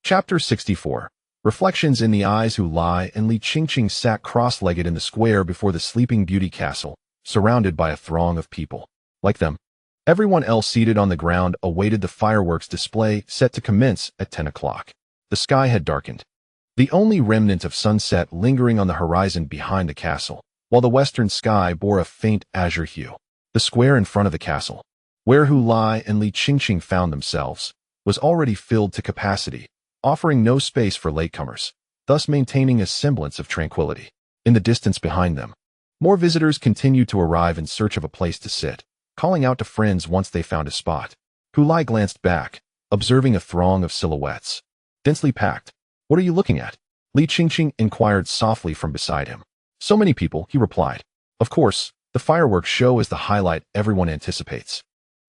Chapter 64. Reflections in the eyes. Lai and Li Qingqing sat cross-legged in the square before the Sleeping Beauty castle, surrounded by a throng of people. Like them, everyone else seated on the ground awaited the fireworks display set to commence at 10 o'clock. The sky had darkened, the only remnant of sunset lingering on the horizon behind the castle, while the western sky bore a faint azure hue. The square in front of the castle, where Lai and Li Qingqing found themselves, was already filled to capacity, offering no space for latecomers, thus maintaining a semblance of tranquility. In the distance behind them, more visitors continued to arrive in search of a place to sit, calling out to friends once they found a spot. Lai glanced back, observing a throng of silhouettes, densely packed. "What are you looking at?" Li Qingqing inquired softly from beside him. "So many people," he replied. "Of course, the fireworks show is the highlight everyone anticipates,"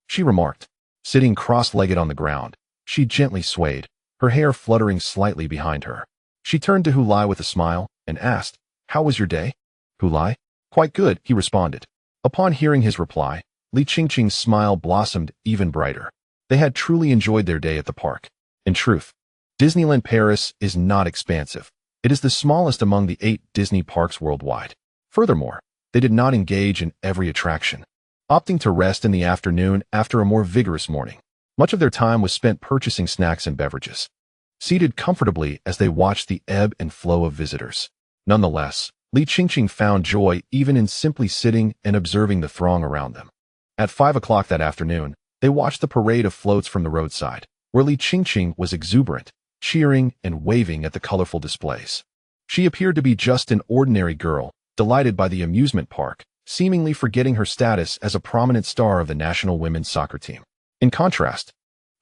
she remarked. Sitting cross-legged on the ground, she gently swayed, her hair fluttering slightly behind her. She turned to Lai with a smile and asked, "How was your day?" Lai? "Quite good," he responded. Upon hearing his reply, Li Qingqing's smile blossomed even brighter. They had truly enjoyed their day at the park. In truth, Disneyland Paris is not expansive. It is the smallest among the 8 Disney parks worldwide. Furthermore, they did not engage in every attraction, opting to rest in the afternoon after a more vigorous morning. Much of their time was spent purchasing snacks and beverages, seated comfortably as they watched the ebb and flow of visitors. Nonetheless, Li Qingqing found joy even in simply sitting and observing the throng around them. At 5 o'clock that afternoon, they watched the parade of floats from the roadside, where Li Qingqing was exuberant, cheering and waving at the colorful displays. She appeared to be just an ordinary girl, delighted by the amusement park, seemingly forgetting her status as a prominent star of the national women's soccer team. In contrast,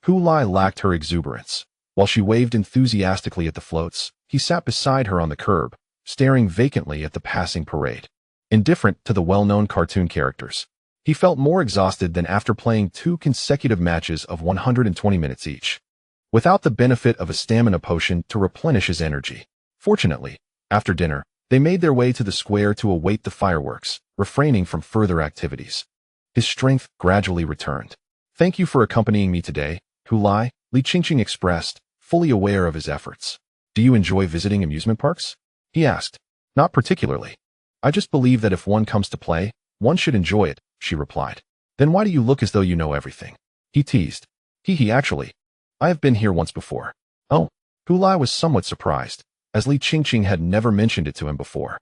Lai lacked her exuberance. While she waved enthusiastically at the floats, he sat beside her on the curb, staring vacantly at the passing parade. Indifferent to the well-known cartoon characters, he felt more exhausted than after playing 2 consecutive matches of 120 minutes each, without the benefit of a stamina potion to replenish his energy. Fortunately, after dinner, they made their way to the square to await the fireworks, refraining from further activities. His strength gradually returned. "Thank you for accompanying me today, Li Qingqing expressed, fully aware of his efforts. "Do you enjoy visiting amusement parks?" he asked. "Not particularly. I just believe that if one comes to play, one should enjoy it," she replied. "Then why do you look as though you know everything?" he teased. Actually, I have been here once before." "Oh." Lai was somewhat surprised, as Li Qingqing had never mentioned it to him before.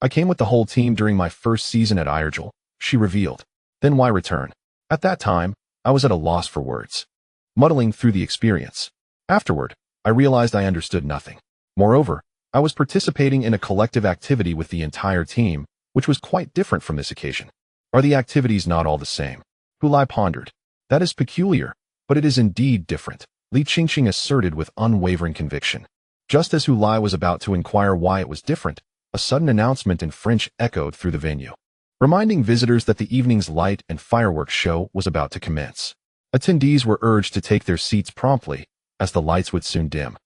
"I came with the whole team during my first season at Azure," she revealed. "Then why return?" "At that time, I was at a loss for words, muddling through the experience. Afterward, I realized I understood nothing. Moreover, I was participating in a collective activity with the entire team, which was quite different from this occasion." "Are the activities not all the same?" Lai pondered. "That is peculiar, but it is indeed different," Li Qingqing asserted with unwavering conviction. Just as Lai was about to inquire why it was different, a sudden announcement in French echoed through the venue, reminding visitors that the evening's light and fireworks show was about to commence. Attendees were urged to take their seats promptly, as the lights would soon dim,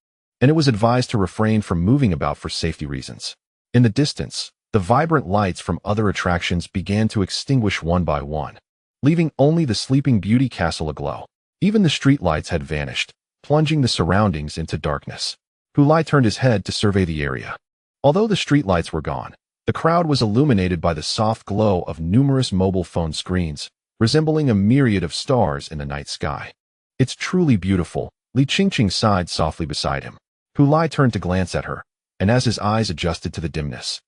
and it was advised to refrain from moving about for safety reasons. In the distance, the vibrant lights from other attractions began to extinguish one by one, leaving only the Sleeping Beauty castle aglow. Even the street lights had vanished, plunging the surroundings into darkness. Lai turned his head to survey the area. Although the street lights were gone, the crowd was illuminated by the soft glow of numerous mobile phone screens, resembling a myriad of stars in the night sky. "It's truly beautiful," Li Qingqing sighed softly beside him. Lai turned to glance at her, and as his eyes adjusted to the dimness,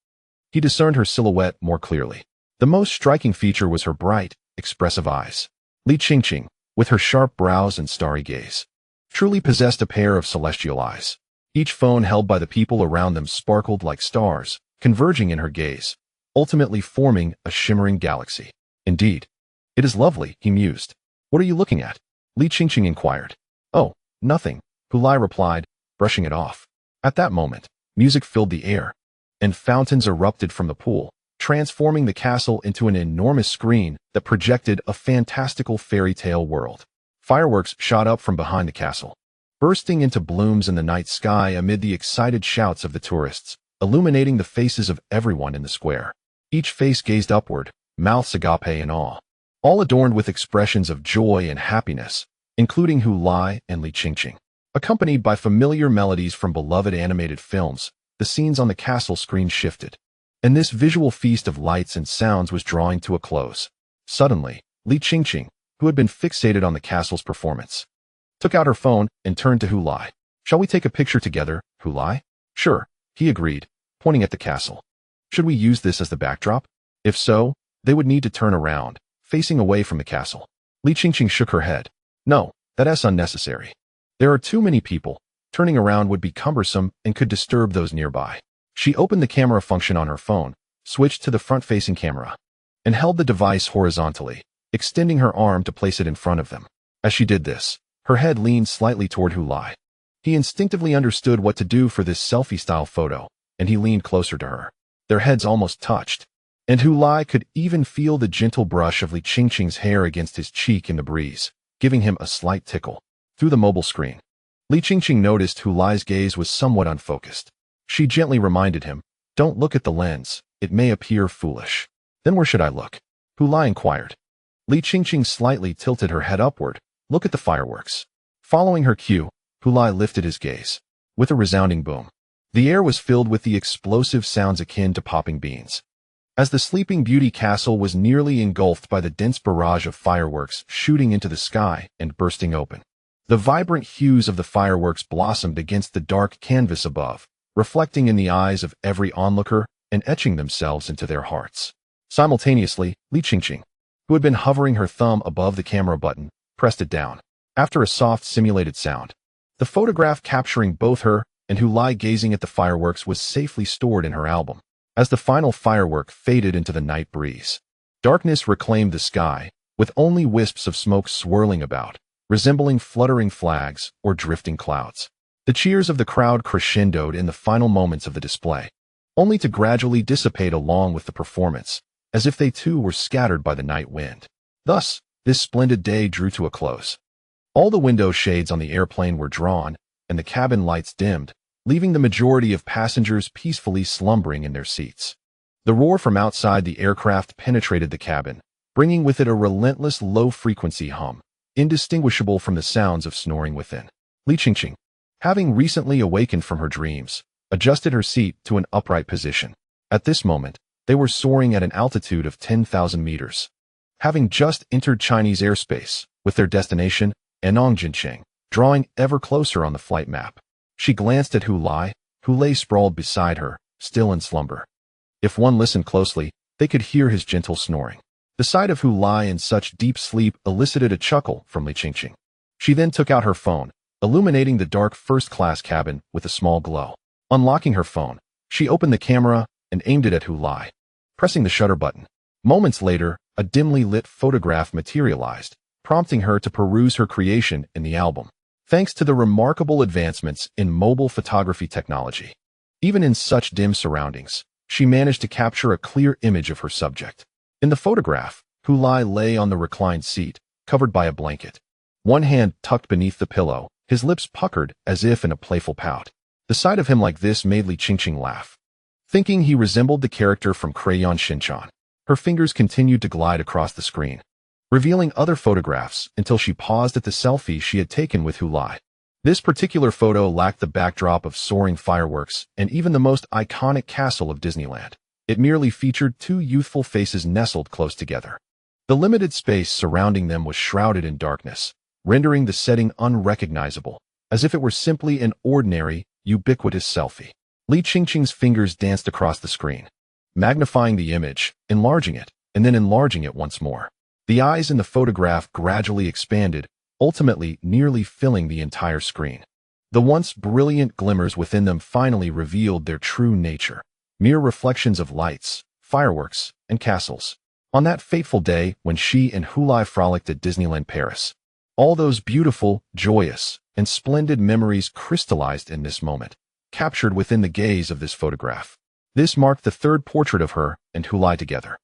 he discerned her silhouette more clearly. The most striking feature was her bright, expressive eyes. Li Qingqing, with her sharp brows and starry gaze, truly possessed a pair of celestial eyes. Each phone held by the people around them sparkled like stars, converging in her gaze, ultimately forming a shimmering galaxy. "Indeed, it is lovely," he mused. "What are you looking at?" Li Qingqing inquired. "Oh, nothing," Lai replied, brushing it off. At that moment, music filled the air, and fountains erupted from the pool, transforming the castle into an enormous screen that projected a fantastical fairy tale world. Fireworks shot up from behind the castle, bursting into blooms in the night sky amid the excited shouts of the tourists, illuminating the faces of everyone in the square. Each face gazed upward, mouths agape in awe, all adorned with expressions of joy and happiness, including Lai and Li Qingqing. Accompanied by familiar melodies from beloved animated films, the scenes on the castle screen shifted, and this visual feast of lights and sounds was drawing to a close. Suddenly, Li Qingqing, who had been fixated on the castle's performance, took out her phone and turned to Hu Lai. "Shall we take a picture together, Hu Lai?" "Sure," he agreed, pointing at the castle. "Should we use this as the backdrop?" If so, they would need to turn around, facing away from the castle. Li Qingqing shook her head. "No, that's unnecessary. There are too many people. Turning around would be cumbersome and could disturb those nearby." She opened the camera function on her phone, switched to the front-facing camera, and held the device horizontally, extending her arm to place it in front of them. As she did this, her head leaned slightly toward Hu Lai. He instinctively understood what to do for this selfie-style photo, and he leaned closer to her. Their heads almost touched, and Hu Lai could even feel the gentle brush of Li Qingqing's hair against his cheek in the breeze, giving him a slight tickle. Through the mobile screen, Li Qingqing noticed Hu Lai's gaze was somewhat unfocused. She gently reminded him, "Don't look at the lens, it may appear foolish." "Then where should I look?" Hu Lai inquired. Li Qingqing slightly tilted her head upward. "Look at the fireworks." Following her cue, Hu Lai lifted his gaze. With a resounding boom, the air was filled with the explosive sounds akin to popping beans. As the Sleeping Beauty castle was nearly engulfed by the dense barrage of fireworks shooting into the sky and bursting open, the vibrant hues of the fireworks blossomed against the dark canvas above, reflecting in the eyes of every onlooker and etching themselves into their hearts. Simultaneously, Li Qingqing, who had been hovering her thumb above the camera button, pressed it down. After a soft simulated sound, the photograph capturing both her and Hu Lai gazing at the fireworks was safely stored in her album. As the final firework faded into the night breeze, darkness reclaimed the sky, with only wisps of smoke swirling about, resembling fluttering flags or drifting clouds. The cheers of the crowd crescendoed in the final moments of the display, only to gradually dissipate along with the performance, as if they too were scattered by the night wind. Thus, this splendid day drew to a close. All the window shades on the airplane were drawn, and the cabin lights dimmed, leaving the majority of passengers peacefully slumbering in their seats. The roar from outside the aircraft penetrated the cabin, bringing with it a relentless low-frequency hum, indistinguishable from the sounds of snoring within. Li Qingqing, having recently awakened from her dreams, adjusted her seat to an upright position. At this moment, they were soaring at an altitude of 10,000 meters. Having just entered Chinese airspace, with their destination, Anong, drawing ever closer on the flight map. She glanced at Hu Lai, who lay sprawled beside her, still in slumber. If one listened closely, they could hear his gentle snoring. The sight of Hu Lai in such deep sleep elicited a chuckle from Li Qingqing. She then took out her phone, illuminating the dark first-class cabin with a small glow. Unlocking her phone, she opened the camera and aimed it at Hu Lai, pressing the shutter button. Moments later, a dimly lit photograph materialized, prompting her to peruse her creation in the album. Thanks to the remarkable advancements in mobile photography technology, even in such dim surroundings, she managed to capture a clear image of her subject. In the photograph, Hu Lai lay on the reclined seat, covered by a blanket, one hand tucked beneath the pillow, his lips puckered as if in a playful pout. The sight of him like this made Li Qingqing laugh, thinking he resembled the character from Crayon Shin-chan. Her fingers continued to glide across the screen, revealing other photographs until she paused at the selfie she had taken with Hu Lai. This particular photo lacked the backdrop of soaring fireworks and even the most iconic castle of Disneyland. It merely featured two youthful faces nestled close together. The limited space surrounding them was shrouded in darkness, rendering the setting unrecognizable, as if it were simply an ordinary, ubiquitous selfie. Li Qingqing's fingers danced across the screen, magnifying the image, enlarging it, and then enlarging it once more. The eyes in the photograph gradually expanded, ultimately nearly filling the entire screen. The once brilliant glimmers within them finally revealed their true nature, mere reflections of lights, fireworks, and castles. On that fateful day when she and Hu Lai frolicked at Disneyland Paris, all those beautiful, joyous, and splendid memories crystallized in this moment, captured within the gaze of this photograph. This marked the third portrait of her and Hu Lai together.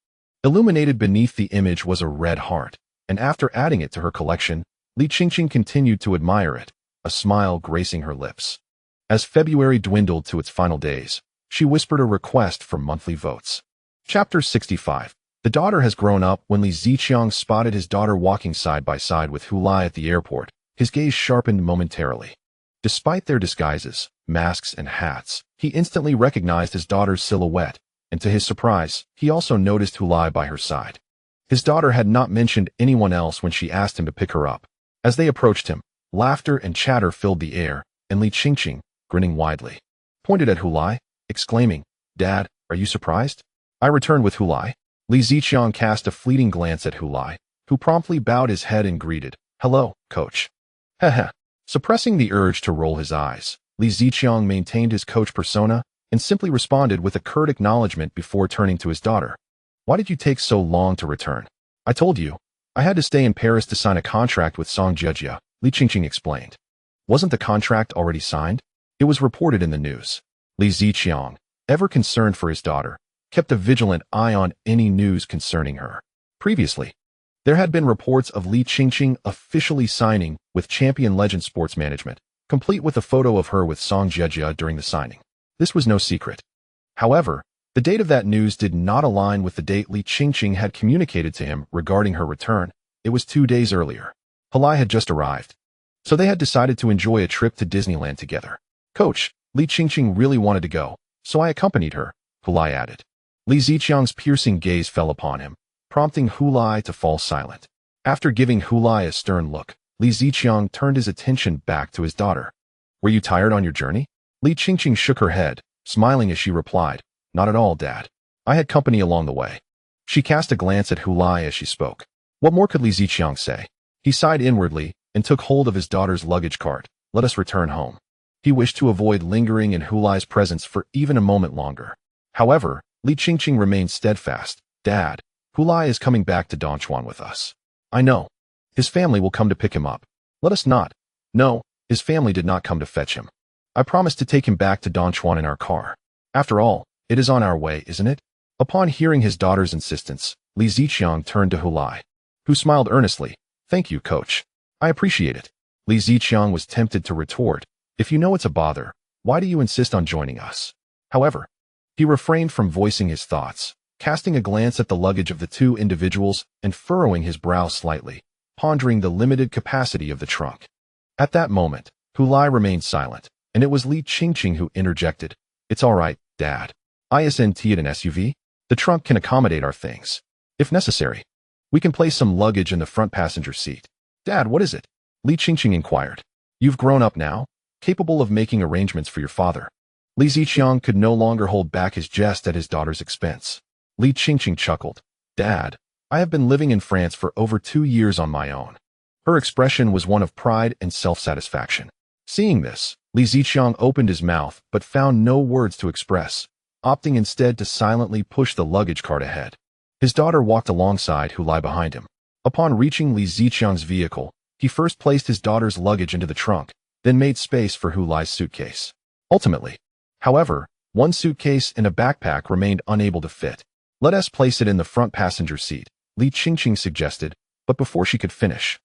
Illuminated beneath the image was a red heart, and after adding it to her collection, Li Qingqing continued to admire it, a smile gracing her lips. As February dwindled to its final days, she whispered a request for monthly votes. Chapter 65. The daughter has grown up. When Li Ziqiang spotted his daughter walking side by side with Hu Lai at the airport, his gaze sharpened momentarily. Despite their disguises, masks, and hats, he instantly recognized his daughter's silhouette, and to his surprise, he also noticed Hulai by her side. His daughter had not mentioned anyone else when she asked him to pick her up. As they approached him, laughter and chatter filled the air, and Li Qingqing, grinning widely, pointed at Hulai, exclaiming, "Dad, are you surprised?" I returned with Hulai. Li Ziqiang cast a fleeting glance at Hulai, who promptly bowed his head and greeted, "Hello, coach." Heh. Suppressing the urge to roll his eyes, Li Ziqiang maintained his coach persona and simply responded with a curt acknowledgement before turning to his daughter. "Why did you take so long to return?" "I told you. I had to stay in Paris to sign a contract with Song Jejia," Li Qingqing explained. "Wasn't the contract already signed?" It was reported in the news. Li Ziqiang, ever concerned for his daughter, kept a vigilant eye on any news concerning her. Previously, there had been reports of Li Qingqing officially signing with Champion Legend Sports Management, complete with a photo of her with Song Jejia during the signing. This was no secret. However, the date of that news did not align with the date Li Qingqing had communicated to him regarding her return. It was 2 days earlier. Hulai had just arrived, so they had decided to enjoy a trip to Disneyland together. "Coach, Li Qingqing really wanted to go, so I accompanied her," Hulai added. Li Ziqiang's piercing gaze fell upon him, prompting Hulai to fall silent. After giving Hulai a stern look, Li Ziqiang turned his attention back to his daughter. "Were you tired on your journey?" Li Qingqing shook her head, smiling as she replied, "Not at all, Dad. I had company along the way." She cast a glance at Hulai as she spoke. What more could Li Ziqiang say? He sighed inwardly and took hold of his daughter's luggage cart. "Let us return home." He wished to avoid lingering in Hulai's presence for even a moment longer. However, Li Qingqing remained steadfast. "Dad, Hulai is coming back to Dongchuan with us." "I know. His family will come to pick him up." "Let us not." "No, his family did not come to fetch him. I promised to take him back to Dongchuan in our car. After all, it is on our way, isn't it?" Upon hearing his daughter's insistence, Li Ziqiang turned to Hulai, who smiled earnestly. "Thank you, coach. I appreciate it." Li Ziqiang was tempted to retort, "If you know it's a bother, why do you insist on joining us?" However, he refrained from voicing his thoughts, casting a glance at the luggage of the two individuals and furrowing his brow slightly, pondering the limited capacity of the trunk. At that moment, Hulai remained silent, and it was Li Qingqing who interjected, "It's all right, Dad. Isn't it an SUV? The trunk can accommodate our things. If necessary, we can place some luggage in the front passenger seat." "Dad, what is it?" Li Qingqing inquired. "You've grown up now, capable of making arrangements for your father." Li Ziqiang could no longer hold back his jest at his daughter's expense. Li Qingqing chuckled. "Dad, I have been living in France for over 2 years on my own." Her expression was one of pride and self-satisfaction. Seeing this, Li Ziqiang opened his mouth but found no words to express, opting instead to silently push the luggage cart ahead. His daughter walked alongside Hulai behind him. Upon reaching Li Ziqiang's vehicle, he first placed his daughter's luggage into the trunk, then made space for Hulai's suitcase. Ultimately, however, one suitcase and a backpack remained unable to fit. "Let us place it in the front passenger seat," Li Qingqing suggested, but before she could finish,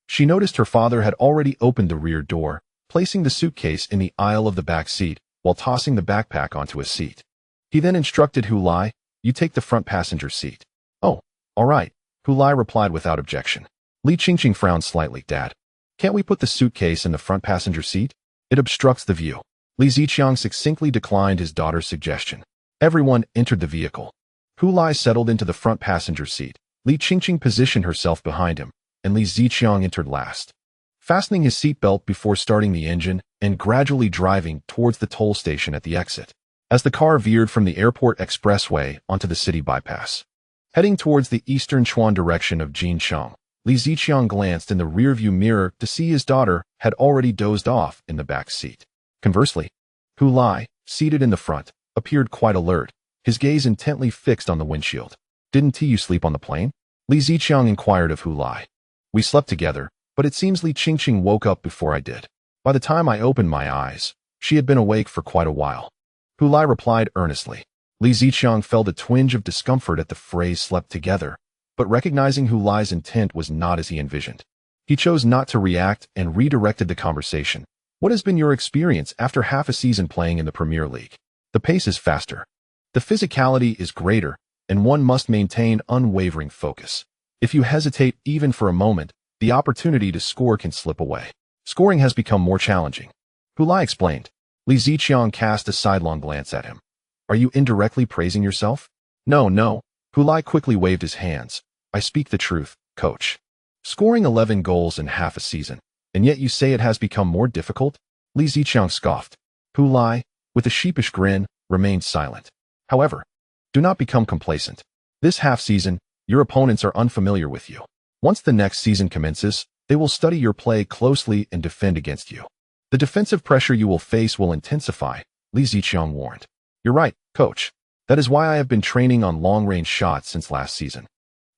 she noticed her father had already opened the rear door, placing the suitcase in the aisle of the back seat while tossing the backpack onto a seat. He then instructed Hulai, "You take the front passenger seat." "Oh, all right," Hulai replied without objection. Li Qingqing frowned slightly. "Dad, can't we put the suitcase in the front passenger seat? It obstructs the view." Li Ziqiang succinctly declined his daughter's suggestion. Everyone entered the vehicle. Hulai settled into the front passenger seat. Li Qingqing positioned herself behind him, and Li Ziqiang entered last, fastening his seatbelt before starting the engine and gradually driving towards the toll station at the exit. As the car veered from the airport expressway onto the city bypass, heading towards the eastern Chuan direction of Jincheng, Li Ziqiang glanced in the rearview mirror to see his daughter had already dozed off in the back seat. Conversely, Hulai, seated in the front, appeared quite alert, his gaze intently fixed on the windshield. "Didn't you sleep on the plane?" Li Ziqiang inquired of Hulai. "We slept together, but it seems Li Qingqing woke up before I did. By the time I opened my eyes, she had been awake for quite a while." Hulai replied earnestly. Li Ziqiang felt a twinge of discomfort at the phrase "slept together," but recognizing Hulai's intent was not as he envisioned, he chose not to react and redirected the conversation. "What has been your experience after half a season playing in the Premier League? The pace is faster. The physicality is greater, and one must maintain unwavering focus. If you hesitate even for a moment, the opportunity to score can slip away. Scoring has become more challenging." Hu Lai explained. Li Ziqiang cast a sidelong glance at him. Are you indirectly praising yourself? No, no. Hu Lai quickly waved his hands. I speak the truth, coach. Scoring 11 goals in half a season, and yet you say it has become more difficult? Li Ziqiang scoffed. Hu Lai, with a sheepish grin, remained silent. However, do not become complacent. This half-season, your opponents are unfamiliar with you. Once the next season commences, they will study your play closely and defend against you. The defensive pressure you will face will intensify, Li Ziqiang warned. You're right, coach. That is why I have been training on long-range shots since last season.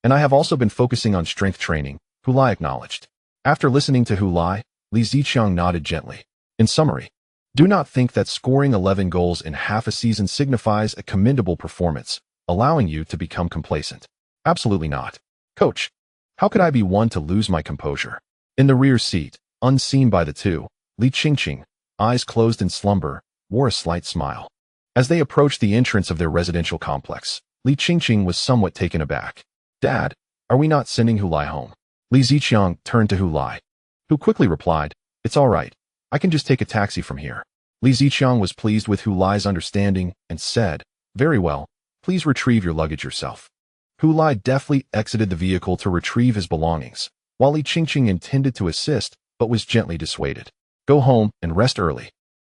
And I have also been focusing on strength training, Hu Lai acknowledged. After listening to Hu Lai, Li Ziqiang nodded gently. In summary, do not think that scoring 11 goals in half a season signifies a commendable performance, allowing you to become complacent. Absolutely not. Coach, how could I be one to lose my composure? In the rear seat, unseen by the two, Li Qingqing, eyes closed in slumber, wore a slight smile. As they approached the entrance of their residential complex, Li Qingqing was somewhat taken aback. Dad, are we not sending Hu Lai home? Li Ziqiang turned to Hu Lai, who quickly replied, It's all right. I can just take a taxi from here. Li Ziqiang was pleased with Hu Lai's understanding and said, Very well, please retrieve your luggage yourself. Hu Lai deftly exited the vehicle to retrieve his belongings, while Li Qingqing intended to assist, but was gently dissuaded. Go home and rest early.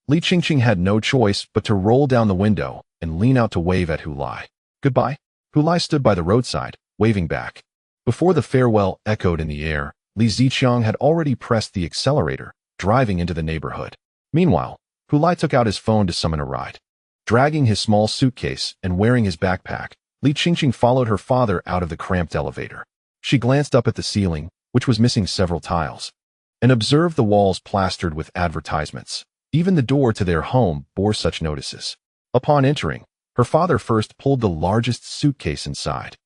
Li Qingqing had no choice but to roll down the window and lean out to wave at Hu Lai. Goodbye. Hu Lai stood by the roadside, waving back. Before the farewell echoed in the air, Li Ziqiang had already pressed the accelerator, driving into the neighborhood. Meanwhile, Hu Lai took out his phone to summon a ride. Dragging his small suitcase and wearing his backpack, Li Qingqing followed her father out of the cramped elevator. She glanced up at the ceiling, which was missing several tiles, and observed the walls plastered with advertisements. Even the door to their home bore such notices. Upon entering, her father first pulled the largest suitcase inside,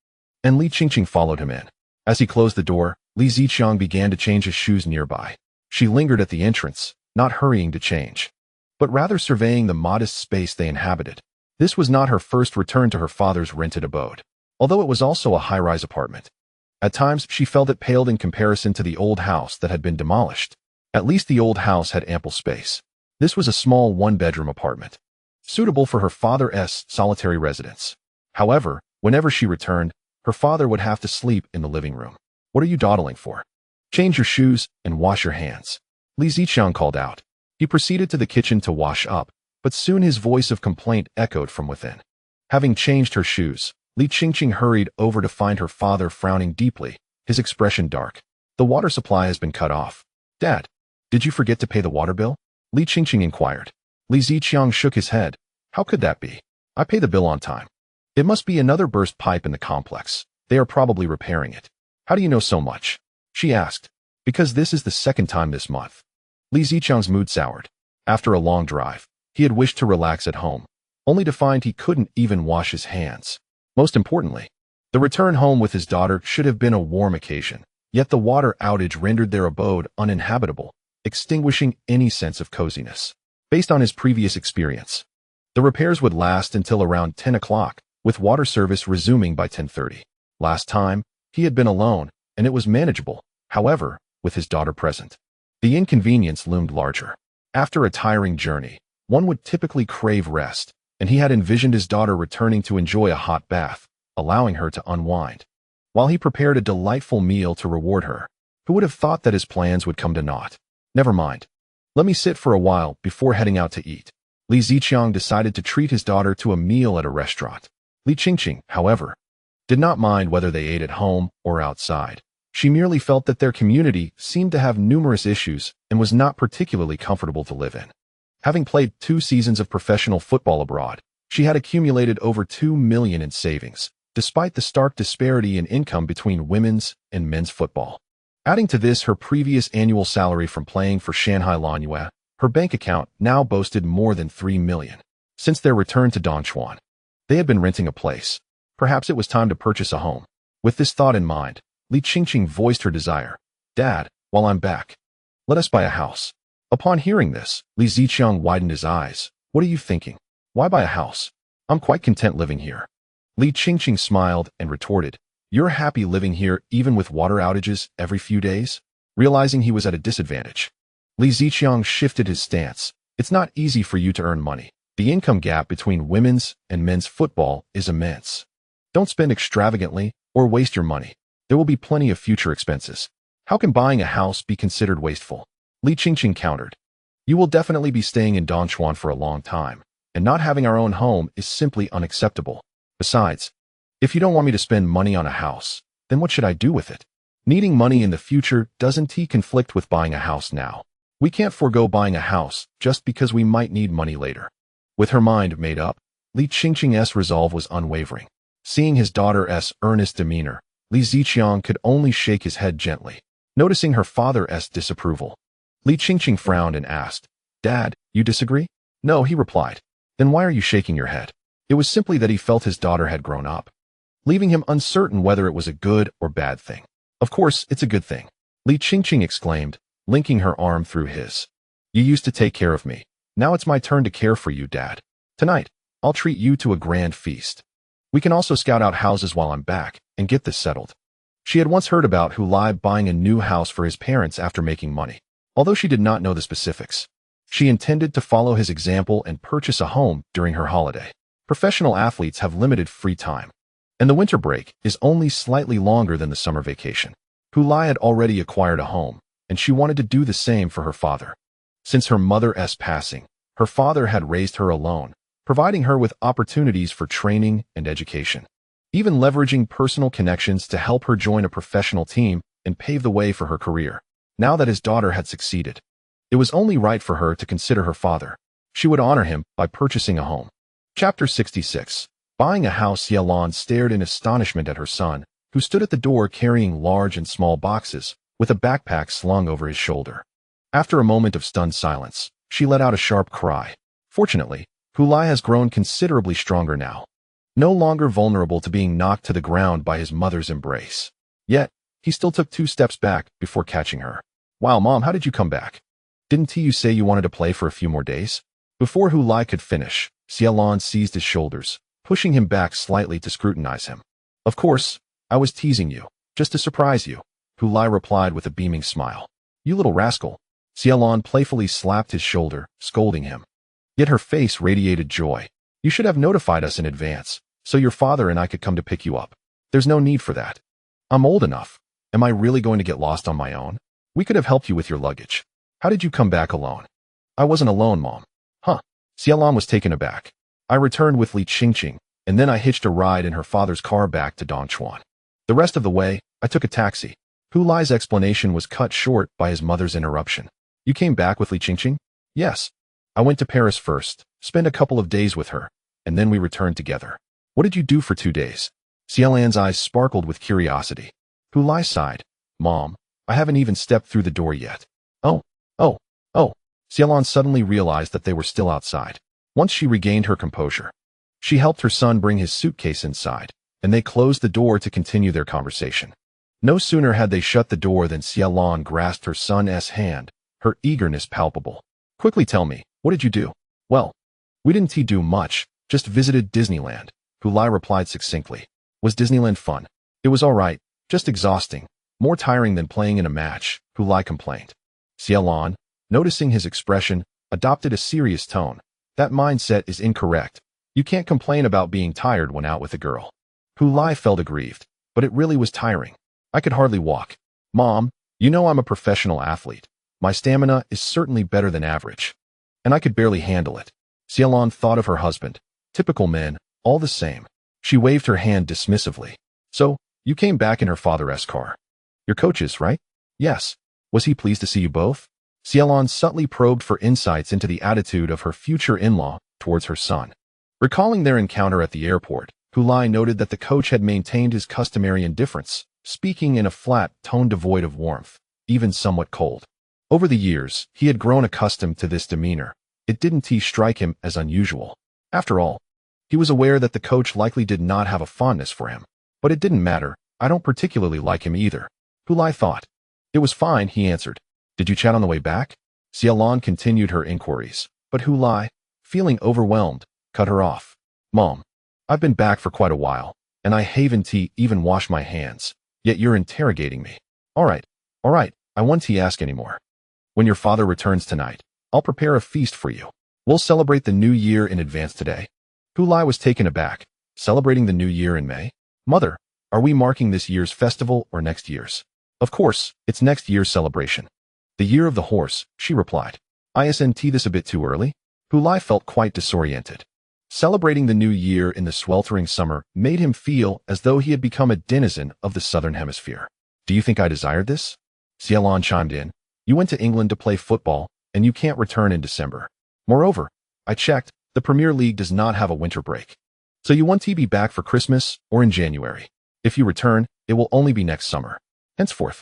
and Li Qingqing followed him in. As he closed the door, Li Ziqiang began to change his shoes nearby. She lingered at the entrance, not hurrying to change, but rather surveying the modest space they inhabited. This was not her first return to her father's rented abode, although it was also a high-rise apartment. At times, she felt it paled in comparison to the old house that had been demolished. At least the old house had ample space. This was a small one-bedroom apartment, suitable for her father's solitary residence. However, whenever she returned, her father would have to sleep in the living room. What are you dawdling for? Change your shoes and wash your hands, Li Ziqiang called out. He proceeded to the kitchen to wash up, but soon his voice of complaint echoed from within. Having changed her shoes, Li Qingqing hurried over to find her father frowning deeply, his expression dark. The water supply has been cut off. Dad, did you forget to pay the water bill? Li Qingqing inquired. Li Ziqiang shook his head. How could that be? I pay the bill on time. It must be another burst pipe in the complex. They are probably repairing it. How do you know so much? She asked. Because this is the second time this month. Li Ziqiang's mood soured. After a long drive, he had wished to relax at home, only to find he couldn't even wash his hands. Most importantly, the return home with his daughter should have been a warm occasion, yet the water outage rendered their abode uninhabitable, extinguishing any sense of coziness. Based on his previous experience, the repairs would last until around 10 o'clock, with water service resuming by 10:30. Last time, he had been alone, and it was manageable. However, with his daughter present, the inconvenience loomed larger. After a tiring journey, one would typically crave rest, and he had envisioned his daughter returning to enjoy a hot bath, allowing her to unwind, while he prepared a delightful meal to reward her. Who would have thought that his plans would come to naught? Never mind. Let me sit for a while before heading out to eat. Li Ziqiang decided to treat his daughter to a meal at a restaurant. Li Qingqing, however, did not mind whether they ate at home or outside. She merely felt that their community seemed to have numerous issues and was not particularly comfortable to live in. Having played 2 seasons of professional football abroad, she had accumulated over $2 million in savings, despite the stark disparity in income between women's and men's football. Adding to this her previous annual salary from playing for Shanghai Lanhua, her bank account now boasted more than $3 million. Since their return to Dongchuan, they had been renting a place. Perhaps it was time to purchase a home. With this thought in mind, Li Qingqing voiced her desire. Dad, while I'm back, let us buy a house. Upon hearing this, Li Ziqiang widened his eyes. What are you thinking? Why buy a house? I'm quite content living here. Li Qingqing smiled and retorted. You're happy living here even with water outages every few days? Realizing he was at a disadvantage, Li Ziqiang shifted his stance. It's not easy for you to earn money. The income gap between women's and men's football is immense. Don't spend extravagantly or waste your money. There will be plenty of future expenses. How can buying a house be considered wasteful? Li Qingqing countered. You will definitely be staying in Dongchuan for a long time, and not having our own home is simply unacceptable. Besides, if you don't want me to spend money on a house, then what should I do with it? Needing money in the future doesn't conflict with buying a house now. We can't forego buying a house just because we might need money later. With her mind made up, Li Qingqing's resolve was unwavering. Seeing his daughter's earnest demeanor, Li Ziqiang could only shake his head gently. Noticing her father's disapproval, Li Qingqing frowned and asked, "Dad, you disagree?" "No," he replied. "Then why are you shaking your head?" It was simply that he felt his daughter had grown up, leaving him uncertain whether it was a good or bad thing. "Of course, it's a good thing," Li Qingqing exclaimed, linking her arm through his. "You used to take care of me. Now it's my turn to care for you, Dad. Tonight, I'll treat you to a grand feast. We can also scout out houses while I'm back and get this settled." She had once heard about Lai buying a new house for his parents after making money. Although she did not know the specifics, she intended to follow his example and purchase a home during her holiday. Professional athletes have limited free time, and the winter break is only slightly longer than the summer vacation. Lai had already acquired a home, and she wanted to do the same for her father. Since her mother's passing, her father had raised her alone, providing her with opportunities for training and education, even leveraging personal connections to help her join a professional team and pave the way for her career. Now that his daughter had succeeded, it was only right for her to consider her father. She would honor him by purchasing a home. Chapter 66. Buying a house. Yelan stared in astonishment at her son, who stood at the door carrying large and small boxes, with a backpack slung over his shoulder. After a moment of stunned silence, she let out a sharp cry. Fortunately, Lai has grown considerably stronger now, no longer vulnerable to being knocked to the ground by his mother's embrace. Yet, he still took 2 steps back before catching her. "Wow, Mom, how did you come back? Didn't you say you wanted to play for a few more days?" Before Lai could finish, Xiaolan seized his shoulders, pushing him back slightly to scrutinize him. "Of course, I was teasing you, just to surprise you," Lai replied with a beaming smile. "You little rascal." Xiaolan playfully slapped his shoulder, scolding him. Yet her face radiated joy. "You should have notified us in advance, so your father and I could come to pick you up. There's no need for that. I'm old enough. Am I really going to get lost on my own? We could have helped you with your luggage. How did you come back alone?" "I wasn't alone, Mom." "Huh." Xiaolan was taken aback. "I returned with Li Qingqing, and then I hitched a ride in her father's car back to Dongchuan. The rest of the way, I took a taxi." Lai's explanation was cut short by his mother's interruption. "You came back with Li Qingqing?" "Yes. I went to Paris first, spent a couple of days with her, and then we returned together." "What did you do for 2 days?" Xiaolan's eyes sparkled with curiosity. Lai sighed. "Mom, I haven't even stepped through the door yet." Oh. Xiaolan suddenly realized that they were still outside. Once she regained her composure, she helped her son bring his suitcase inside, and they closed the door to continue their conversation. No sooner had they shut the door than Xiaolan grasped her son's hand, her eagerness palpable. "Quickly tell me, what did you do?" "Well, we didn't do much, just visited Disneyland," Lai replied succinctly. "Was Disneyland fun?" "It was all right, just exhausting, more tiring than playing in a match," Lai complained. Xiaolan, noticing his expression, adopted a serious tone. "That mindset is incorrect. You can't complain about being tired when out with a girl." Lai felt aggrieved, but it really was tiring. "I could hardly walk." "Mom, you know I'm a professional athlete. My stamina is certainly better than average, and I could barely handle it." Xiaolan thought of her husband. Typical men, all the same. She waved her hand dismissively. "So, you came back in her father's car. Your coach's, right?" "Yes." "Was he pleased to see you both?" Xiaolan subtly probed for insights into the attitude of her future in-law towards her son. Recalling their encounter at the airport, Lai noted that the coach had maintained his customary indifference, speaking in a flat tone devoid of warmth, even somewhat cold. Over the years, he had grown accustomed to this demeanor. It didn't strike him as unusual. After all, he was aware that the coach likely did not have a fondness for him. But it didn't matter. "I don't particularly like him either," Lai thought. "It was fine," he answered. "Did you chat on the way back?" Xiaolan continued her inquiries, but Lai, feeling overwhelmed, cut her off. "Mom, I've been back for quite a while, and I haven't even washed my hands, yet you're interrogating me." All right, I won't ask anymore. When your father returns tonight, I'll prepare a feast for you. We'll celebrate the new year in advance today." Lai was taken aback. Celebrating the new year in May? Mother, are we marking this year's festival or next year's? Of course, it's next year's celebration. The year of the horse, she replied. Isn't this a bit too early? Lai felt quite disoriented. Celebrating the new year in the sweltering summer made him feel as though he had become a denizen of the southern hemisphere. Do you think I desired this? Xiaolon chimed in. You went to England to play football, and you can't return in December. Moreover, I checked, the Premier League does not have a winter break. So you want to be back for Christmas or in January. If you return, it will only be next summer. Henceforth,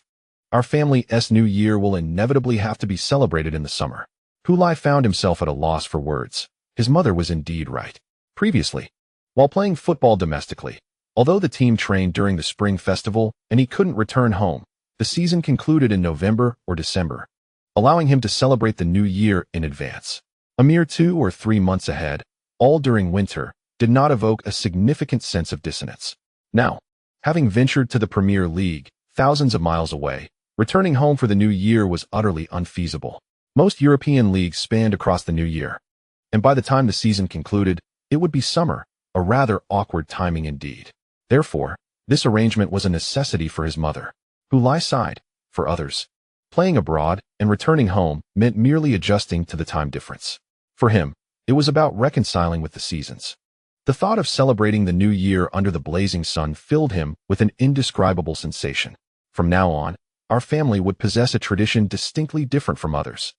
our family's new year will inevitably have to be celebrated in the summer. Lai found himself at a loss for words. His mother was indeed right. Previously, while playing football domestically, although the team trained during the spring festival and he couldn't return home, the season concluded in November or December, allowing him to celebrate the new year in advance. A mere 2 or 3 months ahead, all during winter, did not evoke a significant sense of dissonance. Now, having ventured to the Premier League, thousands of miles away, returning home for the new year was utterly unfeasible. Most European leagues spanned across the new year, and by the time the season concluded, it would be summer, a rather awkward timing indeed. Therefore, this arrangement was a necessity for his mother. Lai sighed. For others, playing abroad and returning home meant merely adjusting to the time difference. For him, it was about reconciling with the seasons. The thought of celebrating the new year under the blazing sun filled him with an indescribable sensation. From now on, our family would possess a tradition distinctly different from others.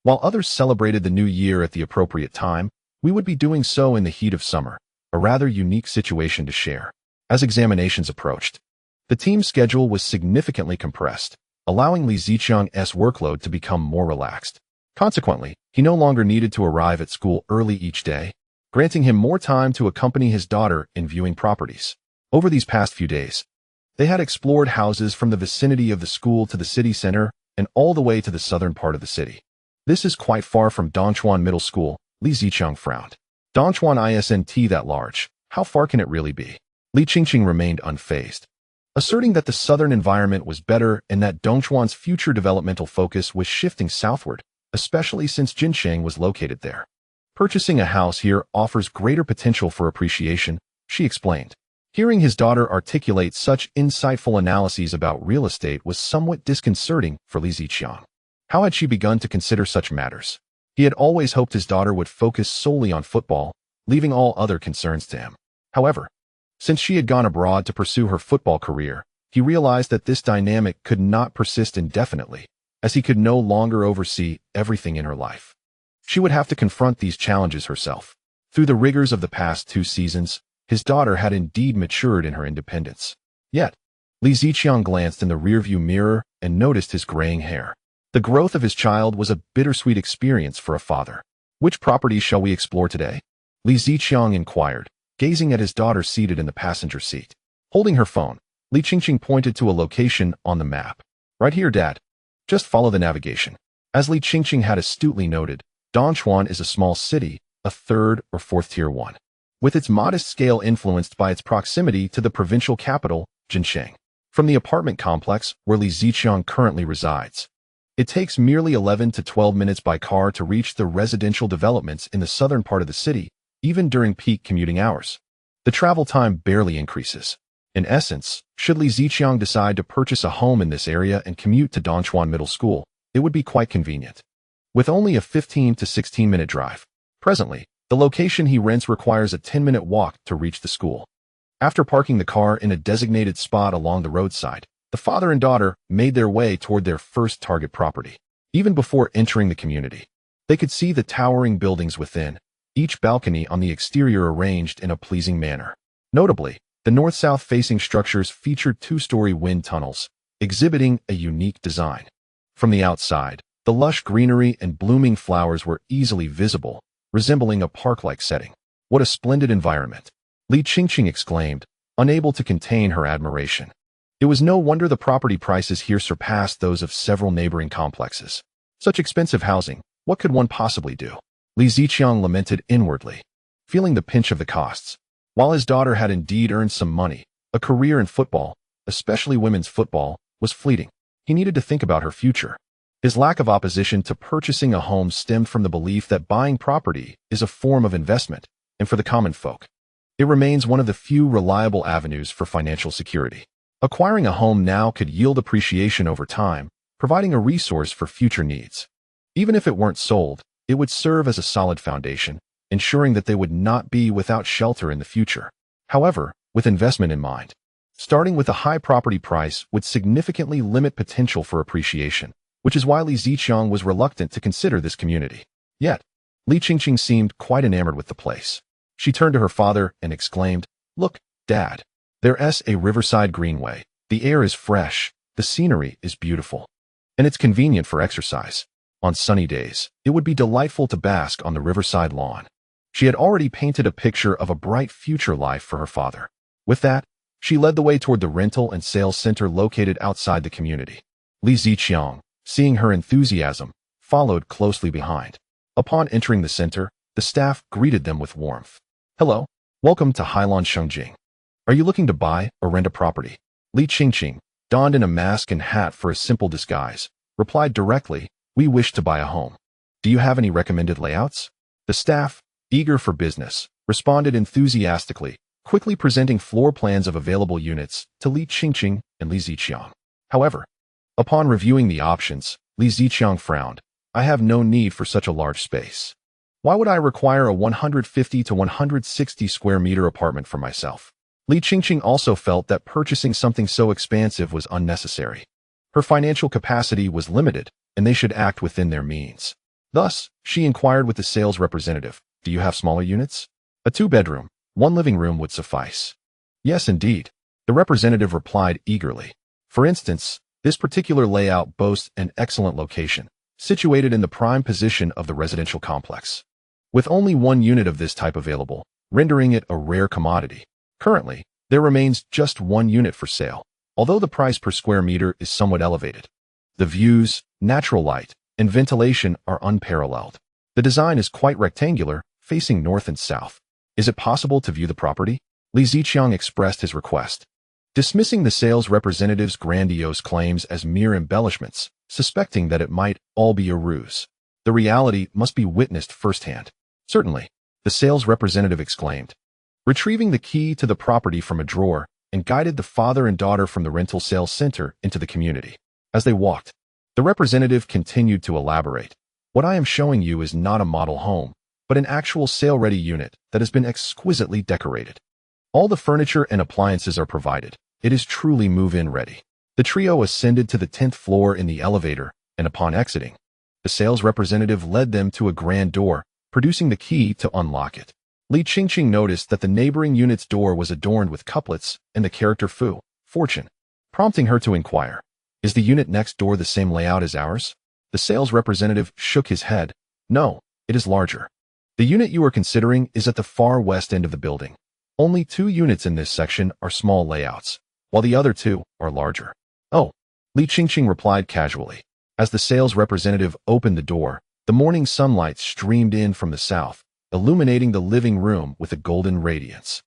While others celebrated the new year at the appropriate time, we would be doing so in the heat of summer, a rather unique situation to share. As examinations approached, the team's schedule was significantly compressed, allowing Li Ziqiang's workload to become more relaxed. Consequently, he no longer needed to arrive at school early each day, granting him more time to accompany his daughter in viewing properties. Over these past few days, they had explored houses from the vicinity of the school to the city center and all the way to the southern part of the city. This is quite far from Dongchuan Middle School, Li Ziqiang frowned. Dongchuan isn't that large. How far can it really be? Li Qingqing remained unfazed, asserting that the southern environment was better and that Dongchuan's future developmental focus was shifting southward, especially since Jinsheng was located there. Purchasing a house here offers greater potential for appreciation, she explained. Hearing his daughter articulate such insightful analyses about real estate was somewhat disconcerting for Li Ziqiang. How had she begun to consider such matters? He had always hoped his daughter would focus solely on football, leaving all other concerns to him. However, since she had gone abroad to pursue her football career, he realized that this dynamic could not persist indefinitely, as he could no longer oversee everything in her life. She would have to confront these challenges herself. Through the rigors of the past 2 seasons, his daughter had indeed matured in her independence. Yet, Li Ziqiang glanced in the rearview mirror and noticed his graying hair. The growth of his child was a bittersweet experience for a father. Which properties shall we explore today? Li Ziqiang inquired, gazing at his daughter seated in the passenger seat. Holding her phone, Li Qingqing pointed to a location on the map. Right here, Dad. Just follow the navigation. As Li Qingqing had astutely noted, Dongchuan is a small city, a 3rd or 4th tier 1, with its modest scale influenced by its proximity to the provincial capital, Jinsheng. From the apartment complex where Li Ziqiang currently resides, it takes merely 11 to 12 minutes by car to reach the residential developments in the southern part of the city, even during peak commuting hours. The travel time barely increases. In essence, should Li Ziqiang decide to purchase a home in this area and commute to Dongchuan Middle School, it would be quite convenient. With only a 15 to 16-minute drive. Presently, the location he rents requires a 10-minute walk to reach the school. After parking the car in a designated spot along the roadside, the father and daughter made their way toward their first target property. Even before entering the community, they could see the towering buildings within, each balcony on the exterior arranged in a pleasing manner. Notably, the north-south facing structures featured 2-story wind tunnels, exhibiting a unique design. From the outside, the lush greenery and blooming flowers were easily visible, resembling a park-like setting. What a splendid environment! Li Qingqing exclaimed, unable to contain her admiration. It was no wonder the property prices here surpassed those of several neighboring complexes. Such expensive housing, what could one possibly do? Li Ziqiang lamented inwardly, feeling the pinch of the costs. While his daughter had indeed earned some money, a career in football, especially women's football, was fleeting. He needed to think about her future. His lack of opposition to purchasing a home stemmed from the belief that buying property is a form of investment, and for the common folk, it remains one of the few reliable avenues for financial security. Acquiring a home now could yield appreciation over time, providing a resource for future needs. Even if it weren't sold, it would serve as a solid foundation, ensuring that they would not be without shelter in the future. However, with investment in mind, starting with a high property price would significantly limit potential for appreciation, which is why Li Ziqiang was reluctant to consider this community. Yet, Li Qingqing seemed quite enamored with the place. She turned to her father and exclaimed, "Look, Dad. There's a riverside greenway. The air is fresh, the scenery is beautiful, and it's convenient for exercise. On sunny days, it would be delightful to bask on the riverside lawn." She had already painted a picture of a bright future life for her father. With that, she led the way toward the rental and sales center located outside the community. Li Ziqiang, seeing her enthusiasm, followed closely behind. Upon entering the center, the staff greeted them with warmth. "Hello, welcome to Hailan Shengjing. Are you looking to buy or rent a property?" Li Qingqing, donned in a mask and hat for a simple disguise, replied directly, "We wish to buy a home. Do you have any recommended layouts?" The staff, eager for business, responded enthusiastically, quickly presenting floor plans of available units to Li Qingqing and Li Ziqiang. However, upon reviewing the options, Li Ziqiang frowned. "I have no need for such a large space. Why would I require a 150 to 160 square meter apartment for myself?" Li Qingqing also felt that purchasing something so expansive was unnecessary. Her financial capacity was limited, and they should act within their means. Thus, she inquired with the sales representative, "Do you have smaller units? A 2-bedroom, 1 living room would suffice." "Yes, indeed," the representative replied eagerly. "For instance, this particular layout boasts an excellent location, situated in the prime position of the residential complex, with only 1 unit of this type available, rendering it a rare commodity. Currently, there remains just 1 unit for sale, although the price per square meter is somewhat elevated. The views, natural light, and ventilation are unparalleled. The design is quite rectangular, facing north and south. Is it possible to view the property?" Li Ziqiang expressed his request, dismissing the sales representative's grandiose claims as mere embellishments, suspecting that it might all be a ruse. The reality must be witnessed firsthand. "Certainly," the sales representative exclaimed, retrieving the key to the property from a drawer, and guided the father and daughter from the rental sales center into the community. As they walked, the representative continued to elaborate. "What I am showing you is not a model home, but an actual sale-ready unit that has been exquisitely decorated. All the furniture and appliances are provided. It is truly move-in ready." The trio ascended to the 10th floor in the elevator, and upon exiting, the sales representative led them to a grand door, producing the key to unlock it. Li Qingqing noticed that the neighboring unit's door was adorned with couplets and the character Fu, fortune, prompting her to inquire, "Is the unit next door the same layout as ours?" The sales representative shook his head. "No, it is larger. The unit you are considering is at the far west end of the building. Only 2 units in this section are small layouts, while the other 2 are larger." "Oh," Li Qingqing replied casually. As the sales representative opened the door, the morning sunlight streamed in from the south, illuminating the living room with a golden radiance.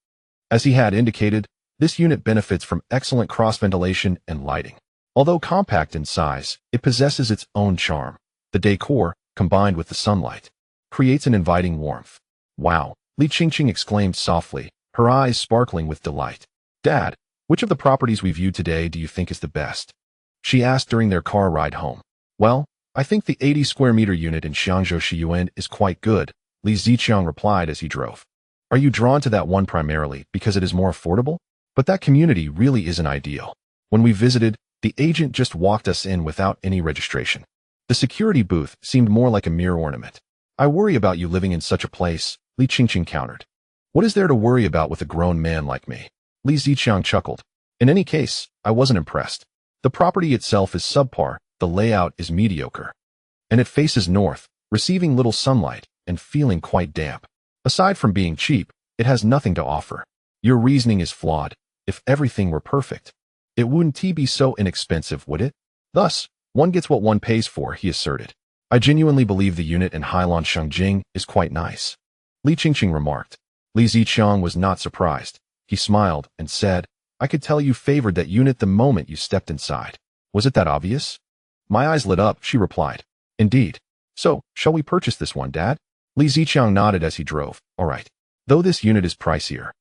As he had indicated, this unit benefits from excellent cross-ventilation and lighting. Although compact in size, it possesses its own charm. The decor, combined with the sunlight, creates an inviting warmth. "Wow," Li Qingqing exclaimed softly, her eyes sparkling with delight. "Dad, which of the properties we viewed today do you think is the best?" she asked during their car ride home. "Well, I think the 80 square meter unit in Xiangzhou Shiyuan is quite good," Li Ziqiang replied as he drove. "Are you drawn to that one primarily because it is more affordable? But that community really isn't ideal. When we visited, the agent just walked us in without any registration. The security booth seemed more like a mere ornament. I worry about you living in such a place," Li Qingqing countered. "What is there to worry about with a grown man like me?" Li Ziqiang chuckled. "In any case, I wasn't impressed. The property itself is subpar, the layout is mediocre, and it faces north, receiving little sunlight and feeling quite damp. Aside from being cheap, it has nothing to offer. Your reasoning is flawed. If everything were perfect, it wouldn't be so inexpensive, would it? Thus, one gets what one pays for," he asserted. "I genuinely believe the unit in Hailan Shengjing is quite nice," Li Qingqing remarked. Li Ziqiang was not surprised. He smiled and said, "I could tell you favored that unit the moment you stepped inside. Was it that obvious?" My eyes lit up, she replied. Indeed. So, shall we purchase this one, Dad? Li Ziqiang nodded as he drove. All right. Though this unit is pricier.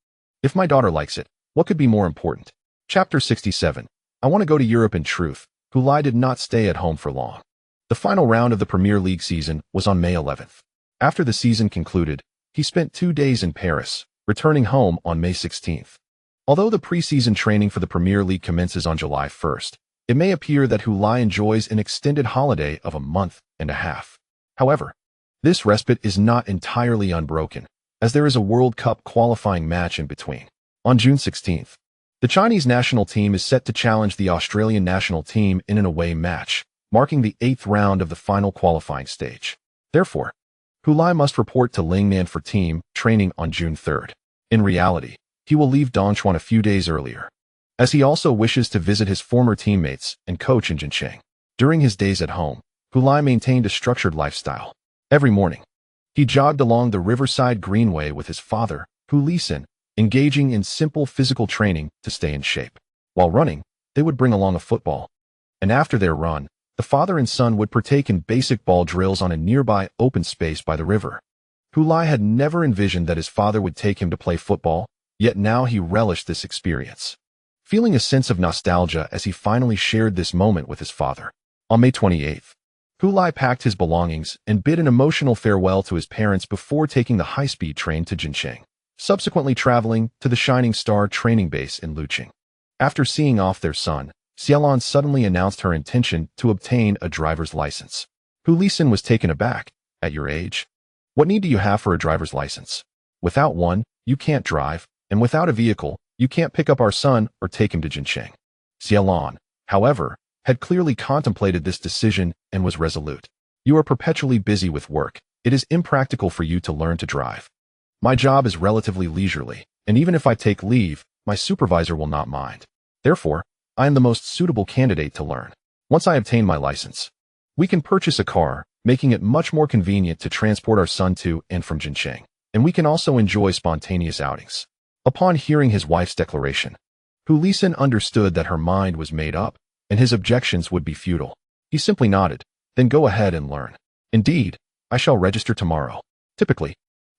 If my daughter likes it, what could be more important? Chapter 67. I want to go to Europe in truth. Lai did not stay at home for long. The final round of the Premier League season was on May 11th. After the season concluded, he spent 2 days in Paris, returning home on May 16th. Although the preseason training for the Premier League commences on July 1st, it may appear that Lai enjoys an extended holiday of a month and a half. However, this respite is not entirely unbroken, as there is a World Cup qualifying match in between. On June 16th, the Chinese national team is set to challenge the Australian national team in an away match, marking the 8th round of the final qualifying stage. Therefore, Lai must report to Lingnan for team training on June 3rd. In reality, he will leave Dongchuan a few days earlier, as he also wishes to visit his former teammates and coach in Jincheng. During his days at home, Lai maintained a structured lifestyle. Every morning, he jogged along the Riverside Greenway with his father, Hu Lisin, engaging in simple physical training to stay in shape. While running, they would bring along a football. And after their run, the father and son would partake in basic ball drills on a nearby open space by the river. Lai had never envisioned that his father would take him to play football, yet now he relished this experience, feeling a sense of nostalgia as he finally shared this moment with his father. On May 28th, Lai packed his belongings and bid an emotional farewell to his parents before taking the high-speed train to Jincheng, subsequently traveling to the Shining Star training base in Luqing. After seeing off their son, Xiaolan suddenly announced her intention to obtain a driver's license. Hu Lisin was taken aback. At your age? What need do you have for a driver's license? Without one, you can't drive, and without a vehicle, you can't pick up our son or take him to Jincheng. Xiaolan, however, had clearly contemplated this decision and was resolute. You are perpetually busy with work. It is impractical for you to learn to drive. My job is relatively leisurely, and even if I take leave, my supervisor will not mind. Therefore, I am the most suitable candidate to learn. Once I obtain my license, we can purchase a car, making it much more convenient to transport our son to and from Jincheng, and we can also enjoy spontaneous outings. Upon hearing his wife's declaration, Hu Lisin understood that her mind was made up, and his objections would be futile. He simply nodded. Then go ahead and learn. Indeed, I shall register tomorrow. Typically,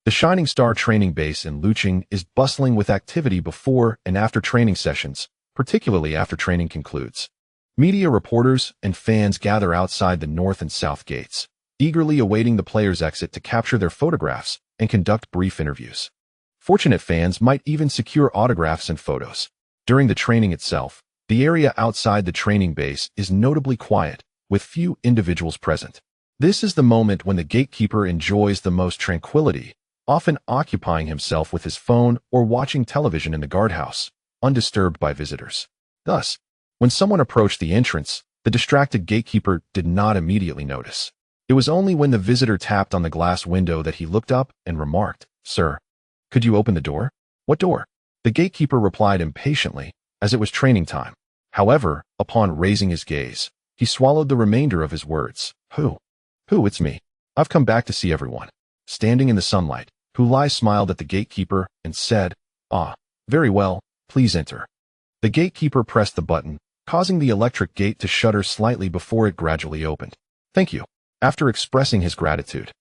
the Shining Star training base in Luqing is bustling with activity before and after training sessions, particularly after training concludes. Media reporters and fans gather outside the north and south gates, eagerly awaiting the players' exit to capture their photographs and conduct brief interviews. Fortunate fans might even secure autographs and photos. During the training itself, the area outside the training base is notably quiet, with few individuals present. This is the moment when the gatekeeper enjoys the most tranquility, often occupying himself with his phone or watching television in the guardhouse, undisturbed by visitors. Thus, when someone approached the entrance, the distracted gatekeeper did not immediately notice. It was only when the visitor tapped on the glass window that he looked up and remarked, "Sir, could you open the door?" "What door?" The gatekeeper replied impatiently, as it was training time. However, upon raising his gaze, he swallowed the remainder of his words. Who, it's me. I've come back to see everyone." Standing in the sunlight, Lai smiled at the gatekeeper and said, "Ah, very well. Please enter." The gatekeeper pressed the button, causing the electric gate to shudder slightly before it gradually opened. "Thank you." After expressing his gratitude,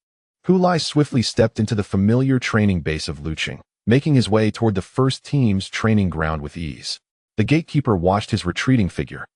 Lai swiftly stepped into the familiar training base of Luqing, making his way toward the first team's training ground with ease. The gatekeeper watched his retreating figure,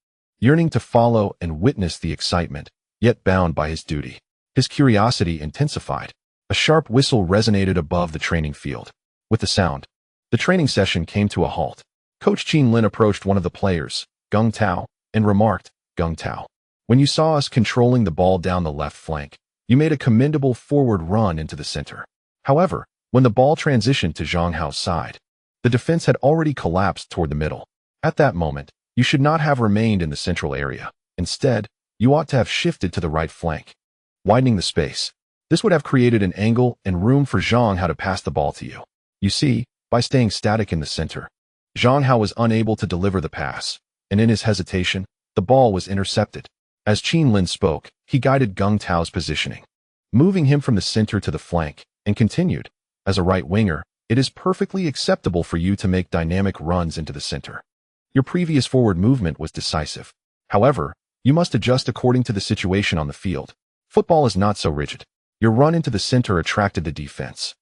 yearning to follow and witness the excitement, yet bound by his duty. His curiosity intensified. A sharp whistle resonated above the training field. With the sound, the training session came to a halt. Coach Qin Lin approached one of the players, Geng Tao, and remarked, "Geng Tao, when you saw us controlling the ball down the left flank, you made a commendable forward run into the center. However, when the ball transitioned to Zhang Hao's side, the defense had already collapsed toward the middle. At that moment, you should not have remained in the central area. Instead, you ought to have shifted to the right flank, widening the space. This would have created an angle and room for Zhang Hao to pass the ball to you. You see, by staying static in the center, Zhang Hao was unable to deliver the pass, and in his hesitation, the ball was intercepted." As Qin Lin spoke, he guided Geng Tao's positioning, moving him from the center to the flank, and continued, "As a right winger, it is perfectly acceptable for you to make dynamic runs into the center. Your previous forward movement was decisive. However, You must adjust according to the situation on the field. Football is not so rigid. Your run into the center attracted the defense.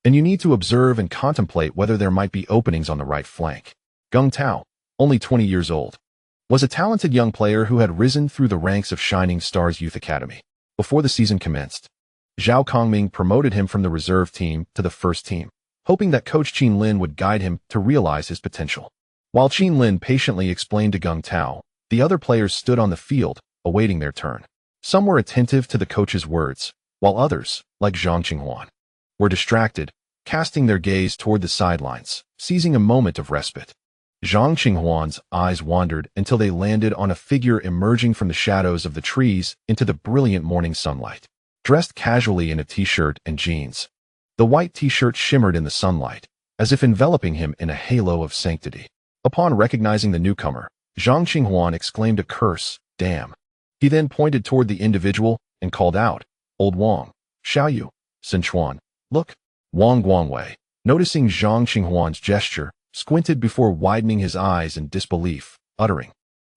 And you need to observe and contemplate whether there might be openings on the right flank. Geng Tao, only 20 years old, was a talented young player who had risen through the ranks of Shining Stars Youth Academy. Before the season commenced, Zhao Kongming promoted him from the reserve team to the first team, hoping that Coach Qin Lin would guide him to realize his potential. While Qin Lin patiently explained to Geng Tao, the other players stood on the field, awaiting their turn. Some were attentive to the coach's words, while others, like Zhang Qinghuan, were distracted, casting their gaze toward the sidelines, seizing a moment of respite. Zhang Qinghuan's eyes wandered until they landed on a figure emerging from the shadows of the trees into the brilliant morning sunlight. Dressed casually in a t-shirt and jeans, the white t-shirt shimmered in the sunlight, as if enveloping him in a halo of sanctity. Upon recognizing the newcomer, Zhang Qinghuan exclaimed a curse, "Damn." He then pointed toward the individual and called out, "Old Wang, Xiaoyu, Sichuan, look." Wang Guangwei, noticing Zhang Qinghuan's gesture, squinted before widening his eyes in disbelief, uttering,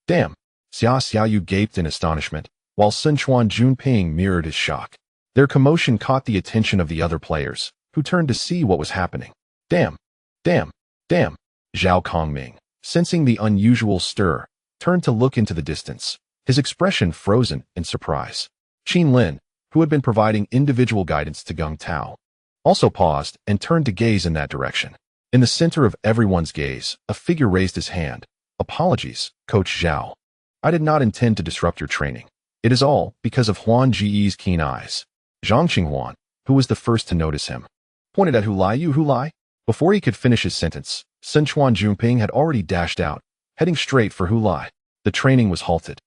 "Damn." Xiaoyu gaped in astonishment, while Sichuan Junping mirrored his shock. Their commotion caught the attention of the other players, who turned to see what was happening. "Damn! Damn! Damn!" Zhao Kongming, sensing the unusual stir, turned to look into the distance, his expression frozen in surprise. Qin Lin, who had been providing individual guidance to Geng Tao, also paused and turned to gaze in that direction. In the center of everyone's gaze, a figure raised his hand. "Apologies, Coach Zhao. I did not intend to disrupt your training. It is all because of Huan Ji's keen eyes." Zhang Qinghuan, who was the first to notice him, pointed at Hu Lai. Before he could finish his sentence, Sichuan Junping had already dashed out, heading straight for Hu Lai. The training was halted,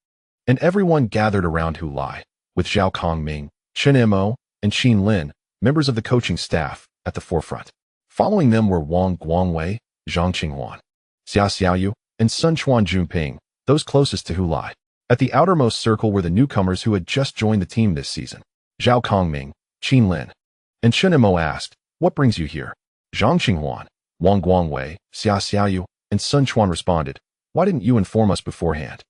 and everyone gathered around Hu Lai, with Zhao Kongming, Chen Mo, and Qin Lin, members of the coaching staff, at the forefront. Following them were Wang Guangwei, Zhang Qinghuan, Xiaoyu, and Sichuan Junping, those closest to Hu Lai. At the outermost circle were the newcomers who had just joined the team this season. Zhao Kongming, Qin Lin, and Chen Mo asked, "What brings you here?" Zhang Qinghuan, Wang Guangwei, Xiaoyu, and Sichuan responded, "Why didn't you inform us beforehand?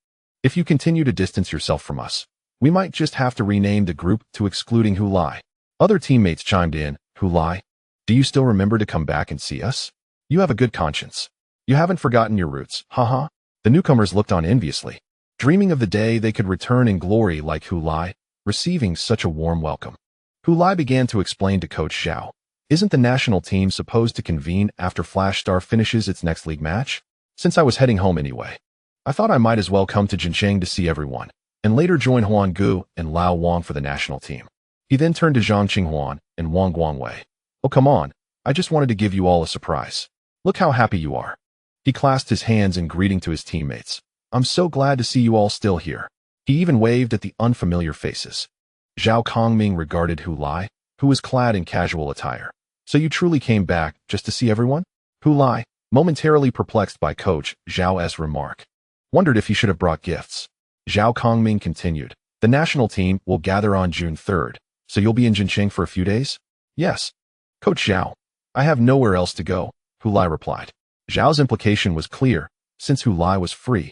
If you continue to distance yourself from us, we might just have to rename the group to excluding Hu Lai." Other teammates chimed in, "Hu Lai, do you still remember to come back and see us? You have a good conscience. You haven't forgotten your roots, haha." The newcomers looked on enviously, dreaming of the day they could return in glory like Hu Lai, receiving such a warm welcome. Hu Lai began to explain to Coach Zhao, "Isn't the national team supposed to convene after Flash Star finishes its next league match? Since I was heading home anyway, I thought I might as well come to Jincheng to see everyone, and later join Huan Gu and Lao Wang for the national team." He then turned to Zhang Qinghuan and Wang Guangwei. "Oh, come on, I just wanted to give you all a surprise. Look how happy you are." He clasped his hands in greeting to his teammates. "I'm so glad to see you all still here." He even waved at the unfamiliar faces. Zhao Kongming regarded Hu Lai, who was clad in casual attire. "So you truly came back just to see everyone?" Hu Lai, momentarily perplexed by Coach Zhao's remark, wondered if he should have brought gifts. Zhao Kongming continued, "The national team will gather on June 3rd, so you'll be in Jincheng for a few days?" "Yes, Coach Zhao. I have nowhere else to go," Hu Lai replied. Zhao's implication was clear. Since Hu Lai was free,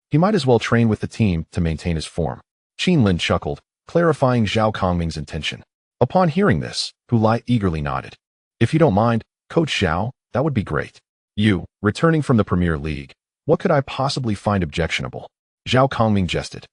he might as well train with the team to maintain his form. Qin Lin chuckled, clarifying Zhao Kongming's intention. Upon hearing this, Hu Lai eagerly nodded. "If you don't mind, Coach Zhao, that would be great. You, returning from the Premier League, what could I possibly find objectionable?" Zhao Kongming jested.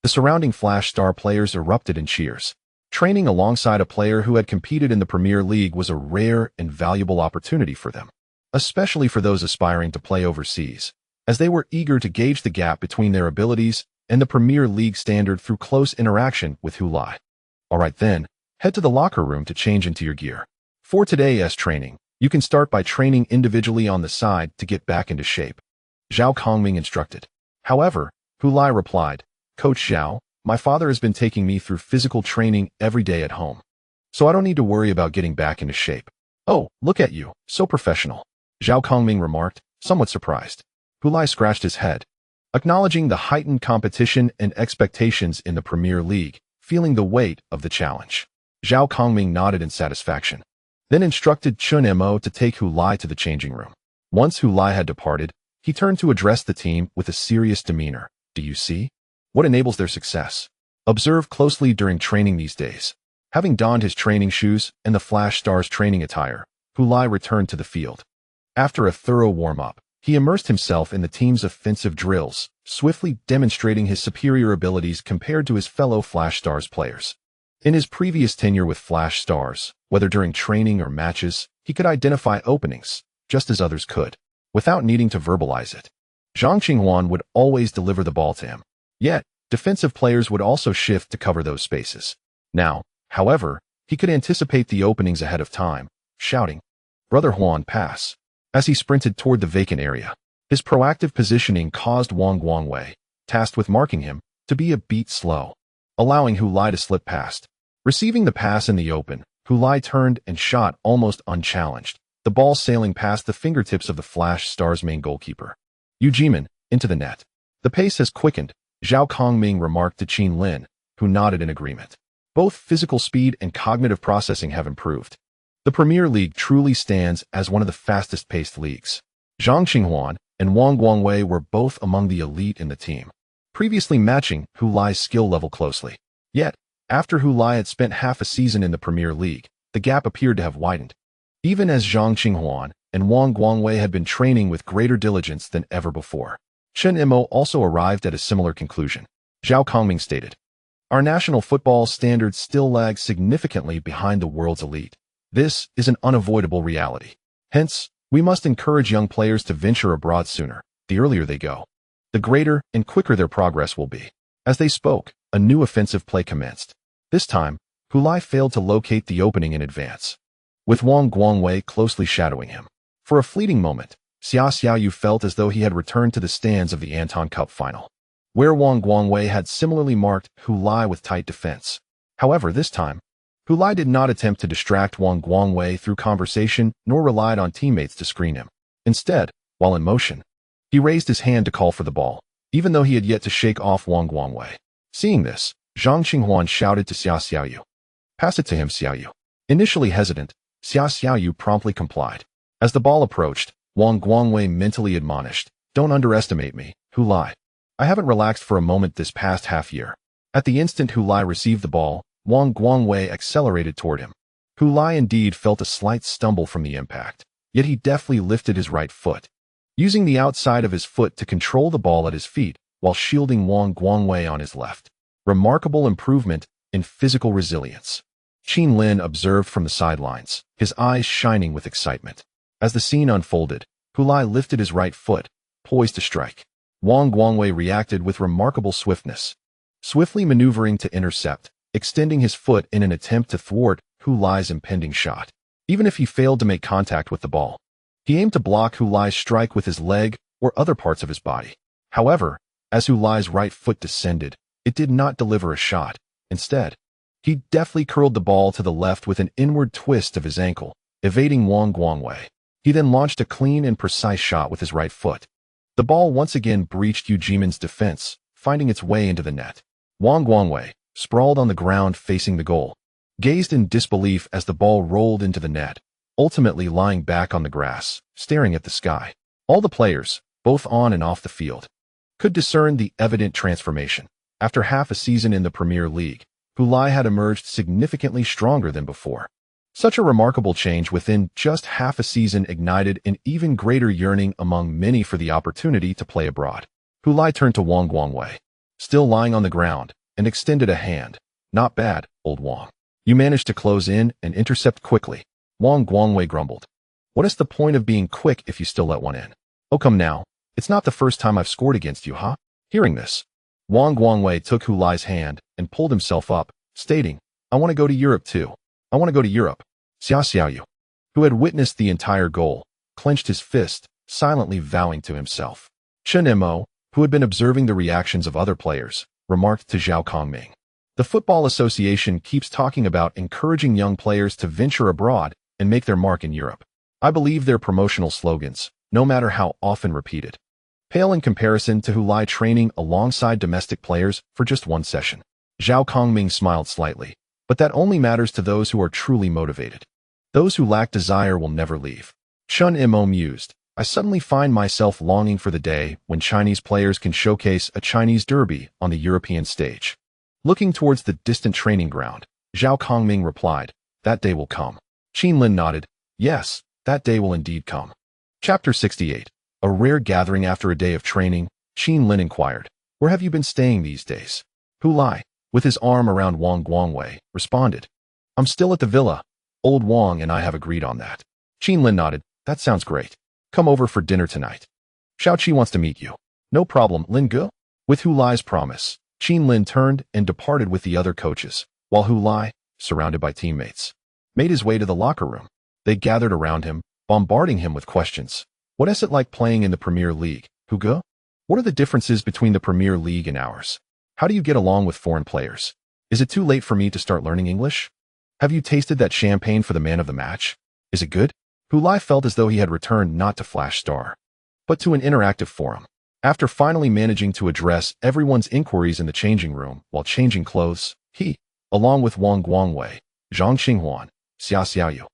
The surrounding Flash Star players erupted in cheers. Training alongside a player who had competed in the Premier League was a rare and valuable opportunity for them, especially for those aspiring to play overseas, as they were eager to gauge the gap between their abilities and the Premier League standard through close interaction with Hu Lai. "All right then, head to the locker room to change into your gear. For today's training, you can start by training individually on the side to get back into shape," Zhao Kongming instructed. However, Hu Lai replied, "Coach Zhao, my father has been taking me through physical training every day at home, so I don't need to worry about getting back into shape." "Oh, look at you, so professional," Zhao Kongming remarked, somewhat surprised. Hu Lai scratched his head, acknowledging the heightened competition and expectations in the Premier League, feeling the weight of the challenge. Zhao Kongming nodded in satisfaction, then instructed Chen Mo to take Hu Lai to the changing room. Once Hu Lai had departed, he turned to address the team with a serious demeanor. "Do you see? What enables their success? Observe closely during training these days. Having donned his training shoes and the Flash Stars training attire, Lai returned to the field. After a thorough warm-up, he immersed himself in the team's offensive drills, swiftly demonstrating his superior abilities compared to his fellow Flash Stars players. In his previous tenure with Flash Stars, whether during training or matches, he could identify openings, just as others could, without needing to verbalize it. Zhang Qinghuan would always deliver the ball to him. Yet, defensive players would also shift to cover those spaces. Now, however, he could anticipate the openings ahead of time, shouting, "Brother Huan, pass," as he sprinted toward the vacant area. His proactive positioning caused Wang Guangwei, tasked with marking him, to be a beat slow, allowing Lai to slip past. Receiving the pass in the open, Lai turned and shot almost unchallenged, the ball sailing past the fingertips of the Flash Stars' main goalkeeper. Yu Jimin, into the net. The pace has quickened, Zhao Kongming remarked to Qin Lin, who nodded in agreement. Both physical speed and cognitive processing have improved. The Premier League truly stands as one of the fastest-paced leagues. Zhang Qinghuan and Wang Guangwei were both among the elite in the team, previously matching Lai's skill level closely. Yet, after Lai had spent half a season in the Premier League, the gap appeared to have widened. Even as Zhang Qinghuan and Wang Guangwei had been training with greater diligence than ever before. Chen Imo also arrived at a similar conclusion. Zhao Kongming stated, "Our national football standards still lag significantly behind the world's elite. This is an unavoidable reality. Hence, we must encourage young players to venture abroad sooner. The earlier they go, the greater and quicker their progress will be." As they spoke, a new offensive play commenced. This time, Lai failed to locate the opening in advance, with Wang Guangwei closely shadowing him. For a fleeting moment, Xia Xiaoyu felt as though he had returned to the stands of the Anton Cup final, where Wang Guangwei had similarly marked Lai with tight defense. However, this time, Lai did not attempt to distract Wang Guangwei through conversation nor relied on teammates to screen him. Instead, while in motion, he raised his hand to call for the ball, even though he had yet to shake off Wang Guangwei. Seeing this, Zhang Qinghuan shouted to Xia Xiaoyu, "Pass it to him, Xiaoyu." Initially hesitant, Xia Xiaoyu promptly complied. As the ball approached, Wang Guangwei mentally admonished, "Don't underestimate me, Lai. I haven't relaxed for a moment this past half year." At the instant Lai received the ball, Wang Guangwei accelerated toward him. Lai indeed felt a slight stumble from the impact, yet he deftly lifted his right foot, using the outside of his foot to control the ball at his feet while shielding Wang Guangwei on his left. Remarkable improvement in physical resilience. Qin Lin observed from the sidelines, his eyes shining with excitement. As the scene unfolded, Lai lifted his right foot, poised to strike. Wang Guangwei reacted with remarkable swiftness, swiftly maneuvering to intercept, extending his foot in an attempt to thwart Lai's impending shot. Even if he failed to make contact with the ball, he aimed to block Lai's strike with his leg or other parts of his body. However, as Lai's right foot descended, it did not deliver a shot. Instead, he deftly curled the ball to the left with an inward twist of his ankle, evading Wang Guangwei. He then launched a clean and precise shot with his right foot. The ball once again breached Yu Jimin's defense, finding its way into the net. Wang Guangwei, sprawled on the ground facing the goal, gazed in disbelief as the ball rolled into the net, ultimately lying back on the grass, staring at the sky. All the players, both on and off the field, could discern the evident transformation. After half a season in the Premier League, Lai had emerged significantly stronger than before. Such a remarkable change within just half a season ignited an even greater yearning among many for the opportunity to play abroad. Lai turned to Wang Guangwei, still lying on the ground, and extended a hand. "Not bad, old Wang. You managed to close in and intercept quickly." Wang Guangwei grumbled. "What is the point of being quick if you still let one in? Oh, come now. It's not the first time I've scored against you, huh?" Hearing this, Wang Guangwei took Lai's hand and pulled himself up, stating, "I want to go to Europe too. I want to go to Europe." Xia Xiaoyu, who had witnessed the entire goal, clenched his fist, silently vowing to himself. Chen Imo, who had been observing the reactions of other players, remarked to Zhao Kongming, "The Football Association keeps talking about encouraging young players to venture abroad and make their mark in Europe. I believe their promotional slogans, no matter how often repeated, pale in comparison to Lai training alongside domestic players for just one session." Zhao Kongming smiled slightly, but that only matters to those who are truly motivated. Those who lack desire will never leave. Chen Imo mused, I suddenly find myself longing for the day when Chinese players can showcase a Chinese derby on the European stage. Looking towards the distant training ground, Zhao Kongming replied, "That day will come." Qin nodded, "Yes, that day will indeed come." Chapter 68. A rare gathering after a day of training, Qin inquired, "Where have you been staying these days?" Hu Lai, with his arm around Wang Guangwei, responded, "I'm still at the villa. Old Wang and I have agreed on that." Qin nodded, "That sounds great. Come over for dinner tonight. Xiao Qi wants to meet you." "No problem, Lin Ge." With Hu Lai's promise, Qin turned and departed with the other coaches, while Hu Lai, surrounded by teammates, made his way to the locker room. They gathered around him, bombarding him with questions. "What is it like playing in the Premier League, Hu Ge? What are the differences between the Premier League and ours? How do you get along with foreign players? Is it too late for me to start learning English? Have you tasted that champagne for the man of the match? Is it good?" Hu Lai felt as though he had returned not to Flash Star, but to an interactive forum. After finally managing to address everyone's inquiries in the changing room while changing clothes, he, along with Wang Guangwei, Zhang Qinghuan, Xia Xiaoyu,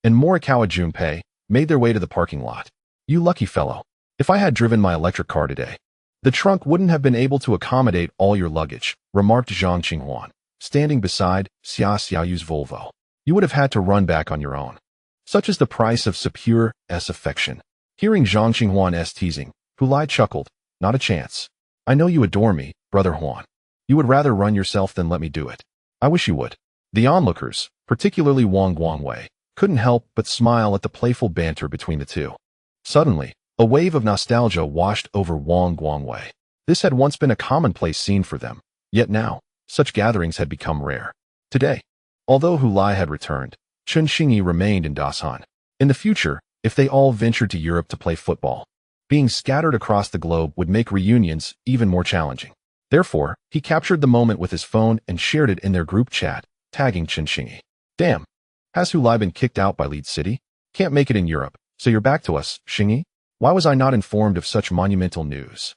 and Morikawa Junpei, made their way to the parking lot. "You lucky fellow. If I had driven my electric car today, the trunk wouldn't have been able to accommodate all your luggage," remarked Zhang Qinghuan, standing beside Xia Xiaoyu's Volvo. "You would have had to run back on your own. Such is the price of superior affection." Hearing Zhang Qinghuan's teasing, Hu Lai chuckled, "Not a chance. I know you adore me, brother Huan. You would rather run yourself than let me do it. I wish you would." The onlookers, particularly Wang Guangwei, couldn't help but smile at the playful banter between the two. Suddenly, a wave of nostalgia washed over Wang Guangwei. This had once been a commonplace scene for them, yet now, such gatherings had become rare. Today, although Hu Lai had returned, Chen Xingyi remained in Dasan. In the future, if they all ventured to Europe to play football, being scattered across the globe would make reunions even more challenging. Therefore, he captured the moment with his phone and shared it in their group chat, tagging Chen Xingyi. "Damn, has Hu Lai been kicked out by Lead City? Can't make it in Europe, so you're back to us, Xingyi? Why was I not informed of such monumental news?"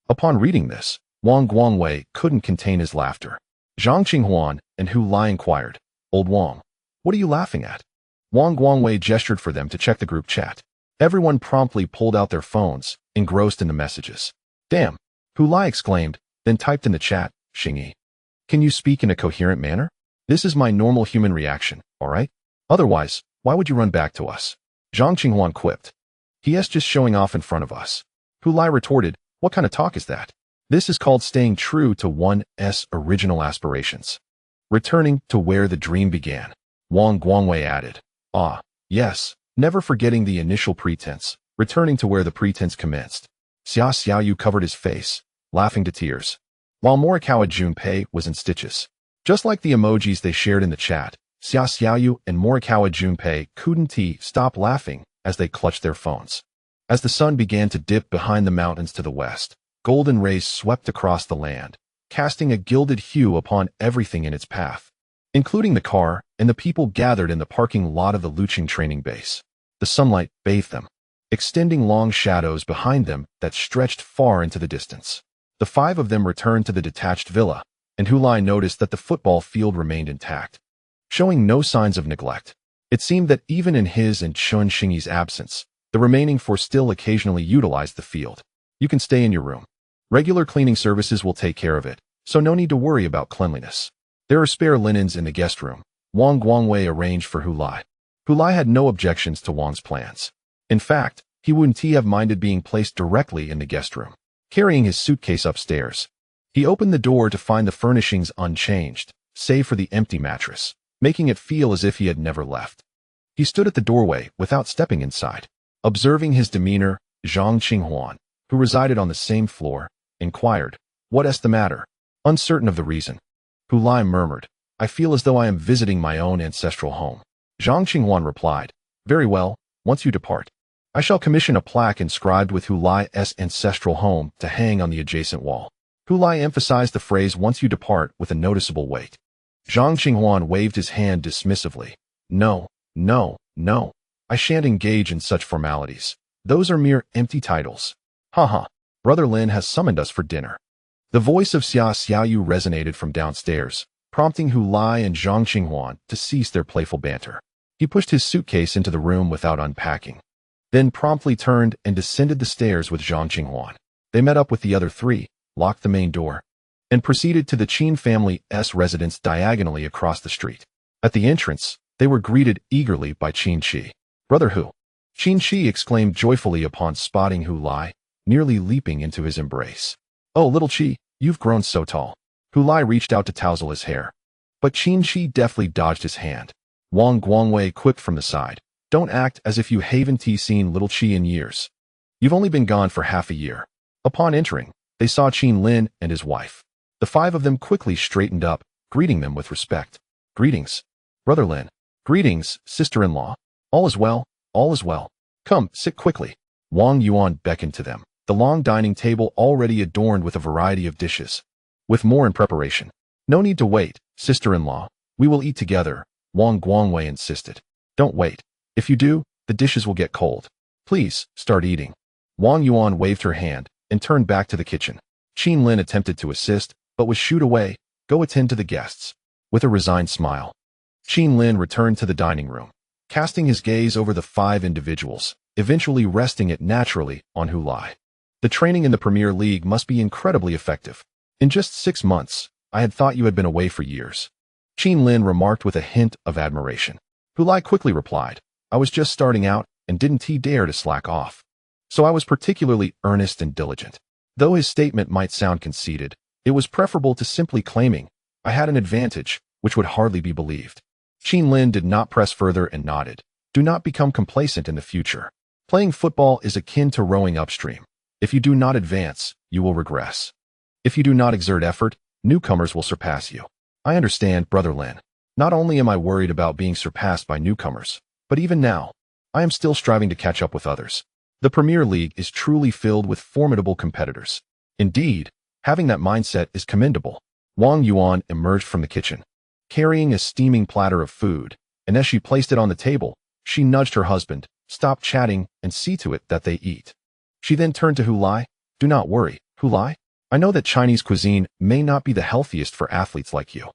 Upon reading this, Wang Guangwei couldn't contain his laughter. Zhang Qinghuan and Hu Lai inquired, "Old Wang, what are you laughing at?" Wang Guangwei gestured for them to check the group chat. Everyone promptly pulled out their phones, engrossed in the messages. "Damn," Hu Lai exclaimed, then typed in the chat, "Xingyi, can you speak in a coherent manner? This is my normal human reaction, all right? Otherwise, why would you run back to us?" Zhang Qinghuan quipped, "He is just showing off in front of us." Hu Lai retorted, "What kind of talk is that? This is called staying true to one's original aspirations. Returning to where the dream began." Wang Guangwei added, "Ah, yes, never forgetting the initial pretense, returning to where the pretense commenced." Xia Xiaoyu covered his face, laughing to tears, while Morikawa Junpei was in stitches. Just like the emojis they shared in the chat, Xia Xiaoyu and Morikawa Junpei couldn't stop laughing as they clutched their phones. As the sun began to dip behind the mountains to the west, golden rays swept across the land, casting a gilded hue upon everything in its path, including the car and the people gathered in the parking lot of the Luqing training base. The sunlight bathed them, extending long shadows behind them that stretched far into the distance. The five of them returned to the detached villa, and Hu Lai noticed that the football field remained intact, showing no signs of neglect. It seemed that even in his and Chen Xingyi's absence, the remaining four still occasionally utilized the field. "You can stay in your room. Regular cleaning services will take care of it, so no need to worry about cleanliness. There are spare linens in the guest room." Wang Guangwei arranged for Hu Lai. Hu Lai had no objections to Wang's plans. In fact, he wouldn't have minded being placed directly in the guest room. Carrying his suitcase upstairs, he opened the door to find the furnishings unchanged, save for the empty mattress, making it feel as if he had never left. He stood at the doorway without stepping inside. Observing his demeanor, Zhang Qinghuan, who resided on the same floor, inquired, "What is the matter?" Uncertain of the reason, Hu Lai murmured, "I feel as though I am visiting my own ancestral home." Zhang Qinghuan replied, "Very well, once you depart, I shall commission a plaque inscribed with Hu Lai's ancestral home to hang on the adjacent wall." Hu Lai emphasized the phrase "once you depart" with a noticeable weight. Zhang Qinghuan waved his hand dismissively. No, I shan't engage in such formalities. Those are mere empty titles." "Haha, Brother Lin has summoned us for dinner." The voice of Xia Xiaoyu resonated from downstairs, prompting Hu Lai and Zhang Qinghuan to cease their playful banter. He pushed his suitcase into the room without unpacking, then promptly turned and descended the stairs with Zhang Qinghuan. They met up with the other three, locked the main door, and proceeded to the Qin family's residence diagonally across the street. At the entrance, they were greeted eagerly by Qin Shi. "Brother Hu!" Qin Shi exclaimed joyfully upon spotting Hu Lai, nearly leaping into his embrace. "Oh, little Qi, you've grown so tall." Hu Lai reached out to touzle his hair, but Qin Shi deftly dodged his hand. Wang Guangwei quipped from the side, "Don't act as if you haven't seen little Qi in years. You've only been gone for half a year." Upon entering, they saw Qin Lin and his wife. The five of them quickly straightened up, greeting them with respect. "Greetings, Brother Lin." "Greetings, sister-in-law. All is well, all is well. Come, sit quickly." Wang Yuan beckoned to them, the long dining table already adorned with a variety of dishes, with more in preparation. "No need to wait, sister-in-law. We will eat together," Wang Guangwei insisted. "Don't wait. If you do, the dishes will get cold. Please, start eating." Wang Yuan waved her hand and turned back to the kitchen. Qin Lin attempted to assist, but was shooed away. "Go attend to the guests." With a resigned smile, Qin Lin returned to the dining room, casting his gaze over the five individuals, eventually resting it naturally on Hu Lai. "The training in the Premier League must be incredibly effective. In just 6 months, I had thought you had been away for years." Qin Lin remarked with a hint of admiration. Hu Lai quickly replied, "I was just starting out and didn't dare to slack off. So I was particularly earnest and diligent." Though his statement might sound conceited, it was preferable to simply claiming, "I had an advantage," which would hardly be believed. Qin Lin did not press further and nodded. "Do not become complacent in the future. Playing football is akin to rowing upstream. If you do not advance, you will regress. If you do not exert effort, newcomers will surpass you." "I understand, Brother Lin. Not only am I worried about being surpassed by newcomers, but even now, I am still striving to catch up with others. The Premier League is truly filled with formidable competitors. Indeed, having that mindset is commendable." Wang Yuan emerged from the kitchen, carrying a steaming platter of food, and as she placed it on the table, she nudged her husband, "Stop chatting and see to it that they eat." She then turned to Hu Lai. "Do not worry, Hu Lai. I know that Chinese cuisine may not be the healthiest for athletes like you,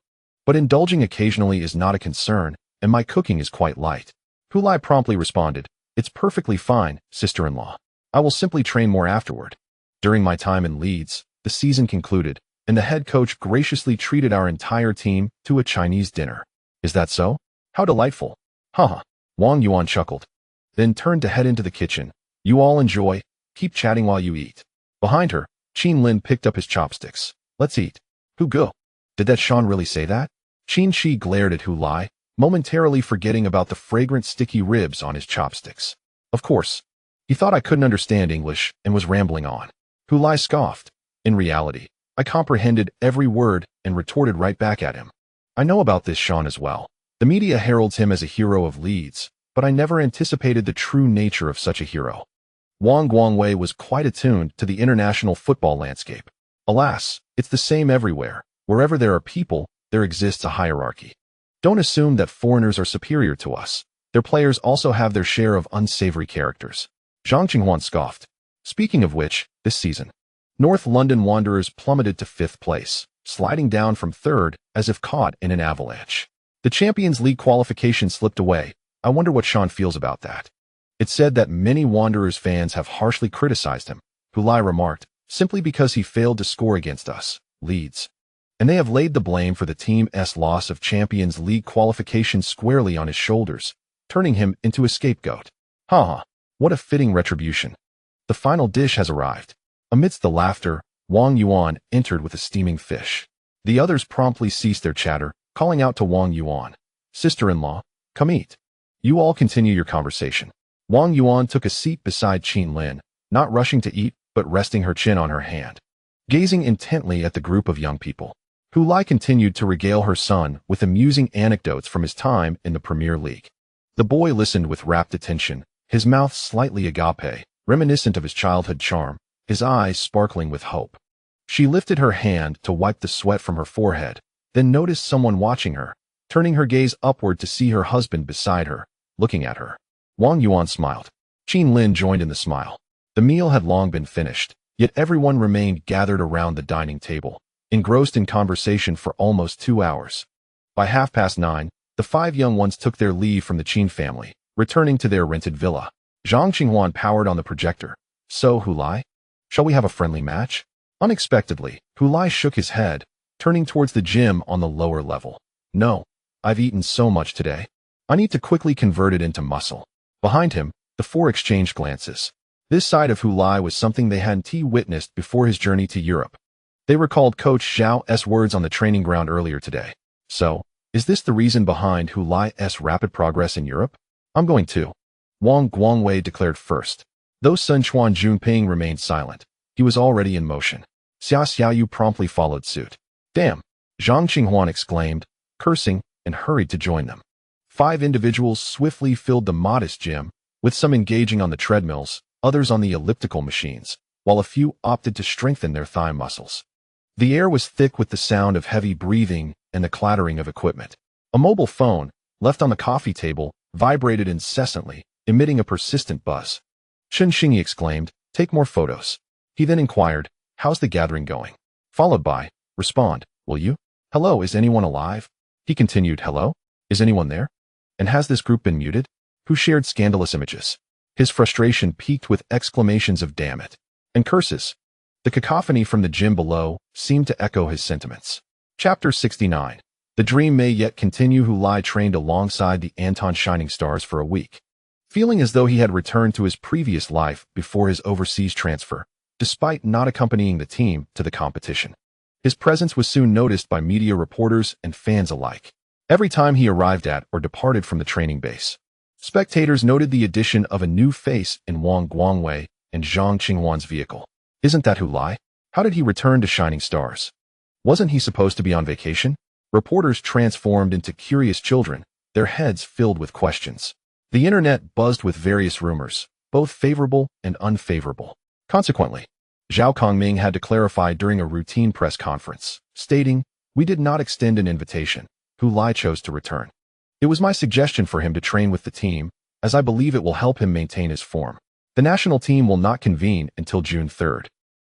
but indulging occasionally is not a concern, and my cooking is quite light." Hu Lai promptly responded, "It's perfectly fine, sister-in-law. I will simply train more afterward." During my time in Leeds, the season concluded, and the head coach graciously treated our entire team to a Chinese dinner. "Is that so? How delightful." "Haha." Wang Yuan chuckled, then turned to head into the kitchen. "You all enjoy. Keep chatting while you eat." Behind her, Qin Lin picked up his chopsticks. "Let's eat." "Hu go." Did that Sean really say that? Qin Shi glared at Hu Lai, momentarily forgetting about the fragrant sticky ribs on his chopsticks. Of course. He thought I couldn't understand English and was rambling on. Hu Lai scoffed. In reality, I comprehended every word and retorted right back at him. "I know about this Sean as well. The media heralds him as a hero of Leeds, but I never anticipated the true nature of such a hero." Wang Guangwei was quite attuned to the international football landscape. Alas, it's the same everywhere. Wherever there are people, there exists a hierarchy. Don't assume that foreigners are superior to us. Their players also have their share of unsavory characters. Zhang Qinghuan scoffed. Speaking of which, this season, North London Wanderers plummeted to 5th place, sliding down from 3rd as if caught in an avalanche. The Champions League qualification slipped away. I wonder what Sean feels about that. It's said that many Wanderers fans have harshly criticized him, Hu Lai remarked, simply because he failed to score against us, Leeds. And they have laid the blame for the team's loss of Champions League qualification squarely on his shoulders, turning him into a scapegoat. Ha! What a fitting retribution. The final dish has arrived. Amidst the laughter, Wang Yuan entered with a steaming fish. The others promptly ceased their chatter, calling out to Wang Yuan, "Sister-in-law, come eat." "You all continue your conversation." Wang Yuan took a seat beside Qin Lin, not rushing to eat, but resting her chin on her hand. Gazing intently at the group of young people, Hu Lai continued to regale her son with amusing anecdotes from his time in the Premier League. The boy listened with rapt attention, his mouth slightly agape, reminiscent of his childhood charm, his eyes sparkling with hope. She lifted her hand to wipe the sweat from her forehead, then noticed someone watching her, turning her gaze upward to see her husband beside her, looking at her. Wang Yuan smiled. Qin Lin joined in the smile. The meal had long been finished, yet everyone remained gathered around the dining table, engrossed in conversation for almost 2 hours. By 9:30, the 5 young ones took their leave from the Qin family, returning to their rented villa. Zhang Qinghuan powered on the projector. So, Hu Lai? Shall we have a friendly match? Unexpectedly, Hu Lai shook his head, turning towards the gym on the lower level. No, I've eaten so much today. I need to quickly convert it into muscle. Behind him, the four exchanged glances. This side of Hu Lai was something they hadn't witnessed before his journey to Europe. They recalled Coach Zhao's words on the training ground earlier today. So, is this the reason behind Hu Lai's rapid progress in Europe? I'm going to. Wang Guangwei declared first. Though Sun Quan Junping remained silent, he was already in motion. Xia Xiaoyu promptly followed suit. Damn! Zhang Qinghuan exclaimed, cursing, and hurried to join them. 5 individuals swiftly filled the modest gym, with some engaging on the treadmills, others on the elliptical machines, while a few opted to strengthen their thigh muscles. The air was thick with the sound of heavy breathing and the clattering of equipment. A mobile phone, left on the coffee table, vibrated incessantly, emitting a persistent buzz. Chen Xingyi exclaimed, take more photos. He then inquired, how's the gathering going? Followed by, respond, will you? Hello, is anyone alive? He continued, hello? Is anyone there? And has this group been muted? Who shared scandalous images? His frustration peaked with exclamations of damn it and curses. The cacophony from the gym below seemed to echo his sentiments. Chapter 69. The dream may yet continue. Hu Lai trained alongside the Anton Shining Stars for a week, feeling as though he had returned to his previous life before his overseas transfer, despite not accompanying the team to the competition. His presence was soon noticed by media reporters and fans alike. Every time he arrived at or departed from the training base, spectators noted the addition of a new face in Wang Guangwei and Zhang Qinghuan's vehicle. Isn't that Hu Lai? How did he return to Shining Stars? Wasn't he supposed to be on vacation? Reporters transformed into curious children, their heads filled with questions. The internet buzzed with various rumors, both favorable and unfavorable. Consequently, Zhao Kongming had to clarify during a routine press conference, stating, we did not extend an invitation. Hu Lai chose to return. It was my suggestion for him to train with the team, as I believe it will help him maintain his form. The national team will not convene until June 3rd.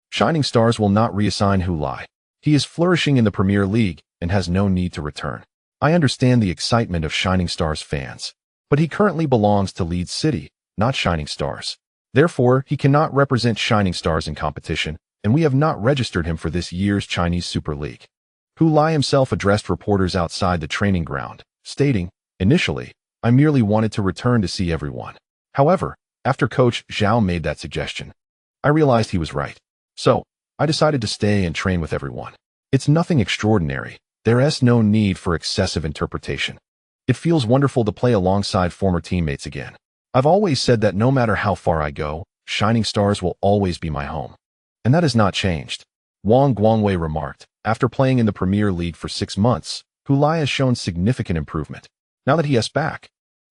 Shining Stars will not reassign Hu Lai. He is flourishing in the Premier League and has no need to return. I understand the excitement of Shining Stars fans, but he currently belongs to Leeds City, not Shining Stars. Therefore, he cannot represent Shining Stars in competition, and we have not registered him for this year's Chinese Super League. Hu Lai himself addressed reporters outside the training ground, stating, initially, I merely wanted to return to see everyone. However, after Coach Zhao made that suggestion, I realized he was right. So, I decided to stay and train with everyone. It's nothing extraordinary. There is no need for excessive interpretation. It feels wonderful to play alongside former teammates again. I've always said that no matter how far I go, Shining Stars will always be my home. And that has not changed. Wang Guangwei remarked, after playing in the Premier League for 6 months, Hu Lai has shown significant improvement. Now that he is back,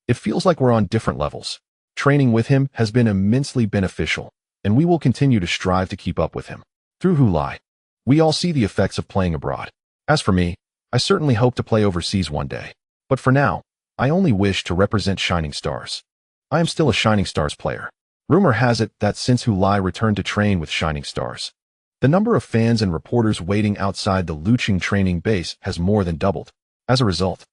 it feels like we're on different levels. Training with him has been immensely beneficial, and we will continue to strive to keep up with him. Through Hu Lai, we all see the effects of playing abroad. As for me, I certainly hope to play overseas one day. But for now, I only wish to represent Shining Stars. I am still a Shining Stars player. Rumor has it that since Hu Lai returned to train with Shining Stars, the number of fans and reporters waiting outside the Luqing training base has more than doubled. As a result,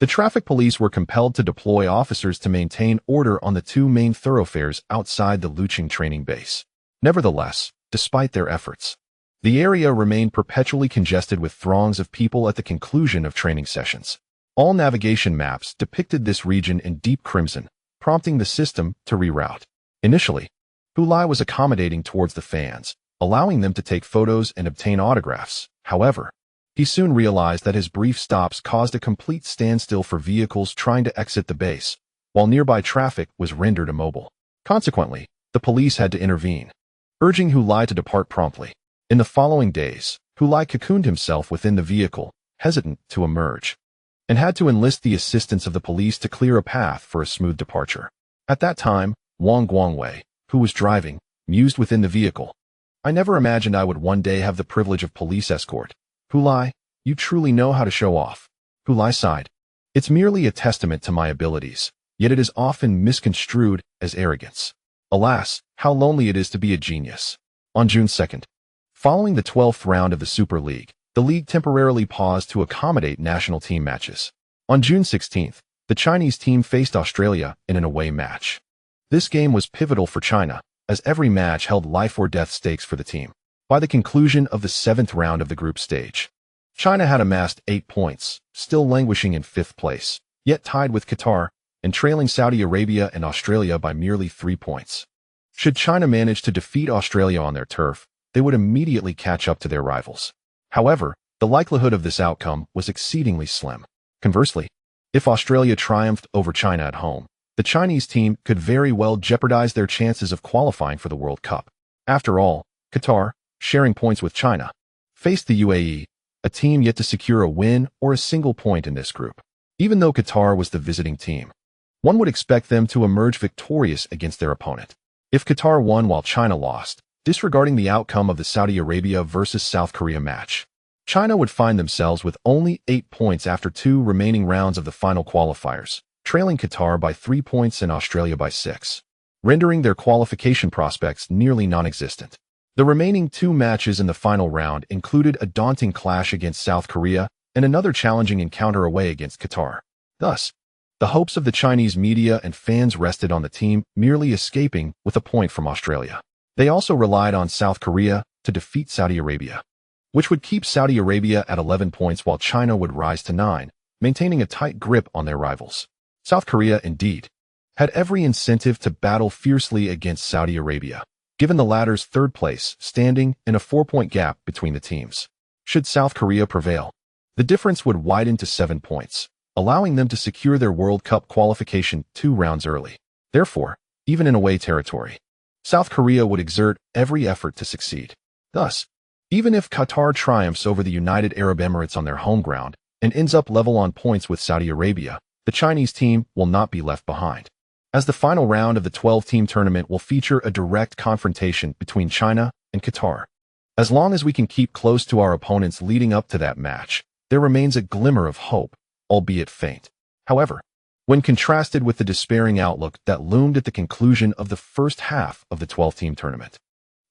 the traffic police were compelled to deploy officers to maintain order on the 2 main thoroughfares outside the Luqing training base. Nevertheless, despite their efforts, the area remained perpetually congested with throngs of people at the conclusion of training sessions. All navigation maps depicted this region in deep crimson, prompting the system to reroute. Initially, Hu Lai was accommodating towards the fans, allowing them to take photos and obtain autographs. However, he soon realized that his brief stops caused a complete standstill for vehicles trying to exit the base, while nearby traffic was rendered immobile. Consequently, the police had to intervene, urging Hu Lai to depart promptly. In the following days, Hu Lai cocooned himself within the vehicle, hesitant to emerge, and had to enlist the assistance of the police to clear a path for a smooth departure. At that time, Wang Guangwei, who was driving, mused within the vehicle. I never imagined I would one day have the privilege of police escort. Hu Lai, you truly know how to show off. Hu Lai sighed. It's merely a testament to my abilities, yet it is often misconstrued as arrogance. Alas, how lonely it is to be a genius. On June 2nd, following the 12th round of the Super League, the league temporarily paused to accommodate national team matches. On June 16th, the Chinese team faced Australia in an away match. This game was pivotal for China, as every match held life-or-death stakes for the team. By the conclusion of the 7th round of the group stage, China had amassed 8 points, still languishing in 5th place, yet tied with Qatar and trailing Saudi Arabia and Australia by merely 3 points. Should China manage to defeat Australia on their turf, they would immediately catch up to their rivals. However, the likelihood of this outcome was exceedingly slim. Conversely, if Australia triumphed over China at home, the Chinese team could very well jeopardize their chances of qualifying for the World Cup. After all, Qatar, sharing points with China, faced the UAE, a team yet to secure a win or a single point in this group. Even though Qatar was the visiting team, one would expect them to emerge victorious against their opponent. If Qatar won while China lost, disregarding the outcome of the Saudi Arabia versus South Korea match, China would find themselves with only 8 points after 2 remaining rounds of the final qualifiers, trailing Qatar by 3 points and Australia by 6, rendering their qualification prospects nearly non-existent. The remaining 2 matches in the final round included a daunting clash against South Korea and another challenging encounter away against Qatar. Thus, the hopes of the Chinese media and fans rested on the team merely escaping with a point from Australia. They also relied on South Korea to defeat Saudi Arabia, which would keep Saudi Arabia at 11 points while China would rise to 9, maintaining a tight grip on their rivals. South Korea, indeed, had every incentive to battle fiercely against Saudi Arabia, given the latter's 3rd place standing and a 4-point gap between the teams. Should South Korea prevail, the difference would widen to 7 points, allowing them to secure their World Cup qualification 2 rounds early. Therefore, even in away territory, South Korea would exert every effort to succeed. Thus, even if Qatar triumphs over the United Arab Emirates on their home ground and ends up level on points with Saudi Arabia, the Chinese team will not be left behind, as the final round of the 12-team tournament will feature a direct confrontation between China and Qatar. As long as we can keep close to our opponents leading up to that match, there remains a glimmer of hope, albeit faint. However, when contrasted with the despairing outlook that loomed at the conclusion of the first half of the 12-team tournament,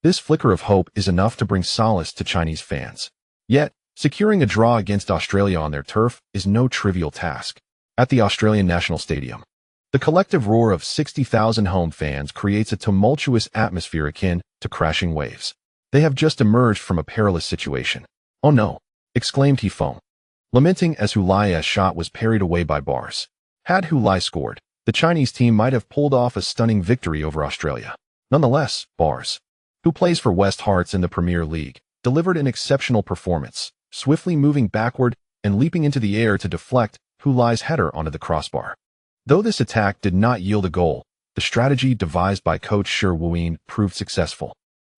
this flicker of hope is enough to bring solace to Chinese fans. Yet, securing a draw against Australia on their turf is no trivial task. At the Australian National Stadium, the collective roar of 60,000 home fans creates a tumultuous atmosphere akin to crashing waves. They have just emerged from a perilous situation. "Oh no," exclaimed Hifeng, lamenting as Hulai's shot was parried away by bars. Had Hulai scored, the Chinese team might have pulled off a stunning victory over Australia. Nonetheless, Bars, who plays for West Hearts in the Premier League, delivered an exceptional performance, swiftly moving backward and leaping into the air to deflect Hulai's header onto the crossbar. Though this attack did not yield a goal, the strategy devised by coach Shi Wuyin proved successful.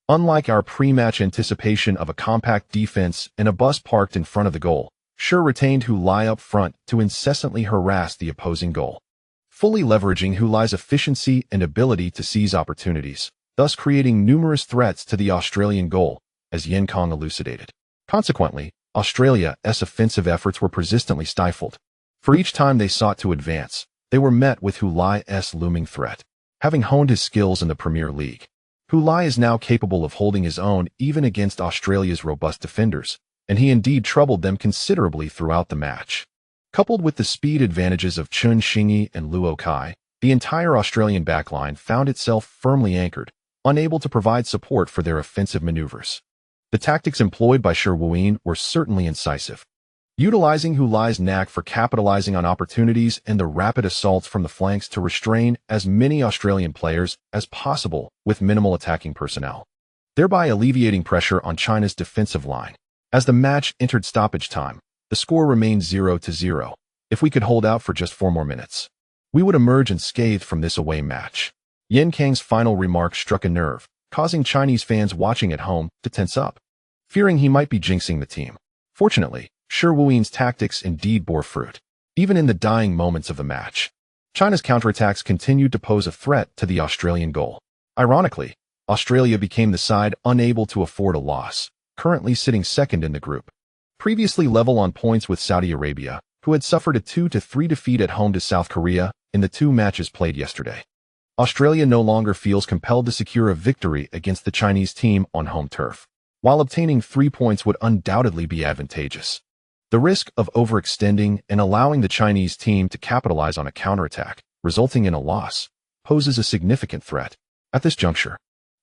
Unlike our pre-match anticipation of a compact defense and a bus parked in front of the goal, Shi retained Hulai up front to incessantly harass the opposing goal, fully leveraging Hulai's efficiency and ability to seize opportunities, thus creating numerous threats to the Australian goal, as Qingqing elucidated. Consequently, Australia's offensive efforts were persistently stifled. For each time they sought to advance, they were met with Hulai's looming threat. Having honed his skills in the Premier League, Hulai is now capable of holding his own even against Australia's robust defenders, and he indeed troubled them considerably throughout the match. Coupled with the speed advantages of Chun Xingyi and Luo Kai, the entire Australian backline found itself firmly anchored, unable to provide support for their offensive maneuvers. The tactics employed by Shi Wuyin were certainly incisive, utilizing Hulai's knack for capitalizing on opportunities and the rapid assaults from the flanks to restrain as many Australian players as possible with minimal attacking personnel, thereby alleviating pressure on China's defensive line. As the match entered stoppage time, the score remained 0-0. If we could hold out for just 4 more minutes, we would emerge unscathed from this away match. Qingqing's final remark struck a nerve, causing Chinese fans watching at home to tense up, fearing he might be jinxing the team. Fortunately, Shi Wuyin's tactics indeed bore fruit. Even in the dying moments of the match, China's counterattacks continued to pose a threat to the Australian goal. Ironically, Australia became the side unable to afford a loss, currently sitting second in the group. Previously level on points with Saudi Arabia, who had suffered a 2-3 defeat at home to South Korea in the 2 matches played yesterday, Australia no longer feels compelled to secure a victory against the Chinese team on home turf. While obtaining 3 points would undoubtedly be advantageous, the risk of overextending and allowing the Chinese team to capitalize on a counterattack, resulting in a loss, poses a significant threat. At this juncture,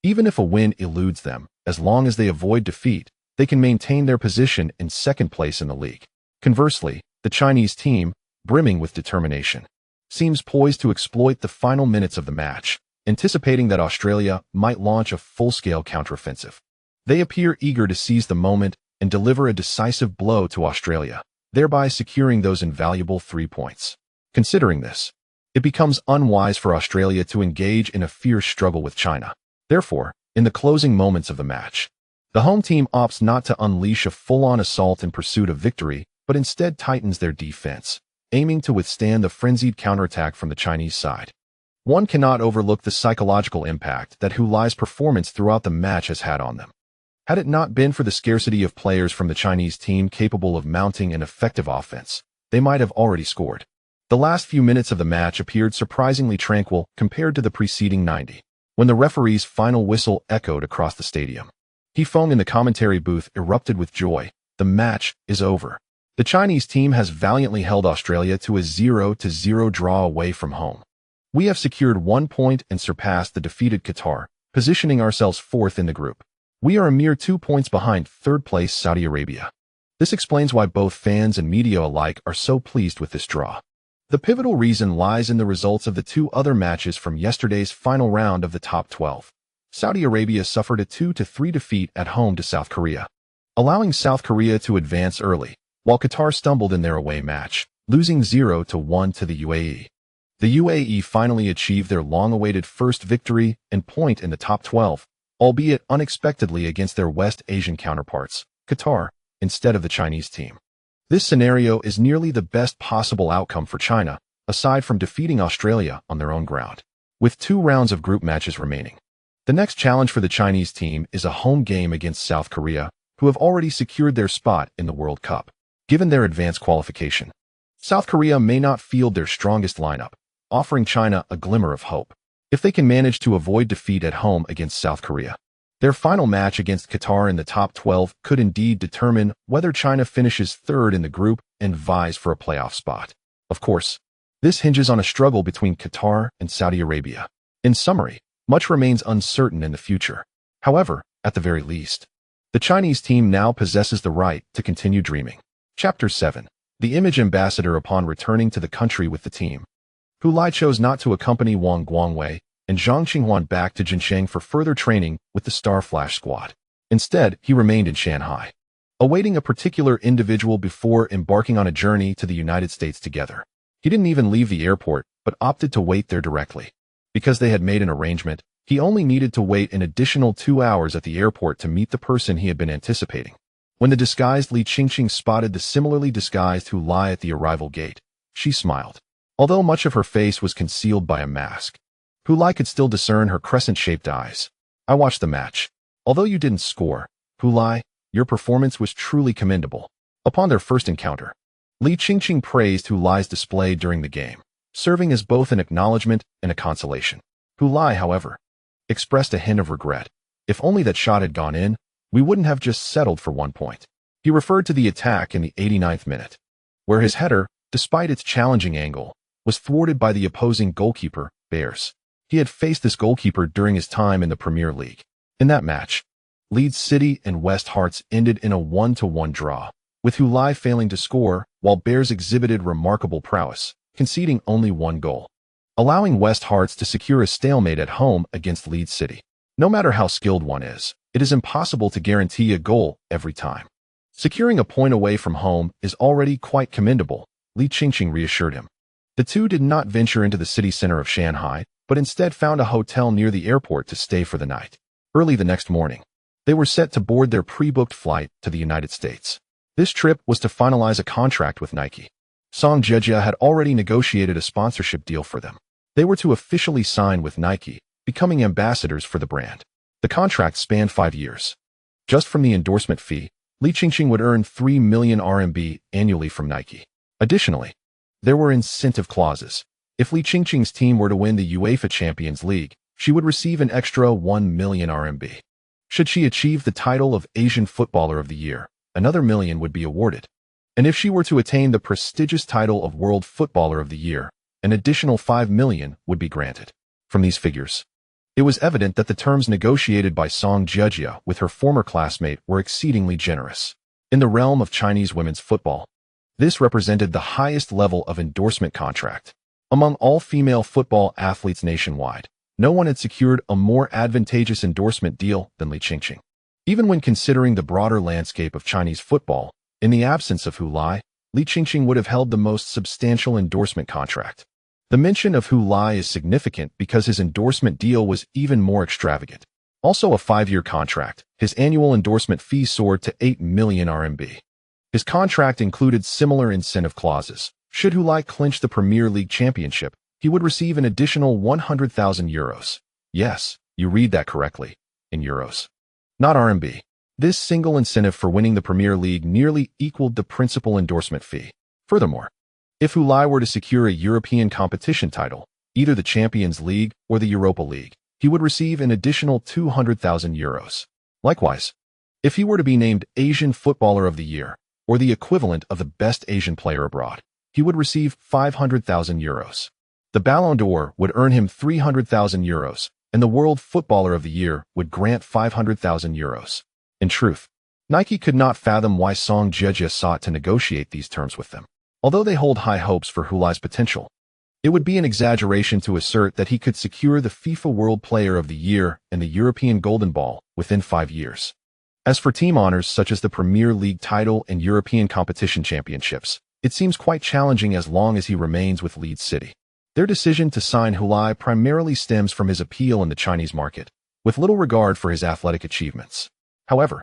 even if a win eludes them, as long as they avoid defeat, they can maintain their position in second place in the league. Conversely, the Chinese team, brimming with determination, seems poised to exploit the final minutes of the match, anticipating that Australia might launch a full-scale counteroffensive. They appear eager to seize the moment and deliver a decisive blow to Australia, thereby securing those invaluable 3 points. Considering this, it becomes unwise for Australia to engage in a fierce struggle with China. Therefore, in the closing moments of the match, the home team opts not to unleash a full-on assault in pursuit of victory, but instead tightens their defense, aiming to withstand the frenzied counterattack from the Chinese side. One cannot overlook the psychological impact that Lai's performance throughout the match has had on them. Had it not been for the scarcity of players from the Chinese team capable of mounting an effective offense, they might have already scored. The last few minutes of the match appeared surprisingly tranquil compared to the preceding 90. When the referee's final whistle echoed across the stadium, Throng in the commentary booth erupted with joy. The match is over. The Chinese team has valiantly held Australia to a 0-0 draw away from home. We have secured 1 point and surpassed the defeated Qatar, positioning ourselves fourth in the group. We are a mere 2 points behind third-place Saudi Arabia. This explains why both fans and media alike are so pleased with this draw. The pivotal reason lies in the results of the 2 other matches from yesterday's final round of the top 12. Saudi Arabia suffered a 2-3 defeat at home to South Korea, allowing South Korea to advance early, while Qatar stumbled in their away match, losing 0-1 to the UAE. The UAE finally achieved their long-awaited first victory and point in the top 12, albeit unexpectedly against their West Asian counterparts, Qatar, instead of the Chinese team. This scenario is nearly the best possible outcome for China, aside from defeating Australia on their own ground. With 2 rounds of group matches remaining, the next challenge for the Chinese team is a home game against South Korea, who have already secured their spot in the World Cup. Given their advanced qualification, South Korea may not field their strongest lineup, offering China a glimmer of hope. If they can manage to avoid defeat at home against South Korea, their final match against Qatar in the top 12 could indeed determine whether China finishes third in the group and vies for a playoff spot. Of course, this hinges on a struggle between Qatar and Saudi Arabia. In summary, much remains uncertain in the future. However, at the very least, the Chinese team now possesses the right to continue dreaming. Chapter 7. The image ambassador upon returning to the country with the team. Lai chose not to accompany Wang Guangwei and Zhang Qinghuan back to Jincheng for further training with the Star Flash squad. Instead, he remained in Shanghai, awaiting a particular individual before embarking on a journey to the United States together. He didn't even leave the airport, but opted to wait there directly. Because they had made an arrangement, he only needed to wait an additional 2 hours at the airport to meet the person he had been anticipating. When the disguised Li Qingqing spotted the similarly disguised Lai at the arrival gate, she smiled. Although much of her face was concealed by a mask, Lai could still discern her crescent-shaped eyes. I watched the match. Although you didn't score, Lai, your performance was truly commendable. Upon their first encounter, Li Qingqing praised Lai's display during the game, serving as both an acknowledgement and a consolation. Lai, however, expressed a hint of regret. If only that shot had gone in, we wouldn't have just settled for 1 point. He referred to the attack in the 89th minute, where his header, despite its challenging angle, was thwarted by the opposing goalkeeper, Bears. He had faced this goalkeeper during his time in the Premier League. In that match, Leeds City and West Hearts ended in a 1-1 draw, with Lai failing to score, while Bears exhibited remarkable prowess, conceding only 1 goal, allowing West Hearts to secure a stalemate at home against Leeds City. No matter how skilled one is, it is impossible to guarantee a goal every time. Securing a point away from home is already quite commendable, Li Qingqing reassured him. The two did not venture into the city center of Shanghai, but instead found a hotel near the airport to stay for the night. Early the next morning, they were set to board their pre-booked flight to the United States. This trip was to finalize a contract with Nike. Song Jejia had already negotiated a sponsorship deal for them. They were to officially sign with Nike, becoming ambassadors for the brand. The contract spanned 5 years. Just from the endorsement fee, Li Qingqing would earn 3 million RMB annually from Nike. Additionally, there were incentive clauses. If Li Qingqing's team were to win the UEFA Champions League, she would receive an extra 1 million RMB. Should she achieve the title of Asian Footballer of the Year, another million would be awarded. And if she were to attain the prestigious title of World Footballer of the Year, an additional 5 million would be granted. From From these figures, it was evident that the terms negotiated by Song Jiejia with her former classmate were exceedingly generous. In the realm of Chinese women's football, this represented the highest level of endorsement contract. Among all female football athletes nationwide, no one had secured a more advantageous endorsement deal than Li Qingqing. Even when considering the broader landscape of Chinese football, in the absence of Hu Lai, Li Qingqing would have held the most substantial endorsement contract. The mention of Hu Lai is significant because his endorsement deal was even more extravagant. Also a 5-year contract, his annual endorsement fee soared to 8 million RMB. His contract included similar incentive clauses. Should Hu Lai clinch the Premier League championship, he would receive an additional 100,000 euros. Yes, you read that correctly, in euros, not RMB. This single incentive for winning the Premier League nearly equaled the principal endorsement fee. Furthermore, if Hu Lai were to secure a European competition title, either the Champions League or the Europa League, he would receive an additional 200,000 euros. Likewise, if he were to be named Asian Footballer of the Year, or the equivalent of the best Asian player abroad, he would receive 500,000 euros. The Ballon d'Or would earn him 300,000 euros, and the World Footballer of the Year would grant 500,000 euros. In truth, Nike could not fathom why Song Jiejia sought to negotiate these terms with them. Although they hold high hopes for Hu Lai's potential, it would be an exaggeration to assert that he could secure the FIFA World Player of the Year and the European Golden Ball within 5 years. As for team honors such as the Premier League title and European competition championships, it seems quite challenging as long as he remains with Leeds City. Their decision to sign Hu Lai primarily stems from his appeal in the Chinese market, with little regard for his athletic achievements. However,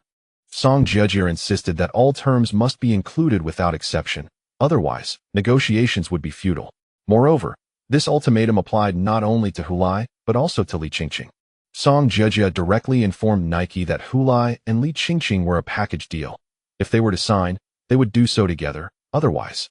Song Jiejia insisted that all terms must be included without exception, otherwise, negotiations would be futile. Moreover, this ultimatum applied not only to Hu Lai, but also to Li Qingqing. Song Jiejia directly informed Nike that Hu Lai and Li Qingqing were a package deal. If they were to sign, they would do so together, otherwise,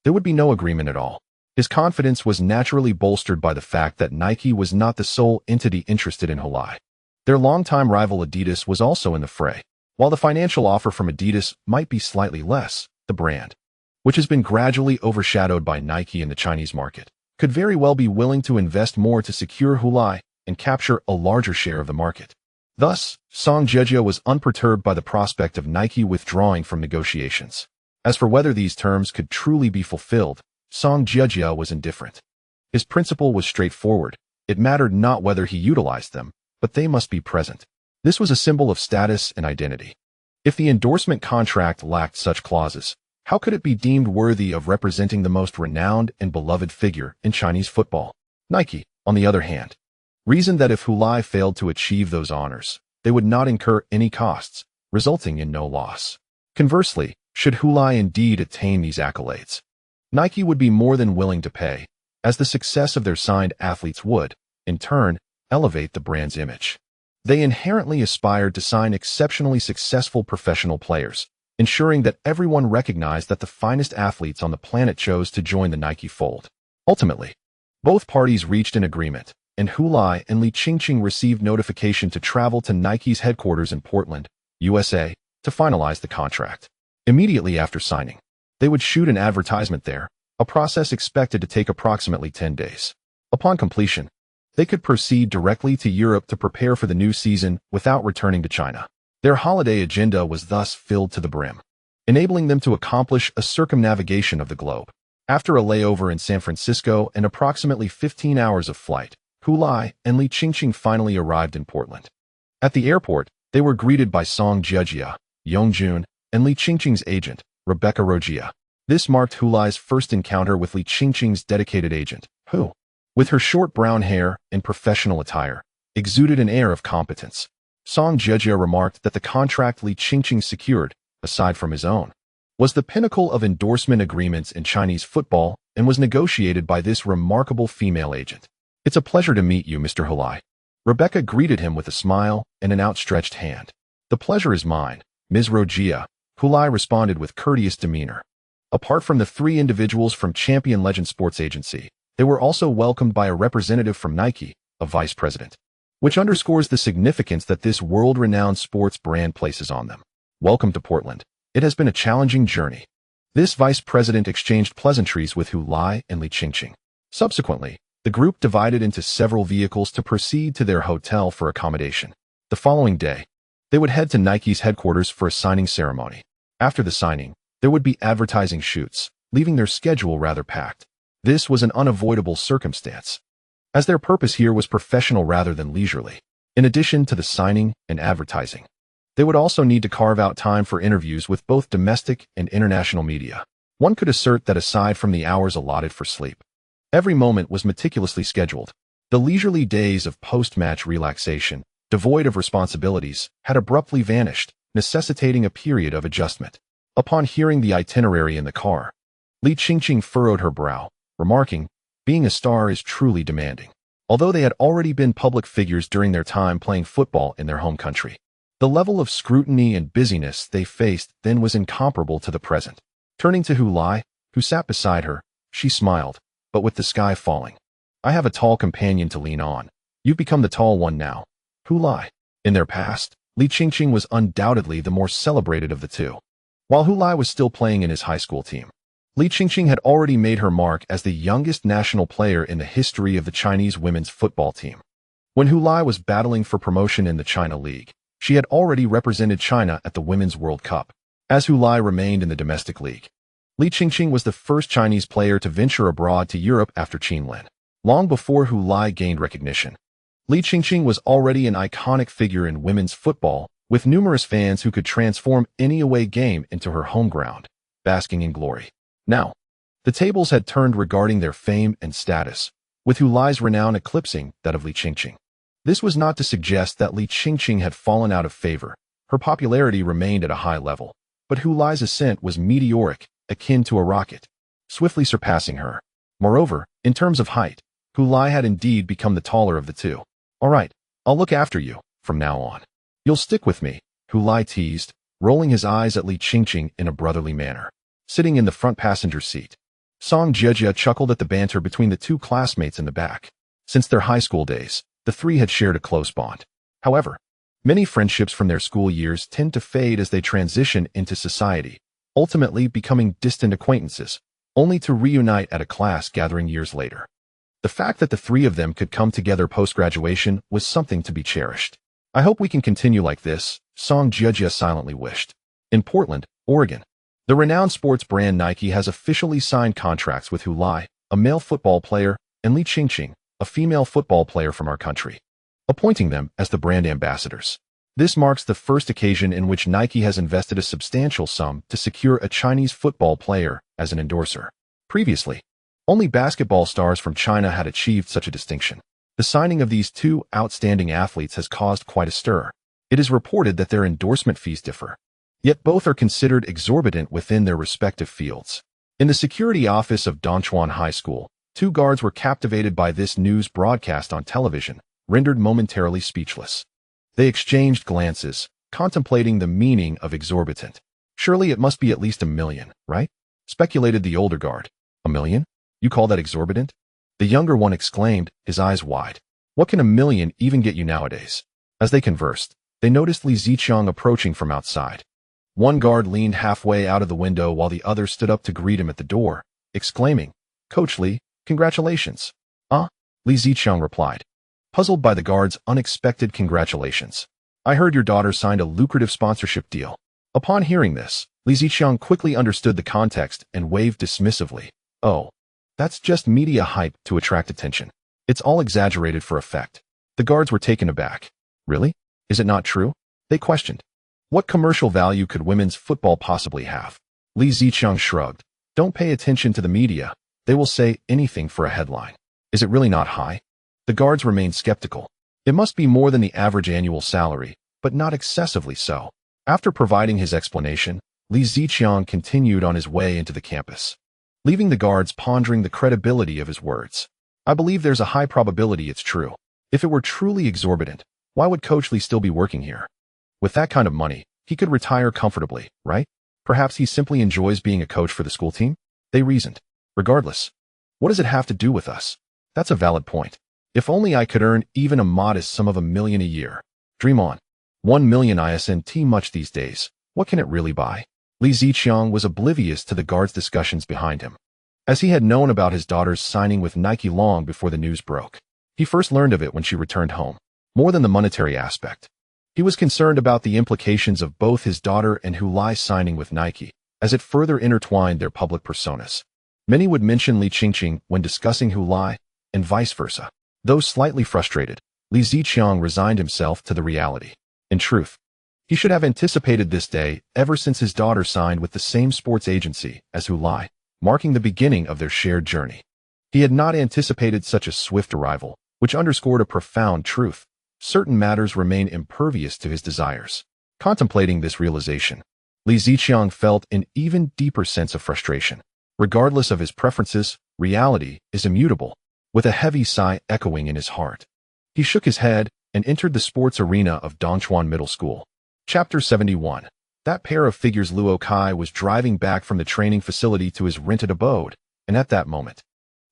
there would be no agreement at all. His confidence was naturally bolstered by the fact that Nike was not the sole entity interested in Hu Lai. Their longtime rival Adidas was also in the fray. While the financial offer from Adidas might be slightly less, the brand, which has been gradually overshadowed by Nike in the Chinese market, could very well be willing to invest more to secure Hu Lai and capture a larger share of the market. Thus, Song Jiejia was unperturbed by the prospect of Nike withdrawing from negotiations. As for whether these terms could truly be fulfilled, Song Jiejia was indifferent. His principle was straightforward. It mattered not whether he utilized them, but they must be present. This was a symbol of status and identity. If the endorsement contract lacked such clauses, how could it be deemed worthy of representing the most renowned and beloved figure in Chinese football? Nike, on the other hand, reasoned that if Hu Lai failed to achieve those honors, they would not incur any costs, resulting in no loss. Conversely, should Hu Lai indeed attain these accolades, Nike would be more than willing to pay, as the success of their signed athletes would, in turn, elevate the brand's image. They inherently aspired to sign exceptionally successful professional players, ensuring that everyone recognized that the finest athletes on the planet chose to join the Nike fold. Ultimately, both parties reached an agreement, and Hu Lai and Li Qingqing received notification to travel to Nike's headquarters in Portland, USA, to finalize the contract. Immediately after signing, they would shoot an advertisement there, a process expected to take approximately 10 days. Upon completion, they could proceed directly to Europe to prepare for the new season without returning to China. Their holiday agenda was thus filled to the brim, enabling them to accomplish a circumnavigation of the globe. After a layover in San Francisco and approximately 15 hours of flight, Hu Lai and Li Qingqing finally arrived in Portland. At the airport, they were greeted by Song Jiejia, Yongjun, and Li Qingqing's agent, Rebecca Rogia. This marked Hu Lai's first encounter with Li Qingqing's dedicated agent, who, with her short brown hair and professional attire, exuded an air of competence. Song Jiejia remarked that the contract Li Qingqing secured, aside from his own, was the pinnacle of endorsement agreements in Chinese football and was negotiated by this remarkable female agent. "It's a pleasure to meet you, Mr. Hu Lai." Rebecca greeted him with a smile and an outstretched hand. "The pleasure is mine, Ms. Rogia," Hu Lai responded with courteous demeanor. Apart from the 3 individuals from Champion Legend Sports Agency, they were also welcomed by a representative from Nike, a vice president, which underscores the significance that this world-renowned sports brand places on them. "Welcome to Portland. It has been a challenging journey." This vice president exchanged pleasantries with Hu Lai and Li Qingqing. Subsequently, The group divided into several vehicles to proceed to their hotel for accommodation. The following day, they would head to Nike's headquarters for a signing ceremony. After the signing, there would be advertising shoots, leaving their schedule rather packed. This was an unavoidable circumstance, as their purpose here was professional rather than leisurely. In addition to the signing and advertising, they would also need to carve out time for interviews with both domestic and international media. One could assert that aside from the hours allotted for sleep, every moment was meticulously scheduled. The leisurely days of post-match relaxation, devoid of responsibilities, had abruptly vanished, necessitating a period of adjustment. Upon hearing the itinerary in the car, Li Qingqing furrowed her brow, remarking, "Being a star is truly demanding." Although they had already been public figures during their time playing football in their home country, the level of scrutiny and busyness they faced then was incomparable to the present. Turning to Lai, who sat beside her, she smiled, but with the sky falling. "I have a tall companion to lean on. You've become the tall one now." Lai. In their past, Li Qingqing was undoubtedly the more celebrated of the two. While Lai was still playing in his high school team, Li Qingqing had already made her mark as the youngest national player in the history of the Chinese women's football team. When Lai was battling for promotion in the China League, she had already represented China at the Women's World Cup. As Lai remained in the domestic league, Li Qingqing was the first Chinese player to venture abroad to Europe after Qinlin. Long before Lai gained recognition, Li Qingqing was already an iconic figure in women's football, with numerous fans who could transform any away game into her home ground, basking in glory. Now, the tables had turned regarding their fame and status, with Lai's renown eclipsing that of Li Qingqing. This was not to suggest that Li Qingqing had fallen out of favor. Her popularity remained at a high level, but Lai's ascent was meteoric, akin to a rocket, swiftly surpassing her. Moreover, in terms of height, Lai had indeed become the taller of the two. "All right, I'll look after you from now on. You'll stick with me," Lai teased, rolling his eyes at Li Qingqing in a brotherly manner. Sitting in the front passenger seat, Song Jiejia chuckled at the banter between the two classmates in the back. Since their high school days, the three had shared a close bond. However, many friendships from their school years tend to fade as they transition into society, ultimately becoming distant acquaintances, only to reunite at a class gathering years later. The fact that the three of them could come together post-graduation was something to be cherished. "I hope we can continue like this," Song Jiejia silently wished. In Portland, Oregon, the renowned sports brand Nike has officially signed contracts with Lai, a male football player, and Li Qingqing, a female football player from our country, appointing them as the brand ambassadors. This marks the first occasion in which Nike has invested a substantial sum to secure a Chinese football player as an endorser. Previously, only basketball stars from China had achieved such a distinction. The signing of these two outstanding athletes has caused quite a stir. It is reported that their endorsement fees differ, yet both are considered exorbitant within their respective fields. In the security office of Dongchuan High School, two guards were captivated by this news broadcast on television, rendered momentarily speechless. They exchanged glances, contemplating the meaning of exorbitant. "Surely it must be at least 1 million, right?" speculated the older guard. "1 million? You call that exorbitant?" The younger one exclaimed, his eyes wide. "What can 1 million even get you nowadays?" As they conversed, they noticed Li Ziqiang approaching from outside. One guard leaned halfway out of the window while the other stood up to greet him at the door, exclaiming, "Coach Li, congratulations." "Ah," Li Ziqiang replied, puzzled by the guard's unexpected congratulations. "I heard your daughter signed a lucrative sponsorship deal." Upon hearing this, Li Ziqiang quickly understood the context and waved dismissively. "Oh, that's just media hype to attract attention. It's all exaggerated for effect." The guards were taken aback. "Really? Is it not true?" they questioned. "What commercial value could women's football possibly have?" Li Ziqiang shrugged. "Don't pay attention to the media. They will say anything for a headline." "Is it really not high?" The guards remained skeptical. "It must be more than the average annual salary, but not excessively so." After providing his explanation, Li Ziqiang continued on his way into the campus, leaving the guards pondering the credibility of his words. "I believe there's a high probability it's true. If it were truly exorbitant, why would Coach Li still be working here? With that kind of money, he could retire comfortably, right? Perhaps he simply enjoys being a coach for the school team?" they reasoned. "Regardless, what does it have to do with us?" "That's a valid point. If only I could earn even a modest sum of 1 million a year. Dream on. 1 million isn't much these days. What can it really buy?" Li Ziqiang was oblivious to the guard's discussions behind him. as he had known about his daughter's signing with Nike long before the news broke. He first learned of it when she returned home. More than the monetary aspect, he was concerned about the implications of both his daughter and Lai signing with Nike, as it further intertwined their public personas. Many would mention Li Qingqing when discussing Lai, and vice versa. Though slightly frustrated, Li Ziqiang resigned himself to the reality. In truth, he should have anticipated this day ever since his daughter signed with the same sports agency as Lai, marking the beginning of their shared journey. He had not anticipated such a swift arrival, which underscored a profound truth. Certain matters remain impervious to his desires. Contemplating this realization, Li Ziqiang felt an even deeper sense of frustration. Regardless of his preferences, reality is immutable. With a heavy sigh echoing in his heart, he shook his head and entered the sports arena of Dongchuan Middle School. Chapter 71. That pair of figures. Luo Kai was driving back from the training facility to his rented abode, and at that moment,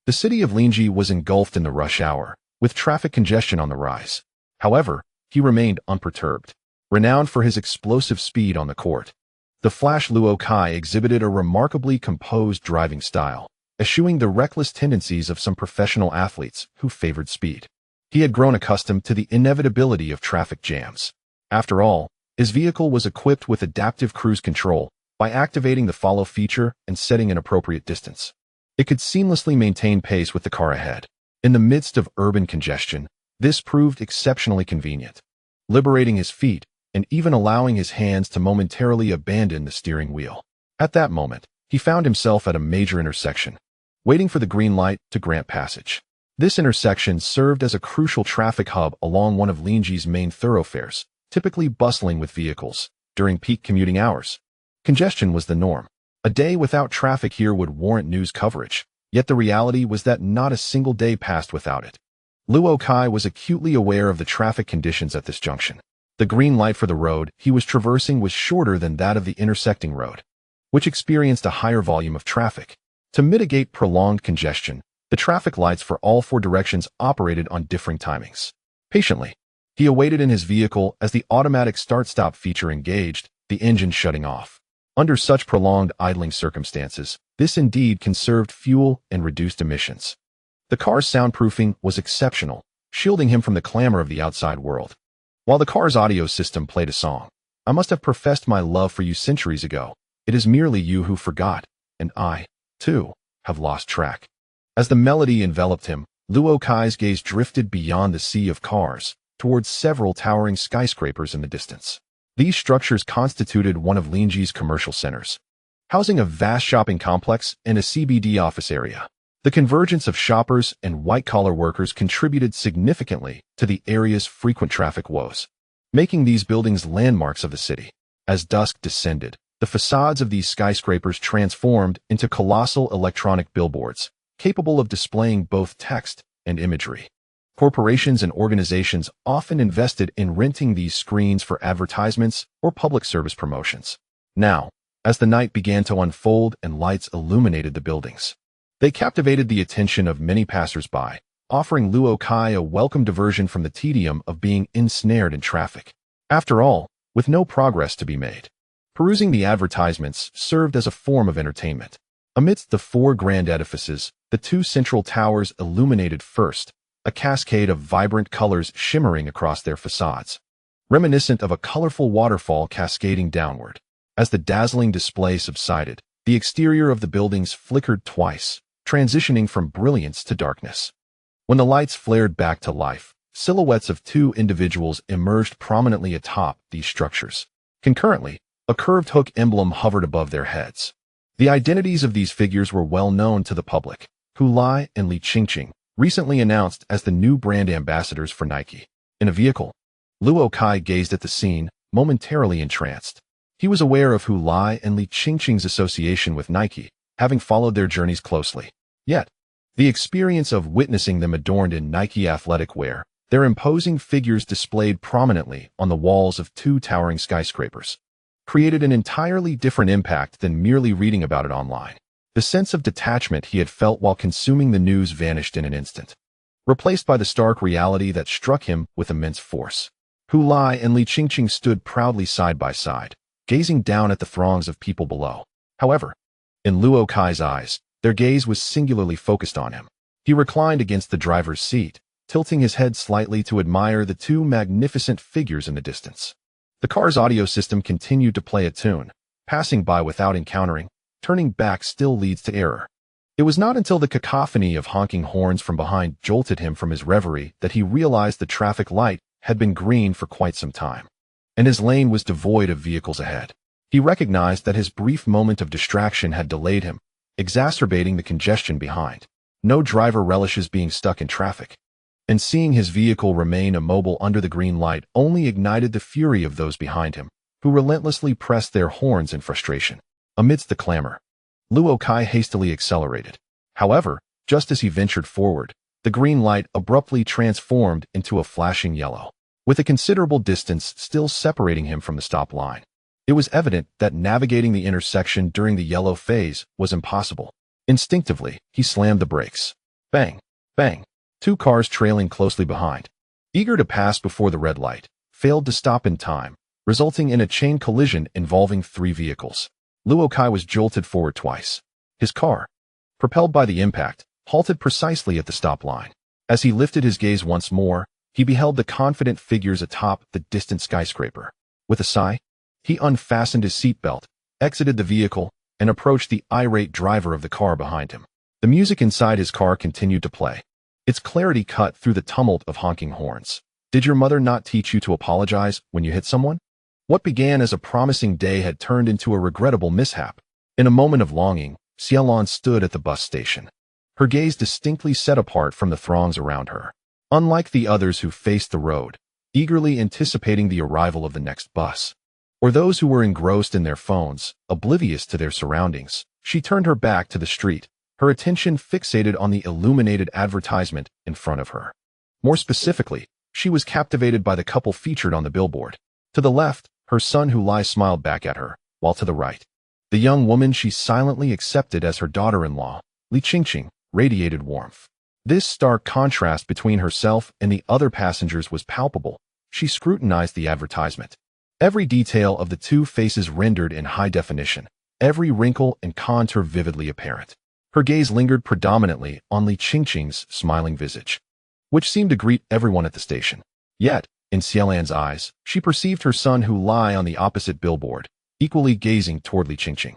the city of Linji was engulfed in the rush hour, with traffic congestion on the rise. However, he remained unperturbed. Renowned for his explosive speed on the court, the Flash Luo Kai exhibited a remarkably composed driving style, eschewing the reckless tendencies of some professional athletes who favored speed. He had grown accustomed to the inevitability of traffic jams. After all, his vehicle was equipped with adaptive cruise control. By activating the follow feature and setting an appropriate distance, it could seamlessly maintain pace with the car ahead. In the midst of urban congestion, this proved exceptionally convenient, liberating his feet and even allowing his hands to momentarily abandon the steering wheel. At that moment, he found himself at a major intersection, waiting for the green light to grant passage. This intersection served as a crucial traffic hub along one of Linji's main thoroughfares, typically bustling with vehicles. During peak commuting hours, congestion was the norm. A day without traffic here would warrant news coverage, yet the reality was that not a single day passed without it. Luo Kai was acutely aware of the traffic conditions at this junction. The green light for the road he was traversing was shorter than that of the intersecting road, which experienced a higher volume of traffic. To mitigate prolonged congestion, the traffic lights for all four directions operated on differing timings. Patiently, he awaited in his vehicle as the automatic start-stop feature engaged, the engine shutting off. Under such prolonged idling circumstances, this indeed conserved fuel and reduced emissions. The car's soundproofing was exceptional, shielding him from the clamor of the outside world. While the car's audio system played a song, "I must have professed my love for you centuries ago. It is merely you who forgot, and I, too, have lost track." As the melody enveloped him, Luo Kai's gaze drifted beyond the sea of cars, towards several towering skyscrapers in the distance. These structures constituted one of Linji's commercial centers, housing a vast shopping complex and a CBD office area. The convergence of shoppers and white-collar workers contributed significantly to the area's frequent traffic woes, making these buildings landmarks of the city. As dusk descended, the facades of these skyscrapers transformed into colossal electronic billboards, capable of displaying both text and imagery. Corporations and organizations often invested in renting these screens for advertisements or public service promotions. Now, as the night began to unfold and lights illuminated the buildings, they captivated the attention of many passers-by, offering Luo Kai a welcome diversion from the tedium of being ensnared in traffic. After all, with no progress to be made, perusing the advertisements served as a form of entertainment. Amidst the four grand edifices, the two central towers illuminated first, a cascade of vibrant colors shimmering across their facades, reminiscent of a colorful waterfall cascading downward. As the dazzling display subsided, the exterior of the buildings flickered twice, transitioning from brilliance to darkness. When the lights flared back to life, silhouettes of two individuals emerged prominently atop these structures. Concurrently, a curved hook emblem hovered above their heads. The identities of these figures were well known to the public. Lai and Li Qingqing, recently announced as the new brand ambassadors for Nike. In a vehicle, Luo Kai gazed at the scene, momentarily entranced. He was aware of Lai and Li Qingqing's association with Nike, having followed their journeys closely. Yet, the experience of witnessing them adorned in Nike athletic wear, their imposing figures displayed prominently on the walls of two towering skyscrapers, created an entirely different impact than merely reading about it online. The sense of detachment he had felt while consuming the news vanished in an instant, replaced by the stark reality that struck him with immense force. Lai and Li Qingqing stood proudly side by side, gazing down at the throngs of people below. However, in Luo Kai's eyes, Their gaze was singularly focused on him. He reclined against the driver's seat, tilting his head slightly to admire the two magnificent figures in the distance. The car's audio system continued to play a tune. Passing by without encountering, turning back still leads to error. It was not until the cacophony of honking horns from behind jolted him from his reverie that he realized the traffic light had been green for quite some time, and his lane was devoid of vehicles ahead. He recognized that his brief moment of distraction had delayed him, exacerbating the congestion behind. No driver relishes being stuck in traffic, and seeing his vehicle remain immobile under the green light only ignited the fury of those behind him, who relentlessly pressed their horns in frustration. Amidst the clamor, Luo Kai hastily accelerated. However, just as he ventured forward, the green light abruptly transformed into a flashing yellow, with a considerable distance still separating him from the stop line. It was evident that navigating the intersection during the yellow phase was impossible. Instinctively, he slammed the brakes. Bang! Bang! Two cars trailing closely behind, eager to pass before the red light, failed to stop in time, resulting in a chain collision involving 3 vehicles. Luo Kai was jolted forward twice. His car, propelled by the impact, halted precisely at the stop line. As he lifted his gaze once more, he beheld the confident figures atop the distant skyscraper. With a sigh, he unfastened his seatbelt, exited the vehicle, and approached the irate driver of the car behind him. The music inside his car continued to play. Its clarity cut through the tumult of honking horns. Did your mother not teach you to apologize when you hit someone? What began as a promising day had turned into a regrettable mishap. In a moment of longing, Xiaolan stood at the bus station, her gaze distinctly set apart from the throngs around her. Unlike the others who faced the road, eagerly anticipating the arrival of the next bus, or those who were engrossed in their phones, oblivious to their surroundings, she turned her back to the street, her attention fixated on the illuminated advertisement in front of her. More specifically, she was captivated by the couple featured on the billboard. To the left, her son Lai smiled back at her, while to the right, the young woman she silently accepted as her daughter-in-law, Li Qingqing, radiated warmth. This stark contrast between herself and the other passengers was palpable. She scrutinized the advertisement. Every detail of the two faces rendered in high definition, every wrinkle and contour vividly apparent. Her gaze lingered predominantly on Li Qingqing's smiling visage, which seemed to greet everyone at the station. Yet, in Xiaolan's eyes, she perceived her son Lai on the opposite billboard, equally gazing toward Li Qingqing.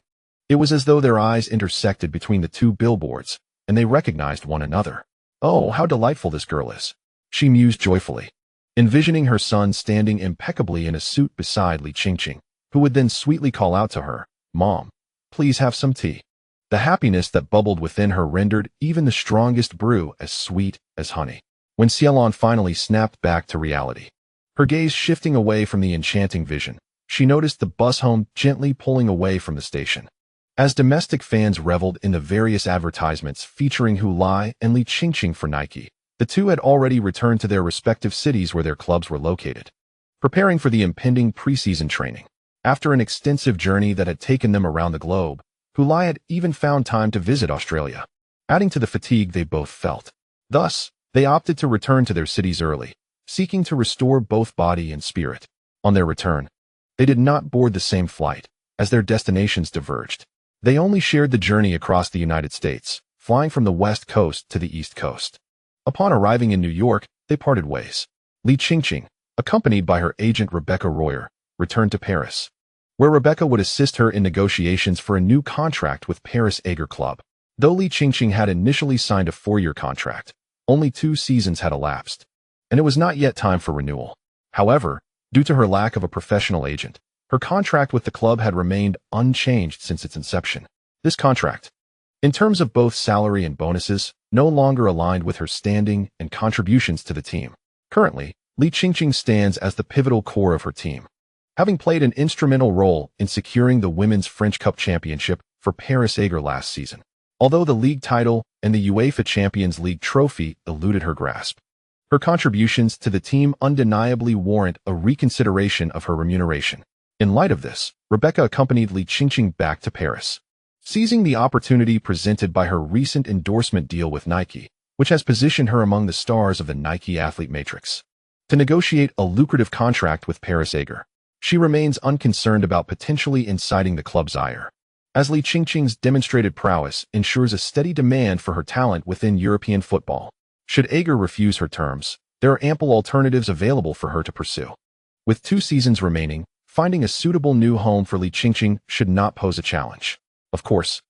It was as though their eyes intersected between the two billboards, and they recognized one another. Oh, how delightful this girl is, she mused joyfully, envisioning her son standing impeccably in a suit beside Li Qingqing, who would then sweetly call out to her, "Mom, please have some tea." The happiness that bubbled within her rendered even the strongest brew as sweet as honey. When Xiaolan finally snapped back to reality, her gaze shifting away from the enchanting vision, she noticed the bus home gently pulling away from the station. As domestic fans reveled in the various advertisements featuring Lai and Li Qingqing for Nike, the two had already returned to their respective cities where their clubs were located, preparing for the impending preseason training. After an extensive journey that had taken them around the globe, Lai had even found time to visit Australia, adding to the fatigue they both felt. Thus, they opted to return to their cities early, seeking to restore both body and spirit. On their return, they did not board the same flight, as their destinations diverged. They only shared the journey across the United States, flying from the West Coast to the East Coast. Upon arriving in New York, they parted ways. Li Qingqing, accompanied by her agent Rebecca Royer, returned to Paris, where Rebecca would assist her in negotiations for a new contract with Paris Azure Club. Though Li Qingqing had initially signed a 4-year contract, only 2 seasons had elapsed, and it was not yet time for renewal. However, due to her lack of a professional agent, her contract with the club had remained unchanged since its inception. This contract, in terms of both salary and bonuses, no longer aligned with her standing and contributions to the team. Currently, Li Qingqing stands as the pivotal core of her team, having played an instrumental role in securing the Women's French Cup Championship for Paris Azure last season. Although the league title and the UEFA Champions League trophy eluded her grasp, her contributions to the team undeniably warrant a reconsideration of her remuneration. In light of this, Rebecca accompanied Li Qingqing back to Paris, seizing the opportunity presented by her recent endorsement deal with Nike, which has positioned her among the stars of the Nike athlete matrix, to negotiate a lucrative contract with Paris Azure. She remains unconcerned about potentially inciting the club's ire. as Li Qingqing's demonstrated prowess ensures a steady demand for her talent within European football. Should Azure refuse her terms, there are ample alternatives available for her to pursue. With 2 seasons remaining, finding a suitable new home for Li Qingqing should not pose a challenge. Of course,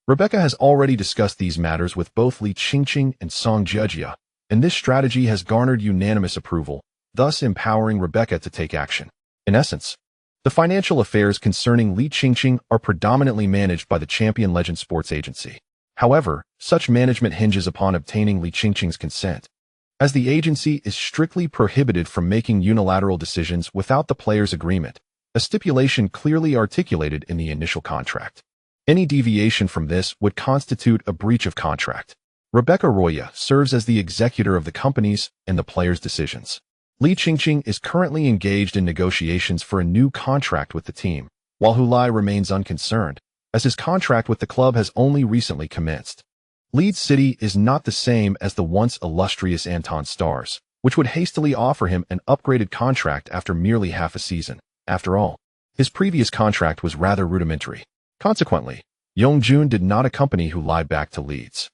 Rebecca has already discussed these matters with both Li Qingqing and Song Jiejia, and this strategy has garnered unanimous approval, thus empowering Rebecca to take action. In essence, the financial affairs concerning Li Qingqing are predominantly managed by the Champion Legend Sports Agency. However, such management hinges upon obtaining Li Qingqing's consent, as the agency is strictly prohibited from making unilateral decisions without the player's agreement, a stipulation clearly articulated in the initial contract. Any deviation from this would constitute a breach of contract. Rebecca Roya serves as the executor of the company's and the player's decisions. Li Qingqing is currently engaged in negotiations for a new contract with the team, while Hu Lai remains unconcerned, as his contract with the club has only recently commenced. Leeds City is not the same as the once illustrious Anton Stars, which would hastily offer him an upgraded contract after merely half a season. After all, his previous contract was rather rudimentary. Consequently, Yongjun did not accompany Hu Lai back to Leeds,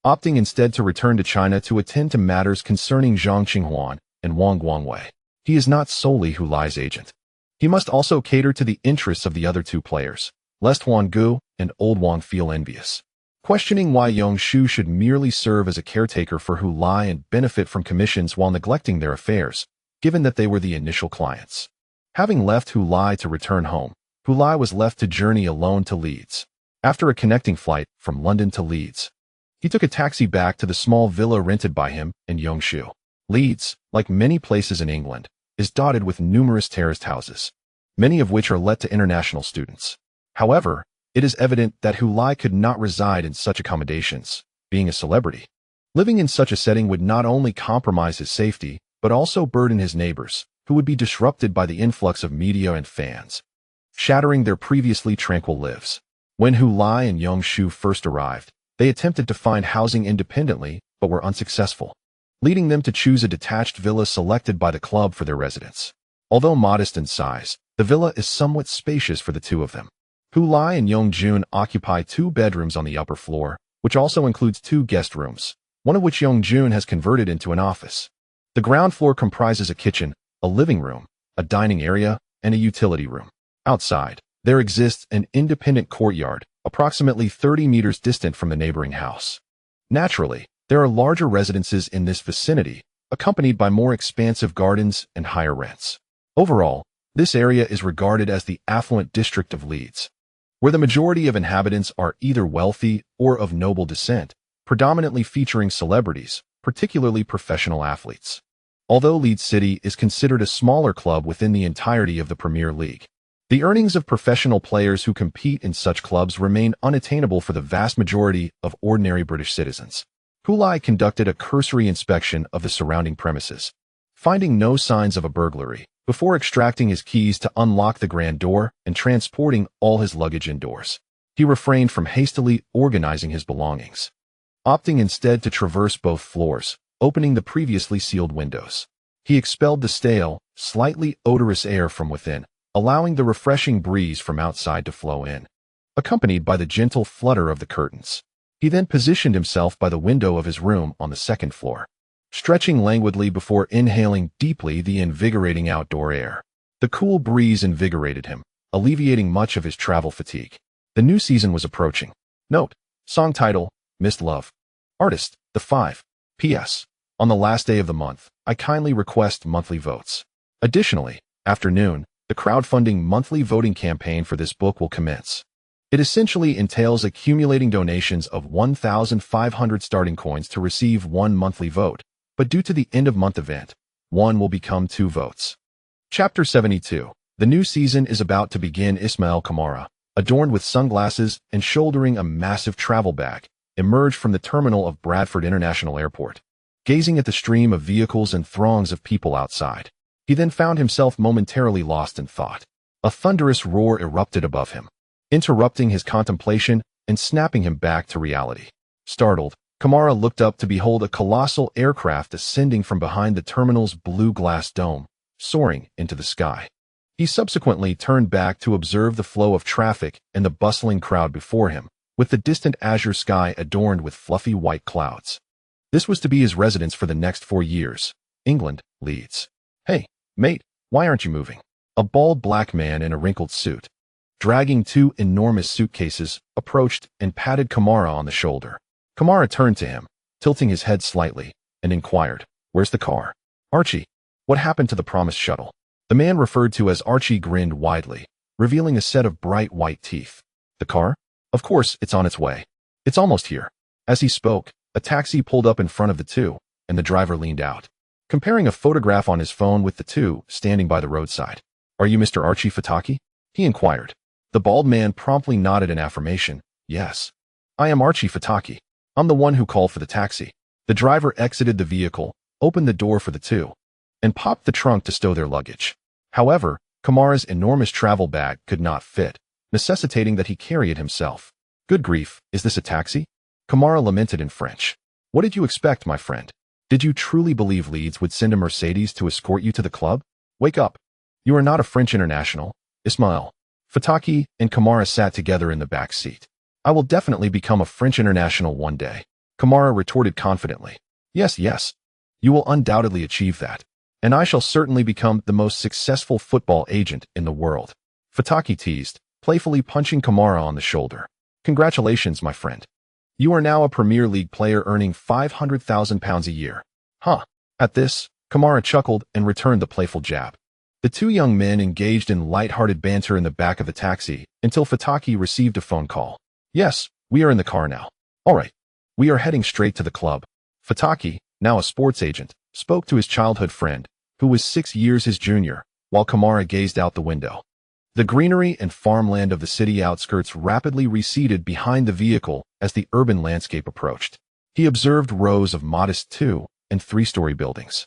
opting instead to return to China to attend to matters concerning Zhang Qinghuan and Wang Guangwei. He is not solely Hu Lai's agent. He must also cater to the interests of the other 2 players, lest Huang Gu and Old Wang feel envious. Questioning why Yongshu should merely serve as a caretaker for Hu Lai and benefit from commissions while neglecting their affairs, given that they were the initial clients. Having left Hu Lai to return home, Hu Lai was left to journey alone to Leeds. After a connecting flight from London to Leeds, he took a taxi back to the small villa rented by him and Yongshu. Leeds, like many places in England, is dotted with numerous terraced houses, many of which are let to international students. However, it is evident that Hu Lai could not reside in such accommodations, being a celebrity. Living in such a setting would not only compromise his safety, but also burden his neighbors, who would be disrupted by the influx of media and fans, shattering their previously tranquil lives. When Hu Lai and Yongshu first arrived, they attempted to find housing independently, but were unsuccessful, leading them to choose a detached villa selected by the club for their residence. Although modest in size, the villa is somewhat spacious for the 2 of them. Hu Lai and Yongjun occupy 2 bedrooms on the upper floor, which also includes 2 guest rooms, one of which Yongjun has converted into an office. The ground floor comprises a kitchen, a living room, a dining area, and a utility room. Outside, there exists an independent courtyard, approximately 30 meters distant from the neighboring house. Naturally, there are larger residences in this vicinity, accompanied by more expansive gardens and higher rents. Overall, this area is regarded as the affluent district of Leeds, where the majority of inhabitants are either wealthy or of noble descent, predominantly featuring celebrities, particularly professional athletes. Although Leeds City is considered a smaller club within the entirety of the Premier League, the earnings of professional players who compete in such clubs remain unattainable for the vast majority of ordinary British citizens. Hu Lai conducted a cursory inspection of the surrounding premises, finding no signs of a burglary, before extracting his keys to unlock the grand door and transporting all his luggage indoors. He refrained from hastily organizing his belongings, opting instead to traverse both floors, opening the previously sealed windows. He expelled the stale, slightly odorous air from within, allowing the refreshing breeze from outside to flow in, accompanied by the gentle flutter of the curtains. He then positioned himself by the window of his room on the 2nd floor, stretching languidly before inhaling deeply the invigorating outdoor air. The cool breeze invigorated him, alleviating much of his travel fatigue. The new season was approaching. Note: song title, Missed Love. Artist, The 5. P.S. On the last day of the month, I kindly request monthly votes. Additionally, after noon, the crowdfunding monthly voting campaign for this book will commence. It essentially entails accumulating donations of 1,500 starting coins to receive 1 monthly vote, but due to the end-of-month event, 1 will become 2 votes. Chapter 72. The new season is about to begin. Ismail Kamara, adorned with sunglasses and shouldering a massive travel bag, emerged from the terminal of Bradford International Airport, gazing at the stream of vehicles and throngs of people outside. He then found himself momentarily lost in thought. A thunderous roar erupted above him, interrupting his contemplation and snapping him back to reality. Startled, Kamara looked up to behold a colossal aircraft ascending from behind the terminal's blue glass dome, soaring into the sky. He subsequently turned back to observe the flow of traffic and the bustling crowd before him, with the distant azure sky adorned with fluffy white clouds. This was to be his residence for the next 4 years. England, Leeds. Hey, mate, why aren't you moving? A bald black man in a wrinkled suit, dragging 2 enormous suitcases, approached and patted Kamara on the shoulder. Kamara turned to him, tilting his head slightly, and inquired, "Where's the car?" "Archie, what happened to the promised shuttle?" The man referred to as Archie grinned widely, revealing a set of bright white teeth. "The car? Of course, it's on its way. It's almost here." As he spoke, a taxi pulled up in front of the two, and the driver leaned out, comparing a photograph on his phone with the two standing by the roadside. "Are you Mr. Archie Fataki?" he inquired. The bald man promptly nodded in affirmation. "Yes. I am Archie Fataki. I'm the one who called for the taxi." The driver exited the vehicle, opened the door for the two, and popped the trunk to stow their luggage. However, Kamara's enormous travel bag could not fit, necessitating that he carry it himself. "Good grief, is this a taxi?" Kamara lamented in French. "What did you expect, my friend? Did you truly believe Leeds would send a Mercedes to escort you to the club? Wake up. You are not a French international, Ismail." Fataki and Kamara sat together in the back seat. "I will definitely become a French international one day," Kamara retorted confidently. Yes, you will undoubtedly achieve that. And I shall certainly become the most successful football agent in the world," Fataki teased, playfully punching Kamara on the shoulder. "Congratulations, my friend. You are now a Premier League player earning £500,000 a year." "Huh." At this, Kamara chuckled and returned the playful jab. The two young men engaged in light-hearted banter in the back of the taxi until Fataki received a phone call. "Yes, we are in the car now. All right. We are heading straight to the club." Fataki, now a sports agent, spoke to his childhood friend, who was 6 years his junior, while Kamara gazed out the window. The greenery and farmland of the city outskirts rapidly receded behind the vehicle as the urban landscape approached. He observed rows of modest 2- and 3-story buildings.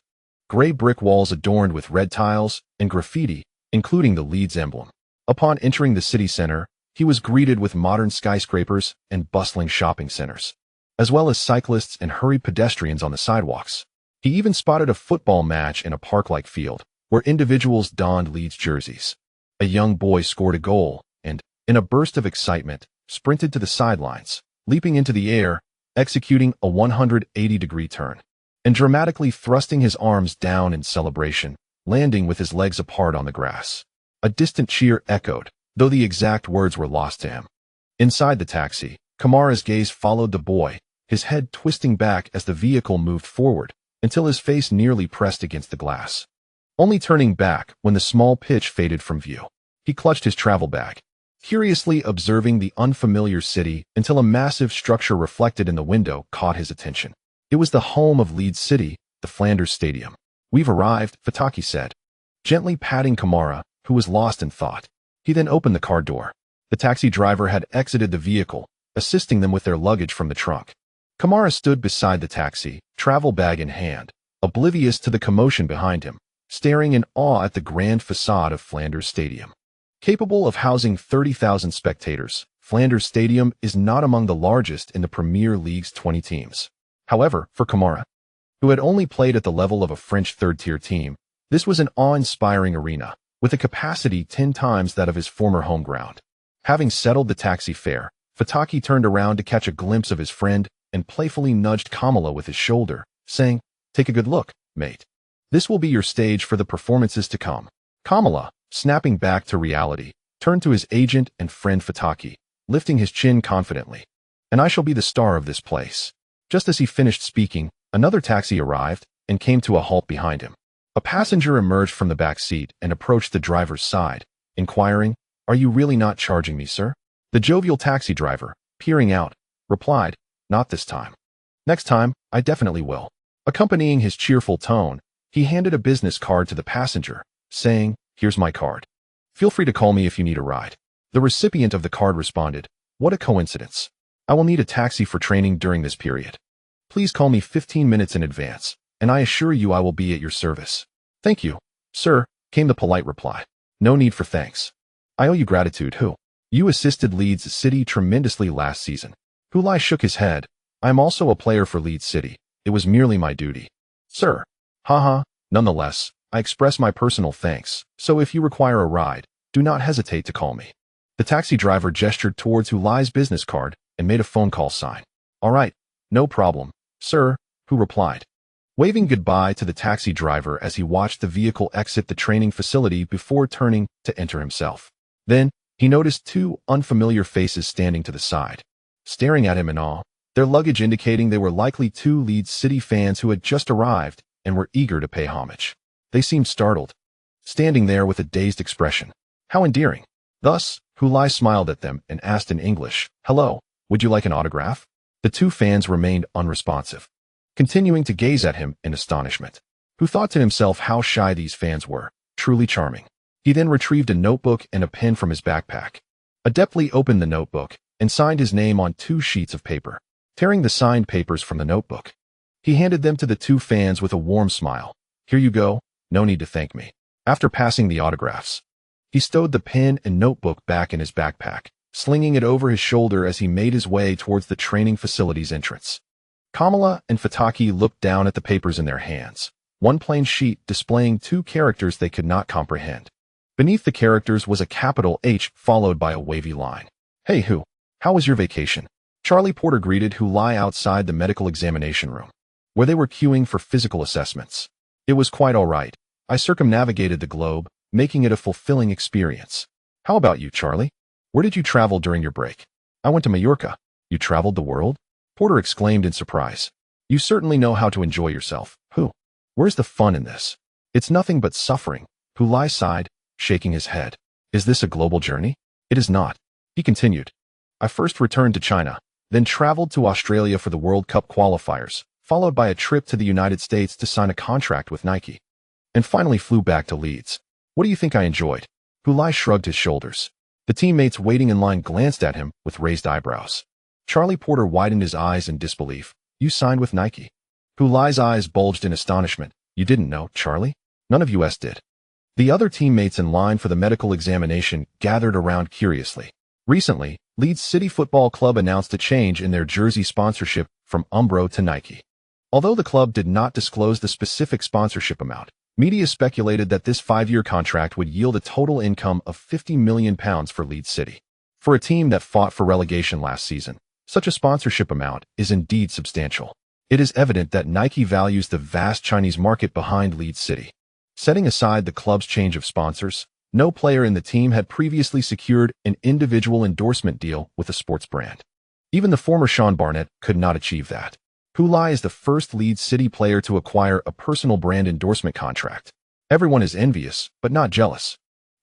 Gray brick walls adorned with red tiles and graffiti, including the Leeds emblem. Upon entering the city center, he was greeted with modern skyscrapers and bustling shopping centers, as well as cyclists and hurried pedestrians on the sidewalks. He even spotted a football match in a park-like field, where individuals donned Leeds jerseys. A young boy scored a goal and, in a burst of excitement, sprinted to the sidelines, leaping into the air, executing a 180-degree turn, and dramatically thrusting his arms down in celebration, landing with his legs apart on the grass. A distant cheer echoed, though the exact words were lost to him. Inside the taxi, Kamara's gaze followed the boy, his head twisting back as the vehicle moved forward, until his face nearly pressed against the glass, only turning back when the small pitch faded from view. He clutched his travel bag, curiously observing the unfamiliar city until a massive structure reflected in the window caught his attention. It was the home of Leeds City, the Flanders Stadium. "We've arrived," Fataki said, gently patting Kamara, who was lost in thought. He then opened the car door. The taxi driver had exited the vehicle, assisting them with their luggage from the trunk. Kamara stood beside the taxi, travel bag in hand, oblivious to the commotion behind him, staring in awe at the grand facade of Flanders Stadium. Capable of housing 30,000 spectators, Flanders Stadium is not among the largest in the Premier League's 20 teams. However, for Kamara, who had only played at the level of a French third-tier team, this was an awe-inspiring arena, with a capacity 10 times that of his former home ground. Having settled the taxi fare, Fataki turned around to catch a glimpse of his friend and playfully nudged Kamala with his shoulder, saying, "Take a good look, mate. This will be your stage for the performances to come." Kamala, snapping back to reality, turned to his agent and friend Fataki, lifting his chin confidently. "And I shall be the star of this place." Just as he finished speaking, another taxi arrived and came to a halt behind him. A passenger emerged from the back seat and approached the driver's side, inquiring, "Are you really not charging me, sir?" The jovial taxi driver, peering out, replied, "Not this time. Next time, I definitely will." Accompanying his cheerful tone, he handed a business card to the passenger, saying, "Here's my card. Feel free to call me if you need a ride." The recipient of the card responded, "What a coincidence. I will need a taxi for training during this period. Please call me 15 minutes in advance, and I assure you I will be at your service." "Thank you, sir," came the polite reply. "No need for thanks. I owe you gratitude. Who? You assisted Leeds City tremendously last season." Lai shook his head. "I am also a player for Leeds City. It was merely my duty." "Sir." "Haha, nonetheless, I express my personal thanks, so if you require a ride, do not hesitate to call me. The taxi driver gestured towards Hu Lai's business card and made a phone call sign. All right, no problem, sir, Hu replied, waving goodbye to the taxi driver as he watched the vehicle exit the training facility before turning to enter himself. Then, he noticed two unfamiliar faces standing to the side, staring at him in awe, their luggage indicating they were likely two Leeds City fans who had just arrived and were eager to pay homage. They seemed startled, standing there with a dazed expression. How endearing. Thus, Hu Lai smiled at them and asked in English, "Hello, would you like an autograph?" The two fans remained unresponsive, continuing to gaze at him in astonishment. Hu thought to himself how shy these fans were, truly charming. He then retrieved a notebook and a pen from his backpack, adeptly opened the notebook, and signed his name on 2 sheets of paper. Tearing the signed papers from the notebook, he handed them to the two fans with a warm smile. "Here you go, no need to thank me." After passing the autographs, he stowed the pen and notebook back in his backpack, slinging it over his shoulder as he made his way towards the training facility's entrance. Kamala and Fataki looked down at the papers in their hands, one plain sheet displaying 2 characters they could not comprehend. Beneath the characters was a capital H followed by a wavy line. "Hey Hu, how was your vacation?" Charlie Porter greeted Hu Lai outside the medical examination room, where they were queuing for physical assessments. "It was quite all right. I circumnavigated the globe, making it a fulfilling experience. How about you, Charlie? Where did you travel during your break?" "I went to Mallorca." "You traveled the world?" Porter exclaimed in surprise. "You certainly know how to enjoy yourself, Hu. Where's the fun in this?" "It's nothing but suffering," Hu Lai sighed, shaking his head. "Is this a global journey?" "It is not," he continued. "I first returned to China, then traveled to Australia for the World Cup qualifiers, followed by a trip to the United States to sign a contract with Nike, and finally flew back to Leeds. What do you think I enjoyed?" Hu Lai shrugged his shoulders. The teammates waiting in line glanced at him with raised eyebrows. Charlie Porter widened his eyes in disbelief. "You signed with Nike?" Hu Lai's eyes bulged in astonishment. "You didn't know, Charlie? None of us did." The other teammates in line for the medical examination gathered around curiously. Recently, Leeds City Football Club announced a change in their jersey sponsorship from Umbro to Nike. Although the club did not disclose the specific sponsorship amount, media speculated that this 5-year contract would yield a total income of £50 million for Leeds City. For a team that fought for relegation last season, such a sponsorship amount is indeed substantial. It is evident that Nike values the vast Chinese market behind Leeds City. Setting aside the club's change of sponsors, no player in the team had previously secured an individual endorsement deal with a sports brand. Even the former Sean Barnett could not achieve that. Hu Lai is the first Leeds City player to acquire a personal brand endorsement contract. Everyone is envious, but not jealous.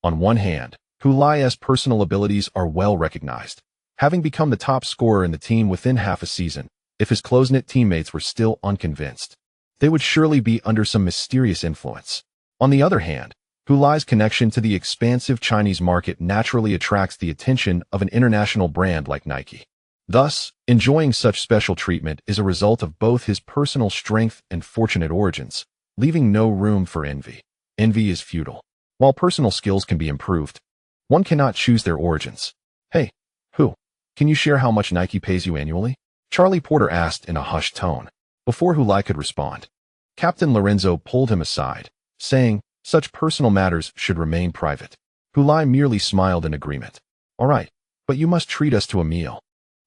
On one hand, Hu Lai's personal abilities are well recognized, having become the top scorer in the team within half a season. If his close-knit teammates were still unconvinced, they would surely be under some mysterious influence. On the other hand, Hu Lai's connection to the expansive Chinese market naturally attracts the attention of an international brand like Nike. Thus, enjoying such special treatment is a result of both his personal strength and fortunate origins, leaving no room for envy. Envy is futile. While personal skills can be improved, one cannot choose their origins. "Hey, Hu, can you share how much Nike pays you annually?" Charlie Porter asked in a hushed tone. Before Hu Lai could respond, Captain Lorenzo pulled him aside, saying, "Such personal matters should remain private." Hu Lai merely smiled in agreement. "All right, but you must treat us to a meal."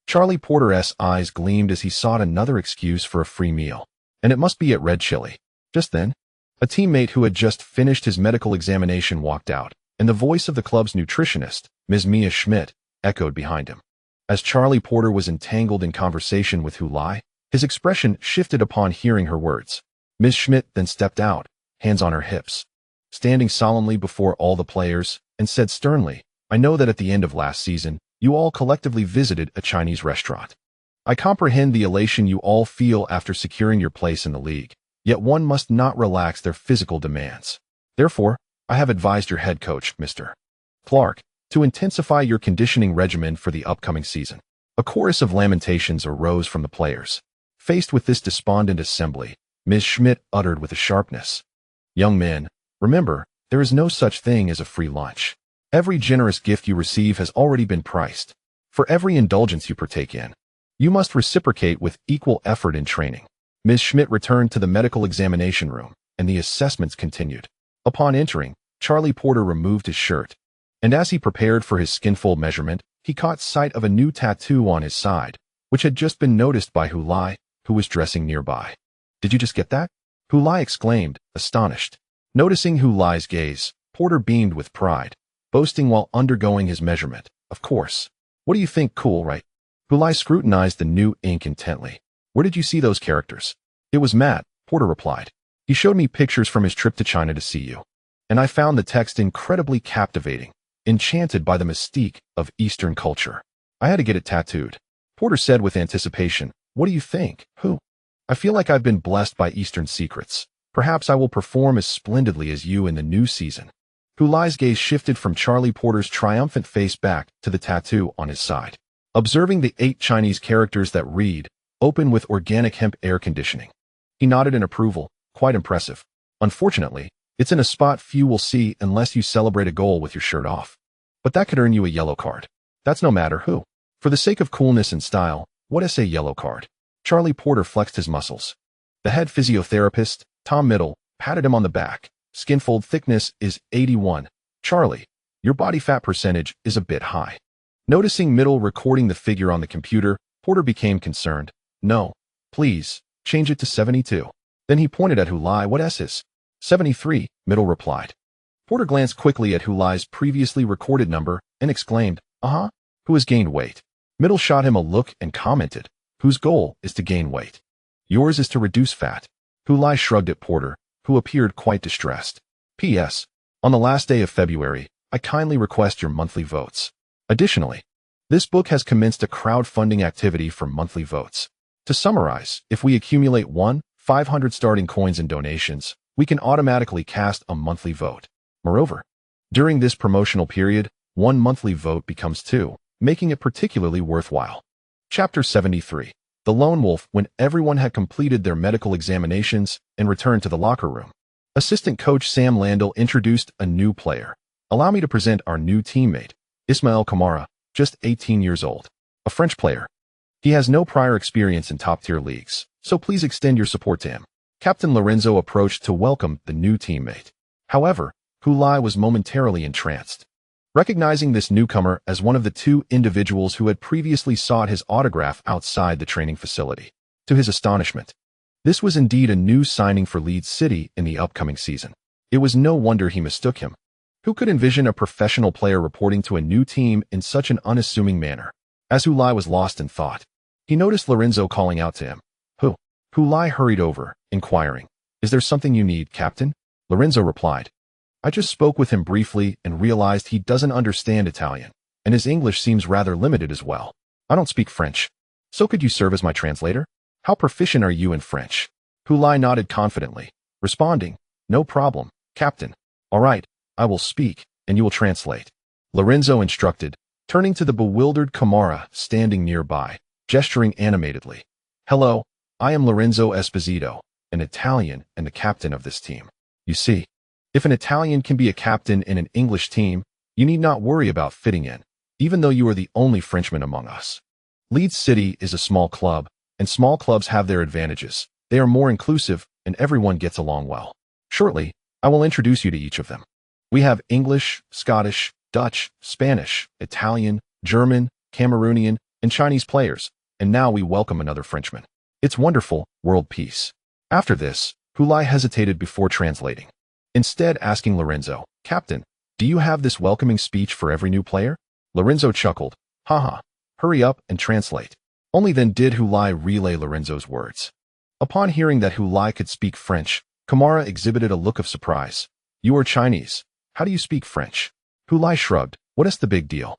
Charlie Porter's eyes gleamed as he sought another excuse for a free meal. "And it must be at Red Chili." Just then, a teammate who had just finished his medical examination walked out, and the voice of the club's nutritionist, Ms. Mia Schmidt, echoed behind him. As Charlie Porter was entangled in conversation with Hu Lai, his expression shifted upon hearing her words. Ms. Schmidt then stepped out, hands on her hips, standing solemnly before all the players, and said sternly, "I know that at the end of last season, you all collectively visited a Chinese restaurant. I comprehend the elation you all feel after securing your place in the league, yet one must not relax their physical demands. Therefore, I have advised your head coach, Mr. Clark, to intensify your conditioning regimen for the upcoming season." A chorus of lamentations arose from the players. Faced with this despondent assembly, Ms. Schmidt uttered with a sharpness, "Young men, remember, there is no such thing as a free lunch. Every generous gift you receive has already been priced. For every indulgence you partake in, you must reciprocate with equal effort in training." Ms. Schmidt returned to the medical examination room, and the assessments continued. Upon entering, Charlie Porter removed his shirt, and as he prepared for his skinfold measurement, he caught sight of a new tattoo on his side, which had just been noticed by Hu Lai, who was dressing nearby. "Did you just get that?" Hu Lai exclaimed, astonished. Noticing Hu Lai's gaze, Porter beamed with pride, boasting while undergoing his measurement. "Of course. What do you think, cool, right?" Hu Lai scrutinized the new ink intently. "Where did you see those characters?" "It was Matt," Porter replied. "He showed me pictures from his trip to China to see you. And I found the text incredibly captivating, enchanted by the mystique of Eastern culture. I had to get it tattooed." Porter said with anticipation, "What do you think, Hu?" "I feel like I've been blessed by Eastern secrets. Perhaps I will perform as splendidly as you in the new season." Hu Lai's gaze shifted from Charlie Porter's triumphant face back to the tattoo on his side, observing the 8 Chinese characters that read, "Open with organic hemp air conditioning." He nodded in approval. "Quite impressive. Unfortunately, it's in a spot few will see unless you celebrate a goal with your shirt off. But that could earn you a yellow card." "That's no matter, Hu. For the sake of coolness and style, what is a yellow card?" Charlie Porter flexed his muscles. The head physiotherapist, Tom Middle, patted him on the back. "Skinfold thickness is 81. Charlie, your body fat percentage is a bit high." Noticing Middle recording the figure on the computer, Porter became concerned. "No, please, change it to 72. Then he pointed at Hu Lai. "What is 73, Middle replied. Porter glanced quickly at Hu Lai's previously recorded number and exclaimed, "Who has gained weight?" Middle shot him a look and commented, "Whose goal is to gain weight? Yours is to reduce fat." Hu Lai shrugged at Porter, who appeared quite distressed. "P.S. On the last day of February, I kindly request your monthly votes. Additionally, this book has commenced a crowdfunding activity for monthly votes. To summarize, if we accumulate 500 starting coins and donations, we can automatically cast a monthly vote. Moreover, during this promotional period, 1 monthly vote becomes 2, making it particularly worthwhile." Chapter 73. The Lone Wolf. When everyone had completed their medical examinations and returned to the locker room, assistant coach Sam Landell introduced a new player. "Allow me to present our new teammate, Ismael Kamara, just 18 years old. A French player. He has no prior experience in top-tier leagues, so please extend your support to him." Captain Lorenzo approached to welcome the new teammate. However, Hu Lai was momentarily entranced. Recognizing this newcomer as one of the 2 individuals who had previously sought his autograph outside the training facility. To his astonishment, this was indeed a new signing for Leeds City in the upcoming season. It was no wonder he mistook him. Who could envision a professional player reporting to a new team in such an unassuming manner? As Hu Lai was lost in thought, he noticed Lorenzo calling out to him. "Who?" Hu Lai hurried over, inquiring, "Is there something you need, Captain?" Lorenzo replied, "I just spoke with him briefly and realized he doesn't understand Italian, and his English seems rather limited as well. I don't speak French. So could you serve as my translator? How proficient are you in French?" Hu Lai nodded confidently, responding, "No problem, Captain. All right, I will speak, and you will translate." Lorenzo instructed, turning to the bewildered Kamara standing nearby, gesturing animatedly. "Hello, I am Lorenzo Esposito, an Italian and the captain of this team. You see, if an Italian can be a captain in an English team, you need not worry about fitting in, even though you are the only Frenchman among us. Leeds City is a small club, and small clubs have their advantages. They are more inclusive, and everyone gets along well. Shortly, I will introduce you to each of them. We have English, Scottish, Dutch, Spanish, Italian, German, Cameroonian, and Chinese players, and now we welcome another Frenchman. It's wonderful, world peace." After this, Hu Lai hesitated before translating, instead asking Lorenzo, "Captain, do you have this welcoming speech for every new player?" Lorenzo chuckled, "Haha, hurry up and translate." Only then did Hu Lai relay Lorenzo's words. Upon hearing that Hu Lai could speak French, Kamara exhibited a look of surprise. "You are Chinese. How do you speak French?" Hu Lai shrugged. "What is the big deal?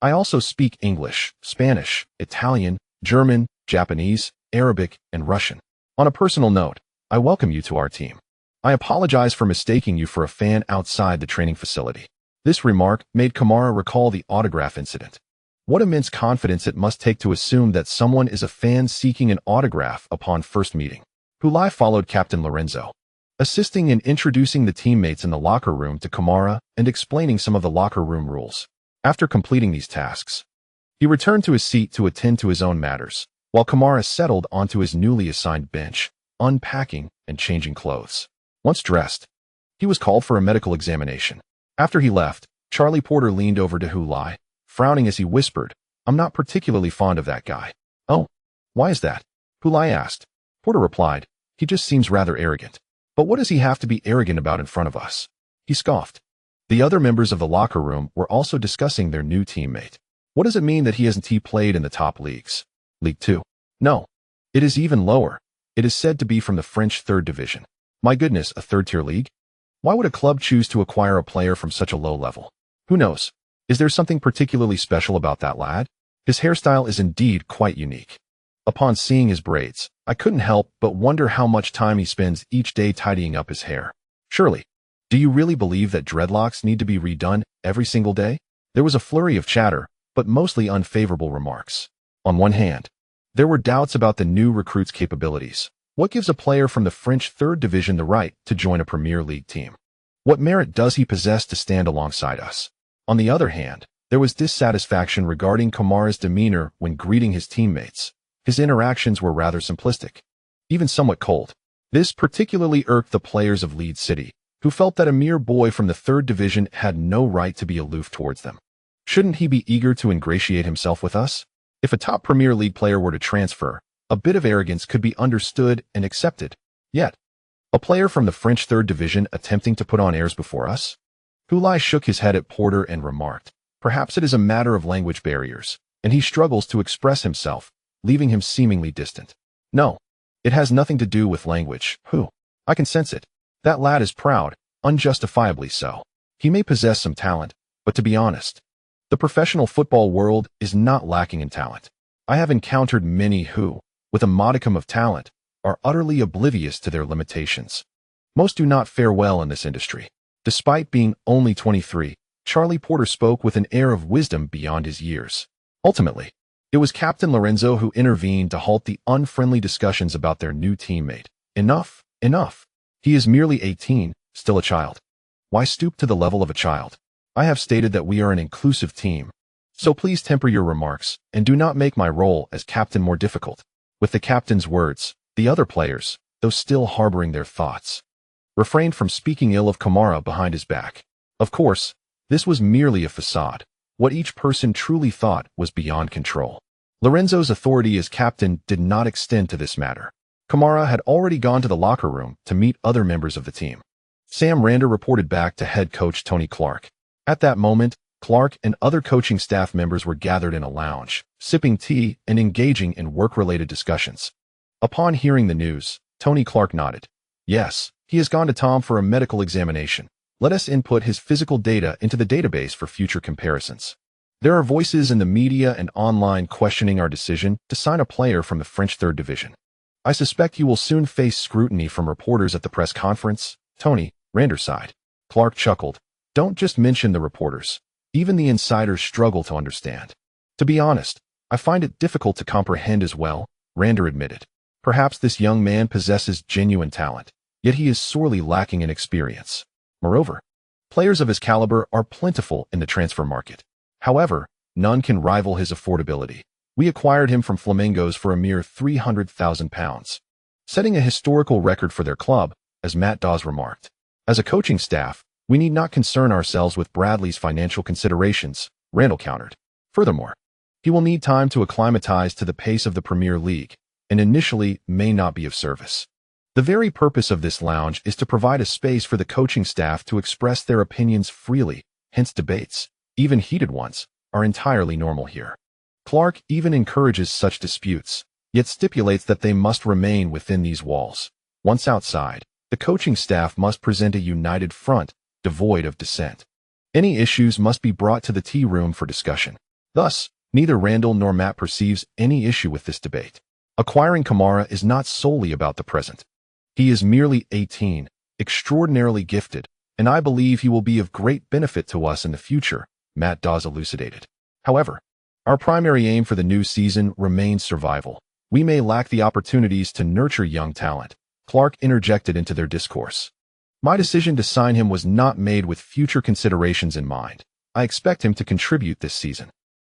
I also speak English, Spanish, Italian, German, Japanese, Arabic, and Russian. On a personal note, I welcome you to our team. I apologize for mistaking you for a fan outside the training facility." This remark made Kamara recall the autograph incident. What immense confidence it must take to assume that someone is a fan seeking an autograph upon first meeting. Hu Lai followed Captain Lorenzo, assisting in introducing the teammates in the locker room to Kamara and explaining some of the locker room rules. After completing these tasks, he returned to his seat to attend to his own matters, while Kamara settled onto his newly assigned bench, unpacking and changing clothes. Once dressed, He was called for a medical examination. After he left, Charlie Porter leaned over to Lai, frowning as he whispered, "I'm not particularly fond of that guy." "Oh, why is that?" Lai asked. Porter replied, "He just seems rather arrogant." "But what does he have to be arrogant about in front of us?" He scoffed. The other members of the locker room were also discussing their new teammate. "What does it mean that he hasn't played in the top leagues? League 2? No. It is even lower. It is said to be from the French 3rd division. My goodness, a 3rd-tier league? Why would a club choose to acquire a player from such a low level? Who knows? Is there something particularly special about that lad? His hairstyle is indeed quite unique. Upon seeing his braids, I couldn't help but wonder how much time he spends each day tidying up his hair. Surely, do you really believe that dreadlocks need to be redone every single day?" There was a flurry of chatter, but mostly unfavorable remarks. On one hand, there were doubts about the new recruit's capabilities. What gives a player from the French 3rd division the right to join a Premier League team? What merit does he possess to stand alongside us? On the other hand, there was dissatisfaction regarding Kamara's demeanor when greeting his teammates. His interactions were rather simplistic, even somewhat cold. This particularly irked the players of Leeds City, who felt that a mere boy from the 3rd division had no right to be aloof towards them. Shouldn't he be eager to ingratiate himself with us? If a top Premier League player were to transfer, a bit of arrogance could be understood and accepted. Yet, a player from the French 3rd division attempting to put on airs before us? Lai shook his head at Porter and remarked, "Perhaps it is a matter of language barriers, and he struggles to express himself, leaving him seemingly distant." "No, it has nothing to do with language. I can sense it. That lad is proud, unjustifiably so. He may possess some talent, but to be honest, the professional football world is not lacking in talent. I have encountered many who, with a modicum of talent, are utterly oblivious to their limitations. Most do not fare well in this industry." Despite being only 23, Charlie Porter spoke with an air of wisdom beyond his years. Ultimately, it was Captain Lorenzo who intervened to halt the unfriendly discussions about their new teammate. "Enough, enough. He is merely 18, still a child. Why stoop to the level of a child? I have stated that we are an inclusive team. So please temper your remarks and do not make my role as captain more difficult." With the captain's words, the other players, though still harboring their thoughts, refrained from speaking ill of Kamara behind his back. Of course, this was merely a facade. What each person truly thought was beyond control. Lorenzo's authority as captain did not extend to this matter. Kamara had already gone to the locker room to meet other members of the team. Sam Rander reported back to head coach Tony Clark. At that moment, Clark and other coaching staff members were gathered in a lounge, sipping tea and engaging in work-related discussions. Upon hearing the news, Tony Clark nodded. "Yes, he has gone to Tom for a medical examination. Let us input his physical data into the database for future comparisons." There are voices in the media and online questioning our decision to sign a player from the French 3rd division. "I suspect you will soon face scrutiny from reporters at the press conference," Tony, Rander sighed. Clark chuckled. "Don't just mention the reporters. Even the insiders struggle to understand." "To be honest, I find it difficult to comprehend as well," Rander admitted. "Perhaps this young man possesses genuine talent, yet he is sorely lacking in experience. Moreover, players of his caliber are plentiful in the transfer market. However, none can rival his affordability. We acquired him from Flamingos for a mere £300,000, setting a historical record for their club," as Matt Dawes remarked. "As a coaching staff, we need not concern ourselves with Bradley's financial considerations," Randall countered. "Furthermore, he will need time to acclimatize to the pace of the Premier League, and initially may not be of service. The very purpose of this lounge is to provide a space for the coaching staff to express their opinions freely, hence debates, even heated ones, are entirely normal here. Clark even encourages such disputes, yet stipulates that they must remain within these walls. Once outside, the coaching staff must present a united front, devoid of dissent. Any issues must be brought to the tea room for discussion. Thus, neither Randall nor Matt perceives any issue with this debate. Acquiring Kamara is not solely about the present. He is merely 18, extraordinarily gifted, and I believe he will be of great benefit to us in the future, Matt Dawes elucidated. However, our primary aim for the new season remains survival. We may lack the opportunities to nurture young talent, Clark interjected into their discourse. My decision to sign him was not made with future considerations in mind. I expect him to contribute this season.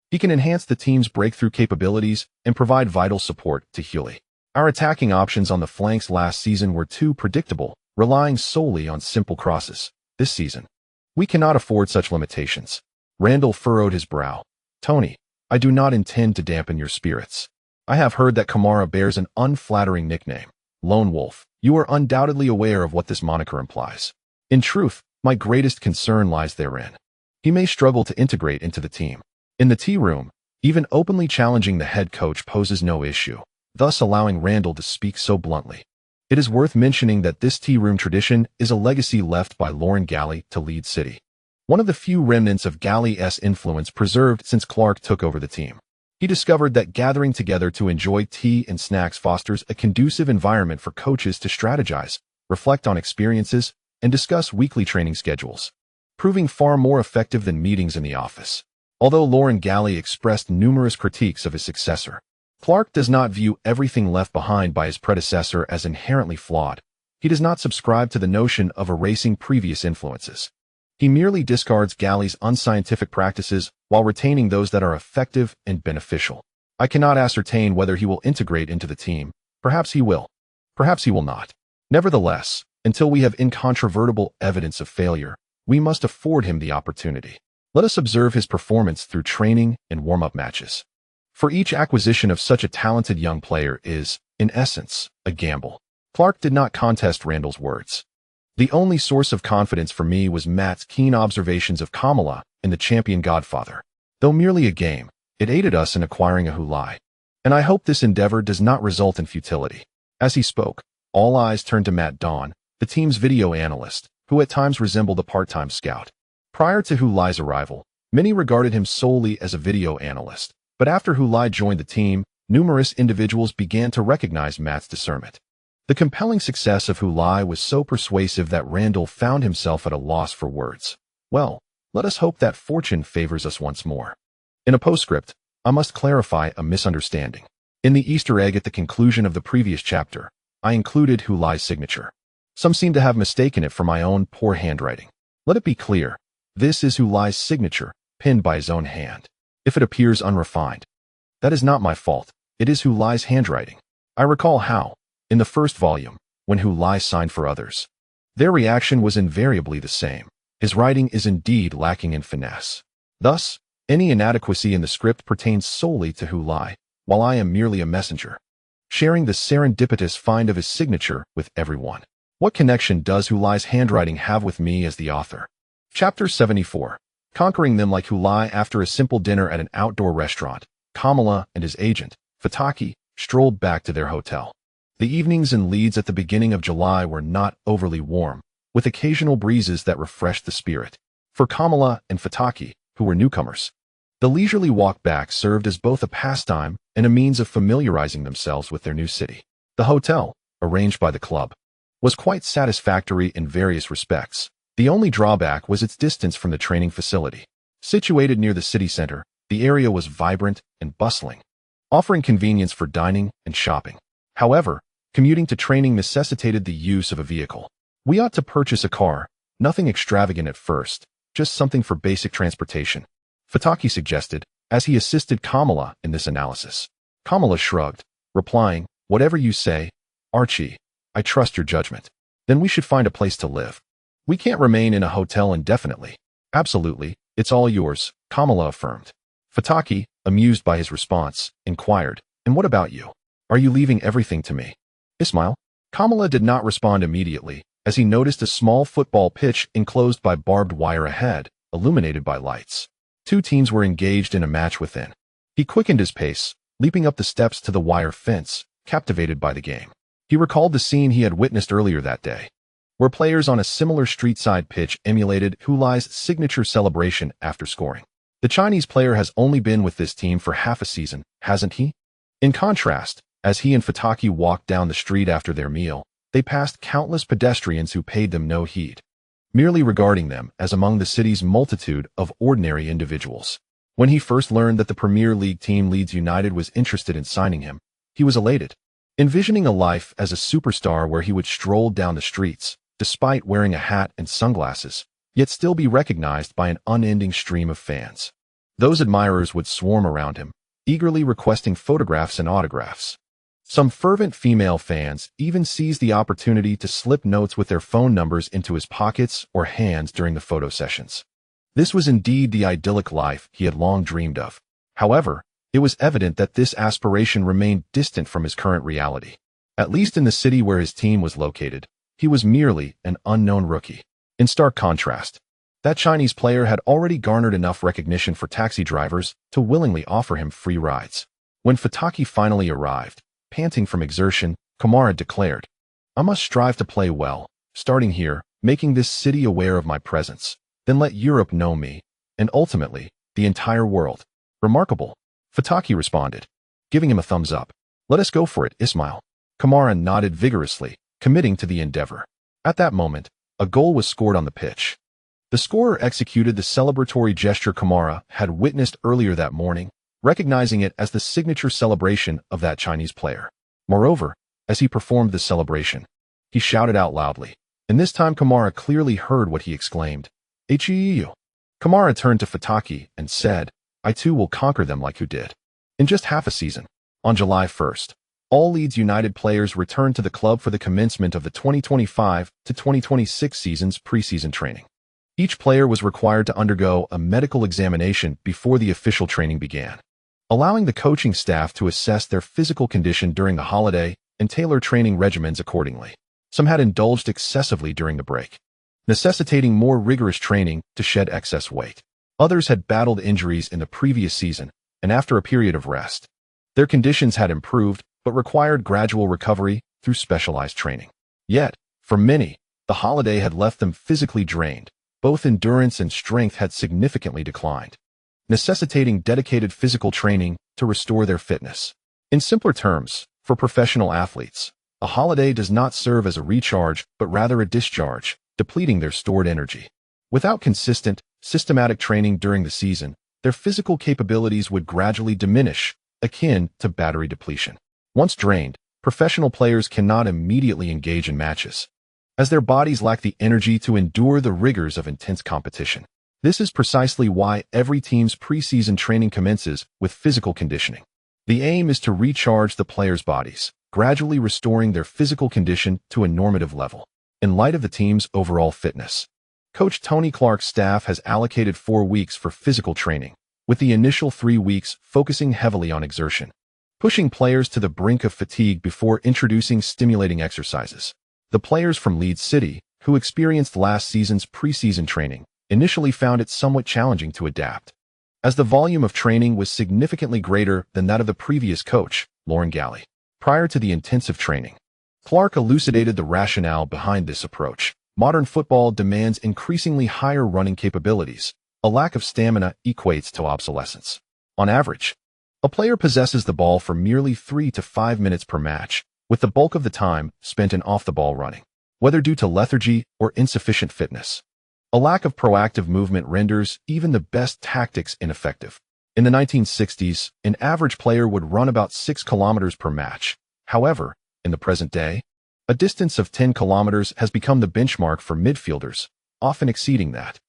He can enhance the team's breakthrough capabilities and provide vital support to Hewley. Our attacking options on the flanks last season were too predictable, relying solely on simple crosses. This season, we cannot afford such limitations. Randall furrowed his brow. Tony, I do not intend to dampen your spirits. I have heard that Kamara bears an unflattering nickname, Lone Wolf. You are undoubtedly aware of what this moniker implies. In truth, my greatest concern lies therein. He may struggle to integrate into the team. In the tea room, even openly challenging the head coach poses no issue, thus allowing Randall to speak so bluntly. It is worth mentioning that this tea room tradition is a legacy left by Lauren Galley to lead City, one of the few remnants of Galley's influence preserved since Clark took over the team. He discovered that gathering together to enjoy tea and snacks fosters a conducive environment for coaches to strategize, reflect on experiences, and discuss weekly training schedules, proving far more effective than meetings in the office. Although Lauren Galley expressed numerous critiques of his successor, Clark does not view everything left behind by his predecessor as inherently flawed. He does not subscribe to the notion of erasing previous influences. He merely discards Galley's unscientific practices while retaining those that are effective and beneficial. I cannot ascertain whether he will integrate into the team. Perhaps he will. Perhaps he will not. Nevertheless, until we have incontrovertible evidence of failure, we must afford him the opportunity. Let us observe his performance through training and warm-up matches. For each acquisition of such a talented young player is, in essence, a gamble. Clark did not contest Randall's words. The only source of confidence for me was Matt's keen observations of Kamala in The Champion Godfather. Though merely a game, it aided us in acquiring a Lai. And I hope this endeavor does not result in futility. As he spoke, all eyes turned to Matt Dawn, the team's video analyst, who at times resembled a part-time scout. Prior to Lai's arrival, many regarded him solely as a video analyst, but after Lai joined the team, numerous individuals began to recognize Matt's discernment. The compelling success of Lai was so persuasive that Randall found himself at a loss for words. Well, let us hope that fortune favors us once more. In a postscript, I must clarify a misunderstanding. In the Easter egg at the conclusion of the previous chapter, I included Lai's signature. Some seem to have mistaken it for my own poor handwriting. Let it be clear, this is Lai's signature, penned by his own hand. If it appears unrefined, that is not my fault. It is Lai's handwriting. I recall how, in the first volume, when Lai signed for others, their reaction was invariably the same. His writing is indeed lacking in finesse. Thus, any inadequacy in the script pertains solely to Lai, while I am merely a messenger, sharing the serendipitous find of his signature with everyone. What connection does Lai's handwriting have with me as the author? Chapter 74. Conquering them like Lai. After a simple dinner at an outdoor restaurant, Kamala and his agent, Fataki, strolled back to their hotel. The evenings in Leeds at the beginning of July were not overly warm, with occasional breezes that refreshed the spirit. For Kamala and Fataki, who were newcomers, the leisurely walk back served as both a pastime and a means of familiarizing themselves with their new city. The hotel, arranged by the club, was quite satisfactory in various respects. The only drawback was its distance from the training facility. Situated near the city center, the area was vibrant and bustling, offering convenience for dining and shopping. However, commuting to training necessitated the use of a vehicle. We ought to purchase a car, nothing extravagant at first, just something for basic transportation, Fataki suggested, as he assisted Kamala in this analysis. Kamala shrugged, replying, "Whatever you say, Archie, I trust your judgment. Then we should find a place to live. We can't remain in a hotel indefinitely." "Absolutely, it's all yours," Kamala affirmed. Fataki, amused by his response, inquired, "And what about you? Are you leaving everything to me?" Ismail? Kamala did not respond immediately, as he noticed a small football pitch enclosed by barbed wire ahead, illuminated by lights. Two teams were engaged in a match within. He quickened his pace, leaping up the steps to the wire fence, captivated by the game. He recalled the scene he had witnessed earlier that day, where players on a similar street-side pitch emulated Lai's signature celebration after scoring. The Chinese player has only been with this team for half a season, hasn't he? In contrast, as he and Fataki walked down the street after their meal, they passed countless pedestrians who paid them no heed, merely regarding them as among the city's multitude of ordinary individuals. When he first learned that the Premier League team Leeds United was interested in signing him, he was elated, envisioning a life as a superstar where he would stroll down the streets, despite wearing a hat and sunglasses, yet still be recognized by an unending stream of fans. Those admirers would swarm around him, eagerly requesting photographs and autographs. Some fervent female fans even seized the opportunity to slip notes with their phone numbers into his pockets or hands during the photo sessions. This was indeed the idyllic life he had long dreamed of. However, it was evident that this aspiration remained distant from his current reality. At least in the city where his team was located, he was merely an unknown rookie. In stark contrast, that Chinese player had already garnered enough recognition for taxi drivers to willingly offer him free rides. When Fataki finally arrived, panting from exertion, Kamara declared, "I must strive to play well, starting here, making this city aware of my presence, then let Europe know me, and ultimately, the entire world." "Remarkable," Fataki responded, giving him a thumbs up. "Let us go for it, Ismail." Kamara nodded vigorously, committing to the endeavor. At that moment, a goal was scored on the pitch. The scorer executed the celebratory gesture Kamara had witnessed earlier that morning, recognizing it as the signature celebration of that Chinese player. Moreover, as he performed the celebration, he shouted out loudly, and this time Kamara clearly heard what he exclaimed. "Hiyo." Kamara turned to Fataki and said, "I too will conquer them like you did." In just half a season, on July 1st, all Leeds United players returned to the club for the commencement of the 2025 to 2026 season's preseason training. Each player was required to undergo a medical examination before the official training began, allowing the coaching staff to assess their physical condition during the holiday and tailor training regimens accordingly. Some had indulged excessively during the break, necessitating more rigorous training to shed excess weight. Others had battled injuries in the previous season, and after a period of rest, their conditions had improved but required gradual recovery through specialized training. Yet, for many, the holiday had left them physically drained. Both endurance and strength had significantly declined, necessitating dedicated physical training to restore their fitness. In simpler terms, for professional athletes, a holiday does not serve as a recharge but rather a discharge, depleting their stored energy. Without consistent, systematic training during the season, their physical capabilities would gradually diminish, akin to battery depletion. Once drained, professional players cannot immediately engage in matches, as their bodies lack the energy to endure the rigors of intense competition. This is precisely why every team's preseason training commences with physical conditioning. The aim is to recharge the players' bodies, gradually restoring their physical condition to a normative level. In light of the team's overall fitness, Coach Tony Clark's staff has allocated 4 weeks for physical training, with the initial 3 weeks focusing heavily on exertion, pushing players to the brink of fatigue before introducing stimulating exercises. The players from Leeds City, who experienced last season's preseason training, initially found it somewhat challenging to adapt, as the volume of training was significantly greater than that of the previous coach, Lauren Galley. Prior to the intensive training, Clark elucidated the rationale behind this approach. Modern football demands increasingly higher running capabilities. A lack of stamina equates to obsolescence. On average, a player possesses the ball for merely 3 to 5 minutes per match, with the bulk of the time spent in off-the-ball running, whether due to lethargy or insufficient fitness. A lack of proactive movement renders even the best tactics ineffective. In the 1960s, an average player would run about 6 kilometers per match. However, in the present day, a distance of 10 kilometers has become the benchmark for midfielders, often exceeding that.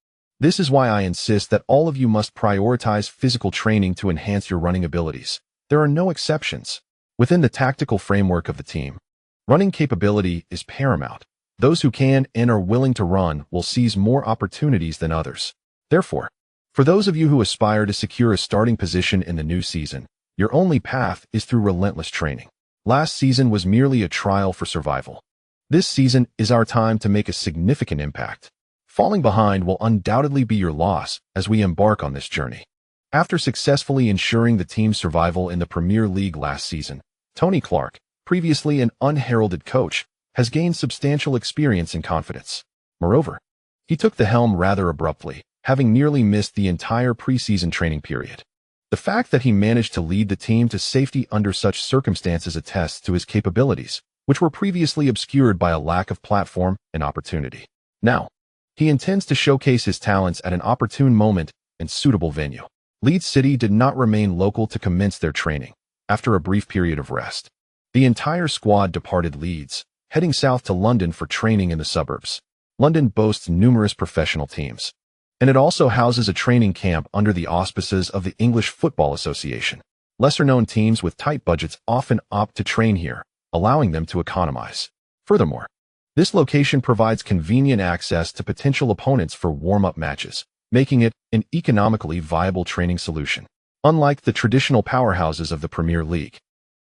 This is why I insist that all of you must prioritize physical training to enhance your running abilities. There are no exceptions. Within the tactical framework of the team, running capability is paramount. Those who can and are willing to run will seize more opportunities than others. Therefore, for those of you who aspire to secure a starting position in the new season, your only path is through relentless training. Last season was merely a trial for survival. This season is our time to make a significant impact. Falling behind will undoubtedly be your loss as we embark on this journey. After successfully ensuring the team's survival in the Premier League last season, Tony Clark, previously an unheralded coach, has gained substantial experience and confidence. Moreover, he took the helm rather abruptly, having nearly missed the entire preseason training period. The fact that he managed to lead the team to safety under such circumstances attests to his capabilities, which were previously obscured by a lack of platform and opportunity. Now, he intends to showcase his talents at an opportune moment and suitable venue. Leeds City did not remain local to commence their training. After a brief period of rest, the entire squad departed Leeds, heading south to London for training in the suburbs. London boasts numerous professional teams, and it also houses a training camp under the auspices of the English Football Association. Lesser-known teams with tight budgets often opt to train here, allowing them to economize. Furthermore, this location provides convenient access to potential opponents for warm-up matches, making it an economically viable training solution. Unlike the traditional powerhouses of the Premier League,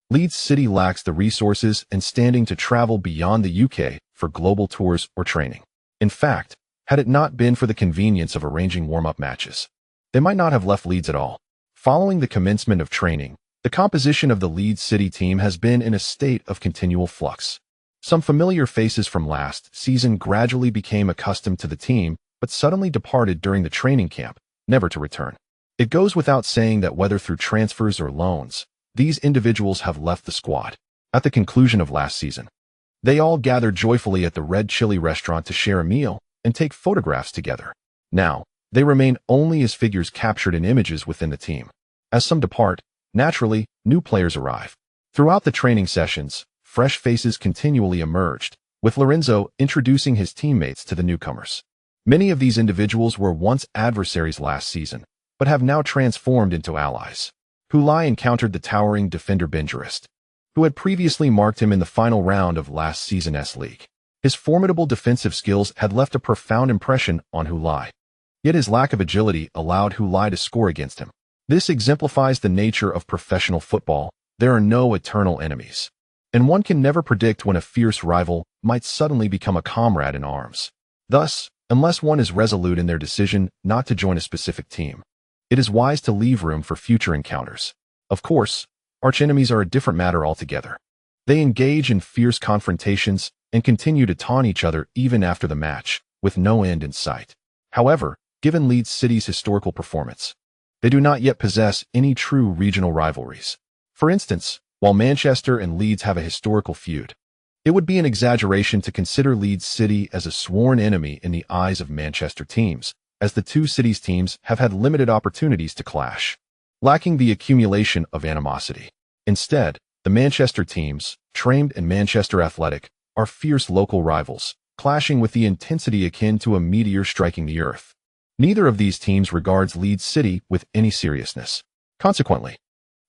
Leeds City lacks the resources and standing to travel beyond the UK for global tours or training. In fact, had it not been for the convenience of arranging warm-up matches, they might not have left Leeds at all. Following the commencement of training, the composition of the Leeds City team has been in a state of continual flux. Some familiar faces from last season gradually became accustomed to the team, but suddenly departed during the training camp, never to return. It goes without saying that whether through transfers or loans, these individuals have left the squad. At the conclusion of last season, they all gathered joyfully at the Red Chili restaurant to share a meal and take photographs together. Now, they remain only as figures captured in images within the team. As some depart, naturally, new players arrive. Throughout the training sessions, fresh faces continually emerged, with Lorenzo introducing his teammates to the newcomers. Many of these individuals were once adversaries last season, but have now transformed into allies. Lai encountered the towering defender Benjurist, who had previously marked him in the final round of last season's league. His formidable defensive skills had left a profound impression on Lai. Yet his lack of agility allowed Lai to score against him. This exemplifies the nature of professional football. There are no eternal enemies, and one can never predict when a fierce rival might suddenly become a comrade in arms. Thus, unless one is resolute in their decision not to join a specific team, it is wise to leave room for future encounters. Of course, archenemies are a different matter altogether. They engage in fierce confrontations and continue to taunt each other even after the match, with no end in sight. However, given Leeds City's historical performance, they do not yet possess any true regional rivalries. For instance, while Manchester and Leeds have a historical feud, it would be an exaggeration to consider Leeds City as a sworn enemy in the eyes of Manchester teams, as the two cities' teams have had limited opportunities to clash, lacking the accumulation of animosity. Instead, the Manchester teams, Trained and Manchester Athletic, are fierce local rivals, clashing with the intensity akin to a meteor striking the earth. Neither of these teams regards Leeds City with any seriousness. Consequently,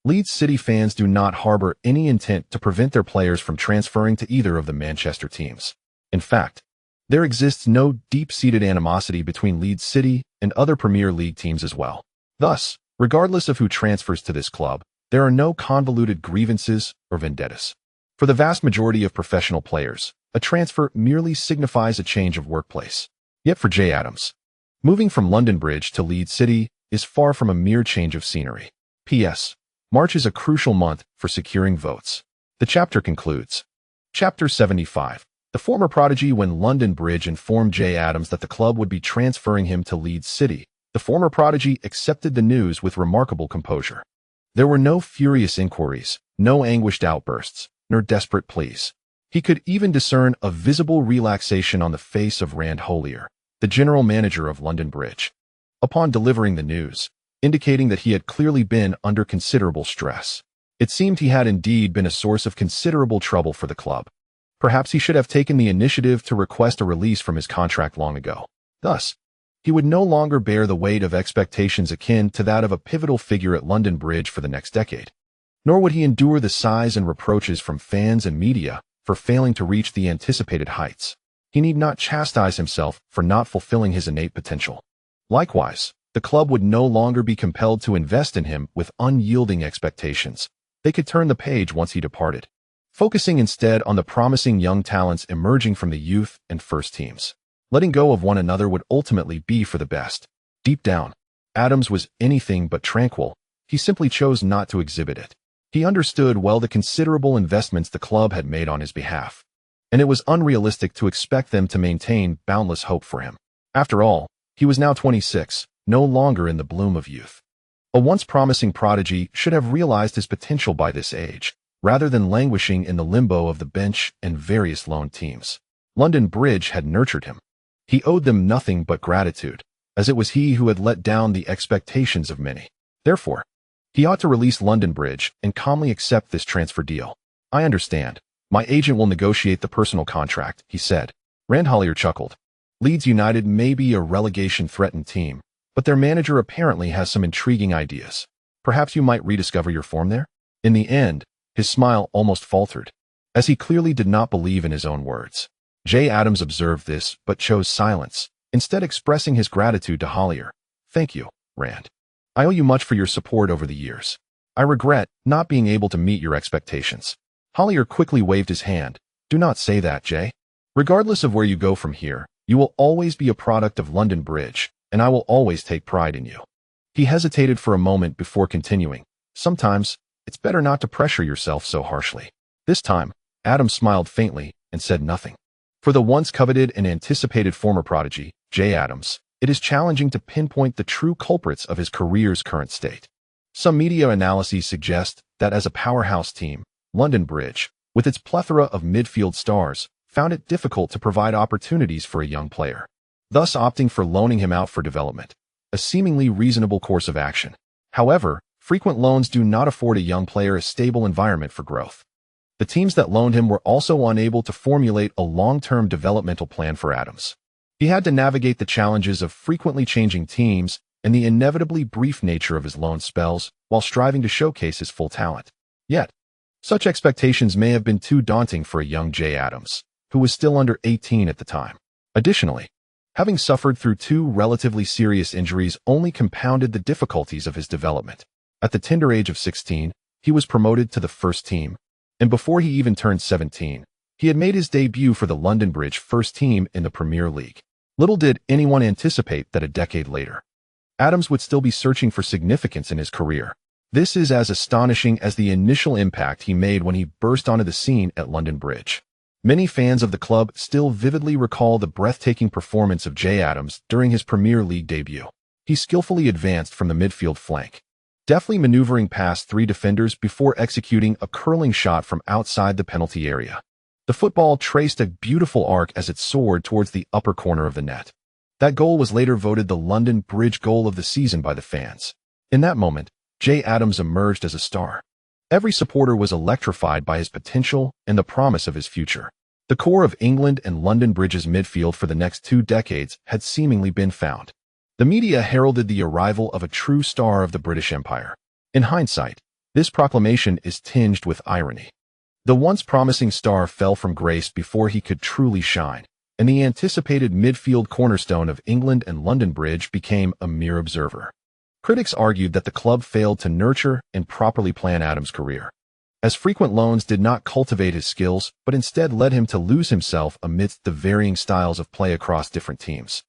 Leeds City fans do not harbor any intent to prevent their players from transferring to either of the Manchester teams. In fact, there exists no deep-seated animosity between Leeds City and other Premier League teams as well. Thus, regardless of who transfers to this club, there are no convoluted grievances or vendettas. For the vast majority of professional players, a transfer merely signifies a change of workplace. Yet for J. Adams, moving from London Bridge to Leeds City is far from a mere change of scenery. P.S. March is a crucial month for securing votes. The chapter concludes. Chapter 75. The former prodigy. When London Bridge informed J. Adams that the club would be transferring him to Leeds City, the former prodigy accepted the news with remarkable composure. There were no furious inquiries, no anguished outbursts, nor desperate pleas. He could even discern a visible relaxation on the face of Rand Holier, the general manager of London Bridge, upon delivering the news, indicating that he had clearly been under considerable stress. It seemed he had indeed been a source of considerable trouble for the club. Perhaps he should have taken the initiative to request a release from his contract long ago. Thus, he would no longer bear the weight of expectations akin to that of a pivotal figure at London Bridge for the next decade. Nor would he endure the sighs and reproaches from fans and media for failing to reach the anticipated heights. He need not chastise himself for not fulfilling his innate potential. Likewise, the club would no longer be compelled to invest in him with unyielding expectations. They could turn the page once he departed, focusing instead on the promising young talents emerging from the youth and first teams. Letting go of one another would ultimately be for the best. Deep down, Adams was anything but tranquil. He simply chose not to exhibit it. He understood well the considerable investments the club had made on his behalf, and it was unrealistic to expect them to maintain boundless hope for him. After all, he was now 26, no longer in the bloom of youth. A once promising prodigy should have realized his potential by this age, rather than languishing in the limbo of the bench and various loan teams. London Bridge had nurtured him. He owed them nothing but gratitude, as it was he who had let down the expectations of many. Therefore, he ought to release London Bridge and calmly accept this transfer deal. I understand. My agent will negotiate the personal contract, he said. Rand Holier chuckled. Leeds United may be a relegation-threatened team, but their manager apparently has some intriguing ideas. Perhaps you might rediscover your form there? In the end, his smile almost faltered, as he clearly did not believe in his own words. Jay Adams observed this, but chose silence, instead expressing his gratitude to Hollier. "Thank you, Rand. I owe you much for your support over the years. I regret not being able to meet your expectations." Hollier quickly waved his hand. "Do not say that, Jay. Regardless of where you go from here, you will always be a product of London Bridge, and I will always take pride in you." He hesitated for a moment before continuing. "Sometimes, it's better not to pressure yourself so harshly." This time, Adams smiled faintly and said nothing. For the once coveted and anticipated former prodigy, Jay Adams, it is challenging to pinpoint the true culprits of his career's current state. Some media analyses suggest that as a powerhouse team, London Bridge, with its plethora of midfield stars, found it difficult to provide opportunities for a young player, thus opting for loaning him out for development, a seemingly reasonable course of action. However, frequent loans do not afford a young player a stable environment for growth. The teams that loaned him were also unable to formulate a long-term developmental plan for Adams. He had to navigate the challenges of frequently changing teams and the inevitably brief nature of his loan spells while striving to showcase his full talent. Yet, such expectations may have been too daunting for a young Jay Adams, who was still under 18 at the time. Additionally, having suffered through 2 relatively serious injuries only compounded the difficulties of his development. At the tender age of 16, he was promoted to the first team, and before he even turned 17, he had made his debut for the London Bridge first team in the Premier League. Little did anyone anticipate that a decade later, Adams would still be searching for significance in his career. This is as astonishing as the initial impact he made when he burst onto the scene at London Bridge. Many fans of the club still vividly recall the breathtaking performance of Jay Adams during his Premier League debut. He skillfully advanced from the midfield flank, deftly maneuvering past 3 defenders before executing a curling shot from outside the penalty area. The football traced a beautiful arc as it soared towards the upper corner of the net. That goal was later voted the London Bridge goal of the season by the fans. In that moment, Jay Adams emerged as a star. Every supporter was electrified by his potential and the promise of his future. The core of England and London Bridge's midfield for the next 2 decades had seemingly been found. The media heralded the arrival of a true star of the British Empire. In hindsight, this proclamation is tinged with irony. The once promising star fell from grace before he could truly shine, and the anticipated midfield cornerstone of England and London Bridge became a mere observer. Critics argued that the club failed to nurture and properly plan Adams' career, as frequent loans did not cultivate his skills but instead led him to lose himself amidst the varying styles of play across different teams.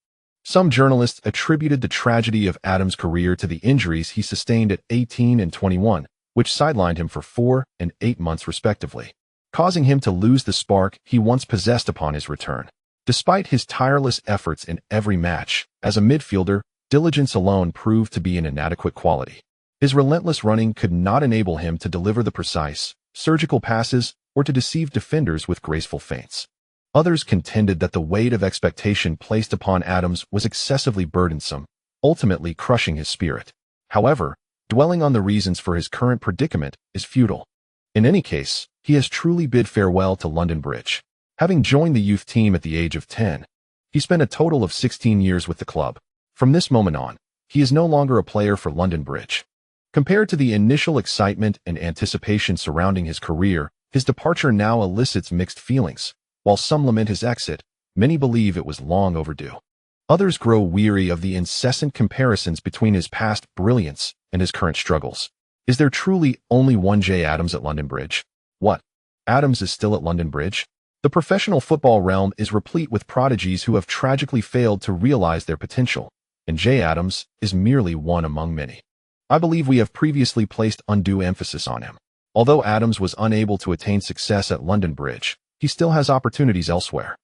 Some journalists attributed the tragedy of Adams' career to the injuries he sustained at 18 and 21, which sidelined him for 4 and 8 months respectively, causing him to lose the spark he once possessed upon his return. Despite his tireless efforts in every match, as a midfielder, diligence alone proved to be an inadequate quality. His relentless running could not enable him to deliver the precise, surgical passes or to deceive defenders with graceful feints. Others contended that the weight of expectation placed upon Adams was excessively burdensome, ultimately crushing his spirit. However, dwelling on the reasons for his current predicament is futile. In any case, he has truly bid farewell to London Bridge. Having joined the youth team at the age of 10, he spent a total of 16 years with the club. From this moment on, he is no longer a player for London Bridge. Compared to the initial excitement and anticipation surrounding his career, his departure now elicits mixed feelings. While some lament his exit, many believe it was long overdue. Others grow weary of the incessant comparisons between his past brilliance and his current struggles. Is there truly only one Jay Adams at London Bridge? What? Adams is still at London Bridge? The professional football realm is replete with prodigies who have tragically failed to realize their potential, and Jay Adams is merely one among many. I believe we have previously placed undue emphasis on him. Although Adams was unable to attain success at London Bridge, he still has opportunities elsewhere.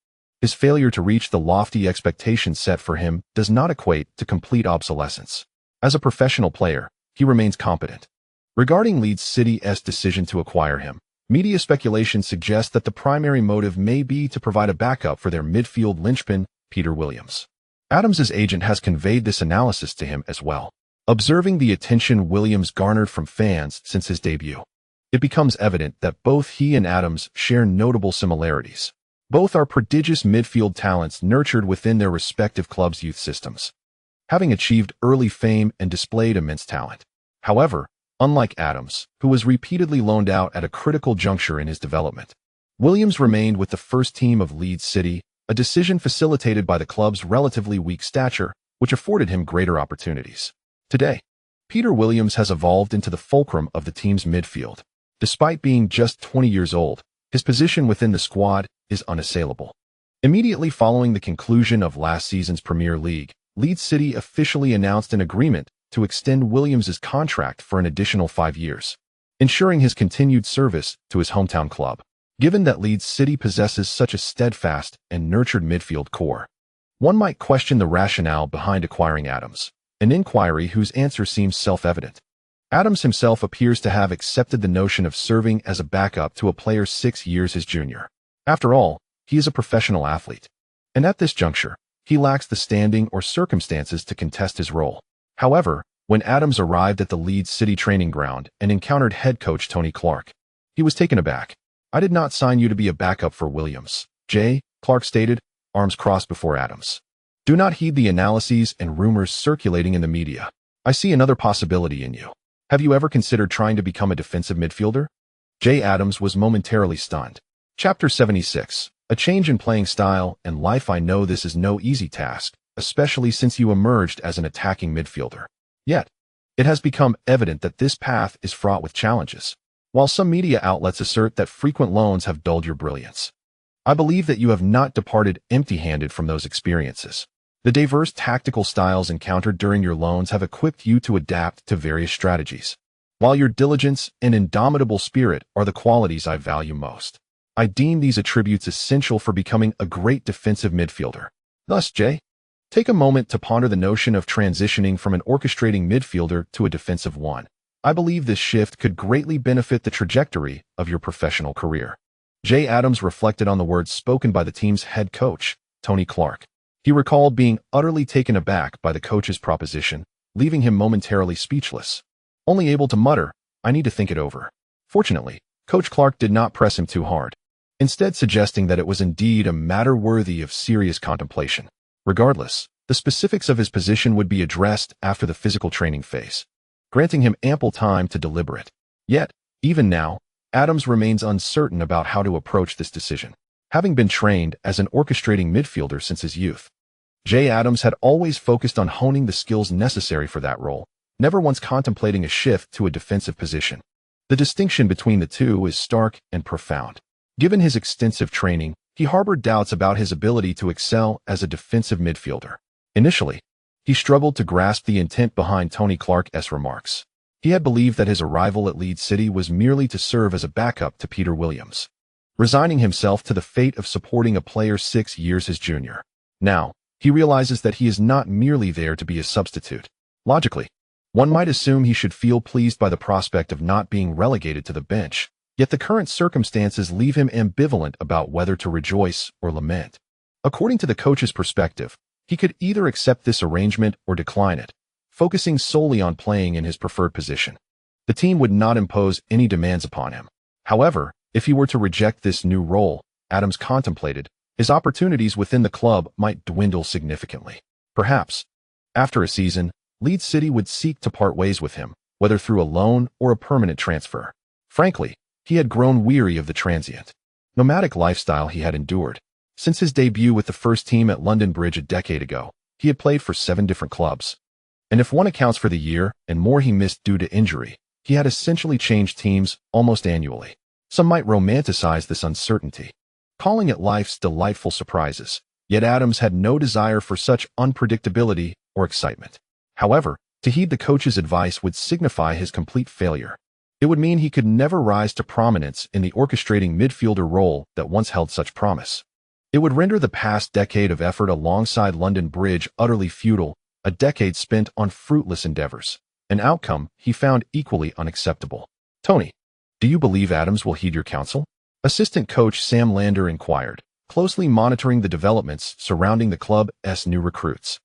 His failure to reach the lofty expectations set for him does not equate to complete obsolescence. As a professional player, he remains competent. Regarding Leeds City's decision to acquire him, media speculation suggests that the primary motive may be to provide a backup for their midfield linchpin, Peter Williams. Adams's agent has conveyed this analysis to him as well. Observing the attention Williams garnered from fans since his debut, it becomes evident that both he and Adams share notable similarities. Both are prodigious midfield talents nurtured within their respective clubs' youth systems, having achieved early fame and displayed immense talent. However, Unlike Adams, who was repeatedly loaned out at a critical juncture in his development, Williams remained with the first team of Leeds City, a decision facilitated by the club's relatively weak stature, which afforded him greater opportunities. Today, Peter Williams has evolved into the fulcrum of the team's midfield. Despite being just 20 years old, his position within the squad is unassailable. Immediately following the conclusion of last season's Premier League, Leeds City officially announced an agreement to extend Williams' contract for an additional 5 years, ensuring his continued service to his hometown club. Given that Leeds City possesses such a steadfast and nurtured midfield core, one might question the rationale behind acquiring Adams, an inquiry whose answer seems self-evident. Adams himself appears to have accepted the notion of serving as a backup to a player 6 years his junior. After all, he is a professional athlete, and at this juncture, he lacks the standing or circumstances to contest his role. However, when Adams arrived at the Leeds City training ground and encountered head coach Tony Clark, he was taken aback. "I did not sign you to be a backup for Williams, Jay," Clark stated, arms crossed before Adams. "Do not heed the analyses and rumors circulating in the media. I see another possibility in you. Have you ever considered trying to become a defensive midfielder?" Jay Adams was momentarily stunned. Chapter 76. A change in playing style and life. I know this is no easy task, especially since you emerged as an attacking midfielder. Yet, it has become evident that this path is fraught with challenges. While some media outlets assert that frequent loans have dulled your brilliance, I believe that you have not departed empty-handed from those experiences. The diverse tactical styles encountered during your loans have equipped you to adapt to various strategies. While your diligence and indomitable spirit are the qualities I value most, I deem these attributes essential for becoming a great defensive midfielder. Thus, Jay, take a moment to ponder the notion of transitioning from an orchestrating midfielder to a defensive one. I believe this shift could greatly benefit the trajectory of your professional career. Jay Adams reflected on the words spoken by the team's head coach, Tony Clark. He recalled being utterly taken aback by the coach's proposition, leaving him momentarily speechless, only able to mutter, "I need to think it over." Fortunately, Coach Clark did not press him too hard, instead suggesting that it was indeed a matter worthy of serious contemplation. Regardless, the specifics of his position would be addressed after the physical training phase, granting him ample time to deliberate. Yet, even now, Adams remains uncertain about how to approach this decision. Having been trained as an orchestrating midfielder since his youth, Jay Adams had always focused on honing the skills necessary for that role, never once contemplating a shift to a defensive position. The distinction between the two is stark and profound. Given his extensive training, he harbored doubts about his ability to excel as a defensive midfielder. Initially, he struggled to grasp the intent behind Tony Clark's remarks. He had believed that his arrival at Leeds City was merely to serve as a backup to Peter Williams, resigning himself to the fate of supporting a player 6 years his junior. Now, he realizes that he is not merely there to be a substitute. Logically, one might assume he should feel pleased by the prospect of not being relegated to the bench, yet the current circumstances leave him ambivalent about whether to rejoice or lament. According to the coach's perspective, he could either accept this arrangement or decline it, focusing solely on playing in his preferred position. The team would not impose any demands upon him. However, if he were to reject this new role, Adams contemplated, his opportunities within the club might dwindle significantly. Perhaps, after a season, Leeds City would seek to part ways with him, whether through a loan or a permanent transfer. Frankly, he had grown weary of the transient, nomadic lifestyle he had endured. Since his debut with the first team at London Bridge a decade ago, he had played for 7 different clubs. And if one accounts for the year and more he missed due to injury, he had essentially changed teams almost annually. Some might romanticize this uncertainty, calling it life's delightful surprises, yet Adams had no desire for such unpredictability or excitement. However, to heed the coach's advice would signify his complete failure. It would mean he could never rise to prominence in the orchestrating midfielder role that once held such promise. It would render the past decade of effort alongside London Bridge utterly futile, a decade spent on fruitless endeavors, an outcome he found equally unacceptable. "Tony, do you believe Adams will heed your counsel?" Assistant coach Sam Lander inquired, closely monitoring the developments surrounding the club's new recruits.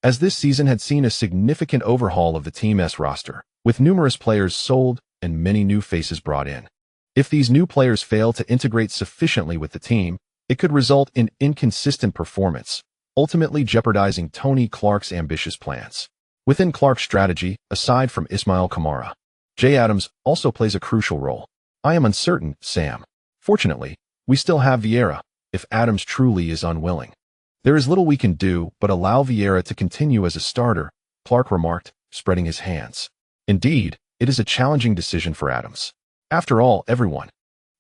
As this season had seen a significant overhaul of the team's roster, with numerous players sold and many new faces brought in. If these new players fail to integrate sufficiently with the team, it could result in inconsistent performance, ultimately jeopardizing Tony Clark's ambitious plans. Within Clark's strategy, aside from Ismail Kamara, Jay Adams also plays a crucial role. I am uncertain, Sam. Fortunately, we still have Vieira, if Adams truly is unwilling. There is little we can do but allow Vieira to continue as a starter, Clark remarked, spreading his hands. Indeed, it is a challenging decision for Adams. After all, everyone,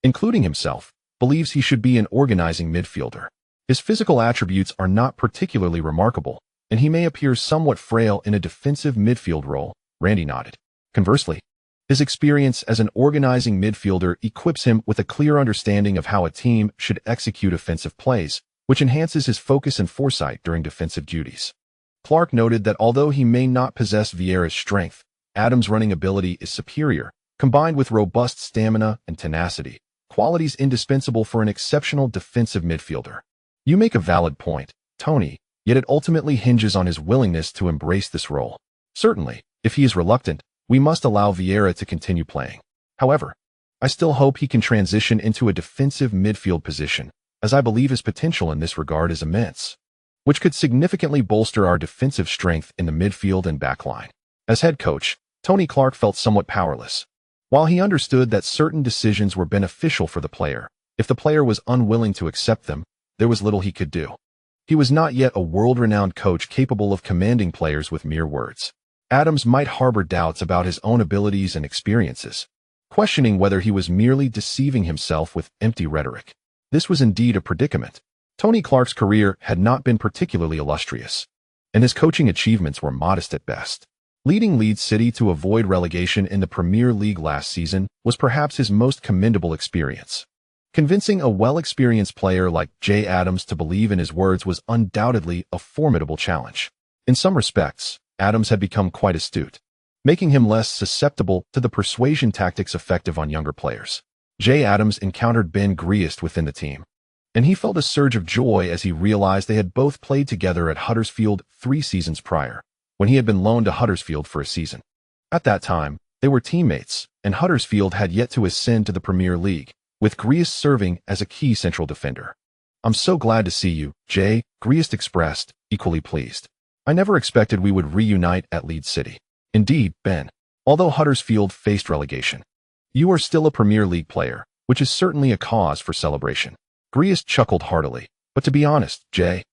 including himself, believes he should be an organizing midfielder. His physical attributes are not particularly remarkable, and he may appear somewhat frail in a defensive midfield role, Randy nodded. Conversely, his experience as an organizing midfielder equips him with a clear understanding of how a team should execute offensive plays, which enhances his focus and foresight during defensive duties. Clark noted that although he may not possess Vieira's strength, Adams' running ability is superior, combined with robust stamina and tenacity, qualities indispensable for an exceptional defensive midfielder. You make a valid point, Tony, yet it ultimately hinges on his willingness to embrace this role. Certainly, if he is reluctant, we must allow Vieira to continue playing. However, I still hope he can transition into a defensive midfield position, as I believe his potential in this regard is immense, which could significantly bolster our defensive strength in the midfield and backline. As head coach, Tony Clark felt somewhat powerless. While he understood that certain decisions were beneficial for the player, if the player was unwilling to accept them, there was little he could do. He was not yet a world-renowned coach capable of commanding players with mere words. Adams might harbor doubts about his own abilities and experiences, questioning whether he was merely deceiving himself with empty rhetoric. This was indeed a predicament. Tony Clark's career had not been particularly illustrious, and his coaching achievements were modest at best. Leading Leeds City to avoid relegation in the Premier League last season was perhaps his most commendable experience. Convincing a well-experienced player like Jay Adams to believe in his words was undoubtedly a formidable challenge. In some respects, Adams had become quite astute, making him less susceptible to the persuasion tactics effective on younger players. Jay Adams encountered Ben Griest within the team, and he felt a surge of joy as he realized they had both played together at Huddersfield 3 seasons prior, when he had been loaned to Huddersfield for a season. At that time, they were teammates, and Huddersfield had yet to ascend to the Premier League, with Griest serving as a key central defender. "I'm so glad to see you, Jay," Griest expressed, equally pleased. "I never expected we would reunite at Leeds City." "Indeed, Ben. Although Huddersfield faced relegation, you are still a Premier League player, which is certainly a cause for celebration." Griest chuckled heartily. "But to be honest, Jay,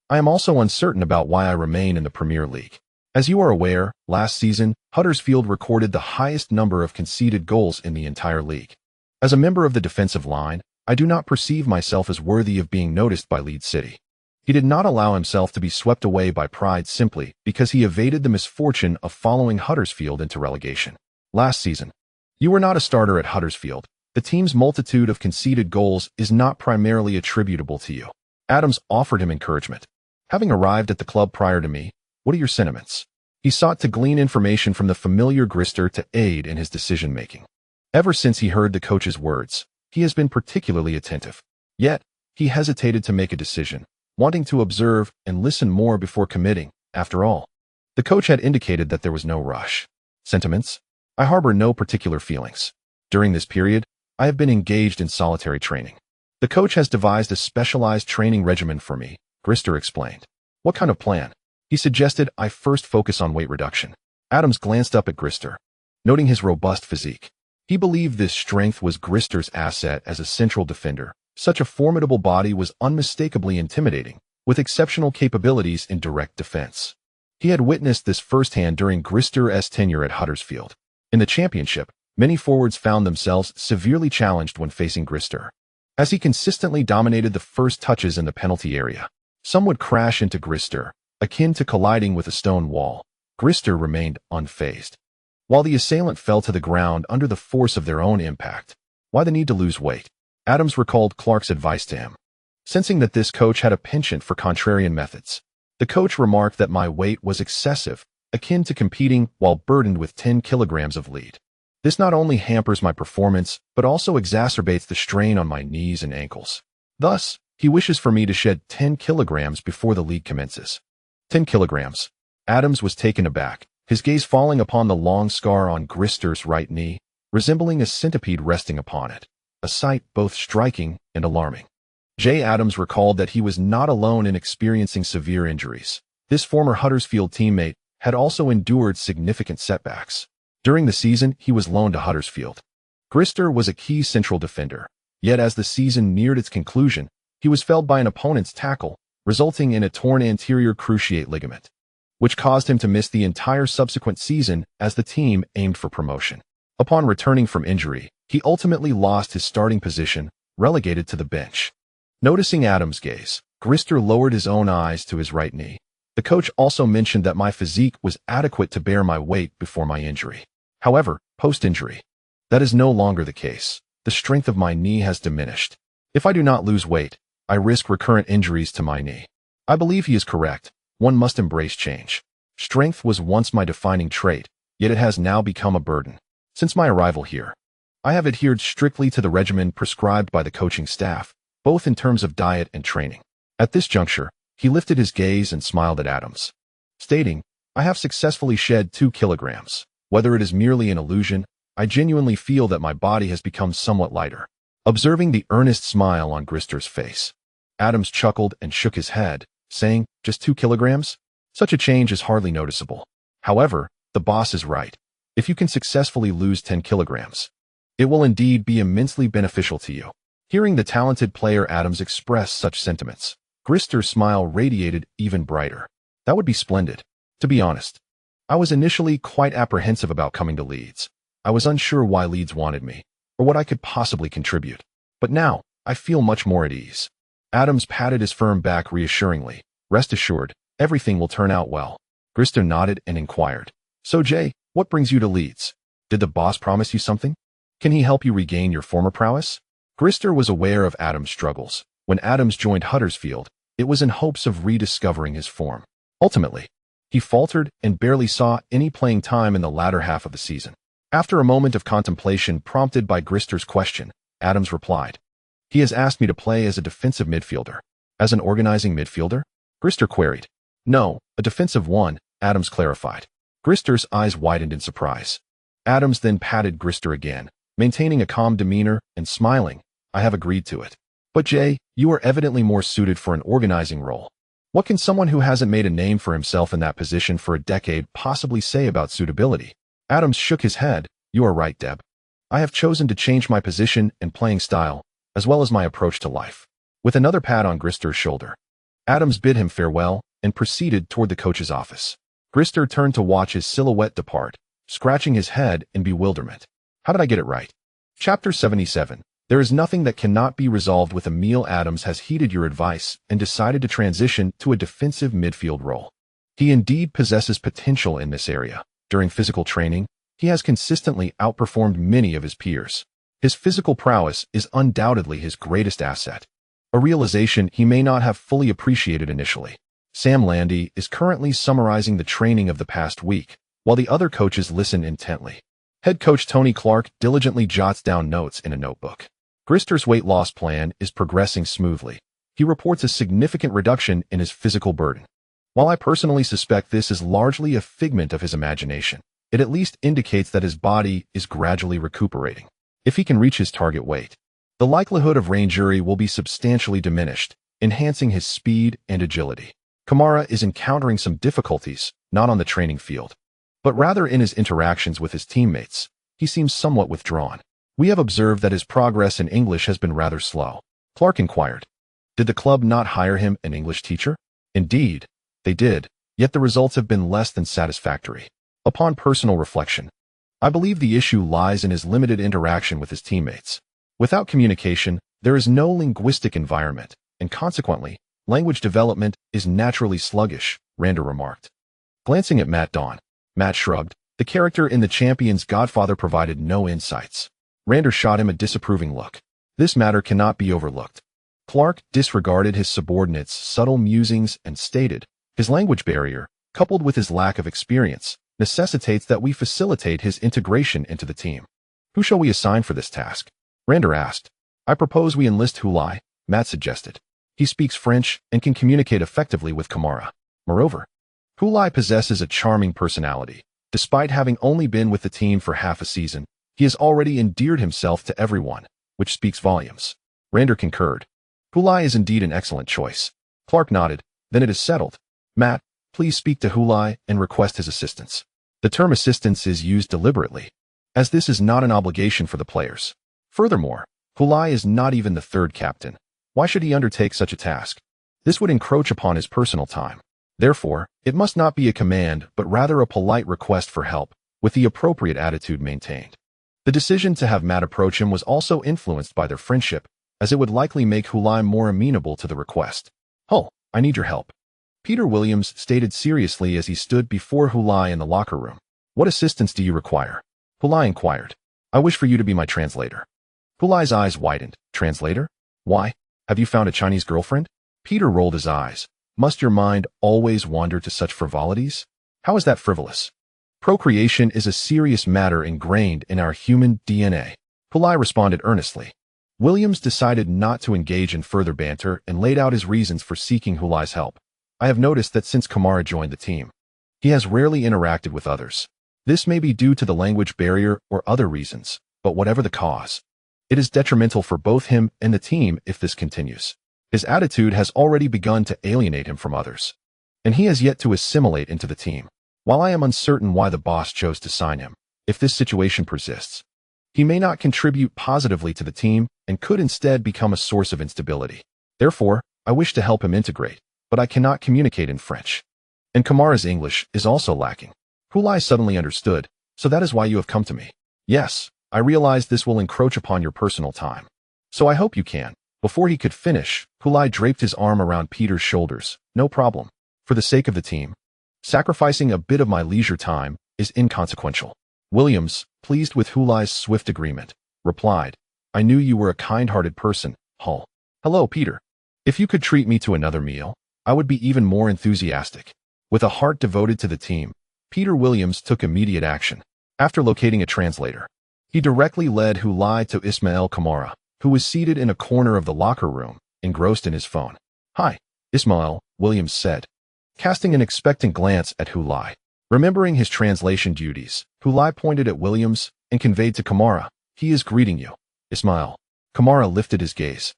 I am also uncertain about why I remain in the Premier League. As you are aware, last season, Huddersfield recorded the highest number of conceded goals in the entire league. As a member of the defensive line, I do not perceive myself as worthy of being noticed by Leeds City." He did not allow himself to be swept away by pride simply because he evaded the misfortune of following Huddersfield into relegation. "Last season, you were not a starter at Huddersfield. The team's multitude of conceded goals is not primarily attributable to you." Adams offered him encouragement. "Having arrived at the club prior to me, what are your sentiments?" He sought to glean information from the familiar Grister to aid in his decision-making. Ever since he heard the coach's words, he has been particularly attentive. Yet, he hesitated to make a decision, wanting to observe and listen more before committing. After all, the coach had indicated that there was no rush. "Sentiments? I harbor no particular feelings. During this period, I have been engaged in solitary training. The coach has devised a specialized training regimen for me," Grister explained. "What kind of plan?" "He suggested I first focus on weight reduction." Adams glanced up at Grister, noting his robust physique. He believed this strength was Grister's asset as a central defender. Such a formidable body was unmistakably intimidating, with exceptional capabilities in direct defense. He had witnessed this firsthand during Grister's tenure at Huddersfield. In the Championship, many forwards found themselves severely challenged when facing Grister. As he consistently dominated the first touches in the penalty area, some would crash into Grister, akin to colliding with a stone wall. Grister remained unfazed, while the assailant fell to the ground under the force of their own impact. Why the need to lose weight? Adams recalled Clark's advice to him. Sensing that this coach had a penchant for contrarian methods, the coach remarked that my weight was excessive, akin to competing while burdened with 10 kilograms of lead. This not only hampers my performance, but also exacerbates the strain on my knees and ankles. Thus, he wishes for me to shed 10 kilograms before the league commences. 10 kilograms. Adams was taken aback, his gaze falling upon the long scar on Grister's right knee, resembling a centipede resting upon it, a sight both striking and alarming. Jay Adams recalled that he was not alone in experiencing severe injuries. This former Huddersfield teammate had also endured significant setbacks. During the season, he was loaned to Huddersfield. Grister was a key central defender, yet as the season neared its conclusion, he was felled by an opponent's tackle, resulting in a torn anterior cruciate ligament, which caused him to miss the entire subsequent season as the team aimed for promotion. Upon returning from injury, he ultimately lost his starting position, relegated to the bench. Noticing Adams' gaze, Grister lowered his own eyes to his right knee. The coach also mentioned that my physique was adequate to bear my weight before my injury. However, post-injury, that is no longer the case. The strength of my knee has diminished. If I do not lose weight, I risk recurrent injuries to my knee. I believe he is correct. One must embrace change. Strength was once my defining trait, yet it has now become a burden. Since my arrival here, I have adhered strictly to the regimen prescribed by the coaching staff, both in terms of diet and training. At this juncture, he lifted his gaze and smiled at Adams, stating, I have successfully shed 2 kilograms. Whether it is merely an illusion, I genuinely feel that my body has become somewhat lighter. Observing the earnest smile on Grister's face, Adams chuckled and shook his head, saying, just 2 kilograms? Such a change is hardly noticeable. However, the boss is right. If you can successfully lose 10 kilograms, it will indeed be immensely beneficial to you. Hearing the talented player Adams express such sentiments, Grister's smile radiated even brighter. That would be splendid. To be honest, I was initially quite apprehensive about coming to Leeds. I was unsure why Leeds wanted me, or what I could possibly contribute. But now, I feel much more at ease. Adams patted his firm back reassuringly. Rest assured, everything will turn out well. Grister nodded and inquired, so Jay, what brings you to Leeds? Did the boss promise you something? Can he help you regain your former prowess? Grister was aware of Adams' struggles. When Adams joined Huddersfield, it was in hopes of rediscovering his form. Ultimately, he faltered and barely saw any playing time in the latter half of the season. After a moment of contemplation prompted by Grister's question, Adams replied, he has asked me to play as a defensive midfielder. As an organizing midfielder? Grister queried. No, a defensive one, Adams clarified. Grister's eyes widened in surprise. Adams then patted Grister again, maintaining a calm demeanor and smiling. I have agreed to it. But Jay, you are evidently more suited for an organizing role. What can someone who hasn't made a name for himself in that position for a decade possibly say about suitability? Adams shook his head. You are right, Deb. I have chosen to change my position and playing style, as well as my approach to life. With another pat on Grister's shoulder, Adams bid him farewell and proceeded toward the coach's office. Grister turned to watch his silhouette depart, scratching his head in bewilderment. How did I get it right? Chapter 77. There is nothing that cannot be resolved with a meal. Adams has heeded your advice and decided to transition to a defensive midfield role. He indeed possesses potential in this area. During physical training, he has consistently outperformed many of his peers. His physical prowess is undoubtedly his greatest asset, a realization he may not have fully appreciated initially. Sam Landy is currently summarizing the training of the past week, while the other coaches listen intently. Head coach Tony Clark diligently jots down notes in a notebook. Grister's weight loss plan is progressing smoothly. He reports a significant reduction in his physical burden. While I personally suspect this is largely a figment of his imagination, it at least indicates that his body is gradually recuperating. If he can reach his target weight, the likelihood of rangery will be substantially diminished, enhancing his speed and agility. Kamara is encountering some difficulties, not on the training field, but rather in his interactions with his teammates. He seems somewhat withdrawn. We have observed that his progress in English has been rather slow. Clark inquired, did the club not hire him an English teacher? Indeed, they did, yet the results have been less than satisfactory. Upon personal reflection, I believe the issue lies in his limited interaction with his teammates. Without communication, there is no linguistic environment, and consequently, language development is naturally sluggish, Rander remarked. Glancing at Matt Dawn, Matt shrugged. The character in The Champion's Godfather provided no insights. Rander shot him a disapproving look. This matter cannot be overlooked. Clark disregarded his subordinates' subtle musings and stated, his language barrier, coupled with his lack of experience, necessitates that we facilitate his integration into the team. Who shall we assign for this task? Rander asked. I propose we enlist Hulai, Matt suggested. He speaks French and can communicate effectively with Kamara. Moreover, Hulai possesses a charming personality. Despite having only been with the team for half a season, he has already endeared himself to everyone, which speaks volumes. Rander concurred. Hulai is indeed an excellent choice. Clark nodded. Then it is settled. Matt, please speak to Hulai and request his assistance. The term assistance is used deliberately, as this is not an obligation for the players. Furthermore, Lai is not even the third captain. Why should he undertake such a task? This would encroach upon his personal time. Therefore, it must not be a command, but rather a polite request for help, with the appropriate attitude maintained. The decision to have Matt approach him was also influenced by their friendship, as it would likely make Lai more amenable to the request. "Oh, I need your help," Peter Williams stated seriously as he stood before Lai in the locker room. "What assistance do you require?" Lai inquired. "I wish for you to be my translator." Lai's eyes widened. "Translator? Why? Have you found a Chinese girlfriend?" Peter rolled his eyes. "Must your mind always wander to such frivolities? How is that frivolous? Procreation is a serious matter ingrained in our human DNA." Lai responded earnestly. Williams decided not to engage in further banter and laid out his reasons for seeking Lai's help. "I have noticed that since Kamara joined the team, he has rarely interacted with others. This may be due to the language barrier or other reasons, but whatever the cause, it is detrimental for both him and the team if this continues. His attitude has already begun to alienate him from others, and he has yet to assimilate into the team. While I am uncertain why the boss chose to sign him, if this situation persists, he may not contribute positively to the team and could instead become a source of instability. Therefore, I wish to help him integrate, but I cannot communicate in French. And Kamara's English is also lacking." Lai suddenly understood. "So that is why you have come to me." "Yes, I realize this will encroach upon your personal time. So I hope you can." Before he could finish, Lai draped his arm around Peter's shoulders. "No problem. For the sake of the team, sacrificing a bit of my leisure time is inconsequential." Williams, pleased with Lai's swift agreement, replied, "I knew you were a kind-hearted person, Hull." "Hello, Peter. If you could treat me to another meal, I would be even more enthusiastic." With a heart devoted to the team, Peter Williams took immediate action. After locating a translator, he directly led Lai to Ismail Kamara, who was seated in a corner of the locker room, engrossed in his phone. "Hi, Ismail," Williams said, casting an expectant glance at Lai. Remembering his translation duties, Lai pointed at Williams and conveyed to Kamara, "He is greeting you, Ismail." Kamara lifted his gaze,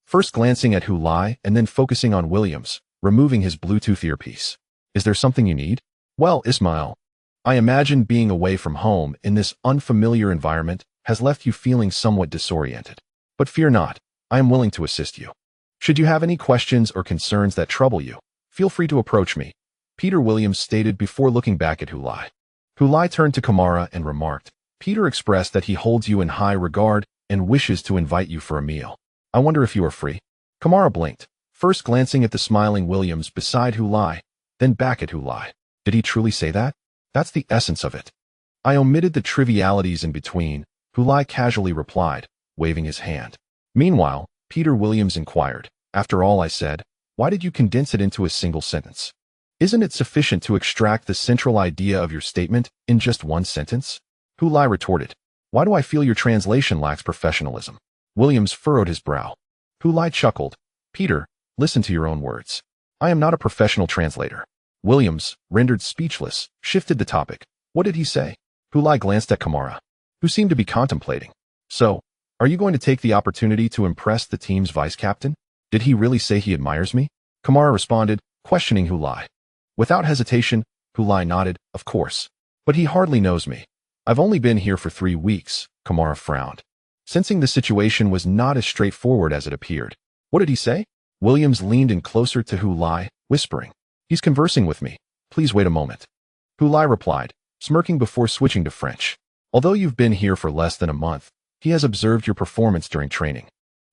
first glancing at Lai and then focusing on Williams, removing his Bluetooth earpiece. "Is there something you need?" "Well, Ismail, I imagine being away from home in this unfamiliar environment has left you feeling somewhat disoriented. But fear not, I am willing to assist you. Should you have any questions or concerns that trouble you, feel free to approach me," Peter Williams stated before looking back at Lai. Lai turned to Kamara and remarked, "Peter expressed that he holds you in high regard and wishes to invite you for a meal. I wonder if you are free." Kamara blinked, first glancing at the smiling Williams beside Lai, then back at Lai. Did he truly say that? That's the essence of it. I omitted the trivialities in between, Lai casually replied, waving his hand. Meanwhile, Peter Williams inquired, "After all I said, why did you condense it into a single sentence? Isn't it sufficient to extract the central idea of your statement in just one sentence?" Lai retorted, "Why do I feel your translation lacks professionalism?" Williams furrowed his brow. Lai chuckled, "Peter, listen to your own words. I am not a professional translator." Williams, rendered speechless, shifted the topic. "What did he say?" Lai glanced at Kamara, who seemed to be contemplating. "So, are you going to take the opportunity to impress the team's vice-captain? Did he really say he admires me?" Kamara responded, questioning Lai. Without hesitation, Lai nodded, "Of course. But he hardly knows me. I've only been here for 3 weeks," Kamara frowned, sensing the situation was not as straightforward as it appeared. "What did he say?" Williams leaned in closer to Lai, whispering, "He's conversing with me. Please wait a moment." Lai replied, smirking before switching to French. "Although you've been here for less than a month, he has observed your performance during training.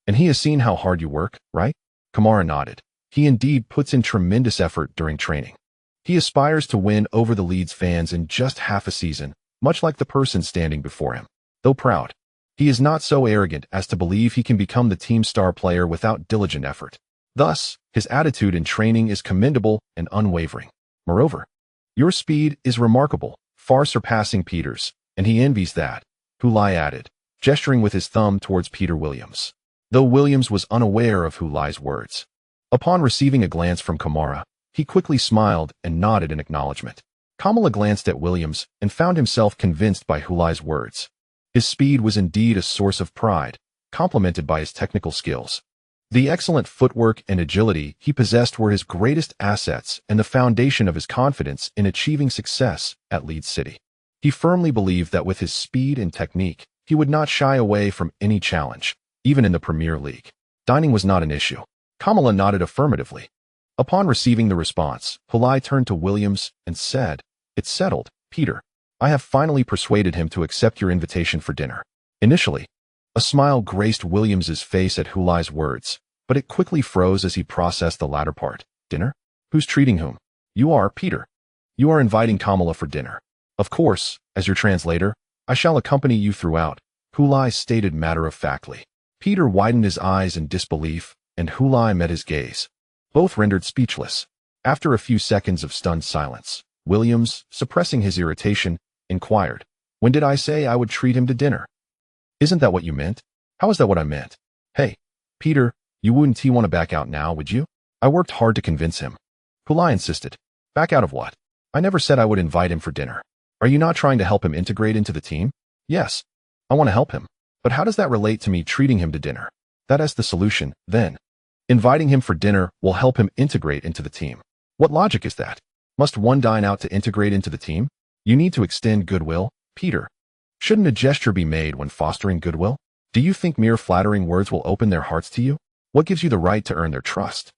And he has seen how hard you work, right?" Kamara nodded. "He indeed puts in tremendous effort during training. He aspires to win over the Leeds fans in just half a season, much like the person standing before him. Though proud, he is not so arrogant as to believe he can become the team's star player without diligent effort. Thus, his attitude in training is commendable and unwavering. Moreover, your speed is remarkable, far surpassing Peter's, and he envies that," Lai added, gesturing with his thumb towards Peter Williams, though Williams was unaware of Lai's words. Upon receiving a glance from Kamara, he quickly smiled and nodded in acknowledgement. Kamala glanced at Williams and found himself convinced by Lai's words. His speed was indeed a source of pride, complemented by his technical skills. The excellent footwork and agility he possessed were his greatest assets and the foundation of his confidence in achieving success at Leeds City. He firmly believed that with his speed and technique, he would not shy away from any challenge, even in the Premier League. Dining was not an issue. Kamala nodded affirmatively. Upon receiving the response, Lai turned to Williams and said, "It's settled, Peter. I have finally persuaded him to accept your invitation for dinner." Initially, a smile graced Williams's face at Lai's words, but it quickly froze as he processed the latter part. "Dinner? Who's treating whom?" "You are, Peter. You are inviting Kamala for dinner. Of course, as your translator, I shall accompany you throughout," Lai stated matter-of-factly. Peter widened his eyes in disbelief, and Lai met his gaze. Both rendered speechless. After a few seconds of stunned silence, Williams, suppressing his irritation, inquired, "When did I say I would treat him to dinner? Isn't that what you meant?" "How is that what I meant?" "Hey, Peter, you wouldn't want to back out now, would you?" "I worked hard to convince him." Lai insisted. "Back out of what? I never said I would invite him for dinner. Are you not trying to help him integrate into the team?" "Yes, I want to help him. But how does that relate to me treating him to dinner?" "That is the solution, then. Inviting him for dinner will help him integrate into the team." "What logic is that? Must one dine out to integrate into the team?" "You need to extend goodwill, Peter. Shouldn't a gesture be made when fostering goodwill? Do you think mere flattering words will open their hearts to you? What gives you the right to earn their trust?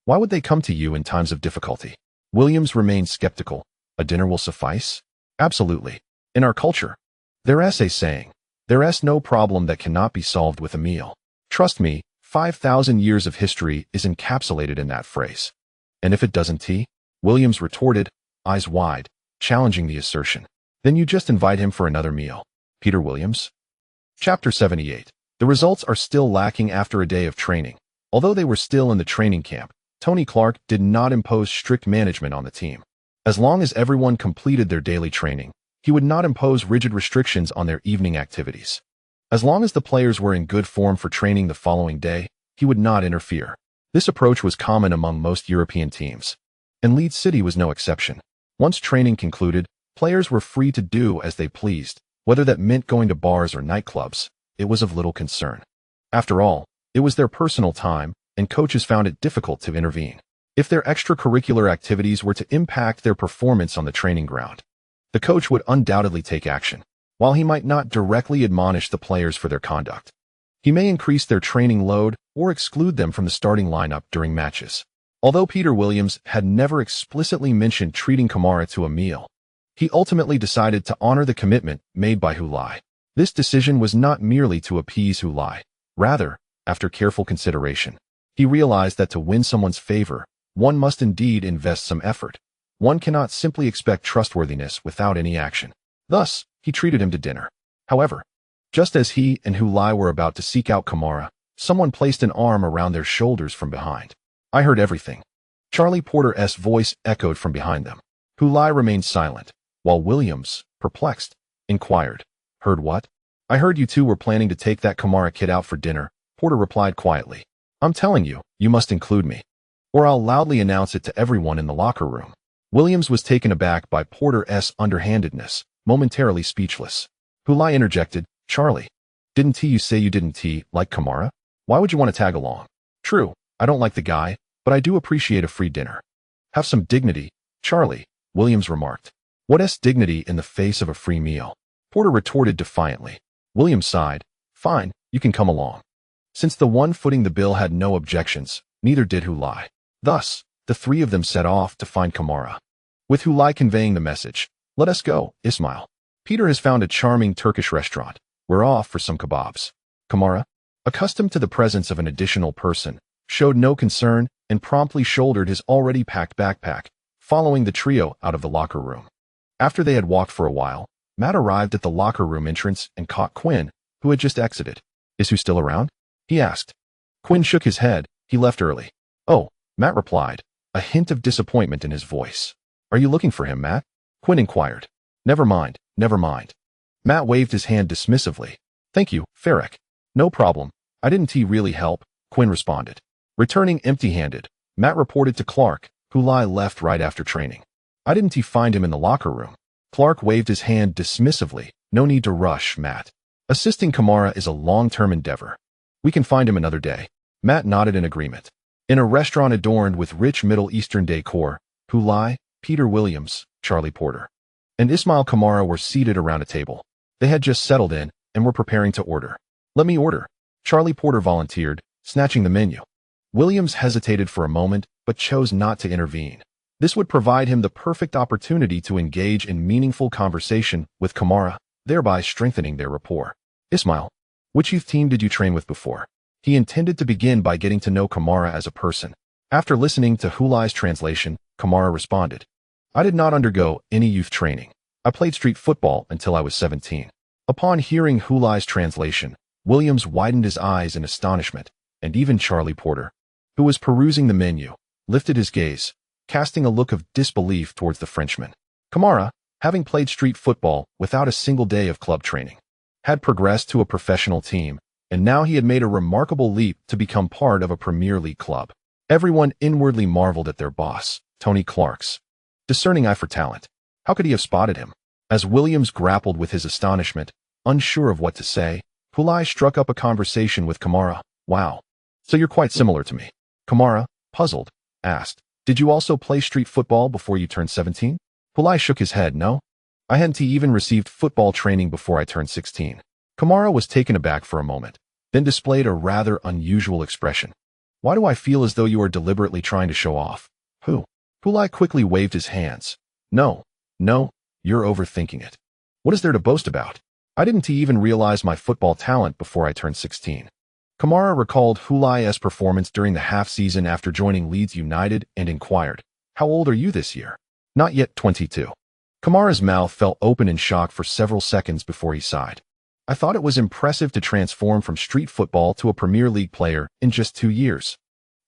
Why would they come to you in times of difficulty?" Williams remained skeptical. "A dinner will suffice?" "Absolutely. In our culture, there is a saying, there is no problem that cannot be solved with a meal. Trust me, 5,000 years of history is encapsulated in that phrase." "And if it doesn't?" Williams retorted, eyes wide, challenging the assertion. "Then you just invite him for another meal." Peter Williams. Chapter 78. The results are still lacking after a day of training. Although they were still in the training camp, Tony Clark did not impose strict management on the team. As long as everyone completed their daily training, he would not impose rigid restrictions on their evening activities. As long as the players were in good form for training the following day, he would not interfere. This approach was common among most European teams, and Leeds City was no exception. Once training concluded, players were free to do as they pleased. Whether that meant going to bars or nightclubs, it was of little concern. After all, it was their personal time, and coaches found it difficult to intervene. If their extracurricular activities were to impact their performance on the training ground, the coach would undoubtedly take action. While he might not directly admonish the players for their conduct, he may increase their training load or exclude them from the starting lineup during matches. Although Peter Williams had never explicitly mentioned treating Kamara to a meal, he ultimately decided to honor the commitment made by Lai. This decision was not merely to appease Lai. Rather, after careful consideration, he realized that to win someone's favor, one must indeed invest some effort. One cannot simply expect trustworthiness without any action. Thus, he treated him to dinner. However, just as he and Lai were about to seek out Kamara, someone placed an arm around their shoulders from behind. "I heard everything." Charlie Porter's voice echoed from behind them. Lai remained silent, while Williams, perplexed, inquired, "Heard what?" "I heard you two were planning to take that Kamara kid out for dinner," Porter replied quietly. "I'm telling you, you must include me, or I'll loudly announce it to everyone in the locker room." Williams was taken aback by Porter's underhandedness, momentarily speechless. Lai interjected, "Charlie, didn't you say you didn't like Kamara? Why would you want to tag along?" "True, I don't like the guy, but I do appreciate a free dinner." "Have some dignity, Charlie," Williams remarked. "What's dignity in the face of a free meal?" Porter retorted defiantly. Williams sighed. "Fine, you can come along." Since the one footing the bill had no objections, neither did Lai. Thus, the three of them set off to find Kamara, with Lai conveying the message, "Let us go, Ismail. Peter has found a charming Turkish restaurant. We're off for some kebabs." Kamara, accustomed to the presence of an additional person, showed no concern and promptly shouldered his already packed backpack, following the trio out of the locker room. After they had walked for a while, Matt arrived at the locker room entrance and caught Quinn, who had just exited. "Is he still around?" he asked. Quinn shook his head. "He left early." "Oh," Matt replied, a hint of disappointment in his voice. "Are you looking for him, Matt?" Quinn inquired. Never mind. Matt waved his hand dismissively. "Thank you, Farrick. No problem. I didn't really help," Quinn responded. Returning empty-handed, Matt reported to Clark, Lai left right after training. "I didn't find him in the locker room." Clark waved his hand dismissively. "No need to rush, Matt. Assisting Kamara is a long-term endeavor. We can find him another day." Matt nodded in agreement. In a restaurant adorned with rich Middle Eastern decor, Lai, Peter Williams, Charlie Porter, and Ismail Kamara were seated around a table. They had just settled in and were preparing to order. "Let me order," Charlie Porter volunteered, snatching the menu. Williams hesitated for a moment, but chose not to intervene. This would provide him the perfect opportunity to engage in meaningful conversation with Kamara, thereby strengthening their rapport. "Ismail, which youth team did you train with before?" He intended to begin by getting to know Kamara as a person. After listening to Hulai's translation, Kamara responded, "I did not undergo any youth training. I played street football until I was 17. Upon hearing Hulai's translation, Williams widened his eyes in astonishment, and even Charlie Porter, who was perusing the menu, lifted his gaze, casting a look of disbelief towards the Frenchman. Kamara, having played street football without a single day of club training, had progressed to a professional team, and now he had made a remarkable leap to become part of a Premier League club. Everyone inwardly marveled at their boss, Tony Clark's discerning eye for talent. How could he have spotted him? As Williams grappled with his astonishment, unsure of what to say, Hulai struck up a conversation with Kamara. "Wow. So you're quite similar to me." Kamara, puzzled, asked, "Did you also play street football before you turned 17? Hulai shook his head. "No. I hadn't even received football training before I turned 16. Kamara was taken aback for a moment, then displayed a rather unusual expression. "Why do I feel as though you are deliberately trying to show off?" "Who?" Hulai quickly waved his hands. No, you're overthinking it. What is there to boast about? I didn't even realize my football talent before I turned 16. Kamara recalled Hulai's performance during the half-season after joining Leeds United and inquired, "How old are you this year?" "Not yet 22. Kamara's mouth fell open in shock for several seconds before he sighed. "I thought it was impressive to transform from street football to a Premier League player in just 2 years.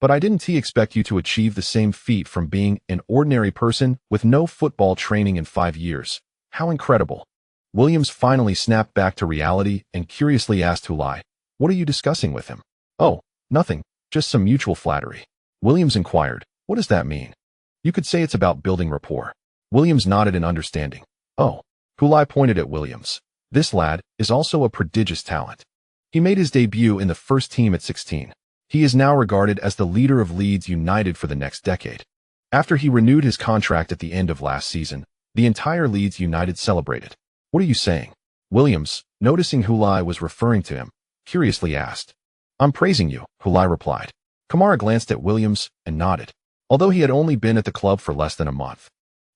But I didn't expect you to achieve the same feat from being an ordinary person with no football training in 5 years. How incredible." Williams finally snapped back to reality and curiously asked Hulai, "What are you discussing with him?" "Oh, nothing, just some mutual flattery." Williams inquired, "What does that mean?" "You could say it's about building rapport." Williams nodded in understanding. "Oh." Hulai pointed at Williams. "This lad is also a prodigious talent. He made his debut in the first team at 16. He is now regarded as the leader of Leeds United for the next decade." After he renewed his contract at the end of last season, the entire Leeds United celebrated. "What are you saying?" Williams, noticing Hulai was referring to him, curiously asked. "I'm praising you," Hulai replied. Kamara glanced at Williams and nodded. Although he had only been at the club for less than a month,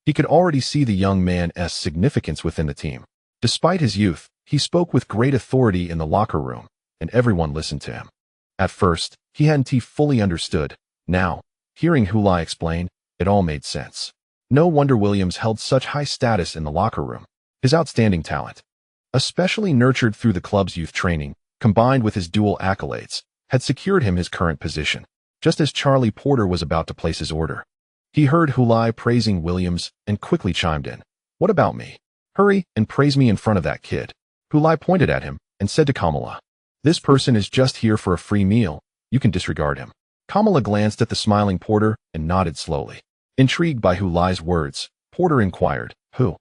he could already see the young man's significance within the team. Despite his youth, he spoke with great authority in the locker room, and everyone listened to him. At first, he hadn't fully understood. Now, hearing Hulai explain, it all made sense. No wonder Williams held such high status in the locker room. His outstanding talent, especially nurtured through the club's youth training, combined with his dual accolades, had secured him his current position. Just as Charlie Porter was about to place his order, he heard Hulai praising Williams and quickly chimed in. "What about me? Hurry and praise me in front of that kid." Hulai pointed at him and said to Kamala, "This person is just here for a free meal. You can disregard him." Kamala glanced at the smiling Porter and nodded slowly. Intrigued by Hulai's words, Porter inquired, "Who?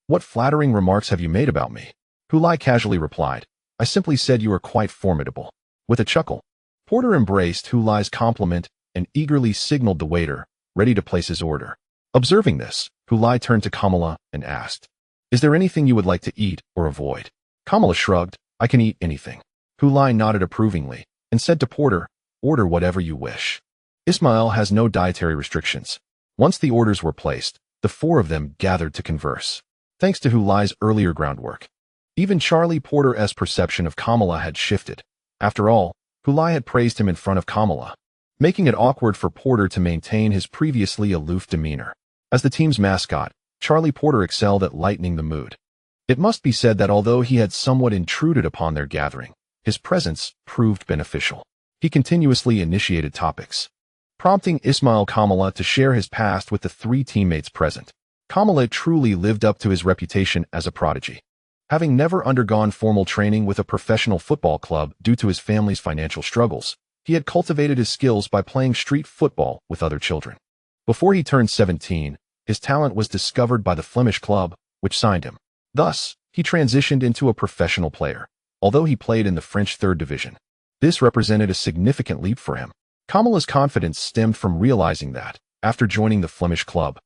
What flattering remarks have you made about me?" Hulai casually replied, "I simply said you are quite formidable." With a chuckle, Porter embraced Hulai's compliment and eagerly signaled the waiter, ready to place his order. Observing this, Hulai turned to Kamala and asked, "Is there anything you would like to eat or avoid?" Kamala shrugged, "I can eat anything." Hulai nodded approvingly and said to Porter, "Order whatever you wish. Ismail has no dietary restrictions." Once the orders were placed, the four of them gathered to converse. Thanks to Hulai's earlier groundwork, even Charlie Porter's perception of Kamala had shifted. After all, Hulai had praised him in front of Kamala, making it awkward for Porter to maintain his previously aloof demeanor. As the team's mascot, Charlie Porter excelled at lightening the mood. It must be said that although he had somewhat intruded upon their gathering, his presence proved beneficial. He continuously initiated topics, prompting Ismail Kamala to share his past with the three teammates present. Kamala truly lived up to his reputation as a prodigy. Having never undergone formal training with a professional football club due to his family's financial struggles, he had cultivated his skills by playing street football with other children. Before he turned 17, his talent was discovered by the Flemish club, which signed him. Thus, he transitioned into a professional player, although he played in the French 3rd division. This represented a significant leap for him. Kamala's confidence stemmed from realizing that, after joining the Flemish club,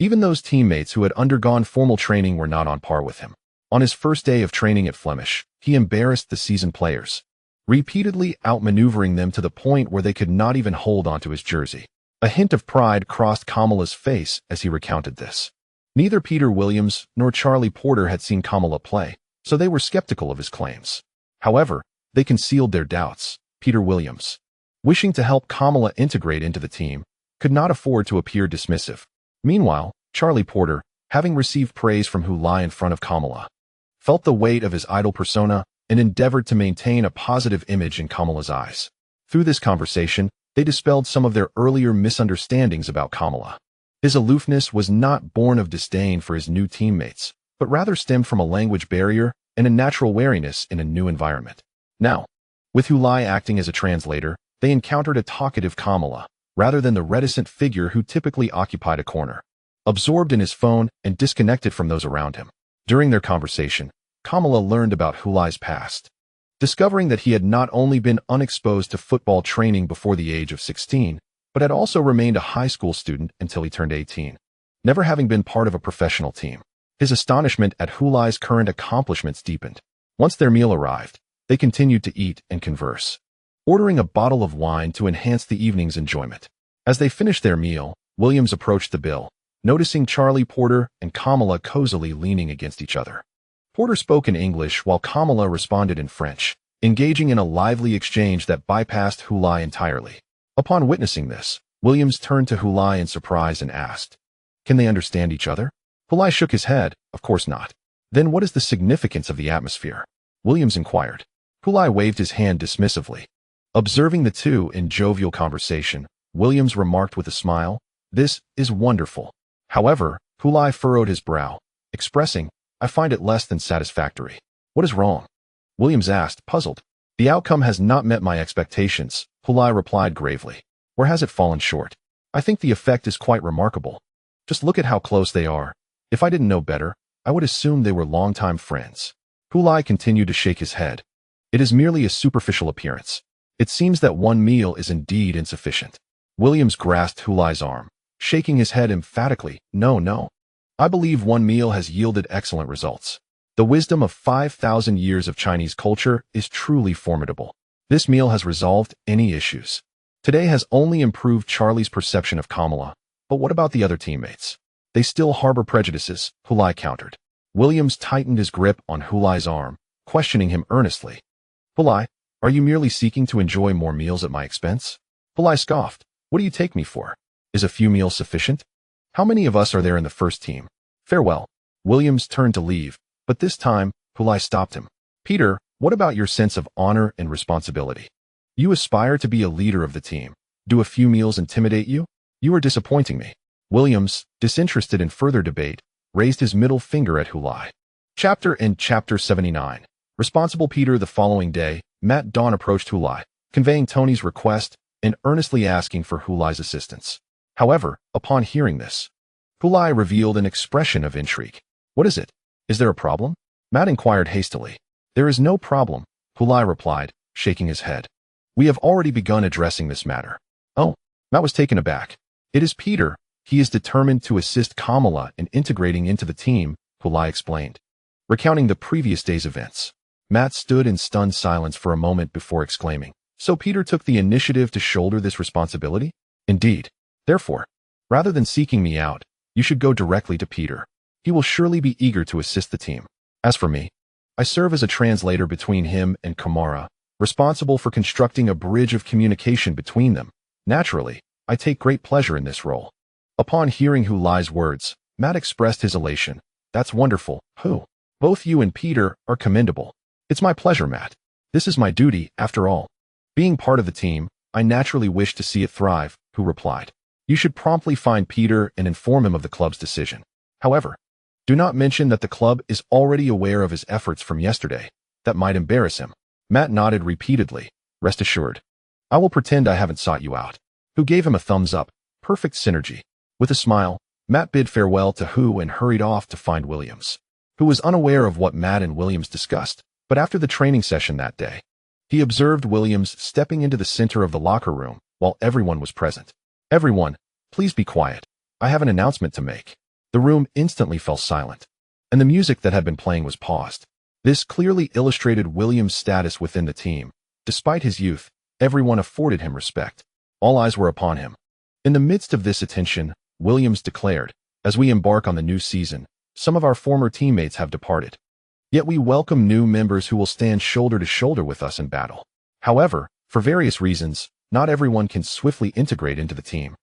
Even those teammates who had undergone formal training were not on par with him. On his first day of training at Flemish, he embarrassed the seasoned players, repeatedly outmaneuvering them to the point where they could not even hold onto his jersey. A hint of pride crossed Kamala's face as he recounted this. Neither Peter Williams nor Charlie Porter had seen Kamala play, so they were skeptical of his claims. However, they concealed their doubts. Peter Williams, wishing to help Kamala integrate into the team, could not afford to appear dismissive. Meanwhile, Charlie Porter, having received praise from Lai in front of Kamala, felt the weight of his idol persona and endeavored to maintain a positive image in Kamala's eyes. Through this conversation, they dispelled some of their earlier misunderstandings about Kamala. His aloofness was not born of disdain for his new teammates, but rather stemmed from a language barrier and a natural wariness in a new environment. Now, with Lai acting as a translator, they encountered a talkative Kamala, rather than the reticent figure who typically occupied a corner, absorbed in his phone and disconnected from those around him. During their conversation, Kamala learned about Lai's past, discovering that he had not only been unexposed to football training before the age of 16, but had also remained a high school student until he turned 18, never having been part of a professional team. His astonishment at Lai's current accomplishments deepened. Once their meal arrived, they continued to eat and converse, ordering a bottle of wine to enhance the evening's enjoyment. As they finished their meal, Williams approached the bill, noticing Charlie Porter and Kamala cozily leaning against each other. Porter spoke in English while Kamala responded in French, engaging in a lively exchange that bypassed Lai entirely. Upon witnessing this, Williams turned to Lai in surprise and asked, "Can they understand each other?" Lai shook his head, "Of course not." "Then what is the significance of the atmosphere?" Williams inquired. Lai waved his hand dismissively. Observing the two in jovial conversation, Williams remarked with a smile, "This is wonderful." However, Lai furrowed his brow, expressing, "I find it less than satisfactory." "What is wrong?" Williams asked, puzzled. "The outcome has not met my expectations," Lai replied gravely. "Or has it fallen short? I think the effect is quite remarkable. Just look at how close they are. If I didn't know better, I would assume they were longtime friends." Lai continued to shake his head. "It is merely a superficial appearance. It seems that one meal is indeed insufficient." Williams grasped Lai's arm, shaking his head emphatically. No. I believe one meal has yielded excellent results. The wisdom of 5,000 years of Chinese culture is truly formidable. This meal has resolved any issues. Today has only improved Charlie's perception of Kamala. But what about the other teammates? They still harbor prejudices, Lai countered. Williams tightened his grip on Lai's arm, questioning him earnestly. "Lai, are you merely seeking to enjoy more meals at my expense?" Lai scoffed. "What do you take me for? Is a few meals sufficient? How many of us are there in the first team? Farewell." Williams turned to leave, but this time, Lai stopped him. "Peter, what about your sense of honor and responsibility? You aspire to be a leader of the team. Do a few meals intimidate you? You are disappointing me." Williams, disinterested in further debate, raised his middle finger at Lai. Chapter 79. Responsible Peter. The following day, Matt Dawn approached Lai, conveying Tony's request and earnestly asking for Lai's assistance. However, upon hearing this, Lai revealed an expression of intrigue. "What is it? Is there a problem?" Matt inquired hastily. "There is no problem," Lai replied, shaking his head. "We have already begun addressing this matter." "Oh," Matt was taken aback. "It is Peter. He is determined to assist Kamala in integrating into the team," Lai explained, recounting the previous day's events. Matt stood in stunned silence for a moment before exclaiming, "So Peter took the initiative to shoulder this responsibility?" "Indeed. Therefore, rather than seeking me out, you should go directly to Peter. He will surely be eager to assist the team. As for me, I serve as a translator between him and Kamara, responsible for constructing a bridge of communication between them. Naturally, I take great pleasure in this role." Upon hearing Lai's words, Matt expressed his elation. "That's wonderful, Both you and Peter are commendable." "It's my pleasure, Matt. This is my duty, after all. Being part of the team, I naturally wish to see it thrive," replied. "You should promptly find Peter and inform him of the club's decision. However, do not mention that the club is already aware of his efforts from yesterday. That might embarrass him." Matt nodded repeatedly. "Rest assured. I will pretend I haven't sought you out." Gave him a thumbs up. Perfect synergy. With a smile, Matt bid farewell to and hurried off to find Williams, who was unaware of what Matt and Williams discussed. But after the training session that day, he observed Williams stepping into the center of the locker room while everyone was present. "Everyone, please be quiet. I have an announcement to make." The room instantly fell silent, and the music that had been playing was paused. This clearly illustrated William's status within the team. Despite his youth, everyone afforded him respect. All eyes were upon him. In the midst of this attention, Williams declared, "As we embark on the new season, some of our former teammates have departed. Yet we welcome new members who will stand shoulder to shoulder with us in battle. However, for various reasons, not everyone can swiftly integrate into the team,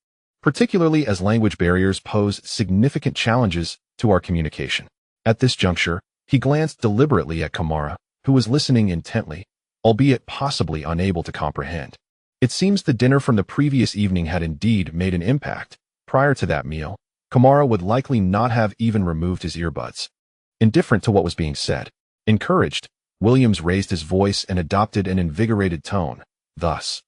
particularly as language barriers pose significant challenges to our communication." At this juncture, he glanced deliberately at Kamara, who was listening intently, albeit possibly unable to comprehend. It seems the dinner from the previous evening had indeed made an impact. Prior to that meal, Kamara would likely not have even removed his earbuds. Indifferent to what was being said. Encouraged, Williams raised his voice and adopted an invigorated tone. Thus,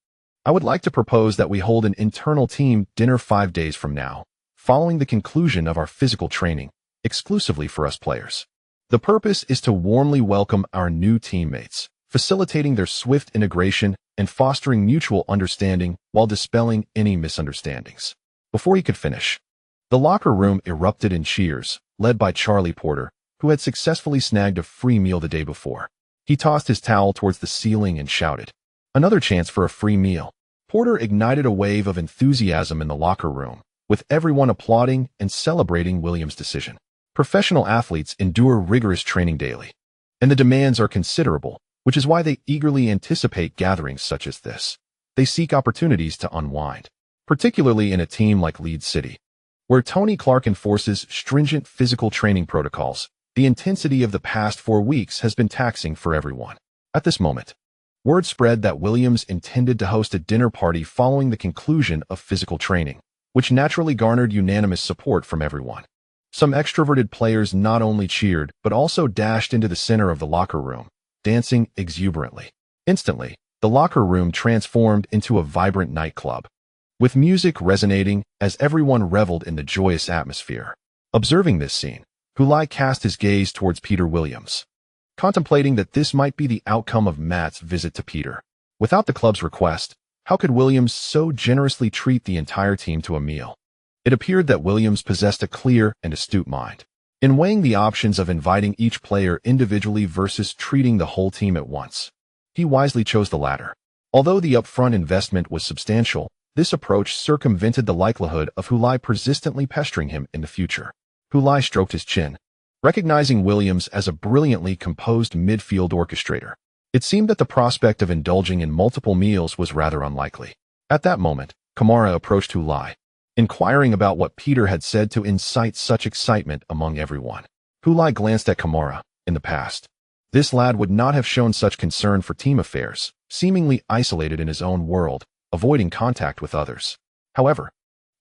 "I would like to propose that we hold an internal team dinner 5 days from now, following the conclusion of our physical training, exclusively for us players. The purpose is to warmly welcome our new teammates, facilitating their swift integration and fostering mutual understanding while dispelling any misunderstandings." Before he could finish, the locker room erupted in cheers, led by Charlie Porter, who had successfully snagged a free meal the day before. He tossed his towel towards the ceiling and shouted, "Another chance for a free meal." Porter ignited a wave of enthusiasm in the locker room, with everyone applauding and celebrating Williams' decision. Professional athletes endure rigorous training daily, and the demands are considerable, which is why they eagerly anticipate gatherings such as this. They seek opportunities to unwind, particularly in a team like Lead City, where Tony Clark enforces stringent physical training protocols. The intensity of the past 4 weeks has been taxing for everyone. At this moment, word spread that Williams intended to host a dinner party following the conclusion of physical training, which naturally garnered unanimous support from everyone. Some extroverted players not only cheered but also dashed into the center of the locker room, dancing exuberantly. Instantly, the locker room transformed into a vibrant nightclub, with music resonating as everyone reveled in the joyous atmosphere. Observing this scene, Lai cast his gaze towards Peter Williams, contemplating that this might be the outcome of Matt's visit to Peter. Without the club's request, how could Williams so generously treat the entire team to a meal? It appeared that Williams possessed a clear and astute mind. In weighing the options of inviting each player individually versus treating the whole team at once, he wisely chose the latter. Although the upfront investment was substantial, this approach circumvented the likelihood of Lai persistently pestering him in the future. Lai stroked his chin, recognizing Williams as a brilliantly composed midfield orchestrator. It seemed that the prospect of indulging in multiple meals was rather unlikely. At that moment, Kamara approached Lai, inquiring about what Peter had said to incite such excitement among everyone. Lai glanced at Kamara. In the past, this lad would not have shown such concern for team affairs, seemingly isolated in his own world, avoiding contact with others. However,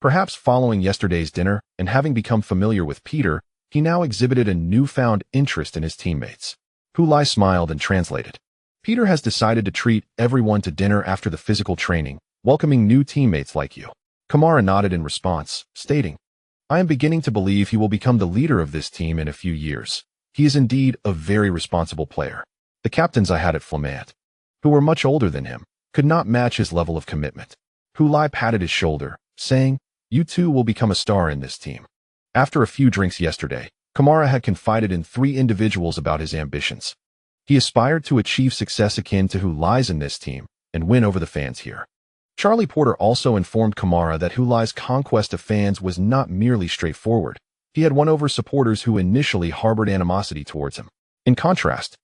perhaps following yesterday's dinner and having become familiar with Peter, he now exhibited a newfound interest in his teammates. Lai smiled and translated. "Peter has decided to treat everyone to dinner after the physical training, welcoming new teammates like you." Kamara nodded in response, stating, "I am beginning to believe he will become the leader of this team in a few years. He is indeed a very responsible player." The captains I had at Flamand, who were much older than him, could not match his level of commitment. Lai patted his shoulder, saying, "You too will become a star in this team." After a few drinks yesterday, Kamara had confided in 3 individuals about his ambitions. He aspired to achieve success akin to Lai's in this team and win over the fans here. Charlie Porter also informed Kamara that Lai's conquest of fans was not merely straightforward. He had won over supporters who initially harbored animosity towards him. In contrast,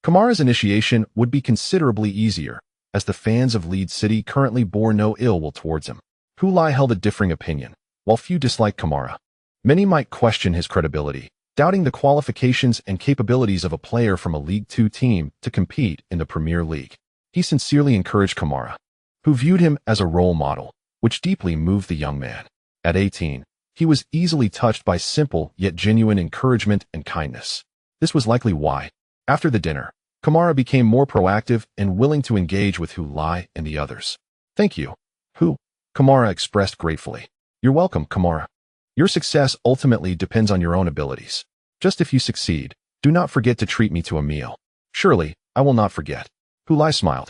Kamara's initiation would be considerably easier, as the fans of Lead City currently bore no ill will towards him. Lai held a differing opinion. While few disliked Kamara, many might question his credibility, doubting the qualifications and capabilities of a player from a League 2 team to compete in the Premier League. He sincerely encouraged Kamara, who viewed him as a role model, which deeply moved the young man. At 18, he was easily touched by simple yet genuine encouragement and kindness. This was likely why, after the dinner, Kamara became more proactive and willing to engage with Lai and the others. "Thank you, Kamara expressed gratefully. "You're welcome, Kamara. Your success ultimately depends on your own abilities. Just if you succeed, do not forget to treat me to a meal." "Surely, I will not forget." Lai smiled.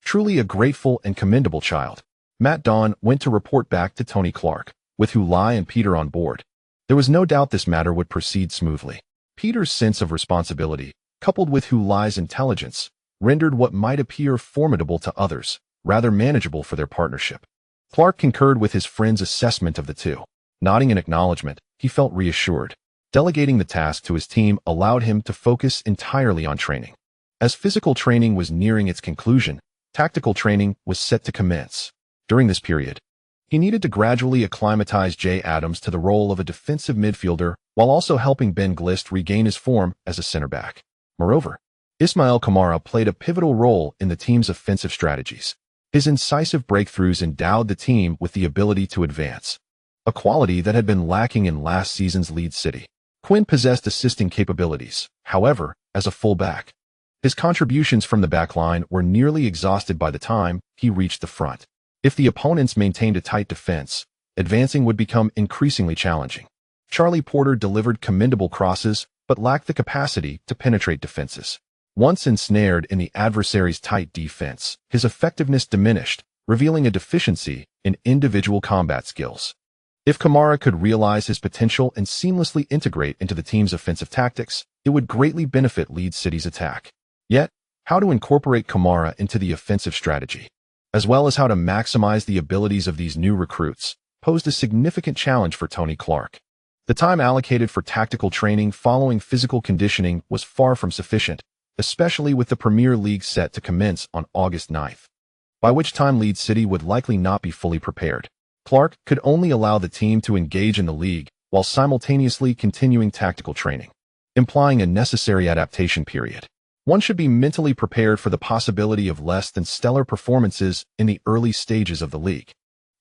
Truly a grateful and commendable child. Matt Dawn went to report back to Tony Clark, with Lai and Peter on board. There was no doubt this matter would proceed smoothly. Peter's sense of responsibility, coupled with Hu Lai's intelligence, rendered what might appear formidable to others rather manageable for their partnership. Clark concurred with his friend's assessment of the two. Nodding in acknowledgement, he felt reassured. Delegating the task to his team allowed him to focus entirely on training. As physical training was nearing its conclusion, tactical training was set to commence. During this period, he needed to gradually acclimatize Jay Adams to the role of a defensive midfielder while also helping Ben Glist regain his form as a center back. Moreover, Ismail Kamara played a pivotal role in the team's offensive strategies. His incisive breakthroughs endowed the team with the ability to advance, a quality that had been lacking in last season's Leeds City. Quinn possessed assisting capabilities, however, as a full-back. His contributions from the backline were nearly exhausted by the time he reached the front. If the opponents maintained a tight defense, advancing would become increasingly challenging. Charlie Porter delivered commendable crosses, but lacked the capacity to penetrate defenses. Once ensnared in the adversary's tight defense, his effectiveness diminished, revealing a deficiency in individual combat skills. If Kamara could realize his potential and seamlessly integrate into the team's offensive tactics, it would greatly benefit Leeds City's attack. Yet, how to incorporate Kamara into the offensive strategy, as well as how to maximize the abilities of these new recruits, posed a significant challenge for Tony Clark. The time allocated for tactical training following physical conditioning was far from sufficient, especially with the Premier League set to commence on August 9th, by which time Leeds City would likely not be fully prepared. Clark could only allow the team to engage in the league while simultaneously continuing tactical training, implying a necessary adaptation period. One should be mentally prepared for the possibility of less than stellar performances in the early stages of the league.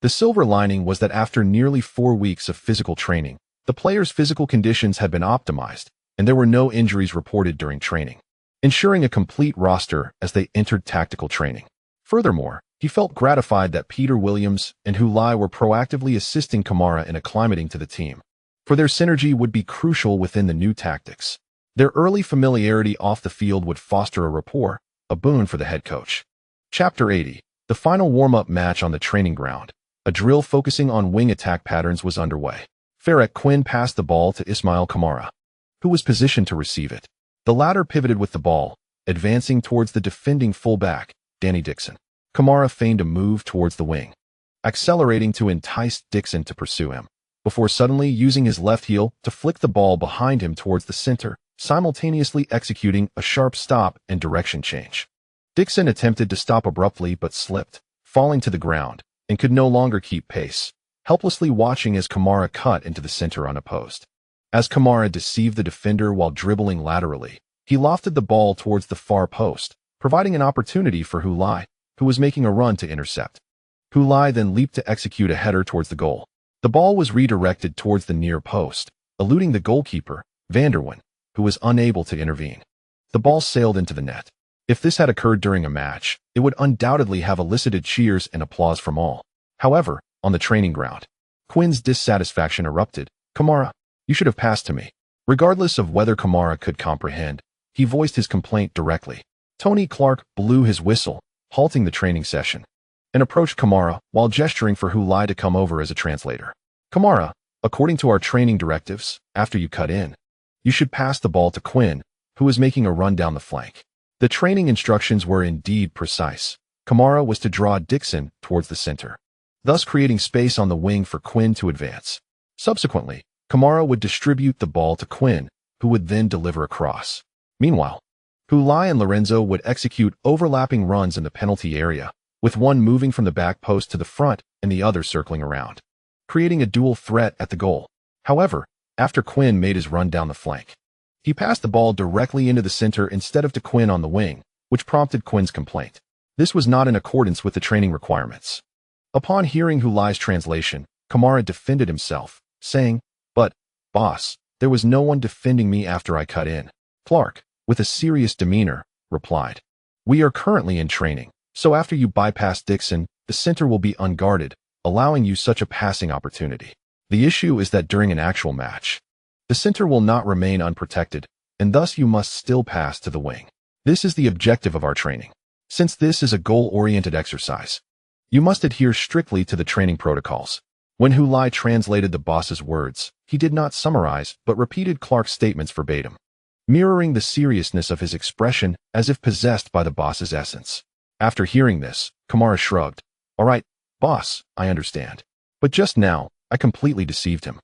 The silver lining was that after nearly 4 weeks of physical training, the players' physical conditions had been optimized, and there were no injuries reported during training, ensuring a complete roster as they entered tactical training. Furthermore, he felt gratified that Peter Williams and Hu Lai were proactively assisting Kamara in acclimating to the team, for their synergy would be crucial within the new tactics. Their early familiarity off the field would foster a rapport, a boon for the head coach. Chapter 80. The final warm-up match on the training ground. A drill focusing on wing attack patterns was underway. Farrell Quinn passed the ball to Ismail Kamara, who was positioned to receive it. The latter pivoted with the ball, advancing towards the defending fullback, Danny Dixon. Kamara feigned a move towards the wing, accelerating to entice Dixon to pursue him, before suddenly using his left heel to flick the ball behind him towards the center, simultaneously executing a sharp stop and direction change. Dixon attempted to stop abruptly but slipped, falling to the ground, and could no longer keep pace, helplessly watching as Kamara cut into the center unopposed. As Kamara deceived the defender while dribbling laterally, he lofted the ball towards the far post, providing an opportunity for Hu Lai, who was making a run to intercept. Hu Lai then leaped to execute a header towards the goal. The ball was redirected towards the near post, eluding the goalkeeper, Vanderwen, who was unable to intervene. The ball sailed into the net. If this had occurred during a match, it would undoubtedly have elicited cheers and applause from all. However, on the training ground, Quinn's dissatisfaction erupted. "Kamara, you should have passed to me." Regardless of whether Kamara could comprehend, he voiced his complaint directly. Tony Clark blew his whistle, halting the training session, and approached Kamara while gesturing for Hu Lai to come over as a translator. "Kamara, according to our training directives, after you cut in, you should pass the ball to Quinn, who was making a run down the flank." The training instructions were indeed precise. Kamara was to draw Dixon towards the center, thus creating space on the wing for Quinn to advance. Subsequently, Kamara would distribute the ball to Quinn, who would then deliver a cross. Meanwhile, Hu Lai and Lorenzo would execute overlapping runs in the penalty area, with one moving from the back post to the front and the other circling around, creating a dual threat at the goal. However, after Quinn made his run down the flank, he passed the ball directly into the center instead of to Quinn on the wing, which prompted Quinn's complaint. This was not in accordance with the training requirements. Upon hearing Hu Lai's translation, Kamara defended himself, saying, "But, boss, there was no one defending me after I cut in." Clark, with a serious demeanor, replied, "We are currently in training, so after you bypass Dixon, the center will be unguarded, allowing you such a passing opportunity. The issue is that during an actual match, the center will not remain unprotected, and thus you must still pass to the wing. This is the objective of our training. Since this is a goal-oriented exercise, you must adhere strictly to the training protocols. When Lai translated the boss's words, he did not summarize but repeated Clark's statements verbatim, mirroring the seriousness of his expression as if possessed by the boss's essence. After hearing this, Kamara shrugged. All right, boss, I understand. But just now, I completely deceived him.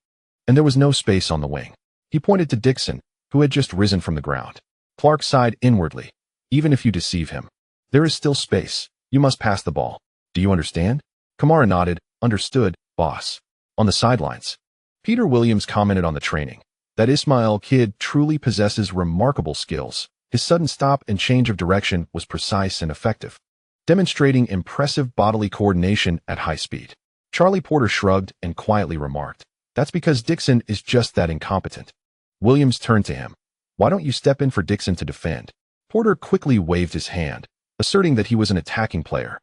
And there was no space on the wing. He pointed to Dixon, who had just risen from the ground. Clark sighed inwardly. Even if you deceive him, there is still space. You must pass the ball. Do you understand? Kamara nodded. Understood, boss. On the sidelines, Peter Williams commented on the training. That Ismail kid truly possesses remarkable skills. His sudden stop and change of direction was precise and effective, demonstrating impressive bodily coordination at high speed. Charlie Porter shrugged and quietly remarked, That's because Dixon is just that incompetent. Williams turned to him. Why don't you step in for Dixon to defend? Porter quickly waved his hand, asserting that he was an attacking player,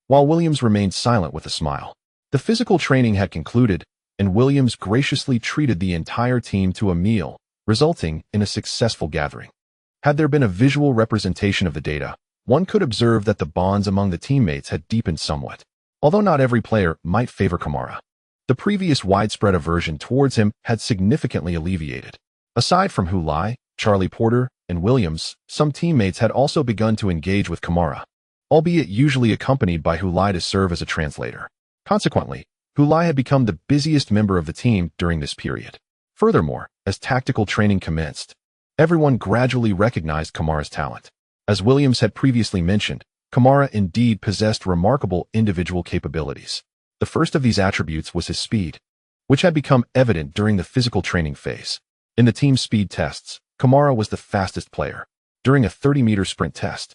while Williams remained silent with a smile. The physical training had concluded, and Williams graciously treated the entire team to a meal, resulting in a successful gathering. Had there been a visual representation of the data, one could observe that the bonds among the teammates had deepened somewhat. Although not every player might favor Kamara, the previous widespread aversion towards him had significantly alleviated. Aside from Lai, Charlie Porter, and Williams, some teammates had also begun to engage with Kamara, albeit usually accompanied by Lai to serve as a translator. Consequently, Lai had become the busiest member of the team during this period. Furthermore, as tactical training commenced, everyone gradually recognized Kamara's talent. As Williams had previously mentioned, Kamara indeed possessed remarkable individual capabilities. The first of these attributes was his speed, which had become evident during the physical training phase. In the team speed tests, Kamara was the fastest player. During a 30-meter sprint test,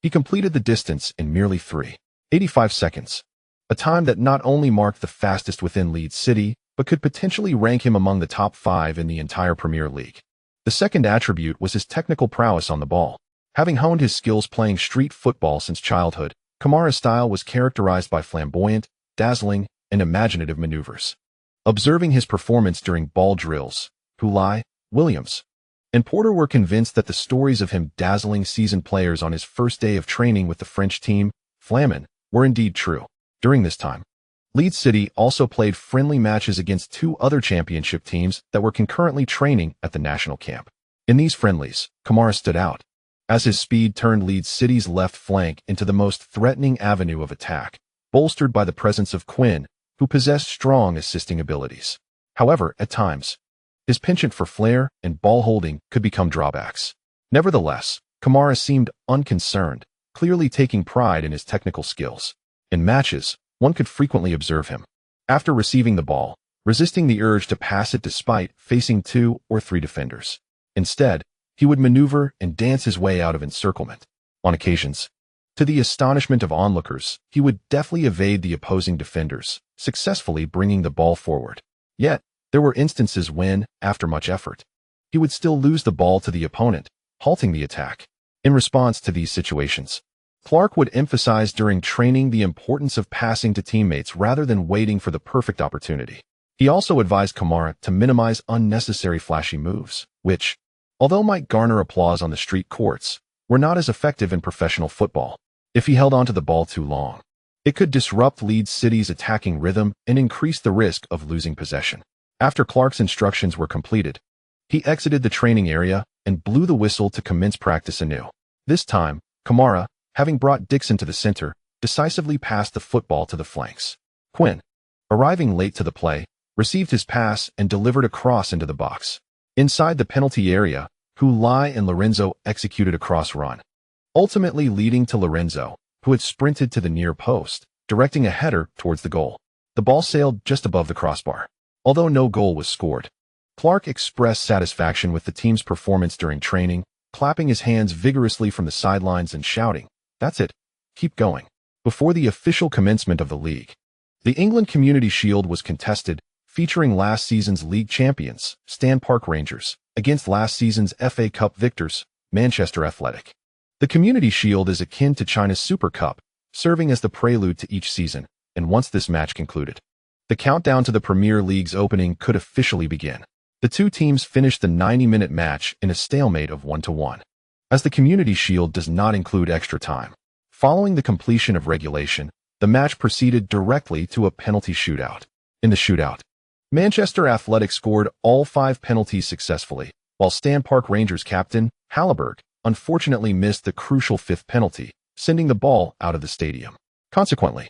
he completed the distance in merely 3.85 seconds, a time that not only marked the fastest within Leeds City, but could potentially rank him among the top 5 in the entire Premier League. The second attribute was his technical prowess on the ball. Having honed his skills playing street football since childhood, Kamara's style was characterized by flamboyant, dazzling, and imaginative maneuvers. Observing his performance during ball drills, Lai, Williams, and Porter were convinced that the stories of him dazzling seasoned players on his first day of training with the French team, Flamin, were indeed true. During this time, Leeds City also played friendly matches against 2 other championship teams that were concurrently training at the national camp. In these friendlies, Kamara stood out, as his speed turned Leeds City's left flank into the most threatening avenue of attack, bolstered by the presence of Quinn, who possessed strong assisting abilities. However, at times, his penchant for flair and ball holding could become drawbacks. Nevertheless, Kamara seemed unconcerned, clearly taking pride in his technical skills. In matches, one could frequently observe him, after receiving the ball, resisting the urge to pass it despite facing 2 or 3 defenders. Instead, he would maneuver and dance his way out of encirclement. On occasions, to the astonishment of onlookers, he would deftly evade the opposing defenders, successfully bringing the ball forward. Yet, there were instances when, after much effort, he would still lose the ball to the opponent, halting the attack. In response to these situations, Clark would emphasize during training the importance of passing to teammates rather than waiting for the perfect opportunity. He also advised Kamara to minimize unnecessary flashy moves, which, although might garner applause on the street courts, were not as effective in professional football. If he held onto the ball too long, it could disrupt Leeds City's attacking rhythm and increase the risk of losing possession. After Clark's instructions were completed, he exited the training area and blew the whistle to commence practice anew. This time, Kamara, having brought Dixon to the center, decisively passed the football to the flanks. Quinn, arriving late to the play, received his pass and delivered a cross into the box. Inside the penalty area, Lai and Lorenzo executed a cross run, ultimately leading to Lorenzo, who had sprinted to the near post, directing a header towards the goal. The ball sailed just above the crossbar. Although no goal was scored, Clark expressed satisfaction with the team's performance during training, clapping his hands vigorously from the sidelines and shouting, "That's it, keep going." Before the official commencement of the league, the England Community Shield was contested, featuring last season's league champions, Stan Park Rangers, against last season's FA Cup victors, Manchester Athletic. The Community Shield is akin to China's Super Cup, serving as the prelude to each season, and once this match concluded, the countdown to the Premier League's opening could officially begin. The 2 teams finished the 90-minute match in a stalemate of 1-1. As the Community Shield does not include extra time, following the completion of regulation, the match proceeded directly to a penalty shootout. In the shootout, Manchester Athletic scored all 5 penalties successfully, while Stan Park Rangers captain, Halleberg, unfortunately missed the crucial 5th penalty, sending the ball out of the stadium. Consequently,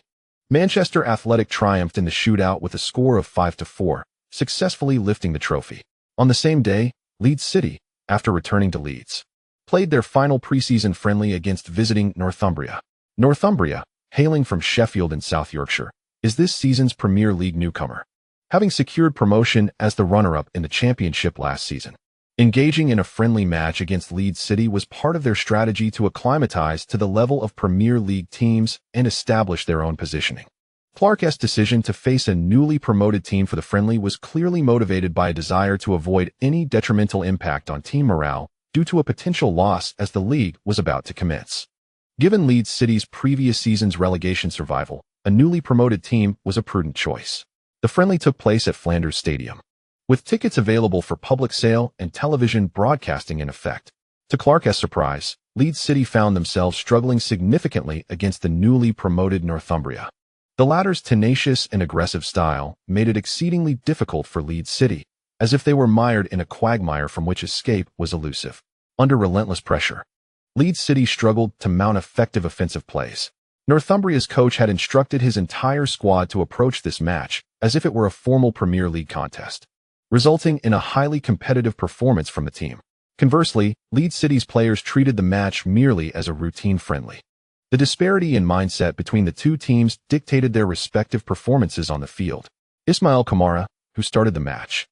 Manchester Athletic triumphed in the shootout with a score of 5-4, successfully lifting the trophy. On the same day, Leeds City, after returning to Leeds, played their final preseason friendly against visiting Northumbria. Northumbria, hailing from Sheffield in South Yorkshire, is this season's Premier League newcomer, having secured promotion as the runner-up in the Championship last season. Engaging in a friendly match against Leeds City was part of their strategy to acclimatize to the level of Premier League teams and establish their own positioning. Clark's decision to face a newly promoted team for the friendly was clearly motivated by a desire to avoid any detrimental impact on team morale due to a potential loss as the league was about to commence. Given Leeds City's previous season's relegation survival, a newly promoted team was a prudent choice. The friendly took place at Flanders Stadium, with tickets available for public sale and television broadcasting in effect. To Clark's surprise, Leeds City found themselves struggling significantly against the newly promoted Northumbria. The latter's tenacious and aggressive style made it exceedingly difficult for Leeds City, as if they were mired in a quagmire from which escape was elusive. Under relentless pressure, Leeds City struggled to mount effective offensive plays. Northumbria's coach had instructed his entire squad to approach this match as if it were a formal Premier League contest, resulting in a highly competitive performance from the team. Conversely, Leeds City's players treated the match merely as a routine friendly. The disparity in mindset between the two teams dictated their respective performances on the field. Ismail Kamara, who started the match,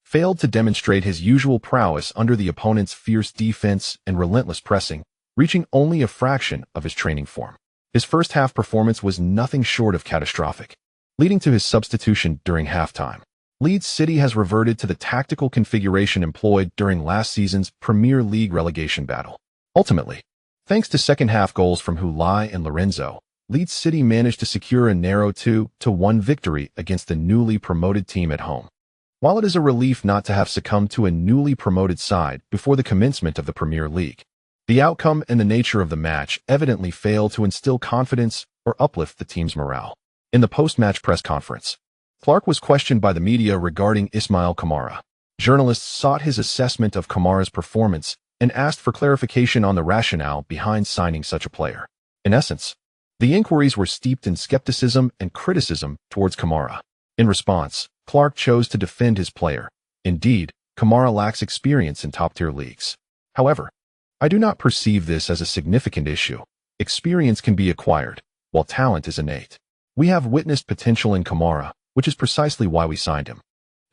failed to demonstrate his usual prowess under the opponent's fierce defense and relentless pressing, reaching only a fraction of his training form. His first half performance was nothing short of catastrophic, leading to his substitution during halftime. Leeds City has reverted to the tactical configuration employed during last season's Premier League relegation battle. Ultimately, thanks to second-half goals from Lai and Lorenzo, Leeds City managed to secure a narrow 2-1 victory against the newly promoted team at home. While it is a relief not to have succumbed to a newly promoted side before the commencement of the Premier League, the outcome and the nature of the match evidently failed to instill confidence or uplift the team's morale. In the post-match press conference, Clark was questioned by the media regarding Ismail Kamara. Journalists sought his assessment of Kamara's performance and asked for clarification on the rationale behind signing such a player. In essence, the inquiries were steeped in skepticism and criticism towards Kamara. In response, Clark chose to defend his player. Indeed, Kamara lacks experience in top-tier leagues. However, I do not perceive this as a significant issue. Experience can be acquired, while talent is innate. We have witnessed potential in Kamara, which is precisely why we signed him.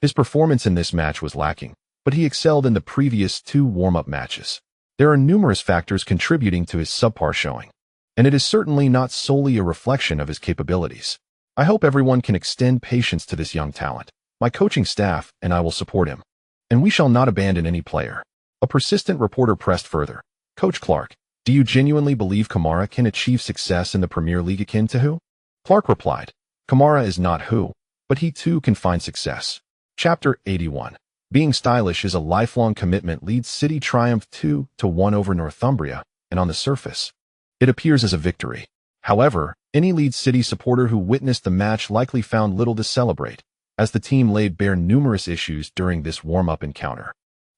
His performance in this match was lacking, but he excelled in the previous 2 warm-up matches. There are numerous factors contributing to his subpar showing, and it is certainly not solely a reflection of his capabilities. I hope everyone can extend patience to this young talent. My coaching staff and I will support him, and we shall not abandon any player. A persistent reporter pressed further. Coach Clark, do you genuinely believe Kamara can achieve success in the Premier League akin to who? Clark replied, Kamara is not who, but he too can find success. Chapter 81. Being stylish is a lifelong commitment. Leeds City triumphed 2-1 over Northumbria, and on the surface, it appears as a victory. However, any Leeds City supporter who witnessed the match likely found little to celebrate, as the team laid bare numerous issues during this warm-up encounter.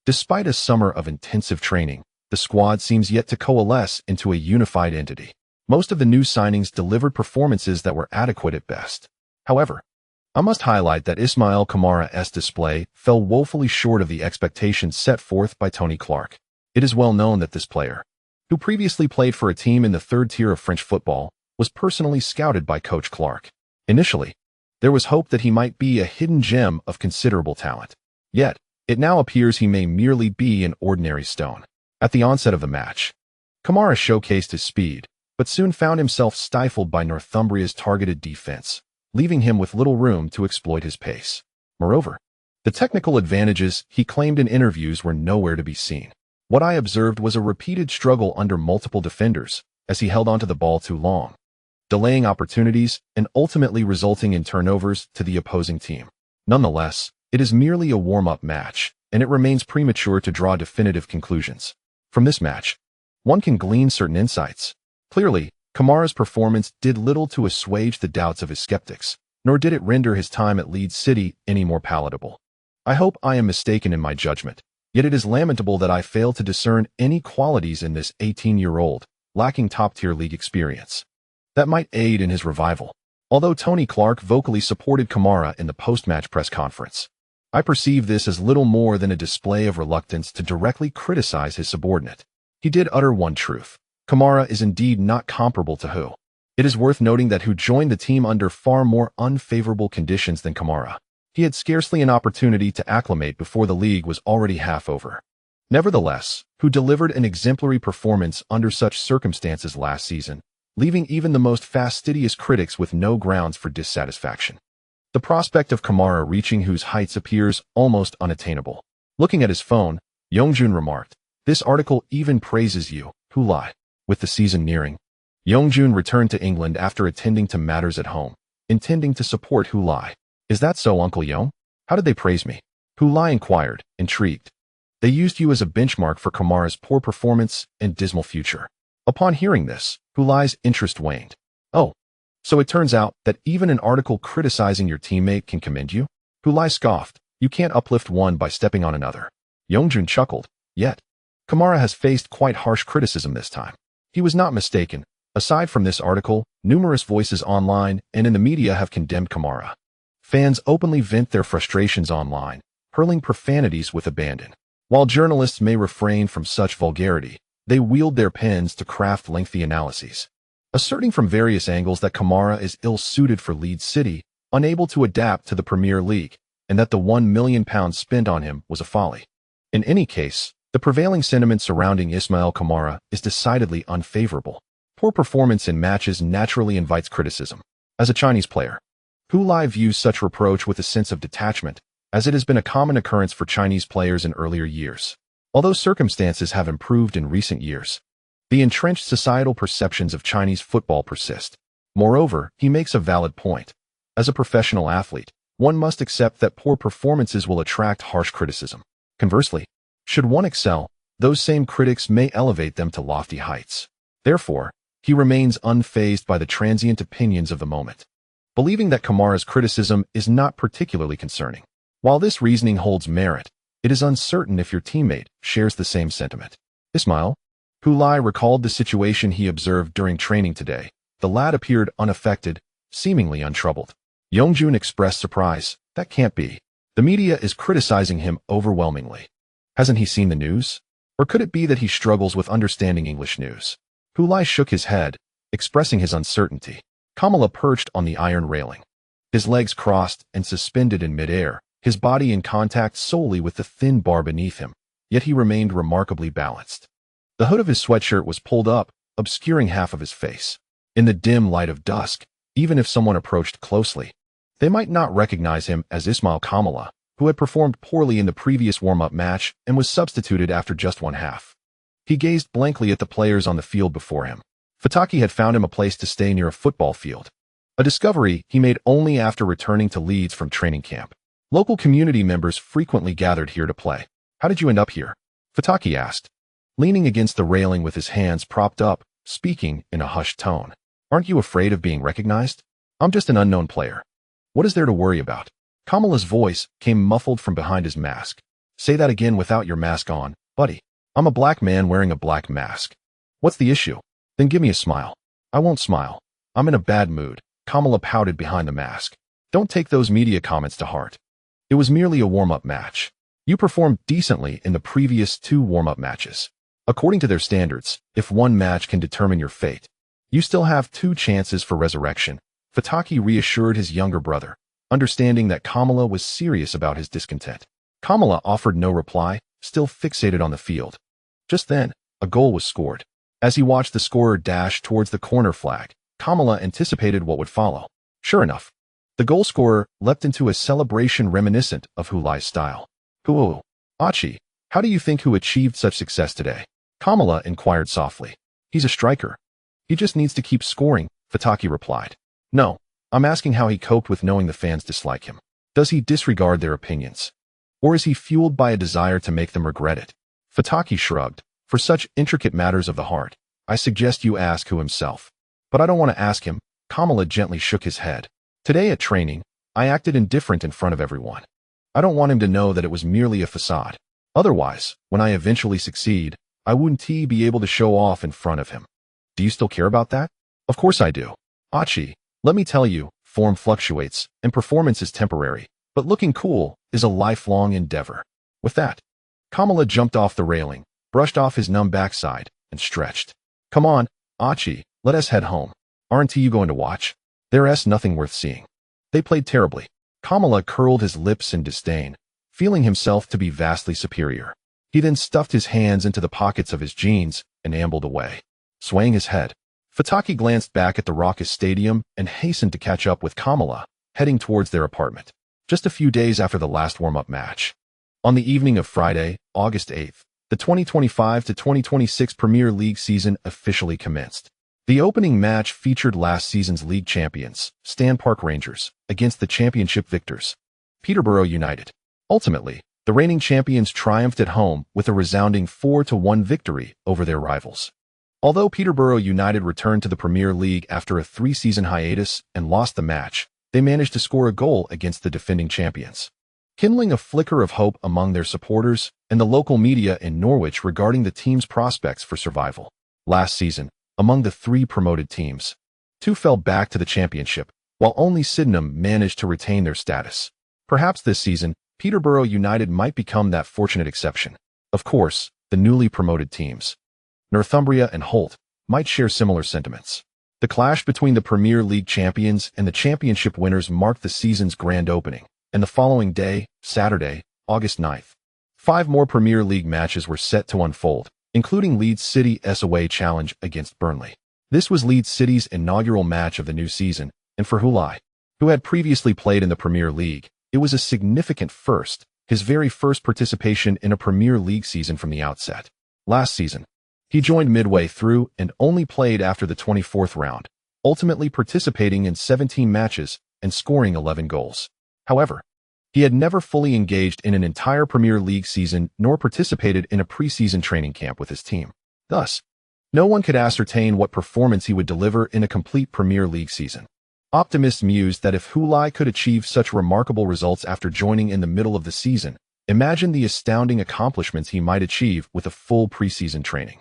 Despite a summer of intensive training, the squad seems yet to coalesce into a unified entity. Most of the new signings delivered performances that were adequate at best. However, I must highlight that Ismail Kamara's display fell woefully short of the expectations set forth by Tony Clark. It is well known that this player, who previously played for a team in the 3rd tier of French football, was personally scouted by Coach Clark. Initially, there was hope that he might be a hidden gem of considerable talent. Yet, it now appears he may merely be an ordinary stone. At the onset of the match, Kamara showcased his speed, but soon found himself stifled by Northumbria's targeted defense, leaving him with little room to exploit his pace. Moreover, the technical advantages he claimed in interviews were nowhere to be seen. What I observed was a repeated struggle under multiple defenders as he held onto the ball too long, delaying opportunities and ultimately resulting in turnovers to the opposing team. Nonetheless, it is merely a warm-up match, and it remains premature to draw definitive conclusions. From this match, one can glean certain insights. Clearly, Kamara's performance did little to assuage the doubts of his skeptics, nor did it render his time at Leeds City any more palatable. I hope I am mistaken in my judgment, yet it is lamentable that I fail to discern any qualities in this 18-year-old, lacking top-tier league experience that might aid in his revival. Although Tony Clark vocally supported Kamara in the post-match press conference, I perceive this as little more than a display of reluctance to directly criticize his subordinate. He did utter one truth. Kamara is indeed not comparable to Hu. It is worth noting that Hu joined the team under far more unfavorable conditions than Kamara. He had scarcely an opportunity to acclimate before the league was already half over. Nevertheless, Hu delivered an exemplary performance under such circumstances last season, leaving even the most fastidious critics with no grounds for dissatisfaction. The prospect of Kamara reaching Hu's heights appears almost unattainable. Looking at his phone, Yongjun remarked, "This article even praises you, Hu Lai." With the season nearing, Yongjun returned to England after attending to matters at home, intending to support Hu Lai. "Is that so, Uncle Yong? How did they praise me?" Hu Lai inquired, intrigued. "They used you as a benchmark for Kamara's poor performance and dismal future." Upon hearing this, Hu Lai's interest waned. "Oh, so it turns out that even an article criticizing your teammate can commend you?" Hu Lai scoffed. "You can't uplift one by stepping on another." Yongjun chuckled. "Yet, Kamara has faced quite harsh criticism this time." He was not mistaken. Aside from this article, numerous voices online and in the media have condemned Kamara. Fans openly vent their frustrations online, hurling profanities with abandon. While journalists may refrain from such vulgarity, they wield their pens to craft lengthy analyses, asserting from various angles that Kamara is ill-suited for Leeds City, unable to adapt to the Premier League, and that the £1 million spent on him was a folly. In any case, the prevailing sentiment surrounding Ismail Kamara is decidedly unfavorable. Poor performance in matches naturally invites criticism. As a Chinese player, Hu Lai views such reproach with a sense of detachment, as it has been a common occurrence for Chinese players in earlier years. Although circumstances have improved in recent years, the entrenched societal perceptions of Chinese football persist. Moreover, he makes a valid point. As a professional athlete, one must accept that poor performances will attract harsh criticism. Conversely, should one excel, those same critics may elevate them to lofty heights. Therefore, he remains unfazed by the transient opinions of the moment, believing that Kamara's criticism is not particularly concerning. While this reasoning holds merit, it is uncertain if your teammate shares the same sentiment. Ismail? Hu Lai recalled the situation he observed during training today. The lad appeared unaffected, seemingly untroubled. Yongjun expressed surprise. "That can't be. The media is criticizing him overwhelmingly. Hasn't he seen the news? Or could it be that he struggles with understanding English news?" Hu Lai shook his head, expressing his uncertainty. Kamala perched on the iron railing, his legs crossed and suspended in midair, his body in contact solely with the thin bar beneath him, yet he remained remarkably balanced. The hood of his sweatshirt was pulled up, obscuring half of his face. In the dim light of dusk, even if someone approached closely, they might not recognize him as Ismail Kamala, who had performed poorly in the previous warm-up match and was substituted after just one half. He gazed blankly at the players on the field before him. Fataki had found him a place to stay near a football field, a discovery he made only after returning to Leeds from training camp. Local community members frequently gathered here to play. "How did you end up here?" Fataki asked, leaning against the railing with his hands propped up, speaking in a hushed tone. "Aren't you afraid of being recognized?" "I'm just an unknown player. What is there to worry about?" Kamala's voice came muffled from behind his mask. "Say that again without your mask on, buddy." "I'm a black man wearing a black mask. What's the issue?" "Then give me a smile." "I won't smile. I'm in a bad mood." Kamala pouted behind the mask. "Don't take those media comments to heart. It was merely a warm-up match. You performed decently in the previous 2 warm-up matches. According to their standards, if one match can determine your fate, you still have 2 chances for resurrection." Fataki reassured his younger brother, understanding that Kamala was serious about his discontent. Kamala offered no reply, still fixated on the field. Just then, a goal was scored. As he watched the scorer dash towards the corner flag, Kamala anticipated what would follow. Sure enough, the goal scorer leapt into a celebration reminiscent of Hu Lai's style. "Hu, Achi, how do you think Hu achieved such success today?" Kamala inquired softly. "He's a striker. He just needs to keep scoring," Fataki replied. "No, I'm asking how he coped with knowing the fans dislike him. Does he disregard their opinions? Or is he fueled by a desire to make them regret it?" Fataki shrugged. "For such intricate matters of the heart, I suggest you ask Hu himself." "But I don't want to ask him." Kamala gently shook his head. Today at training, I acted indifferent in front of everyone. I don't want him to know that it was merely a facade. Otherwise, when I eventually succeed, I wouldn't be able to show off in front of him. Do you still care about that? Of course I do. Achi, let me tell you, form fluctuates, and performance is temporary, but looking cool is a lifelong endeavor. With that, Kamala jumped off the railing, brushed off his numb backside, and stretched. Come on, Achi, let us head home. Aren't you going to watch? There's nothing worth seeing. They played terribly. Kamala curled his lips in disdain, feeling himself to be vastly superior. He then stuffed his hands into the pockets of his jeans and ambled away. Swaying his head, Fataki glanced back at the raucous stadium and hastened to catch up with Kamala, heading towards their apartment, just a few days after the last warm-up match. On the evening of Friday, August 8th, the 2025-2026 Premier League season officially commenced. The opening match featured last season's league champions, Stan Park Rangers, against the championship victors, Peterborough United. Ultimately, the reigning champions triumphed at home with a resounding 4-1 victory over their rivals. Although Peterborough United returned to the Premier League after a 3-season hiatus and lost the match, they managed to score a goal against the defending champions, kindling a flicker of hope among their supporters and the local media in Norwich regarding the team's prospects for survival. Last season, among the 3 promoted teams, 2 fell back to the championship, while only Sydenham managed to retain their status. Perhaps this season, Peterborough United might become that fortunate exception. Of course, the newly promoted teams, Northumbria and Holt, might share similar sentiments. The clash between the Premier League champions and the championship winners marked the season's grand opening, and the following day, Saturday, August 9th, 5 more Premier League matches were set to unfold, including Leeds City's away challenge against Burnley. This was Leeds City's inaugural match of the new season, and for Lai, who had previously played in the Premier League, it was a significant first, his very first participation in a Premier League season from the outset. Last season, he joined midway through and only played after the 24th round, ultimately participating in 17 matches and scoring 11 goals. However, he had never fully engaged in an entire Premier League season nor participated in a pre-season training camp with his team. Thus, no one could ascertain what performance he would deliver in a complete Premier League season. Optimists mused that if Hulai could achieve such remarkable results after joining in the middle of the season, imagine the astounding accomplishments he might achieve with a full pre-season training,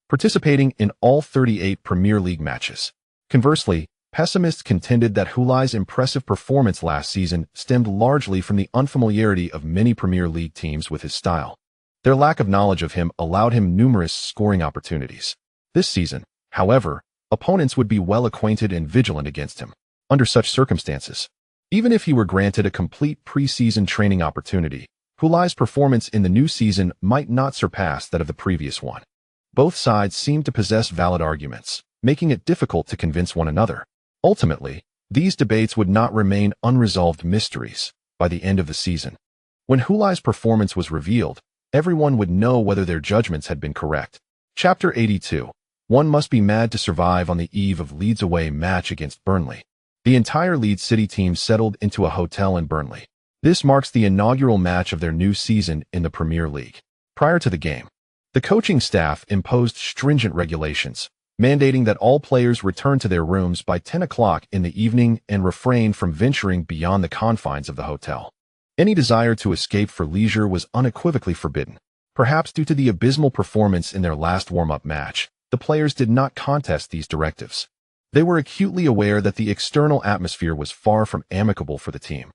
participating in all 38 Premier League matches. Conversely, pessimists contended that Hulai's impressive performance last season stemmed largely from the unfamiliarity of many Premier League teams with his style. Their lack of knowledge of him allowed him numerous scoring opportunities. This season, however, opponents would be well acquainted and vigilant against him. Under such circumstances, even if he were granted a complete pre-season training opportunity, Hulai's performance in the new season might not surpass that of the previous one. Both sides seemed to possess valid arguments, making it difficult to convince one another. Ultimately, these debates would not remain unresolved mysteries by the end of the season. When Hulai's performance was revealed, everyone would know whether their judgments had been correct. Chapter 82. One must be mad to survive on the eve of Leeds' away match against Burnley. The entire Leeds City team settled into a hotel in Burnley. This marks the inaugural match of their new season in the Premier League. Prior to the game, the coaching staff imposed stringent regulations, mandating that all players return to their rooms by 10 o'clock in the evening and refrain from venturing beyond the confines of the hotel. Any desire to escape for leisure was unequivocally forbidden. Perhaps due to the abysmal performance in their last warm-up match, the players did not contest these directives. They were acutely aware that the external atmosphere was far from amicable for the team.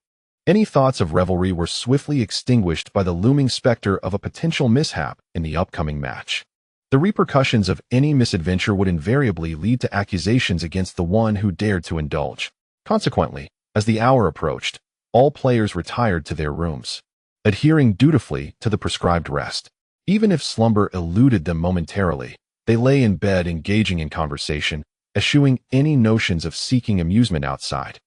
Any thoughts of revelry were swiftly extinguished by the looming specter of a potential mishap in the upcoming match. The repercussions of any misadventure would invariably lead to accusations against the one who dared to indulge. Consequently, as the hour approached, all players retired to their rooms, adhering dutifully to the prescribed rest. Even if slumber eluded them momentarily, they lay in bed engaging in conversation, eschewing any notions of seeking amusement outside.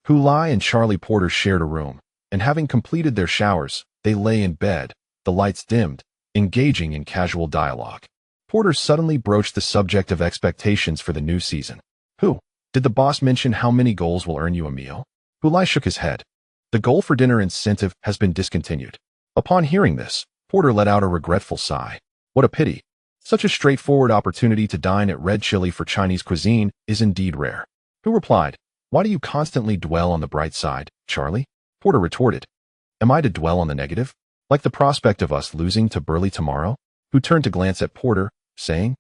Hulai and Charlie Porter shared a room, and having completed their showers, they lay in bed, the lights dimmed, engaging in casual dialogue. Porter suddenly broached the subject of expectations for the new season. Did the boss mention how many goals will earn you a meal? Hulai shook his head. The goal for dinner incentive has been discontinued. Upon hearing this, Porter let out a regretful sigh. What a pity. Such a straightforward opportunity to dine at Red Chili for Chinese cuisine is indeed rare. Who replied, Why do you constantly dwell on the bright side, Charlie? Porter retorted. Am I to dwell on the negative? Like the prospect of us losing to Burley tomorrow? Who turned to glance at Porter, saying,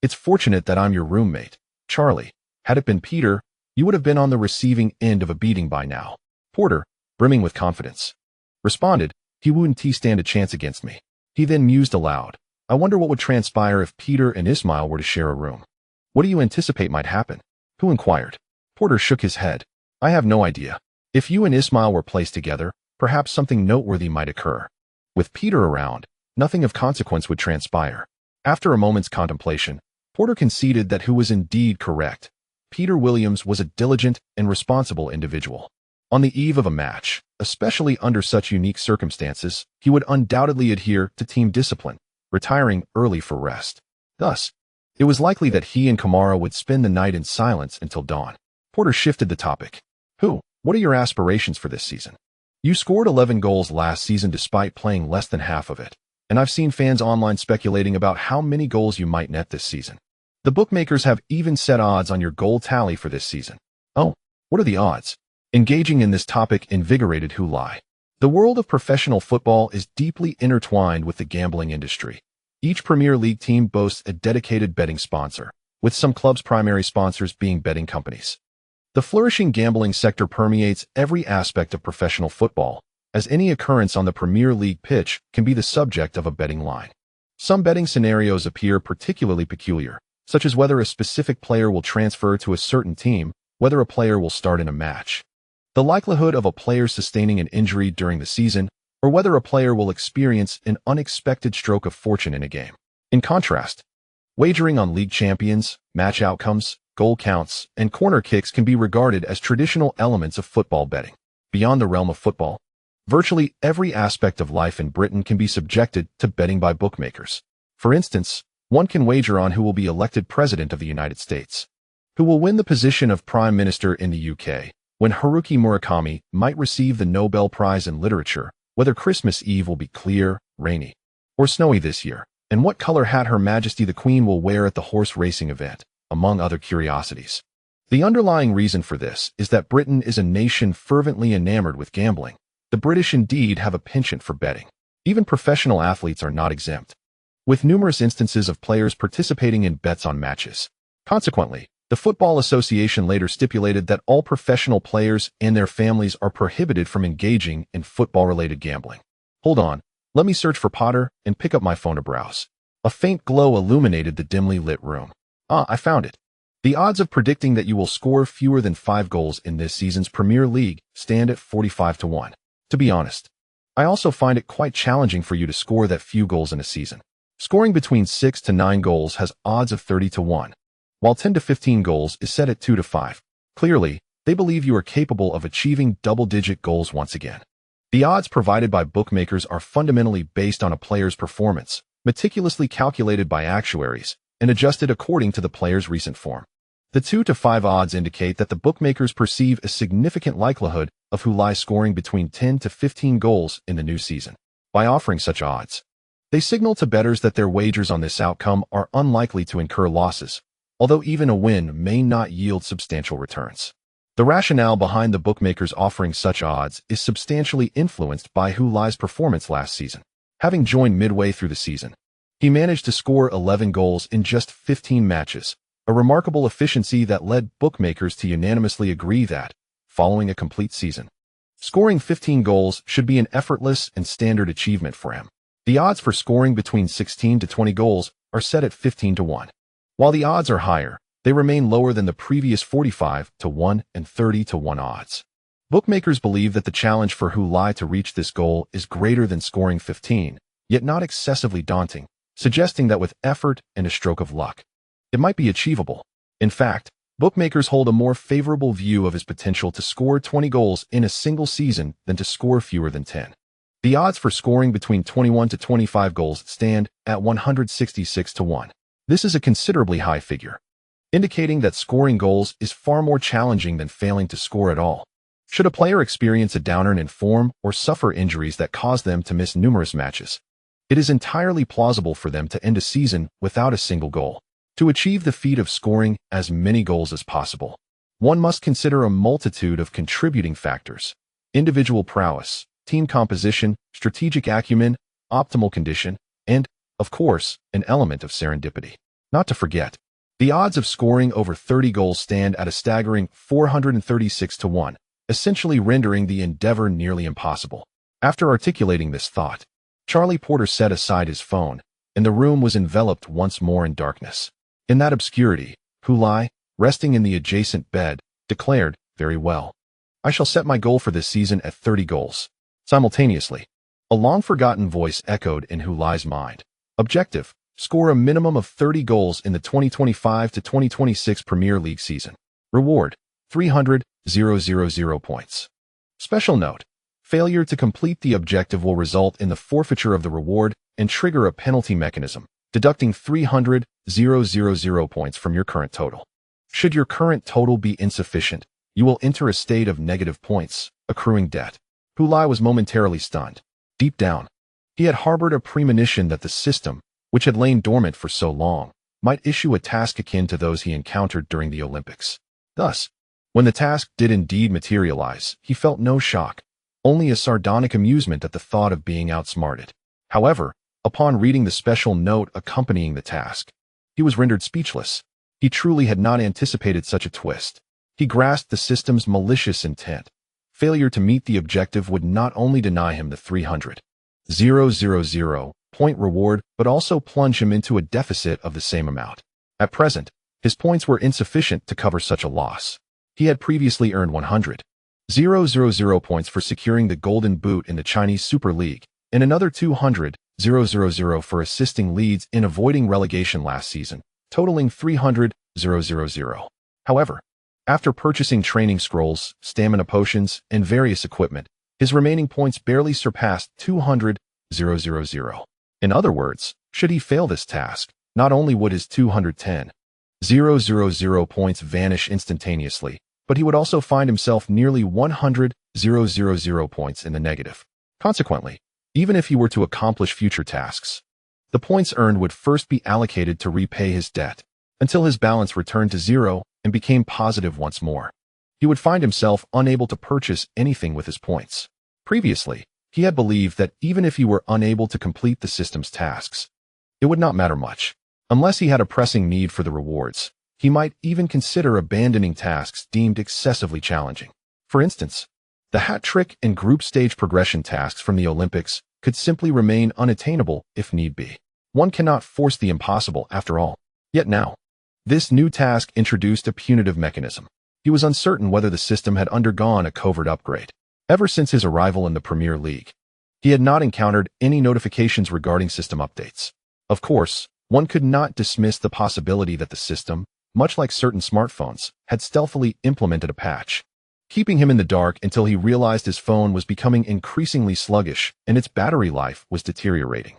It's fortunate that I'm your roommate, Charlie. Had it been Peter, you would have been on the receiving end of a beating by now. Porter, brimming with confidence, responded, He wouldn't stand a chance against me. He then mused aloud. I wonder what would transpire if Peter and Ismail were to share a room. What do you anticipate might happen? Who inquired. Porter shook his head. I have no idea. If you and Ismail were placed together, perhaps something noteworthy might occur. With Peter around, nothing of consequence would transpire. After a moment's contemplation, Porter conceded that who was indeed correct. Peter Williams was a diligent and responsible individual. On the eve of a match, especially under such unique circumstances, he would undoubtedly adhere to team discipline, retiring early for rest. Thus, it was likely that he and Kamara would spend the night in silence until dawn. Porter shifted the topic. What are your aspirations for this season? You scored 11 goals last season despite playing less than half of it, and I've seen fans online speculating about how many goals you might net this season. The bookmakers have even set odds on your goal tally for this season. Oh, what are the odds? Engaging in this topic invigorated Lai. The world of professional football is deeply intertwined with the gambling industry. Each Premier League team boasts a dedicated betting sponsor, with some clubs' primary sponsors being betting companies. The flourishing gambling sector permeates every aspect of professional football, as any occurrence on the Premier League pitch can be the subject of a betting line. Some betting scenarios appear particularly peculiar, such as whether a specific player will transfer to a certain team, whether a player will start in a match, the likelihood of a player sustaining an injury during the season, or whether a player will experience an unexpected stroke of fortune in a game. In contrast, wagering on league champions, match outcomes, goal counts, and corner kicks can be regarded as traditional elements of football betting. Beyond the realm of football, virtually every aspect of life in Britain can be subjected to betting by bookmakers. For instance, one can wager on who will be elected President of the United States, who will win the position of Prime Minister in the UK, when Haruki Murakami might receive the Nobel Prize in Literature, whether Christmas Eve will be clear, rainy, or snowy this year, and what color hat Her Majesty the Queen will wear at the horse racing event, among other curiosities. The underlying reason for this is that Britain is a nation fervently enamored with gambling. The British indeed have a penchant for betting. Even professional athletes are not exempt, with numerous instances of players participating in bets on matches. Consequently, the Football Association later stipulated that all professional players and their families are prohibited from engaging in football-related gambling. Hold on, let me search for Potter and pick up my phone to browse. A faint glow illuminated the dimly lit room. I found it. The odds of predicting that you will score fewer than 5 goals in this season's Premier League stand at 45 to 1. To be honest, I also find it quite challenging for you to score that few goals in a season. Scoring between 6 to 9 goals has odds of 30 to 1, while 10 to 15 goals is set at 2 to 5. Clearly, they believe you are capable of achieving double-digit goals once again. The odds provided by bookmakers are fundamentally based on a player's performance, meticulously calculated by actuaries, and adjusted according to the player's recent form. The 2 to 5 odds indicate that the bookmakers perceive a significant likelihood of Lai scoring between 10 to 15 goals in the new season. By offering such odds, they signal to bettors that their wagers on this outcome are unlikely to incur losses, although even a win may not yield substantial returns. The rationale behind the bookmakers offering such odds is substantially influenced by Lai's performance last season. Having joined midway through the season, he managed to score 11 goals in just 15 matches, a remarkable efficiency that led bookmakers to unanimously agree that, following a complete season, scoring 15 goals should be an effortless and standard achievement for him. The odds for scoring between 16 to 20 goals are set at 15 to 1. While the odds are higher, they remain lower than the previous 45 to 1 and 30 to 1 odds. Bookmakers believe that the challenge for Lai to reach this goal is greater than scoring 15, yet not excessively daunting, suggesting that with effort and a stroke of luck, it might be achievable. In fact, bookmakers hold a more favorable view of his potential to score 20 goals in a single season than to score fewer than 10. The odds for scoring between 21 to 25 goals stand at 166 to 1. This is a considerably high figure, indicating that scoring goals is far more challenging than failing to score at all. Should a player experience a downturn in form or suffer injuries that cause them to miss numerous matches, it is entirely plausible for them to end a season without a single goal. To achieve the feat of scoring as many goals as possible, one must consider a multitude of contributing factors: individual prowess, team composition, strategic acumen, optimal condition, and, of course, an element of serendipity. Not to forget, the odds of scoring over 30 goals stand at a staggering 436 to 1, essentially rendering the endeavor nearly impossible. After articulating this thought, Charlie Porter set aside his phone, and the room was enveloped once more in darkness. In that obscurity, Lai, resting in the adjacent bed, declared, "Very well. I shall set my goal for this season at 30 goals. Simultaneously, a long-forgotten voice echoed in Lai's mind. Objective: score a minimum of 30 goals in the 2025 to 2026 Premier League season. Reward: 300,000 points. Special note: failure to complete the objective will result in the forfeiture of the reward and trigger a penalty mechanism, deducting 300,000 points from your current total. Should your current total be insufficient, you will enter a state of negative points, accruing debt." Lai was momentarily stunned. Deep down, he had harbored a premonition that the system, which had lain dormant for so long, might issue a task akin to those he encountered during the Olympics. Thus, when the task did indeed materialize, he felt no shock, only a sardonic amusement at the thought of being outsmarted. However, upon reading the special note accompanying the task, he was rendered speechless. He truly had not anticipated such a twist. He grasped the system's malicious intent. Failure to meet the objective would not only deny him the 300,000 point reward, but also plunge him into a deficit of the same amount. At present, his points were insufficient to cover such a loss. He had previously earned 100,000 points for securing the Golden Boot in the Chinese Super League, and another 200,000 for assisting Leeds in avoiding relegation last season, totaling 300,000. However, after purchasing training scrolls, stamina potions, and various equipment, his remaining points barely surpassed 200,000. In other words, should he fail this task, not only would his 210,000 points vanish instantaneously, but he would also find himself nearly 100,000 points in the negative. Consequently, even if he were to accomplish future tasks, the points earned would first be allocated to repay his debt, until his balance returned to zero and became positive once more. He would find himself unable to purchase anything with his points. Previously, he had believed that even if he were unable to complete the system's tasks, it would not matter much. Unless he had a pressing need for the rewards, he might even consider abandoning tasks deemed excessively challenging. For instance, the hat trick and group stage progression tasks from the Olympics could simply remain unattainable if need be. One cannot force the impossible after all. Yet now, this new task introduced a punitive mechanism. He was uncertain whether the system had undergone a covert upgrade. Ever since his arrival in the Premier League, he had not encountered any notifications regarding system updates. Of course, one could not dismiss the possibility that the system, much like certain smartphones, had stealthily implemented a patch, keeping him in the dark until he realized his phone was becoming increasingly sluggish and its battery life was deteriorating,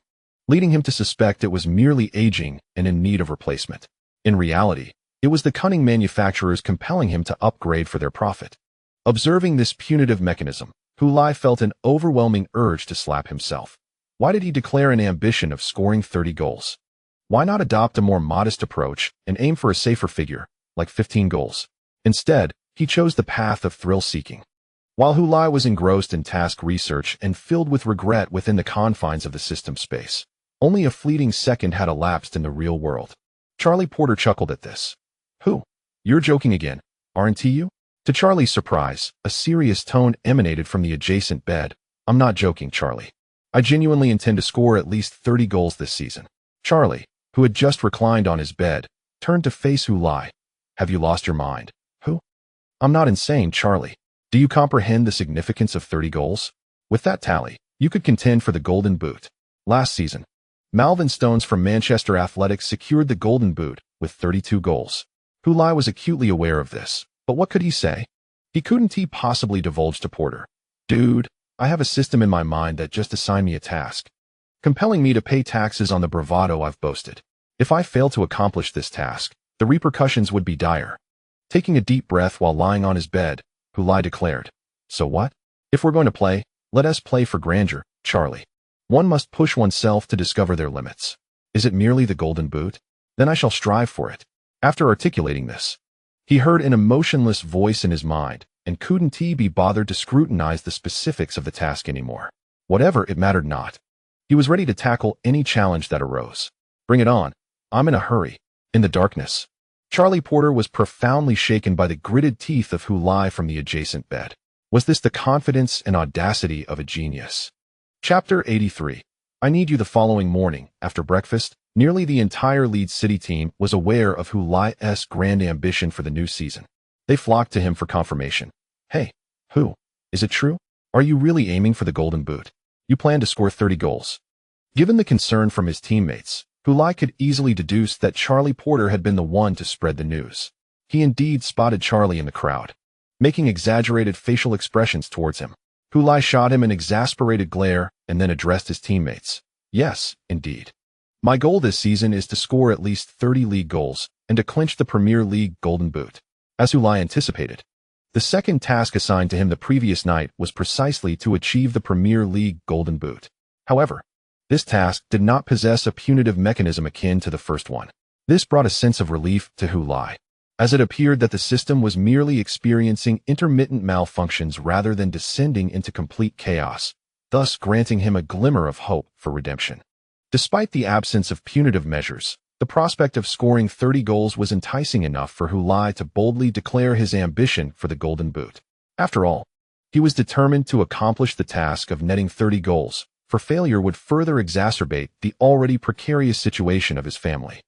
leading him to suspect it was merely aging and in need of replacement. In reality, it was the cunning manufacturers compelling him to upgrade for their profit. Observing this punitive mechanism, Lai felt an overwhelming urge to slap himself. Why did he declare an ambition of scoring 30 goals? Why not adopt a more modest approach and aim for a safer figure, like 15 goals? Instead, he chose the path of thrill-seeking. While Lai was engrossed in task research and filled with regret within the confines of the system space, only a fleeting second had elapsed in the real world. Charlie Porter chuckled at this. You're joking again, aren't you? To Charlie's surprise, a serious tone emanated from the adjacent bed. I'm not joking, Charlie. I genuinely intend to score at least 30 goals this season. Charlie, who had just reclined on his bed, turned to face Lai. Have you lost your mind? I'm not insane, Charlie. Do you comprehend the significance of 30 goals? With that tally, you could contend for the Golden Boot. Last season, Malvin Stones from Manchester Athletics secured the Golden Boot with 32 goals. Lai was acutely aware of this, but what could he say? He couldn't possibly divulge to Porter. Dude, I have a system in my mind that just assigned me a task, compelling me to pay taxes on the bravado I've boasted. If I fail to accomplish this task, the repercussions would be dire. Taking a deep breath while lying on his bed, Lai declared, So what? If we're going to play, let us play for grandeur, Charlie. One must push oneself to discover their limits. Is it merely the Golden Boot? Then I shall strive for it. After articulating this, He He heard an emotionless voice in his mind, and couldn't he be bothered to scrutinize the specifics of the task anymore. Whatever, it mattered not. He was ready to tackle any challenge that arose. Bring it on. I'm in a hurry. In the darkness, Charlie Porter was profoundly shaken by the gritted teeth of Lai from the adjacent bed. Was this the confidence and audacity of a genius? Chapter 83. I need you. The following morning, after breakfast, nearly the entire Leeds City team was aware of Lai's grand ambition for the new season. They flocked to him for confirmation. Hey, is it true? Are you really aiming for the Golden Boot? You plan to score 30 goals. Given the concern from his teammates, Lai could easily deduce that Charlie Porter had been the one to spread the news. He indeed spotted Charlie in the crowd, making exaggerated facial expressions towards him. Lai shot him an exasperated glare and then addressed his teammates. Yes, indeed. My goal this season is to score at least 30 league goals and to clinch the Premier League Golden Boot. As Lai anticipated, the second task assigned to him the previous night was precisely to achieve the Premier League Golden Boot. However, this task did not possess a punitive mechanism akin to the first one. This brought a sense of relief to Lai, as it appeared that the system was merely experiencing intermittent malfunctions rather than descending into complete chaos, thus granting him a glimmer of hope for redemption. Despite the absence of punitive measures, the prospect of scoring 30 goals was enticing enough for Lai to boldly declare his ambition for the Golden Boot. After all, he was determined to accomplish the task of netting 30 goals, for failure would further exacerbate the already precarious situation of his family.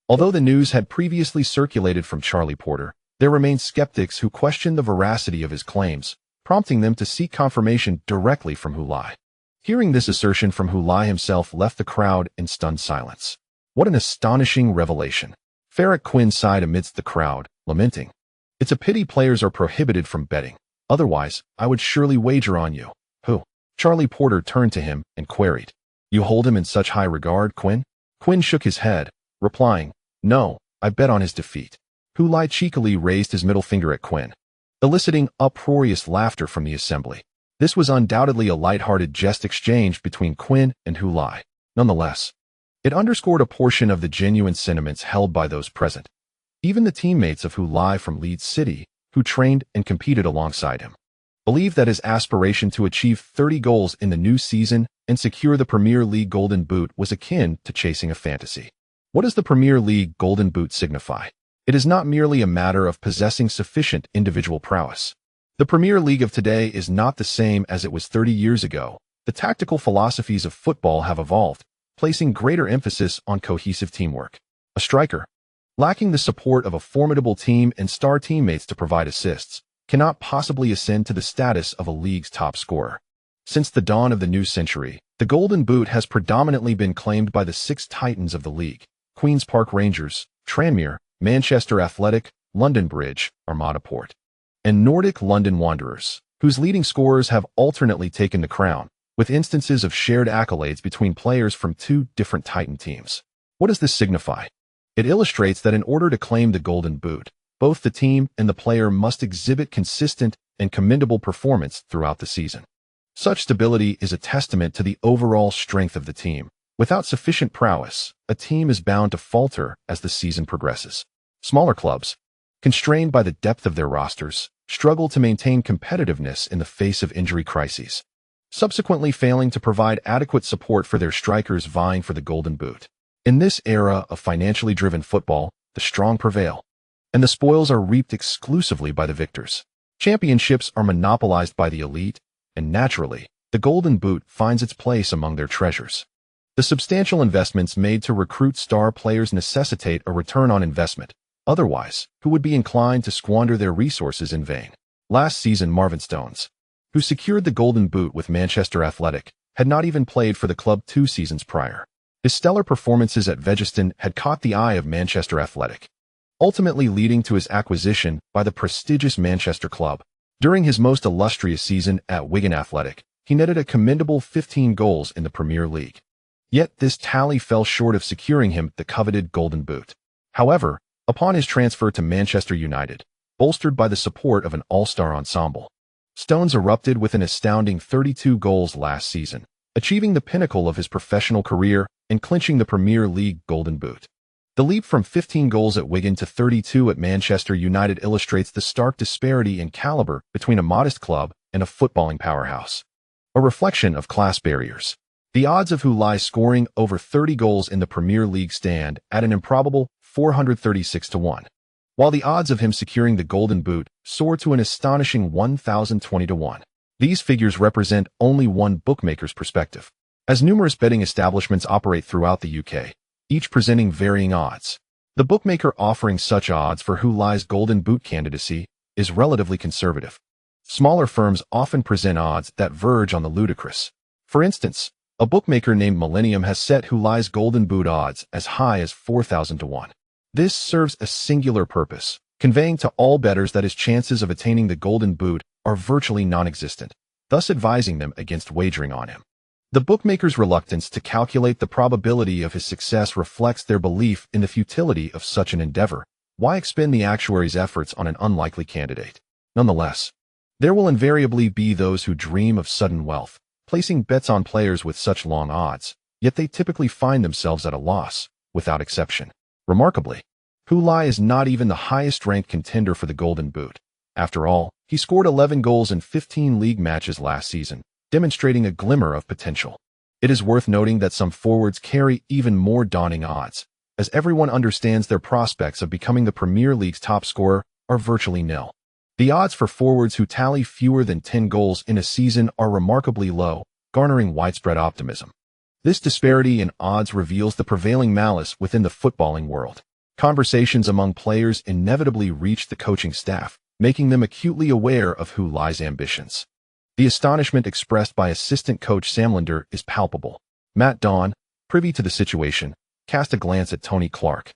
Although the news had previously circulated from Charlie Porter, there remained skeptics who questioned the veracity of his claims, prompting them to seek confirmation directly from Lai. Hearing this assertion from Lai himself left the crowd in stunned silence. What an astonishing revelation! Farrah Quinn sighed amidst the crowd, lamenting. It's a pity players are prohibited from betting. Otherwise, I would surely wager on you. Who? Charlie Porter turned to him and queried. You hold him in such high regard, Quinn? Quinn shook his head, replying, No, I bet on his defeat. Lai cheekily raised his middle finger at Quinn, eliciting uproarious laughter from the assembly. This was undoubtedly a light-hearted jest exchanged between Quinn and Lai. Nonetheless, it underscored a portion of the genuine sentiments held by those present, even the teammates of Lai from Leeds City, who trained and competed alongside him, believed that his aspiration to achieve 30 goals in the new season and secure the Premier League Golden Boot was akin to chasing a fantasy. What does the Premier League Golden Boot signify? It is not merely a matter of possessing sufficient individual prowess. The Premier League of today is not the same as it was 30 years ago. The tactical philosophies of football have evolved, placing greater emphasis on cohesive teamwork. A striker, lacking the support of a formidable team and star teammates to provide assists, cannot possibly ascend to the status of a league's top scorer. Since the dawn of the new century, the Golden Boot has predominantly been claimed by the six titans of the league: Queen's Park Rangers, Tranmere, Manchester Athletic, London Bridge, Armada Port, and Nordic London Wanderers, whose leading scorers have alternately taken the crown, with instances of shared accolades between players from two different Titan teams. What does this signify? It illustrates that in order to claim the Golden Boot, both the team and the player must exhibit consistent and commendable performance throughout the season. Such stability is a testament to the overall strength of the team. Without sufficient prowess, a team is bound to falter as the season progresses. Smaller clubs, constrained by the depth of their rosters, struggle to maintain competitiveness in the face of injury crises, subsequently failing to provide adequate support for their strikers vying for the Golden Boot. In this era of financially driven football, the strong prevail, and the spoils are reaped exclusively by the victors. Championships are monopolized by the elite, and naturally, the Golden Boot finds its place among their treasures. The substantial investments made to recruit star players necessitate a return on investment. Otherwise, who would be inclined to squander their resources in vain? Last season, Marvin Stones, who secured the Golden Boot with Manchester Athletic, had not even played for the club 2 seasons prior. His stellar performances at Vegeston had caught the eye of Manchester Athletic, ultimately leading to his acquisition by the prestigious Manchester club. During his most illustrious season at Wigan Athletic, he netted a commendable 15 goals in the Premier League. Yet this tally fell short of securing him the coveted Golden Boot. However, upon his transfer to Manchester United, bolstered by the support of an all-star ensemble, Stones erupted with an astounding 32 goals last season, achieving the pinnacle of his professional career and clinching the Premier League Golden Boot. The leap from 15 goals at Wigan to 32 at Manchester United illustrates the stark disparity in caliber between a modest club and a footballing powerhouse. A reflection of class barriers. The odds of Lai scoring over 30 goals in the Premier League stand at an improbable 436 to 1, while the odds of him securing the Golden Boot soar to an astonishing 1,020 to 1. These figures represent only one bookmaker's perspective, as numerous betting establishments operate throughout the UK, each presenting varying odds. The bookmaker offering such odds for Lai's Golden Boot candidacy is relatively conservative. Smaller firms often present odds that verge on the ludicrous. For instance, a bookmaker named Millennium has set Lai's Golden Boot odds as high as 4,000 to 1. This serves a singular purpose, conveying to all bettors that his chances of attaining the Golden Boot are virtually non-existent, thus advising them against wagering on him. The bookmaker's reluctance to calculate the probability of his success reflects their belief in the futility of such an endeavor. Why expend the actuary's efforts on an unlikely candidate? Nonetheless, there will invariably be those who dream of sudden wealth, placing bets on players with such long odds, yet they typically find themselves at a loss, without exception. Remarkably, Lai is not even the highest-ranked contender for the Golden Boot. After all, he scored 11 goals in 15 league matches last season, demonstrating a glimmer of potential. It is worth noting that some forwards carry even more daunting odds, as everyone understands their prospects of becoming the Premier League's top scorer are virtually nil. The odds for forwards who tally fewer than 10 goals in a season are remarkably low, garnering widespread optimism. This disparity in odds reveals the prevailing malice within the footballing world. Conversations among players inevitably reach the coaching staff, making them acutely aware of Lai's ambitions. The astonishment expressed by assistant coach Samlander is palpable. Matt Dawn, privy to the situation, cast a glance at Tony Clark,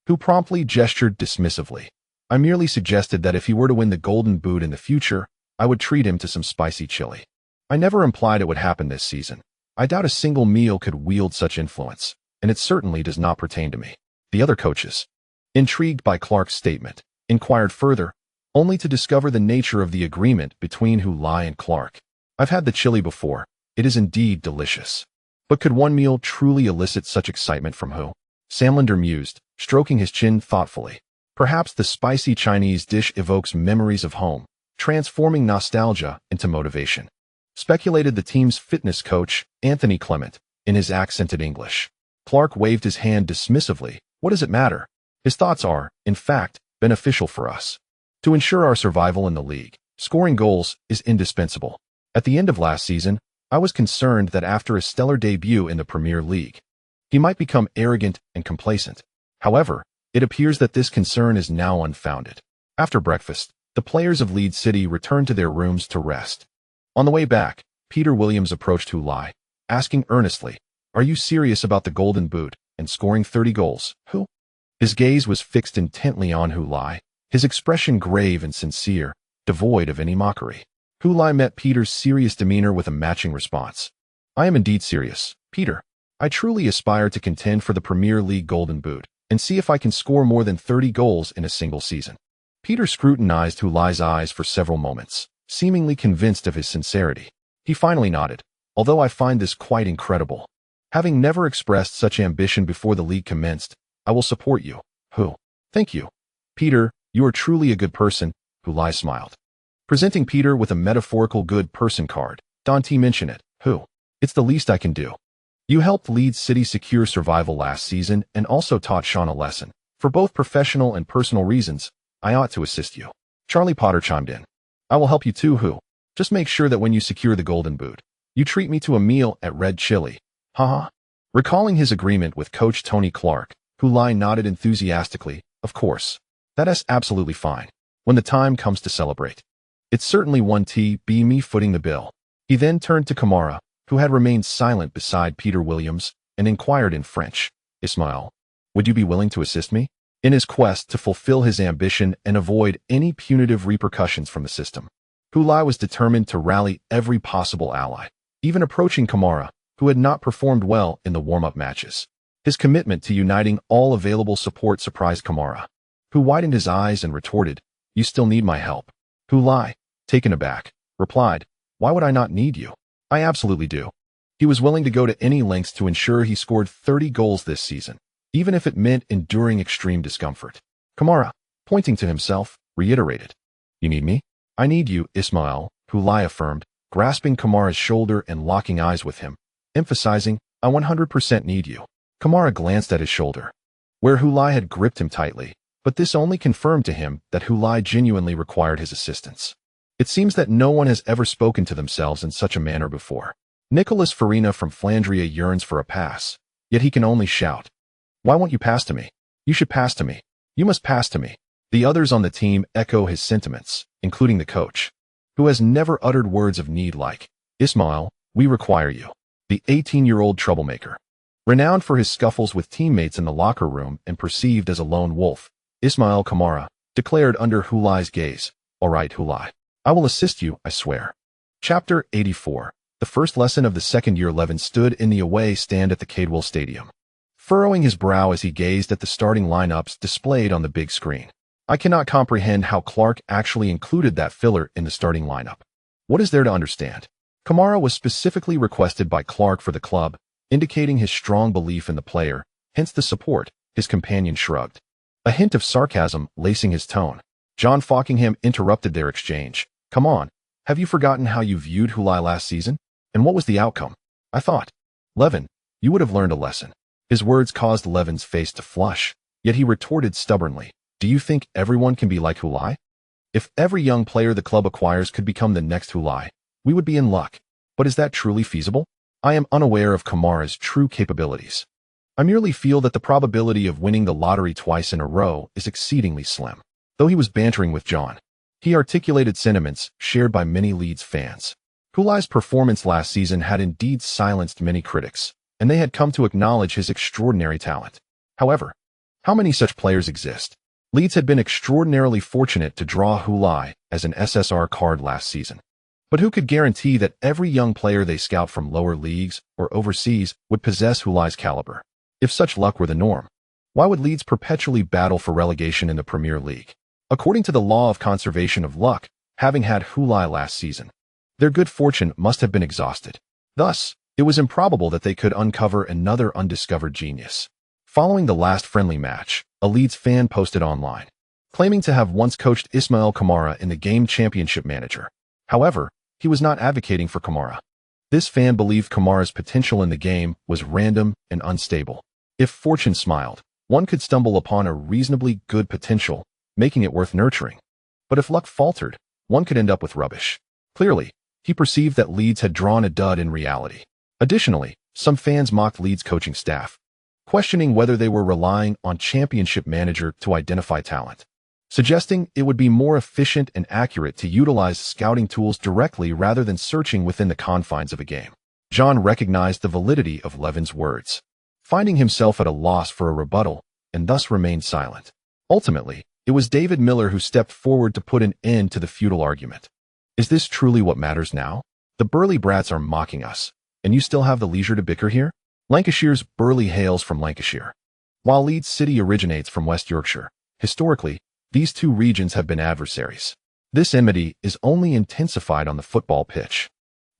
who promptly gestured dismissively. I merely suggested that if he were to win the Golden Boot in the future, I would treat him to some spicy chili. I never implied it would happen this season. I doubt a single meal could wield such influence, and it certainly does not pertain to me. The other coaches, intrigued by Clark's statement, inquired further, only to discover the nature of the agreement between Lai and Clark. I've had the chili before. It is indeed delicious. But could one meal truly elicit such excitement from who? Samlander mused, stroking his chin thoughtfully. Perhaps the spicy Chinese dish evokes memories of home, transforming nostalgia into motivation. Speculated the team's fitness coach, Anthony Clement, in his accented English. Clark waved his hand dismissively. What does it matter? His thoughts are, in fact, beneficial for us. To ensure our survival in the league, scoring goals is indispensable. At the end of last season, I was concerned that after a stellar debut in the Premier League, he might become arrogant and complacent. However, it appears that this concern is now unfounded. After breakfast, the players of Leeds City returned to their rooms to rest. On the way back, Peter Williams approached Lai, asking earnestly, "Are you serious about the Golden Boot and scoring 30 goals?" His gaze was fixed intently on Lai, his expression grave and sincere, devoid of any mockery. Lai met Peter's serious demeanor with a matching response. "I am indeed serious, Peter. I truly aspire to contend for the Premier League Golden Boot and see if I can score more than 30 goals in a single season." Peter scrutinized Lai's eyes for several moments, seemingly convinced of his sincerity. He finally nodded, "Although I find this quite incredible. Having never expressed such ambition before the league commenced, I will support you." "Thank you, Peter, you are truly a good person," Lai smiled. Presenting Peter with a metaphorical good person card, "Don't mention it, It's the least I can do. You helped Leeds City secure survival last season and also taught Sean a lesson. For both professional and personal reasons, I ought to assist you." Charlie Potter chimed in. "I will help you too, Just make sure that when you secure the Golden Boot, you treat me to a meal at Red Chili. Haha." Recalling his agreement with coach Tony Clark, Lai nodded enthusiastically. "Of course. That's absolutely fine. When the time comes to celebrate. It's certainly one to be me footing the bill." He then turned to Kamara, who had remained silent beside Peter Williams, and inquired in French, "Ismail, would you be willing to assist me?" In his quest to fulfill his ambition and avoid any punitive repercussions from the system, Lai was determined to rally every possible ally, even approaching Kamara, who had not performed well in the warm-up matches. His commitment to uniting all available support surprised Kamara, who widened his eyes and retorted, "You still need my help." Lai, taken aback, replied, "Why would I not need you? I absolutely do." He was willing to go to any lengths to ensure he scored 30 goals this season, even if it meant enduring extreme discomfort. Kamara, pointing to himself, reiterated. You need me? I need you, Ismail, Hulai affirmed, grasping Kamara's shoulder and locking eyes with him, emphasizing, I 100% need you. Kamara glanced at his shoulder, where Hulai had gripped him tightly, but this only confirmed to him that Hulai genuinely required his assistance. It seems that no one has ever spoken to themselves in such a manner before. Nicholas Farina from Flandria yearns for a pass, yet he can only shout, Why won't you pass to me? You should pass to me. You must pass to me. The others on the team echo his sentiments, including the coach, who has never uttered words of need like, Ismail, we require you. The 18-year-old troublemaker, renowned for his scuffles with teammates in the locker room and perceived as a lone wolf, Ismail Kamara, declared under Hulai's gaze, All right, Hulai. I will assist you, I swear. Chapter 84. The first lesson of the second year. Levin stood in the away stand at the Cadwell Stadium, furrowing his brow as he gazed at the starting lineups displayed on the big screen. I cannot comprehend how Clark actually included that filler in the starting lineup. What is there to understand? Kamara was specifically requested by Clark for the club, indicating his strong belief in the player, hence the support. His companion shrugged, a hint of sarcasm lacing his tone. John Falkingham interrupted their exchange. Come on, have you forgotten how you viewed Hulai last season? And what was the outcome? I thought, Levin, you would have learned a lesson. His words caused Levin's face to flush, yet he retorted stubbornly, Do you think everyone can be like Hulai? If every young player the club acquires could become the next Hulai, we would be in luck. But is that truly feasible? I am unaware of Kamara's true capabilities. I merely feel that the probability of winning the lottery twice in a row is exceedingly slim. Though he was bantering with John, he articulated sentiments shared by many Leeds fans. Hulai's performance last season had indeed silenced many critics, and they had come to acknowledge his extraordinary talent. However, how many such players exist? Leeds had been extraordinarily fortunate to draw Hulai as an SSR card last season. But who could guarantee that every young player they scout from lower leagues or overseas would possess Hulai's caliber? If such luck were the norm, why would Leeds perpetually battle for relegation in the Premier League? According to the law of conservation of luck, having had Hulai last season, their good fortune must have been exhausted. Thus, it was improbable that they could uncover another undiscovered genius. Following the last friendly match, a Leeds fan posted online, claiming to have once coached Ismail Kamara in the game Championship Manager. However, he was not advocating for Kamara. This fan believed Kamara's potential in the game was random and unstable. If fortune smiled, one could stumble upon a reasonably good potential, making it worth nurturing. But if luck faltered, one could end up with rubbish. Clearly, he perceived that Leeds had drawn a dud in reality. Additionally, some fans mocked Leeds' coaching staff, questioning whether they were relying on Championship Manager to identify talent, suggesting it would be more efficient and accurate to utilize scouting tools directly rather than searching within the confines of a game. John recognized the validity of Levin's words, finding himself at a loss for a rebuttal, and thus remained silent. Ultimately, it was David Miller who stepped forward to put an end to the futile argument. Is this truly what matters now? The Burley brats are mocking us, and you still have the leisure to bicker here? Lancashire's Burley hails from Lancashire, while Leeds City originates from West Yorkshire. Historically, these two regions have been adversaries. This enmity is only intensified on the football pitch.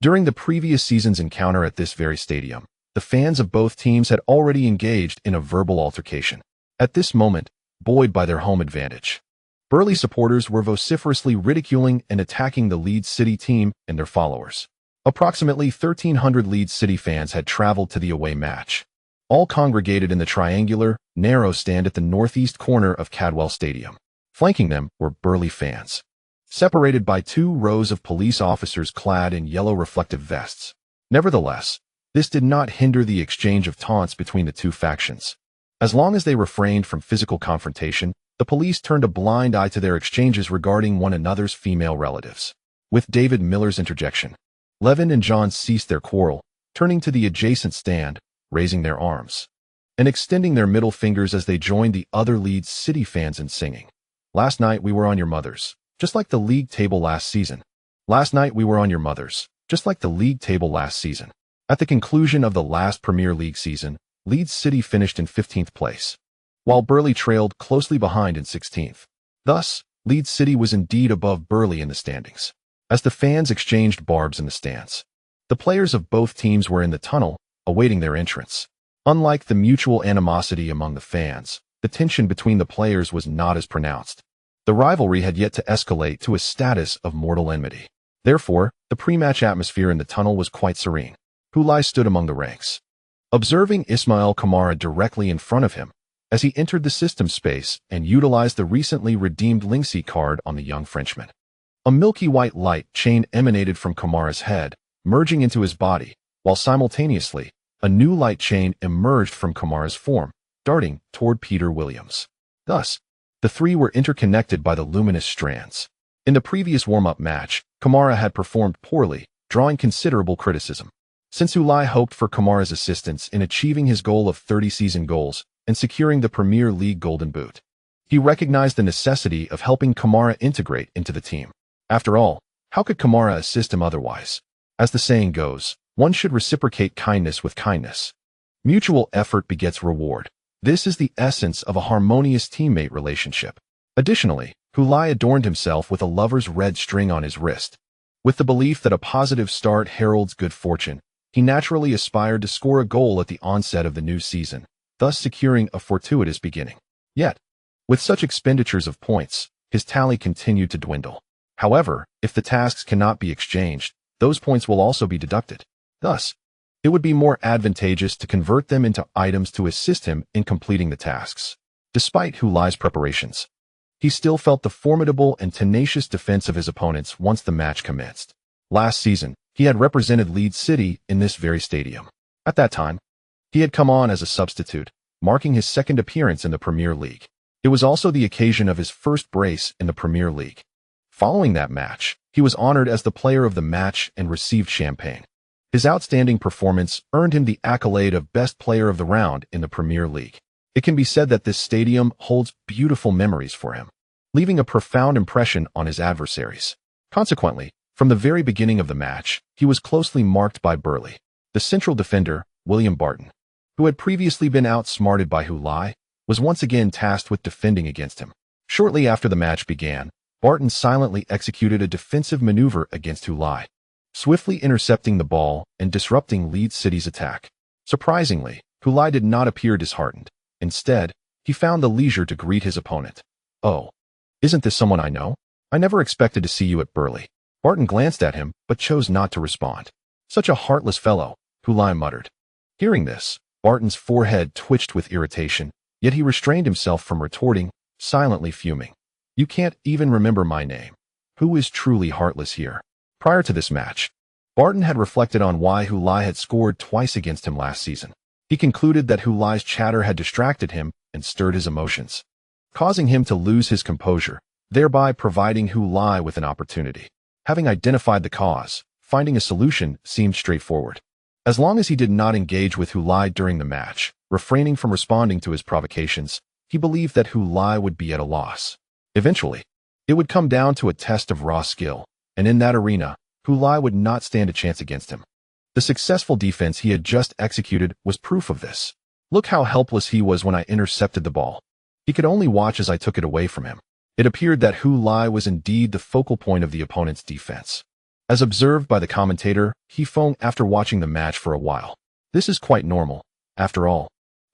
During the previous season's encounter at this very stadium, the fans of both teams had already engaged in a verbal altercation, at this moment, buoyed by their home advantage. Burley supporters were vociferously ridiculing and attacking the Leeds City team and their followers. Approximately 1,300 Leeds City fans had traveled to the away match, all congregated in the triangular, narrow stand at the northeast corner of Cadwell Stadium. Flanking them were Burley fans, separated by 2 rows of police officers clad in yellow reflective vests. Nevertheless, this did not hinder the exchange of taunts between the two factions. As long as they refrained from physical confrontation, the police turned a blind eye to their exchanges regarding one another's female relatives. With David Miller's interjection, Levin and John ceased their quarrel, turning to the adjacent stand, raising their arms, and extending their middle fingers as they joined the other Leeds City fans in singing. Last night we were on your mothers, just like the league table last season. Last night we were on your mothers, just like the league table last season. At the conclusion of the last Premier League season, Leeds City finished in 15th place, while Burley trailed closely behind in 16th. Thus, Leeds City was indeed above Burley in the standings. As the fans exchanged barbs in the stands, the players of both teams were in the tunnel, awaiting their entrance. Unlike the mutual animosity among the fans, the tension between the players was not as pronounced. The rivalry had yet to escalate to a status of mortal enmity. Therefore, the pre-match atmosphere in the tunnel was quite serene. Lai stood among the ranks, observing Ismail Kamara directly in front of him as he entered the system space and utilized the recently redeemed Lingxi card on the young Frenchman. A milky white light chain emanated from Kamara's head, merging into his body, while simultaneously, a new light chain emerged from Kamara's form, darting toward Peter Williams. Thus, the three were interconnected by the luminous strands. In the previous warm-up match, Kamara had performed poorly, drawing considerable criticism. Since Lai hoped for Kamara's assistance in achieving his goal of 30 season goals and securing the Premier League Golden Boot, he recognized the necessity of helping Kamara integrate into the team. After all, how could Kamara assist him otherwise? As the saying goes, one should reciprocate kindness with kindness. Mutual effort begets reward. This is the essence of a harmonious teammate relationship. Additionally, Lai adorned himself with a lover's red string on his wrist. With the belief that a positive start heralds good fortune, he naturally aspired to score a goal at the onset of the new season, thus securing a fortuitous beginning. Yet, with such expenditures of points, his tally continued to dwindle. However, if the tasks cannot be exchanged, those points will also be deducted. Thus, it would be more advantageous to convert them into items to assist him in completing the tasks. Despite Lai's preparations, he still felt the formidable and tenacious defense of his opponents once the match commenced. Last season, he had represented Leeds City in this very stadium. At that time, he had come on as a substitute, marking his second appearance in the Premier League. It was also the occasion of his first brace in the Premier League. Following that match, he was honored as the player of the match and received champagne. His outstanding performance earned him the accolade of best player of the round in the Premier League. It can be said that this stadium holds beautiful memories for him, leaving a profound impression on his adversaries. Consequently, from the very beginning of the match, he was closely marked by Burley. The central defender, William Barton, who had previously been outsmarted by Lai, was once again tasked with defending against him. Shortly after the match began, Barton silently executed a defensive maneuver against Lai, swiftly intercepting the ball and disrupting Leeds City's attack. Surprisingly, Lai did not appear disheartened. Instead, he found the leisure to greet his opponent. "Oh, isn't this someone I know? I never expected to see you at Burley." Barton glanced at him, but chose not to respond. "Such a heartless fellow," Lai muttered. Hearing this, Barton's forehead twitched with irritation, yet he restrained himself from retorting, silently fuming. "You can't even remember my name. Who is truly heartless here?" Prior to this match, Barton had reflected on why Lai had scored twice against him last season. He concluded that Lai's chatter had distracted him and stirred his emotions, causing him to lose his composure, thereby providing Lai with an opportunity. Having identified the cause, finding a solution seemed straightforward. As long as he did not engage with Lai during the match, refraining from responding to his provocations, he believed that Lai would be at a loss. Eventually, it would come down to a test of raw skill, and in that arena, Lai would not stand a chance against him. The successful defense he had just executed was proof of this. Look how helpless he was when I intercepted the ball. He could only watch as I took it away from him. It appeared that Lai was indeed the focal point of the opponent's defense. As observed by the commentator, he foamed after watching the match for a while. This is quite normal. After all,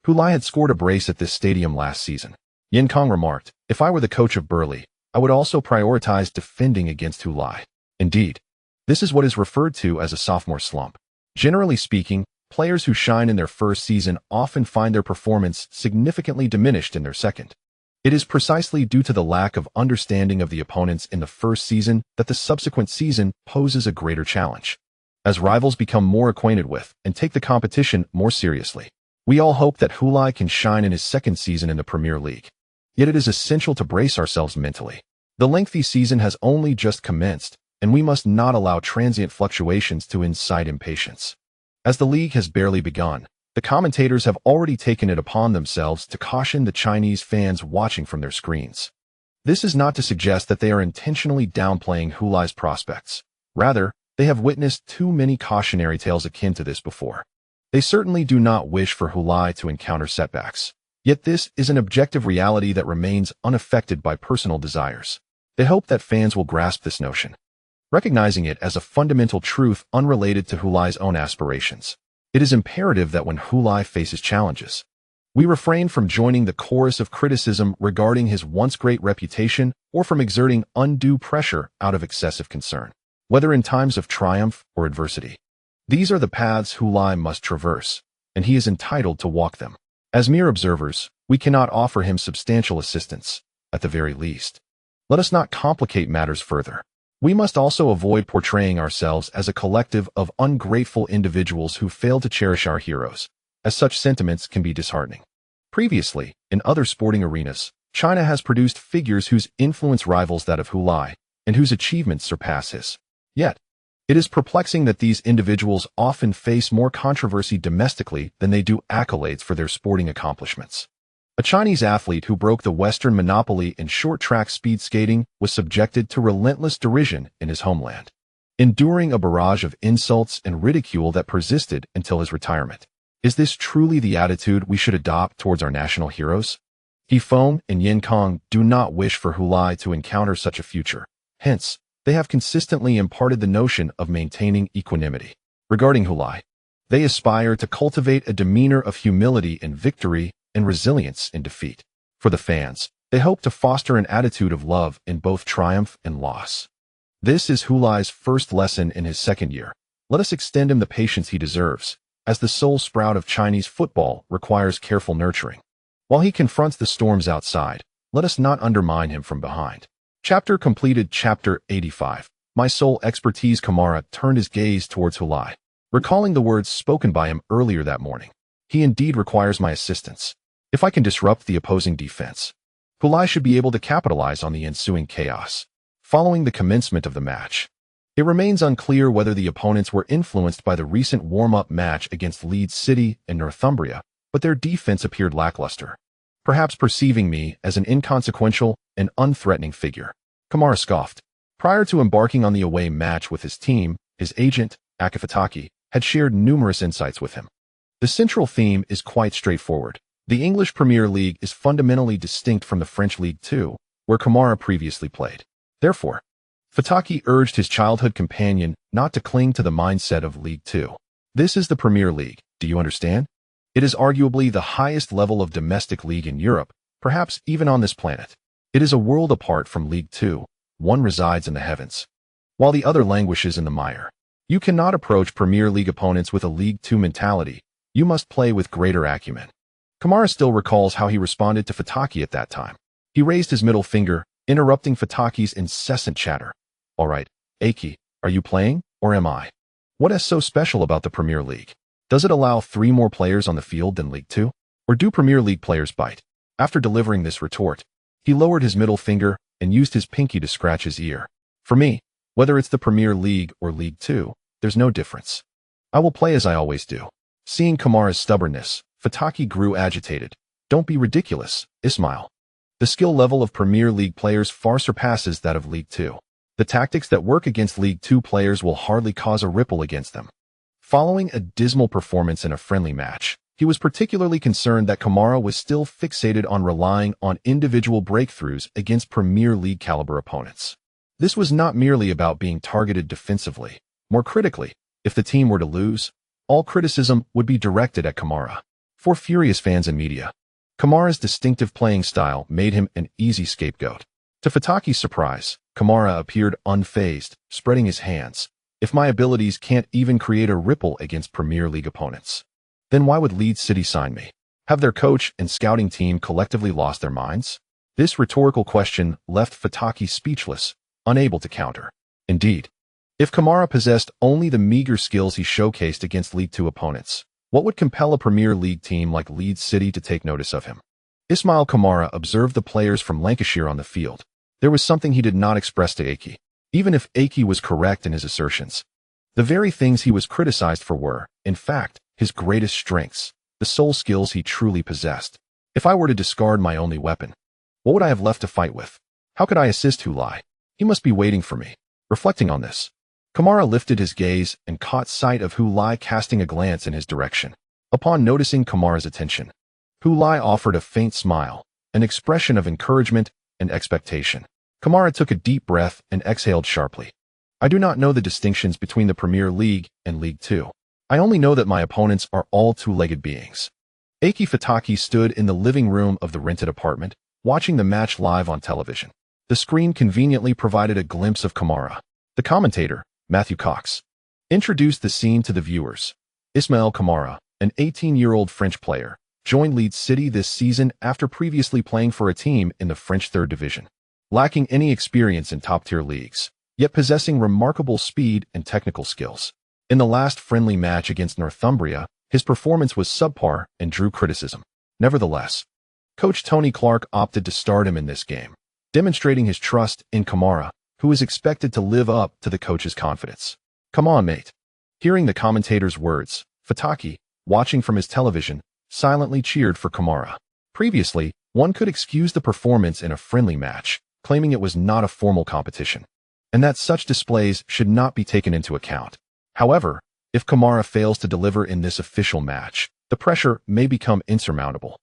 Lai had scored a brace at this stadium last season. Yin Kong remarked, "If I were the coach of Burley, I would also prioritize defending against Lai." Indeed, this is what is referred to as a sophomore slump. Generally speaking, players who shine in their first season often find their performance significantly diminished in their second. It is precisely due to the lack of understanding of the opponents in the first season that the subsequent season poses a greater challenge. As rivals become more acquainted with and take the competition more seriously, we all hope that Lai can shine in his second season in the Premier League. Yet it is essential to brace ourselves mentally. The lengthy season has only just commenced, and we must not allow transient fluctuations to incite impatience. As the league has barely begun, the commentators have already taken it upon themselves to caution the Chinese fans watching from their screens. This is not to suggest that they are intentionally downplaying Lai's prospects. Rather, they have witnessed too many cautionary tales akin to this before. They certainly do not wish for Lai to encounter setbacks. Yet this is an objective reality that remains unaffected by personal desires. They hope that fans will grasp this notion, recognizing it as a fundamental truth unrelated to Lai's own aspirations. It is imperative that when Hu Lai faces challenges, we refrain from joining the chorus of criticism regarding his once great reputation or from exerting undue pressure out of excessive concern, whether in times of triumph or adversity. These are the paths Hu Lai must traverse, and he is entitled to walk them. As mere observers, we cannot offer him substantial assistance, at the very least. Let us not complicate matters further. We must also avoid portraying ourselves as a collective of ungrateful individuals who fail to cherish our heroes, as such sentiments can be disheartening. Previously, in other sporting arenas, China has produced figures whose influence rivals that of Hu Lai, and whose achievements surpass his. Yet, it is perplexing that these individuals often face more controversy domestically than they do accolades for their sporting accomplishments. A Chinese athlete who broke the Western monopoly in short-track speed skating was subjected to relentless derision in his homeland, enduring a barrage of insults and ridicule that persisted until his retirement. Is this truly the attitude we should adopt towards our national heroes? He Feng and Yin Kong do not wish for Hu Lai to encounter such a future. Hence, they have consistently imparted the notion of maintaining equanimity. Regarding Hu Lai, they aspire to cultivate a demeanor of humility in victory and resilience in defeat. For the fans, they hope to foster an attitude of love in both triumph and loss. This is Hu Lai's first lesson in his second year. Let us extend him the patience he deserves, as the sole sprout of Chinese football requires careful nurturing. While he confronts the storms outside, let us not undermine him from behind. Chapter completed. Chapter 85. My sole expertise. Kamara turned his gaze towards Hu Lai, recalling the words spoken by him earlier that morning. He indeed requires my assistance. If I can disrupt the opposing defense, Hu Lai should be able to capitalize on the ensuing chaos. Following the commencement of the match, it remains unclear whether the opponents were influenced by the recent warm-up match against Leeds City and Northumbria, but their defense appeared lackluster, perhaps perceiving me as an inconsequential and unthreatening figure. Kamara scoffed. Prior to embarking on the away match with his team, his agent, Akifataki, had shared numerous insights with him. The central theme is quite straightforward. The English Premier League is fundamentally distinct from the French Ligue 2, where Kamara previously played. Therefore, Fataki urged his childhood companion not to cling to the mindset of League 2. This is the Premier League, do you understand? It is arguably the highest level of domestic league in Europe, perhaps even on this planet. It is a world apart from League 2. One resides in the heavens, while the other languishes in the mire. You cannot approach Premier League opponents with a League 2 mentality. You must play with greater acumen. Kamara still recalls how he responded to Fataki at that time. He raised his middle finger, interrupting Fataki's incessant chatter. All right, Aki, are you playing, or am I? What is so special about the Premier League? Does it allow 3 more players on the field than League 2? Or do Premier League players bite? After delivering this retort, he lowered his middle finger and used his pinky to scratch his ear. For me, whether it's the Premier League or League 2, there's no difference. I will play as I always do. Seeing Kamara's stubbornness, Fataki grew agitated. Don't be ridiculous, Ismail. The skill level of Premier League players far surpasses that of League 2. The tactics that work against League 2 players will hardly cause a ripple against them. Following a dismal performance in a friendly match, he was particularly concerned that Kamara was still fixated on relying on individual breakthroughs against Premier League caliber opponents. This was not merely about being targeted defensively. More critically, if the team were to lose, all criticism would be directed at Kamara. For furious fans and media, Kamara's distinctive playing style made him an easy scapegoat. To Fataki's surprise, Kamara appeared unfazed, spreading his hands. If my abilities can't even create a ripple against Premier League opponents, then why would Leeds City sign me? Have their coach and scouting team collectively lost their minds? This rhetorical question left Fataki speechless, unable to counter. Indeed, if Kamara possessed only the meager skills he showcased against League 2 opponents, what would compel a Premier League team like Leeds City to take notice of him? Ismail Kamara observed the players from Lancashire on the field. There was something he did not express to Aki. Even if Aki was correct in his assertions, the very things he was criticized for were, in fact, his greatest strengths, the sole skills he truly possessed. If I were to discard my only weapon, what would I have left to fight with? How could I assist Hu Lai? He must be waiting for me. Reflecting on this, Kamara lifted his gaze and caught sight of Hu Lai casting a glance in his direction. Upon noticing Kamara's attention, Hu Lai offered a faint smile, an expression of encouragement and expectation. Kamara took a deep breath and exhaled sharply. I do not know the distinctions between the Premier League and League 2. I only know that my opponents are all two-legged beings. Aki Fataki stood in the living room of the rented apartment, watching the match live on television. The screen conveniently provided a glimpse of Kamara. The commentator, Matthew Cox, introduced the scene to the viewers. Ismail Kamara, an 18-year-old French player, joined Leeds City this season after previously playing for a team in the French 3rd Division. Lacking any experience in top-tier leagues, yet possessing remarkable speed and technical skills. In the last friendly match against Northumbria, his performance was subpar and drew criticism. Nevertheless, coach Tony Clark opted to start him in this game, demonstrating his trust in Kamara, who is expected to live up to the coach's confidence. "Come on, mate." Hearing the commentator's words, Fataki, watching from his television, silently cheered for Kamara. Previously, one could excuse the performance in a friendly match, claiming it was not a formal competition, and that such displays should not be taken into account. However, if Kamara fails to deliver in this official match, the pressure may become insurmountable.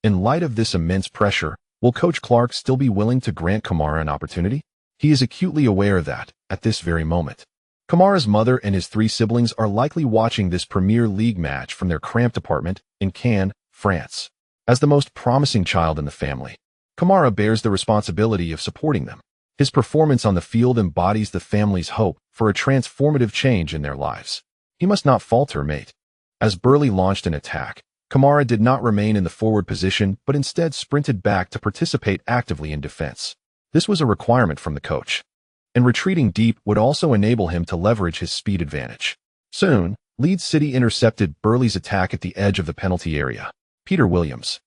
In light of this immense pressure, will Coach Clark still be willing to grant Kamara an opportunity? He is acutely aware that, at this very moment, Kamara's mother and his 3 siblings are likely watching this Premier League match from their cramped apartment in Cannes, France. As the most promising child in the family, Kamara bears the responsibility of supporting them. His performance on the field embodies the family's hope for a transformative change in their lives. He must not falter, mate. As Burley launched an attack, Kamara did not remain in the forward position but instead sprinted back to participate actively in defense. This was a requirement from the coach, and retreating deep would also enable him to leverage his speed advantage. Soon, Leeds City intercepted Burley's attack at the edge of the penalty area. Peter Williams,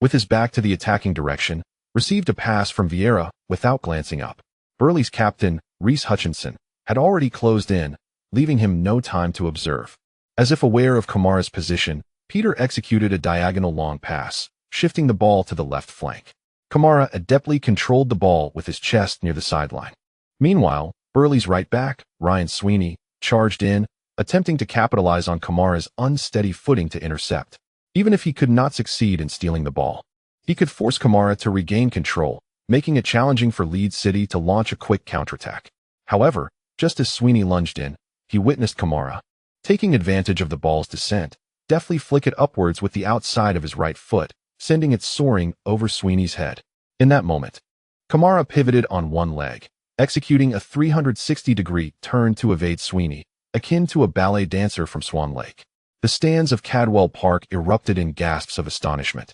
with his back to the attacking direction, received a pass from Vieira without glancing up. Burley's captain, Reece Hutchinson, had already closed in, leaving him no time to observe. As if aware of Kamara's position, Peter executed a diagonal long pass, shifting the ball to the left flank. Kamara adeptly controlled the ball with his chest near the sideline. Meanwhile, Burley's right back, Ryan Sweeney, charged in, attempting to capitalize on Kamara's unsteady footing to intercept. Even if he could not succeed in stealing the ball, he could force Kamara to regain control, making it challenging for Leeds City to launch a quick counterattack. However, just as Sweeney lunged in, he witnessed Kamara, taking advantage of the ball's descent, deftly flick it upwards with the outside of his right foot, sending it soaring over Sweeney's head. In that moment, Kamara pivoted on one leg, executing a 360-degree turn to evade Sweeney, akin to a ballet dancer from Swan Lake. The stands of Cadwell Park erupted in gasps of astonishment,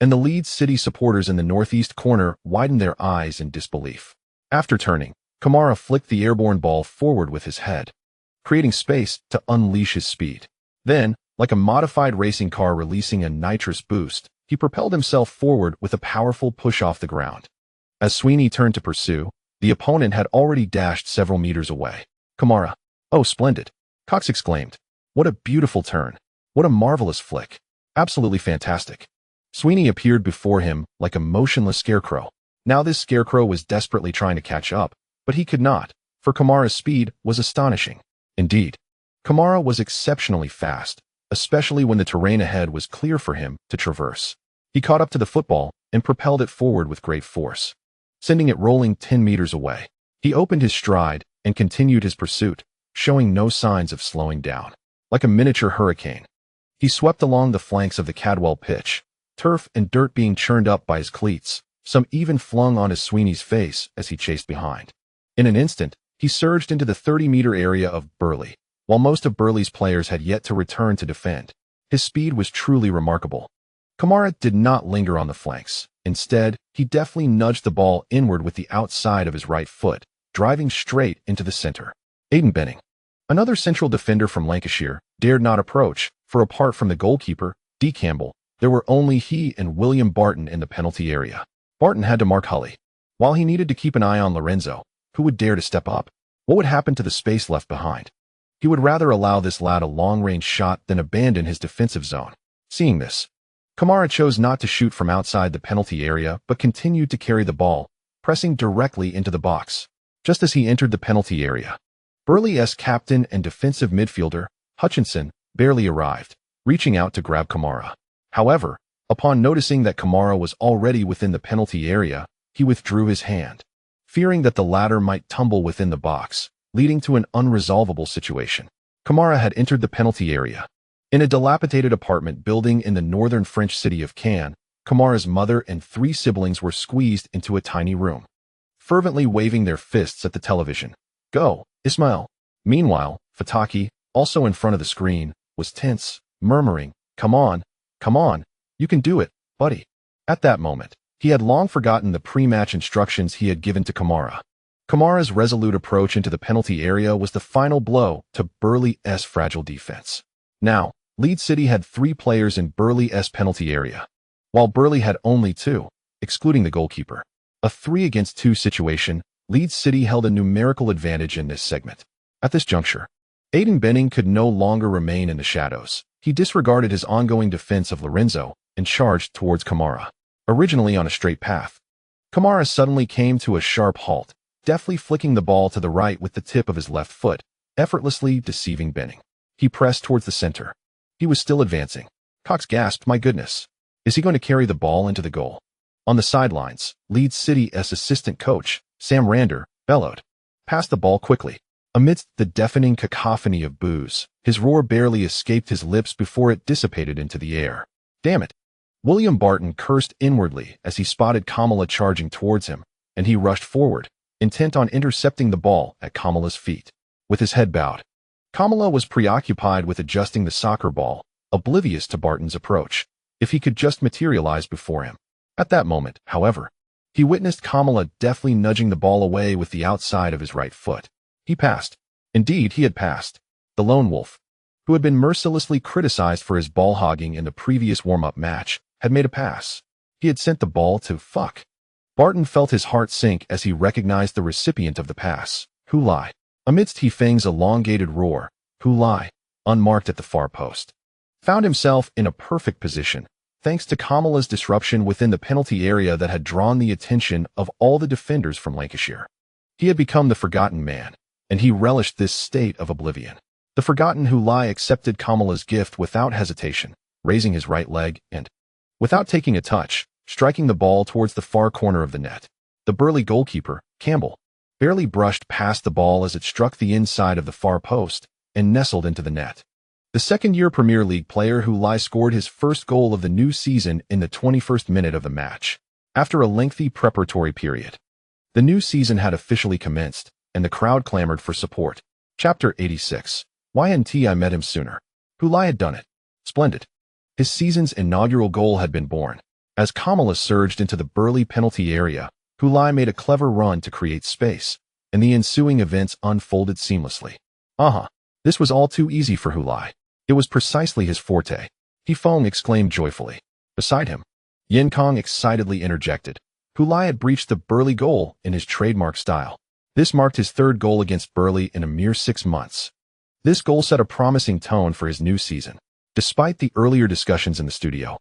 and the Leeds City supporters in the northeast corner widened their eyes in disbelief. After turning, Kamara flicked the airborne ball forward with his head, creating space to unleash his speed. Then, like a modified racing car releasing a nitrous boost, he propelled himself forward with a powerful push off the ground. As Sweeney turned to pursue, the opponent had already dashed several meters away. Kamara, "Oh, splendid," Cox exclaimed. "What a beautiful turn. What a marvelous flick. Absolutely fantastic." Sweeney appeared before him like a motionless scarecrow. Now this scarecrow was desperately trying to catch up, but he could not, for Kamara's speed was astonishing. Indeed, Kamara was exceptionally fast, especially when the terrain ahead was clear for him to traverse. He caught up to the football and propelled it forward with great force, sending it rolling 10 meters away. He opened his stride and continued his pursuit, showing no signs of slowing down. Like a miniature hurricane, he swept along the flanks of the Cadwell pitch, turf and dirt being churned up by his cleats, some even flung onto Sweeney's face as he chased behind. In an instant, he surged into the 30-meter area of Burley, while most of Burley's players had yet to return to defend. His speed was truly remarkable. Kamara did not linger on the flanks. Instead, he deftly nudged the ball inward with the outside of his right foot, driving straight into the center. Aidan Benning, another central defender from Lancashire, dared not approach, for apart from the goalkeeper, D. Campbell, there were only he and William Barton in the penalty area. Barton had to mark Hully, while he needed to keep an eye on Lorenzo, who would dare to step up. What would happen to the space left behind? He would rather allow this lad a long-range shot than abandon his defensive zone. Seeing this, Kamara chose not to shoot from outside the penalty area but continued to carry the ball, pressing directly into the box. Just as he entered the penalty area, Burley's captain and defensive midfielder, Hutchinson, barely arrived, reaching out to grab Kamara. However, upon noticing that Kamara was already within the penalty area, he withdrew his hand, fearing that the latter might tumble within the box, leading to an unresolvable situation. Kamara had entered the penalty area. In a dilapidated apartment building in the northern French city of Cannes, Kamara's mother and 3 siblings were squeezed into a tiny room, fervently waving their fists at the television. "Go, Ismail!" Meanwhile, Fataki, also in front of the screen, was tense, murmuring, come on, you can do it, buddy." At that moment, he had long forgotten the pre-match instructions he had given to Kamara. Kamara's resolute approach into the penalty area was the final blow to Burley's fragile defense. Now, Leeds City had 3 players in Burley's penalty area, while Burley had only 2, excluding the goalkeeper. A 3-against-2 situation, Leeds City held a numerical advantage in this segment. At this juncture, Aiden Benning could no longer remain in the shadows. He disregarded his ongoing defense of Lorenzo and charged towards Kamara, originally on a straight path. Kamara suddenly came to a sharp halt, deftly flicking the ball to the right with the tip of his left foot, effortlessly deceiving Benning. He pressed towards the center. He was still advancing. Cox gasped, "My goodness. Is he going to carry the ball into the goal?" On the sidelines, Leeds City's assistant coach, Sam Rander, bellowed, "Pass the ball quickly." Amidst the deafening cacophony of boos, his roar barely escaped his lips before it dissipated into the air. "Damn it." William Barton cursed inwardly as he spotted Kamala charging towards him, and he rushed forward, intent on intercepting the ball at Kamala's feet. With his head bowed, Kamala was preoccupied with adjusting the soccer ball, oblivious to Barton's approach. If he could just materialize before him. At that moment, however, he witnessed Kamala deftly nudging the ball away with the outside of his right foot. He passed. Indeed, he had passed. The lone wolf, who had been mercilessly criticized for his ball hogging in the previous warm-up match, had made a pass. He had sent the ball to fuck. Barton felt his heart sink as he recognized the recipient of the pass, Hu Lai. Amidst Hefeng's elongated roar, Hu Lai, unmarked at the far post, found himself in a perfect position, thanks to Kamala's disruption within the penalty area that had drawn the attention of all the defenders from Lancashire. He had become the forgotten man, and he relished this state of oblivion. The forgotten Hu Lai accepted Kamala's gift without hesitation, raising his right leg and, without taking a touch, striking the ball towards the far corner of the net. The Burley goalkeeper, Campbell, barely brushed past the ball as it struck the inside of the far post and nestled into the net. The second-year Premier League player Hu Lai scored his first goal of the new season in the 21st minute of the match, after a lengthy preparatory period. The new season had officially commenced, and the crowd clamored for support. Chapter 86. YNT I met him sooner. Hu Lai had done it. Splendid. His season's inaugural goal had been born. As Kamala surged into the Burley penalty area, Hu Lai made a clever run to create space, and the ensuing events unfolded seamlessly. This was all too easy for Hu Lai. It was precisely his forte. Hefeng exclaimed joyfully. Beside him, Yin Kong excitedly interjected. Hu Lai had breached the Burley goal in his trademark style. This marked his 3rd goal against Burley in a mere 6 months. This goal set a promising tone for his new season, despite the earlier discussions in the studio,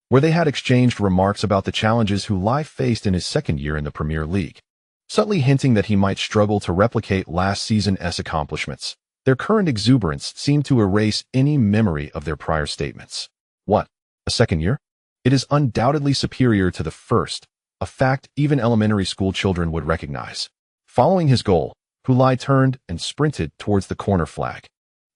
where they had exchanged remarks about the challenges Hu Lai faced in his 2nd year in the Premier League, subtly hinting that he might struggle to replicate last season's accomplishments. Their current exuberance seemed to erase any memory of their prior statements. What? A 2nd year? It is undoubtedly superior to the first, a fact even elementary school children would recognize. Following his goal, Hu Lai turned and sprinted towards the corner flag,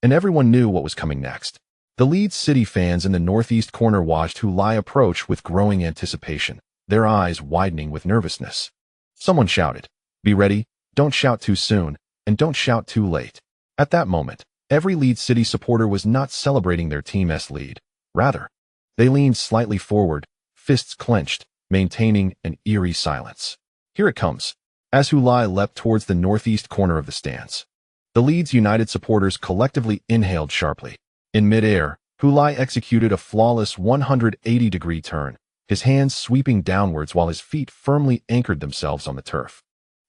and everyone knew what was coming next. The Leeds City fans in the northeast corner watched Hu Lai approach with growing anticipation, their eyes widening with nervousness. Someone shouted, "Be ready, don't shout too soon, and don't shout too late." At that moment, every Leeds City supporter was not celebrating their team's lead. Rather, they leaned slightly forward, fists clenched, maintaining an eerie silence. Here it comes. As Hu Lai leapt towards the northeast corner of the stands, the Leeds United supporters collectively inhaled sharply. In midair, Hu Lai executed a flawless 180-degree turn, his hands sweeping downwards while his feet firmly anchored themselves on the turf.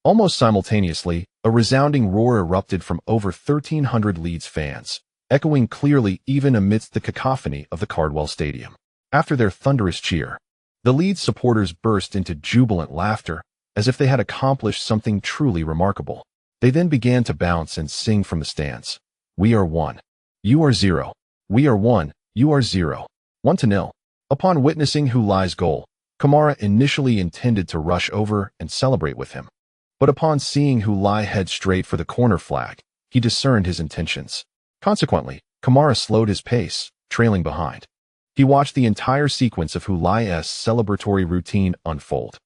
Almost simultaneously, a resounding roar erupted from over 1,300 Leeds fans, echoing clearly even amidst the cacophony of the Cardwell Stadium. After their thunderous cheer, the Leeds supporters burst into jubilant laughter, as if they had accomplished something truly remarkable. They then began to bounce and sing from the stands. "We are 1. You are 0. We are 1. You are 0. 1-0. Upon witnessing Hu Lai's goal, Kamara initially intended to rush over and celebrate with him. But upon seeing Hu Lai head straight for the corner flag, he discerned his intentions. Consequently, Kamara slowed his pace, trailing behind. He watched the entire sequence of Hulai's celebratory routine unfold.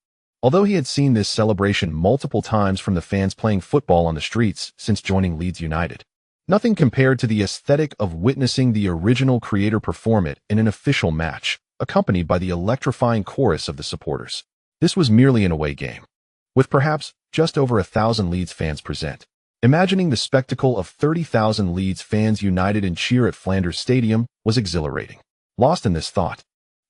Although he had seen this celebration multiple times from the fans playing football on the streets since joining Leeds United, nothing compared to the aesthetic of witnessing the original creator perform it in an official match, accompanied by the electrifying chorus of the supporters. This was merely an away game, with perhaps just over 1,000 Leeds fans present. Imagining the spectacle of 30,000 Leeds fans united in cheer at Flanders Stadium was exhilarating. Lost in this thought,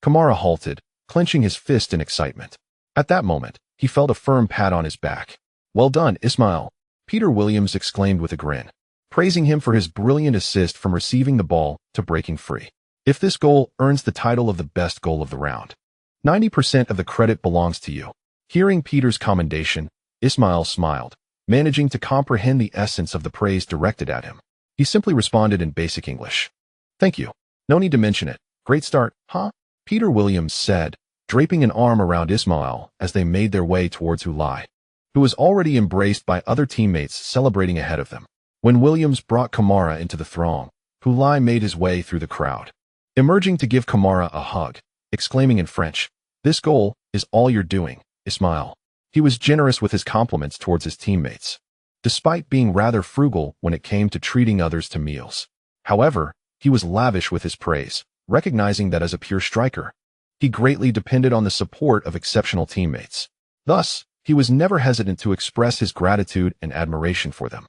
Kamara halted, clenching his fist in excitement. At that moment, he felt a firm pat on his back. "Well done, Ismail," Peter Williams exclaimed with a grin, praising him for his brilliant assist from receiving the ball to breaking free. "If this goal earns the title of the best goal of the round, 90% of the credit belongs to you." Hearing Peter's commendation, Ismail smiled, managing to comprehend the essence of the praise directed at him. He simply responded in basic English. "Thank you. No need to mention it. Great start, huh?" Peter Williams said, draping an arm around Ismail as they made their way towards Hulai, who was already embraced by other teammates celebrating ahead of them. When Williams brought Kamara into the throng, Hulai made his way through the crowd, emerging to give Kamara a hug, exclaiming in French, "This goal is all you're doing, Ismail." He was generous with his compliments towards his teammates, despite being rather frugal when it came to treating others to meals. However, he was lavish with his praise, recognizing that as a pure striker, he greatly depended on the support of exceptional teammates. Thus, he was never hesitant to express his gratitude and admiration for them,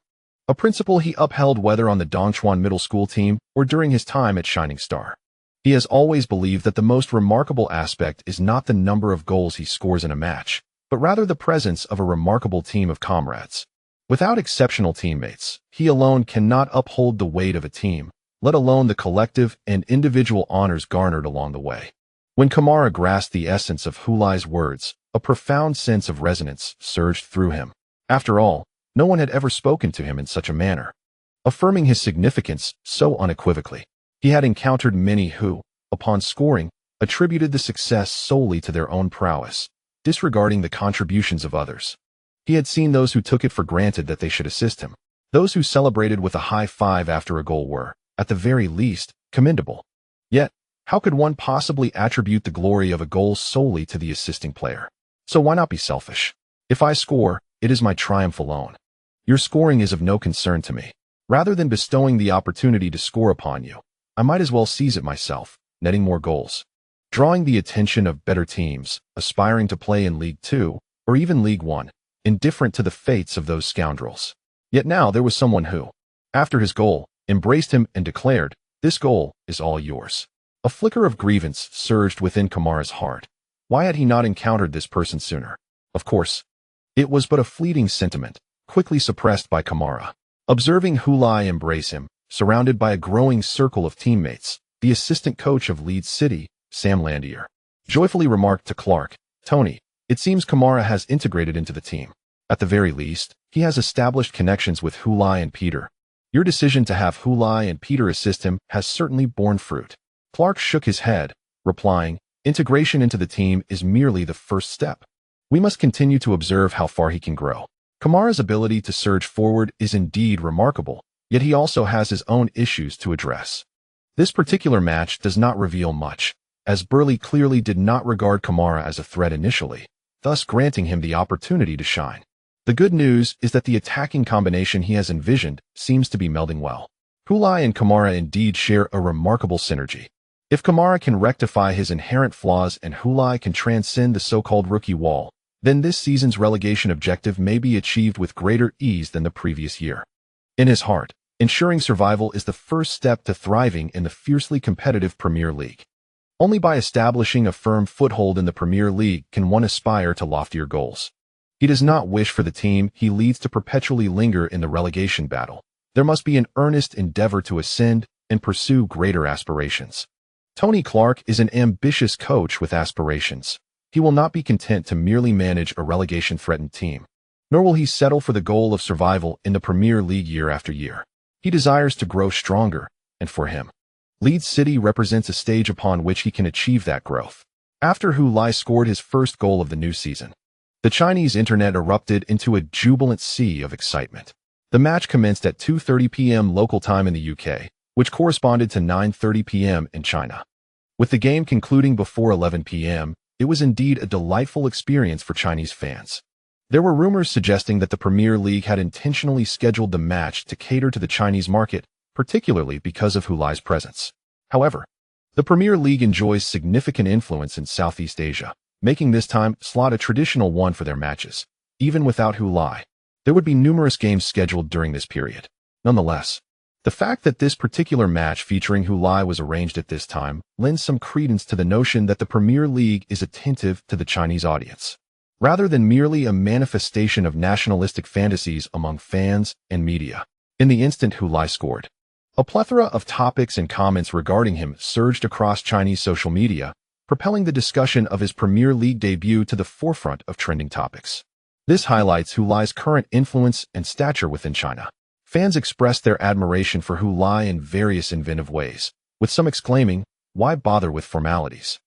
a principle he upheld whether on the Dongchuan Middle School team or during his time at Shining Star. He has always believed that the most remarkable aspect is not the number of goals he scores in a match, but rather the presence of a remarkable team of comrades. Without exceptional teammates, he alone cannot uphold the weight of a team, let alone the collective and individual honors garnered along the way. When Kamara grasped the essence of Hulai's words, a profound sense of resonance surged through him. After all, no one had ever spoken to him in such a manner, affirming his significance so unequivocally. He had encountered many who, upon scoring, attributed the success solely to their own prowess, disregarding the contributions of others. He had seen those who took it for granted that they should assist him. Those who celebrated with a high five after a goal were, at the very least, commendable. Yet, how could one possibly attribute the glory of a goal solely to the assisting player? So why not be selfish? If I score, it is my triumph alone. Your scoring is of no concern to me. Rather than bestowing the opportunity to score upon you, I might as well seize it myself, netting more goals, drawing the attention of better teams, aspiring to play in League 2, or even League 1, indifferent to the fates of those scoundrels. Yet now there was someone who, after his goal, embraced him and declared, "This goal is all yours." A flicker of grievance surged within Kamara's heart. Why had he not encountered this person sooner? Of course, it was but a fleeting sentiment, quickly suppressed by Kamara. Observing Hulai embrace him, surrounded by a growing circle of teammates, the assistant coach of Leeds City, Sam Landier, joyfully remarked to Clark, "Tony, it seems Kamara has integrated into the team. At the very least, he has established connections with Hulai and Peter. Your decision to have Hulai and Peter assist him has certainly borne fruit." Clark shook his head, replying, "Integration into the team is merely the first step. We must continue to observe how far he can grow." Kamara's ability to surge forward is indeed remarkable, yet he also has his own issues to address. This particular match does not reveal much, as Burley clearly did not regard Kamara as a threat initially, thus granting him the opportunity to shine. The good news is that the attacking combination he has envisioned seems to be melding well. Hulai and Kamara indeed share a remarkable synergy. If Kamara can rectify his inherent flaws and Hulai can transcend the so-called rookie wall, then this season's relegation objective may be achieved with greater ease than the previous year. In his heart, ensuring survival is the first step to thriving in the fiercely competitive Premier League. Only by establishing a firm foothold in the Premier League can one aspire to loftier goals. He does not wish for the team he leads to perpetually linger in the relegation battle. There must be an earnest endeavor to ascend and pursue greater aspirations. Tony Clark is an ambitious coach with aspirations. He will not be content to merely manage a relegation-threatened team, nor will he settle for the goal of survival in the Premier League year after year. He desires to grow stronger, and for him, Leeds City represents a stage upon which he can achieve that growth. After Hulai scored his first goal of the new season, the Chinese internet erupted into a jubilant sea of excitement. The match commenced at 2:30 p.m. local time in the UK, which corresponded to 9:30 p.m. in China. With the game concluding before 11 p.m., it was indeed a delightful experience for Chinese fans. There were rumors suggesting that the Premier League had intentionally scheduled the match to cater to the Chinese market, particularly because of Hu Lai's presence. However, the Premier League enjoys significant influence in Southeast Asia, making this time slot a traditional one for their matches. Even without Hu Lai, there would be numerous games scheduled during this period. Nonetheless, the fact that this particular match featuring Hu Lai was arranged at this time lends some credence to the notion that the Premier League is attentive to the Chinese audience, rather than merely a manifestation of nationalistic fantasies among fans and media. In the instant Hu Lai scored, a plethora of topics and comments regarding him surged across Chinese social media, propelling the discussion of his Premier League debut to the forefront of trending topics. This highlights Hu Lai's current influence and stature within China. Fans expressed their admiration for Hu Lai in various inventive ways, with some exclaiming, "Why bother with formalities?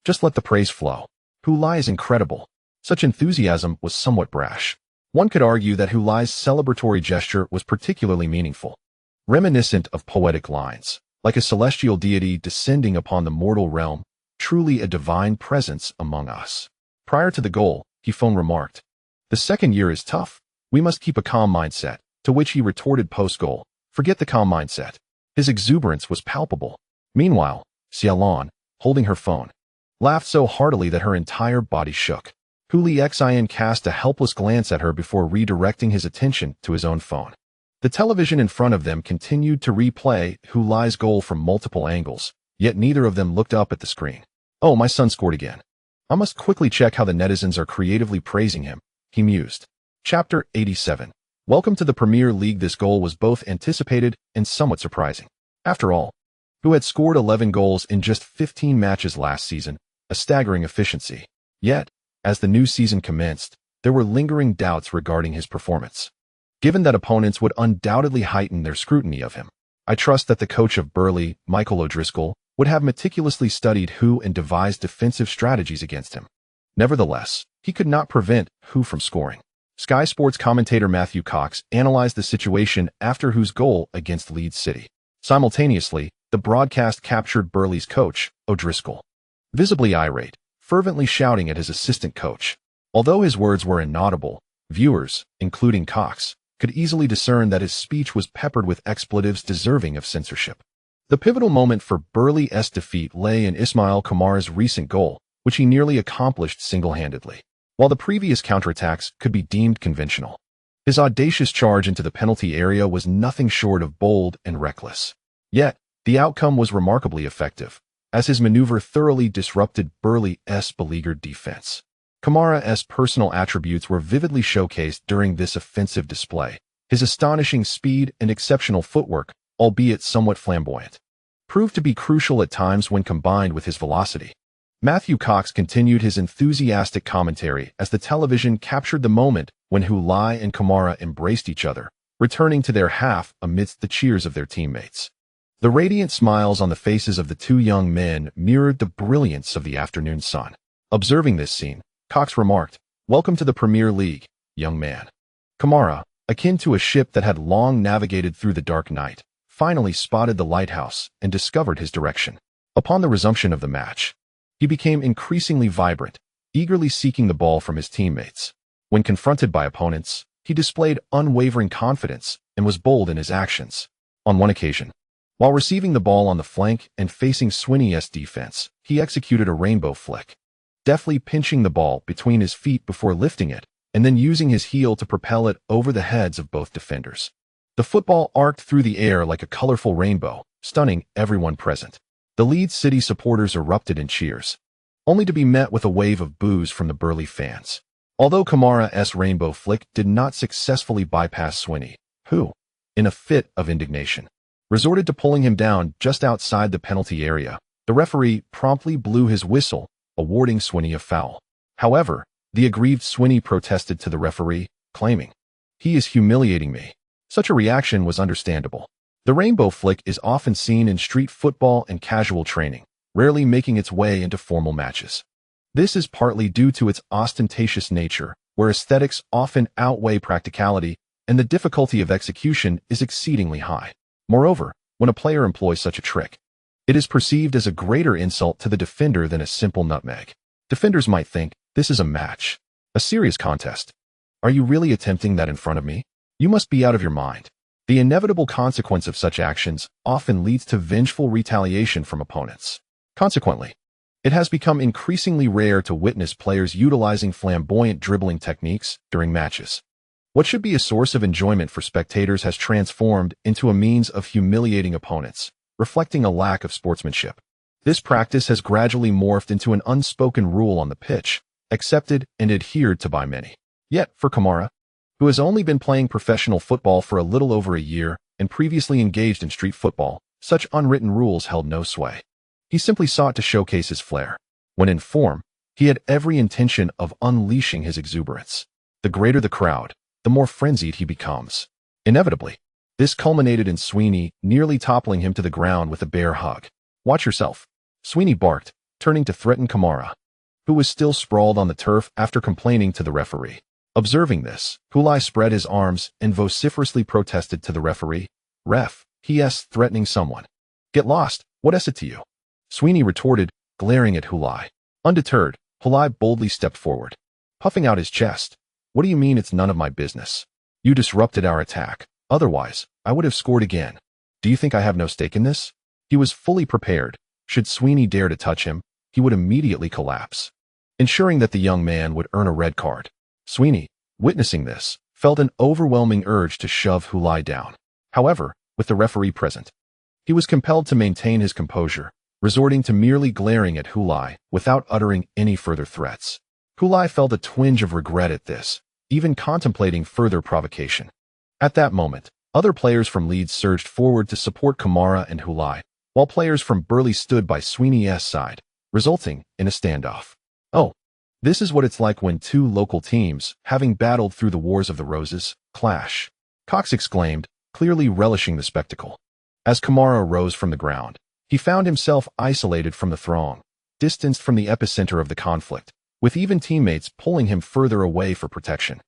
Just let the praise flow. Hu Lai is incredible." Such enthusiasm was somewhat brash. One could argue that Hu Lai's celebratory gesture was particularly meaningful, reminiscent of poetic lines, like a celestial deity descending upon the mortal realm, truly a divine presence among us. Prior to the goal, Hifeng remarked, "The second year is tough. We must keep a calm mindset," to which he retorted post-goal, "Forget the calm mindset." His exuberance was palpable. Meanwhile, Xiaolong, holding her phone, laughed so heartily that her entire body shook. Hu Lixin cast a helpless glance at her before redirecting his attention to his own phone. The television in front of them continued to replay Hu Lai's goal from multiple angles, yet neither of them looked up at the screen. "Oh, my son scored again. I must quickly check how the netizens are creatively praising him," he mused. Chapter 87. Welcome to the Premier League. This goal was both anticipated and somewhat surprising. After all, Hu had scored 11 goals in just 15 matches last season, a staggering efficiency. Yet, as the new season commenced, there were lingering doubts regarding his performance. Given that opponents would undoubtedly heighten their scrutiny of him, I trust that the coach of Burnley, Michael O'Driscoll, would have meticulously studied Hu and devised defensive strategies against him. Nevertheless, he could not prevent Hu from scoring. Sky Sports commentator Matthew Cox analyzed the situation after Hu's goal against Leeds City. Simultaneously, the broadcast captured Burnley's coach, O'Driscoll, visibly irate, fervently shouting at his assistant coach. Although his words were inaudible, viewers, including Cox, could easily discern that his speech was peppered with expletives deserving of censorship. The pivotal moment for Burnley's defeat lay in Ismail Kamara's recent goal, which he nearly accomplished single-handedly. While the previous counterattacks could be deemed conventional, his audacious charge into the penalty area was nothing short of bold and reckless. Yet, the outcome was remarkably effective, as his maneuver thoroughly disrupted Burnley's beleaguered defense. Kamara's personal attributes were vividly showcased during this offensive display. His astonishing speed and exceptional footwork, albeit somewhat flamboyant, proved to be crucial at times when combined with his velocity. Matthew Cox continued his enthusiastic commentary as the television captured the moment when Hu Lai and Kamara embraced each other, returning to their half amidst the cheers of their teammates. The radiant smiles on the faces of the two young men mirrored the brilliance of the afternoon sun. Observing this scene, Cox remarked, "Welcome to the Premier League, young man." Kamara, akin to a ship that had long navigated through the dark night, finally spotted the lighthouse and discovered his direction. Upon the resumption of the match, he became increasingly vibrant, eagerly seeking the ball from his teammates. When confronted by opponents, he displayed unwavering confidence and was bold in his actions. On one occasion, while receiving the ball on the flank and facing Sweeney's defense, he executed a rainbow flick, deftly pinching the ball between his feet before lifting it, and then using his heel to propel it over the heads of both defenders. The football arced through the air like a colorful rainbow, stunning everyone present. The Leeds City supporters erupted in cheers, only to be met with a wave of boos from the Burnley fans. Although Kamara's rainbow flick did not successfully bypass Sweeney, who, in a fit of indignation, resorted to pulling him down just outside the penalty area, the referee promptly blew his whistle, awarding Sweeney a foul. However, the aggrieved Sweeney protested to the referee, claiming, "He is humiliating me." Such a reaction was understandable. The rainbow flick is often seen in street football and casual training, rarely making its way into formal matches. This is partly due to its ostentatious nature, where aesthetics often outweigh practicality, and the difficulty of execution is exceedingly high. Moreover, when a player employs such a trick, it is perceived as a greater insult to the defender than a simple nutmeg. Defenders might think, this is a match, a serious contest. Are you really attempting that in front of me? You must be out of your mind. The inevitable consequence of such actions often leads to vengeful retaliation from opponents. Consequently, it has become increasingly rare to witness players utilizing flamboyant dribbling techniques during matches. What should be a source of enjoyment for spectators has transformed into a means of humiliating opponents, reflecting a lack of sportsmanship. This practice has gradually morphed into an unspoken rule on the pitch, accepted and adhered to by many. Yet, for Kamara, who has only been playing professional football for a little over a year and previously engaged in street football, such unwritten rules held no sway. He simply sought to showcase his flair. When in form, he had every intention of unleashing his exuberance. The greater the crowd, the more frenzied he becomes. Inevitably, this culminated in Sweeney nearly toppling him to the ground with a bear hug. "Watch yourself," Sweeney barked, turning to threaten Kamara, who was still sprawled on the turf after complaining to the referee. Observing this, Lai spread his arms and vociferously protested to the referee. "Ref, he's threatening someone. Get lost, what is it to you?" Sweeney retorted, glaring at Lai. Undeterred, Lai boldly stepped forward, puffing out his chest. "What do you mean it's none of my business? You disrupted our attack. Otherwise, I would have scored again. Do you think I have no stake in this?" He was fully prepared. Should Sweeney dare to touch him, he would immediately collapse, ensuring that the young man would earn a red card. Sweeney, witnessing this, felt an overwhelming urge to shove Lai down. However, with the referee present, he was compelled to maintain his composure, resorting to merely glaring at Lai without uttering any further threats. Lai felt a twinge of regret at this, even contemplating further provocation. At that moment, other players from Leeds surged forward to support Kamara and Lai, while players from Burley stood by Sweeney's side, resulting in a standoff. "Oh, this is what it's like when two local teams, having battled through the Wars of the Roses, clash," Cox exclaimed, clearly relishing the spectacle. As Kamara rose from the ground, he found himself isolated from the throng, distanced from the epicenter of the conflict, with even teammates pulling him further away for protection.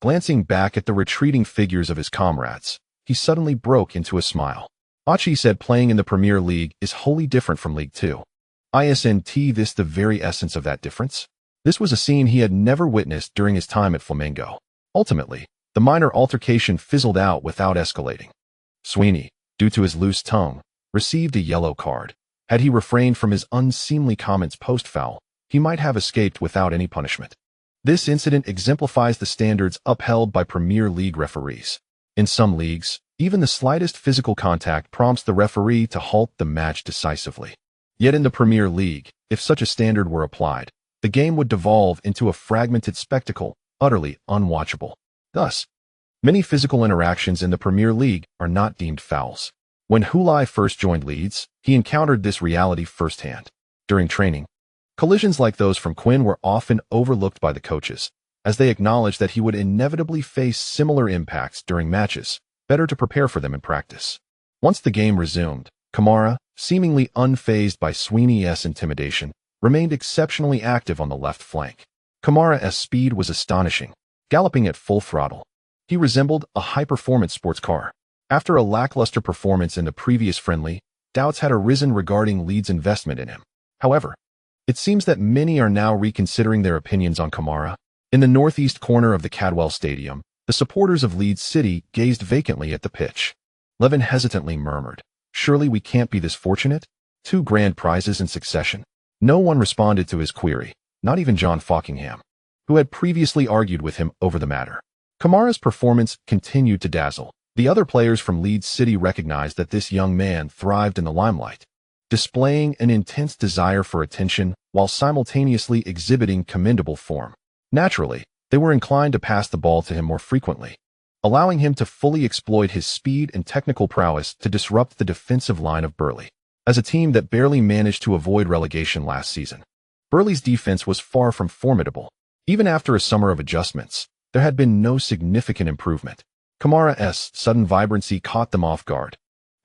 Glancing back at the retreating figures of his comrades, he suddenly broke into a smile. Achi said playing in the Premier League is wholly different from League Two. Isn't this the very essence of that difference? This was a scene he had never witnessed during his time at Flamengo. Ultimately, the minor altercation fizzled out without escalating. Sweeney, due to his loose tongue, received a yellow card. Had he refrained from his unseemly comments post-foul, he might have escaped without any punishment. This incident exemplifies the standards upheld by Premier League referees. In some leagues, even the slightest physical contact prompts the referee to halt the match decisively. Yet in the Premier League, if such a standard were applied, the game would devolve into a fragmented spectacle, utterly unwatchable. Thus, many physical interactions in the Premier League are not deemed fouls. When Lai first joined Leeds, he encountered this reality firsthand. During training, collisions like those from Quinn were often overlooked by the coaches, as they acknowledged that he would inevitably face similar impacts during matches, better to prepare for them in practice. Once the game resumed, Kamara, seemingly unfazed by Sweeney's intimidation, remained exceptionally active on the left flank. Kamara's speed was astonishing, galloping at full throttle. He resembled a high-performance sports car. After a lackluster performance in the previous friendly, doubts had arisen regarding Leeds' investment in him. However, it seems that many are now reconsidering their opinions on Kamara. In the northeast corner of the Cadwell Stadium, the supporters of Leeds City gazed vacantly at the pitch. Levin hesitantly murmured, "Surely we can't be this fortunate? 2 grand prizes in succession?" No one responded to his query, not even John Falkingham, who had previously argued with him over the matter. Kamara's performance continued to dazzle. The other players from Leeds City recognized that this young man thrived in the limelight, displaying an intense desire for attention while simultaneously exhibiting commendable form. Naturally, they were inclined to pass the ball to him more frequently, allowing him to fully exploit his speed and technical prowess to disrupt the defensive line of Burley. As a team that barely managed to avoid relegation last season, Burley's defense was far from formidable. Even after a summer of adjustments, there had been no significant improvement. Kamara's sudden vibrancy caught them off guard.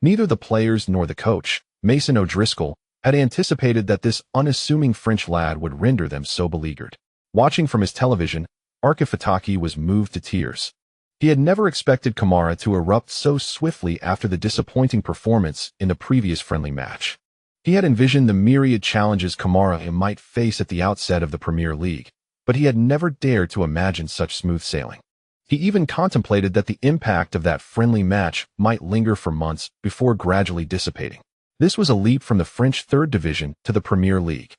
Neither the players nor the coach, Mason O'Driscoll, had anticipated that this unassuming French lad would render them so beleaguered. Watching from his television, Arka Fataki was moved to tears. He had never expected Kamara to erupt so swiftly after the disappointing performance in the previous friendly match. He had envisioned the myriad challenges Kamara might face at the outset of the Premier League, but he had never dared to imagine such smooth sailing. He even contemplated that the impact of that friendly match might linger for months before gradually dissipating. This was a leap from the French third division to the Premier League.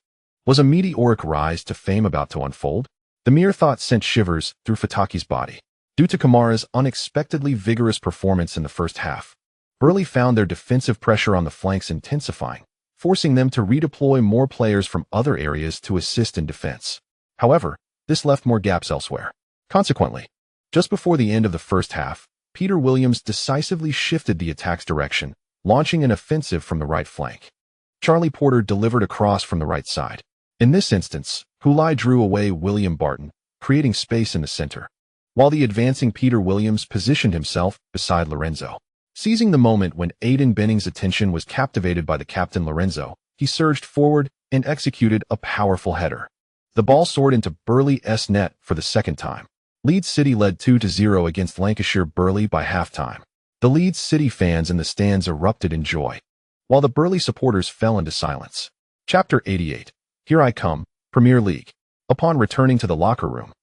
Was a meteoric rise to fame about to unfold? The mere thought sent shivers through Fataki's body. Due to Kamara's unexpectedly vigorous performance in the first half, Burley found their defensive pressure on the flanks intensifying, forcing them to redeploy more players from other areas to assist in defense. However, this left more gaps elsewhere. Consequently, just before the end of the first half, Peter Williams decisively shifted the attack's direction, launching an offensive from the right flank. Charlie Porter delivered a cross from the right side. In this instance, Lai drew away William Barton, creating space in the center, while the advancing Peter Williams positioned himself beside Lorenzo. Seizing the moment when Aiden Benning's attention was captivated by the captain Lorenzo, he surged forward and executed a powerful header. The ball soared into Burley's net for the second time. Leeds City led 2-0 against Lancashire Burley by halftime. The Leeds City fans in the stands erupted in joy, while the Burley supporters fell into silence. Chapter 88. Here I Come, Premier League. Upon returning to the locker room,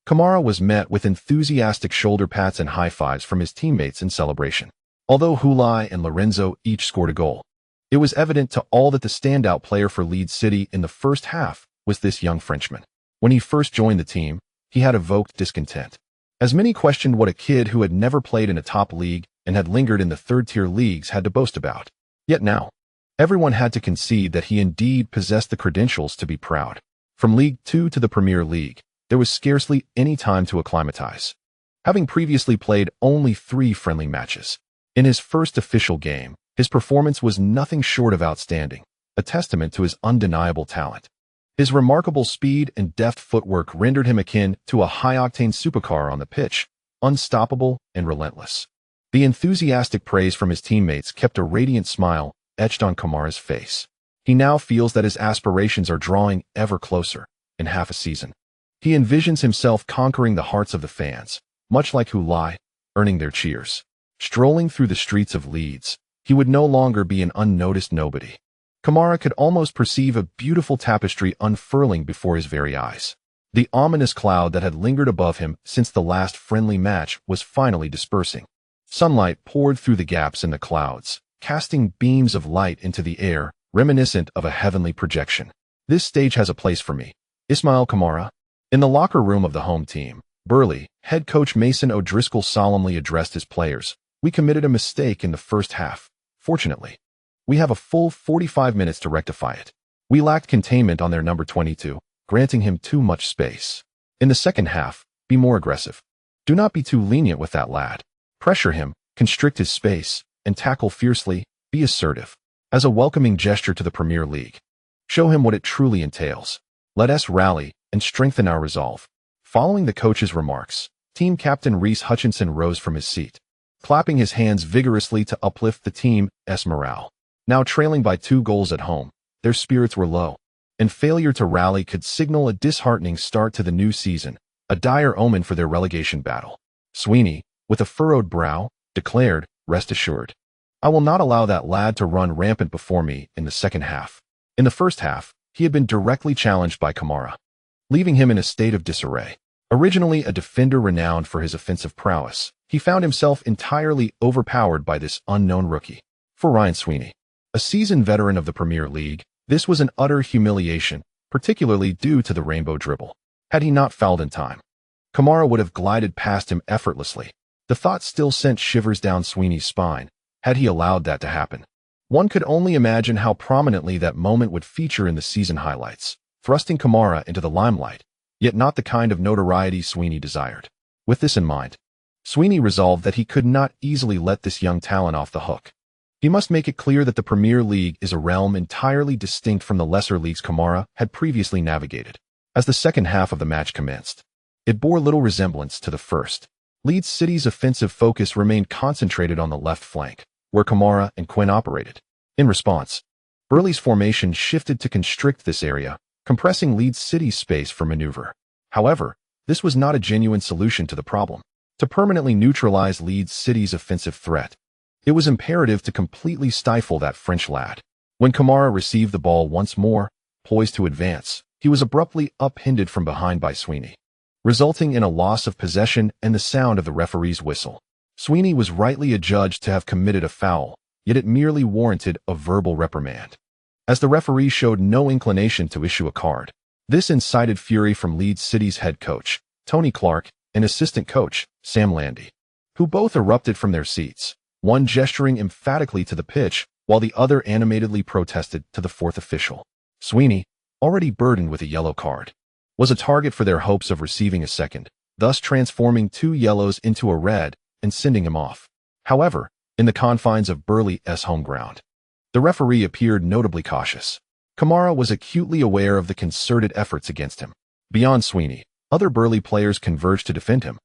Kamara was met with enthusiastic shoulder pats and high fives from his teammates in celebration. Although Lai and Lorenzo each scored a goal, it was evident to all that the standout player for Leeds City in the first half was this young Frenchman. When he first joined the team, he had evoked discontent, as many questioned what a kid who had never played in a top league and had lingered in the third-tier leagues had to boast about. Yet now, everyone had to concede that he indeed possessed the credentials to be proud. From League Two to the Premier League, there was scarcely any time to acclimatize. Having previously played only 3 friendly matches, in his first official game, his performance was nothing short of outstanding, a testament to his undeniable talent. His remarkable speed and deft footwork rendered him akin to a high-octane supercar on the pitch, unstoppable and relentless. The enthusiastic praise from his teammates kept a radiant smile etched on Kamara's face. He now feels that his aspirations are drawing ever closer. In half a season, he envisions himself conquering the hearts of the fans, much like Lai, earning their cheers. Strolling through the streets of Leeds, he would no longer be an unnoticed nobody. Kamara could almost perceive a beautiful tapestry unfurling before his very eyes. The ominous cloud that had lingered above him since the last friendly match was finally dispersing. Sunlight poured through the gaps in the clouds, casting beams of light into the air, reminiscent of a heavenly projection. This stage has a place for me. Ismail Kamara. In the locker room of the home team, Burley, head coach Mason O'Driscoll solemnly addressed his players. We committed a mistake in the first half. Fortunately, we have a full 45 minutes to rectify it. We lacked containment on their number 22, granting him too much space. In the second half, be more aggressive. Do not be too lenient with that lad. Pressure him, constrict his space, and tackle fiercely. Be assertive. As a welcoming gesture to the Premier League, show him what it truly entails. Let us rally and strengthen our resolve. Following the coach's remarks, team captain Reece Hutchinson rose from his seat, clapping his hands vigorously to uplift the team's morale. Now trailing by 2 goals at home, their spirits were low, and failure to rally could signal a disheartening start to the new season, a dire omen for their relegation battle. Sweeney, with a furrowed brow, declared, "Rest assured, I will not allow that lad to run rampant before me in the second half." In the first half, he had been directly challenged by Kamara, leaving him in a state of disarray. Originally a defender renowned for his offensive prowess, he found himself entirely overpowered by this unknown rookie. For Ryan Sweeney, a seasoned veteran of the Premier League, this was an utter humiliation, particularly due to the rainbow dribble. Had he not fouled in time, Kamara would have glided past him effortlessly. The thought still sent shivers down Sweeney's spine. Had he allowed that to happen, one could only imagine how prominently that moment would feature in the season highlights, thrusting Kamara into the limelight, yet not the kind of notoriety Sweeney desired. With this in mind, Sweeney resolved that he could not easily let this young talent off the hook. He must make it clear that the Premier League is a realm entirely distinct from the lesser leagues Kamara had previously navigated. As the second half of the match commenced, it bore little resemblance to the first. Leeds City's offensive focus remained concentrated on the left flank, where Kamara and Quinn operated. In response, Burley's formation shifted to constrict this area, compressing Leeds City's space for maneuver. However, this was not a genuine solution to the problem. to permanently neutralize Leeds City's offensive threat. It was imperative to completely stifle that French lad. When Kamara received the ball once more, poised to advance, he was abruptly upended from behind by Sweeney, resulting in a loss of possession and the sound of the referee's whistle. Sweeney was rightly adjudged to have committed a foul, yet it merely warranted a verbal reprimand, as the referee showed no inclination to issue a card. This incited fury from Leeds City's head coach, Tony Clark, and assistant coach, Sam Landy, who both erupted from their seats, one gesturing emphatically to the pitch while the other animatedly protested to the fourth official. Sweeney, already burdened with a yellow card, was a target for their hopes of receiving a second, thus transforming 2 yellows into a red and sending him off. However, in the confines of Burley's home ground, the referee appeared notably cautious. Kamara was acutely aware of the concerted efforts against him. Beyond Sweeney, other Burley players converged to defend him,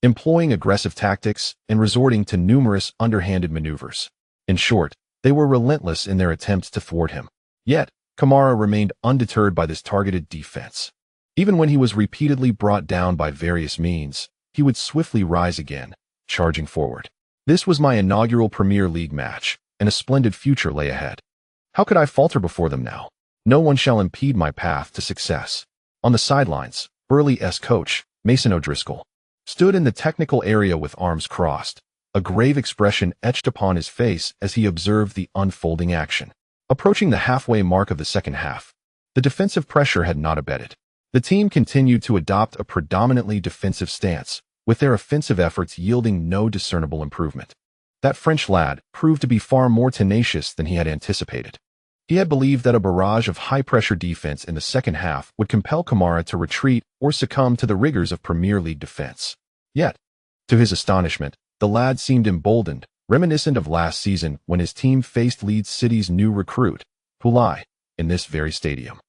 employing aggressive tactics and resorting to numerous underhanded maneuvers. In short, they were relentless in their attempts to thwart him. Yet, Kamara remained undeterred by this targeted defense. Even when he was repeatedly brought down by various means, he would swiftly rise again, charging forward. This was my inaugural Premier League match, and a splendid future lay ahead. How could I falter before them now? No one shall impede my path to success. On the sidelines, Burley's coach, Mason O'Driscoll, stood in the technical area with arms crossed, a grave expression etched upon his face as he observed the unfolding action. Approaching the halfway mark of the second half, the defensive pressure had not abated. The team continued to adopt a predominantly defensive stance, with their offensive efforts yielding no discernible improvement. That French lad proved to be far more tenacious than he had anticipated. He had believed that a barrage of high-pressure defense in the second half would compel Kamara to retreat or succumb to the rigors of Premier League defense. Yet, to his astonishment, the lad seemed emboldened, reminiscent of last season when his team faced Leeds City's new recruit, Lai, in this very stadium.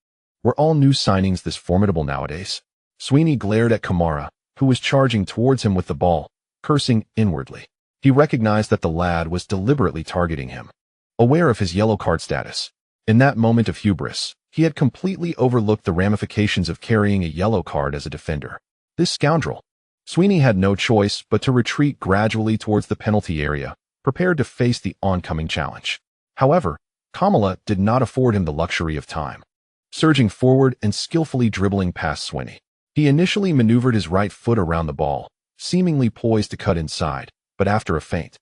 Were all new signings this formidable nowadays? Sweeney glared at Kamara, who was charging towards him with the ball, cursing inwardly. He recognized that the lad was deliberately targeting him. Aware of his yellow card status, in that moment of hubris, he had completely overlooked the ramifications of carrying a yellow card as a defender. This scoundrel. Sweeney had no choice but to retreat gradually towards the penalty area, prepared to face the oncoming challenge. However, Kamala did not afford him the luxury of time. Surging forward and skillfully dribbling past Sweeney, he initially maneuvered his right foot around the ball, seemingly poised to cut inside, but after a feint,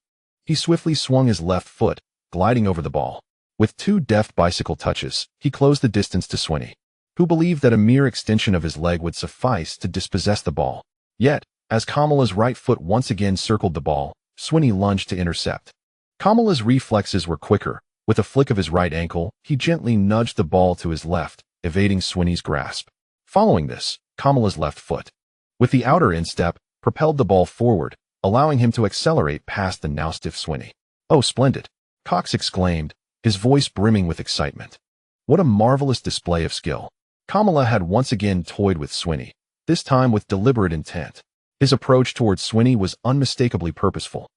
he swiftly swung his left foot, gliding over the ball. With 2 deft bicycle touches, he closed the distance to Sweeney, who believed that a mere extension of his leg would suffice to dispossess the ball. Yet, as Kamala's right foot once again circled the ball, Sweeney lunged to intercept. Kamala's reflexes were quicker. With a flick of his right ankle, he gently nudged the ball to his left, evading Sweeney's grasp. Following this, Kamala's left foot, with the outer instep, propelled the ball forward, allowing him to accelerate past the now stiff Sweeney. "Oh, splendid!" Cox exclaimed, his voice brimming with excitement. What a marvelous display of skill. Kamala had once again toyed with Sweeney, this time with deliberate intent. His approach towards Sweeney was unmistakably purposeful.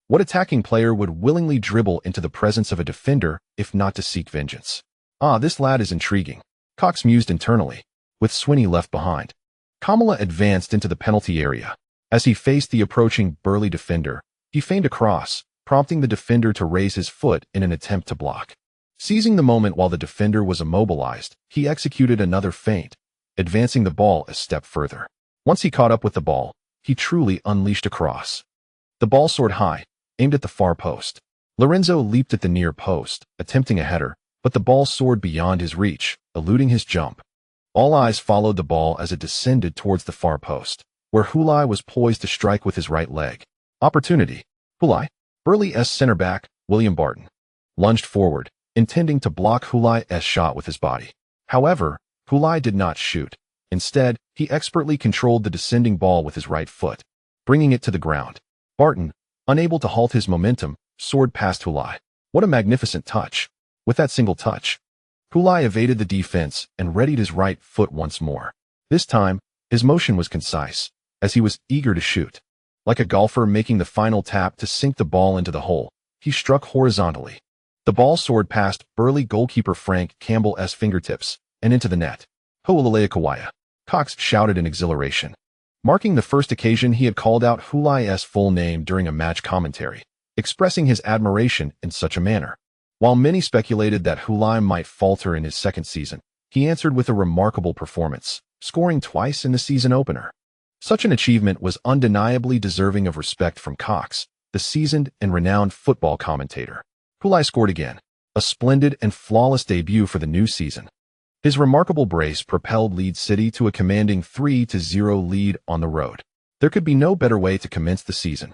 What attacking player would willingly dribble into the presence of a defender if not to seek vengeance? Ah, this lad is intriguing, Cox mused internally, with Sweeney left behind. Kamala advanced into the penalty area. As he faced the approaching Burley defender, he feigned a cross, prompting the defender to raise his foot in an attempt to block. Seizing the moment while the defender was immobilized, he executed another feint, advancing the ball a step further. Once he caught up with the ball, he truly unleashed a cross. The ball soared high, aimed at the far post. Lorenzo leaped at the near post, attempting a header, but the ball soared beyond his reach, eluding his jump. All eyes followed the ball as it descended towards the far post, where Lai was poised to strike with his right leg. Opportunity. Lai, Burley's center back, William Barton, lunged forward, intending to block Lai's shot with his body. However, Lai did not shoot. Instead, he expertly controlled the descending ball with his right foot, bringing it to the ground. Barton, unable to halt his momentum, soared past Lai. What a magnificent touch. With that single touch, Lai evaded the defense and readied his right foot once more. This time, his motion was concise, as he was eager to shoot. Like a golfer making the final tap to sink the ball into the hole, he struck horizontally. The ball soared past Burley goalkeeper Frank Campbell's fingertips and into the net. "Ho'olaleakawaya," Cox shouted in exhilaration. marking the first occasion he had called out Hulai's full name during a match commentary, expressing his admiration in such a manner. While many speculated that Hulai might falter in his second season, he answered with a remarkable performance, scoring twice in the season opener. Such an achievement was undeniably deserving of respect from Cox, the seasoned and renowned football commentator. Hulai scored again, a splendid and flawless debut for the new season. His remarkable brace propelled Leeds City to a commanding 3-0 lead on the road. There could be no better way to commence the season.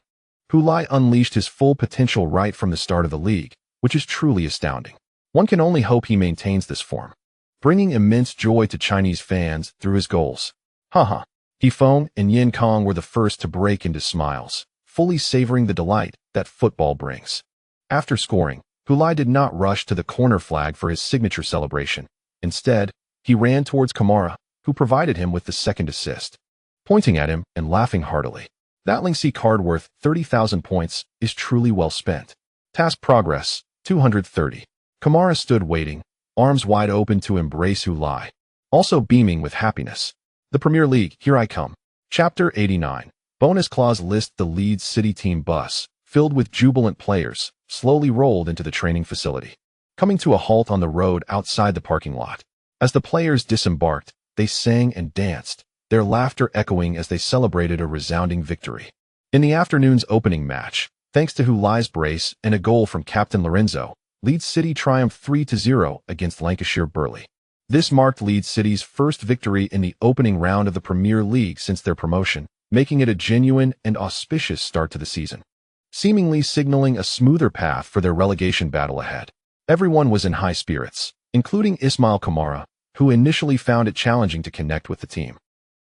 Hulai unleashed his full potential right from the start of the league, which is truly astounding. One can only hope he maintains this form, bringing immense joy to Chinese fans through his goals. Haha. Throng and Qingqing were the first to break into smiles, fully savoring the delight that football brings. After scoring, Hulai did not rush to the corner flag for his signature celebration. Instead, he ran towards Kamara, who provided him with the second assist. Pointing at him and laughing heartily. That Lingxi card worth 30,000 points is truly well spent. Task progress, 230. Kamara stood waiting, arms wide open to embrace Hulai, also beaming with happiness. The Premier League, here I come. Chapter 89. Bonus clause list. The Leeds City team bus, filled with jubilant players, slowly rolled into the training facility, coming to a halt on the road outside the parking lot. As the players disembarked, they sang and danced, their laughter echoing as they celebrated a resounding victory. In the afternoon's opening match, thanks to Hulai's brace and a goal from Captain Lorenzo, Leeds City triumphed 3-0 against Lancashire Burley. This marked Leeds City's first victory in the opening round of the Premier League since their promotion, making it a genuine and auspicious start to the season, seemingly signaling a smoother path for their relegation battle ahead. Everyone was in high spirits, including Ismail Kamara, who initially found it challenging to connect with the team.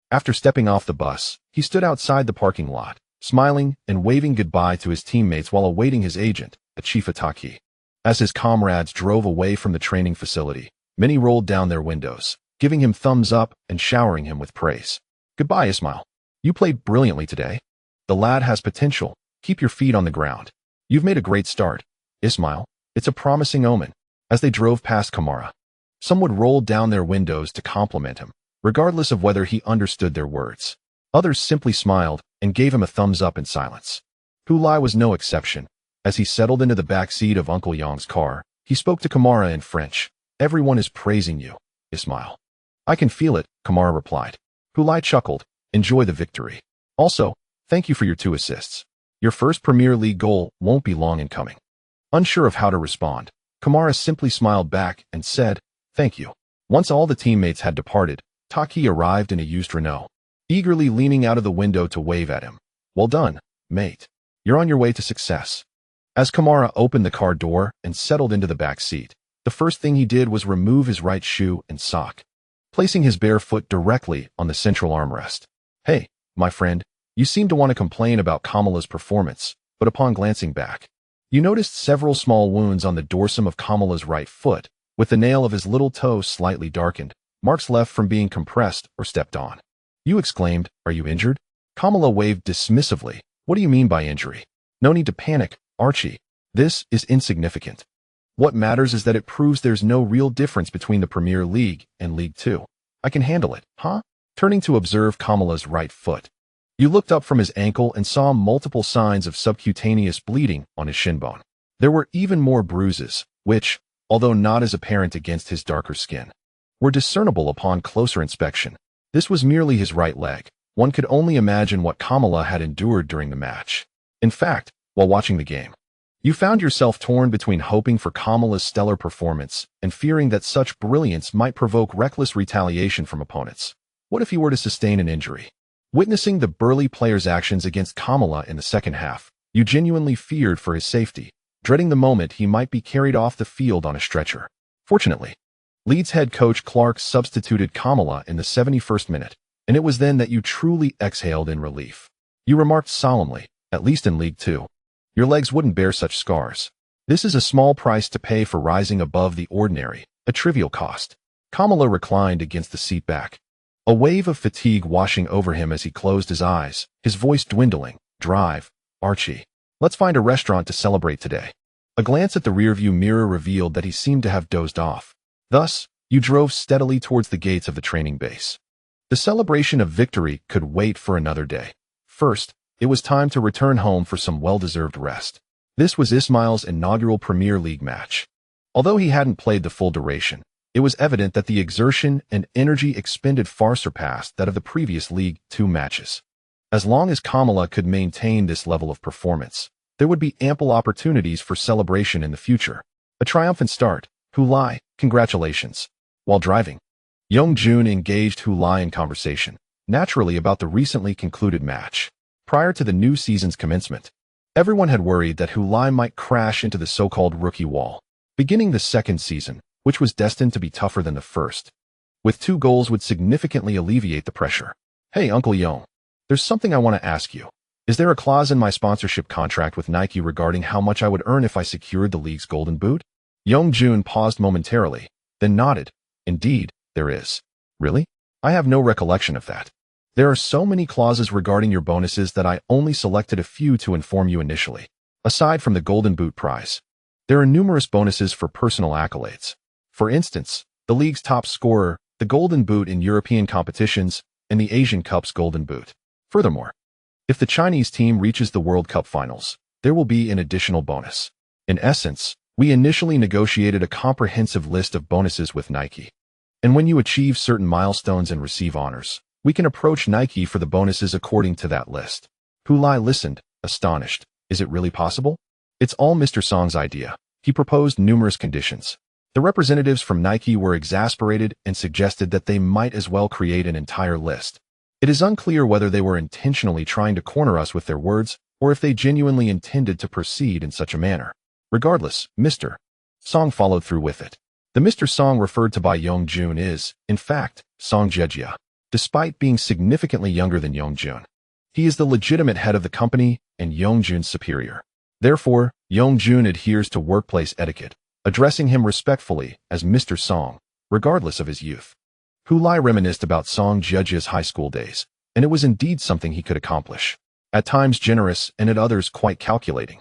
After stepping off the bus, he stood outside the parking lot, smiling and waving goodbye to his teammates while awaiting his agent, Achifa Taki. As his comrades drove away from the training facility, many rolled down their windows, giving him thumbs up and showering him with praise. Goodbye, Ismail. You played brilliantly today. The lad has potential. Keep your feet on the ground. You've made a great start, Ismail. It's a promising omen. As they drove past Kamara, some would roll down their windows to compliment him, regardless of whether he understood their words. Others simply smiled and gave him a thumbs up in silence. Hulai was no exception. As he settled into the back seat of Uncle Yang's car, he spoke to Kamara in French. Everyone is praising you, Ismail. I can feel it, Kamara replied. Hulai chuckled. Enjoy the victory. Also, thank you for your 2 assists. Your first Premier League goal won't be long in coming. Unsure of how to respond, Kamara simply smiled back and said, thank you. Once all the teammates had departed, Taki arrived in a used Renault, eagerly leaning out of the window to wave at him. Well done, mate. You're on your way to success. As Kamara opened the car door and settled into the back seat, the first thing he did was remove his right shoe and sock, placing his bare foot directly on the central armrest. Hey, my friend, you seem to want to complain about Kamala's performance, but upon glancing back, you noticed several small wounds on the dorsum of Kamala's right foot, with the nail of his little toe slightly darkened, marks left from being compressed or stepped on. You exclaimed, are you injured? Kamala waved dismissively. What do you mean by injury? No need to panic, Archie. This is insignificant. What matters is that it proves there's no real difference between the Premier League and League Two. I can handle it, huh? Turning to observe Kamala's right foot, you looked up from his ankle and saw multiple signs of subcutaneous bleeding on his shin bone. There were even more bruises, which, although not as apparent against his darker skin, were discernible upon closer inspection. This was merely his right leg. One could only imagine what Kamala had endured during the match. In fact, while watching the game, you found yourself torn between hoping for Kamala's stellar performance and fearing that such brilliance might provoke reckless retaliation from opponents. What if he were to sustain an injury? Witnessing the burly player's actions against Kamala in the second half, you genuinely feared for his safety, dreading the moment he might be carried off the field on a stretcher. Fortunately, Leeds head coach Clark substituted Kamala in the 71st minute, and it was then that you truly exhaled in relief. You remarked solemnly, at least in League Two, your legs wouldn't bear such scars. This is a small price to pay for rising above the ordinary, a trivial cost. Kamala reclined against the seat back, a wave of fatigue washing over him as he closed his eyes, his voice dwindling. Drive, Archie. Let's find a restaurant to celebrate today. A glance at the rearview mirror revealed that he seemed to have dozed off. Thus, you drove steadily towards the gates of the training base. The celebration of victory could wait for another day. First, it was time to return home for some well-deserved rest. This was Ismail's inaugural Premier League match. Although he hadn't played the full duration, it was evident that the exertion and energy expended far surpassed that of the previous League Two matches. As long as Kamala could maintain this level of performance, there would be ample opportunities for celebration in the future. A triumphant start. Lai, congratulations. While driving, Young-jun engaged Lai in conversation, naturally about the recently concluded match. Prior to the new season's commencement, everyone had worried that Lai might crash into the so-called rookie wall. Beginning the second season, which was destined to be tougher than the first, with 2 goals would significantly alleviate the pressure. Hey, Uncle Young, there's something I want to ask you. Is there a clause in my sponsorship contract with Nike regarding how much I would earn if I secured the league's golden boot? Young-jun paused momentarily, then nodded. Indeed, there is. Really? I have no recollection of that. There are so many clauses regarding your bonuses that I only selected a few to inform you initially. Aside from the golden boot prize, there are numerous bonuses for personal accolades. For instance, the league's top scorer, the golden boot in European competitions, and the Asian Cup's golden boot. Furthermore, if the Chinese team reaches the World Cup finals, there will be an additional bonus. In essence, we initially negotiated a comprehensive list of bonuses with Nike. And when you achieve certain milestones and receive honors, we can approach Nike for the bonuses according to that list. Lai listened, astonished. Is it really possible? It's all Mr. Song's idea. He proposed numerous conditions. The representatives from Nike were exasperated and suggested that they might as well create an entire list. It is unclear whether they were intentionally trying to corner us with their words, or if they genuinely intended to proceed in such a manner. Regardless, Mr. Song followed through with it. The Mr. Song referred to by Young-jun is, in fact, Song Jejia. Despite being significantly younger than Young-jun, he is the legitimate head of the company and Young-jun's superior. Therefore, Young-jun adheres to workplace etiquette, addressing him respectfully as Mr. Song, regardless of his youth. Lai reminisced about Song Jejia's high school days, and it was indeed something he could accomplish. At times generous and at others quite calculating.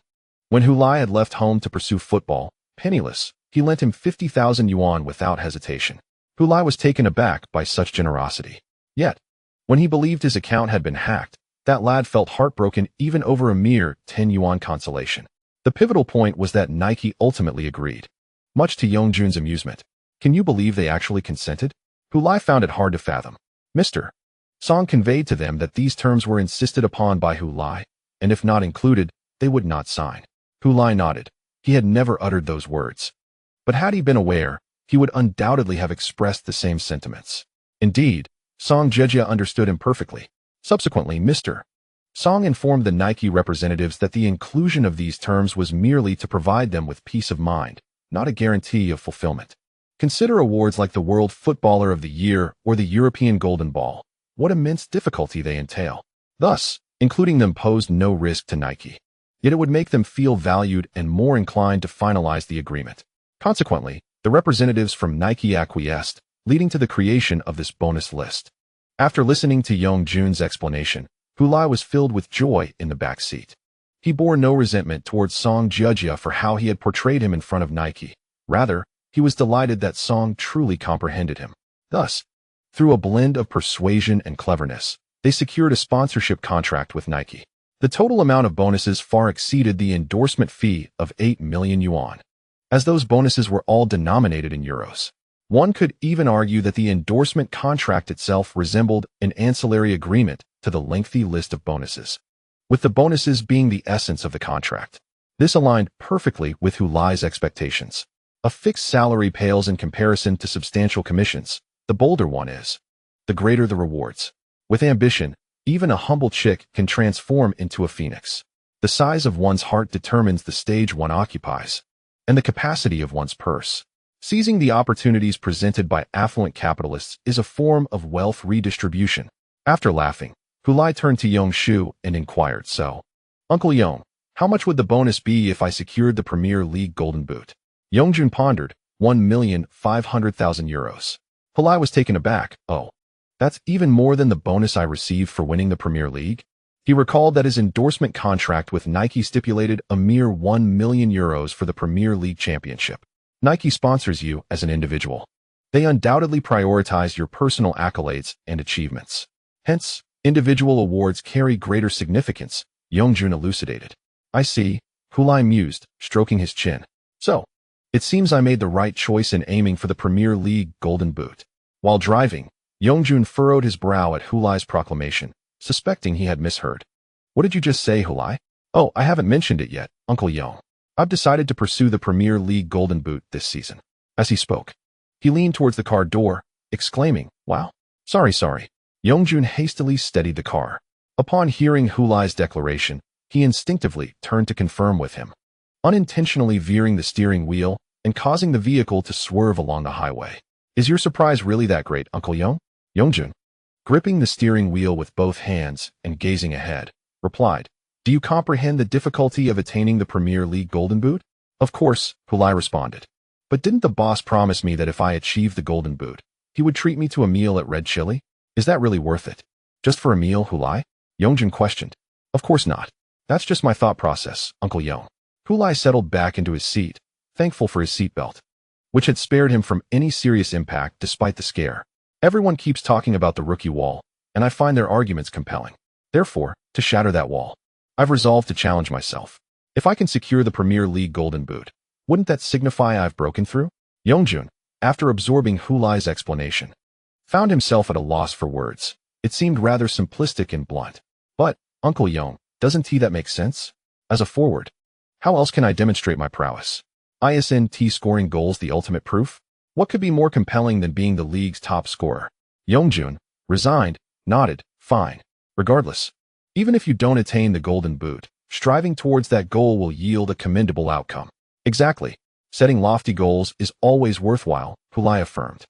When Lai had left home to pursue football, penniless, he lent him 50,000 yuan without hesitation. Lai was taken aback by such generosity. Yet, when he believed his account had been hacked, that lad felt heartbroken even over a mere 10 yuan consolation. The pivotal point was that Nike ultimately agreed. Much to Young-jun's amusement. Can you believe they actually consented? Lai found it hard to fathom. Mr. Song conveyed to them that these terms were insisted upon by Lai, and if not included, they would not sign. Lai nodded. He had never uttered those words. But had he been aware, he would undoubtedly have expressed the same sentiments. Indeed, Song Jejia understood him perfectly. Subsequently, Mr. Song informed the Nike representatives that the inclusion of these terms was merely to provide them with peace of mind, not a guarantee of fulfillment. Consider awards like the World Footballer of the Year or the European Golden Ball. What immense difficulty they entail. Thus, including them posed no risk to Nike. Yet it would make them feel valued and more inclined to finalize the agreement. Consequently, the representatives from Nike acquiesced, leading to the creation of this bonus list. After listening to Young-jun's explanation, Lai was filled with joy in the back seat. He bore no resentment towards Song Jejia for how he had portrayed him in front of Nike. Rather, he was delighted that Song truly comprehended him. Thus, through a blend of persuasion and cleverness, they secured a sponsorship contract with Nike. The total amount of bonuses far exceeded the endorsement fee of 8 million yuan. As those bonuses were all denominated in euros, one could even argue that the endorsement contract itself resembled an ancillary agreement to the lengthy list of bonuses, with the bonuses being the essence of the contract. This aligned perfectly with Lai's expectations. A fixed salary pales in comparison to substantial commissions. The bolder one is, the greater the rewards. With ambition, even a humble chick can transform into a phoenix. The size of one's heart determines the stage one occupies, and the capacity of one's purse. Seizing the opportunities presented by affluent capitalists is a form of wealth redistribution. After laughing, Lai turned to Young-shu and inquired, so, Uncle Young, how much would the bonus be if I secured the Premier League Golden Boot? Young-jun pondered, 1,500,000 euros. Lai was taken aback. Oh, that's even more than the bonus I received for winning the Premier League? He recalled that his endorsement contract with Nike stipulated a mere 1 million euros for the Premier League championship. Nike sponsors you as an individual. They undoubtedly prioritize your personal accolades and achievements. Hence, individual awards carry greater significance, Yongjun elucidated. I see, Hulai mused, stroking his chin. So, it seems I made the right choice in aiming for the Premier League Golden Boot. While driving, Yongjun furrowed his brow at Hulai's proclamation, suspecting he had misheard. What did you just say, Hulai? Oh, I haven't mentioned it yet, Uncle Yong. I've decided to pursue the Premier League Golden Boot this season. As he spoke, he leaned towards the car door, exclaiming, Wow. Sorry. Yongjun hastily steadied the car. Upon hearing Hulai's declaration, he instinctively turned to confirm with him, unintentionally veering the steering wheel and causing the vehicle to swerve along the highway. Is your surprise really that great, Uncle Yong? Yongjun, gripping the steering wheel with both hands and gazing ahead, replied, Do you comprehend the difficulty of attaining the Premier League Golden Boot? Of course, Hulai responded. But didn't the boss promise me that if I achieved the Golden Boot, he would treat me to a meal at Red Chili? Is that really worth it? Just for a meal, Hulai? Yongjun questioned. Of course not. That's just my thought process, Uncle Yong. Hulai settled back into his seat, thankful for his seatbelt, which had spared him from any serious impact despite the scare. Everyone keeps talking about the rookie wall, and I find their arguments compelling. Therefore, to shatter that wall, I've resolved to challenge myself. If I can secure the Premier League Golden Boot, wouldn't that signify I've broken through? Yongjun, after absorbing Hulai's explanation, found himself at a loss for words. It seemed rather simplistic and blunt. But, Uncle Yong, doesn't that make sense? As a forward, how else can I demonstrate my prowess? Isn't scoring goals the ultimate proof? What could be more compelling than being the league's top scorer? Yongjun, resigned, nodded, fine. Regardless, even if you don't attain the Golden Boot, striving towards that goal will yield a commendable outcome. Exactly. Setting lofty goals is always worthwhile, Hulai affirmed.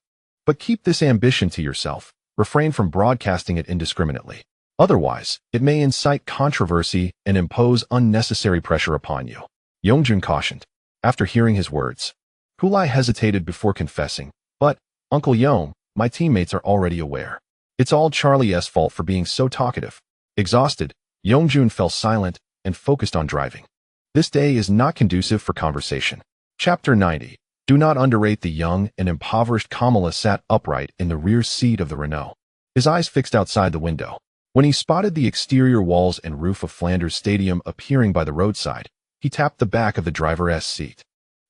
But keep this ambition to yourself. Refrain from broadcasting it indiscriminately. Otherwise, it may incite controversy and impose unnecessary pressure upon you. Yongjun cautioned. After hearing his words, Hulai hesitated before confessing, But, Uncle Yong, my teammates are already aware. It's all Charlie's fault for being so talkative. Exhausted, Yongjun fell silent and focused on driving. This day is not conducive for conversation. Chapter 90. Do not underrate the young and impoverished Kamala sat upright in the rear seat of the Renault, his eyes fixed outside the window. When he spotted the exterior walls and roof of Flanders Stadium appearing by the roadside, he tapped the back of the driver's seat.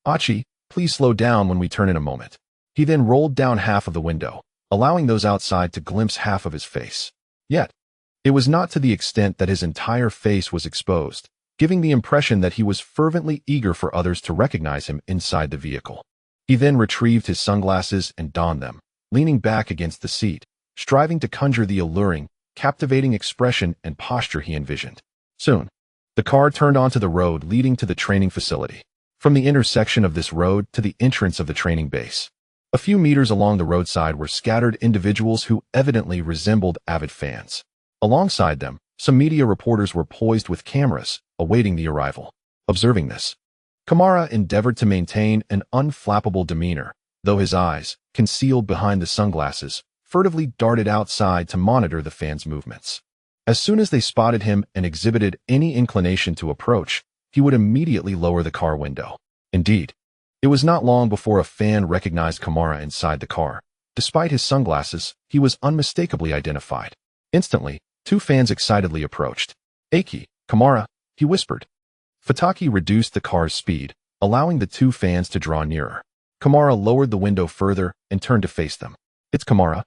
Achi, please slow down when we turn in a moment. He then rolled down half of the window, allowing those outside to glimpse half of his face. Yet, it was not to the extent that his entire face was exposed, giving the impression that he was fervently eager for others to recognize him inside the vehicle. He then retrieved his sunglasses and donned them, leaning back against the seat, striving to conjure the alluring, captivating expression and posture he envisioned. Soon, the car turned onto the road leading to the training facility. From the intersection of this road to the entrance of the training base, a few meters along the roadside were scattered individuals who evidently resembled avid fans. Alongside them, some media reporters were poised with cameras, awaiting the arrival. Observing this, Kamara endeavored to maintain an unflappable demeanor, though his eyes, concealed behind the sunglasses, furtively darted outside to monitor the fans' movements. As soon as they spotted him and exhibited any inclination to approach, he would immediately lower the car window. Indeed, it was not long before a fan recognized Kamara inside the car. Despite his sunglasses, he was unmistakably identified. Instantly, two fans excitedly approached. Aki, Kamara, he whispered. Fataki reduced the car's speed, allowing the two fans to draw nearer. Kamara lowered the window further and turned to face them. It's Kamara.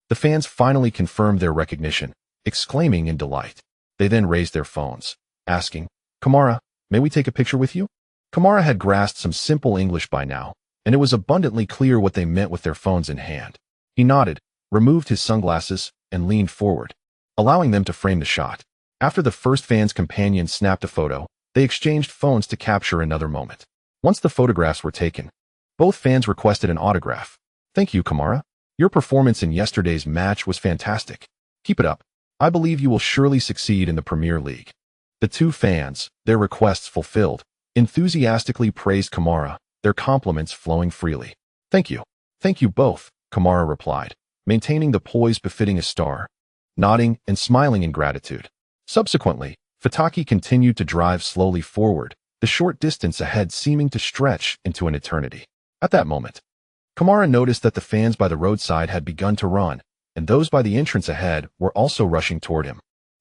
The fans finally confirmed their recognition, exclaiming in delight. They then raised their phones, asking, Kamara, may we take a picture with you? Kamara had grasped some simple English by now, and it was abundantly clear what they meant with their phones in hand. He nodded, removed his sunglasses, and leaned forward, allowing them to frame the shot. After the first fan's companion snapped a photo, they exchanged phones to capture another moment. Once the photographs were taken, both fans requested an autograph. Thank you, Kamara. Your performance in yesterday's match was fantastic. Keep it up. I believe you will surely succeed in the Premier League. The two fans, their requests fulfilled, enthusiastically praised Kamara, their compliments flowing freely. Thank you. Thank you both, Kamara replied, maintaining the poise befitting a star, nodding and smiling in gratitude. Subsequently, Fataki continued to drive slowly forward, the short distance ahead seeming to stretch into an eternity. At that moment, Kamara noticed that the fans by the roadside had begun to run, and those by the entrance ahead were also rushing toward him.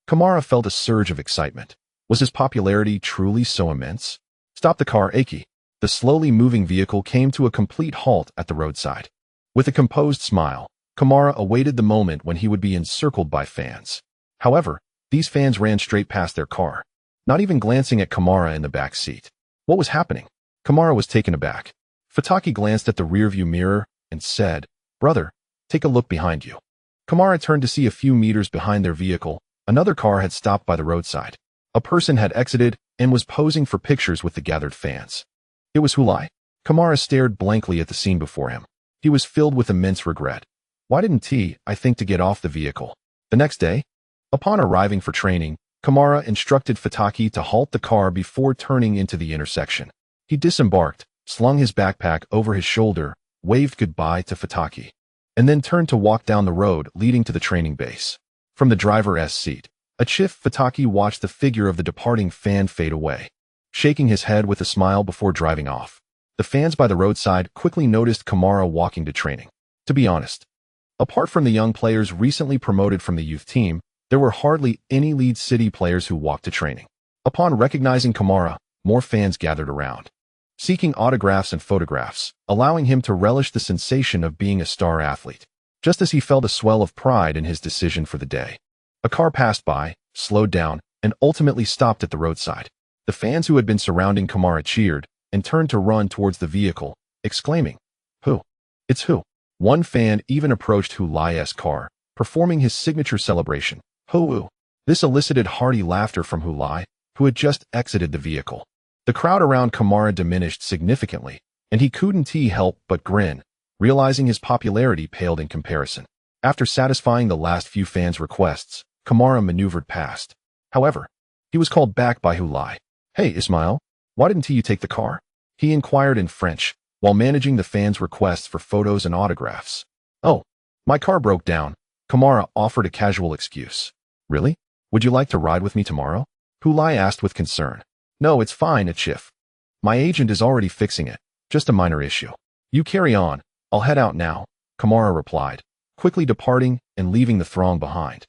Kamara felt a surge of excitement. Was his popularity truly so immense? Stop the car, Aki. The slowly moving vehicle came to a complete halt at the roadside. With a composed smile, Kamara awaited the moment when he would be encircled by fans. However, these fans ran straight past their car, not even glancing at Kamara in the back seat. What was happening? Kamara was taken aback. Fataki glanced at the rearview mirror and said, "Brother, take a look behind you." Kamara turned to see a few meters behind their vehicle. Another car had stopped by the roadside. A person had exited and was posing for pictures with the gathered fans. It was Lai. Kamara stared blankly at the scene before him. He was filled with immense regret. Why didn't I think to get off the vehicle? The next day, upon arriving for training, Kamara instructed Fataki to halt the car before turning into the intersection. He disembarked, slung his backpack over his shoulder, waved goodbye to Fataki, and then turned to walk down the road leading to the training base. From the driver's seat, Fataki watched the figure of the departing fan fade away, shaking his head with a smile before driving off. The fans by the roadside quickly noticed Kamara walking to training. To be honest, apart from the young players recently promoted from the youth team, there were hardly any Leeds City players who walked to training. Upon recognizing Kamara, more fans gathered around, seeking autographs and photographs, allowing him to relish the sensation of being a star athlete. Just as he felt a swell of pride in his decision for the day, a car passed by, slowed down, and ultimately stopped at the roadside. The fans who had been surrounding Kamara cheered and turned to run towards the vehicle, exclaiming, "Who? It's who?" One fan even approached Lai's car, performing his signature celebration. "Hoo!" This elicited hearty laughter from Lai, who had just exited the vehicle. The crowd around Kamara diminished significantly, and he couldn't help but grin, realizing his popularity paled in comparison. After satisfying the last few fans' requests, Kamara maneuvered past. However, he was called back by Lai. "Hey, Ismail, why didn't you take the car?" he inquired in French, while managing the fans' requests for photos and autographs. "Oh, my car broke down," Kamara offered a casual excuse. "Really? Would you like to ride with me tomorrow?" Lai asked with concern. "No, it's fine, Achif. My agent is already fixing it. Just a minor issue. You carry on. I'll head out now," Kamara replied, quickly departing and leaving the throng behind.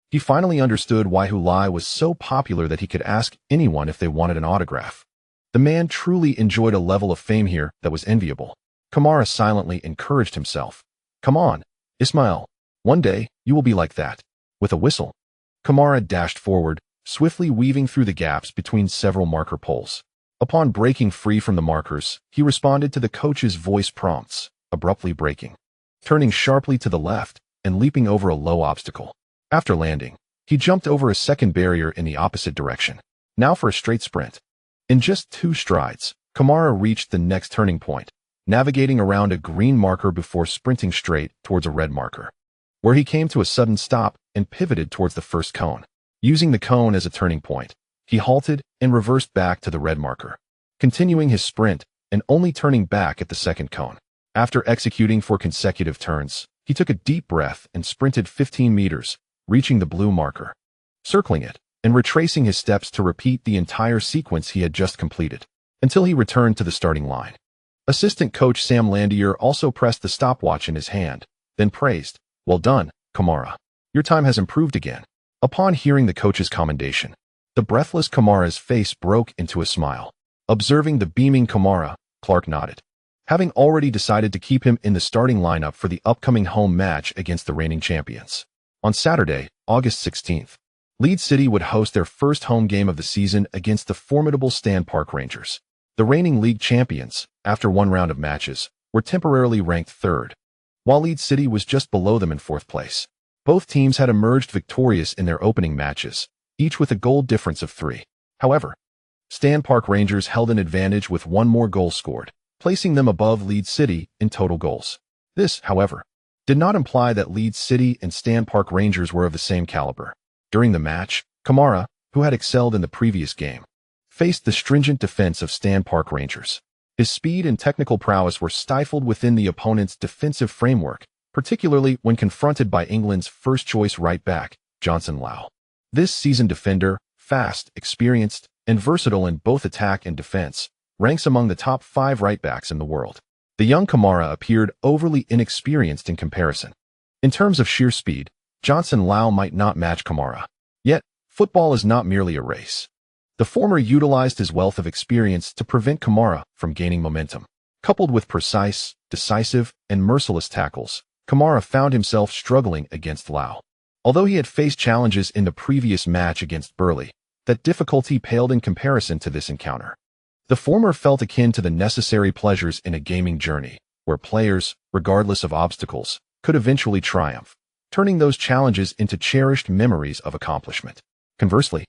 He finally understood why Lai was so popular that he could ask anyone if they wanted an autograph. The man truly enjoyed a level of fame here that was enviable. Kamara silently encouraged himself. "Come on, Ismail. One day, you will be like that." With a whistle, Kamara dashed forward, swiftly weaving through the gaps between several marker poles. Upon breaking free from the markers, he responded to the coach's voice prompts, abruptly braking, turning sharply to the left, and leaping over a low obstacle. After landing, he jumped over a second barrier in the opposite direction. Now for a straight sprint. In just 2 strides, Kamara reached the next turning point, navigating around a green marker before sprinting straight towards a red marker, where he came to a sudden stop and pivoted towards the first cone. Using the cone as a turning point, he halted and reversed back to the red marker, continuing his sprint and only turning back at the second cone. After executing 4 consecutive turns, he took a deep breath and sprinted 15 meters, reaching the blue marker, circling it, and retracing his steps to repeat the entire sequence he had just completed, until he returned to the starting line. Assistant coach Sam Landier also pressed the stopwatch in his hand, then praised, "Well done, Kamara. Your time has improved again." Upon hearing the coach's commendation, the breathless Kamara's face broke into a smile. Observing the beaming Kamara, Clark nodded. Having already decided to keep him in the starting lineup for the upcoming home match against the reigning champions. On Saturday, August 16th, Leeds City would host their first home game of the season against the formidable Stan Park Rangers. The reigning league champions, after 1 round of matches, were temporarily ranked 3rd, while Leeds City was just below them in 4th place. Both teams had emerged victorious in their opening matches, each with a goal difference of 3. However, Stan Park Rangers held an advantage with 1 more goal scored, placing them above Leeds City in total goals. This, however, did not imply that Leeds City and Stan Park Rangers were of the same caliber. During the match, Kamara, who had excelled in the previous game, faced the stringent defense of Stan Park Rangers. His speed and technical prowess were stifled within the opponent's defensive framework, particularly when confronted by England's first-choice right-back, Johnson Lau. This seasoned defender, fast, experienced, and versatile in both attack and defense, ranks among the top 5 right-backs in the world. The young Kamara appeared overly inexperienced in comparison. In terms of sheer speed, Johnson Lau might not match Kamara. Yet, football is not merely a race. The former utilized his wealth of experience to prevent Kamara from gaining momentum. Coupled with precise, decisive, and merciless tackles, Kamara found himself struggling against Lau. Although he had faced challenges in the previous match against Burley, that difficulty paled in comparison to this encounter. The former felt akin to the necessary pleasures in a gaming journey, where players, regardless of obstacles, could eventually triumph, turning those challenges into cherished memories of accomplishment. Conversely,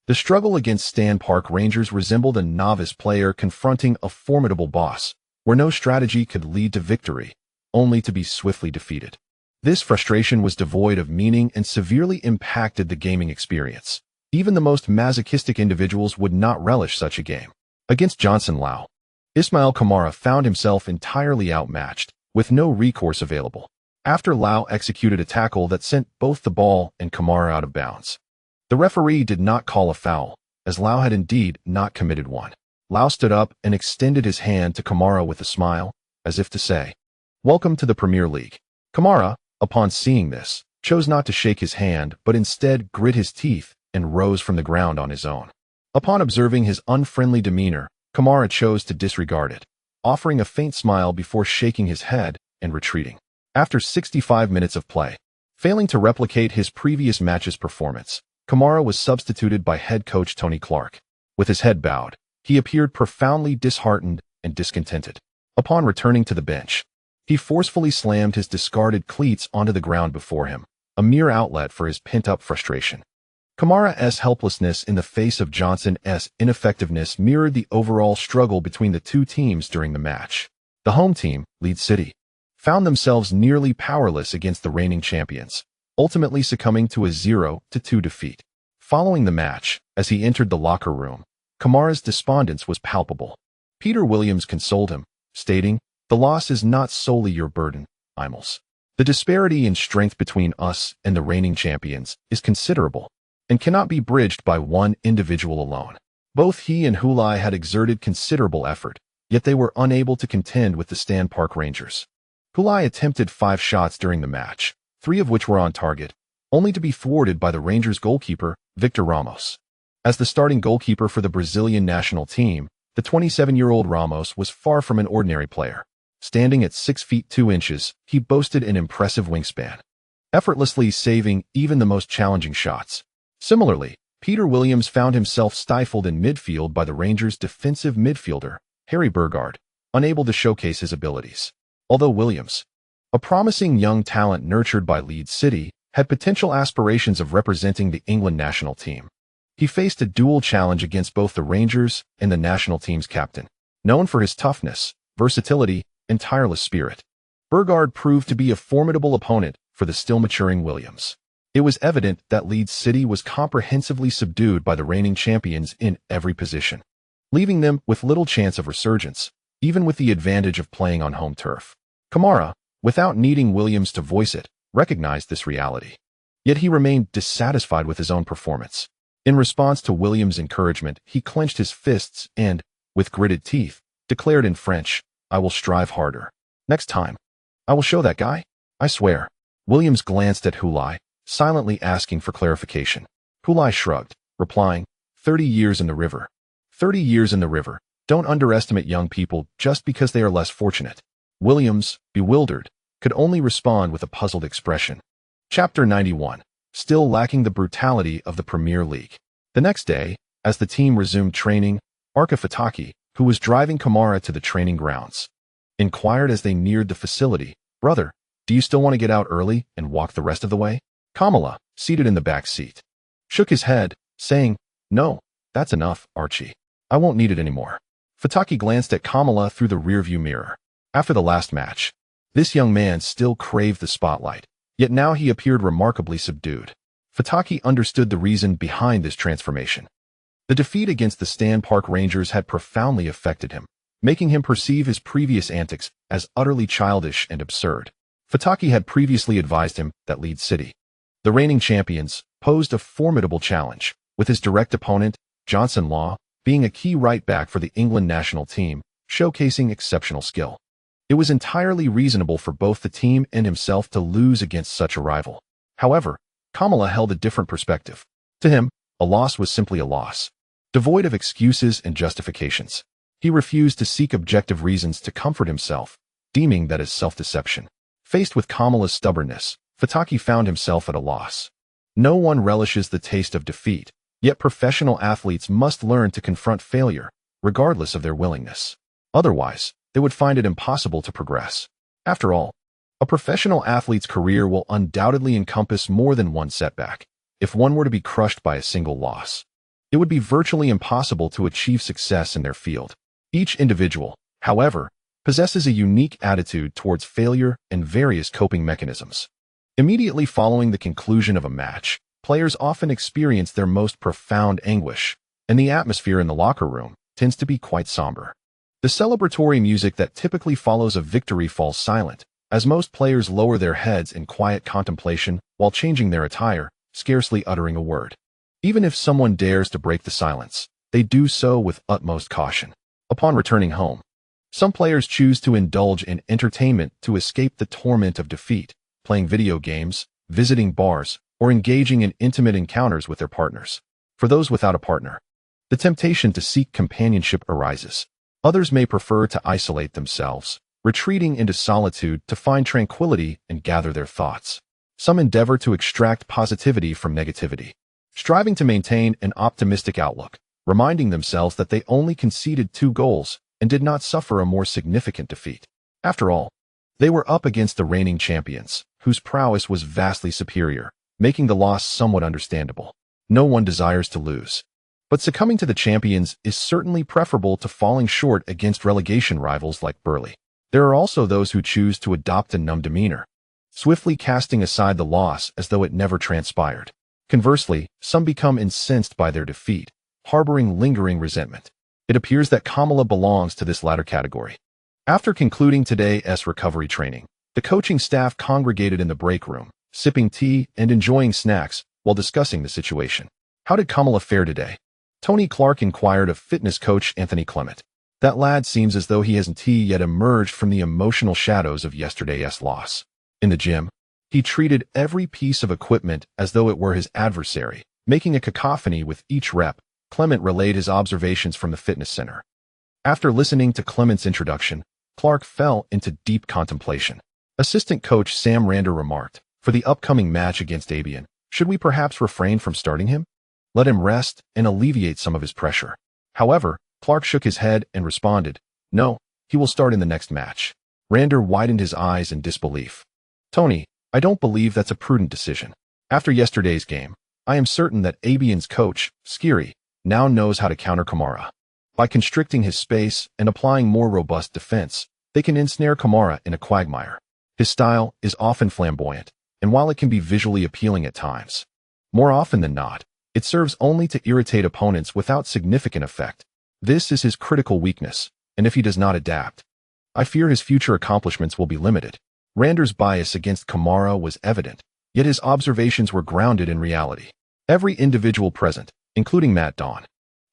the struggle against Stan Park Rangers resembled a novice player confronting a formidable boss, where no strategy could lead to victory, only to be swiftly defeated. This frustration was devoid of meaning and severely impacted the gaming experience. Even the most masochistic individuals would not relish such a game. Against Johnson Lau, Ismail Kamara found himself entirely outmatched, with no recourse available. After Lau executed a tackle that sent both the ball and Kamara out of bounds. The referee did not call a foul, as Lau had indeed not committed one. Lau stood up and extended his hand to Kamara with a smile, as if to say, "Welcome to the Premier League." Kamara, upon seeing this, chose not to shake his hand but instead grit his teeth and rose from the ground on his own. Upon observing his unfriendly demeanor, Kamara chose to disregard it, offering a faint smile before shaking his head and retreating. After 65 minutes of play, failing to replicate his previous match's performance, Kamara was substituted by head coach Tony Clark. With his head bowed, he appeared profoundly disheartened and discontented. Upon returning to the bench, he forcefully slammed his discarded cleats onto the ground before him, a mere outlet for his pent-up frustration. Kamara's helplessness in the face of Johnson's ineffectiveness mirrored the overall struggle between the two teams during the match. The home team, Leeds City, found themselves nearly powerless against the reigning champions, ultimately succumbing to a 0-2 defeat. Following the match, as he entered the locker room, Kamara's despondence was palpable. Peter Williams consoled him, stating, "The loss is not solely your burden, Imels. The disparity in strength between us and the reigning champions is considerable, and cannot be bridged by one individual alone." Both he and Hulai had exerted considerable effort, yet they were unable to contend with the Stan Park Rangers. Hulai attempted 5 shots during the match, 3 of which were on target, only to be thwarted by the Rangers goalkeeper, Victor Ramos. As the starting goalkeeper for the Brazilian national team, the 27-year-old Ramos was far from an ordinary player. Standing at 6 feet 2 inches, he boasted an impressive wingspan, effortlessly saving even the most challenging shots. Similarly, Peter Williams found himself stifled in midfield by the Rangers' defensive midfielder, Harry Burgard, unable to showcase his abilities. Although Williams, a promising young talent nurtured by Leeds City, had potential aspirations of representing the England national team, he faced a dual challenge against both the Rangers and the national team's captain. Known for his toughness, versatility, and tireless spirit, Burgard proved to be a formidable opponent for the still-maturing Williams. It was evident that Leeds City was comprehensively subdued by the reigning champions in every position, leaving them with little chance of resurgence, even with the advantage of playing on home turf. Kamara, without needing Williams to voice it, recognized this reality. Yet he remained dissatisfied with his own performance. In response to Williams' encouragement, he clenched his fists and, with gritted teeth, declared in French, "I will strive harder. Next time, I will show that guy, I swear." Williams glanced at Hulai, silently asking for clarification. Hulai shrugged, replying, 30 years in the river. 30 years in the river. Don't underestimate young people just because they are less fortunate." Williams, bewildered, could only respond with a puzzled expression. Chapter 91. Still lacking the brutality of the Premier League. The next day, as the team resumed training, Arka Fataki, who was driving Kamara to the training grounds, inquired as they neared the facility, "Brother, do you still want to get out early and walk the rest of the way?" Kamala, seated in the back seat, shook his head, saying, "No, that's enough, Archie. I won't need it anymore." Fataki glanced at Kamala through the rearview mirror. After the last match, this young man still craved the spotlight, yet now he appeared remarkably subdued. Fataki understood the reason behind this transformation. The defeat against the Stan Park Rangers had profoundly affected him, making him perceive his previous antics as utterly childish and absurd. Fataki had previously advised him that Leeds City, the reigning champions, posed a formidable challenge, with his direct opponent, Johnson Law, being a key right-back for the England national team, showcasing exceptional skill. It was entirely reasonable for both the team and himself to lose against such a rival. However, Kamala held a different perspective. To him, a loss was simply a loss, devoid of excuses and justifications. He refused to seek objective reasons to comfort himself, deeming that as self-deception. Faced with Kamala's stubbornness, Fataki found himself at a loss. No one relishes the taste of defeat, yet professional athletes must learn to confront failure, regardless of their willingness. Otherwise, they would find it impossible to progress. After all, a professional athlete's career will undoubtedly encompass more than one setback. If one were to be crushed by a single loss, it would be virtually impossible to achieve success in their field. Each individual, however, possesses a unique attitude towards failure and various coping mechanisms. Immediately following the conclusion of a match, players often experience their most profound anguish, and the atmosphere in the locker room tends to be quite somber. The celebratory music that typically follows a victory falls silent, as most players lower their heads in quiet contemplation while changing their attire, scarcely uttering a word. Even if someone dares to break the silence, they do so with utmost caution. Upon returning home, some players choose to indulge in entertainment to escape the torment of defeat, playing video games, visiting bars, or engaging in intimate encounters with their partners. For those without a partner, the temptation to seek companionship arises. Others may prefer to isolate themselves, retreating into solitude to find tranquility and gather their thoughts. Some endeavor to extract positivity from negativity, striving to maintain an optimistic outlook, reminding themselves that they only conceded 2 goals and did not suffer a more significant defeat. After all, they were up against the reigning champions, whose prowess was vastly superior, making the loss somewhat understandable. No one desires to lose, but succumbing to the champions is certainly preferable to falling short against relegation rivals like Burley. There are also those who choose to adopt a numb demeanor, swiftly casting aside the loss as though it never transpired. Conversely, some become incensed by their defeat, harboring lingering resentment. It appears that Kamala belongs to this latter category. After concluding today's recovery training, the coaching staff congregated in the break room, sipping tea and enjoying snacks while discussing the situation. How did Kamala fare today? Tony Clark inquired of fitness coach Anthony Clement. That lad seems as though he hasn't yet emerged from the emotional shadows of yesterday's loss. In the gym, he treated every piece of equipment as though it were his adversary, making a cacophony with each rep. Clement relayed his observations from the fitness center. After listening to Clement's introduction, Clark fell into deep contemplation. Assistant coach Sam Rander remarked, "For the upcoming match against Abian, should we perhaps refrain from starting him? Let him rest and alleviate some of his pressure." However, Clark shook his head and responded, "No, he will start in the next match." Rander widened his eyes in disbelief. "Tony, I don't believe that's a prudent decision. After yesterday's game, I am certain that Abian's coach, Skiri, now knows how to counter Kamara. By constricting his space and applying more robust defense, they can ensnare Kamara in a quagmire. His style is often flamboyant, and while it can be visually appealing at times, more often than not, it serves only to irritate opponents without significant effect. This is his critical weakness, and if he does not adapt, I fear his future accomplishments will be limited." Rander's bias against Kamara was evident, yet his observations were grounded in reality. Every individual present, including Matt Dawn,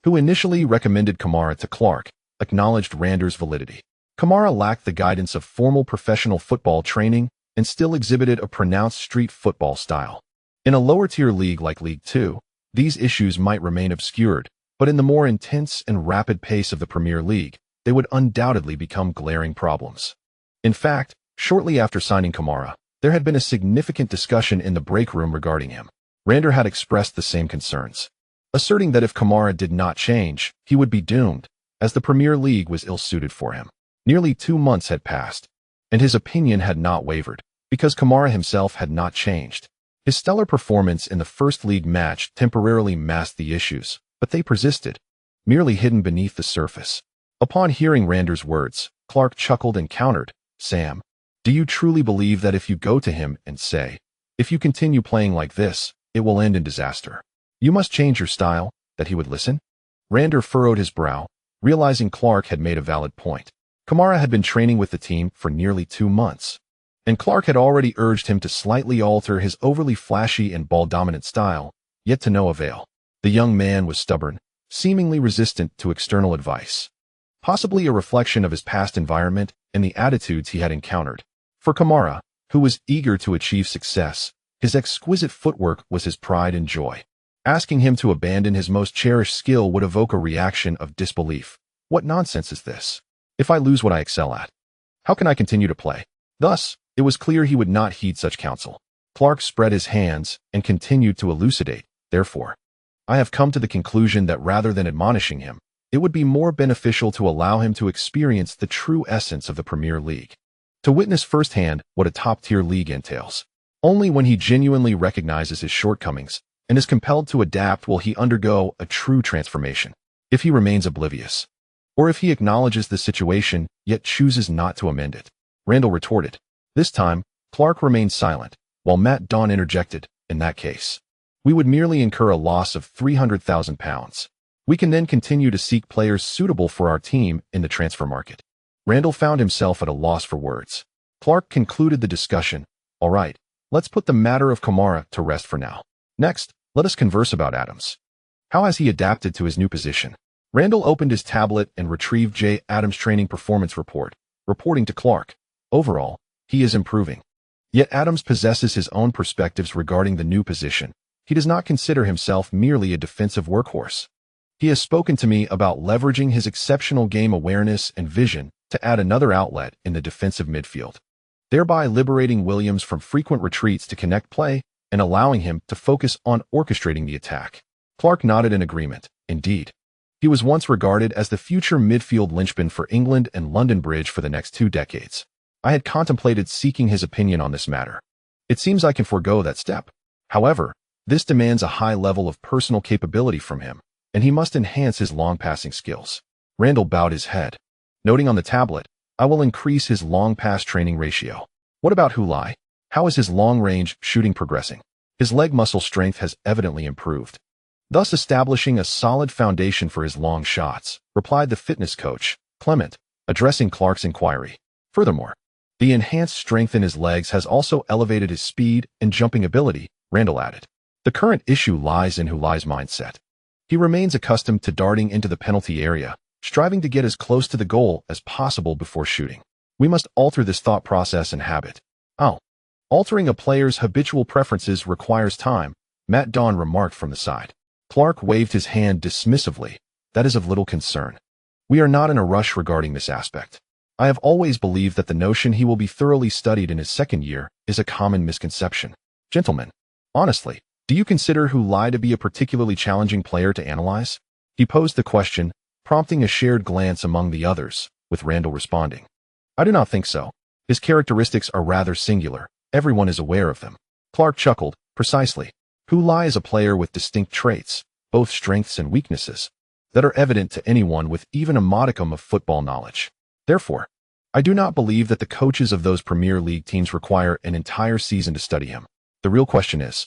who initially recommended Kamara to Clark, acknowledged Rander's validity. Kamara lacked the guidance of formal professional football training and still exhibited a pronounced street football style. In a lower-tier league like League 2, these issues might remain obscured, but in the more intense and rapid pace of the Premier League, they would undoubtedly become glaring problems. In fact, shortly after signing Kamara, there had been a significant discussion in the break room regarding him. Rander had expressed the same concerns, asserting that if Kamara did not change, he would be doomed, as the Premier League was ill-suited for him. Nearly 2 months had passed, and his opinion had not wavered, because Kamara himself had not changed. His stellar performance in the first league match temporarily masked the issues, but they persisted, merely hidden beneath the surface. Upon hearing Rander's words, Clark chuckled and countered, "Sam, do you truly believe that if you go to him and say, if you continue playing like this, it will end in disaster? You must change your style," that he would listen? Rander furrowed his brow, realizing Clark had made a valid point. Kamara had been training with the team for nearly 2 months, and Clark had already urged him to slightly alter his overly flashy and ball-dominant style, yet to no avail. The young man was stubborn, seemingly resistant to external advice. Possibly a reflection of his past environment and the attitudes he had encountered. For Kamara, who was eager to achieve success, his exquisite footwork was his pride and joy. Asking him to abandon his most cherished skill would evoke a reaction of disbelief. What nonsense is this? If I lose what I excel at, how can I continue to play? Thus, it was clear he would not heed such counsel. Clark spread his hands and continued to elucidate. Therefore, I have come to the conclusion that rather than admonishing him, it would be more beneficial to allow him to experience the true essence of the Premier League, to witness firsthand what a top-tier league entails. Only when he genuinely recognizes his shortcomings and is compelled to adapt will he undergo a true transformation. If he remains oblivious, or if he acknowledges the situation yet chooses not to amend it, Randall retorted. This time, Clark remained silent, while Matt Don interjected, in that case, we would merely incur a loss of £300,000. We can then continue to seek players suitable for our team in the transfer market. Randall found himself at a loss for words. Clark concluded the discussion. All right, let's put the matter of Kamara to rest for now. Next, let us converse about Adams. How has he adapted to his new position? Randall opened his tablet and retrieved J. Adams' training performance report, reporting to Clark. Overall, he is improving. Yet Adams possesses his own perspectives regarding the new position. He does not consider himself merely a defensive workhorse. He has spoken to me about leveraging his exceptional game awareness and vision to add another outlet in the defensive midfield, thereby liberating Williams from frequent retreats to connect play and allowing him to focus on orchestrating the attack. Clark nodded in agreement. Indeed, he was once regarded as the future midfield linchpin for England and London Bridge for the next 2 decades. I had contemplated seeking his opinion on this matter. It seems I can forego that step. However, this demands a high level of personal capability from him, and he must enhance his long-passing skills. Randall bowed his head. Noting on the tablet, I will increase his long-pass training ratio. What about Lai? How is his long-range shooting progressing? His leg muscle strength has evidently improved, thus establishing a solid foundation for his long shots, replied the fitness coach, Clement, addressing Clark's inquiry. Furthermore, the enhanced strength in his legs has also elevated his speed and jumping ability, Randall added. The current issue lies in Lai's mindset. He remains accustomed to darting into the penalty area, striving to get as close to the goal as possible before shooting. We must alter this thought process and habit. Altering a player's habitual preferences requires time, Matt Don remarked from the side. Clark waved his hand dismissively. That is of little concern. We are not in a rush regarding this aspect. I have always believed that the notion he will be thoroughly studied in his second year is a common misconception. Gentlemen, honestly, do you consider Lai to be a particularly challenging player to analyze? He posed the question, prompting a shared glance among the others, with Randall responding. I do not think so. His characteristics are rather singular. Everyone is aware of them. Clark chuckled. Precisely. Lai is a player with distinct traits, both strengths and weaknesses, that are evident to anyone with even a modicum of football knowledge. Therefore, I do not believe that the coaches of those Premier League teams require an entire season to study him. The real question is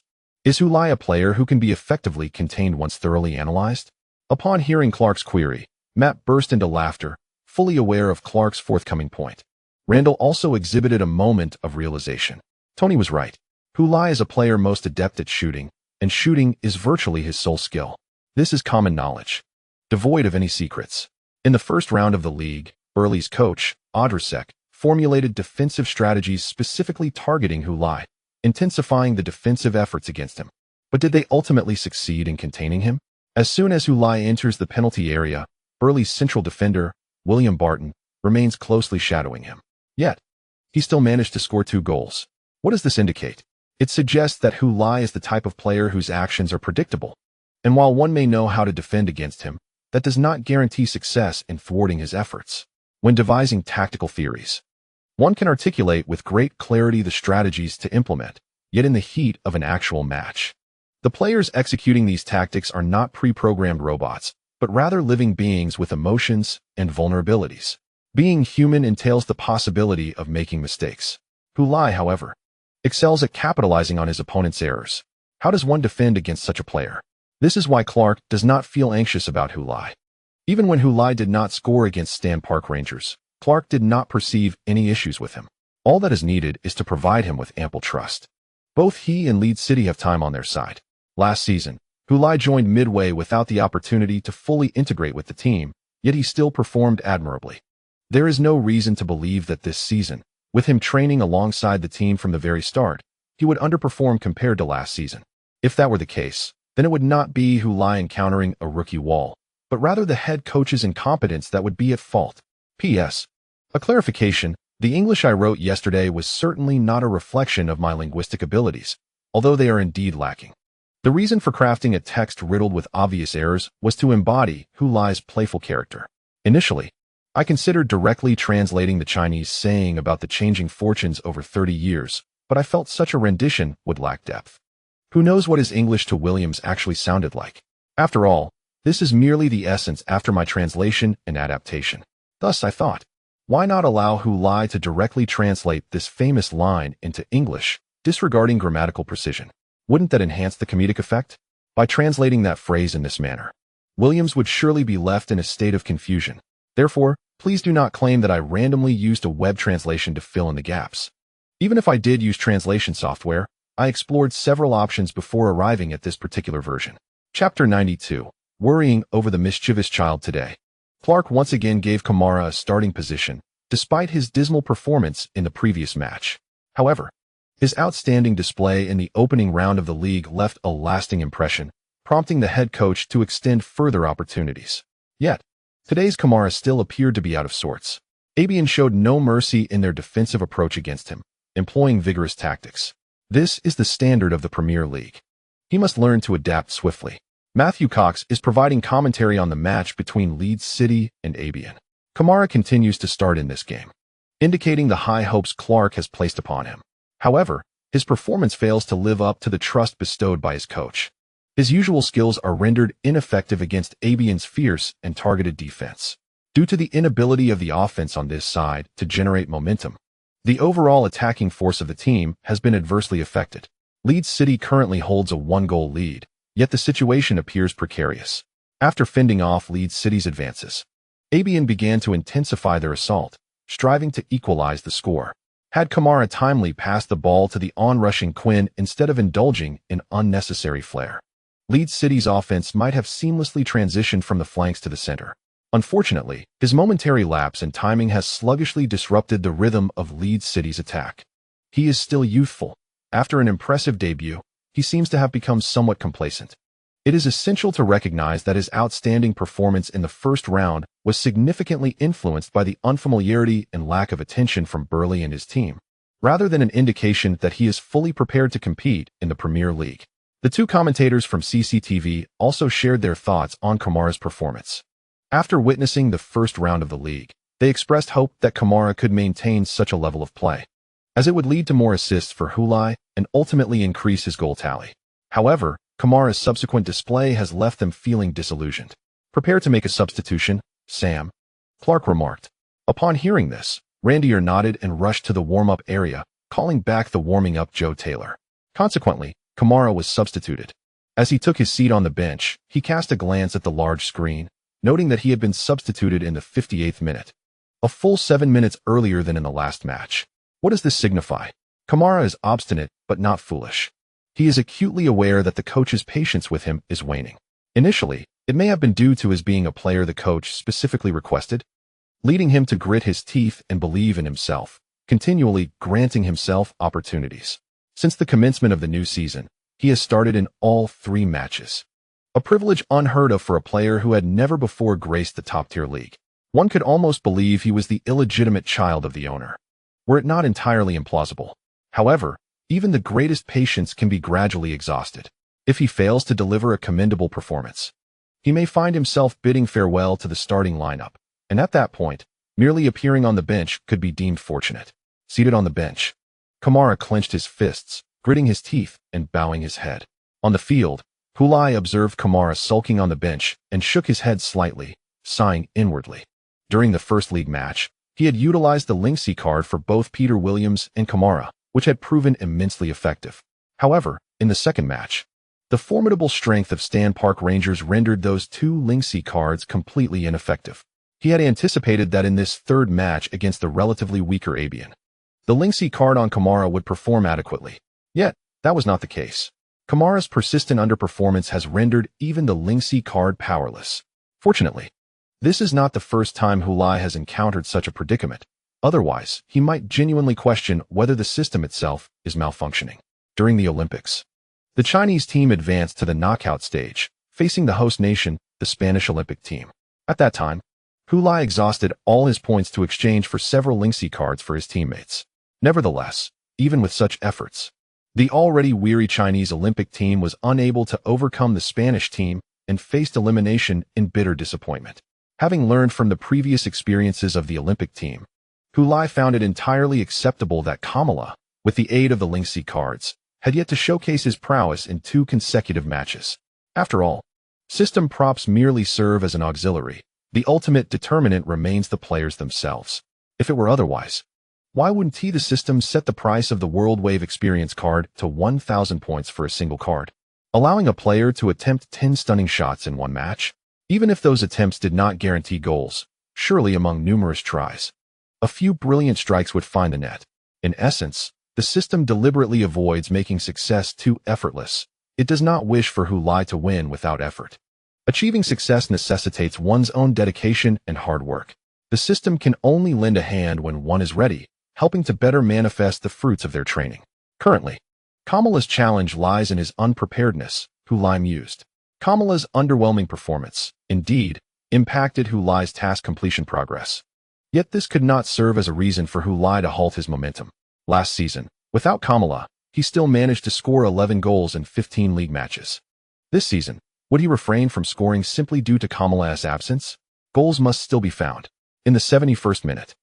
Lai a player who can be effectively contained once thoroughly analyzed? Upon hearing Clark's query, Matt burst into laughter, fully aware of Clark's forthcoming point. Randall also exhibited a moment of realization. Tony was right. Lai is a player most adept at shooting, and shooting is virtually his sole skill. This is common knowledge, devoid of any secrets. In the first round of the league, Burnley's coach, Odricek, formulated defensive strategies specifically targeting Lai, intensifying the defensive efforts against him. But did they ultimately succeed in containing him? As soon as Lai enters the penalty area, Burnley's central defender, William Barton, remains closely shadowing him. Yet, he still managed to score 2 goals. What does this indicate? It suggests that Lai is the type of player whose actions are predictable. And while one may know how to defend against him, that does not guarantee success in thwarting his efforts. When devising tactical theories, one can articulate with great clarity the strategies to implement, yet in the heat of an actual match, the players executing these tactics are not pre-programmed robots, but rather living beings with emotions and vulnerabilities. Being human entails the possibility of making mistakes. Lai, however, excels at capitalizing on his opponent's errors. How does one defend against such a player? This is why Clark does not feel anxious about Lai. Even when Lai did not score against Stan Park Rangers, Clark did not perceive any issues with him. All that is needed is to provide him with ample trust. Both he and Leeds City have time on their side. Last season, Lai joined midway without the opportunity to fully integrate with the team, yet he still performed admirably. There is no reason to believe that this season, with him training alongside the team from the very start, he would underperform compared to last season. If that were the case, then it would not be Lai encountering a rookie wall, but rather the head coach's incompetence that would be at fault. P.S. A clarification, the English I wrote yesterday was certainly not a reflection of my linguistic abilities, although they are indeed lacking. The reason for crafting a text riddled with obvious errors was to embody Lai's playful character. Initially, I considered directly translating the Chinese saying about the changing fortunes over 30 years, but I felt such a rendition would lack depth. Who knows what his English to Williams actually sounded like? After all, this is merely the essence after my translation and adaptation. Thus, I thought, why not allow Lai to directly translate this famous line into English, disregarding grammatical precision? Wouldn't that enhance the comedic effect? By translating that phrase in this manner, Williams would surely be left in a state of confusion. Therefore, please do not claim that I randomly used a web translation to fill in the gaps. Even if I did use translation software, I explored several options before arriving at this particular version. Chapter 92. Worrying over the mischievous child today. Clark once again gave Kamara a starting position, despite his dismal performance in the previous match. However, his outstanding display in the opening round of the league left a lasting impression, prompting the head coach to extend further opportunities. Yet, today's Kamara still appeared to be out of sorts. Abian showed no mercy in their defensive approach against him, employing vigorous tactics. This is the standard of the Premier League. He must learn to adapt swiftly. Matthew Cox is providing commentary on the match between Leeds City and Abian. Kamara continues to start in this game, indicating the high hopes Clark has placed upon him. However, his performance fails to live up to the trust bestowed by his coach. His usual skills are rendered ineffective against Abian's fierce and targeted defense. Due to the inability of the offense on this side to generate momentum, the overall attacking force of the team has been adversely affected. Leeds City currently holds a 1-goal lead, yet the situation appears precarious. After fending off Leeds City's advances, Abian began to intensify their assault, striving to equalize the score. Had Kamara timely passed the ball to the onrushing Quinn instead of indulging in unnecessary flair, Leeds City's offense might have seamlessly transitioned from the flanks to the center. Unfortunately, his momentary lapse in timing has sluggishly disrupted the rhythm of Leeds City's attack. He is still youthful. After an impressive debut, he seems to have become somewhat complacent. It is essential to recognize that his outstanding performance in the first round was significantly influenced by the unfamiliarity and lack of attention from Burley and his team, rather than an indication that he is fully prepared to compete in the Premier League. The two commentators from CCTV also shared their thoughts on Kamara's performance. After witnessing the first round of the league, they expressed hope that Kamara could maintain such a level of play, as it would lead to more assists for Lai and ultimately increase his goal tally. However, Kamara's subsequent display has left them feeling disillusioned. "Prepare to make a substitution, Sam," Clark remarked. Upon hearing this, Randier nodded and rushed to the warm-up area, calling back the warming-up Joe Taylor. Consequently, Kamara was substituted. As he took his seat on the bench, he cast a glance at the large screen, noting that he had been substituted in the 58th minute, a full 7 minutes earlier than in the last match. What does this signify? Kamara is obstinate, but not foolish. He is acutely aware that the coach's patience with him is waning. Initially, it may have been due to his being a player the coach specifically requested, leading him to grit his teeth and believe in himself, continually granting himself opportunities. Since the commencement of the new season, he has started in all 3 matches. A privilege unheard of for a player who had never before graced the top-tier league. One could almost believe he was the illegitimate child of the owner, were it not entirely implausible. However, even the greatest patience can be gradually exhausted. If he fails to deliver a commendable performance, he may find himself bidding farewell to the starting lineup, and at that point, merely appearing on the bench could be deemed fortunate. Seated on the bench, Kamara clenched his fists, gritting his teeth and bowing his head. On the field, Lai observed Kamara sulking on the bench and shook his head slightly, sighing inwardly. During the first league match, he had utilized the Linksy card for both Peter Williams and Kamara, which had proven immensely effective. However, in the second match, the formidable strength of Stan Park Rangers rendered those 2 Linksy cards completely ineffective. He had anticipated that in this third match against the relatively weaker Abian, the Linksy card on Kamara would perform adequately. Yet, that was not the case. Kamara's persistent underperformance has rendered even the Linksy card powerless. Fortunately, This is not the first time Lai has encountered such a predicament. Otherwise, he might genuinely question whether the system itself is malfunctioning. During the Olympics, the Chinese team advanced to the knockout stage, facing the host nation, the Spanish Olympic team. At that time, Lai exhausted all his points to exchange for several Lingxi cards for his teammates. Nevertheless, even with such efforts, the already weary Chinese Olympic team was unable to overcome the Spanish team and faced elimination in bitter disappointment. Having learned from the previous experiences of the Olympic team, Lai found it entirely acceptable that Kamala, with the aid of the Lingxi cards, had yet to showcase his prowess in 2 consecutive matches. After all, system props merely serve as an auxiliary. The ultimate determinant remains the players themselves. If it were otherwise, why wouldn't the system set the price of the World Wave Experience card to 1,000 points for a single card, allowing a player to attempt 10 stunning shots in one match? Even if those attempts did not guarantee goals, surely among numerous tries, a few brilliant strikes would find the net. In essence, the system deliberately avoids making success too effortless. It does not wish for Lai to win without effort. Achieving success necessitates one's own dedication and hard work. The system can only lend a hand when one is ready, helping to better manifest the fruits of their training. Currently, Kamala's challenge lies in his unpreparedness, Lai mused. Kamala's underwhelming performance, indeed, impacted Lai's task completion progress. Yet this could not serve as a reason for Lai to halt his momentum. Last season, without Kamala, he still managed to score 11 goals in 15 league matches. This season, would he refrain from scoring simply due to Kamala's absence? Goals must still be found. In the 71st minute,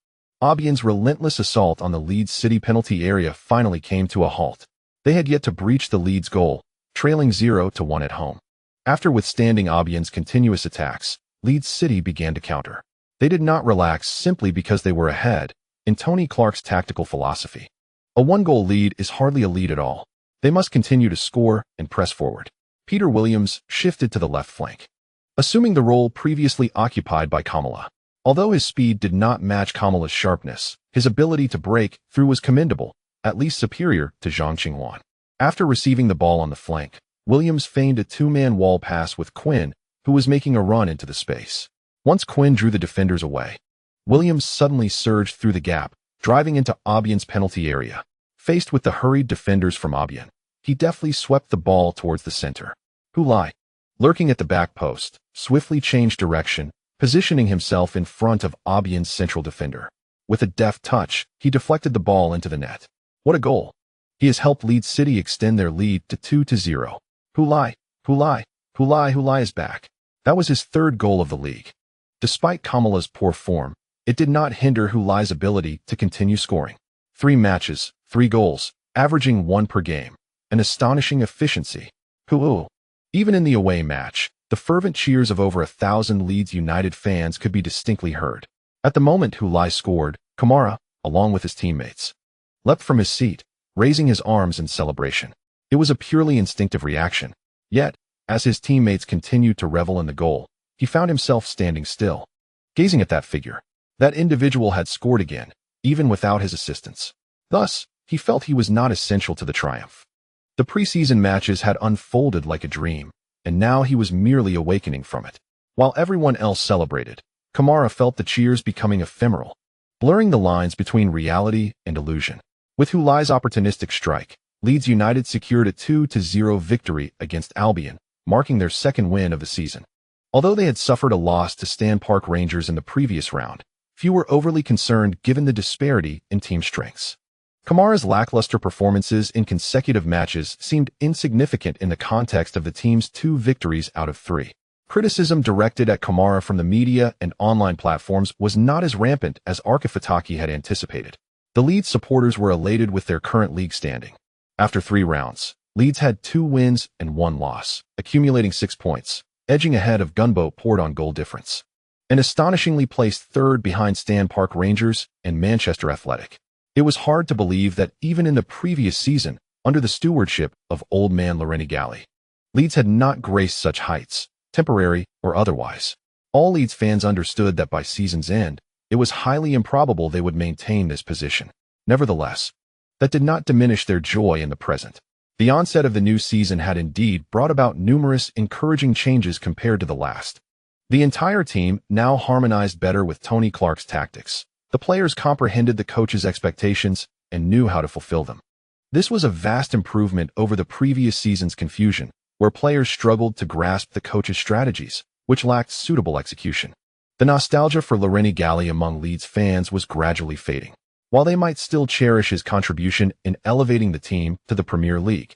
Albion's relentless assault on the Leeds City penalty area finally came to a halt. They had yet to breach the Leeds goal, trailing 0-1 at home. After withstanding Albion's continuous attacks, Leeds City began to counter. They did not relax simply because they were ahead. In Tony Clark's tactical philosophy, a 1-goal lead is hardly a lead at all. They must continue to score and press forward. Peter Williams shifted to the left flank, assuming the role previously occupied by Kamala. Although his speed did not match Kamala's sharpness, his ability to break through was commendable, at least superior to Zhang Qingwan. After receiving the ball on the flank, Williams feigned a 2-man wall pass with Quinn, who was making a run into the space. Once Quinn drew the defenders away, Williams suddenly surged through the gap, driving into Albion's penalty area. Faced with the hurried defenders from Albion, he deftly swept the ball towards the center. Lai, lurking at the back post, swiftly changed direction, positioning himself in front of Albion's central defender. With a deft touch, he deflected the ball into the net. What a goal! He has helped Leeds City extend their lead to 2-0. Lai is back. That was his 3rd goal of the league. Despite Kamala's poor form, it did not hinder Lai's ability to continue scoring. 3 matches, 3 goals, averaging 1 per game. An astonishing efficiency. Even in the away match, the fervent cheers of over 1,000 Leeds United fans could be distinctly heard. At the moment Lai scored, Kamara, along with his teammates, leapt from his seat, raising his arms in celebration. It was a purely instinctive reaction. Yet, as his teammates continued to revel in the goal, he found himself standing still, gazing at that figure. That individual had scored again, even without his assistance. Thus, he felt he was not essential to the triumph. The preseason matches had unfolded like a dream, and now he was merely awakening from it. While everyone else celebrated, Kamara felt the cheers becoming ephemeral, blurring the lines between reality and illusion. With Lai's opportunistic strike, Leeds United secured a 2-0 victory against Albion, marking their 2nd win of the season. Although they had suffered a loss to Stan Park Rangers in the previous round, few were overly concerned given the disparity in team strengths. Kamara's lackluster performances in consecutive matches seemed insignificant in the context of the team's 2 victories out of 3. Criticism directed at Kamara from the media and online platforms was not as rampant as Arkifataki had anticipated. The Leeds supporters were elated with their current league standing. After 3 rounds, Leeds had 2 wins and 1 loss, accumulating 6 points, edging ahead of Gunboat Port on goal difference, and astonishingly placed 3rd behind Stan Park Rangers and Manchester Athletic. It was hard to believe that even in the previous season, under the stewardship of old man Laurenti Galli, Leeds had not graced such heights, temporary or otherwise. All Leeds fans understood that by season's end, it was highly improbable they would maintain this position. Nevertheless, that did not diminish their joy in the present. The onset of the new season had indeed brought about numerous encouraging changes compared to the last. The entire team now harmonized better with Tony Clark's tactics. The players comprehended the coach's expectations and knew how to fulfill them. This was a vast improvement over the previous season's confusion, where players struggled to grasp the coach's strategies, which lacked suitable execution. The nostalgia for Lai and Li among Leeds fans was gradually fading. While they might still cherish his contribution in elevating the team to the Premier League,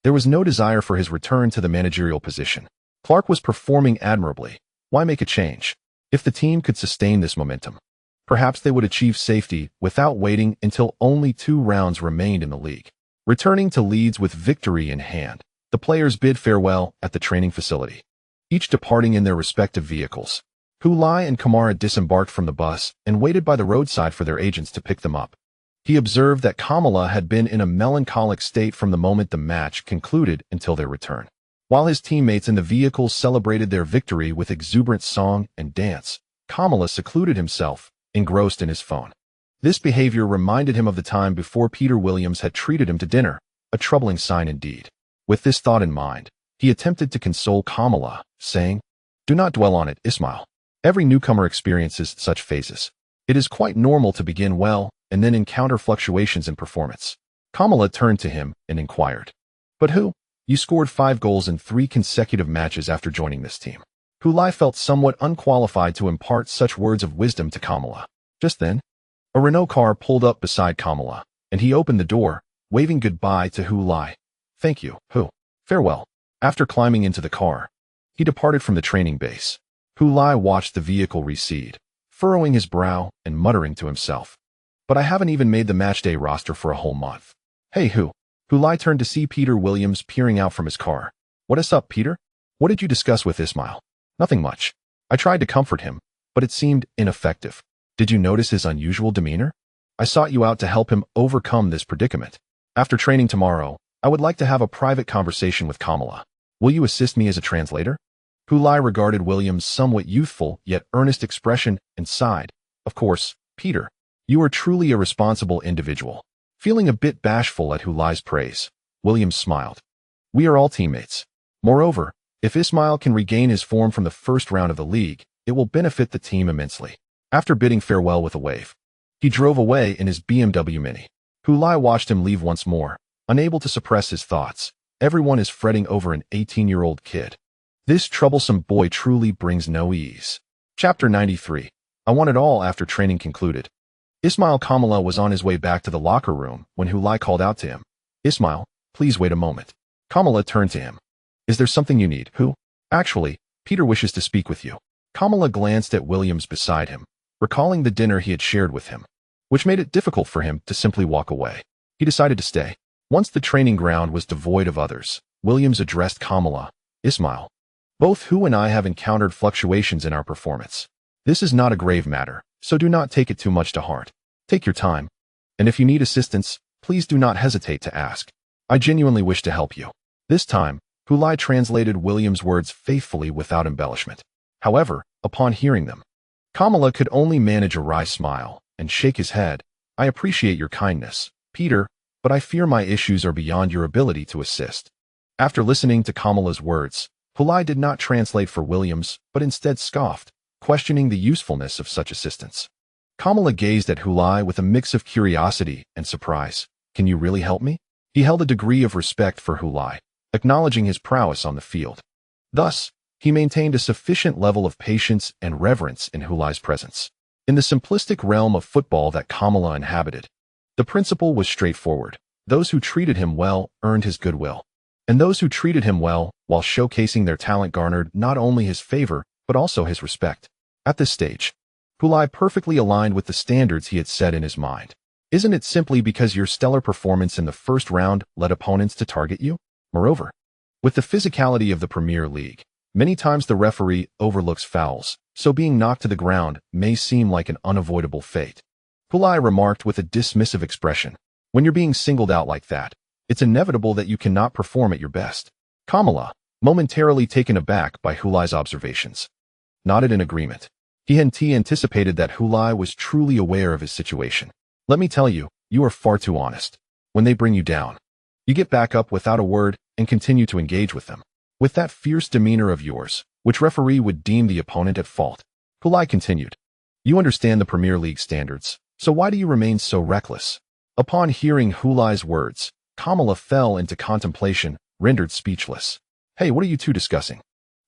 there was no desire for his return to the managerial position. Clark was performing admirably. Why make a change? If the team could sustain this momentum, perhaps they would achieve safety without waiting until only 2 rounds remained in the league. Returning to Leeds with victory in hand, the players bid farewell at the training facility, each departing in their respective vehicles. Lai and Kamara disembarked from the bus and waited by the roadside for their agents to pick them up. He observed that Kamala had been in a melancholic state from the moment the match concluded until their return. While his teammates in the vehicles celebrated their victory with exuberant song and dance, Kamala secluded himself, engrossed in his phone. This behavior reminded him of the time before Peter Williams had treated him to dinner, a troubling sign indeed. With this thought in mind, he attempted to console Kamala, saying, "Do not dwell on it, Ismail. Every newcomer experiences such phases. It is quite normal to begin well and then encounter fluctuations in performance." Kamala turned to him and inquired, "But who? You scored 5 goals in 3 consecutive matches after joining this team." Lai felt somewhat unqualified to impart such words of wisdom to Kamala. Just then, a Renault car pulled up beside Kamala, and he opened the door, waving goodbye to Lai. "Thank you, Farewell." After climbing into the car, he departed from the training base. Lai watched the vehicle recede, furrowing his brow and muttering to himself, "But I haven't even made the matchday roster for a whole month." "Hey, Lai turned to see Peter Williams peering out from his car. "What is up, Peter? What did you discuss with Ismail?" "Nothing much. I tried to comfort him, but it seemed ineffective." "Did you notice his unusual demeanor?" "I sought you out to help him overcome this predicament. After training tomorrow, I would like to have a private conversation with Kamala. Will you assist me as a translator?" Lai regarded Williams' somewhat youthful yet earnest expression and sighed. "Of course, Peter. You are truly a responsible individual." Feeling a bit bashful at Lai's praise, Williams smiled. "We are all teammates. Moreover, if Ismail can regain his form from the first round of the league, it will benefit the team immensely." After bidding farewell with a wave, he drove away in his BMW Mini. Lai watched him leave once more, unable to suppress his thoughts. Everyone is fretting over an 18-year-old kid. This troublesome boy truly brings no ease. Chapter 93. I want it all after training concluded. Ismail Kamala was on his way back to the locker room when Lai called out to him. "Ismail, please wait a moment." Kamala turned to him. "Is there something you need, Actually, Peter wishes to speak with you." Kamala glanced at Williams beside him, recalling the dinner he had shared with him, which made it difficult for him to simply walk away. He decided to stay. Once the training ground was devoid of others, Williams addressed Kamala. "Ismail, both and I have encountered fluctuations in our performance. This is not a grave matter, so do not take it too much to heart. Take your time, and if you need assistance, please do not hesitate to ask. I genuinely wish to help you." This time, Lai translated Williams' words faithfully without embellishment. However, upon hearing them, Kamala could only manage a wry smile and shake his head. "I appreciate your kindness, Peter, but I fear my issues are beyond your ability to assist." After listening to Kamala's words, Lai did not translate for Williams, but instead scoffed, questioning the usefulness of such assistance. Kamala gazed at Lai with a mix of curiosity and surprise. "Can you really help me?" He held a degree of respect for Lai, acknowledging his prowess on the field. Thus, he maintained a sufficient level of patience and reverence in Lai's presence. In the simplistic realm of football that Kamala inhabited, the principle was straightforward. Those who treated him well earned his goodwill, and those who treated him well while showcasing their talent garnered not only his favor, but also his respect. At this stage, Lai perfectly aligned with the standards he had set in his mind. Isn't it simply because your stellar performance in the first round led opponents to target you? Moreover, with the physicality of the Premier League, many times the referee overlooks fouls, so being knocked to the ground may seem like an unavoidable fate. Lai remarked with a dismissive expression. "When you're being singled out like that, it's inevitable that you cannot perform at your best." Kamala, momentarily taken aback by Lai's observations, nodded in agreement. He had anticipated that Lai was truly aware of his situation. "Let me tell you, you are far too honest. When they bring you down, you get back up without a word and continue to engage with them. With that fierce demeanor of yours, Which referee would deem the opponent at fault? Lai continued. You understand the Premier League standards, so why do you remain so reckless? Upon hearing Lai's words, Kamala fell into contemplation, rendered speechless. Hey, what are you two discussing?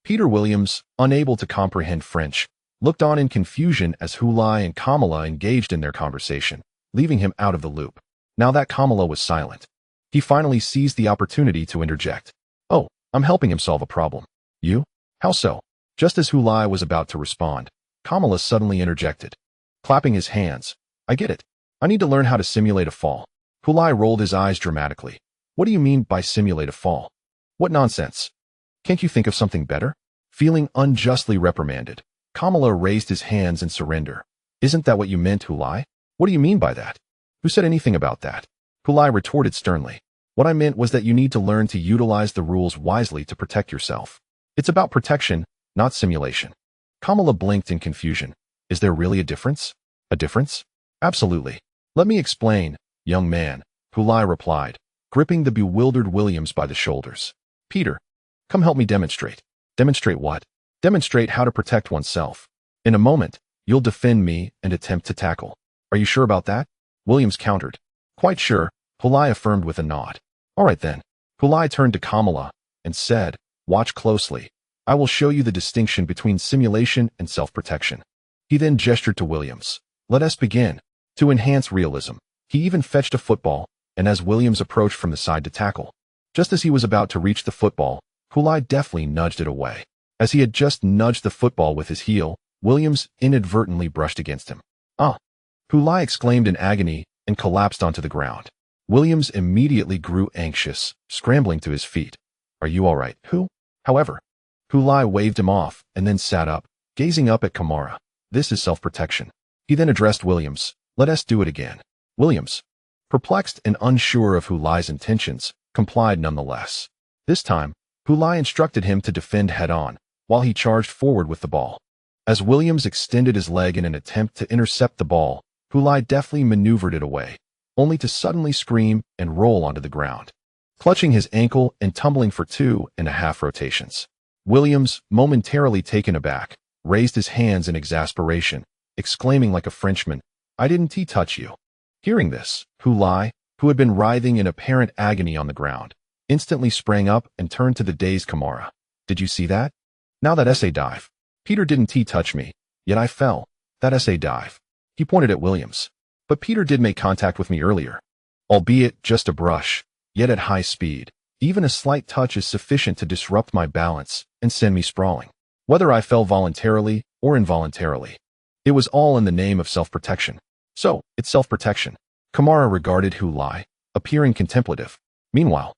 Peter Williams, unable to comprehend French, looked on in confusion as Lai and Kamala engaged in their conversation, leaving him out of the loop. Now that Kamala was silent, he finally seized the opportunity to interject. Oh, I'm helping him solve a problem. You? How so? Just as Lai was about to respond, Kamala suddenly interjected, clapping his hands. I get it. I need to learn how to simulate a fall. Lai rolled his eyes dramatically. What do you mean by simulate a fall? What nonsense? Can't you think of something better? Feeling unjustly reprimanded, Kamala raised his hands in surrender. Isn't that what you meant, Lai? What do you mean by that? Who said anything about that? Lai retorted sternly. What I meant was that you need to learn to utilize the rules wisely to protect yourself. It's about protection, not simulation. Kamala blinked in confusion. Is there really a difference? A difference? Absolutely. Let me explain, young man, Lai replied, gripping the bewildered Williams by the shoulders. Peter, come help me demonstrate. Demonstrate what? Demonstrate how to protect oneself. In a moment, you'll defend me and attempt to tackle. Are you sure about that? Williams countered. Quite sure, Lai affirmed with a nod. All right then. Lai turned to Kamala and said, watch closely. I will show you the distinction between simulation and self-protection. He then gestured to Williams. Let us begin. To enhance realism, he even fetched a football, and as Williams approached from the side to tackle, just as he was about to reach the football, Lai deftly nudged it away. As he had just nudged the football with his heel, Williams inadvertently brushed against him. Ah! Lai exclaimed in agony and collapsed onto the ground. Williams immediately grew anxious, scrambling to his feet. Are you all right, However, Lai waved him off and then sat up, gazing up at Kamara. This is self-protection. He then addressed Williams. Let us do it again. Williams, perplexed and unsure of Lai's intentions, complied nonetheless. This time, Lai instructed him to defend head-on, while he charged forward with the ball. As Williams extended his leg in an attempt to intercept the ball, Lai deftly maneuvered it away, only to suddenly scream and roll onto the ground, clutching his ankle and tumbling for 2.5 rotations. Williams, momentarily taken aback, raised his hands in exasperation, exclaiming like a Frenchman, I didn't touch you. Hearing this, Lai, who had been writhing in apparent agony on the ground, instantly sprang up and turned to the dazed Kamara. Did you see that? Now that essay dive. Peter didn't touch me, yet I fell. That essay dive. He pointed at Williams. But Peter did make contact with me earlier. Albeit just a brush, yet at high speed. Even a slight touch is sufficient to disrupt my balance and send me sprawling. Whether I fell voluntarily or involuntarily. It was all in the name of self-protection. So, it's self-protection. Kamara regarded Lai, appearing contemplative. Meanwhile,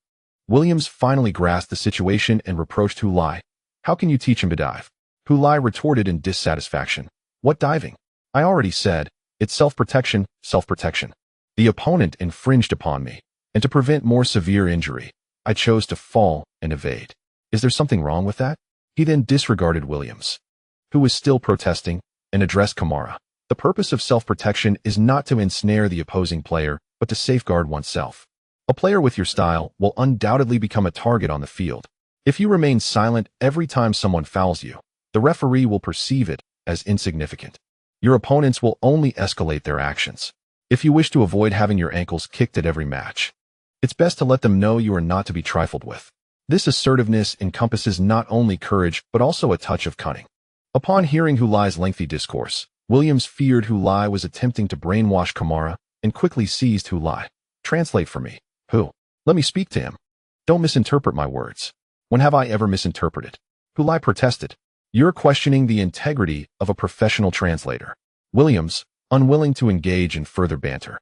Williams finally grasped the situation and reproached Lai. How can you teach him to dive? Lai retorted in dissatisfaction. What diving? I already said, it's self-protection, self-protection. The opponent infringed upon me, and to prevent more severe injury, I chose to fall and evade. Is there something wrong with that? He then disregarded Williams, who was still protesting, and addressed Kamara. The purpose of self-protection is not to ensnare the opposing player, but to safeguard oneself. A player with your style will undoubtedly become a target on the field. If you remain silent every time someone fouls you, the referee will perceive it as insignificant. Your opponents will only escalate their actions. If you wish to avoid having your ankles kicked at every match, it's best to let them know you are not to be trifled with. This assertiveness encompasses not only courage but also a touch of cunning. Upon hearing Lai's lengthy discourse, Williams feared Lai was attempting to brainwash Kamara and quickly seized Lai. Translate for me. Let me speak to him. Don't misinterpret my words. When have I ever misinterpreted? Lai protested. You're questioning the integrity of a professional translator. Williams, unwilling to engage in further banter,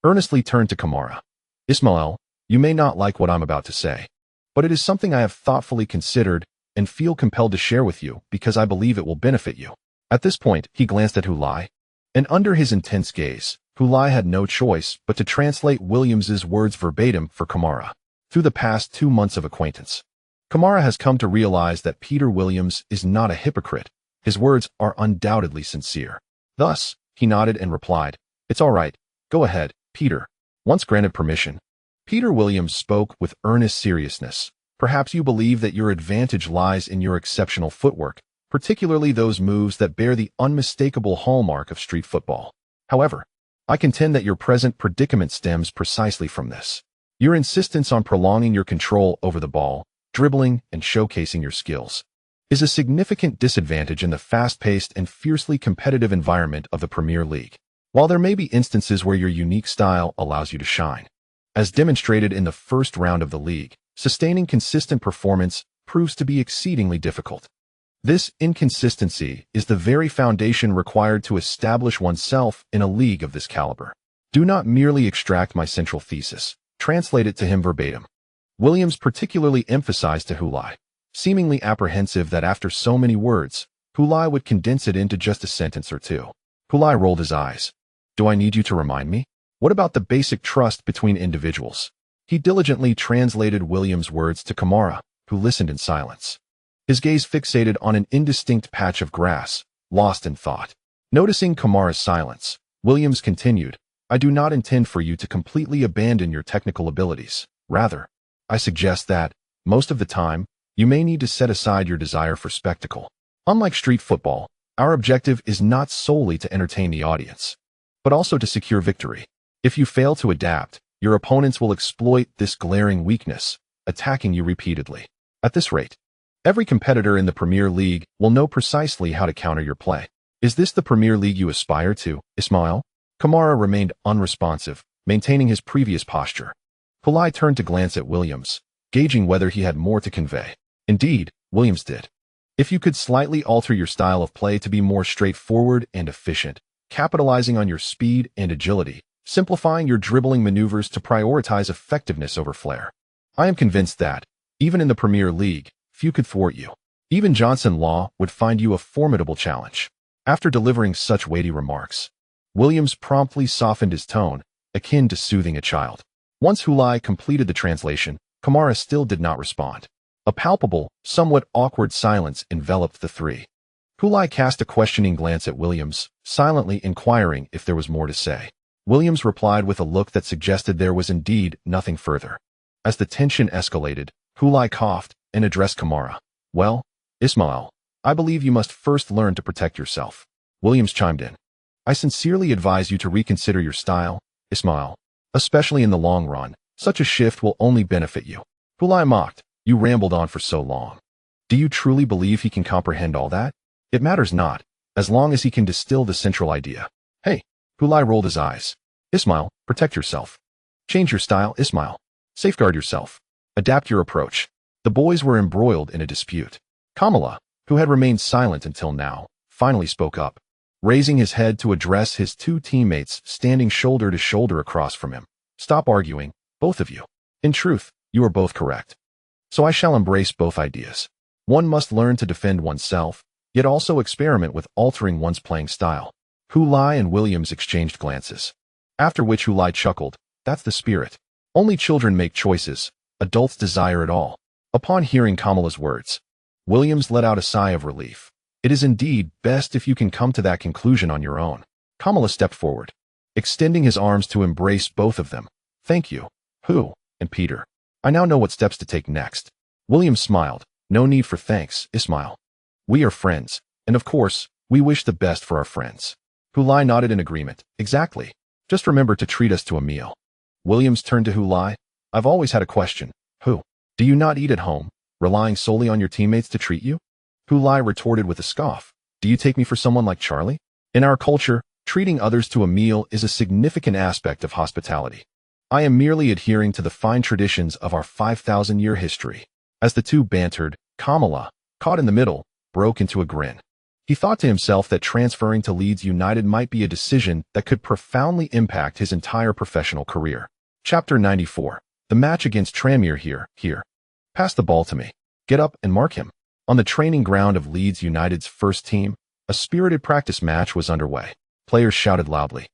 earnestly turned to Kamara. Ismail, you may not like what I'm about to say, but it is something I have thoughtfully considered and feel compelled to share with you because I believe it will benefit you. At this point, he glanced at Lai, and under his intense gaze, Lai had no choice but to translate Williams's words verbatim for Kamara. Through the past 2 months of acquaintance, Kamara has come to realize that Peter Williams is not a hypocrite. His words are undoubtedly sincere. Thus, he nodded and replied, It's all right. Go ahead, Peter. Once granted permission, Peter Williams spoke with earnest seriousness. Perhaps you believe that your advantage lies in your exceptional footwork, particularly those moves that bear the unmistakable hallmark of street football. However, I contend that your present predicament stems precisely from this. Your insistence on prolonging your control over the ball, dribbling, and showcasing your skills is a significant disadvantage in the fast-paced and fiercely competitive environment of the Premier League. While there may be instances where your unique style allows you to shine, as demonstrated in the first round of the league, sustaining consistent performance proves to be exceedingly difficult. This inconsistency is the very foundation required to establish oneself in a league of this caliber. Do not merely extract my central thesis, translate it to him verbatim. Williams particularly emphasized to Lai, seemingly apprehensive that after so many words, Lai would condense it into just a sentence or two. Lai rolled his eyes. Do I need you to remind me? What about the basic trust between individuals? He diligently translated Williams' words to Kamara, who listened in silence. His gaze fixated on an indistinct patch of grass, lost in thought. Noticing Kamara's silence, Williams continued, I do not intend for you to completely abandon your technical abilities. Rather, I suggest that, most of the time, you may need to set aside your desire for spectacle. Unlike street football, our objective is not solely to entertain the audience, but also to secure victory. If you fail to adapt, your opponents will exploit this glaring weakness, attacking you repeatedly. At this rate, every competitor in the Premier League will know precisely how to counter your play. Is this the Premier League you aspire to, Ismail? Kamara remained unresponsive, maintaining his previous posture. Lai turned to glance at Williams, gauging whether he had more to convey. Indeed, Williams did. If you could slightly alter your style of play to be more straightforward and efficient, capitalizing on your speed and agility, simplifying your dribbling maneuvers to prioritize effectiveness over flair, I am convinced that, even in the Premier League, few could thwart you. Even Johnson Law would find you a formidable challenge. After delivering such weighty remarks, Williams promptly softened his tone, akin to soothing a child. Once Lai completed the translation, Kamara still did not respond. A palpable, somewhat awkward silence enveloped the three. Lai cast a questioning glance at Williams, silently inquiring if there was more to say. Williams replied with a look that suggested there was indeed nothing further. As the tension escalated, Lai coughed and addressed Kamara. Well, Ismail, I believe you must first learn to protect yourself. Williams chimed in. I sincerely advise you to reconsider your style, Ismail. Especially in the long run, such a shift will only benefit you. Lai mocked. You rambled on for so long. Do you truly believe he can comprehend all that? It matters not, as long as he can distill the central idea. Hey, Lai rolled his eyes. Ismail, protect yourself. Change your style, Ismail. Safeguard yourself. Adapt your approach. The boys were embroiled in a dispute. Kamala, who had remained silent until now, finally spoke up, raising his head to address his two teammates standing shoulder to shoulder across from him. Stop arguing, both of you. In truth, you are both correct. So I shall embrace both ideas. One must learn to defend oneself, yet also experiment with altering one's playing style. Lai and Williams exchanged glances. After which Lai chuckled, that's the spirit. Only children make choices, adults desire it all. Upon hearing Kamala's words, Williams let out a sigh of relief. It is indeed best if you can come to that conclusion on your own. Kamala stepped forward, extending his arms to embrace both of them. Thank you, and Peter. I now know what steps to take next. Williams smiled. No need for thanks, Ismail. We are friends, and of course, we wish the best for our friends. Lai nodded in agreement. Exactly. Just remember to treat us to a meal. Williams turned to Lai. I've always had a question. Do you not eat at home, relying solely on your teammates to treat you? Lai retorted with a scoff. Do you take me for someone like Charlie? In our culture, treating others to a meal is a significant aspect of hospitality. I am merely adhering to the fine traditions of our 5,000-year history. As the two bantered, Kamala, caught in the middle, broke into a grin. He thought to himself that transferring to Leeds United might be a decision that could profoundly impact his entire professional career. Chapter 94. The match against Tranmere here. Pass the ball to me. Get up and mark him. On the training ground of Leeds United's first team, a spirited practice match was underway. Players shouted loudly,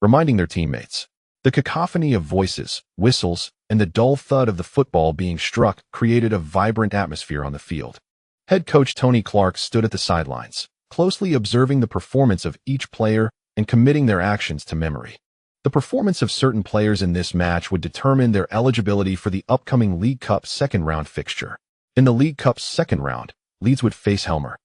reminding their teammates. The cacophony of voices, whistles, and the dull thud of the football being struck created a vibrant atmosphere on the field. Head coach Tony Clark stood at the sidelines, closely observing the performance of each player and committing their actions to memory. The performance of certain players in this match would determine their eligibility for the upcoming League Cup second-round fixture. In the League Cup's second round, Leeds would face Helmer.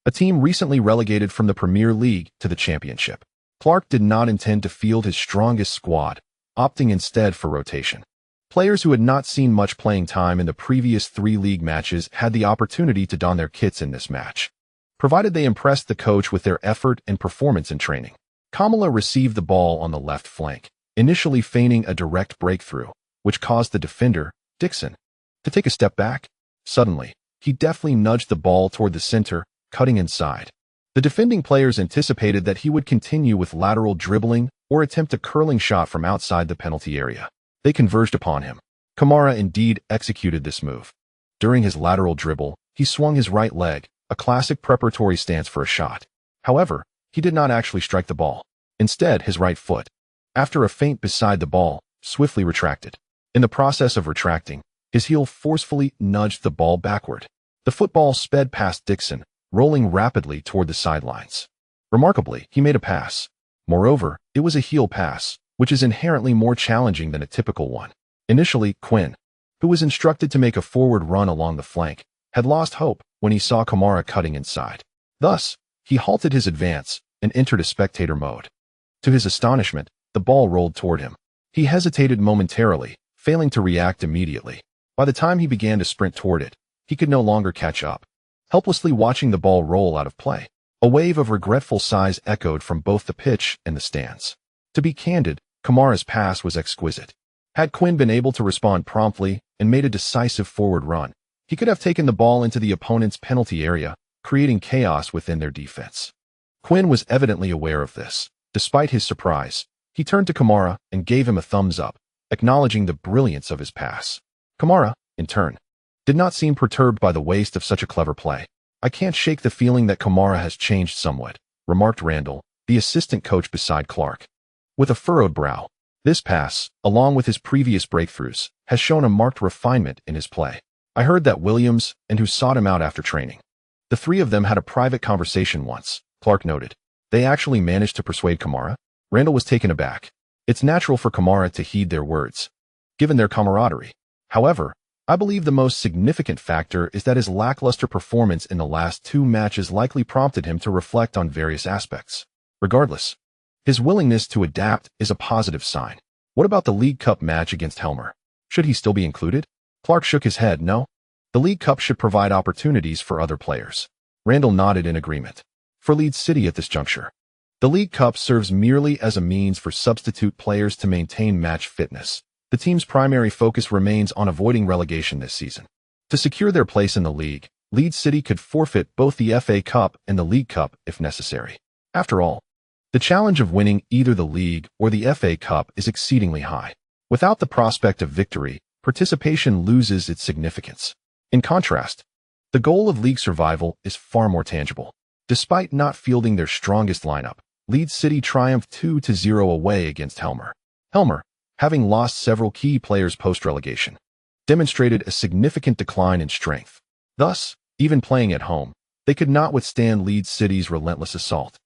a team recently relegated from the Premier League to the Championship. Clark did not intend to field his strongest squad, opting instead for rotation. Players who had not seen much playing time in the previous 3 league matches had the opportunity to don their kits in this match, provided they impressed the coach with their effort and performance in training. Kamala received the ball on the left flank, initially feigning a direct breakthrough, which caused the defender, Dixon, to take a step back. Suddenly, he deftly nudged the ball toward the center, cutting inside. The defending players anticipated that he would continue with lateral dribbling or attempt a curling shot from outside the penalty area. They converged upon him. Kamara indeed executed this move. During his lateral dribble, he swung his right leg, a classic preparatory stance for a shot. However, he did not actually strike the ball. Instead, his right foot, after a feint beside the ball, swiftly retracted. In the process of retracting, his heel forcefully nudged the ball backward. The football sped past Dixon, rolling rapidly toward the sidelines. Remarkably, he made a pass. Moreover, it was a heel pass, which is inherently more challenging than a typical one. Initially, Quinn, who was instructed to make a forward run along the flank, had lost hope when he saw Kamara cutting inside. Thus, he halted his advance and entered a spectator mode. To his astonishment, the ball rolled toward him. He hesitated momentarily, failing to react immediately. By the time he began to sprint toward it, he could no longer catch up. Helplessly watching the ball roll out of play, a wave of regretful sighs echoed from both the pitch and the stands. To be candid, Kamara's pass was exquisite. Had Quinn been able to respond promptly and made a decisive forward run, he could have taken the ball into the opponent's penalty area, creating chaos within their defense. Quinn was evidently aware of this. Despite his surprise, he turned to Kamara and gave him a thumbs up, acknowledging the brilliance of his pass. Kamara, in turn, did not seem perturbed by the waste of such a clever play. "I can't shake the feeling that Kamara has changed somewhat," remarked Randall, the assistant coach beside Clark. With a furrowed brow, this pass, along with his previous breakthroughs, has shown a marked refinement in his play. "I heard that Williams and who sought him out after training. The 3 of them had a private conversation once," Clark noted. "They actually managed to persuade Kamara?" Randall was taken aback. It's natural for Kamara to heed their words, given their camaraderie. However, I believe the most significant factor is that his lackluster performance in the last 2 matches likely prompted him to reflect on various aspects. Regardless, his willingness to adapt is a positive sign. What about the League Cup match against Helmer? Should he still be included? Clark shook his head. No. The League Cup should provide opportunities for other players. Randall nodded in agreement. For Leeds City at this juncture, the League Cup serves merely as a means for substitute players to maintain match fitness. The team's primary focus remains on avoiding relegation this season. To secure their place in the league, Leeds City could forfeit both the FA Cup and the League Cup if necessary. After all, the challenge of winning either the League or the FA Cup is exceedingly high. Without the prospect of victory, participation loses its significance. In contrast, the goal of league survival is far more tangible. Despite not fielding their strongest lineup, Leeds City triumphed 2-0 away against Helmer. Helmer, having lost several key players post-relegation, demonstrated a significant decline in strength. Thus, even playing at home, they could not withstand Leeds City's relentless assault.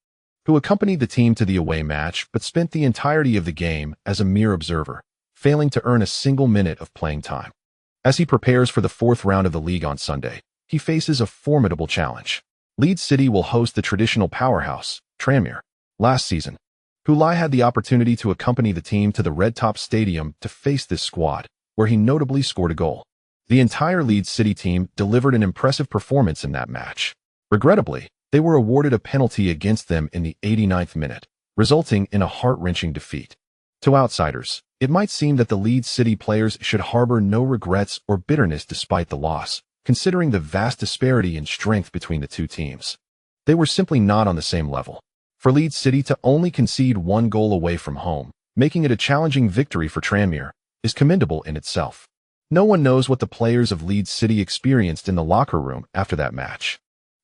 Who accompanied the team to the away match but spent the entirety of the game as a mere observer, failing to earn a single minute of playing time. As he prepares for the 4th round of the league on Sunday, he faces a formidable challenge. Leeds City will host the traditional powerhouse, Tranmere. Last season, Lai had the opportunity to accompany the team to the Red Top Stadium to face this squad, where he notably scored a goal. The entire Leeds City team delivered an impressive performance in that match. Regrettably, they were awarded a penalty against them in the 89th minute, resulting in a heart-wrenching defeat. To outsiders, it might seem that the Leeds City players should harbor no regrets or bitterness despite the loss, considering the vast disparity in strength between the two teams. They were simply not on the same level. For Leeds City to only concede 1 goal away from home, making it a challenging victory for Tranmere, is commendable in itself. No one knows what the players of Leeds City experienced in the locker room after that match.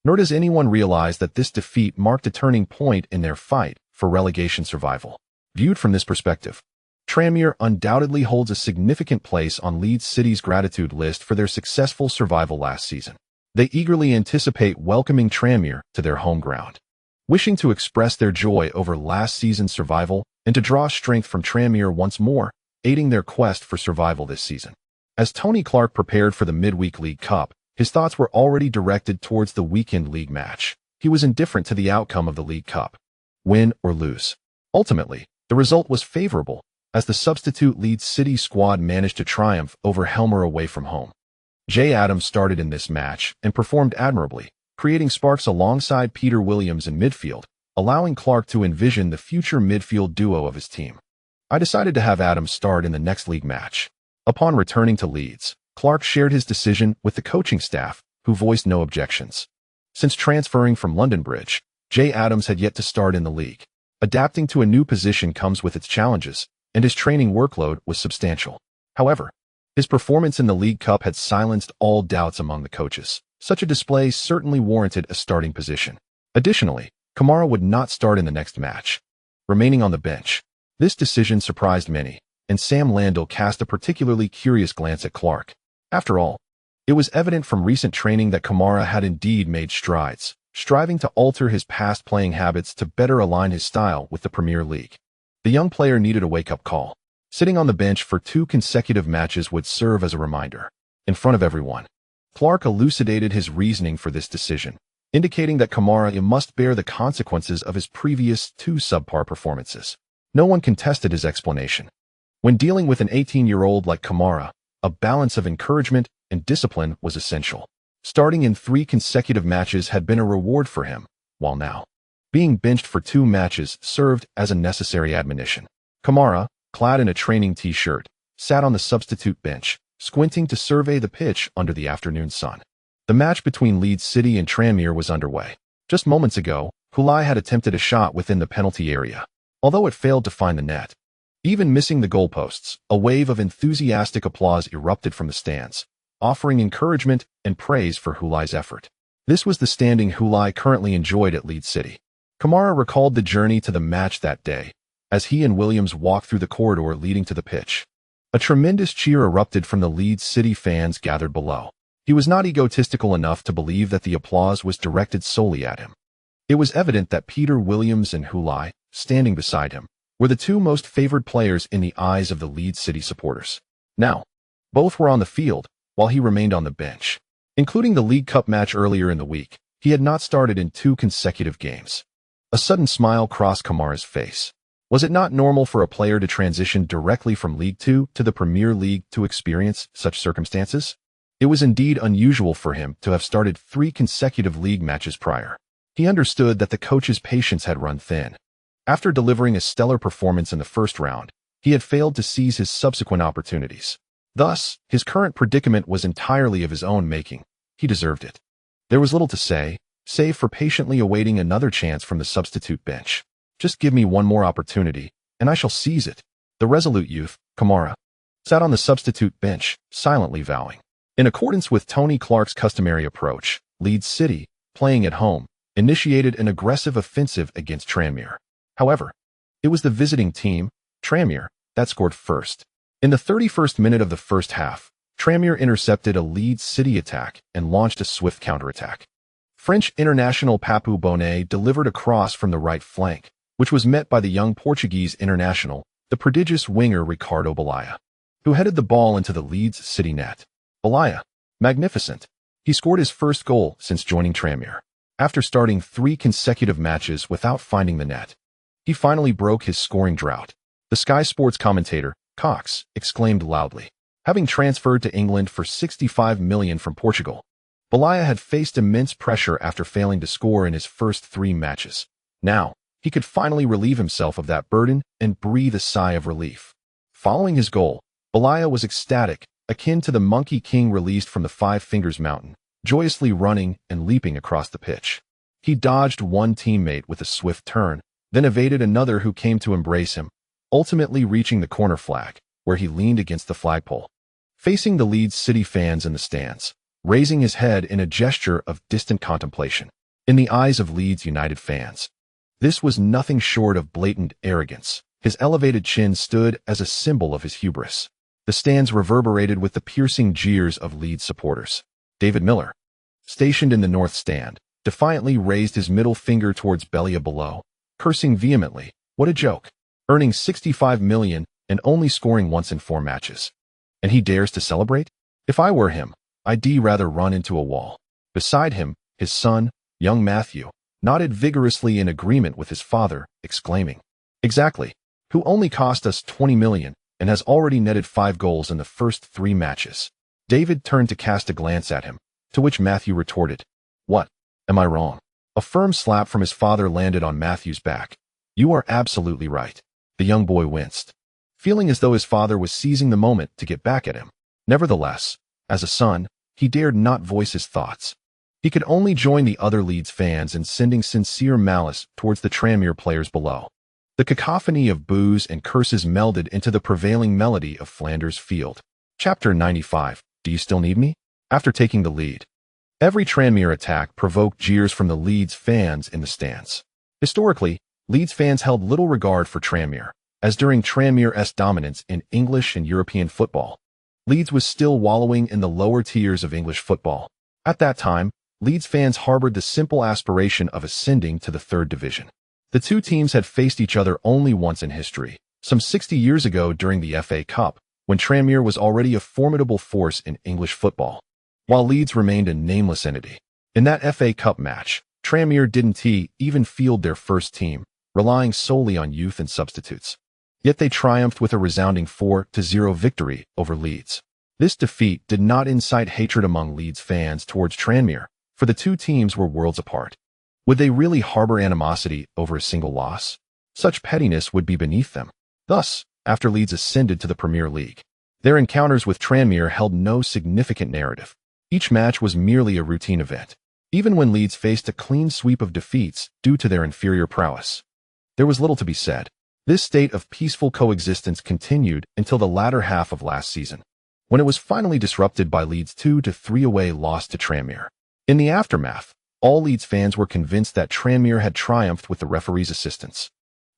Nor does anyone realize that this defeat marked a turning point in their fight for relegation survival. Viewed from this perspective, Tranmere undoubtedly holds a significant place on Leeds City's gratitude list for their successful survival last season. They eagerly anticipate welcoming Tranmere to their home ground. Wishing to express their joy over last season's survival and to draw strength from Tranmere once more, aiding their quest for survival this season. As Tony Clark prepared for the midweek League Cup, his thoughts were already directed towards the weekend league match. He was indifferent to the outcome of the League Cup, win or lose. Ultimately, the result was favorable, as the substitute Leeds City squad managed to triumph over Helmer away from home. Jay Adams started in this match and performed admirably, creating sparks alongside Peter Williams in midfield, allowing Clark to envision the future midfield duo of his team. I decided to have Adams start in the next league match. Upon returning to Leeds, Clark shared his decision with the coaching staff, who voiced no objections. Since transferring from London Bridge, Jay Adams had yet to start in the league. Adapting to a new position comes with its challenges, and his training workload was substantial. However, his performance in the League Cup had silenced all doubts among the coaches. Such a display certainly warranted a starting position. Additionally, Kamara would not start in the next match, remaining on the bench. This decision surprised many, and Sam Landell cast a particularly curious glance at Clark. After all, it was evident from recent training that Kamara had indeed made strides, striving to alter his past playing habits to better align his style with the Premier League. The young player needed a wake-up call. Sitting on the bench for 2 consecutive matches would serve as a reminder. In front of everyone, Clark elucidated his reasoning for this decision, indicating that Kamara must bear the consequences of his previous 2 subpar performances. No one contested his explanation. When dealing with an 18-year-old like Kamara, a balance of encouragement and discipline was essential. Starting in 3 consecutive matches had been a reward for him, while now being benched for 2 matches served as a necessary admonition. Kamara, clad in a training t-shirt, sat on the substitute bench, squinting to survey the pitch under the afternoon sun. The match between Leeds City and Tranmere was underway. Just moments ago, Lai had attempted a shot within the penalty area, although it failed to find the net. Even missing the goalposts, a wave of enthusiastic applause erupted from the stands, offering encouragement and praise for Lai's effort. This was the standing Lai currently enjoyed at Leeds City. Kamara recalled the journey to the match that day, as he and Williams walked through the corridor leading to the pitch. A tremendous cheer erupted from the Leeds City fans gathered below. He was not egotistical enough to believe that the applause was directed solely at him. It was evident that Peter Williams and Lai, standing beside him, were the 2 most favored players in the eyes of the Leeds City supporters. Now, both were on the field, while he remained on the bench. Including the League Cup match earlier in the week, he had not started in 2 consecutive games. A sudden smile crossed Kamara's face. Was it not normal for a player to transition directly from League 2 to the Premier League to experience such circumstances? It was indeed unusual for him to have started 3 consecutive league matches prior. He understood that the coach's patience had run thin. After delivering a stellar performance in the first round, he had failed to seize his subsequent opportunities. Thus, his current predicament was entirely of his own making. He deserved it. There was little to say, save for patiently awaiting another chance from the substitute bench. Just give me one more opportunity, and I shall seize it. The resolute youth, Kamara, sat on the substitute bench, silently vowing. In accordance with Tony Clark's customary approach, Leeds City, playing at home, initiated an aggressive offensive against Tranmere. However, it was the visiting team, Tranmere, that scored first. In the 31st minute of the first half, Tranmere intercepted a Leeds City attack and launched a swift counterattack. French international Papou Bonnet delivered a cross from the right flank, which was met by the young Portuguese international, the prodigious winger Ricardo Balaya, who headed the ball into the Leeds City net. Balaya, magnificent. He scored his first goal since joining Tranmere. After starting 3 consecutive matches without finding the net, he finally broke his scoring drought. The Sky Sports commentator, Cox, exclaimed loudly. Having transferred to England for $65 million from Portugal, Balaya had faced immense pressure after failing to score in his first 3 matches. Now, he could finally relieve himself of that burden and breathe a sigh of relief. Following his goal, Balaya was ecstatic, akin to the Monkey King released from the Five Fingers Mountain, joyously running and leaping across the pitch. He dodged one teammate with a swift turn, then evaded another who came to embrace him, ultimately reaching the corner flag, where he leaned against the flagpole. Facing the Leeds City fans in the stands, raising his head in a gesture of distant contemplation. In the eyes of Leeds United fans, this was nothing short of blatant arrogance. His elevated chin stood as a symbol of his hubris. The stands reverberated with the piercing jeers of Leeds supporters. David Miller, stationed in the north stand, defiantly raised his middle finger towards Belia below, cursing vehemently. What a joke. Earning $65 million and only scoring once in 4 matches. And he dares to celebrate? If I were him, I'd rather run into a wall. Beside him, his son, young Matthew, nodded vigorously in agreement with his father, exclaiming, "Exactly. Who only cost us 20 million and has already netted 5 goals in the first 3 matches." David turned to cast a glance at him, to which Matthew retorted, "What? Am I wrong?" A firm slap from his father landed on Matthew's back. "You are absolutely right." The young boy winced, feeling as though his father was seizing the moment to get back at him. Nevertheless, as a son, he dared not voice his thoughts. He could only join the other Leeds fans in sending sincere malice towards the Tranmere players below. The cacophony of boos and curses melded into the prevailing melody of Flanders Field. Chapter 95. Do you still need me? After taking the lead, every Tranmere attack provoked jeers from the Leeds fans in the stands. Historically, Leeds fans held little regard for Tranmere, as during Tranmere's dominance in English and European football, Leeds was still wallowing in the lower tiers of English football. At that time, Leeds fans harbored the simple aspiration of ascending to the 3rd division. The two teams had faced each other only once in history, some 60 years ago during the FA Cup, when Tranmere was already a formidable force in English football, while Leeds remained a nameless entity. In that FA Cup match, Tranmere didn't even field their first team, relying solely on youth and substitutes. Yet they triumphed with a resounding 4-0 victory over Leeds. This defeat did not incite hatred among Leeds fans towards Tranmere, for the two teams were worlds apart. Would they really harbor animosity over a single loss? Such pettiness would be beneath them. Thus, after Leeds ascended to the Premier League, their encounters with Tranmere held no significant narrative. Each match was merely a routine event, even when Leeds faced a clean sweep of defeats due to their inferior prowess. There was little to be said. This state of peaceful coexistence continued until the latter half of last season, when it was finally disrupted by Leeds' 2-3 away loss to Tranmere. In the aftermath, all Leeds fans were convinced that Tranmere had triumphed with the referee's assistance.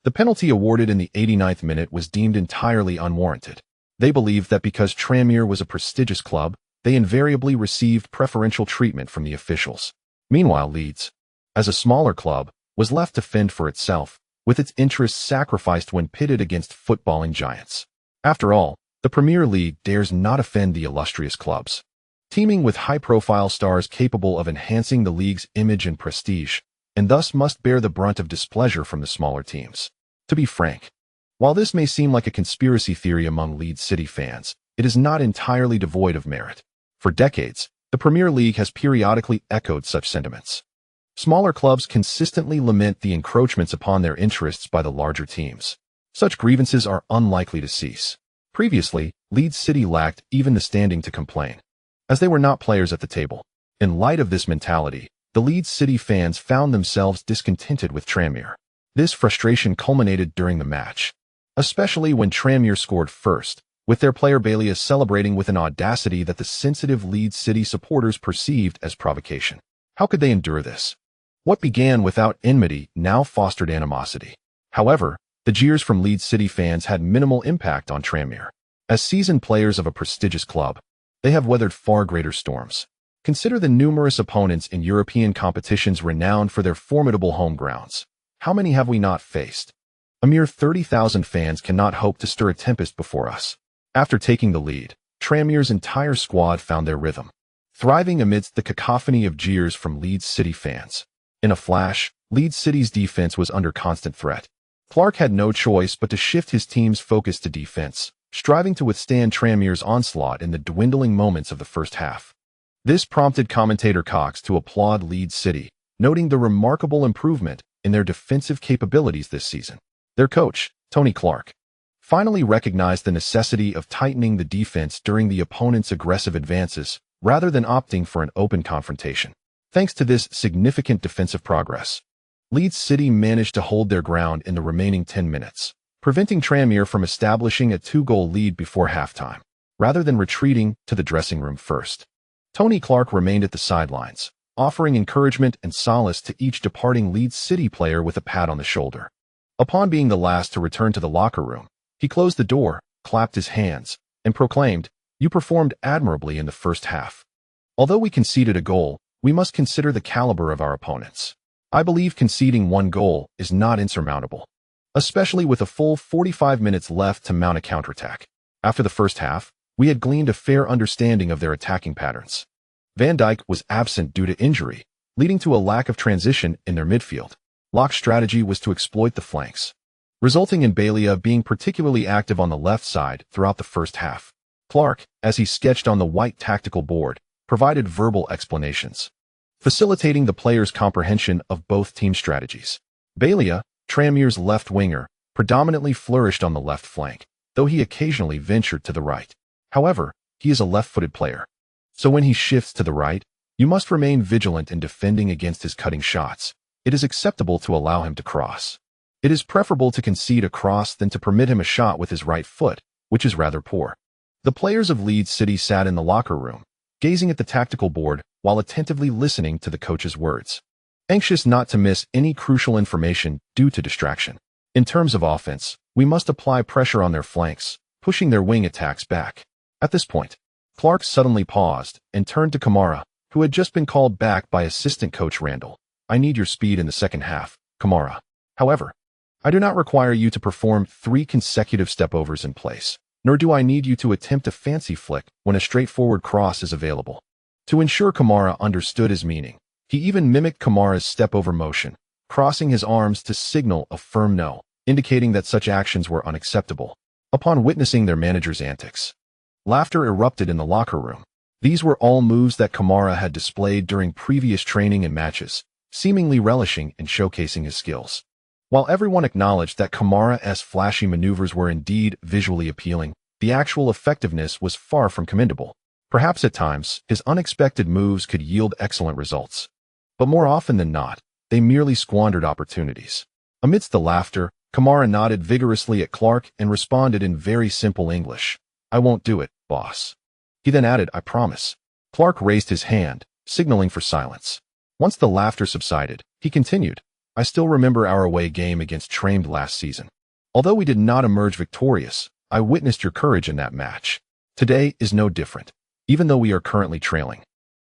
The penalty awarded in the 89th minute was deemed entirely unwarranted. They believed that because Tranmere was a prestigious club, they invariably received preferential treatment from the officials. Meanwhile, Leeds, as a smaller club, was left to fend for itself, with its interests sacrificed when pitted against footballing giants. After all, the Premier League dares not offend the illustrious clubs, teeming with high-profile stars capable of enhancing the league's image and prestige, and thus must bear the brunt of displeasure from the smaller teams. To be frank, while this may seem like a conspiracy theory among Leeds City fans, it is not entirely devoid of merit. For decades, the Premier League has periodically echoed such sentiments. Smaller clubs consistently lament the encroachments upon their interests by the larger teams. Such grievances are unlikely to cease. Previously, Leeds City lacked even the standing to complain, as they were not players at the table. In light of this mentality, the Leeds City fans found themselves discontented with Tranmere. This frustration culminated during the match, especially when Tranmere scored first, with their player Bailey celebrating with an audacity that the sensitive Leeds City supporters perceived as provocation. How could they endure this? What began without enmity now fostered animosity. However, the jeers from Leeds City fans had minimal impact on Tranmere. As seasoned players of a prestigious club, they have weathered far greater storms. Consider the numerous opponents in European competitions renowned for their formidable home grounds. How many have we not faced? A mere 30,000 fans cannot hope to stir a tempest before us. After taking the lead, Tranmere's entire squad found their rhythm, thriving amidst the cacophony of jeers from Leeds City fans. In a flash, Leeds City's defense was under constant threat. Clark had no choice but to shift his team's focus to defense, striving to withstand Tranmere's onslaught in the dwindling moments of the first half. This prompted commentator Cox to applaud Leeds City, noting the remarkable improvement in their defensive capabilities this season. Their coach, Tony Clark, finally recognized the necessity of tightening the defense during the opponent's aggressive advances, rather than opting for an open confrontation. Thanks to this significant defensive progress, Leeds City managed to hold their ground in the remaining 10 minutes, preventing Tranmere from establishing a 2-goal lead before halftime, rather than retreating to the dressing room first. Tony Clark remained at the sidelines, offering encouragement and solace to each departing Leeds City player with a pat on the shoulder. Upon being the last to return to the locker room, he closed the door, clapped his hands, and proclaimed, "You performed admirably in the first half. Although we conceded a goal, we must consider the caliber of our opponents. I believe conceding 1 goal is not insurmountable, especially with a full 45 minutes left to mount a counterattack. After the first half, we had gleaned a fair understanding of their attacking patterns. Van Dijk was absent due to injury, leading to a lack of transition in their midfield. Locke's strategy was to exploit the flanks, resulting in Bailey being particularly active on the left side throughout the first half. Clark, as he sketched on the white tactical board, provided verbal explanations, facilitating the players' comprehension of both team strategies. Bailey, Tranmere's left winger, predominantly flourished on the left flank, though he occasionally ventured to the right. However, he is a left-footed player, so when he shifts to the right, you must remain vigilant in defending against his cutting shots. It is acceptable to allow him to cross. It is preferable to concede a cross than to permit him a shot with his right foot, which is rather poor. The players of Leeds City sat in the locker room, gazing at the tactical board while attentively listening to the coach's words, anxious not to miss any crucial information due to distraction. In terms of offense, we must apply pressure on their flanks, pushing their wing attacks back. At this point, Clark suddenly paused and turned to Kamara, who had just been called back by assistant coach Randall. I need your speed in the second half, Kamara. However, I do not require you to perform 3 consecutive stepovers in place, nor do I need you to attempt a fancy flick when a straightforward cross is available. To ensure Kamara understood his meaning, he even mimicked Kamara's stepover motion, crossing his arms to signal a firm no, indicating that such actions were unacceptable. Upon witnessing their manager's antics, laughter erupted in the locker room. These were all moves that Kamara had displayed during previous training and matches, seemingly relishing in showcasing his skills. While everyone acknowledged that Kamara's flashy maneuvers were indeed visually appealing, the actual effectiveness was far from commendable. Perhaps at times, his unexpected moves could yield excellent results, but more often than not, they merely squandered opportunities. Amidst the laughter, Kamara nodded vigorously at Clark and responded in very simple English. I won't do it, boss. He then added, I promise. Clark raised his hand, signaling for silence. Once the laughter subsided, he continued, I still remember our away game against Tranquility last season. Although we did not emerge victorious, I witnessed your courage in that match. Today is no different, even though we are currently trailing.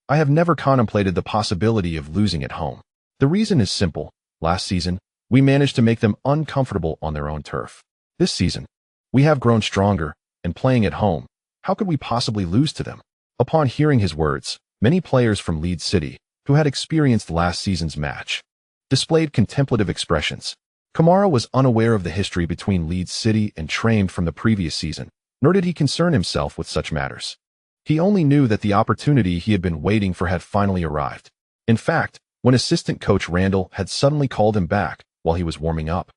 I have never contemplated the possibility of losing at home. The reason is simple. Last season, we managed to make them uncomfortable on their own turf. This season, we have grown stronger, and playing at home, how could we possibly lose to them? Upon hearing his words, many players from Leeds City, who had experienced last season's match, displayed contemplative expressions. Kamara was unaware of the history between Leeds City and Tranquility from the previous season, nor did he concern himself with such matters. He only knew that the opportunity he had been waiting for had finally arrived. In fact, when assistant coach Randall had suddenly called him back while he was warming up,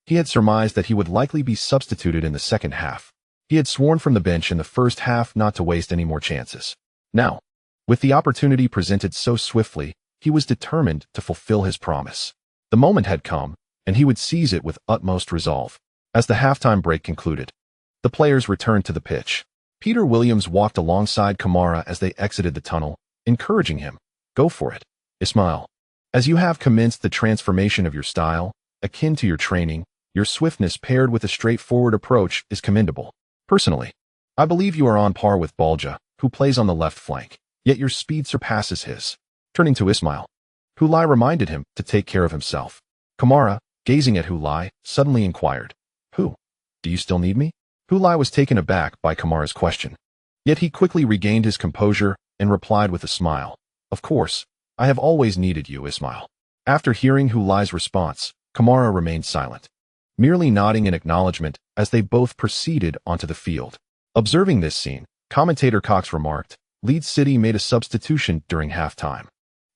he had surmised that he would likely be substituted in the second half. He had sworn from the bench in the first half not to waste any more chances. Now, with the opportunity presented so swiftly, he was determined to fulfill his promise. The moment had come, and he would seize it with utmost resolve. As the halftime break concluded, the players returned to the pitch. Peter Williams walked alongside Kamara as they exited the tunnel, encouraging him, Go for it, Ismail. As you have commenced the transformation of your style, akin to your training, your swiftness paired with a straightforward approach is commendable. Personally, I believe you are on par with Balja, who plays on the left flank, yet your speed surpasses his. Turning to Ismail, Lai reminded him to take care of himself. Kamara, gazing at Lai, suddenly inquired, do you still need me? Lai was taken aback by Kamara's question. Yet he quickly regained his composure and replied with a smile, Of course, I have always needed you, Ismail. After hearing Lai's response, Kamara remained silent, merely nodding in acknowledgement as they both proceeded onto the field. Observing this scene, commentator Cox remarked, Leeds City made a substitution during halftime,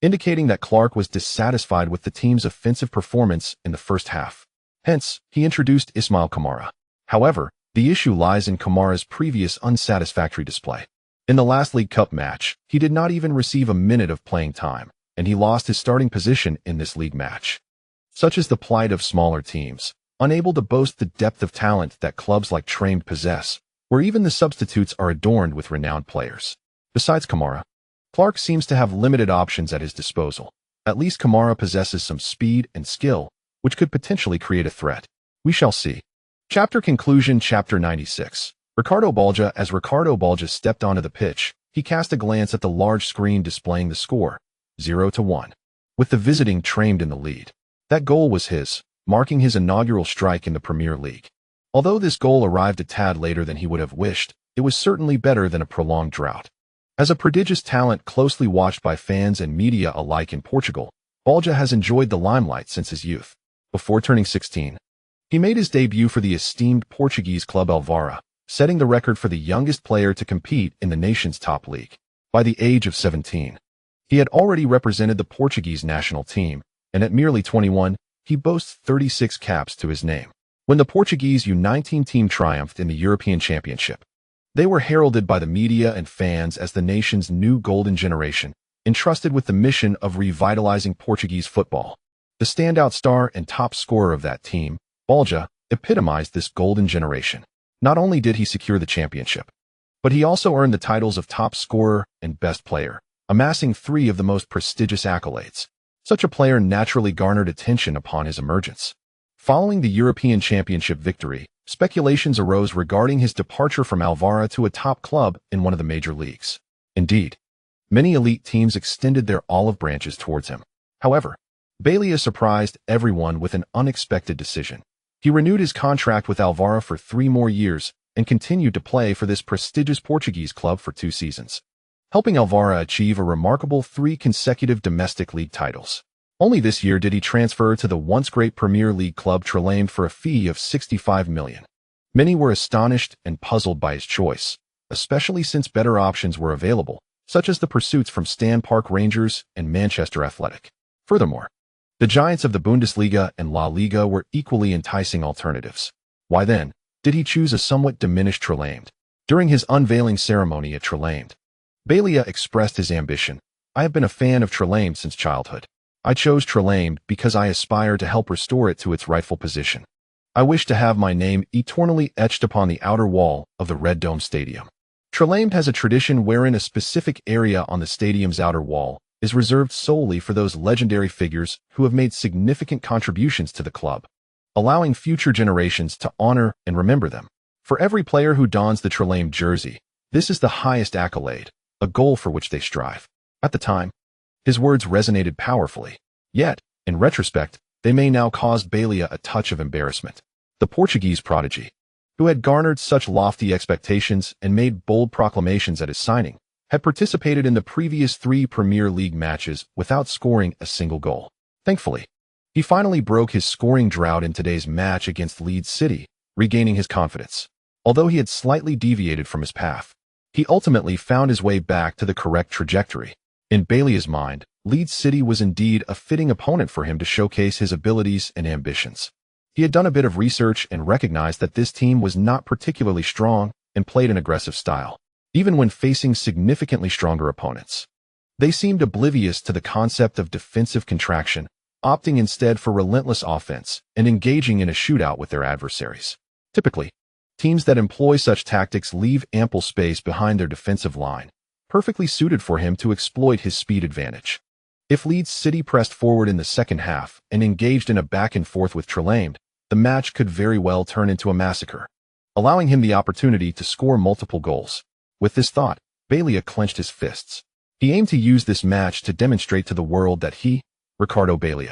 indicating that Clark was dissatisfied with the team's offensive performance in the first half. Hence, he introduced Ismail Kamara. However, the issue lies in Kamara's previous unsatisfactory display. In the last League Cup match, he did not even receive a minute of playing time, and he lost his starting position in this league match. Such is the plight of smaller teams, unable to boast the depth of talent that clubs like Tranquility possess, where even the substitutes are adorned with renowned players. Besides Kamara, Clark seems to have limited options at his disposal. At least Kamara possesses some speed and skill, which could potentially create a threat. We shall see. Chapter conclusion. Chapter 96. Ricardo Balja. As Ricardo Balja stepped onto the pitch, he cast a glance at the large screen displaying the score, 0-1, with the visiting Tranquility in the lead. That goal was his, marking his inaugural strike in the Premier League. Although this goal arrived a tad later than he would have wished, it was certainly better than a prolonged drought. As a prodigious talent closely watched by fans and media alike in Portugal, Balja has enjoyed the limelight since his youth. Before turning 16, he made his debut for the esteemed Portuguese club Alvara, setting the record for the youngest player to compete in the nation's top league. By the age of 17, he had already represented the Portuguese national team, and at merely 21, he boasts 36 caps to his name. When the Portuguese U19 team triumphed in the European Championship, they were heralded by the media and fans as the nation's new golden generation, entrusted with the mission of revitalizing Portuguese football. The standout star and top scorer of that team, Balja, epitomized this golden generation. Not only did he secure the championship, but he also earned the titles of top scorer and best player, amassing 3 of the most prestigious accolades. Such a player naturally garnered attention upon his emergence. Following the European Championship victory, speculations arose regarding his departure from Alvara to a top club in one of the major leagues. Indeed, many elite teams extended their olive branches towards him. However, Bailey surprised everyone with an unexpected decision. He renewed his contract with Alvara for 3 more years and continued to play for this prestigious Portuguese club for 2 seasons, helping Alvara achieve a remarkable 3 consecutive domestic league titles. Only this year did he transfer to the once great Premier League club Trelane for a fee of $65 million. Many were astonished and puzzled by his choice, especially since better options were available, such as the pursuits from Stan Park Rangers and Manchester Athletic. Furthermore, the giants of the Bundesliga and La Liga were equally enticing alternatives. Why then did he choose a somewhat diminished Trelane? During his unveiling ceremony at Trelane, Bailey expressed his ambition. "I have been a fan of Trelane since childhood. I chose Trelane because I aspire to help restore it to its rightful position. I wish to have my name eternally etched upon the outer wall of the Red Dome Stadium." Trelane has a tradition wherein a specific area on the stadium's outer wall is reserved solely for those legendary figures who have made significant contributions to the club, allowing future generations to honor and remember them. For every player who dons the Trelane jersey, this is the highest accolade, a goal for which they strive. At the time, his words resonated powerfully. Yet, in retrospect, they may now cause Bailey a touch of embarrassment. The Portuguese prodigy, who had garnered such lofty expectations and made bold proclamations at his signing, had participated in the previous 3 Premier League matches without scoring a single goal. Thankfully, he finally broke his scoring drought in today's match against Leeds City, regaining his confidence. Although he had slightly deviated from his path, he ultimately found his way back to the correct trajectory. In Bailey's mind, Leeds City was indeed a fitting opponent for him to showcase his abilities and ambitions. He had done a bit of research and recognized that this team was not particularly strong and played an aggressive style, even when facing significantly stronger opponents. They seemed oblivious to the concept of defensive contraction, opting instead for relentless offense and engaging in a shootout with their adversaries. Typically, teams that employ such tactics leave ample space behind their defensive line, perfectly suited for him to exploit his speed advantage. If Leeds City pressed forward in the second half and engaged in a back and forth with Trelane, the match could very well turn into a massacre, allowing him the opportunity to score multiple goals. With this thought, Bailey clenched his fists. He aimed to use this match to demonstrate to the world that he, Ricardo Bailey,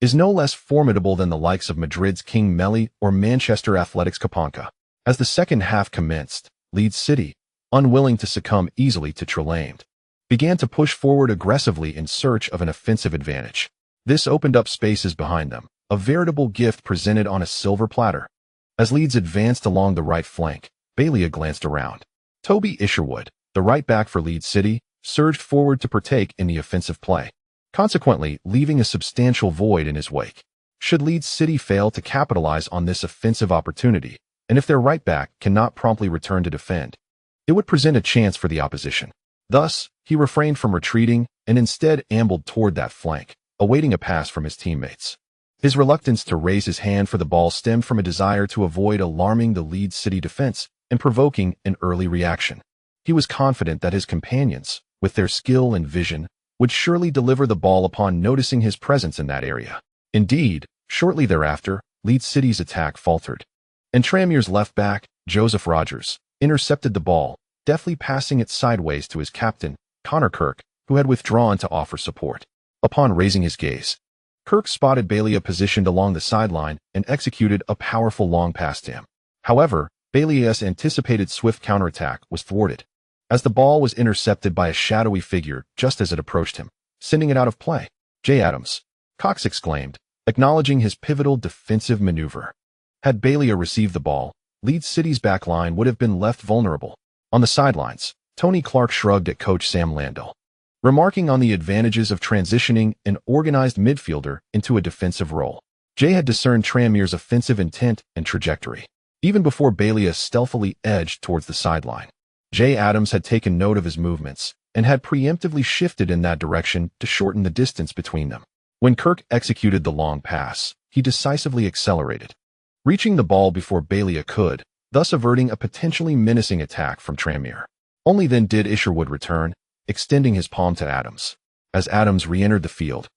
is no less formidable than the likes of Madrid's King Meli or Manchester Athletic's Kapanka. As the second half commenced, Leeds City, unwilling to succumb easily to Trelane, began to push forward aggressively in search of an offensive advantage. This opened up spaces behind them, a veritable gift presented on a silver platter. As Leeds advanced along the right flank, Bailey glanced around. Toby Isherwood, the right back for Leeds City, surged forward to partake in the offensive play, consequently leaving a substantial void in his wake. Should Leeds City fail to capitalize on this offensive opportunity, and if their right back cannot promptly return to defend, it would present a chance for the opposition. Thus, he refrained from retreating and instead ambled toward that flank, awaiting a pass from his teammates. His reluctance to raise his hand for the ball stemmed from a desire to avoid alarming the Leeds City defense and provoking an early reaction. He was confident that his companions, with their skill and vision, would surely deliver the ball upon noticing his presence in that area. Indeed, shortly thereafter, Leeds City's attack faltered, and Tranmere's left back, Joseph Rogers, intercepted the ball, deftly passing it sideways to his captain, Connor Kirk, who had withdrawn to offer support. Upon raising his gaze, Kirk spotted Bailey positioned along the sideline and executed a powerful long pass to him. However, Bailey's anticipated swift counterattack was thwarted. as the ball was intercepted by a shadowy figure just as it approached him, sending it out of play. "J. Adams," Cox exclaimed, acknowledging his pivotal defensive maneuver. Had Bailey received the ball, Leeds City's backline would have been left vulnerable. On the sidelines, Tony Clark shrugged at coach Sam Landell, remarking on the advantages of transitioning an organized midfielder into a defensive role. Jay had discerned Tranmere's offensive intent and trajectory, even before Bailey stealthily edged towards the sideline. J. Adams had taken note of his movements and had preemptively shifted in that direction to shorten the distance between them. When Kirk executed the long pass, he decisively accelerated, reaching the ball before Bailey could, thus averting a potentially menacing attack from Tranmere. Only then did Isherwood return, extending his palm to Adams. As Adams re-entered the field,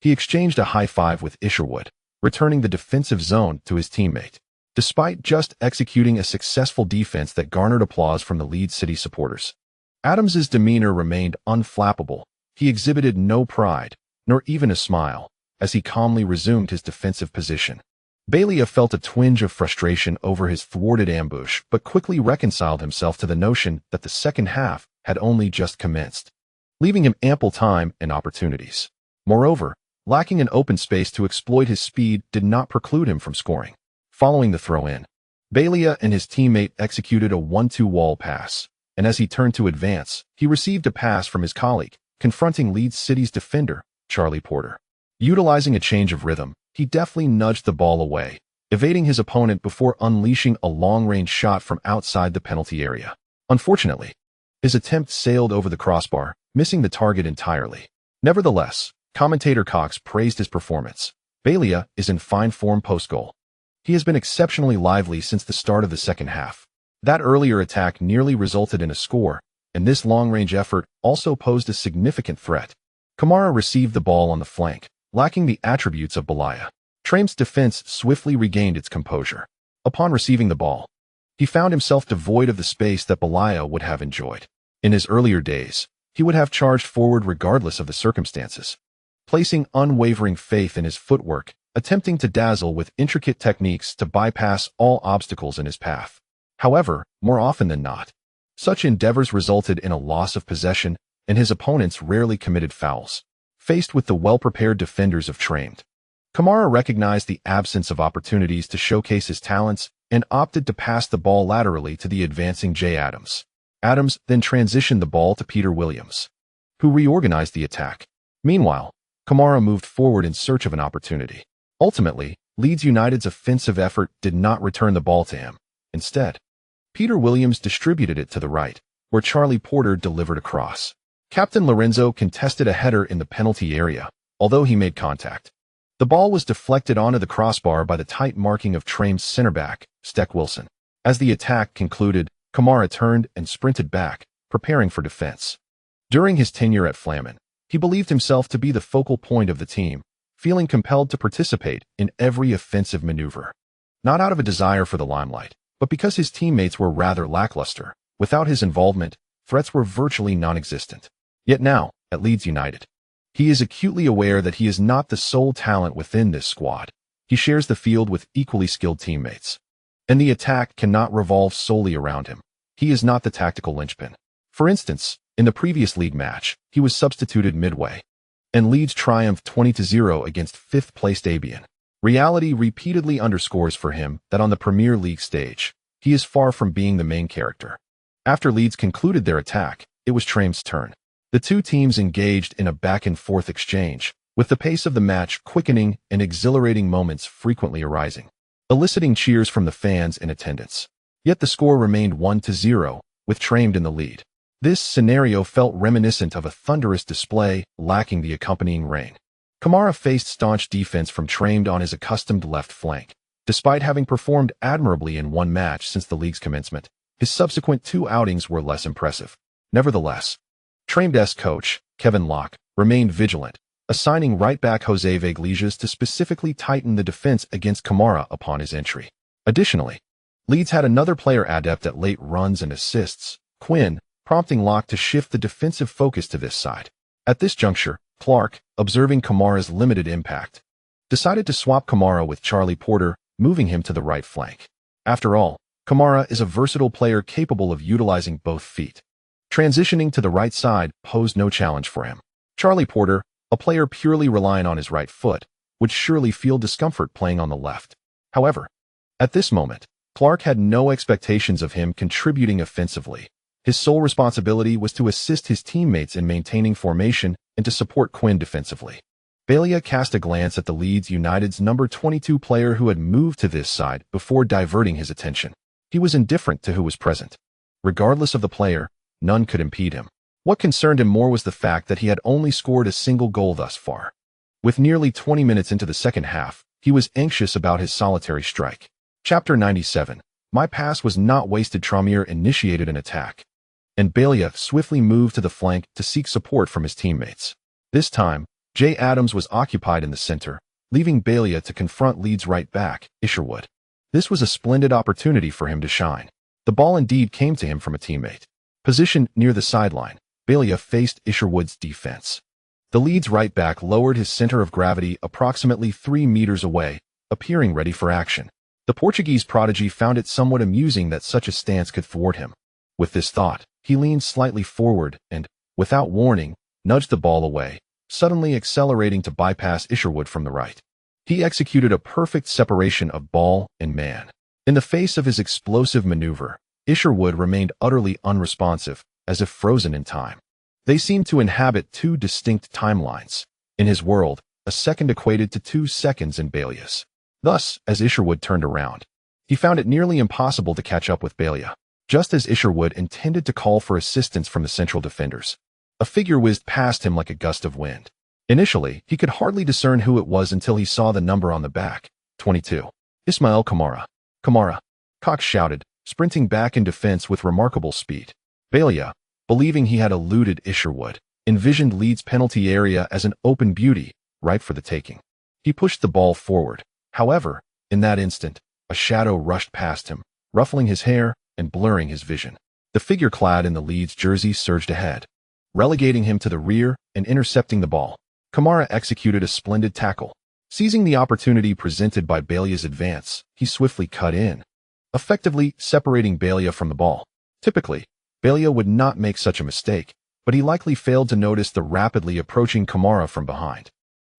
he exchanged a high five with Isherwood, returning the defensive zone to his teammate. Despite just executing a successful defense that garnered applause from the Leeds City supporters, Adams's demeanor remained unflappable. He exhibited no pride, nor even a smile, as he calmly resumed his defensive position. Bailey felt a twinge of frustration over his thwarted ambush, but quickly reconciled himself to the notion that the second half had only just commenced, leaving him ample time and opportunities. Moreover, lacking an open space to exploit his speed did not preclude him from scoring. Following the throw-in, Bailey and his teammate executed a 1-2 wall pass, and as he turned to advance, he received a pass from his colleague, confronting Leeds City's defender, Charlie Porter. Utilizing a change of rhythm, he deftly nudged the ball away, evading his opponent before unleashing a long-range shot from outside the penalty area. Unfortunately, his attempt sailed over the crossbar, missing the target entirely. Nevertheless, commentator Cox praised his performance. Bailey is in fine form post-goal. He has been exceptionally lively since the start of the second half. That earlier attack nearly resulted in a score, and this long-range effort also posed a significant threat. Kamara received the ball on the flank, lacking the attributes of Belaya. Trame's defense swiftly regained its composure. Upon receiving the ball, he found himself devoid of the space that Belaya would have enjoyed. In his earlier days, he would have charged forward regardless of the circumstances, placing unwavering faith in his footwork, attempting to dazzle with intricate techniques to bypass all obstacles in his path. However, more often than not, such endeavors resulted in a loss of possession, and his opponents rarely committed fouls. Faced with the well-prepared defenders of Tramed, Kamara recognized the absence of opportunities to showcase his talents and opted to pass the ball laterally to the advancing J. Adams. Adams then transitioned the ball to Peter Williams, who reorganized the attack. Meanwhile, Kamara moved forward in search of an opportunity. Ultimately, Leeds United's offensive effort did not return the ball to him. Instead, Peter Williams distributed it to the right, where Charlie Porter delivered a cross. Captain Lorenzo contested a header in the penalty area, although he made contact. The ball was deflected onto the crossbar by the tight marking of Trame's center back, Steck Wilson. As the attack concluded, Kamara turned and sprinted back, preparing for defense. During his tenure at Flamen, he believed himself to be the focal point of the team, feeling compelled to participate in every offensive maneuver. Not out of a desire for the limelight, but because his teammates were rather lackluster. Without his involvement, threats were virtually non-existent. Yet now, at Leeds United, he is acutely aware that he is not the sole talent within this squad. He shares the field with equally skilled teammates, and the attack cannot revolve solely around him. He is not the tactical linchpin. For instance, in the previous league match, he was substituted midway, and Leeds triumphed 20-0 against fifth-placed Albion. Reality repeatedly underscores for him that on the Premier League stage, he is far from being the main character. After Leeds concluded their attack, it was Trame's turn. The two teams engaged in a back-and-forth exchange, with the pace of the match quickening and exhilarating moments frequently arising, eliciting cheers from the fans in attendance. Yet the score remained 1-0, with Trame in the lead. This scenario felt reminiscent of a thunderous display, lacking the accompanying rain. Kamara faced staunch defense from Trame on his accustomed left flank. Despite having performed admirably in one match since the league's commencement, his subsequent two outings were less impressive. Nevertheless, Trame's coach, Kevin Locke, remained vigilant, assigning right-back Jose Iglesias to specifically tighten the defense against Kamara upon his entry. Additionally, Leeds had another player adept at late runs and assists, Quinn, prompting Locke to shift the defensive focus to this side. At this juncture, Clark, observing Kamara's limited impact, decided to swap Kamara with Charlie Porter, moving him to the right flank. After all, Kamara is a versatile player capable of utilizing both feet. Transitioning to the right side posed no challenge for him. Charlie Porter, a player purely relying on his right foot, would surely feel discomfort playing on the left. However, at this moment, Clark had no expectations of him contributing offensively. His sole responsibility was to assist his teammates in maintaining formation and to support Quinn defensively. Balia cast a glance at the Leeds United's number 22 player who had moved to this side before diverting his attention. He was indifferent to who was present. Regardless of the player, none could impede him. What concerned him more was the fact that he had only scored a single goal thus far. With nearly 20 minutes into the second half, he was anxious about his solitary strike. Chapter 97. My pass was not wasted. Tramier initiated an attack, and Balia swiftly moved to the flank to seek support from his teammates. This time, Jay Adams was occupied in the center, leaving Balia to confront Leeds' right back, Isherwood. This was a splendid opportunity for him to shine. The ball indeed came to him from a teammate. Positioned near the sideline, Balia faced Isherwood's defense. The Leeds right back lowered his center of gravity approximately 3 meters away, appearing ready for action. The Portuguese prodigy found it somewhat amusing that such a stance could thwart him. With this thought, he leaned slightly forward and, without warning, nudged the ball away, suddenly accelerating to bypass Isherwood from the right. He executed a perfect separation of ball and man. In the face of his explosive maneuver, Isherwood remained utterly unresponsive, as if frozen in time. They seemed to inhabit two distinct timelines. In his world, a second equated to 2 seconds in Balia's. Thus, as Isherwood turned around, he found it nearly impossible to catch up with Balia. Just as Isherwood intended to call for assistance from the central defenders, a figure whizzed past him like a gust of wind. Initially, he could hardly discern who it was until he saw the number on the back, 22. Ismail Kamara. Kamara, Cox shouted, sprinting back in defense with remarkable speed. Balia, believing he had eluded Isherwood, envisioned Leeds' penalty area as an open beauty, ripe for the taking. He pushed the ball forward. However, in that instant, a shadow rushed past him, ruffling his hair and blurring his vision. The figure clad in the Leeds jersey surged ahead, relegating him to the rear and intercepting the ball. Kamara executed a splendid tackle. Seizing the opportunity presented by Balia's advance, he swiftly cut in, effectively separating Balia from the ball. Typically, Balia would not make such a mistake, but he likely failed to notice the rapidly approaching Kamara from behind.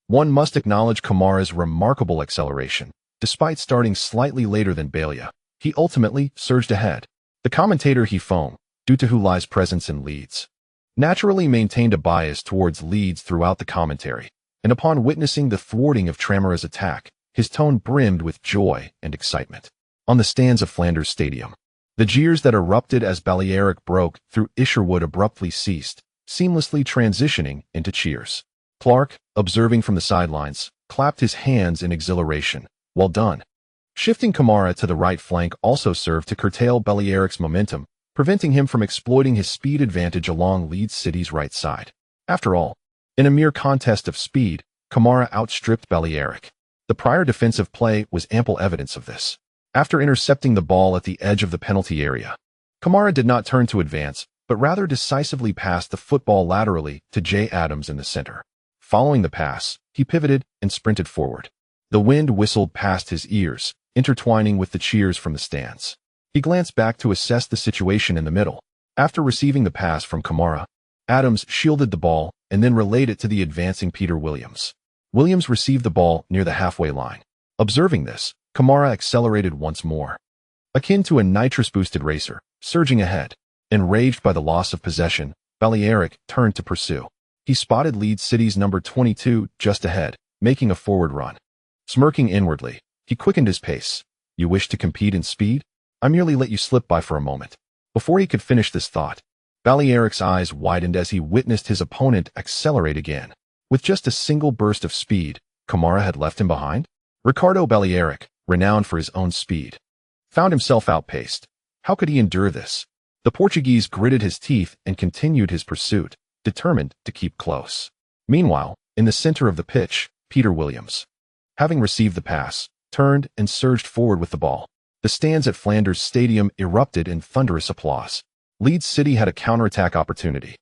One must acknowledge Kamara's remarkable acceleration. Despite starting slightly later than Balia, he ultimately surged ahead. The commentator Hifong, due to Hulai's presence in Leeds, naturally maintained a bias towards Leeds throughout the commentary, and upon witnessing the thwarting of Tramera's attack, his tone brimmed with joy and excitement. On the stands of Flanders Stadium, the jeers that erupted as Balearic broke through Isherwood abruptly ceased, seamlessly transitioning into cheers. Clark, observing from the sidelines, clapped his hands in exhilaration. Well done. Shifting Kamara to the right flank also served to curtail Balearic's momentum, preventing him from exploiting his speed advantage along Leeds City's right side. After all, in a mere contest of speed, Kamara outstripped Balearic. The prior defensive play was ample evidence of this. After intercepting the ball at the edge of the penalty area, Kamara did not turn to advance, but rather decisively passed the football laterally to Jay Adams in the center. Following the pass, he pivoted and sprinted forward. The wind whistled past his ears, intertwining with the cheers from the stands. He glanced back to assess the situation in the middle. After receiving the pass from Kamara, Adams shielded the ball and then relayed it to the advancing Peter Williams. Williams received the ball near the halfway line. Observing this, Kamara accelerated once more. Akin to a nitrous-boosted racer, surging ahead. Enraged by the loss of possession, Balearic turned to pursue. He spotted Leeds City's number 22 just ahead, making a forward run. Smirking inwardly, he quickened his pace. You wish to compete in speed? I merely let you slip by for a moment. Before he could finish this thought, Balearic's eyes widened as he witnessed his opponent accelerate again. With just a single burst of speed, Kamara had left him behind? Ricardo Balearic, renowned for his own speed, found himself outpaced. How could he endure this? The Portuguese gritted his teeth and continued his pursuit, determined to keep close. Meanwhile, in the center of the pitch, Peter Williams, having received the pass, turned and surged forward with the ball. The stands at Flanders Stadium erupted in thunderous applause. Leeds City had a counterattack opportunity.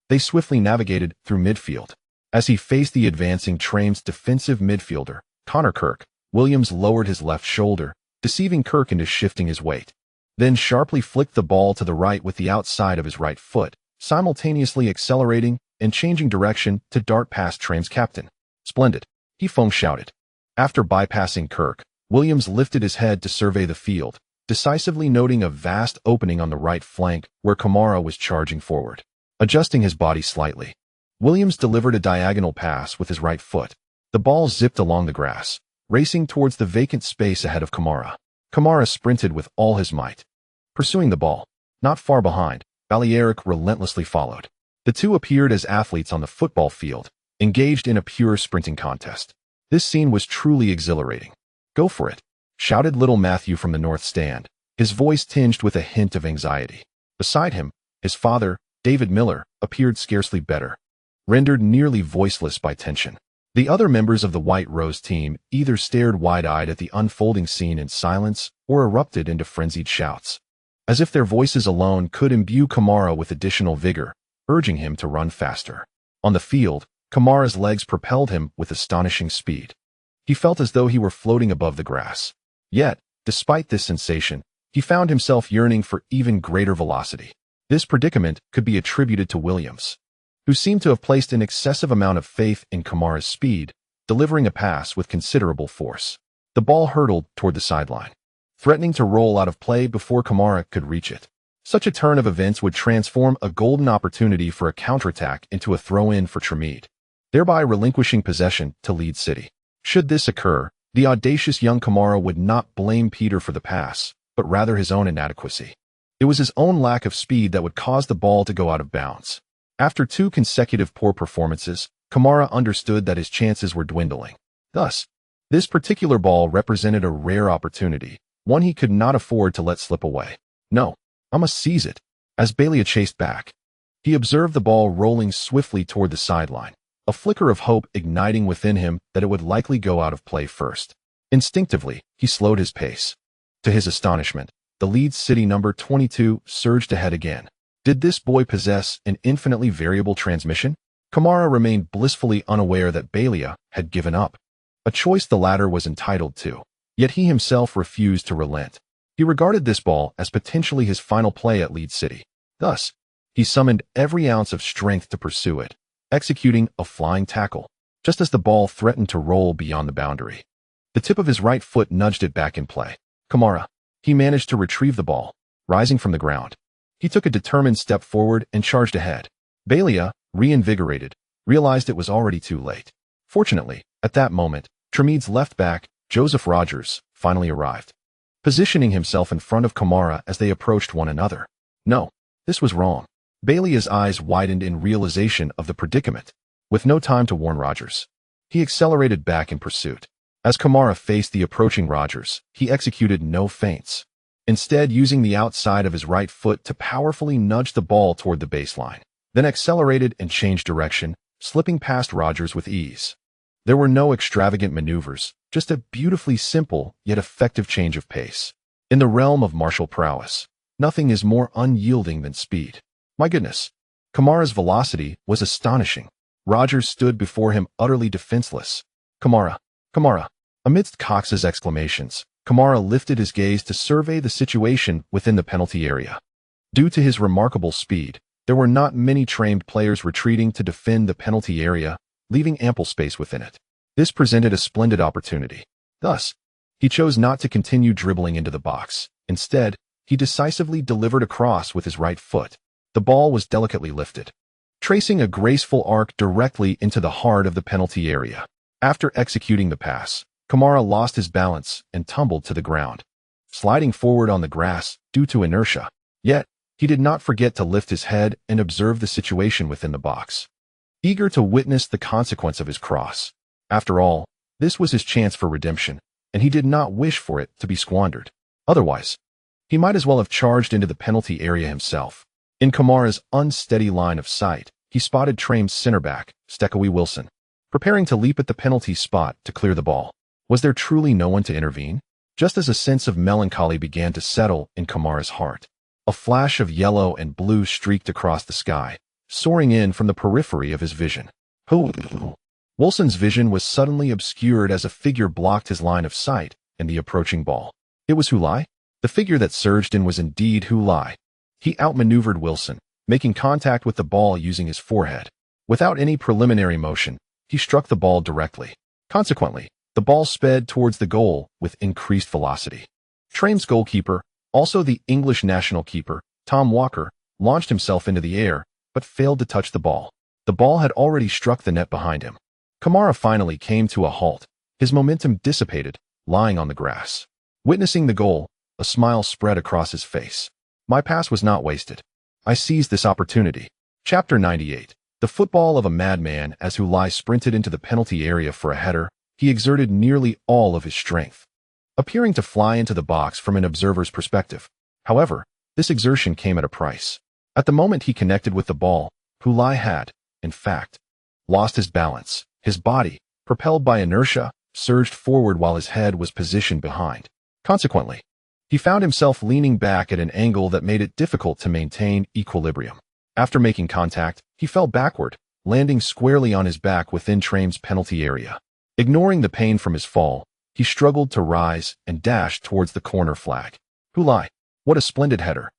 They swiftly navigated through midfield. As he faced the advancing Trame's defensive midfielder, Connor Kirk, Williams lowered his left shoulder, deceiving Kirk into shifting his weight. Then sharply flicked the ball to the right with the outside of his right foot, simultaneously accelerating and changing direction to dart past train's captain. Splendid, he Feng shouted. After bypassing Kirk, Williams lifted his head to survey the field, decisively noting a vast opening on the right flank where Kamara was charging forward. Adjusting his body slightly, Williams delivered a diagonal pass with his right foot. The ball zipped along the grass, racing towards the vacant space ahead of Kamara. Kamara sprinted with all his might. Pursuing the ball, not far behind, Balearic relentlessly followed. The two appeared as athletes on the football field, engaged in a pure sprinting contest. This scene was truly exhilarating. "Go for it," shouted little Matthew from the north stand, his voice tinged with a hint of anxiety. Beside him, his father, David Miller, appeared scarcely better, rendered nearly voiceless by tension. The other members of the White Rose team either stared wide-eyed at the unfolding scene in silence or erupted into frenzied shouts, as if their voices alone could imbue Kamara with additional vigor, urging him to run faster. On the field, Kamara's legs propelled him with astonishing speed. He felt as though he were floating above the grass. Yet, despite this sensation, he found himself yearning for even greater velocity. This predicament could be attributed to Williams, who seemed to have placed an excessive amount of faith in Kamara's speed, delivering a pass with considerable force. The ball hurtled toward the sideline, threatening to roll out of play before Kamara could reach it. Such a turn of events would transform a golden opportunity for a counterattack into a throw-in for Tremede, thereby relinquishing possession to Lead City. Should this occur, the audacious young Kamara would not blame Peter for the pass, but rather his own inadequacy. It was his own lack of speed that would cause the ball to go out of bounds. After 2 consecutive poor performances, Kamara understood that his chances were dwindling. Thus, this particular ball represented a rare opportunity, one he could not afford to let slip away. "No, I must seize it." As Bailey chased back, he observed the ball rolling swiftly toward the sideline, a flicker of hope igniting within him that it would likely go out of play first. Instinctively, he slowed his pace. To his astonishment, the Leeds City number 22 surged ahead again. Did this boy possess an infinitely variable transmission? Kamara remained blissfully unaware that Bailey had given up, a choice the latter was entitled to. Yet he himself refused to relent. He regarded this ball as potentially his final play at Leeds City. Thus, he summoned every ounce of strength to pursue it, executing a flying tackle, just as the ball threatened to roll beyond the boundary. The tip of his right foot nudged it back in play. Kamara. He managed to retrieve the ball, rising from the ground. He took a determined step forward and charged ahead. Bailey, reinvigorated, realized it was already too late. Fortunately, at that moment, Tremede's left back, Joseph Rogers, finally arrived, positioning himself in front of Kamara as they approached one another. No, this was wrong. Bailey's eyes widened in realization of the predicament. With no time to warn Rogers, he accelerated back in pursuit. As Kamara faced the approaching Rogers, he executed no feints, instead using the outside of his right foot to powerfully nudge the ball toward the baseline, then accelerated and changed direction, slipping past Rogers with ease. There were no extravagant maneuvers, just a beautifully simple yet effective change of pace. In the realm of martial prowess, nothing is more unyielding than speed. My goodness, Kamara's velocity was astonishing. Rogers stood before him utterly defenseless. Kamara. Amidst Cox's exclamations, Kamara lifted his gaze to survey the situation within the penalty area. Due to his remarkable speed, there were not many trained players retreating to defend the penalty area, leaving ample space within it. This presented a splendid opportunity. Thus, he chose not to continue dribbling into the box. Instead, he decisively delivered a cross with his right foot. The ball was delicately lifted, tracing a graceful arc directly into the heart of the penalty area. After executing the pass, Kamara lost his balance and tumbled to the ground, sliding forward on the grass due to inertia. Yet, he did not forget to lift his head and observe the situation within the box, eager to witness the consequence of his cross. After all, this was his chance for redemption, and he did not wish for it to be squandered. Otherwise, he might as well have charged into the penalty area himself. In Kamara's unsteady line of sight, he spotted Trame's center back, Steckaway Wilson, preparing to leap at the penalty spot to clear the ball. Was there truly no one to intervene? Just as a sense of melancholy began to settle in Kamara's heart, a flash of yellow and blue streaked across the sky, soaring in from the periphery of his vision. Wilson's vision was suddenly obscured as a figure blocked his line of sight and the approaching ball. It was Lai. The figure that surged in was indeed Lai. He outmaneuvered Wilson, making contact with the ball using his forehead. Without any preliminary motion, he struck the ball directly. Consequently, the ball sped towards the goal with increased velocity. Trame's goalkeeper, also the English national keeper, Tom Walker, launched himself into the air, but failed to touch the ball. The ball had already struck the net behind him. Kamara finally came to a halt. His momentum dissipated, lying on the grass. Witnessing the goal, a smile spread across his face. My pass was not wasted. I seized this opportunity. Chapter 98. The football of a madman. As Lai sprinted into the penalty area for a header, he exerted nearly all of his strength, appearing to fly into the box from an observer's perspective. However, this exertion came at a price. At the moment he connected with the ball, Lai had, in fact, lost his balance. His body, propelled by inertia, surged forward while his head was positioned behind. Consequently, he found himself leaning back at an angle that made it difficult to maintain equilibrium. After making contact, he fell backward, landing squarely on his back within Trame's penalty area. Ignoring the pain from his fall, he struggled to rise and dashed towards the corner flag. Lai, what a splendid header!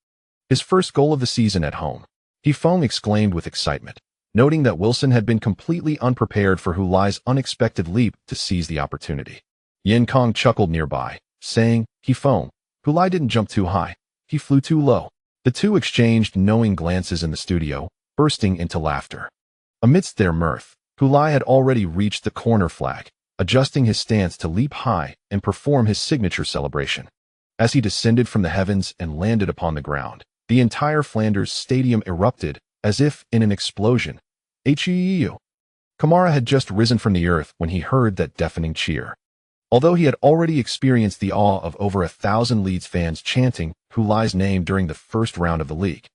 His first goal of the season at home. Throng exclaimed with excitement, noting that Wilson had been completely unprepared for Lai's unexpected leap to seize the opportunity. Yin Kong chuckled nearby, saying, Throng, Lai didn't jump too high, he flew too low. The two exchanged knowing glances in the studio, bursting into laughter. Amidst their mirth, Lai had already reached the corner flag, adjusting his stance to leap high and perform his signature celebration. As he descended from the heavens and landed upon the ground, the entire Flanders stadium erupted as if in an explosion. Kamara had just risen from the earth when he heard that deafening cheer. Although he had already experienced the awe of over 1,000 Leeds fans chanting Lai's name during the first round of the league,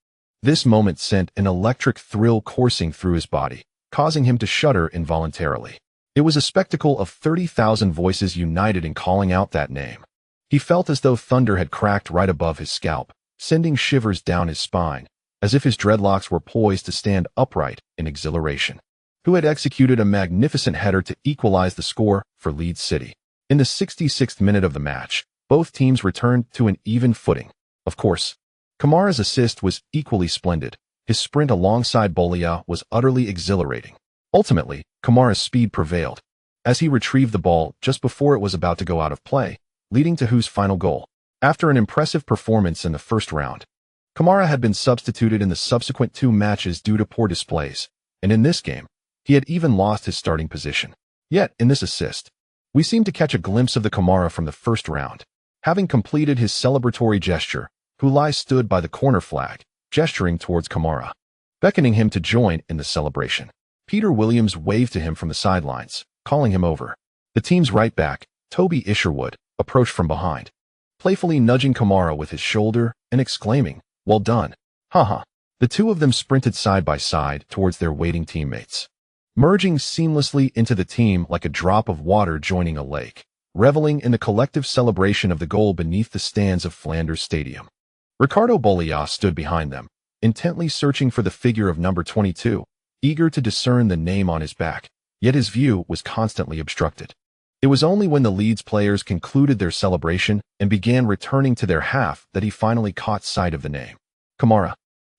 this moment sent an electric thrill coursing through his body, causing him to shudder involuntarily. It was a spectacle of 30,000 voices united in calling out that name. He felt as though thunder had cracked right above his scalp, sending shivers down his spine, as if his dreadlocks were poised to stand upright in exhilaration. Who had executed a magnificent header to equalize the score for Leeds City. In the 66th minute of the match, both teams returned to an even footing. Of course, Kamara's assist was equally splendid. His sprint alongside Bolia was utterly exhilarating. Ultimately, Kamara's speed prevailed, as he retrieved the ball just before it was about to go out of play, leading to Hu's final goal. After an impressive performance in the first round, Kamara had been substituted in the subsequent 2 matches due to poor displays, and in this game, he had even lost his starting position. Yet, in this assist, we seem to catch a glimpse of the Kamara from the first round. Having completed his celebratory gesture, Lai stood by the corner flag, gesturing towards Kamara, beckoning him to join in the celebration. Peter Williams waved to him from the sidelines, calling him over. The team's right back, Toby Isherwood, approached from behind, playfully nudging Kamara with his shoulder and exclaiming, "Well done." Haha. The two of them sprinted side by side towards their waiting teammates, merging seamlessly into the team like a drop of water joining a lake, reveling in the collective celebration of the goal beneath the stands of Flanders Stadium. Ricardo Bolia stood behind them, intently searching for the figure of number 22, eager to discern the name on his back, yet his view was constantly obstructed. It was only when the Leeds players concluded their celebration and began returning to their half that he finally caught sight of the name. Kamara.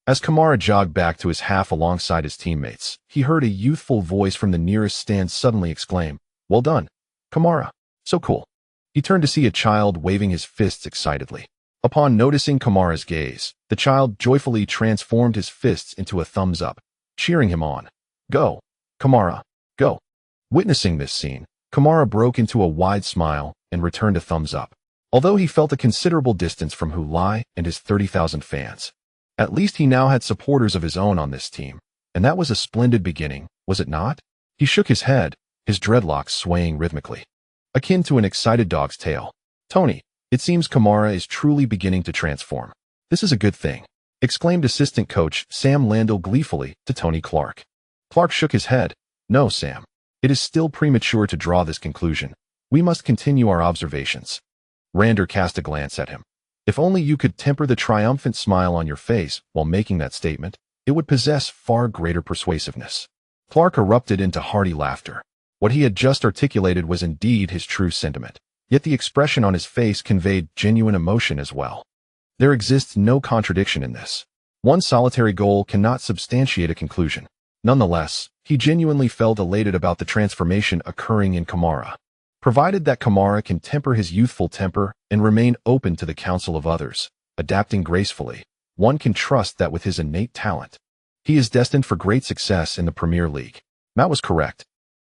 As Kamara jogged back to his half alongside his teammates, he heard a youthful voice from the nearest stand suddenly exclaim, "Well done, Kamara. So cool." He turned to see a child waving his fists excitedly. Upon noticing Kamara's gaze, the child joyfully transformed his fists into a thumbs up, cheering him on. "Go, Kamara, go." Witnessing this scene, Kamara broke into a wide smile and returned a thumbs up. Although he felt a considerable distance from Lai and his 30,000 fans, at least he now had supporters of his own on this team, and that was a splendid beginning, was it not? He shook his head, his dreadlocks swaying rhythmically, akin to an excited dog's tail. "Tony, it seems Kamara is truly beginning to transform. This is a good thing," exclaimed assistant coach Sam Landell gleefully to Tony Clark. Clark shook his head. "No, Sam. It is still premature to draw this conclusion. We must continue our observations." Rander cast a glance at him. If only you could temper the triumphant smile on your face while making that statement, it would possess far greater persuasiveness. Clark erupted into hearty laughter. What he had just articulated was indeed his true sentiment, yet the expression on his face conveyed genuine emotion as well. There exists no contradiction in this. One solitary goal cannot substantiate a conclusion. Nonetheless, he genuinely felt elated about the transformation occurring in Kamara. Provided that Kamara can temper his youthful temper and remain open to the counsel of others, adapting gracefully, one can trust that with his innate talent, he is destined for great success in the Premier League. Matt was correct.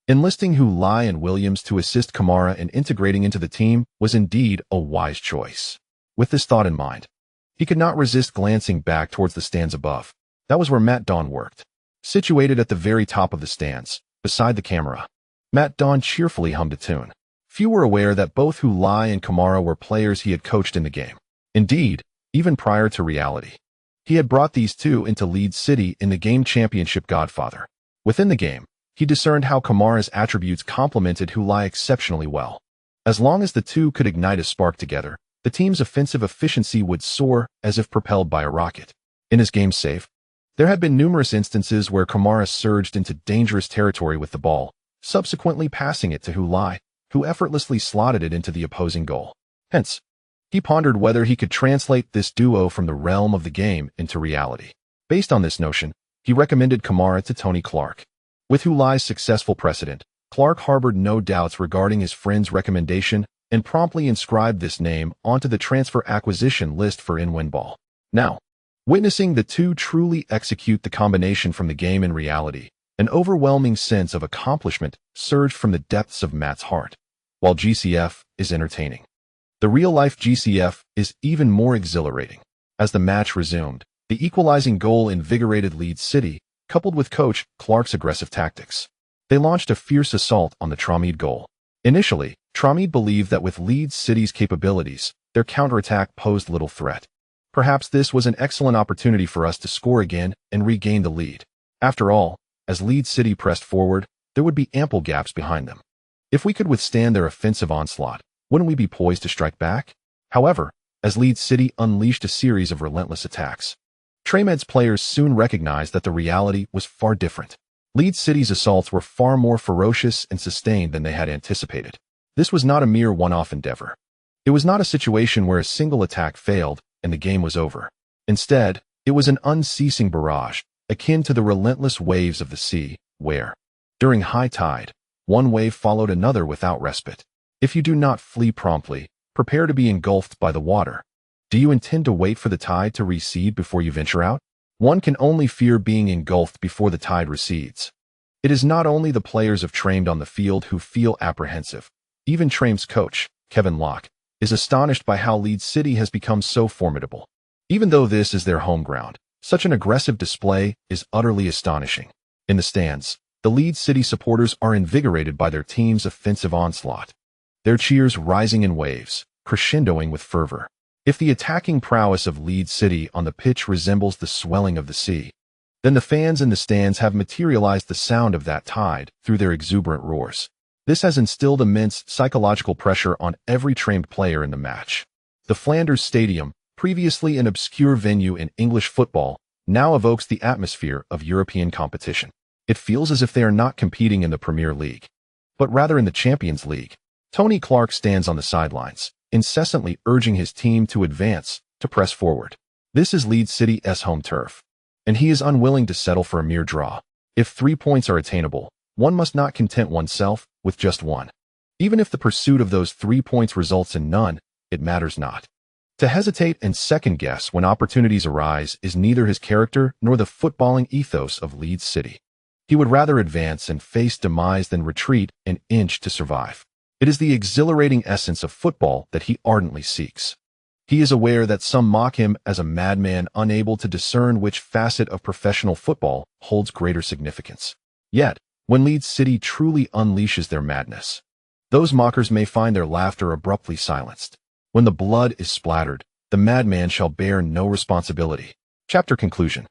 Enlisting Lai and Williams to assist Kamara in integrating into the team was indeed a wise choice. With this thought in mind, he could not resist glancing back towards the stands above. That was where Matt Dawn worked. Situated at the very top of the stands, beside the camera, Matt Dawn cheerfully hummed a tune. Few were aware that both Lai and Kamara were players he had coached in the game. Indeed, even prior to reality, he had brought these two into Leeds City in the game championship Godfather. Within the game, he discerned how Kamara's attributes complemented Lai exceptionally well. As long as the two could ignite a spark together, the team's offensive efficiency would soar as if propelled by a rocket. In his game save, there had been numerous instances where Kamara surged into dangerous territory with the ball, subsequently passing it to Lai, who effortlessly slotted it into the opposing goal. Hence, he pondered whether he could translate this duo from the realm of the game into reality. Based on this notion, he recommended Kamara to Tony Clark. With Lai's successful precedent, Clark harbored no doubts regarding his friend's recommendation and promptly inscribed this name onto the transfer acquisition list for InWinball. Now, witnessing the two truly execute the combination from the game in reality, an overwhelming sense of accomplishment surged from the depths of Matt's heart. While GCF is entertaining, the real-life GCF is even more exhilarating. As the match resumed, the equalizing goal invigorated Leeds City, coupled with Coach Clark's aggressive tactics. They launched a fierce assault on the tranquility goal. Initially, tranquility believed that with Leeds City's capabilities, their counterattack posed little threat. Perhaps this was an excellent opportunity for us to score again and regain the lead. After all, as Leeds City pressed forward, there would be ample gaps behind them. If we could withstand their offensive onslaught, wouldn't we be poised to strike back? However, as Leeds City unleashed a series of relentless attacks, Tremed's players soon recognized that the reality was far different. Leeds City's assaults were far more ferocious and sustained than they had anticipated. This was not a mere one-off endeavor. It was not a situation where a single attack failed and the game was over. Instead, it was an unceasing barrage, akin to the relentless waves of the sea, where, during high tide, one wave followed another without respite. If you do not flee promptly, prepare to be engulfed by the water. Do you intend to wait for the tide to recede before you venture out? One can only fear being engulfed before the tide recedes. It is not only the players of Tremd on the field who feel apprehensive. Even Tremd's coach, Kevin Locke, is astonished by how Leeds City has become so formidable. Even though this is their home ground, such an aggressive display is utterly astonishing. In the stands, the Leeds City supporters are invigorated by their team's offensive onslaught, their cheers rising in waves, crescendoing with fervor. If the attacking prowess of Leeds City on the pitch resembles the swelling of the sea, then the fans in the stands have materialized the sound of that tide through their exuberant roars. This has instilled immense psychological pressure on every trained player in the match. The Flanders Stadium, previously an obscure venue in English football, now evokes the atmosphere of European competition. It feels as if they are not competing in the Premier League, but rather in the Champions League. Tony Clark stands on the sidelines, incessantly urging his team to advance, to press forward. This is Leeds City's home turf, and he is unwilling to settle for a mere draw. If 3 points are attainable, one must not content oneself with just one. Even if the pursuit of those 3 points results in none, it matters not. To hesitate and second-guess when opportunities arise is neither his character nor the footballing ethos of Leeds City. He would rather advance and face demise than retreat an inch to survive. It is the exhilarating essence of football that he ardently seeks. He is aware that some mock him as a madman unable to discern which facet of professional football holds greater significance. Yet, when Leeds City truly unleashes their madness, those mockers may find their laughter abruptly silenced. When the blood is splattered, the madman shall bear no responsibility. Chapter conclusion.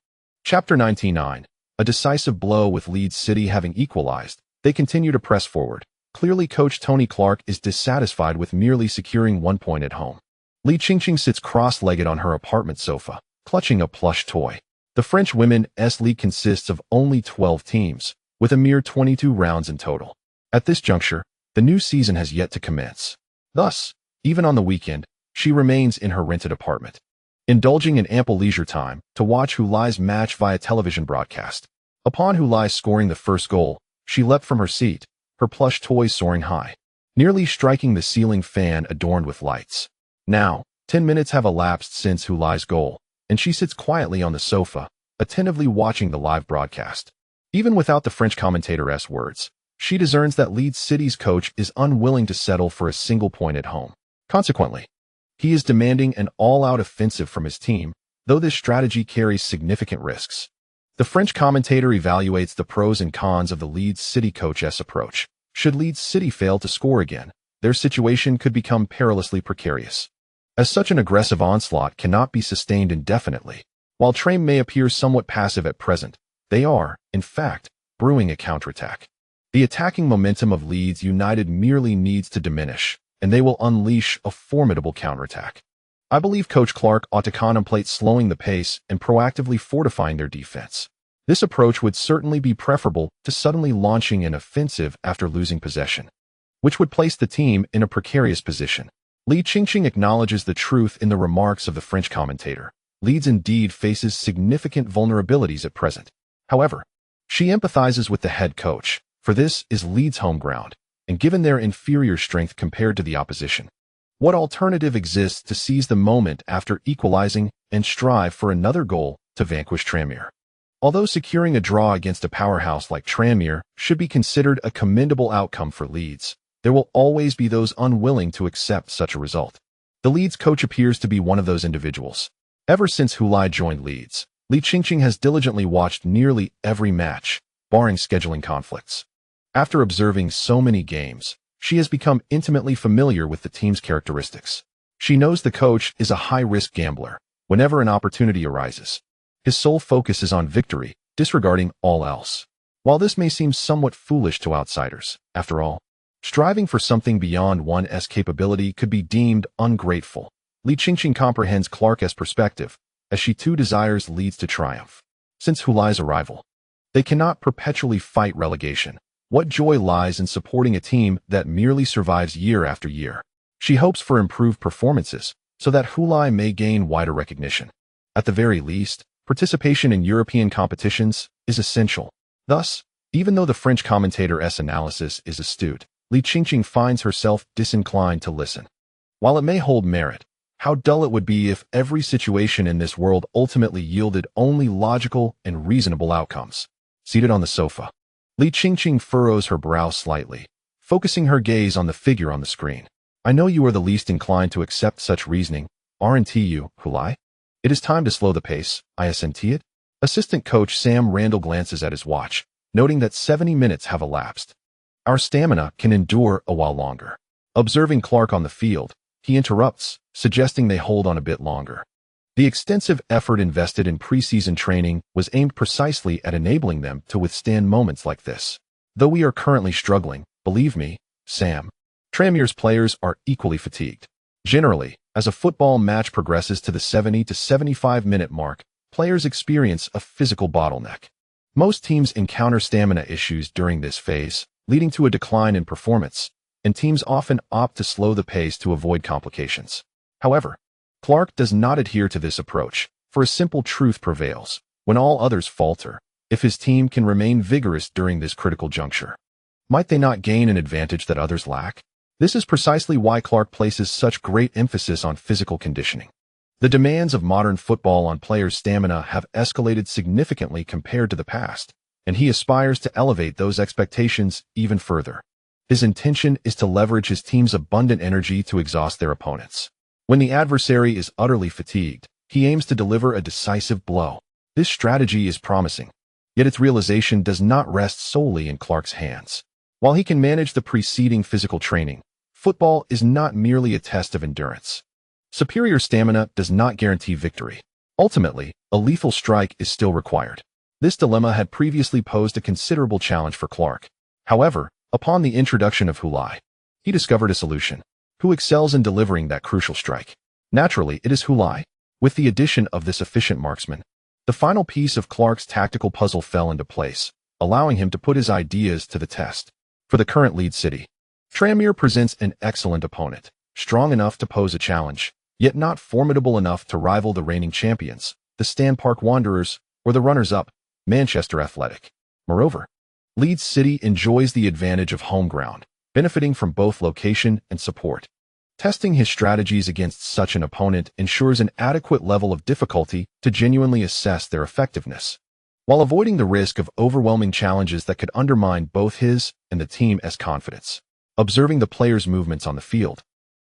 Chapter 99. A decisive blow. With Leeds City having equalized, they continue to press forward. Clearly, coach Tony Clark is dissatisfied with merely securing 1 point at home. Li Qingqing sits cross-legged on her apartment sofa, clutching a plush toy. The French women's league consists of only 12 teams, with a mere 22 rounds in total. At this juncture, the new season has yet to commence. Thus, even on the weekend, she remains in her rented apartment. indulging in ample leisure time to watch Hu Lai's match via television broadcast. Upon Hu Lai scoring the first goal, she leapt from her seat, her plush toys soaring high, nearly striking the ceiling fan adorned with lights. Now, 10 minutes have elapsed since Hu Lai's goal, and she sits quietly on the sofa, attentively watching the live broadcast. Even without the French commentator's words, she discerns that Leeds City's coach is unwilling to settle for a single point at home. Consequently, he is demanding an all-out offensive from his team, though this strategy carries significant risks. The French commentator evaluates the pros and cons of the Leeds City coach's approach. Should Leeds City fail to score again, their situation could become perilously precarious, as such an aggressive onslaught cannot be sustained indefinitely. While Tranmere may appear somewhat passive at present, they are, in fact, brewing a counterattack. The attacking momentum of Leeds United merely needs to diminish, and they will unleash a formidable counterattack. I believe Coach Clark ought to contemplate slowing the pace and proactively fortifying their defense. This approach would certainly be preferable to suddenly launching an offensive after losing possession, which would place the team in a precarious position. Li Qingqing acknowledges the truth in the remarks of the French commentator. Leeds indeed faces significant vulnerabilities at present. However, she empathizes with the head coach, for this is Leeds' home ground, and given their inferior strength compared to the opposition, what alternative exists to seize the moment after equalizing and strive for another goal to vanquish Tranmere? Although securing a draw against a powerhouse like Tranmere should be considered a commendable outcome for Leeds, there will always be those unwilling to accept such a result. The Leeds coach appears to be one of those individuals. Ever since Hu Lai joined Leeds, Li Qingqing has diligently watched nearly every match, barring scheduling conflicts. After observing so many games, she has become intimately familiar with the team's characteristics. She knows the coach is a high-risk gambler. Whenever an opportunity arises, his sole focus is on victory, disregarding all else. While this may seem somewhat foolish to outsiders, after all, striving for something beyond one's capability could be deemed ungrateful. Li Qingqing comprehends Clark's perspective, as she too desires Leeds to triumph. Since Hu Lai's arrival, they cannot perpetually fight relegation. What joy lies in supporting a team that merely survives year after year? She hopes for improved performances, so that Hu Lai may gain wider recognition. At the very least, participation in European competitions is essential. Thus, even though the French commentator's analysis is astute, Li Qingqing finds herself disinclined to listen. While it may hold merit, how dull it would be if every situation in this world ultimately yielded only logical and reasonable outcomes. Seated on the sofa, Li Qingqing furrows her brow slightly, focusing her gaze on the figure on the screen. I know you are the least inclined to accept such reasoning, aren't you, Hu Lai? It is time to slow the pace, isn't it? Assistant coach Sam Randall glances at his watch, noting that 70 minutes have elapsed. Our stamina can endure a while longer. Observing Clark on the field, he interrupts, suggesting they hold on a bit longer. The extensive effort invested in preseason training was aimed precisely at enabling them to withstand moments like this. Though we are currently struggling, believe me, Sam, Tranmere's players are equally fatigued. Generally, as a football match progresses to the 70 to 75-minute mark, players experience a physical bottleneck. Most teams encounter stamina issues during this phase, leading to a decline in performance, and teams often opt to slow the pace to avoid complications. However, Clark does not adhere to this approach, for a simple truth prevails. When all others falter, if his team can remain vigorous during this critical juncture, might they not gain an advantage that others lack? This is precisely why Clark places such great emphasis on physical conditioning. The demands of modern football on players' stamina have escalated significantly compared to the past, and he aspires to elevate those expectations even further. His intention is to leverage his team's abundant energy to exhaust their opponents. When the adversary is utterly fatigued, he aims to deliver a decisive blow. This strategy is promising, yet its realization does not rest solely in Clark's hands. While he can manage the preceding physical training, football is not merely a test of endurance. Superior stamina does not guarantee victory. Ultimately, a lethal strike is still required. This dilemma had previously posed a considerable challenge for Clark. However, upon the introduction of Hu Lai, he discovered a solution. Who excels in delivering that crucial strike? Naturally, it is Hu Lai. With the addition of this efficient marksman, the final piece of Clark's tactical puzzle fell into place, allowing him to put his ideas to the test. For the current Leeds City, Tranmere presents an excellent opponent, strong enough to pose a challenge, yet not formidable enough to rival the reigning champions, the Stan Park Wanderers, or the runners-up, Manchester Athletic. Moreover, Leeds City enjoys the advantage of home ground, benefiting from both location and support. Testing his strategies against such an opponent ensures an adequate level of difficulty to genuinely assess their effectiveness, while avoiding the risk of overwhelming challenges that could undermine both his and the team's confidence. Observing the players' movements on the field,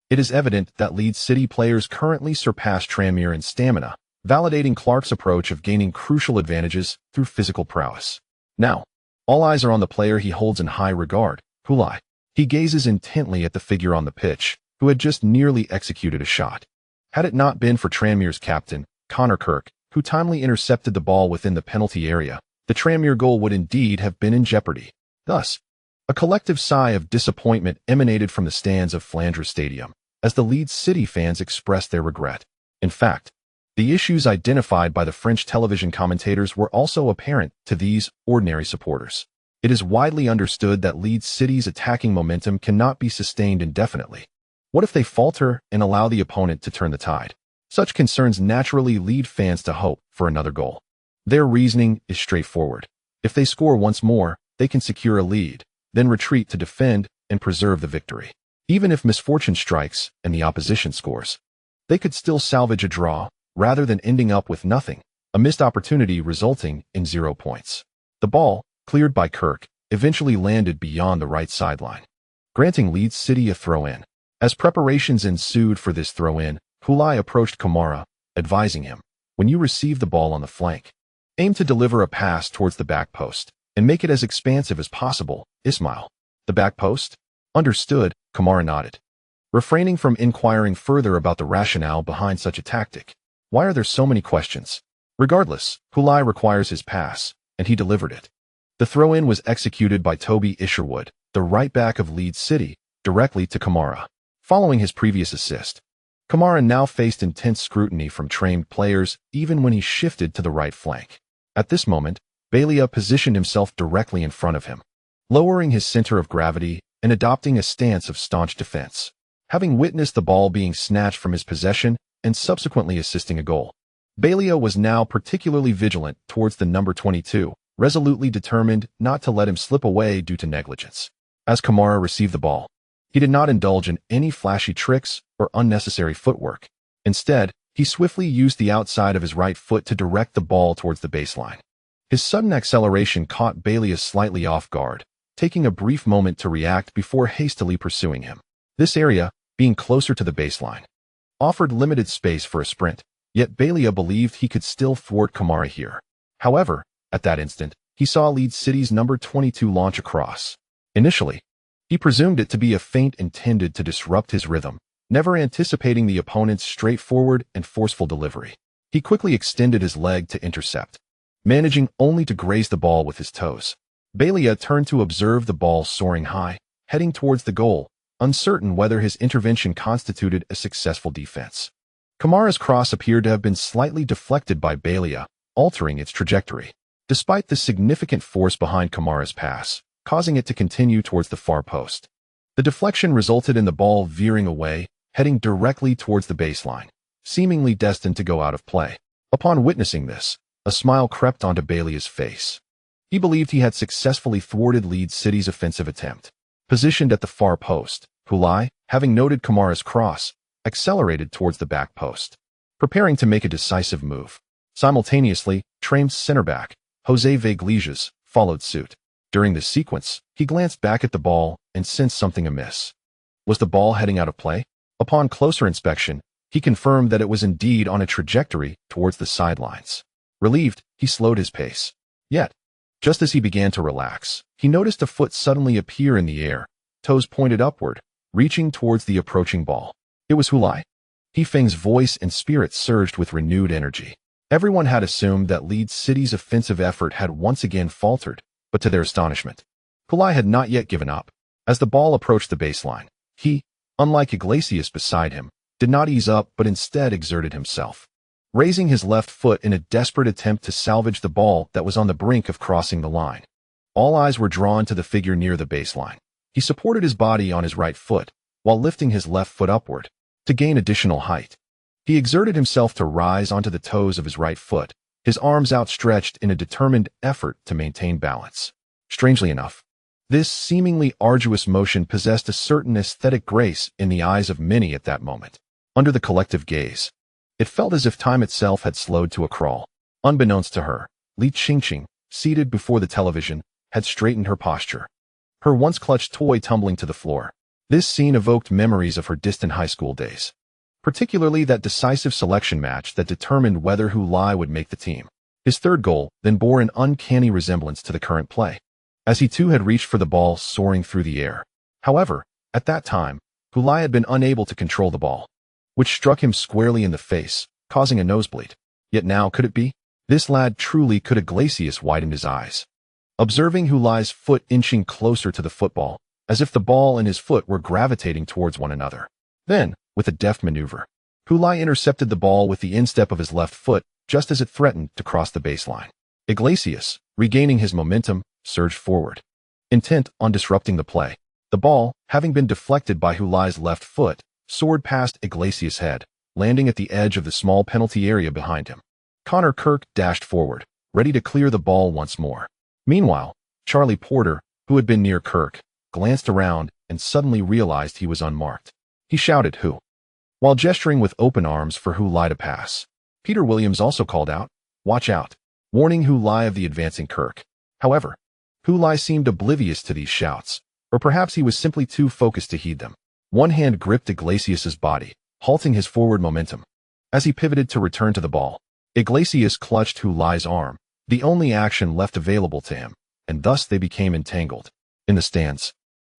it is evident that Leeds City players currently surpass Tranmere in stamina, validating Clark's approach of gaining crucial advantages through physical prowess. Now, all eyes are on the player he holds in high regard, Lai. He gazes intently at the figure on the pitch, who had just nearly executed a shot. Had it not been for Tranmere's captain, Connor Kirk, who timely intercepted the ball within the penalty area, the Tranmere goal would indeed have been in jeopardy. Thus, a collective sigh of disappointment emanated from the stands of Flanders Stadium, as the Leeds City fans expressed their regret. In fact, the issues identified by the French television commentators were also apparent to these ordinary supporters. It is widely understood that Leeds City's attacking momentum cannot be sustained indefinitely. What if they falter and allow the opponent to turn the tide? Such concerns naturally lead fans to hope for another goal. Their reasoning is straightforward. If they score once more, they can secure a lead, then retreat to defend and preserve the victory. Even if misfortune strikes and the opposition scores, they could still salvage a draw rather than ending up with nothing, a missed opportunity resulting in 0 points. The ball, cleared by Kirk, eventually landed beyond the right sideline, granting Leeds City a throw-in. As preparations ensued for this throw-in, Lai approached Kamara, advising him, when you receive the ball on the flank, aim to deliver a pass towards the back post, and make it as expansive as possible. Ismail. The back post? Understood, Kamara nodded, refraining from inquiring further about the rationale behind such a tactic. Why are there so many questions? Regardless, Lai requires his pass, and he delivered it. The throw-in was executed by Toby Isherwood, the right back of Leeds City, directly to Kamara. Following his previous assist, Kamara now faced intense scrutiny from trained players even when he shifted to the right flank. At this moment, Bailey positioned himself directly in front of him, lowering his center of gravity and adopting a stance of staunch defense. Having witnessed the ball being snatched from his possession and subsequently assisting a goal, Bailey was now particularly vigilant towards the number 22, resolutely determined not to let him slip away due to negligence. As Kamara received the ball, he did not indulge in any flashy tricks or unnecessary footwork. Instead, he swiftly used the outside of his right foot to direct the ball towards the baseline. His sudden acceleration caught Bailey slightly off guard, taking a brief moment to react before hastily pursuing him. This area, being closer to the baseline, offered limited space for a sprint, yet Bailey believed he could still thwart Kamara here. However, at that instant, he saw Leeds City's number 22 launch across. Initially, he presumed it to be a feint intended to disrupt his rhythm, never anticipating the opponent's straightforward and forceful delivery. He quickly extended his leg to intercept, managing only to graze the ball with his toes. Bailey turned to observe the ball soaring high, heading towards the goal, uncertain whether his intervention constituted a successful defense. Kamara's cross appeared to have been slightly deflected by Bailey, altering its trajectory, despite the significant force behind Kamara's pass, causing it to continue towards the far post. The deflection resulted in the ball veering away, heading directly towards the baseline, seemingly destined to go out of play. Upon witnessing this, a smile crept onto Bailey's face. He believed he had successfully thwarted Leeds City's offensive attempt. Positioned at the far post, Lai, having noted Kamara's cross, accelerated towards the back post, preparing to make a decisive move. Simultaneously, Tranmere's center back, Jose Iglesias, followed suit. During this sequence, he glanced back at the ball and sensed something amiss. Was the ball heading out of play? Upon closer inspection, he confirmed that it was indeed on a trajectory towards the sidelines. Relieved, he slowed his pace. Yet, just as he began to relax, he noticed a foot suddenly appear in the air, toes pointed upward, reaching towards the approaching ball. It was Lai. Feng's voice and spirit surged with renewed energy. Everyone had assumed that Leeds City's offensive effort had once again faltered, but to their astonishment, Lai had not yet given up. As the ball approached the baseline, he, unlike Iglesias beside him, did not ease up but instead exerted himself, raising his left foot in a desperate attempt to salvage the ball that was on the brink of crossing the line. All eyes were drawn to the figure near the baseline. He supported his body on his right foot, while lifting his left foot upward, to gain additional height. He exerted himself to rise onto the toes of his right foot, his arms outstretched in a determined effort to maintain balance. Strangely enough, this seemingly arduous motion possessed a certain aesthetic grace in the eyes of many at that moment. Under the collective gaze, it felt as if time itself had slowed to a crawl. Unbeknownst to her, Li Qingqing, seated before the television, had straightened her posture, her once clutched toy tumbling to the floor. This scene evoked memories of her distant high school days, particularly that decisive selection match that determined whether Lai would make the team. His third goal then bore an uncanny resemblance to the current play, as he too had reached for the ball soaring through the air. However, at that time, Lai had been unable to control the ball, which struck him squarely in the face, causing a nosebleed. Yet now, could it be? This lad truly could. Iglesias widened his eyes, observing Lai's foot inching closer to the football, as if the ball and his foot were gravitating towards one another. Then, with a deft maneuver, Lai intercepted the ball with the instep of his left foot just as it threatened to cross the baseline. Iglesias, regaining his momentum, surged forward, intent on disrupting the play. The ball, having been deflected by Lai's left foot, soared past Iglesias' head, landing at the edge of the small penalty area behind him. Connor Kirk dashed forward, ready to clear the ball once more. Meanwhile, Charlie Porter, who had been near Kirk, glanced around and suddenly realized he was unmarked. He shouted, "Who?" while gesturing with open arms for Lai to pass. Peter Williams also called out, "Watch out," warning Lai of the advancing Kirk. However, Lai seemed oblivious to these shouts, or perhaps he was simply too focused to heed them. One hand gripped Iglesias' body, halting his forward momentum. As he pivoted to return to the ball, Iglesias clutched Lai's arm, the only action left available to him, and thus they became entangled. In the stands,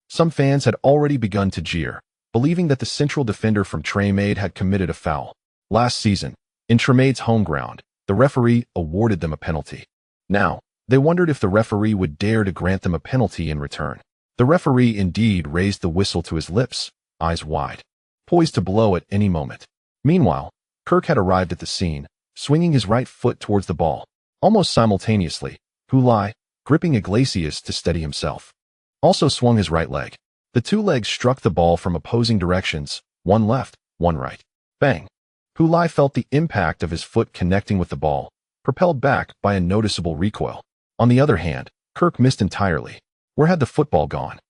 some fans had already begun to jeer, believing that the central defender from Tremaide had committed a foul. Last season, in Tremaide's home ground, the referee awarded them a penalty. Now, they wondered if the referee would dare to grant them a penalty in return. The referee indeed raised the whistle to his lips, eyes wide, poised to blow at any moment. Meanwhile, Kirk had arrived at the scene, swinging his right foot towards the ball. Almost simultaneously, Lai, gripping Iglesias to steady himself, also swung his right leg. The two legs struck the ball from opposing directions, one left, one right. Bang! Lai felt the impact of his foot connecting with the ball, propelled back by a noticeable recoil. On the other hand, Kirk missed entirely. Where had the football gone?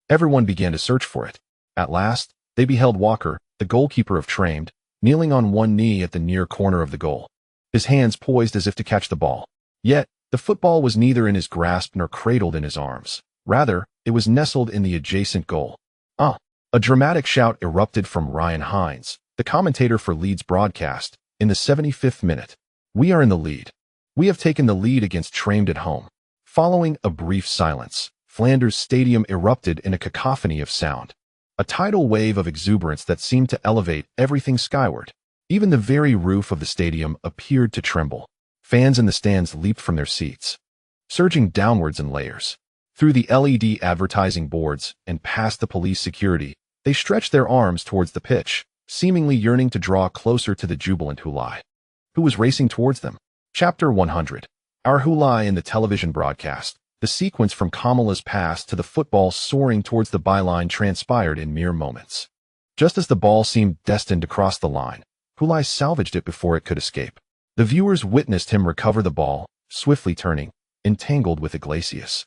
Everyone began to search for it. At last, they beheld Walker, the goalkeeper of Tremaide, kneeling on one knee at the near corner of the goal, his hands poised as if to catch the ball. Yet, the football was neither in his grasp nor cradled in his arms. Rather, it was nestled in the adjacent goal. Ah! A dramatic shout erupted from Ryan Hines, the commentator for Leeds broadcast, in the 75th minute. "We are in the lead. We have taken the lead against Tremaide at home." Following a brief silence, Flanders Stadium erupted in a cacophony of sound, a tidal wave of exuberance that seemed to elevate everything skyward. Even the very roof of the stadium appeared to tremble. Fans in the stands leaped from their seats, surging downwards in layers. Through the LED advertising boards and past the police security, they stretched their arms towards the pitch, seemingly yearning to draw closer to the jubilant Lai, who was racing towards them. Chapter 100. Our Lai in the television broadcast. The sequence from Kamala's pass to the football soaring towards the byline transpired in mere moments. Just as the ball seemed destined to cross the line, Lai salvaged it before it could escape. The viewers witnessed him recover the ball, swiftly turning, entangled with Iglesias,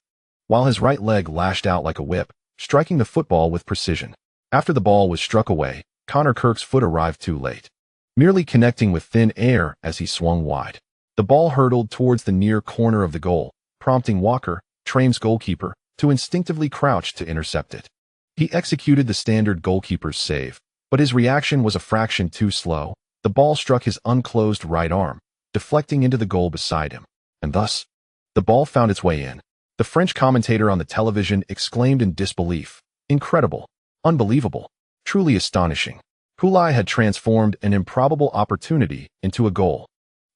while his right leg lashed out like a whip, striking the football with precision. After the ball was struck away, Connor Kirk's foot arrived too late, merely connecting with thin air as he swung wide. The ball hurtled towards the near corner of the goal, prompting Walker, Tremaide's goalkeeper, to instinctively crouch to intercept it. He executed the standard goalkeeper's save, but his reaction was a fraction too slow. The ball struck his unclosed right arm, deflecting into the goal beside him, and thus, the ball found its way in. The French commentator on the television exclaimed in disbelief, "Incredible! Unbelievable! Truly astonishing!" Lai had transformed an improbable opportunity into a goal.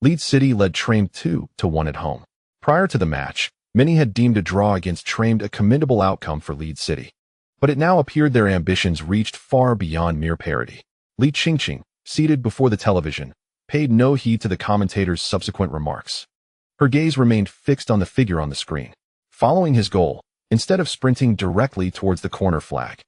Leeds City led Tremaide 2-1 at home. Prior to the match, many had deemed a draw against Tremaide a commendable outcome for Leeds City, but it now appeared their ambitions reached far beyond mere parity. Li Qingqing, seated before the television, paid no heed to the commentator's subsequent remarks. Her gaze remained fixed on the figure on the screen. Following his goal, instead of sprinting directly towards the corner flag,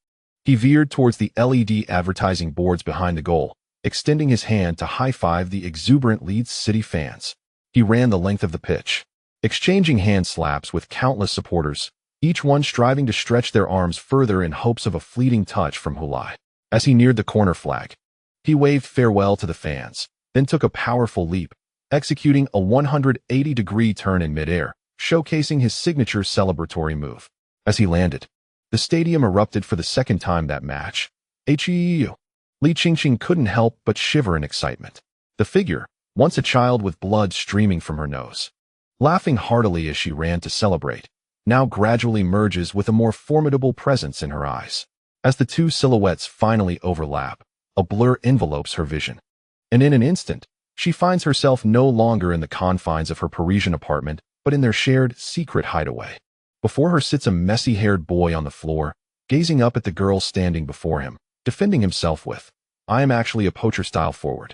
he veered towards the LED advertising boards behind the goal, extending his hand to high-five the exuberant Leeds City fans. He ran the length of the pitch, exchanging hand slaps with countless supporters, each one striving to stretch their arms further in hopes of a fleeting touch from Lai. As he neared the corner flag, he waved farewell to the fans, then took a powerful leap, executing a 180-degree turn in midair, showcasing his signature celebratory move. As he landed, the stadium erupted for the second time that match. Li Qingqing couldn't help but shiver in excitement. The figure, once a child with blood streaming from her nose, laughing heartily as she ran to celebrate, now gradually merges with a more formidable presence in her eyes. As the two silhouettes finally overlap, a blur envelopes her vision. And in an instant, she finds herself no longer in the confines of her Parisian apartment, but in their shared, secret hideaway. Before her sits a messy-haired boy on the floor, gazing up at the girl standing before him, defending himself with, "I am actually a poacher-style forward.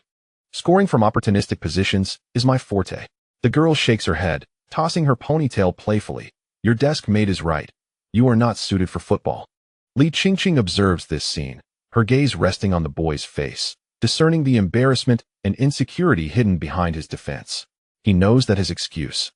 Scoring from opportunistic positions is my forte." The girl shakes her head, tossing her ponytail playfully. "Your desk mate is right. You are not suited for football." Li Qingqing observes this scene, her gaze resting on the boy's face, discerning the embarrassment and insecurity hidden behind his defense. He knows that his excuse,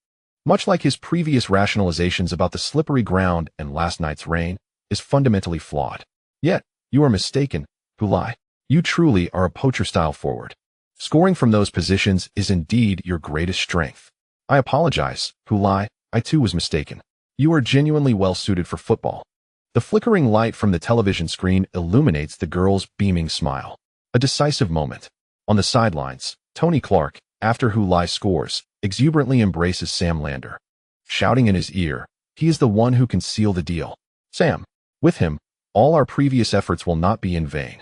much like his previous rationalizations about the slippery ground and last night's rain, is fundamentally flawed. Yet, you are mistaken, Lai. You truly are a poacher-style forward. Scoring from those positions is indeed your greatest strength. I apologize, Lai, I too was mistaken. You are genuinely well-suited for football. The flickering light from the television screen illuminates the girl's beaming smile. A decisive moment. On the sidelines, Tony Clark, after Lai scores, exuberantly embraces Sam Lander, shouting in his ear, "He is the one who can seal the deal. Sam, with him, all our previous efforts will not be in vain.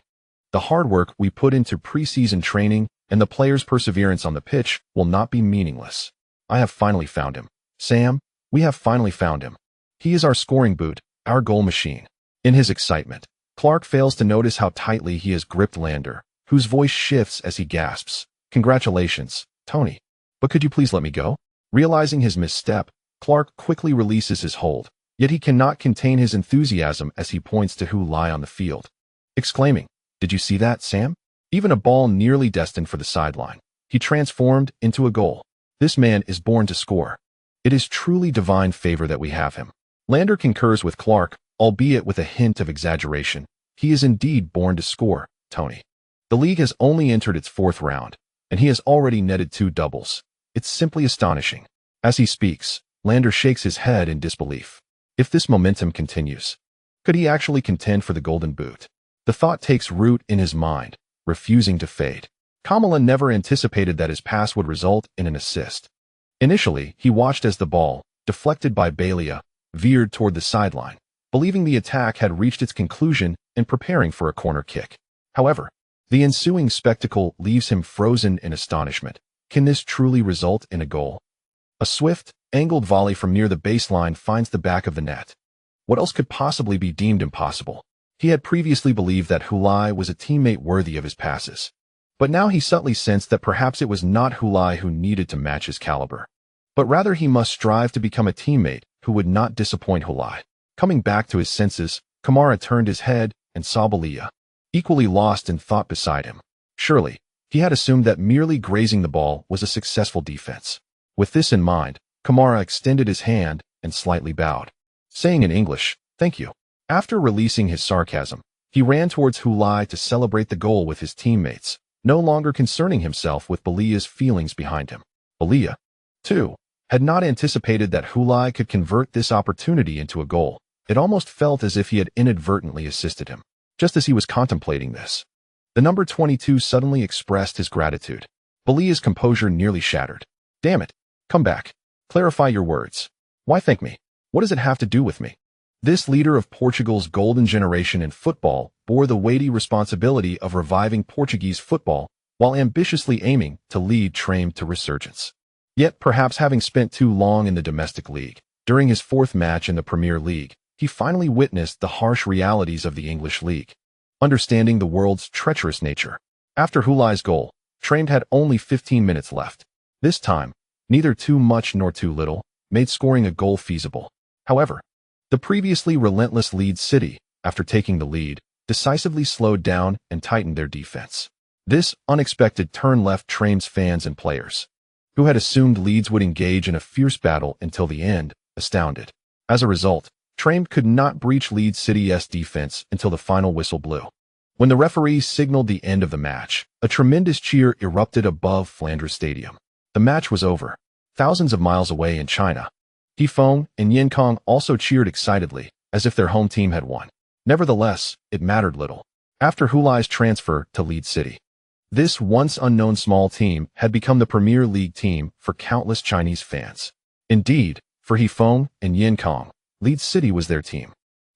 The hard work we put into preseason training and the players' perseverance on the pitch will not be meaningless. I have finally found him. Sam, we have finally found him. He is our scoring boot, our goal machine." In his excitement, Clark fails to notice how tightly he has gripped Lander, whose voice shifts as he gasps, "Congratulations, Tony. But could you please let me go?" Realizing his misstep, Clark quickly releases his hold, yet he cannot contain his enthusiasm as he points to Lai on the field, exclaiming, "Did you see that, Sam? Even a ball nearly destined for the sideline, he transformed into a goal. This man is born to score. It is truly divine favor that we have him." Lander concurs with Clark, albeit with a hint of exaggeration. "He is indeed born to score, Tony. The league has only entered its fourth round, and he has already netted 2 doubles. It's simply astonishing." As he speaks, Lander shakes his head in disbelief. If this momentum continues, could he actually contend for the Golden Boot? The thought takes root in his mind, refusing to fade. Kamala never anticipated that his pass would result in an assist. Initially, he watched as the ball, deflected by Balia, veered toward the sideline, believing the attack had reached its conclusion and preparing for a corner kick. However, the ensuing spectacle leaves him frozen in astonishment. Can this truly result in a goal? A swift, angled volley from near the baseline finds the back of the net. What else could possibly be deemed impossible? He had previously believed that Lai was a teammate worthy of his passes. But now he subtly sensed that perhaps it was not Lai who needed to match his caliber, but rather he must strive to become a teammate who would not disappoint Lai. Coming back to his senses, Kamara turned his head and saw Balia, equally lost in thought beside him. Surely, he had assumed that merely grazing the ball was a successful defense. With this in mind, Kamara extended his hand and slightly bowed, saying in English, "Thank you." After releasing his sarcasm, he ran towards Lai to celebrate the goal with his teammates, no longer concerning himself with Balia's feelings behind him. Balia, too, had not anticipated that Lai could convert this opportunity into a goal. It almost felt as if he had inadvertently assisted him. Just as he was contemplating this, the number 22 suddenly expressed his gratitude. Balia's composure nearly shattered. "Damn it. Come back. Clarify your words. Why thank me? What does it have to do with me?" This leader of Portugal's golden generation in football bore the weighty responsibility of reviving Portuguese football while ambitiously aiming to lead Trame to resurgence. Yet, perhaps having spent too long in the domestic league, during his 4th match in the Premier League, he finally witnessed the harsh realities of the English league, understanding the world's treacherous nature. After Lai's goal, Trame had only 15 minutes left. This time, neither too much nor too little made scoring a goal feasible. However, the previously relentless Leeds City, after taking the lead, decisively slowed down and tightened their defense. This unexpected turn left Trame's fans and players, who had assumed Leeds would engage in a fierce battle until the end, astounded. As a result, Trame could not breach Leeds City's defense until the final whistle blew. When the referees signaled the end of the match, a tremendous cheer erupted above Flanders Stadium. The match was over. Thousands of miles away in China, Heifeng and Qingqing also cheered excitedly, as if their home team had won. Nevertheless, it mattered little. After Hulai's transfer to Leeds City, this once unknown small team had become the Premier League team for countless Chinese fans. Indeed, for Heifeng and Qingqing, Leeds City was their team.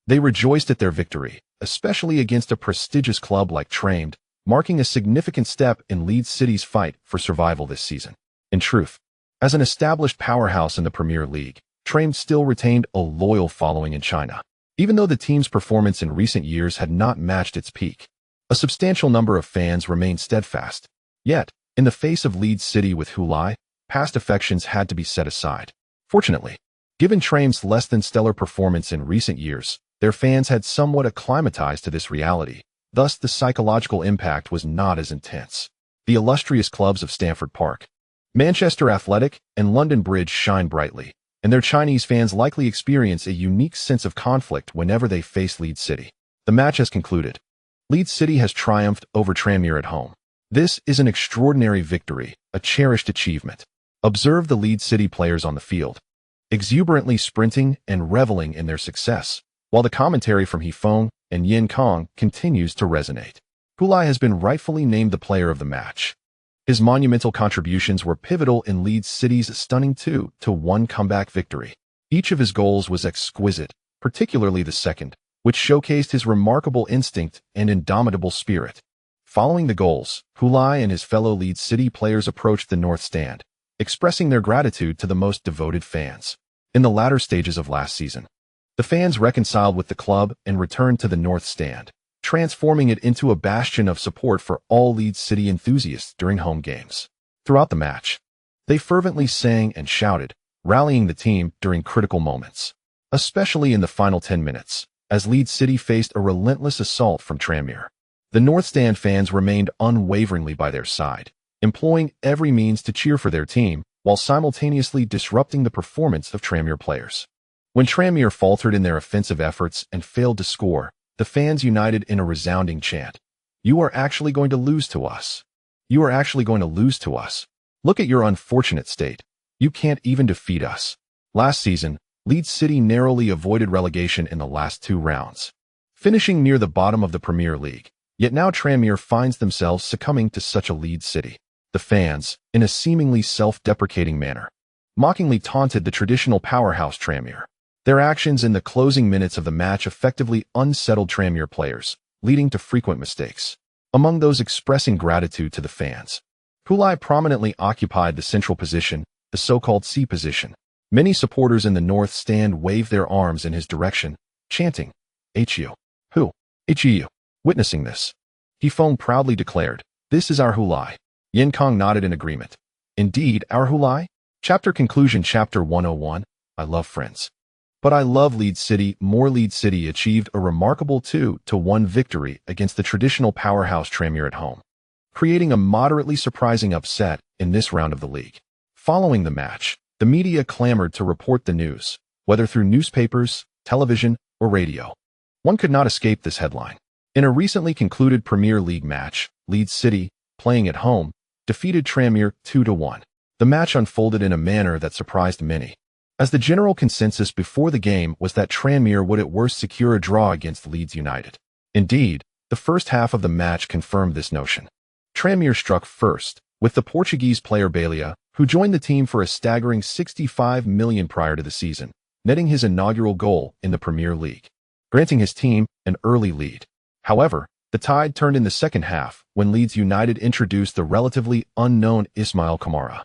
They rejoiced at their victory, especially against a prestigious club like Trame, marking a significant step in Leeds City's fight for survival this season. In truth, as an established powerhouse in the Premier League, Trame still retained a loyal following in China, even though the team's performance in recent years had not matched its peak. A substantial number of fans remained steadfast. Yet, in the face of Leeds City with Hulai, past affections had to be set aside. Fortunately, given Trame's less than stellar performance in recent years, their fans had somewhat acclimatized to this reality. Thus, the psychological impact was not as intense. The illustrious clubs of Stamford Park, Manchester Athletic, and London Bridge shine brightly, and their Chinese fans likely experience a unique sense of conflict whenever they face Leeds City. The match has concluded. Leeds City has triumphed over Tranmere at home. This is an extraordinary victory, a cherished achievement. Observe the Leeds City players on the field, exuberantly sprinting and reveling in their success, while the commentary from Heifeng and Qingqing continues to resonate. Hulai has been rightfully named the player of the match. His monumental contributions were pivotal in Leeds City's stunning 2-1 comeback victory. Each of his goals was exquisite, particularly the second, which showcased his remarkable instinct and indomitable spirit. Following the goals, Hulai and his fellow Leeds City players approached the North Stand, expressing their gratitude to the most devoted fans. In the latter stages of last season, the fans reconciled with the club and returned to the North Stand, transforming it into a bastion of support for all Leeds City enthusiasts during home games. Throughout the match, they fervently sang and shouted, rallying the team during critical moments, especially in the final 10 minutes, as Leeds City faced a relentless assault from Tranmere. The North Stand fans remained unwaveringly by their side, employing every means to cheer for their team, while simultaneously disrupting the performance of Tranmere players. When Tranmere faltered in their offensive efforts and failed to score, the fans united in a resounding chant. "You are actually going to lose to us. You are actually going to lose to us. Look at your unfortunate state. You can't even defeat us." Last season, Leeds City narrowly avoided relegation in the last 2 rounds, finishing near the bottom of the Premier League. Yet now Tranmere finds themselves succumbing to such a Leeds City. The fans, in a seemingly self-deprecating manner, mockingly taunted the traditional powerhouse Tranmere. Their actions in the closing minutes of the match effectively unsettled Tranmere players, leading to frequent mistakes. Among those expressing gratitude to the fans, Hulai prominently occupied the central position, the so-called C position. Many supporters in the North Stand waved their arms in his direction, chanting, "Hu! Hu! Hu!" Witnessing this, Heifeng proudly declared, "This is our Hulai." Qingqing nodded in agreement. "Indeed, our Hulai?" Chapter conclusion. Chapter 101. I love friends, but I love Leeds City more. Leeds City achieved a remarkable 2-1 victory against the traditional powerhouse Tranmere at home, creating a moderately surprising upset in this round of the league. Following the match, the media clamored to report the news, whether through newspapers, television, or radio. One could not escape this headline. In a recently concluded Premier League match, Leeds City, playing at home, defeated Tranmere 2-1. The match unfolded in a manner that surprised many, as the general consensus before the game was that Tranmere would at worst secure a draw against Leeds United. Indeed, the first half of the match confirmed this notion. Tranmere struck first, with the Portuguese player Baleia, who joined the team for a staggering $65 million prior to the season, netting his inaugural goal in the Premier League, granting his team an early lead. However, the tide turned in the second half when Leeds United introduced the relatively unknown Ismail Kamara.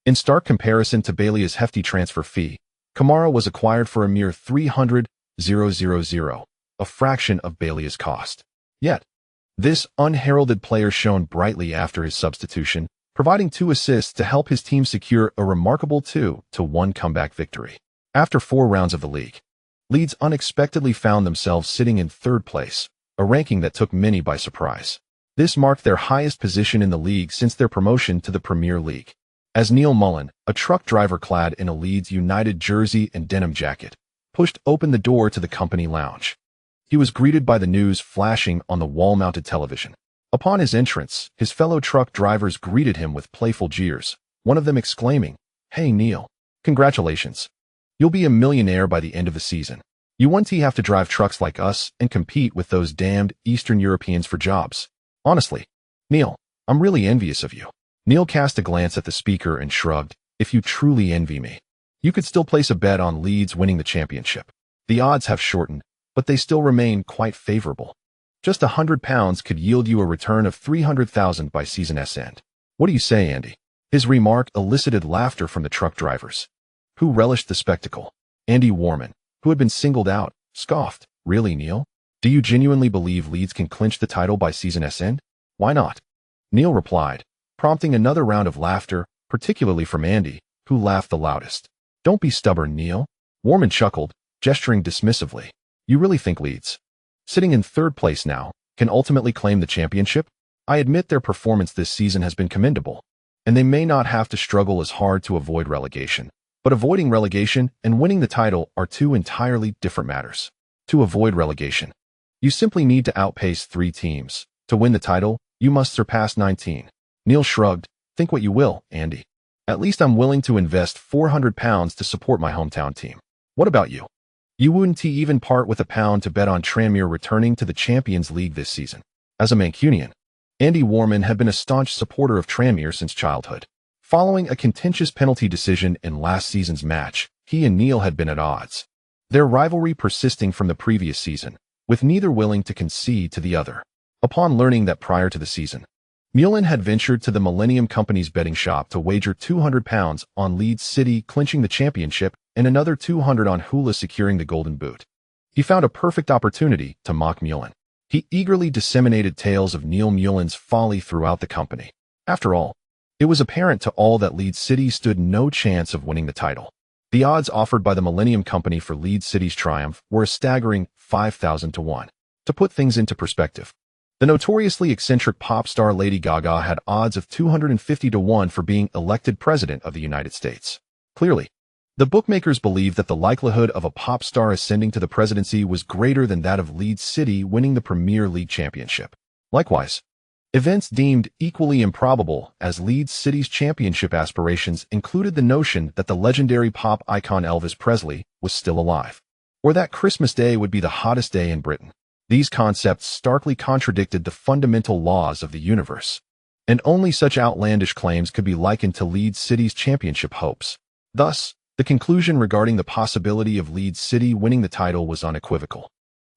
In stark comparison to Baleia's hefty transfer fee, Kamara was acquired for a mere $300,000, a fraction of Baleia's cost. Yet, this unheralded player shone brightly after his substitution, providing 2 assists to help his team secure a remarkable 2-1 comeback victory. After 4 rounds of the league, Leeds unexpectedly found themselves sitting in 3rd place, a ranking that took many by surprise. This marked their highest position in the league since their promotion to the Premier League. As Neil Mullen, a truck driver clad in a Leeds United jersey and denim jacket, pushed open the door to the company lounge, he was greeted by the news flashing on the wall-mounted television. Upon his entrance, his fellow truck drivers greeted him with playful jeers, one of them exclaiming, "Hey Neil, congratulations. You'll be a millionaire by the end of the season. You won't have to drive trucks like us and compete with those damned Eastern Europeans for jobs. Honestly, Neil, I'm really envious of you." Neil cast a glance at the speaker and shrugged. "If you truly envy me, you could still place a bet on Leeds winning the championship. The odds have shortened, but they still remain quite favorable. Just £100 could yield you a return of 300,000 by season's end. What do you say, Andy?" His remark elicited laughter from the truck drivers, who relished the spectacle. Andy Warman, who had been singled out, scoffed. "Really, Neil? Do you genuinely believe Leeds can clinch the title by season's end? Why not?" Neil replied, prompting another round of laughter, particularly from Andy, who laughed the loudest. "Don't be stubborn, Neil." Warman chuckled, gesturing dismissively. "You really think Leeds, sitting in third place now, can ultimately claim the championship? I admit their performance this season has been commendable, and they may not have to struggle as hard to avoid relegation. But avoiding relegation and winning the title are two entirely different matters. To avoid relegation, you simply need to outpace 3 teams. To win the title, you must surpass 19. Neil shrugged. "Think what you will, Andy. At least I'm willing to invest £400 to support my hometown team. What about you? You wouldn't even part with £1 to bet on Tranmere returning to the Champions League this season." As a Mancunian, Andy Warman had been a staunch supporter of Tranmere since childhood. Following a contentious penalty decision in last season's match, he and Neil had been at odds, their rivalry persisting from the previous season, with neither willing to concede to the other. Upon learning that prior to the season, Mullen had ventured to the Millennium Company's betting shop to wager £200 on Leeds City clinching the championship and another 200 on Hula securing the Golden Boot, he found a perfect opportunity to mock Mullen. He eagerly disseminated tales of Neil Mullen's folly throughout the company. After all, it was apparent to all that Leeds City stood no chance of winning the title. The odds offered by the Millennium Company for Leeds City's triumph were a staggering 5,000 to 1. To put things into perspective, the notoriously eccentric pop star Lady Gaga had odds of 250 to 1 for being elected president of the United States. Clearly, the bookmakers believed that the likelihood of a pop star ascending to the presidency was greater than that of Leeds City winning the Premier League championship. Likewise, events deemed equally improbable as Leeds City's championship aspirations included the notion that the legendary pop icon Elvis Presley was still alive, or that Christmas Day would be the hottest day in Britain. These concepts starkly contradicted the fundamental laws of the universe, and only such outlandish claims could be likened to Leeds City's championship hopes. Thus, the conclusion regarding the possibility of Leeds City winning the title was unequivocal.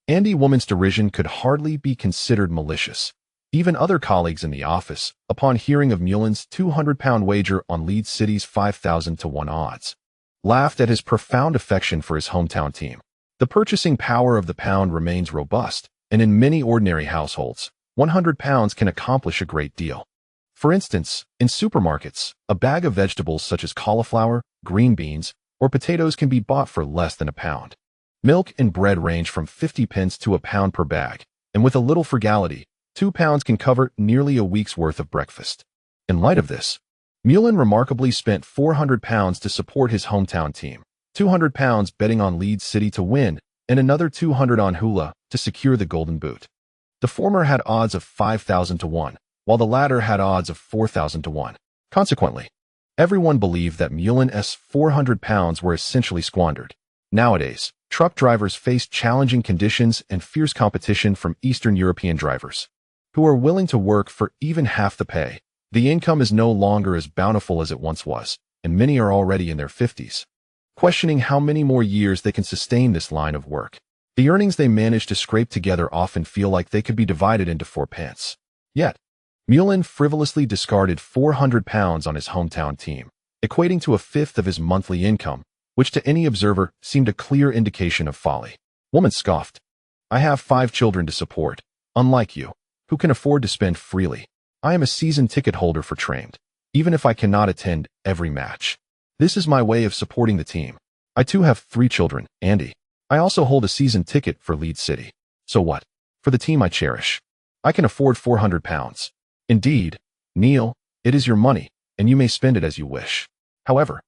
Andy Woman's derision could hardly be considered malicious. Even other colleagues in the office, upon hearing of Mullen's £200 wager on Leeds City's 5,000 to 1 odds, laughed at his profound affection for his hometown team. The purchasing power of the pound remains robust, and in many ordinary households, £100 can accomplish a great deal. For instance, in supermarkets, a bag of vegetables such as cauliflower, green beans, or potatoes can be bought for less than £1. Milk and bread range from 50 pence to £1 per bag, and with a little frugality, £2 can cover nearly a week's worth of breakfast. In light of this, Mullen remarkably spent £400 to support his hometown team, £200 betting on Leeds City to win, and another 200 on Hula to secure the Golden Boot. The former had odds of 5,000 to 1, while the latter had odds of 4,000 to 1. Consequently, everyone believed that Mullen's £400 were essentially squandered. Nowadays, truck drivers face challenging conditions and fierce competition from Eastern European drivers, who are willing to work for even half the pay. The income is no longer as bountiful as it once was, and many are already in their 50s, questioning how many more years they can sustain this line of work. The earnings they manage to scrape together often feel like they could be divided into 4 pence. Yet, Mullen frivolously discarded £400 on his hometown team, equating to a fifth of his monthly income, which to any observer seemed a clear indication of folly. Woman scoffed. "I have 5 children to support, unlike you, who can afford to spend freely. I am a season ticket holder for Tranmere, even if I cannot attend every match. This is my way of supporting the team. I too have 3 children, Andy. I also hold a season ticket for Leeds City. So what? For the team I cherish. I can afford 400 pounds. Indeed, Neil, it is your money, and you may spend it as you wish. However,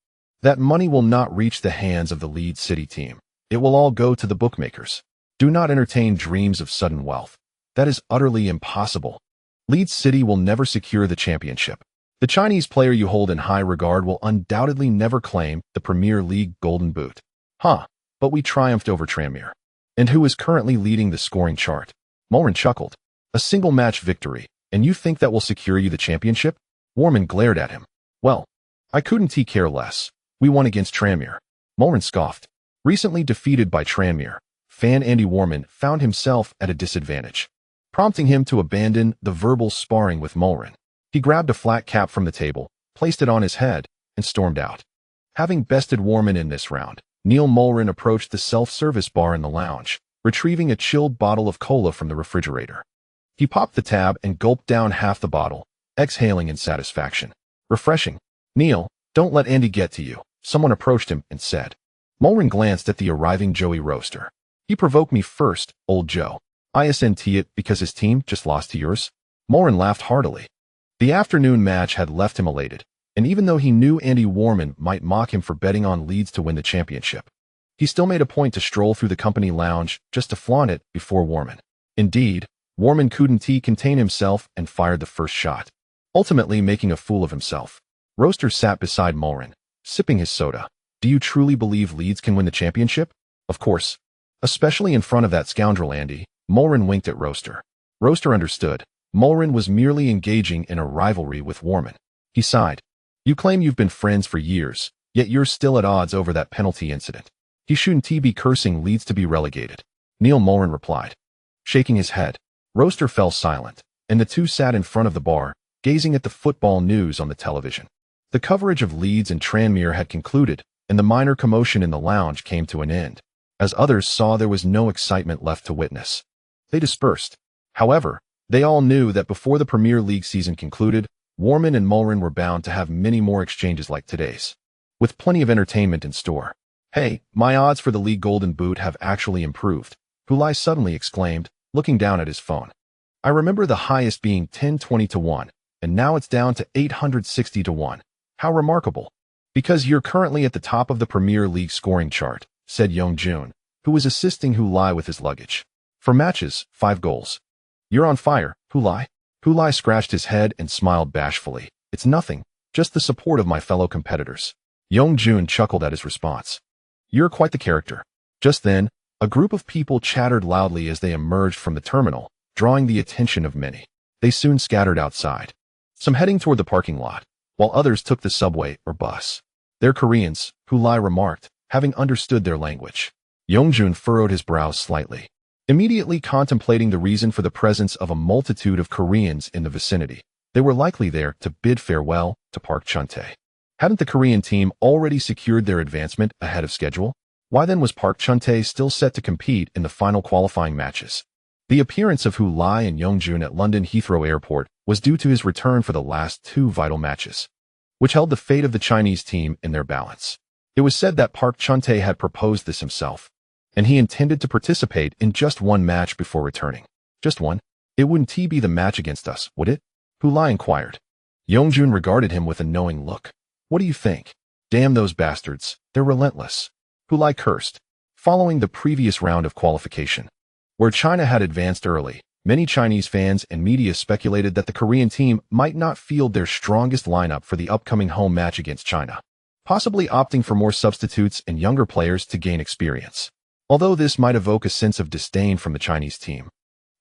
that money will not reach the hands of the Leeds City team. It will all go to the bookmakers. Do not entertain dreams of sudden wealth. That is utterly impossible. Leeds City will never secure the championship. The Chinese player you hold in high regard will undoubtedly never claim the Premier League Golden Boot. But we triumphed over Tranmere. And who is currently leading the scoring chart? Mulren chuckled. A single match victory, and you think that will secure you the championship? Warman glared at him. Well, I couldn't care less. We won against Tranmere. Mulren scoffed. Recently defeated by Tranmere, fan Andy Warman found himself at a disadvantage, prompting him to abandon the verbal sparring with Mulren. He grabbed a flat cap from the table, placed it on his head, and stormed out. Having bested Warman in this round, Neil Mulren approached the self-service bar in the lounge, retrieving a chilled bottle of cola from the refrigerator. He popped the tab and gulped down half the bottle, exhaling in satisfaction. Refreshing. Neil, don't let Andy get to you, someone approached him and said. Mulren glanced at the arriving Joey Roaster. He provoked me first, old Joe. Isn't it because his team just lost to yours? Mulren laughed heartily. The afternoon match had left him elated, and even though he knew Andy Warman might mock him for betting on Leeds to win the championship, he still made a point to stroll through the company lounge just to flaunt it before Warman. Indeed, Warman couldn't contain himself and fired the first shot, ultimately making a fool of himself. Roaster sat beside Mulren, sipping his soda. Do you truly believe Leeds can win the championship? Of course. Especially in front of that scoundrel Andy. Mulren winked at Roaster. Roaster understood. Mulren was merely engaging in a rivalry with Warman. He sighed. You claim you've been friends for years, yet you're still at odds over that penalty incident. He shouldn't be cursing Leeds to be relegated. Neil Mulren replied. Shaking his head, Roaster fell silent, and the two sat in front of the bar, gazing at the football news on the television. The coverage of Leeds and Tranmere had concluded, and the minor commotion in the lounge came to an end, as others saw there was no excitement left to witness. They dispersed. However, they all knew that before the Premier League season concluded, Warman and Mulren were bound to have many more exchanges like today's, with plenty of entertainment in store. Hey, my odds for the league Golden Boot have actually improved, Lai suddenly exclaimed, looking down at his phone. I remember the highest being 1020 to 1, and now it's down to 860 to 1. How remarkable. Because you're currently at the top of the Premier League scoring chart, said Young-jun, who was assisting Lai with his luggage. For matches, 5 goals. You're on fire, Lai. Lai scratched his head and smiled bashfully. It's nothing, just the support of my fellow competitors. Young-jun chuckled at his response. You're quite the character. Just then, a group of people chattered loudly as they emerged from the terminal, drawing the attention of many. They soon scattered outside, some heading toward the parking lot, while others took the subway or bus. They're Koreans, Lai remarked, having understood their language. Young-jun furrowed his brows slightly, immediately contemplating the reason for the presence of a multitude of Koreans in the vicinity. They were likely there to bid farewell to Park Chun-tae. Hadn't the Korean team already secured their advancement ahead of schedule? Why then was Park Chun-tae still set to compete in the final qualifying matches? The appearance of Lai and Young-jun at London Heathrow Airport was due to his return for the last 2 vital matches, which held the fate of the Chinese team in their balance. It was said that Park Chun-tae had proposed this himself, and he intended to participate in just one match before returning. Just one? It wouldn't be the match against us, would it? Lai inquired. Young-jun regarded him with a knowing look. What do you think? Damn those bastards, they're relentless. Lai cursed. Following the previous round of qualification, where China had advanced early, many Chinese fans and media speculated that the Korean team might not field their strongest lineup for the upcoming home match against China, possibly opting for more substitutes and younger players to gain experience. Although this might evoke a sense of disdain from the Chinese team,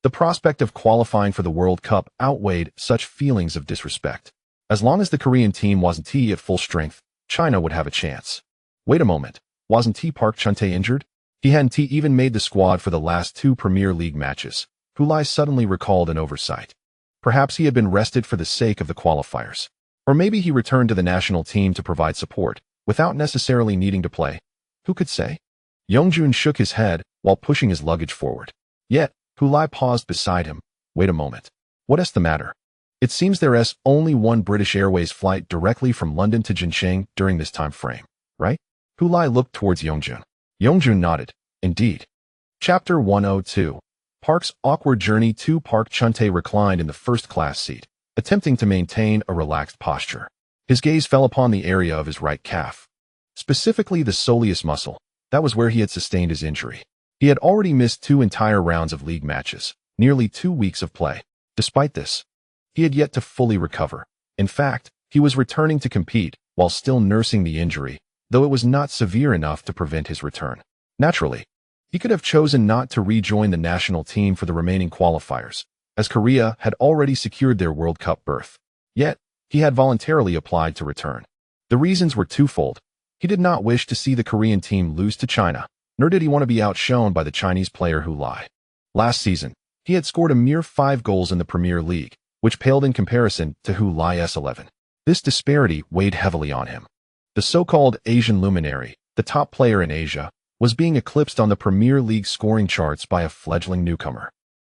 the prospect of qualifying for the World Cup outweighed such feelings of disrespect. As long as the Korean team wasn't at full strength, China would have a chance. Wait a moment, wasn't Park Chun-tae injured? He hadn't even made the squad for the last 2 Premier League matches. Lai suddenly recalled an oversight. Perhaps he had been rested for the sake of the qualifiers. Or maybe he returned to the national team to provide support, without necessarily needing to play. Who could say? Young-jun shook his head while pushing his luggage forward. Yet, Lai paused beside him. Wait a moment. What's the matter? It seems there's only one British Airways flight directly from London to Jincheng during this time frame, right? Lai looked towards Young-jun. Young-jun nodded. Indeed. Chapter 102. Park's awkward journey to Park Chun-tae reclined in the first-class seat, attempting to maintain a relaxed posture. His gaze fell upon the area of his right calf, specifically the soleus muscle. That was where he had sustained his injury. He had already missed 2 entire rounds of league matches, nearly 2 weeks of play. Despite this, he had yet to fully recover. In fact, he was returning to compete while still nursing the injury, though it was not severe enough to prevent his return. Naturally, he could have chosen not to rejoin the national team for the remaining qualifiers, as Korea had already secured their World Cup berth. Yet, he had voluntarily applied to return. The reasons were twofold. He did not wish to see the Korean team lose to China, nor did he want to be outshone by the Chinese player Hu Lai. Last season, he had scored a mere 5 goals in the Premier League, which paled in comparison to Hu Lai's 11. This disparity weighed heavily on him. The so-called Asian luminary, the top player in Asia, was being eclipsed on the Premier League scoring charts by a fledgling newcomer.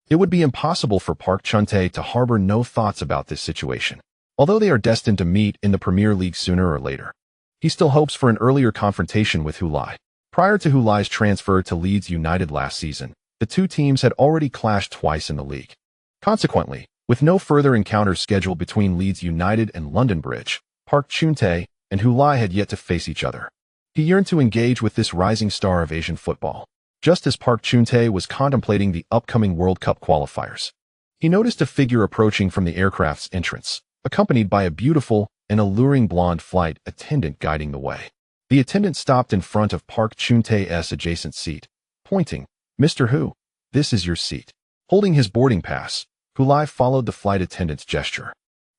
It would be impossible for Park Chun-tae to harbor no thoughts about this situation. Although they are destined to meet in the Premier League sooner or later, he still hopes for an earlier confrontation with Hu Lai. Prior to Hu Lai's transfer to Leeds United last season, the two teams had already clashed twice in the league. Consequently, with no further encounters scheduled between Leeds United and London Bridge, Park Chun-tae and Hu Lai had yet to face each other. He yearned to engage with this rising star of Asian football, just as Park Chun-tae was contemplating the upcoming World Cup qualifiers. He noticed a figure approaching from the aircraft's entrance, accompanied by a beautiful and alluring blonde flight attendant guiding the way. The attendant stopped in front of Park Chun-tae's adjacent seat, pointing, "Mr. Hu, this is your seat." Holding his boarding pass, Hu Lai followed the flight attendant's gesture.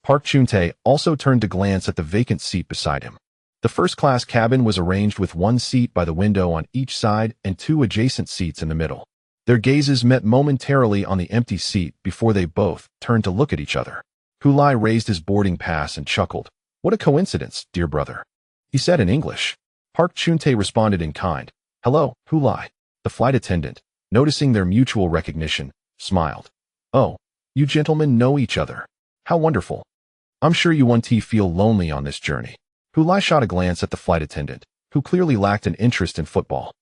Park Chun-tae also turned to glance at the vacant seat beside him. The first-class cabin was arranged with 1 seat by the window on each side and 2 adjacent seats in the middle. Their gazes met momentarily on the empty seat before they both turned to look at each other. Hu Lai raised his boarding pass and chuckled. "What a coincidence, dear brother," he said in English. Park Chun-tae responded in kind. "Hello, Hu Lai." The flight attendant, noticing their mutual recognition, smiled. "Oh, you gentlemen know each other. How wonderful. I'm sure you won't feel lonely on this journey." Hu Lai shot a glance at the flight attendant, who clearly lacked an interest in football.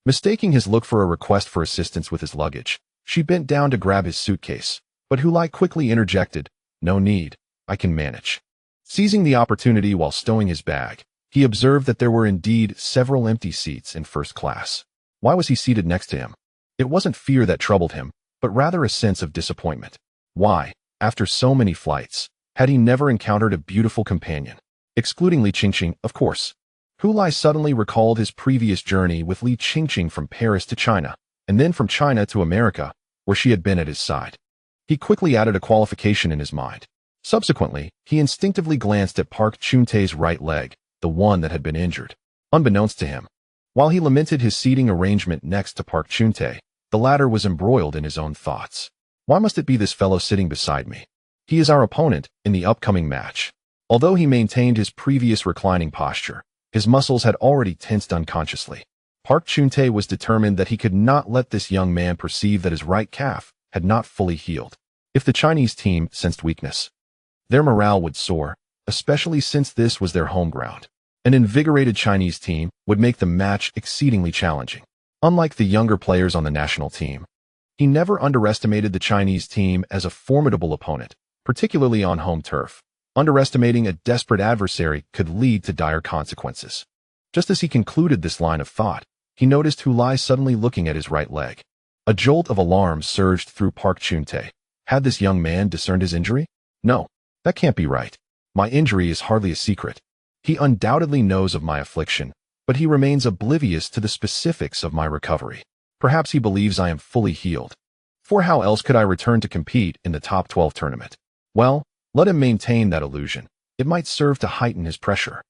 Mistaking his look for a request for assistance with his luggage, she bent down to grab his suitcase, but Hu Lai quickly interjected, "No need, I can manage." Seizing the opportunity while stowing his bag, he observed that there were indeed several empty seats in first class. Why was he seated next to him? It wasn't fear that troubled him, but rather a sense of disappointment. Why, after so many flights, had he never encountered a beautiful companion? Excluding Li Qingqing, of course. Hu Lai suddenly recalled his previous journey with Li Qingqing from Paris to China, and then from China to America, where she had been at his side. He quickly added a qualification in his mind. Subsequently, he instinctively glanced at Park Chun-tae's right leg, the one that had been injured. Unbeknownst to him, while he lamented his seating arrangement next to Park Chun-tae, the latter was embroiled in his own thoughts. Why must it be this fellow sitting beside me? He is our opponent in the upcoming match. Although he maintained his previous reclining posture, his muscles had already tensed unconsciously. Park Chun-tae was determined that he could not let this young man perceive that his right calf had not fully healed. If the Chinese team sensed weakness, their morale would soar, especially since this was their home ground. An invigorated Chinese team would make the match exceedingly challenging. Unlike the younger players on the national team, he never underestimated the Chinese team as a formidable opponent, particularly on home turf. Underestimating a desperate adversary could lead to dire consequences. Just as he concluded this line of thought, he noticed Hu Lai suddenly looking at his right leg. A jolt of alarm surged through Park Chun-tae. Had this young man discerned his injury? No, that can't be right. My injury is hardly a secret. He undoubtedly knows of my affliction, but he remains oblivious to the specifics of my recovery. Perhaps he believes I am fully healed. For how else could I return to compete in the top 12 tournament? Well, let him maintain that illusion. It might serve to heighten his pressure.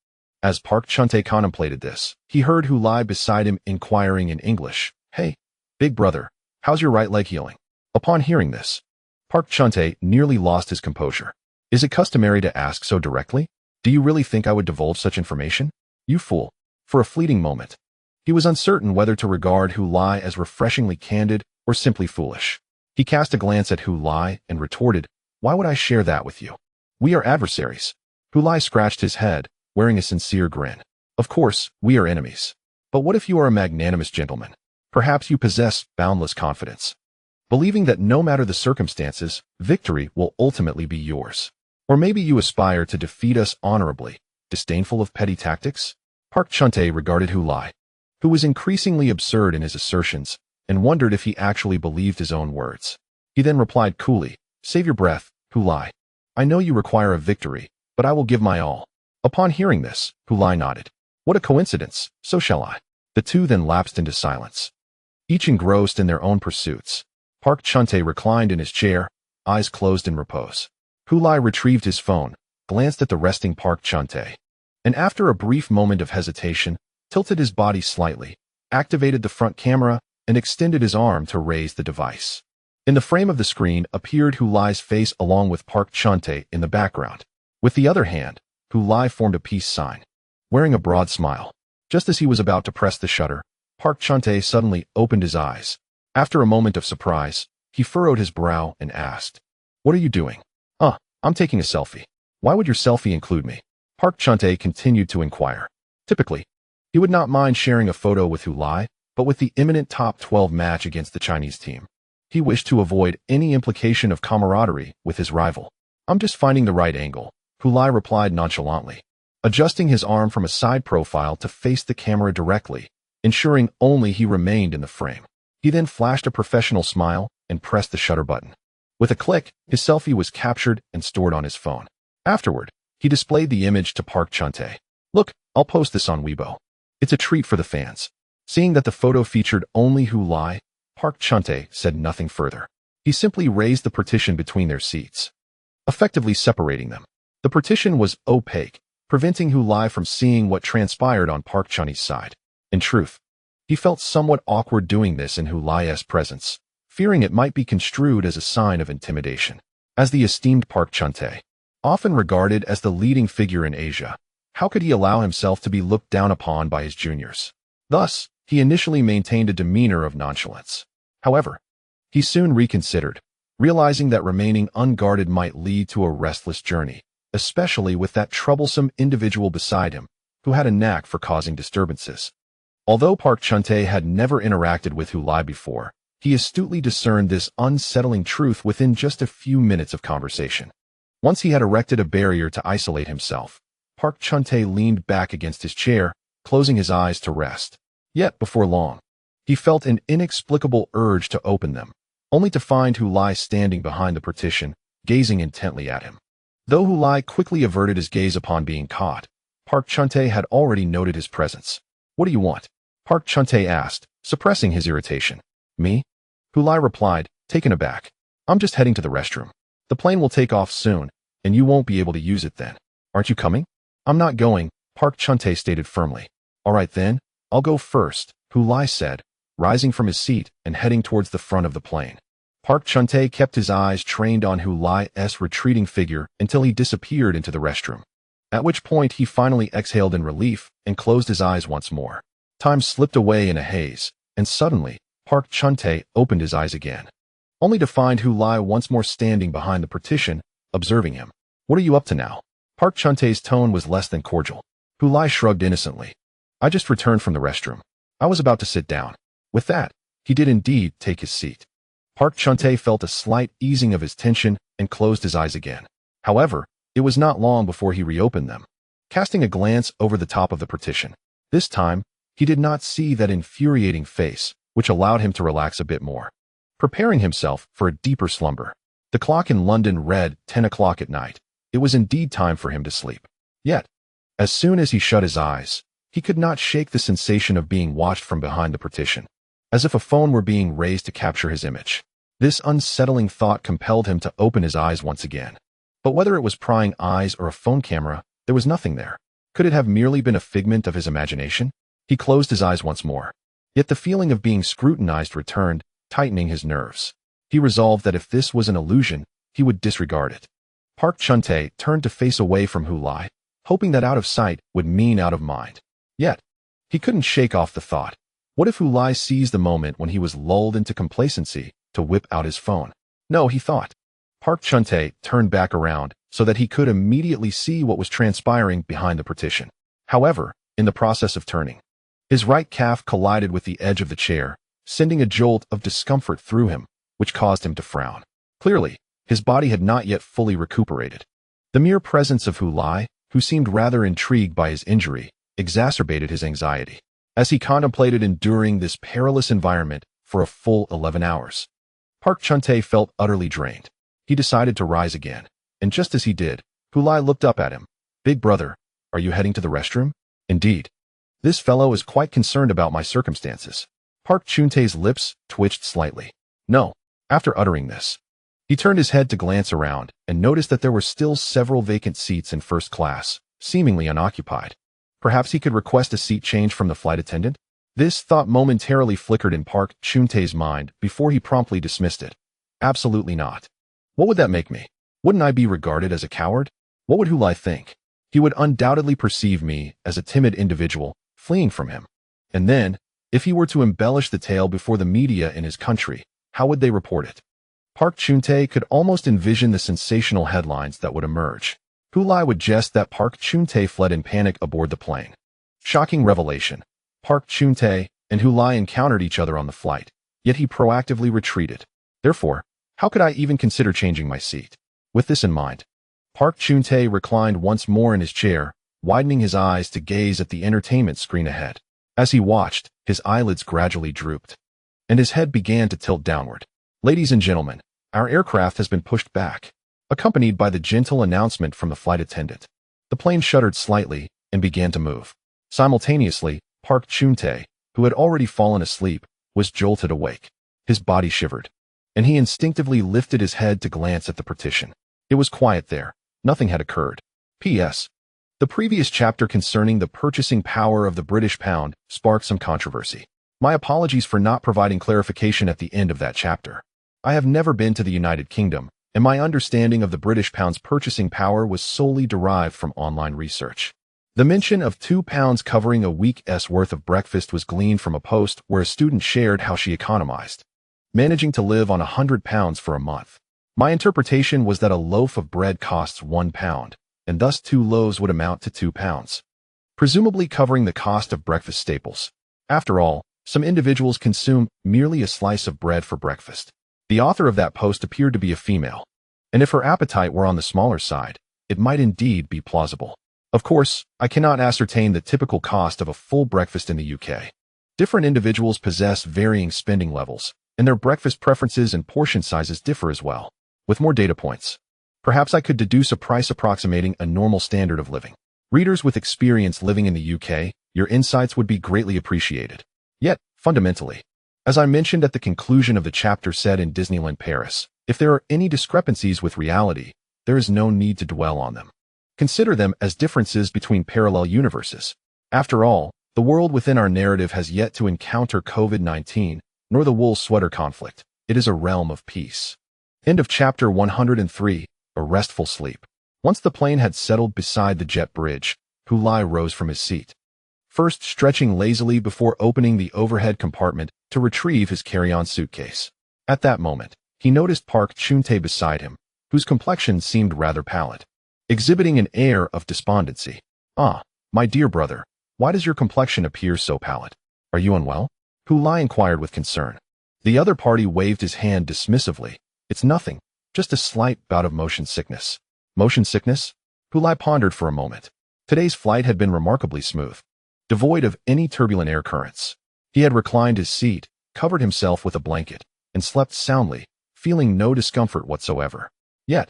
As Park Chun-tae contemplated this, he heard Hu Lai beside him inquiring in English, "Hey, big brother, how's your right leg healing?" Upon hearing this, Park Chun-tae nearly lost his composure. Is it customary to ask so directly? Do you really think I would divulge such information? You fool. For a fleeting moment, he was uncertain whether to regard Hu Lai as refreshingly candid or simply foolish. He cast a glance at Hu Lai and retorted, "Why would I share that with you? We are adversaries." Hu Lai scratched his head, wearing a sincere grin. "Of course, we are enemies. But what if you are a magnanimous gentleman? Perhaps you possess boundless confidence. believing that no matter the circumstances, victory will ultimately be yours. Or maybe you aspire to defeat us honorably, disdainful of petty tactics? Park Chun-tae regarded Hu Lai, who was increasingly absurd in his assertions, and wondered if he actually believed his own words. He then replied coolly, "Save your breath, Hu Lai. I know you require a victory, but I will give my all." Upon hearing this, Hu Lai nodded. "What a coincidence, so shall I." The two then lapsed into silence, each engrossed in their own pursuits. Park Chun-tae reclined in his chair, eyes closed in repose. Hu Lai retrieved his phone, glanced at the resting Park Chun-tae, and after a brief moment of hesitation, tilted his body slightly, activated the front camera, and extended his arm to raise the device. In the frame of the screen appeared Hu Lai's face along with Park Chun-tae in the background. With the other hand, Hu Lai formed a peace sign, wearing a broad smile. Just as he was about to press the shutter, Park Chun-tae suddenly opened his eyes. After a moment of surprise, he furrowed his brow and asked, "What are you doing?" I'm taking a selfie." "Why would your selfie include me?" Park Chun-tae continued to inquire. Typically, he would not mind sharing a photo with Hu Lai, but with the imminent top 12 match against the Chinese team, he wished to avoid any implication of camaraderie with his rival. "I'm just finding the right angle," Hu Lai replied nonchalantly, adjusting his arm from a side profile to face the camera directly, ensuring only he remained in the frame. He then flashed a professional smile and pressed the shutter button. With a click, his selfie was captured and stored on his phone. Afterward, he displayed the image to Park Chun-tae. "Look, I'll post this on Weibo. It's a treat for the fans." Seeing that the photo featured only Hu Lai, Park Chun-tae said nothing further. He simply raised the partition between their seats, effectively separating them. The partition was opaque, preventing Hu Lai from seeing what transpired on Park Chun-tae's side. In truth, he felt somewhat awkward doing this in Hu Lai's presence, fearing it might be construed as a sign of intimidation. As the esteemed Park Chun-tae, often regarded as the leading figure in Asia, how could he allow himself to be looked down upon by his juniors? Thus, he initially maintained a demeanor of nonchalance. However, he soon reconsidered, realizing that remaining unguarded might lead to a restless journey, especially with that troublesome individual beside him, who had a knack for causing disturbances. Although Park Chun-tae had never interacted with Hu Lai before, he astutely discerned this unsettling truth within just a few minutes of conversation. Once he had erected a barrier to isolate himself, Park Chun-tae leaned back against his chair, closing his eyes to rest. Yet, before long, he felt an inexplicable urge to open them, only to find Hu Lai standing behind the partition, gazing intently at him. Though Hu Lai quickly averted his gaze upon being caught, Park Chun-tae had already noted his presence. "What do you want?" Park Chun-tae asked, suppressing his irritation. "Me?" Hu Lai replied, taken aback. "I'm just heading to the restroom. The plane will take off soon, and you won't be able to use it then. Aren't you coming?" "I'm not going," Park Chun-tae stated firmly. "All right then, I'll go first," Hu Lai said, rising from his seat and heading towards the front of the plane. Park Chun-tae kept his eyes trained on Hu Lai's retreating figure until he disappeared into the restroom, at which point he finally exhaled in relief and closed his eyes once more. Time slipped away in a haze, and suddenly, Park Chun-tae opened his eyes again, only to find Hu Lai once more standing behind the partition, observing him. "What are you up to now?" Park Chun-tae's tone was less than cordial. Hu Lai shrugged innocently. "I just returned from the restroom. I was about to sit down." With that, he did indeed take his seat. Park Chun-tae felt a slight easing of his tension and closed his eyes again. However, it was not long before he reopened them, casting a glance over the top of the partition. This time, he did not see that infuriating face, which allowed him to relax a bit more, preparing himself for a deeper slumber. The clock in London read 10 o'clock at night. It was indeed time for him to sleep. Yet, as soon as he shut his eyes, he could not shake the sensation of being watched from behind the partition, as if a phone were being raised to capture his image. This unsettling thought compelled him to open his eyes once again. But whether it was prying eyes or a phone camera, there was nothing there. Could it have merely been a figment of his imagination? He closed his eyes once more. Yet the feeling of being scrutinized returned, tightening his nerves. He resolved that if this was an illusion, he would disregard it. Park Chun-tae turned to face away from Hu Lai, hoping that out of sight would mean out of mind. Yet, he couldn't shake off the thought. What if Hu Lai seized the moment when he was lulled into complacency to whip out his phone? No, he thought. Park Chun-tae turned back around so that he could immediately see what was transpiring behind the partition. However, in the process of turning, his right calf collided with the edge of the chair, sending a jolt of discomfort through him, which caused him to frown. Clearly, his body had not yet fully recuperated. The mere presence of Hu Lai, who seemed rather intrigued by his injury, exacerbated his anxiety. As he contemplated enduring this perilous environment for a full 11 hours, Park Chun-tae felt utterly drained. He decided to rise again, and just as he did, Hu Lai looked up at him. "Big brother, are you heading to the restroom?" "Indeed. This fellow is quite concerned about my circumstances." Park Chun-tae's lips twitched slightly. "No." After uttering this, he turned his head to glance around and noticed that there were still several vacant seats in first class, seemingly unoccupied. Perhaps he could request a seat change from the flight attendant? This thought momentarily flickered in Park Chun-tae's mind before he promptly dismissed it. Absolutely not. What would that make me? Wouldn't I be regarded as a coward? What would Hu Lai think? He would undoubtedly perceive me as a timid individual fleeing from him. And then, if he were to embellish the tale before the media in his country, how would they report it? Park Chun-tae could almost envision the sensational headlines that would emerge. Hu Lai would jest that Park Chun-tae fled in panic aboard the plane. Shocking revelation. Park Chun-tae and Hu Lai encountered each other on the flight, yet he proactively retreated. Therefore, how could I even consider changing my seat? With this in mind, Park Chun-tae reclined once more in his chair, widening his eyes to gaze at the entertainment screen ahead. As he watched, his eyelids gradually drooped, and his head began to tilt downward. "Ladies and gentlemen, our aircraft has been pushed back," accompanied by the gentle announcement from the flight attendant. The plane shuddered slightly and began to move. Simultaneously, Park Chun-tae, who had already fallen asleep, was jolted awake. His body shivered, and he instinctively lifted his head to glance at the partition. It was quiet there. Nothing had occurred. P.S. The previous chapter concerning the purchasing power of the British pound sparked some controversy. My apologies for not providing clarification at the end of that chapter. I have never been to the United Kingdom, and my understanding of the British pound's purchasing power was solely derived from online research. The mention of £2 covering a week's worth of breakfast was gleaned from a post where a student shared how she economized, managing to live on £100 for a month. My interpretation was that a loaf of bread costs £1, and thus 2 loaves would amount to £2, presumably covering the cost of breakfast staples. After all, some individuals consume merely a slice of bread for breakfast. The author of that post appeared to be a female, and if her appetite were on the smaller side, it might indeed be plausible. Of course, I cannot ascertain the typical cost of a full breakfast in the UK. Different individuals possess varying spending levels, and their breakfast preferences and portion sizes differ as well. With more data points, perhaps I could deduce a price approximating a normal standard of living. Readers with experience living in the UK, your insights would be greatly appreciated. Yet, fundamentally, as I mentioned at the conclusion of the chapter said in Disneyland Paris, if there are any discrepancies with reality, there is no need to dwell on them. Consider them as differences between parallel universes. After all, the world within our narrative has yet to encounter COVID-19, nor the wool sweater conflict. It is a realm of peace. End of chapter 103, A Restful Sleep. Once the plane had settled beside the jet bridge, Hu Lai rose from his seat, first stretching lazily before opening the overhead compartment to retrieve his carry-on suitcase. At that moment, he noticed Park Chun-tae beside him, whose complexion seemed rather pallid, exhibiting an air of despondency. "Ah, my dear brother, why does your complexion appear so pallid? Are you unwell?" Hu Lai inquired with concern. The other party waved his hand dismissively. "It's nothing, just a slight bout of motion sickness." Motion sickness? Hu Lai pondered for a moment. Today's flight had been remarkably smooth, devoid of any turbulent air currents. He had reclined his seat, covered himself with a blanket, and slept soundly, feeling no discomfort whatsoever. Yet,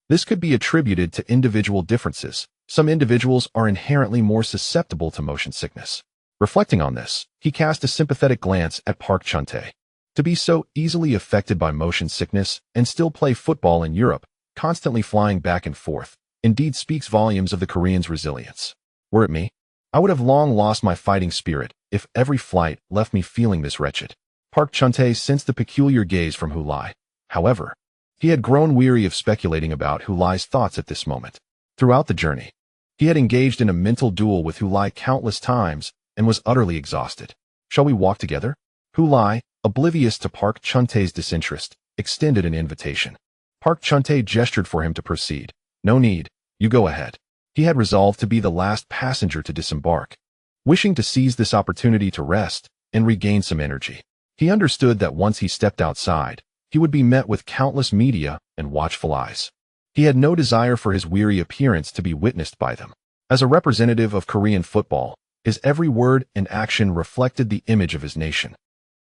this could be attributed to individual differences. Some individuals are inherently more susceptible to motion sickness. Reflecting on this, he cast a sympathetic glance at Park Chun-tae. To be so easily affected by motion sickness and still play football in Europe, constantly flying back and forth, indeed speaks volumes of the Korean's resilience. Were it me, I would have long lost my fighting spirit if every flight left me feeling this wretched. Park Chun-tae sensed the peculiar gaze from Hu Lai. However, he had grown weary of speculating about Hu Lai's thoughts at this moment. Throughout the journey, he had engaged in a mental duel with Hu Lai countless times and was utterly exhausted. "Shall we walk together?" Hu Lai, oblivious to Park Chun-tae's disinterest, extended an invitation. Park Chun-tae gestured for him to proceed. "No need, you go ahead." He had resolved to be the last passenger to disembark, wishing to seize this opportunity to rest and regain some energy. He understood that once he stepped outside, he would be met with countless media and watchful eyes. He had no desire for his weary appearance to be witnessed by them. As a representative of Korean football, his every word and action reflected the image of his nation,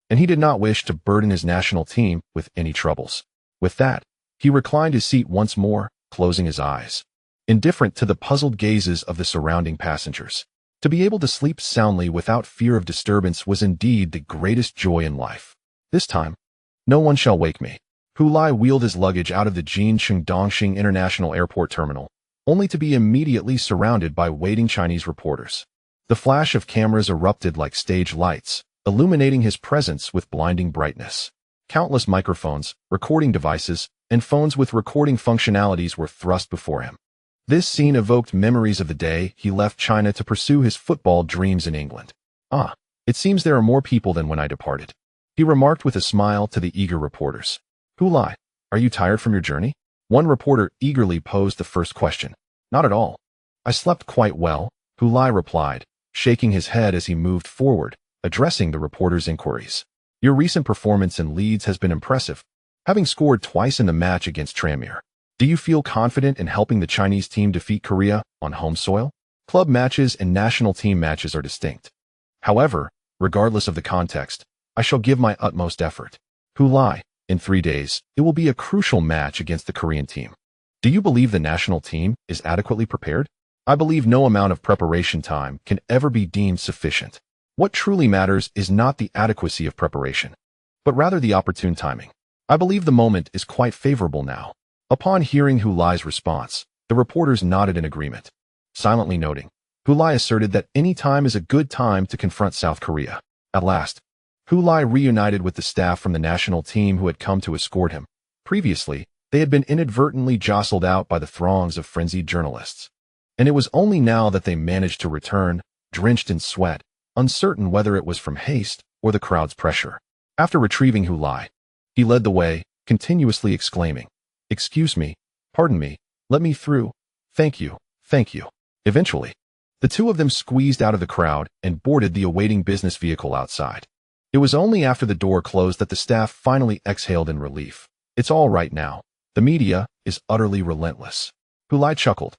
and he did not wish to burden his national team with any troubles. With that, he reclined his seat once more, closing his eyes, indifferent to the puzzled gazes of the surrounding passengers. To be able to sleep soundly without fear of disturbance was indeed the greatest joy in life. This time, no one shall wake me. Lai wheeled his luggage out of the Qingqing International Airport terminal, only to be immediately surrounded by waiting Chinese reporters. The flash of cameras erupted like stage lights, illuminating his presence with blinding brightness. Countless microphones, recording devices, and phones with recording functionalities were thrust before him. This scene evoked memories of the day he left China to pursue his football dreams in England. "Ah, it seems there are more people than when I departed," he remarked with a smile to the eager reporters. "Lai, are you tired from your journey?" One reporter eagerly posed the first question. "Not at all. I slept quite well," Lai replied, shaking his head as he moved forward, addressing the reporter's inquiries. "Your recent performance in Leeds has been impressive, having scored twice in the match against Tranmere. Do you feel confident in helping the Chinese team defeat Korea on home soil?" Club matches and national team matches are distinct. However, regardless of the context, I shall give my utmost effort. Lai, in 3 days, it will be a crucial match against the Korean team. Do you believe the national team is adequately prepared? I believe no amount of preparation time can ever be deemed sufficient. What truly matters is not the adequacy of preparation, but rather the opportune timing. I believe the moment is quite favorable now. Upon hearing Lai's response, the reporters nodded in agreement, silently noting. Lai asserted that any time is a good time to confront South Korea. At last, Lai reunited with the staff from the national team who had come to escort him. Previously, they had been inadvertently jostled out by the throngs of frenzied journalists, and it was only now that they managed to return, drenched in sweat, uncertain whether it was from haste or the crowd's pressure. After retrieving Lai, he led the way, continuously exclaiming, "Excuse me, pardon me, let me through, thank you, thank you." Eventually, the two of them squeezed out of the crowd and boarded the awaiting business vehicle outside. It was only after the door closed that the staff finally exhaled in relief. "It's all right now. The media is utterly relentless," Lai chuckled,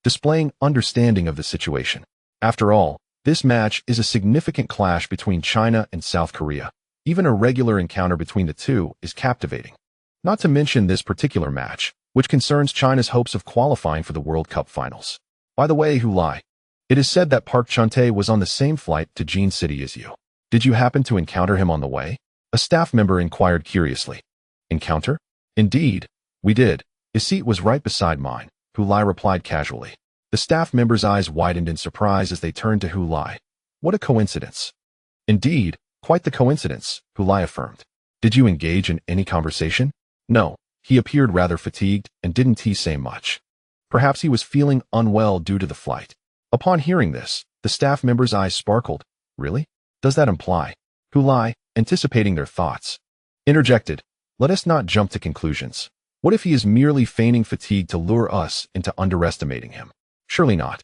displaying understanding of the situation. After all, this match is a significant clash between China and South Korea. Even a regular encounter between the two is captivating. Not to mention this particular match, which concerns China's hopes of qualifying for the World Cup finals. By the way, Lai, it is said that Park Chun-tae was on the same flight to Jean City as you. Did you happen to encounter him on the way? A staff member inquired curiously. Encounter? Indeed, we did. His seat was right beside mine, Lai replied casually. The staff member's eyes widened in surprise as they turned to Lai. What a coincidence. Indeed, quite the coincidence, Lai affirmed. Did you engage in any conversation? No, he appeared rather fatigued and didn't say much. Perhaps he was feeling unwell due to the flight. Upon hearing this, the staff member's eyes sparkled. Really? Does that imply? Lai, anticipating their thoughts, interjected. Let us not jump to conclusions. What if he is merely feigning fatigue to lure us into underestimating him? Surely not.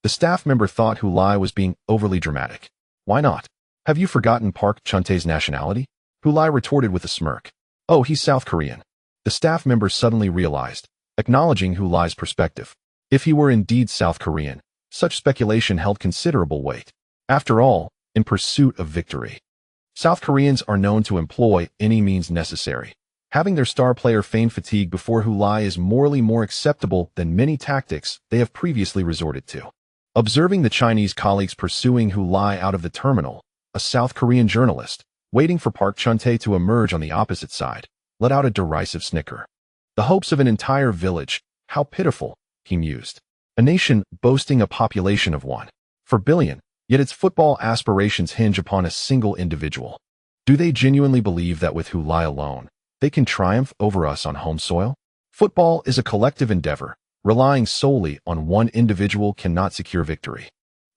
The staff member thought Lai was being overly dramatic. Why not? Have you forgotten Park Chun-tae's nationality? Lai retorted with a smirk. Oh, he's South Korean. The staff member suddenly realized, acknowledging Lai's perspective. If he were indeed South Korean, such speculation held considerable weight. After all, in pursuit of victory, South Koreans are known to employ any means necessary. Having their star player feign fatigue before Lai is morally more acceptable than many tactics they have previously resorted to. Observing the Chinese colleagues pursuing Lai out of the terminal, a South Korean journalist, waiting for Park Chun-tae to emerge on the opposite side, let out a derisive snicker. The hopes of an entire village, how pitiful, he mused. A nation boasting a population of 1.4 billion, yet its football aspirations hinge upon a single individual. Do they genuinely believe that with Lai alone, they can triumph over us on home soil? Football is a collective endeavor. Relying solely on one individual cannot secure victory.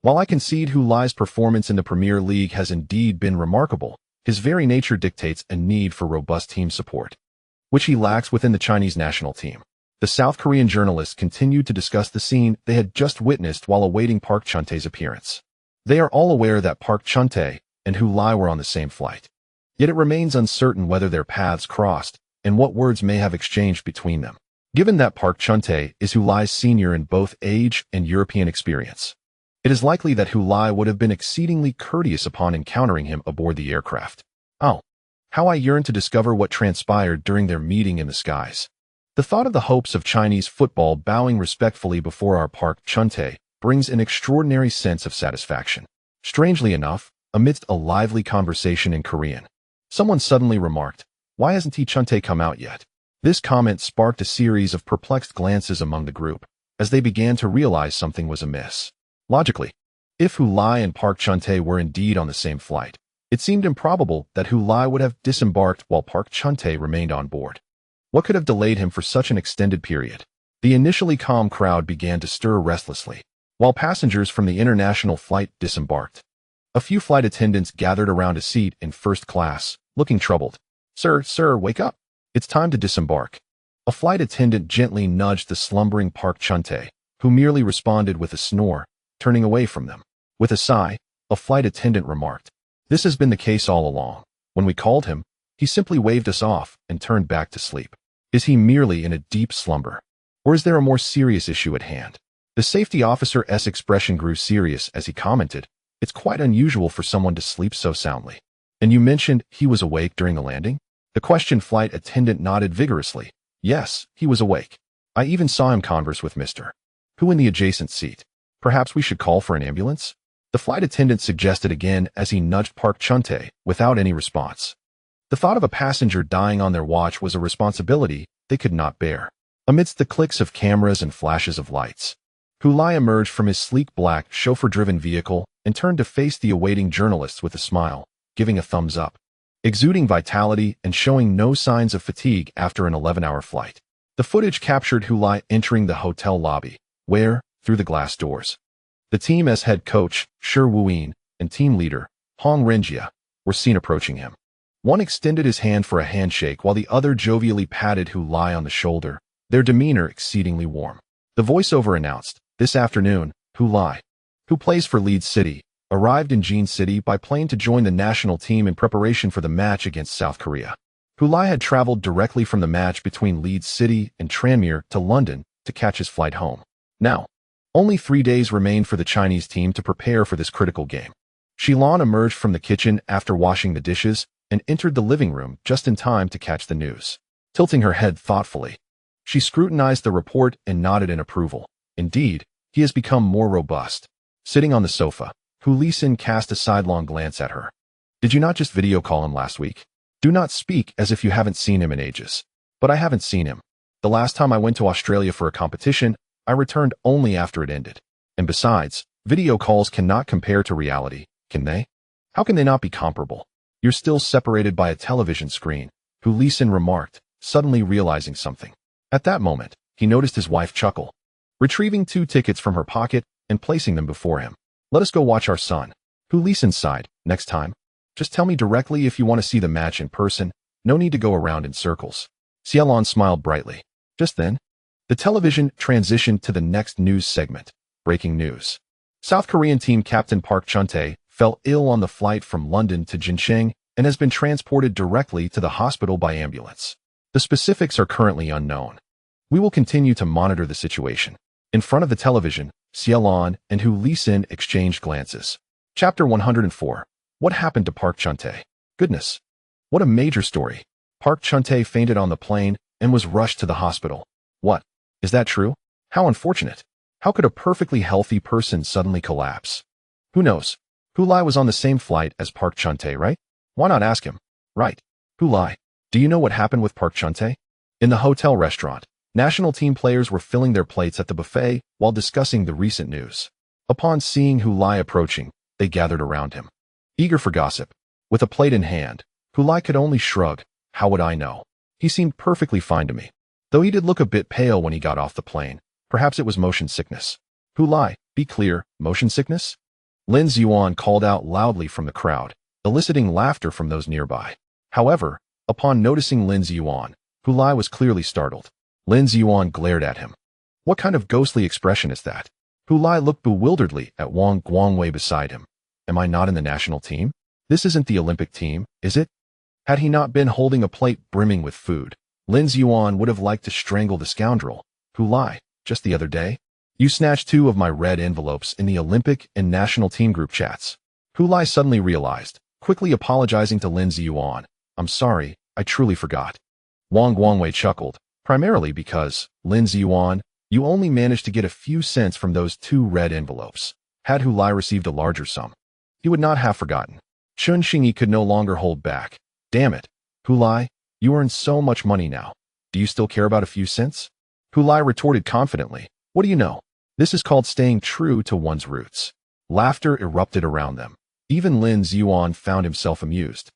While I concede Lai's performance in the Premier League has indeed been remarkable, his very nature dictates a need for robust team support, which he lacks within the Chinese national team. The South Korean journalists continued to discuss the scene they had just witnessed while awaiting Park Chun-tae's appearance. They are all aware that Park Chun-tae and Lai were on the same flight. Yet it remains uncertain whether their paths crossed, and what words may have exchanged between them. Given that Park Chun-tae is Hu Lai's senior in both age and European experience, it is likely that Hu Lai would have been exceedingly courteous upon encountering him aboard the aircraft. Oh, how I yearn to discover what transpired during their meeting in the skies. The thought of the hopes of Chinese football bowing respectfully before our Park Chun-tae brings an extraordinary sense of satisfaction. Strangely enough, amidst a lively conversation in Korean, someone suddenly remarked, "Why hasn't Chun-tae come out yet?" This comment sparked a series of perplexed glances among the group, as they began to realize something was amiss. Logically, if Hu Lai and Park Chun-tae were indeed on the same flight, it seemed improbable that Hu Lai would have disembarked while Park Chun-tae remained on board. What could have delayed him for such an extended period? The initially calm crowd began to stir restlessly, while passengers from the international flight disembarked. A few flight attendants gathered around a seat in first class, looking troubled. Sir, wake up. It's time to disembark." A flight attendant gently nudged the slumbering Park Chun-tae, who merely responded with a snore, turning away from them. With a sigh, a flight attendant remarked, "This has been the case all along. When we called him, he simply waved us off and turned back to sleep. Is he merely in a deep slumber? Or is there a more serious issue at hand?" The safety officer's expression grew serious as he commented, "It's quite unusual for someone to sleep so soundly. And you mentioned he was awake during the landing?" The questioned flight attendant nodded vigorously. "Yes, he was awake. I even saw him converse with Mr. Who in the adjacent seat. Perhaps we should call for an ambulance?" The flight attendant suggested again as he nudged Park Chun-tae, without any response. The thought of a passenger dying on their watch was a responsibility they could not bear. Amidst the clicks of cameras and flashes of lights, Hu Lai emerged from his sleek black chauffeur-driven vehicle and turned to face the awaiting journalists with a smile, giving a thumbs up. Exuding vitality and showing no signs of fatigue after an 11-hour flight. The footage captured Hu Lai entering the hotel lobby, where, through the glass doors, the team as head coach, Shi Wuyin, and team leader, Hong Renjia, were seen approaching him. One extended his hand for a handshake while the other jovially patted Hu Lai on the shoulder, their demeanor exceedingly warm. The voiceover announced, "This afternoon, Hu Lai, who plays for Leeds City, arrived in Jean City by plane to join the national team in preparation for the match against South Korea." Hu Lai had traveled directly from the match between Leeds City and Tranmere to London to catch his flight home. Now, only 3 days remained for the Chinese team to prepare for this critical game. Shilan emerged from the kitchen after washing the dishes and entered the living room just in time to catch the news. Tilting her head thoughtfully, she scrutinized the report and nodded in approval. Indeed, he has become more robust. Sitting on the sofa, Hu Lisin cast a sidelong glance at her. "Did you not just video call him last week? Do not speak as if you haven't seen him in ages." "But I haven't seen him. The last time I went to Australia for a competition, I returned only after it ended. And besides, video calls cannot compare to reality, can they? How can they not be comparable? You're still separated by a television screen," Hu Lisin remarked, suddenly realizing something. At that moment, he noticed his wife chuckle, retrieving 2 tickets from her pocket and placing them before him. "Let us go watch our son." Hu Lisin sighed. "Next time, just tell me directly if you want to see the match in person. No need to go around in circles." Xiaolon smiled brightly. Just then, the television transitioned to the next news segment. Breaking news. South Korean team captain Park Chun-tae fell ill on the flight from London to Jincheng and has been transported directly to the hospital by ambulance. The specifics are currently unknown. We will continue to monitor the situation. In front of the television, Xiaolon and Hu Lisin exchanged glances. Chapter 104. What happened to Park Chun-tae? Goodness. What a major story. Park Chun-tae fainted on the plane and was rushed to the hospital. What? Is that true? How unfortunate. How could a perfectly healthy person suddenly collapse? Who knows? Hu Lai was on the same flight as Park Chun-tae, right? Why not ask him? Right. Hu Lai, do you know what happened with Park Chun-tae? In the hotel restaurant, national team players were filling their plates at the buffet while discussing the recent news. Upon seeing Hu Lai approaching, they gathered around him, eager for gossip. With a plate in hand, Hu Lai could only shrug. How would I know? He seemed perfectly fine to me. Though he did look a bit pale when he got off the plane. Perhaps it was motion sickness. Hu Lai, be clear, motion sickness? Lin Ziyuan called out loudly from the crowd, eliciting laughter from those nearby. However, upon noticing Lin Ziyuan, Hu Lai was clearly startled. Lin Ziyuan glared at him. What kind of ghostly expression is that? Hu Lai looked bewilderedly at Wang Guangwei beside him. Am I not in the national team? This isn't the Olympic team, is it? Had he not been holding a plate brimming with food, Lin Yuan would have liked to strangle the scoundrel. Hu Lai, just the other day, you snatched 2 of my red envelopes in the Olympic and national team group chats. Hu Lai suddenly realized, quickly apologizing to Lin Yuan. I'm sorry, I truly forgot. Wang Guangwei chuckled, primarily because, Lin Yuan, you only managed to get a few cents from those 2 red envelopes. Had Hu Lai received a larger sum, he would not have forgotten. Chun Xingyi could no longer hold back. Damn it, Hu Lai, you earn so much money now. Do you still care about a few cents? Hu Lai retorted confidently. What do you know? This is called staying true to one's roots. Laughter erupted around them. Even Lin Yuan found himself amused.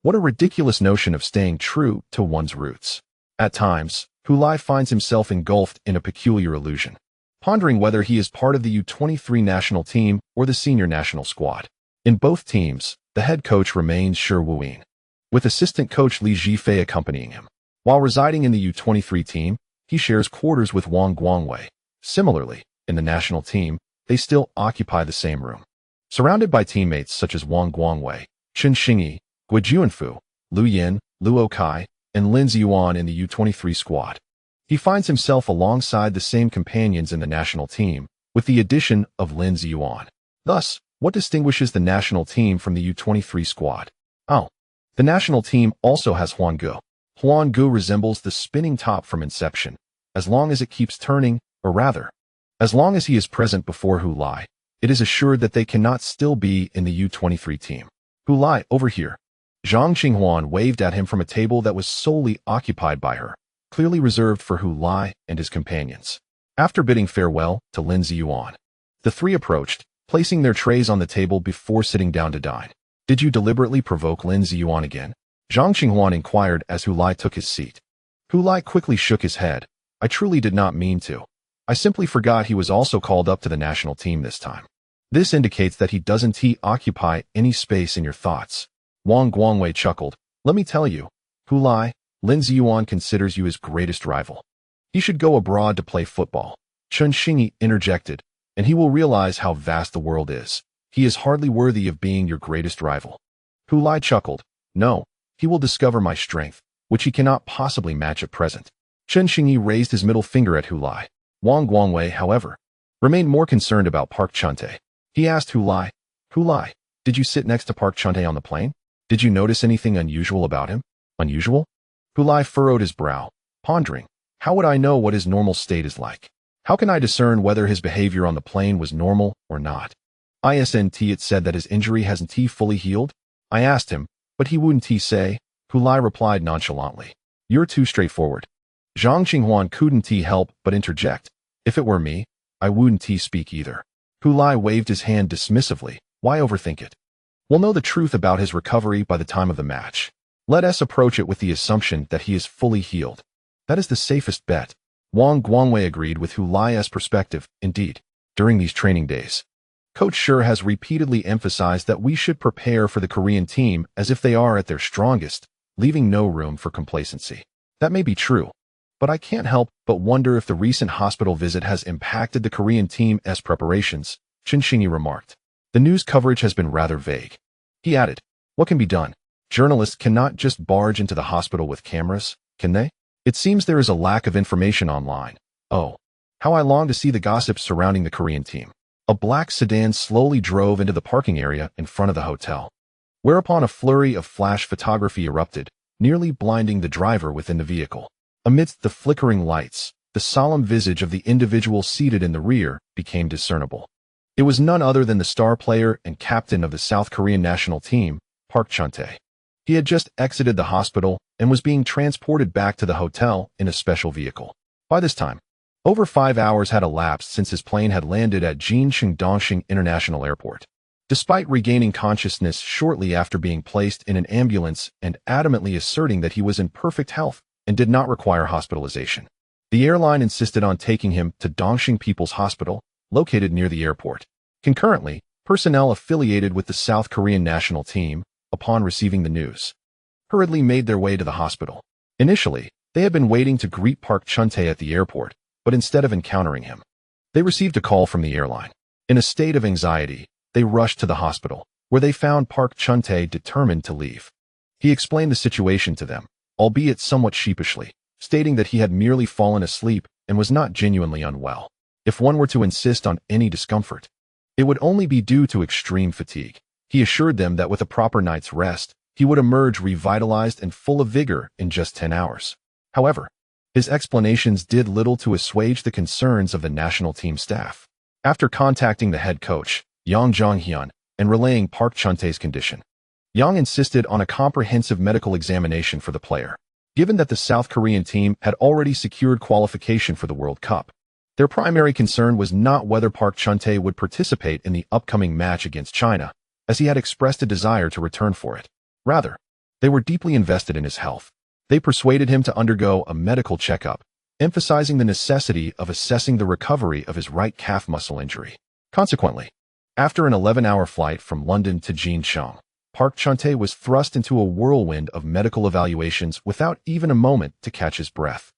What a ridiculous notion of staying true to one's roots. At times, Hu Lai finds himself engulfed in a peculiar illusion, pondering whether he is part of the U-23 national team or the senior national squad. In both teams, the head coach remains Shi Wuyin, with assistant coach Li Zhifei accompanying him. While residing in the U-23 team, he shares quarters with Wang Guangwei. Similarly, in the national team, they still occupy the same room. Surrounded by teammates such as Wang Guangwei, Chun Xingyi, Gui Juanfu, Lu Yin, Luo Kai, and Lin Yuan in the U-23 squad, he finds himself alongside the same companions in the national team, with the addition of Lin Yuan. Thus, what distinguishes the national team from the U-23 squad? Oh, the national team also has Huanggu. Huanggu resembles the spinning top from Inception. As long as it keeps turning, or rather, as long as he is present before Hu Lai, it is assured that they cannot still be in the U-23 team. Hu Lai, over here. Zhang Qinghuan waved at him from a table that was solely occupied by her, clearly reserved for Hu Lai and his companions. After bidding farewell to Lin Yuan, the 3 approached, placing their trays on the table before sitting down to dine. Did you deliberately provoke Lin Yuan again? Zhang Qinghuan inquired as Hu Lai took his seat. Hu Lai quickly shook his head. I truly did not mean to. I simply forgot he was also called up to the national team this time. This indicates that he doesn't occupy any space in your thoughts. Wang Guangwei chuckled. Let me tell you, Hu Lai, Lin Yuan considers you his greatest rival. He should go abroad to play football. Chun Xingyi interjected, and he will realize how vast the world is. He is hardly worthy of being your greatest rival. Hu Lai chuckled. No, he will discover my strength, which he cannot possibly match at present. Chun Xingyi raised his middle finger at Hu Lai. Wang Guangwei, however, remained more concerned about Park Chuntae. He asked Hu Lai, did you sit next to Park Chuntae on the plane? Did you notice anything unusual about him? Unusual? Hu Lai furrowed his brow, pondering, how would I know what his normal state is like? How can I discern whether his behavior on the plane was normal or not? Isn't it said that his injury hasn't fully healed? I asked him, but he wouldn't say. Hu Lai replied nonchalantly. You're too straightforward. Zhang Qinghuan couldn't help but interject. If it were me, I wouldn't speak either. Hu Lai waved his hand dismissively. Why overthink it? We'll know the truth about his recovery by the time of the match. Let us approach it with the assumption that he is fully healed. That is the safest bet. Wang Guangwei agreed with Hu Lai's perspective. Indeed, during these training days, Coach Shi has repeatedly emphasized that we should prepare for the Korean team as if they are at their strongest, leaving no room for complacency. That may be true, but I can't help but wonder if the recent hospital visit has impacted the Korean team's preparations, Chun Xingyi remarked. The news coverage has been rather vague. He added, what can be done? Journalists cannot just barge into the hospital with cameras, can they? It seems there is a lack of information online. Oh, how I long to see the gossips surrounding the Korean team. A black sedan slowly drove into the parking area in front of the hotel, whereupon a flurry of flash photography erupted, nearly blinding the driver within the vehicle. Amidst the flickering lights, the solemn visage of the individual seated in the rear became discernible. It was none other than the star player and captain of the South Korean national team, Park Chuntae. He had just exited the hospital and was being transported back to the hotel in a special vehicle. By this time, over 5 hours had elapsed since his plane had landed at Jincheng International Airport. Despite regaining consciousness shortly after being placed in an ambulance and adamantly asserting that he was in perfect health and did not require hospitalization, the airline insisted on taking him to Dongxing People's Hospital, located near the airport. Concurrently, personnel affiliated with the South Korean national team, upon receiving the news, hurriedly made their way to the hospital. Initially, they had been waiting to greet Park Chuntae at the airport, but instead of encountering him, they received a call from the airline. In a state of anxiety, they rushed to the hospital, where they found Park Chuntae determined to leave. He explained the situation to them, albeit somewhat sheepishly, stating that he had merely fallen asleep and was not genuinely unwell. If one were to insist on any discomfort, it would only be due to extreme fatigue. He assured them that with a proper night's rest, he would emerge revitalized and full of vigor in just 10 hours. However, his explanations did little to assuage the concerns of the national team staff. After contacting the head coach, Yang Zhonghyun, and relaying Park Chun-tae's condition, Yang insisted on a comprehensive medical examination for the player. Given that the South Korean team had already secured qualification for the World Cup, their primary concern was not whether Park Chun-tae would participate in the upcoming match against China, as he had expressed a desire to return for it. Rather, they were deeply invested in his health. They persuaded him to undergo a medical checkup, emphasizing the necessity of assessing the recovery of his right calf muscle injury. Consequently, after an 11-hour flight from London to Jincheng, Park Chun-tae was thrust into a whirlwind of medical evaluations without even a moment to catch his breath,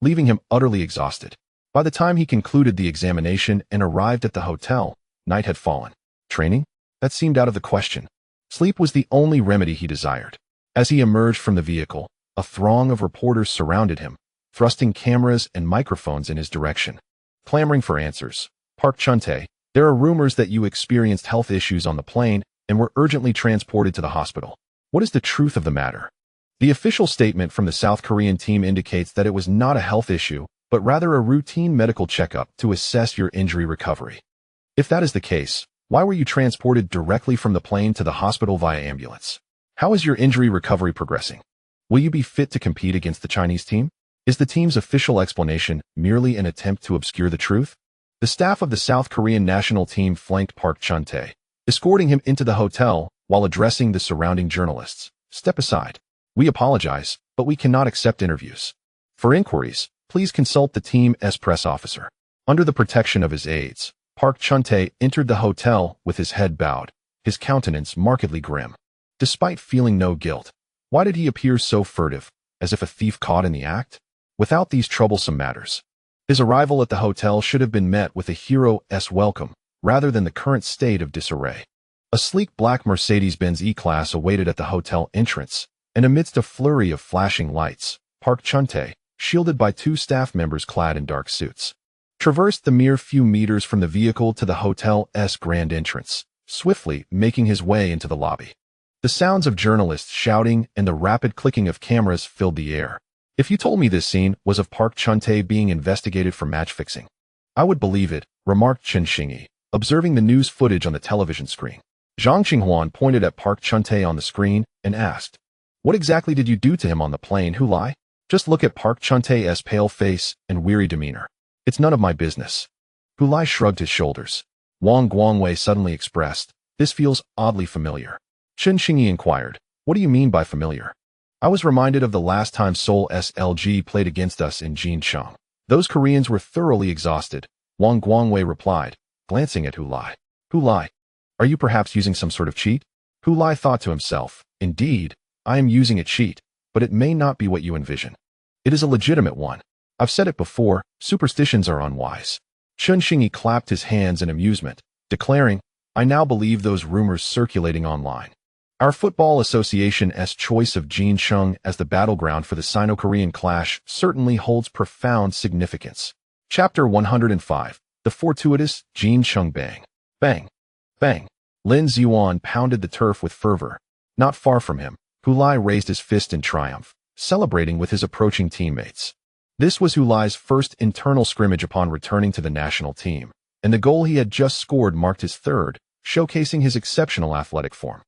leaving him utterly exhausted. By the time he concluded the examination and arrived at the hotel, night had fallen. Training? That seemed out of the question. Sleep was the only remedy he desired. As he emerged from the vehicle, a throng of reporters surrounded him, thrusting cameras and microphones in his direction, clamoring for answers. Park Chun-tae, there are rumors that you experienced health issues on the plane and were urgently transported to the hospital. What is the truth of the matter? The official statement from the South Korean team indicates that it was not a health issue, but rather a routine medical checkup to assess your injury recovery. If that is the case, why were you transported directly from the plane to the hospital via ambulance? How is your injury recovery progressing? Will you be fit to compete against the Chinese team? Is the team's official explanation merely an attempt to obscure the truth? The staff of the South Korean national team flanked Park Chun-tae, escorting him into the hotel while addressing the surrounding journalists. Step aside. We apologize, but we cannot accept interviews. For inquiries, please consult the team's press officer. Under the protection of his aides, Park Chun-tae entered the hotel with his head bowed, his countenance markedly grim. Despite feeling no guilt, why did he appear so furtive, as if a thief caught in the act? Without these troublesome matters, his arrival at the hotel should have been met with a hero's welcome, rather than the current state of disarray. A sleek black Mercedes-Benz E-Class awaited at the hotel entrance, and amidst a flurry of flashing lights, Park Chun-tae, shielded by two staff members clad in dark suits, traversed the mere few meters from the vehicle to the hotel's grand entrance, swiftly making his way into the lobby. The sounds of journalists shouting and the rapid clicking of cameras filled the air. If you told me this scene was of Park Chun-tae being investigated for match fixing, I would believe it, remarked Chen Xingyi, observing the news footage on the television screen. Zhang Qinghuan pointed at Park Chun-tae on the screen and asked, "What exactly did you do to him on the plane, Hu Lai?" Just look at Park Chun-tae's pale face and weary demeanor. It's none of my business. Hu Lai shrugged his shoulders. Wang Guangwei suddenly expressed, "This feels oddly familiar." Chen Xingyi inquired, "What do you mean by familiar?" "I was reminded of the last time Seoul SLG played against us in Jincheng. Those Koreans were thoroughly exhausted," Wang Guangwei replied, glancing at Hu Lai. "Hu Lai, are you perhaps using some sort of cheat?" Hu Lai thought to himself, "Indeed, I am using a cheat, but it may not be what you envision. It is a legitimate one. I've said it before, superstitions are unwise." Chen Xingyi clapped his hands in amusement, declaring, "I now believe those rumors circulating online. Our Football Association's choice of Jincheng as the battleground for the Sino-Korean clash certainly holds profound significance." Chapter 105, The Fortuitous Jincheng Bang. Bang. Bang. Lin Ziyuan pounded the turf with fervor. Not far from him, Hu Lai raised his fist in triumph, celebrating with his approaching teammates. This was Hu Lai's first internal scrimmage upon returning to the national team, and the goal he had just scored marked his third, showcasing his exceptional athletic form.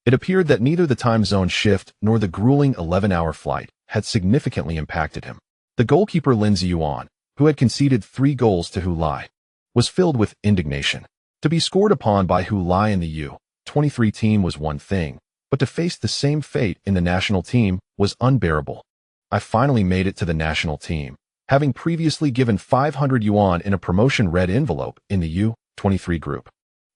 It appeared that neither the time zone shift nor the grueling 11-hour flight had significantly impacted him. The goalkeeper Lin Ziyuan, who had conceded 3 goals to Hu Lai, was filled with indignation. To be scored upon by Hu Lai and the U-23 team was one thing, but to face the same fate in the national team was unbearable. "I finally made it to the national team, having previously given 500 yuan in a promotion red envelope in the U-23 group,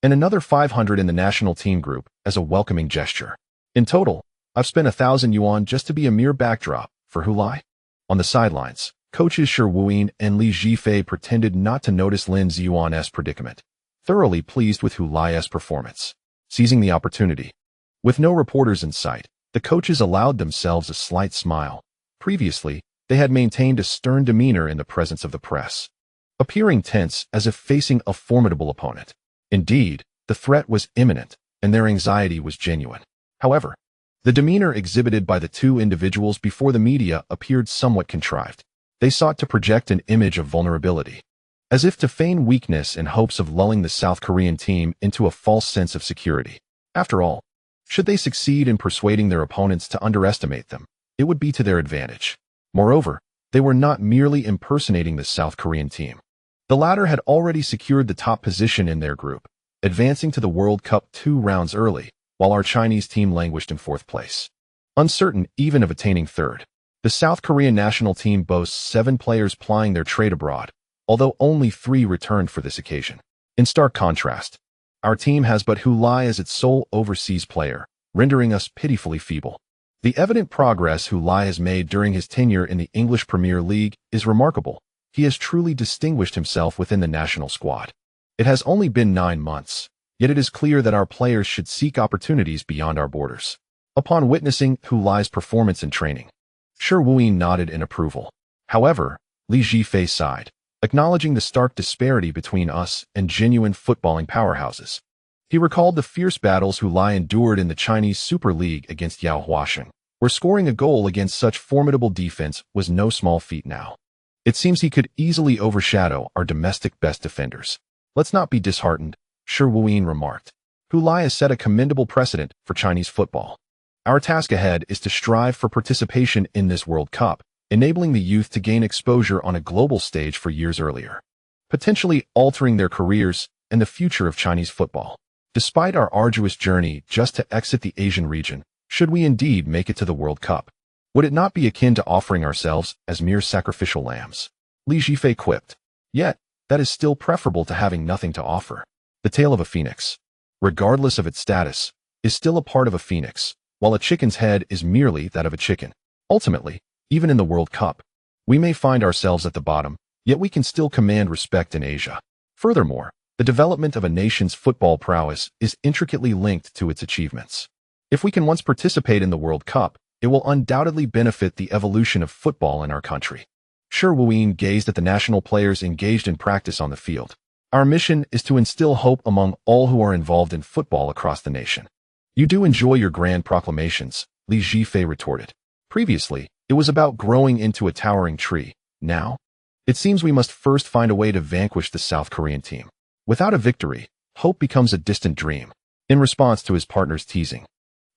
and another 500 in the national team group as a welcoming gesture. In total, I've spent 1,000 yuan just to be a mere backdrop for Hu Lai." On the sidelines, coaches Shi Wuyin and Li Zhifei pretended not to notice Lin Ziyuan's predicament, thoroughly pleased with Hu Lai's performance. Seizing the opportunity, with no reporters in sight, the coaches allowed themselves a slight smile. Previously, they had maintained a stern demeanor in the presence of the press, appearing tense as if facing a formidable opponent. Indeed, the threat was imminent, and their anxiety was genuine. However, the demeanor exhibited by the two individuals before the media appeared somewhat contrived. They sought to project an image of vulnerability, as if to feign weakness in hopes of lulling the South Korean team into a false sense of security. After all, should they succeed in persuading their opponents to underestimate them, it would be to their advantage. Moreover, they were not merely impersonating the South Korean team. The latter had already secured the top position in their group, advancing to the World Cup 2 rounds early, while our Chinese team languished in 4th place. Uncertain even of attaining 3rd, the South Korean national team boasts 7 players plying their trade abroad, although only 3 returned for this occasion. In stark contrast, our team has but Lai as its sole overseas player, rendering us pitifully feeble. The evident progress Lai has made during his tenure in the English Premier League is remarkable. He has truly distinguished himself within the national squad. It has only been 9 months, yet it is clear that our players should seek opportunities beyond our borders. Upon witnessing Lai's performance in training, Shi Wuyin nodded in approval. However, Li Qingqing sighed, acknowledging the stark disparity between us and genuine footballing powerhouses. He recalled the fierce battles Lai endured in the Chinese Super League against Yao Huaxing, where scoring a goal against such formidable defense was no small feat now. It seems he could easily overshadow our domestic best defenders. Let's not be disheartened, Shi Wuyin remarked. Lai has set a commendable precedent for Chinese football. Our task ahead is to strive for participation in this World Cup, enabling the youth to gain exposure on a global stage for years earlier, potentially altering their careers and the future of Chinese football. Despite our arduous journey just to exit the Asian region, should we indeed make it to the World Cup, would it not be akin to offering ourselves as mere sacrificial lambs? Li Qingqing quipped. Yet, that is still preferable to having nothing to offer. The tail of a phoenix, regardless of its status, is still a part of a phoenix, while a chicken's head is merely that of a chicken. Ultimately, even in the World Cup, we may find ourselves at the bottom, yet we can still command respect in Asia. Furthermore, the development of a nation's football prowess is intricately linked to its achievements. If we can once participate in the World Cup, it will undoubtedly benefit the evolution of football in our country. Shi Wuyin gazed at the national players engaged in practice on the field. Our mission is to instill hope among all who are involved in football across the nation. You do enjoy your grand proclamations, Li Qingqing retorted. Previously, it was about growing into a towering tree. Now, it seems we must first find a way to vanquish the South Korean team. Without a victory, hope becomes a distant dream. In response to his partner's teasing,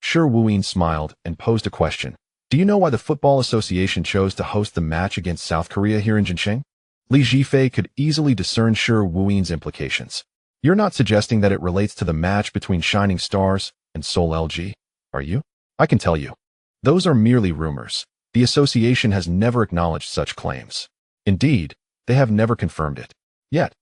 Shi Wuyin smiled and posed a question. Do you know why the Football Association chose to host the match against South Korea here in Jincheng? Li Qingqing could easily discern Shi Wuyin's implications. You're not suggesting that it relates to the match between Shining Stars and Seoul LG, are you? I can tell you. Those are merely rumors. The association has never acknowledged such claims. Indeed, they have never confirmed it. Yet,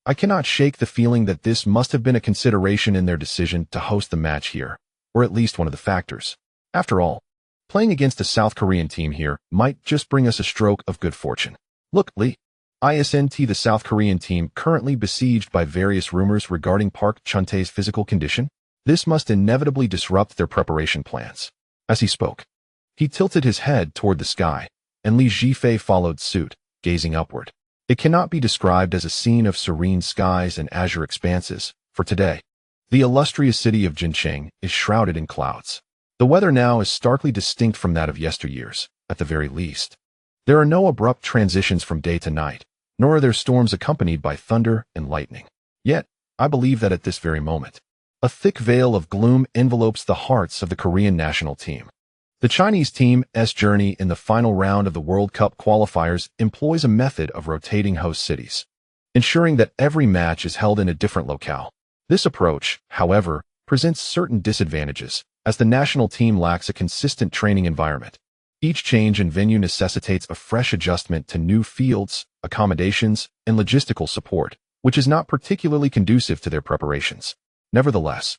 I cannot shake the feeling that this must have been a consideration in their decision to host the match here, or at least one of the factors. After all, playing against a South Korean team here might just bring us a stroke of good fortune. Look, Li. Isn't the South Korean team currently besieged by various rumors regarding Park Chun-tae's physical condition? This must inevitably disrupt their preparation plans. As he spoke, he tilted his head toward the sky, and Li Qingqing followed suit, gazing upward. It cannot be described as a scene of serene skies and azure expanses, for today, the illustrious city of Jincheng is shrouded in clouds. The weather now is starkly distinct from that of yesteryears, at the very least. There are no abrupt transitions from day to night, nor are there storms accompanied by thunder and lightning. Yet, I believe that at this very moment, a thick veil of gloom envelopes the hearts of the Korean national team. The Chinese team's journey in the final round of the World Cup qualifiers employs a method of rotating host cities, ensuring that every match is held in a different locale. This approach, however, presents certain disadvantages, as the national team lacks a consistent training environment. Each change in venue necessitates a fresh adjustment to new fields, accommodations, and logistical support, which is not particularly conducive to their preparations. Nevertheless,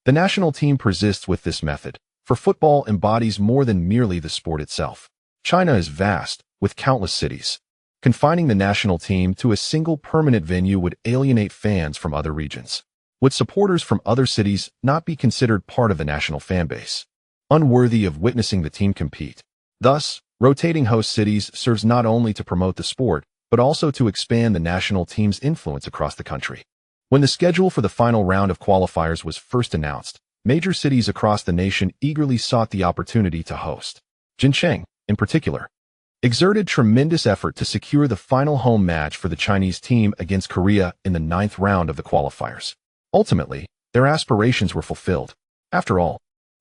the national team persists with this method, for football embodies more than merely the sport itself. China is vast, with countless cities. Confining the national team to a single permanent venue would alienate fans from other regions. Would supporters from other cities not be considered part of the national fanbase, unworthy of witnessing the team compete? Thus, Rotating host cities serves not only to promote the sport, but also to expand the national team's influence across the country. When the schedule for the final round of qualifiers was first announced, major cities across the nation eagerly sought the opportunity to host. Qingqing, in particular, exerted tremendous effort to secure the final home match for the Chinese team against Korea in the 9th round of the qualifiers. Ultimately, their aspirations were fulfilled. After all,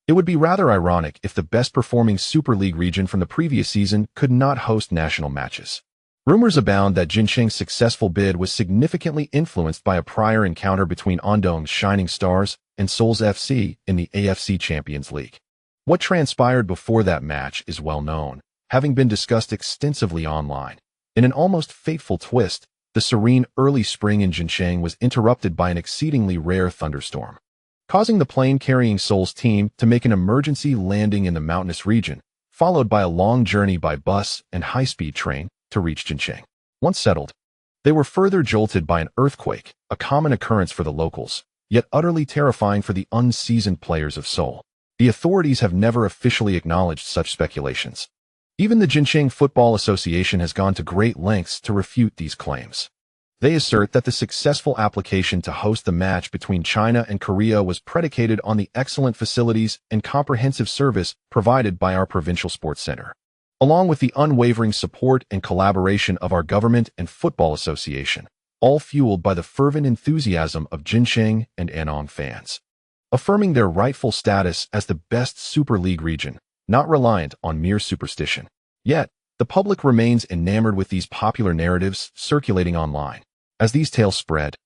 it would be rather ironic if the best-performing Super League region from the previous season could not host national matches. Rumors abound that Qingqing's successful bid was significantly influenced by a prior encounter between Andong's Shining Stars and Seoul's FC in the AFC Champions League. What transpired before that match is well known, having been discussed extensively online. In an almost fateful twist, the serene early spring in Qingqing was interrupted by an exceedingly rare thunderstorm, causing the plane carrying Seoul's team to make an emergency landing in the mountainous region, followed by a long journey by bus and high-speed train to reach Qingqing. Once settled, they were further jolted by an earthquake, a common occurrence for the locals, yet utterly terrifying for the unseasoned players of Seoul. The authorities have never officially acknowledged such speculations. Even the Qingqing Football Association has gone to great lengths to refute these claims. They assert that the successful application to host the match between China and Korea was predicated on the excellent facilities and comprehensive service provided by our provincial sports center, along with the unwavering support and collaboration of our government and football association, all fueled by the fervent enthusiasm of Qingqing and Anong fans, affirming their rightful status as the best Super League region, not reliant on mere superstition. Yet, the public remains enamored with these popular narratives circulating online. As these tales spread,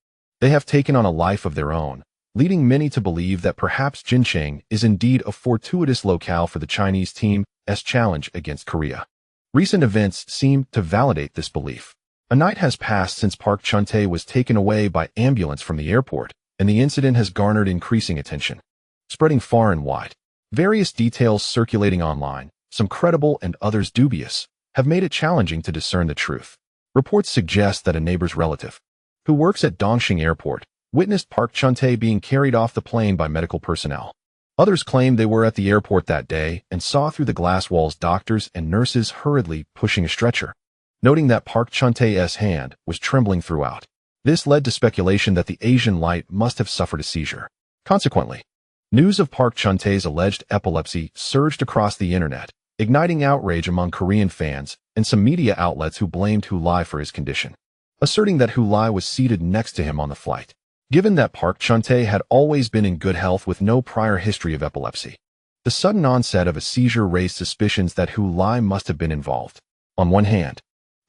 they have taken on a life of their own, leading many to believe that perhaps Qingqing is indeed a fortuitous locale for the Chinese team's challenge against Korea. Recent events seem to validate this belief. A night has passed since Park Chun-tae was taken away by ambulance from the airport, and the incident has garnered increasing attention, spreading far and wide. Various details circulating online, some credible and others dubious, have made it challenging to discern the truth. Reports suggest that a neighbor's relative, who works at Dongqing Airport, witnessed Park Chun-tae being carried off the plane by medical personnel. Others claim they were at the airport that day and saw through the glass walls doctors and nurses hurriedly pushing a stretcher, noting that Park Chun-tae's hand was trembling throughout. This led to speculation that the Asian light must have suffered a seizure. Consequently, news of Park Chun-tae's alleged epilepsy surged across the internet, igniting outrage among Korean fans and some media outlets who blamed Lai for his condition, asserting that Lai was seated next to him on the flight. Given that Park Chun-tae had always been in good health with no prior history of epilepsy, the sudden onset of a seizure raised suspicions that Lai must have been involved. On one hand,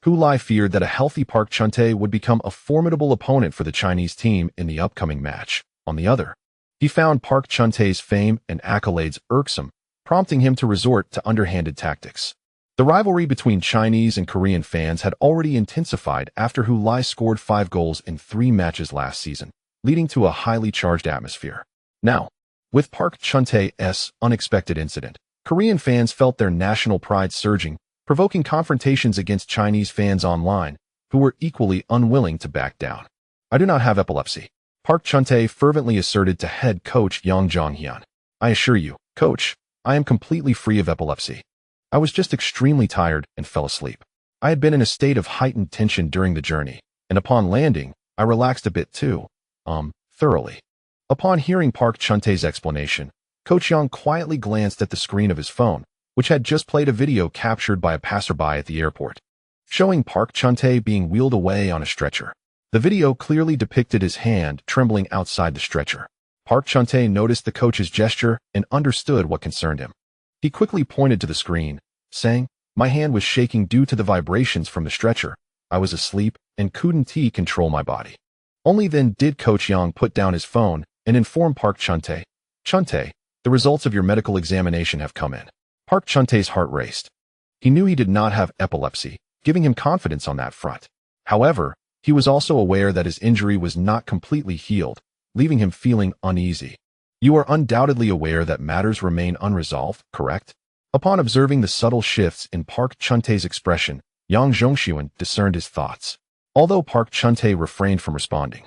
Lai feared that a healthy Park Chun-tae would become a formidable opponent for the Chinese team in the upcoming match. On the other, he found Park Chun-tae's fame and accolades irksome, prompting him to resort to underhanded tactics. The rivalry between Chinese and Korean fans had already intensified after Lai scored 5 goals in 3 matches last season, leading to a highly charged atmosphere. Now, with Park Chun-tae's unexpected incident, Korean fans felt their national pride surging, provoking confrontations against Chinese fans online, who were equally unwilling to back down. "I do not have epilepsy," Park Chun-tae fervently asserted to head coach Yang Jong-hyun. "I assure you, coach, I am completely free of epilepsy. I was just extremely tired and fell asleep. I had been in a state of heightened tension during the journey, and upon landing, I relaxed a bit too, thoroughly." Upon hearing Park Chun-tae's explanation, Coach Yang quietly glanced at the screen of his phone, which had just played a video captured by a passerby at the airport, showing Park Chun-tae being wheeled away on a stretcher. The video clearly depicted his hand trembling outside the stretcher. Park Chun-tae noticed the coach's gesture and understood what concerned him. He quickly pointed to the screen, saying, "My hand was shaking due to the vibrations from the stretcher. I was asleep and couldn't control my body." Only then did Coach Yang put down his phone and inform Park Chun-tae, "Chun-tae, the results of your medical examination have come in." Park Chun-tae's heart raced. He knew he did not have epilepsy, giving him confidence on that front. However, he was also aware that his injury was not completely healed, leaving him feeling uneasy. "You are undoubtedly aware that matters remain unresolved, correct?" Upon observing the subtle shifts in Park Chun-tae's expression, Yang Jong-hyun discerned his thoughts. Although Park Chun-tae refrained from responding,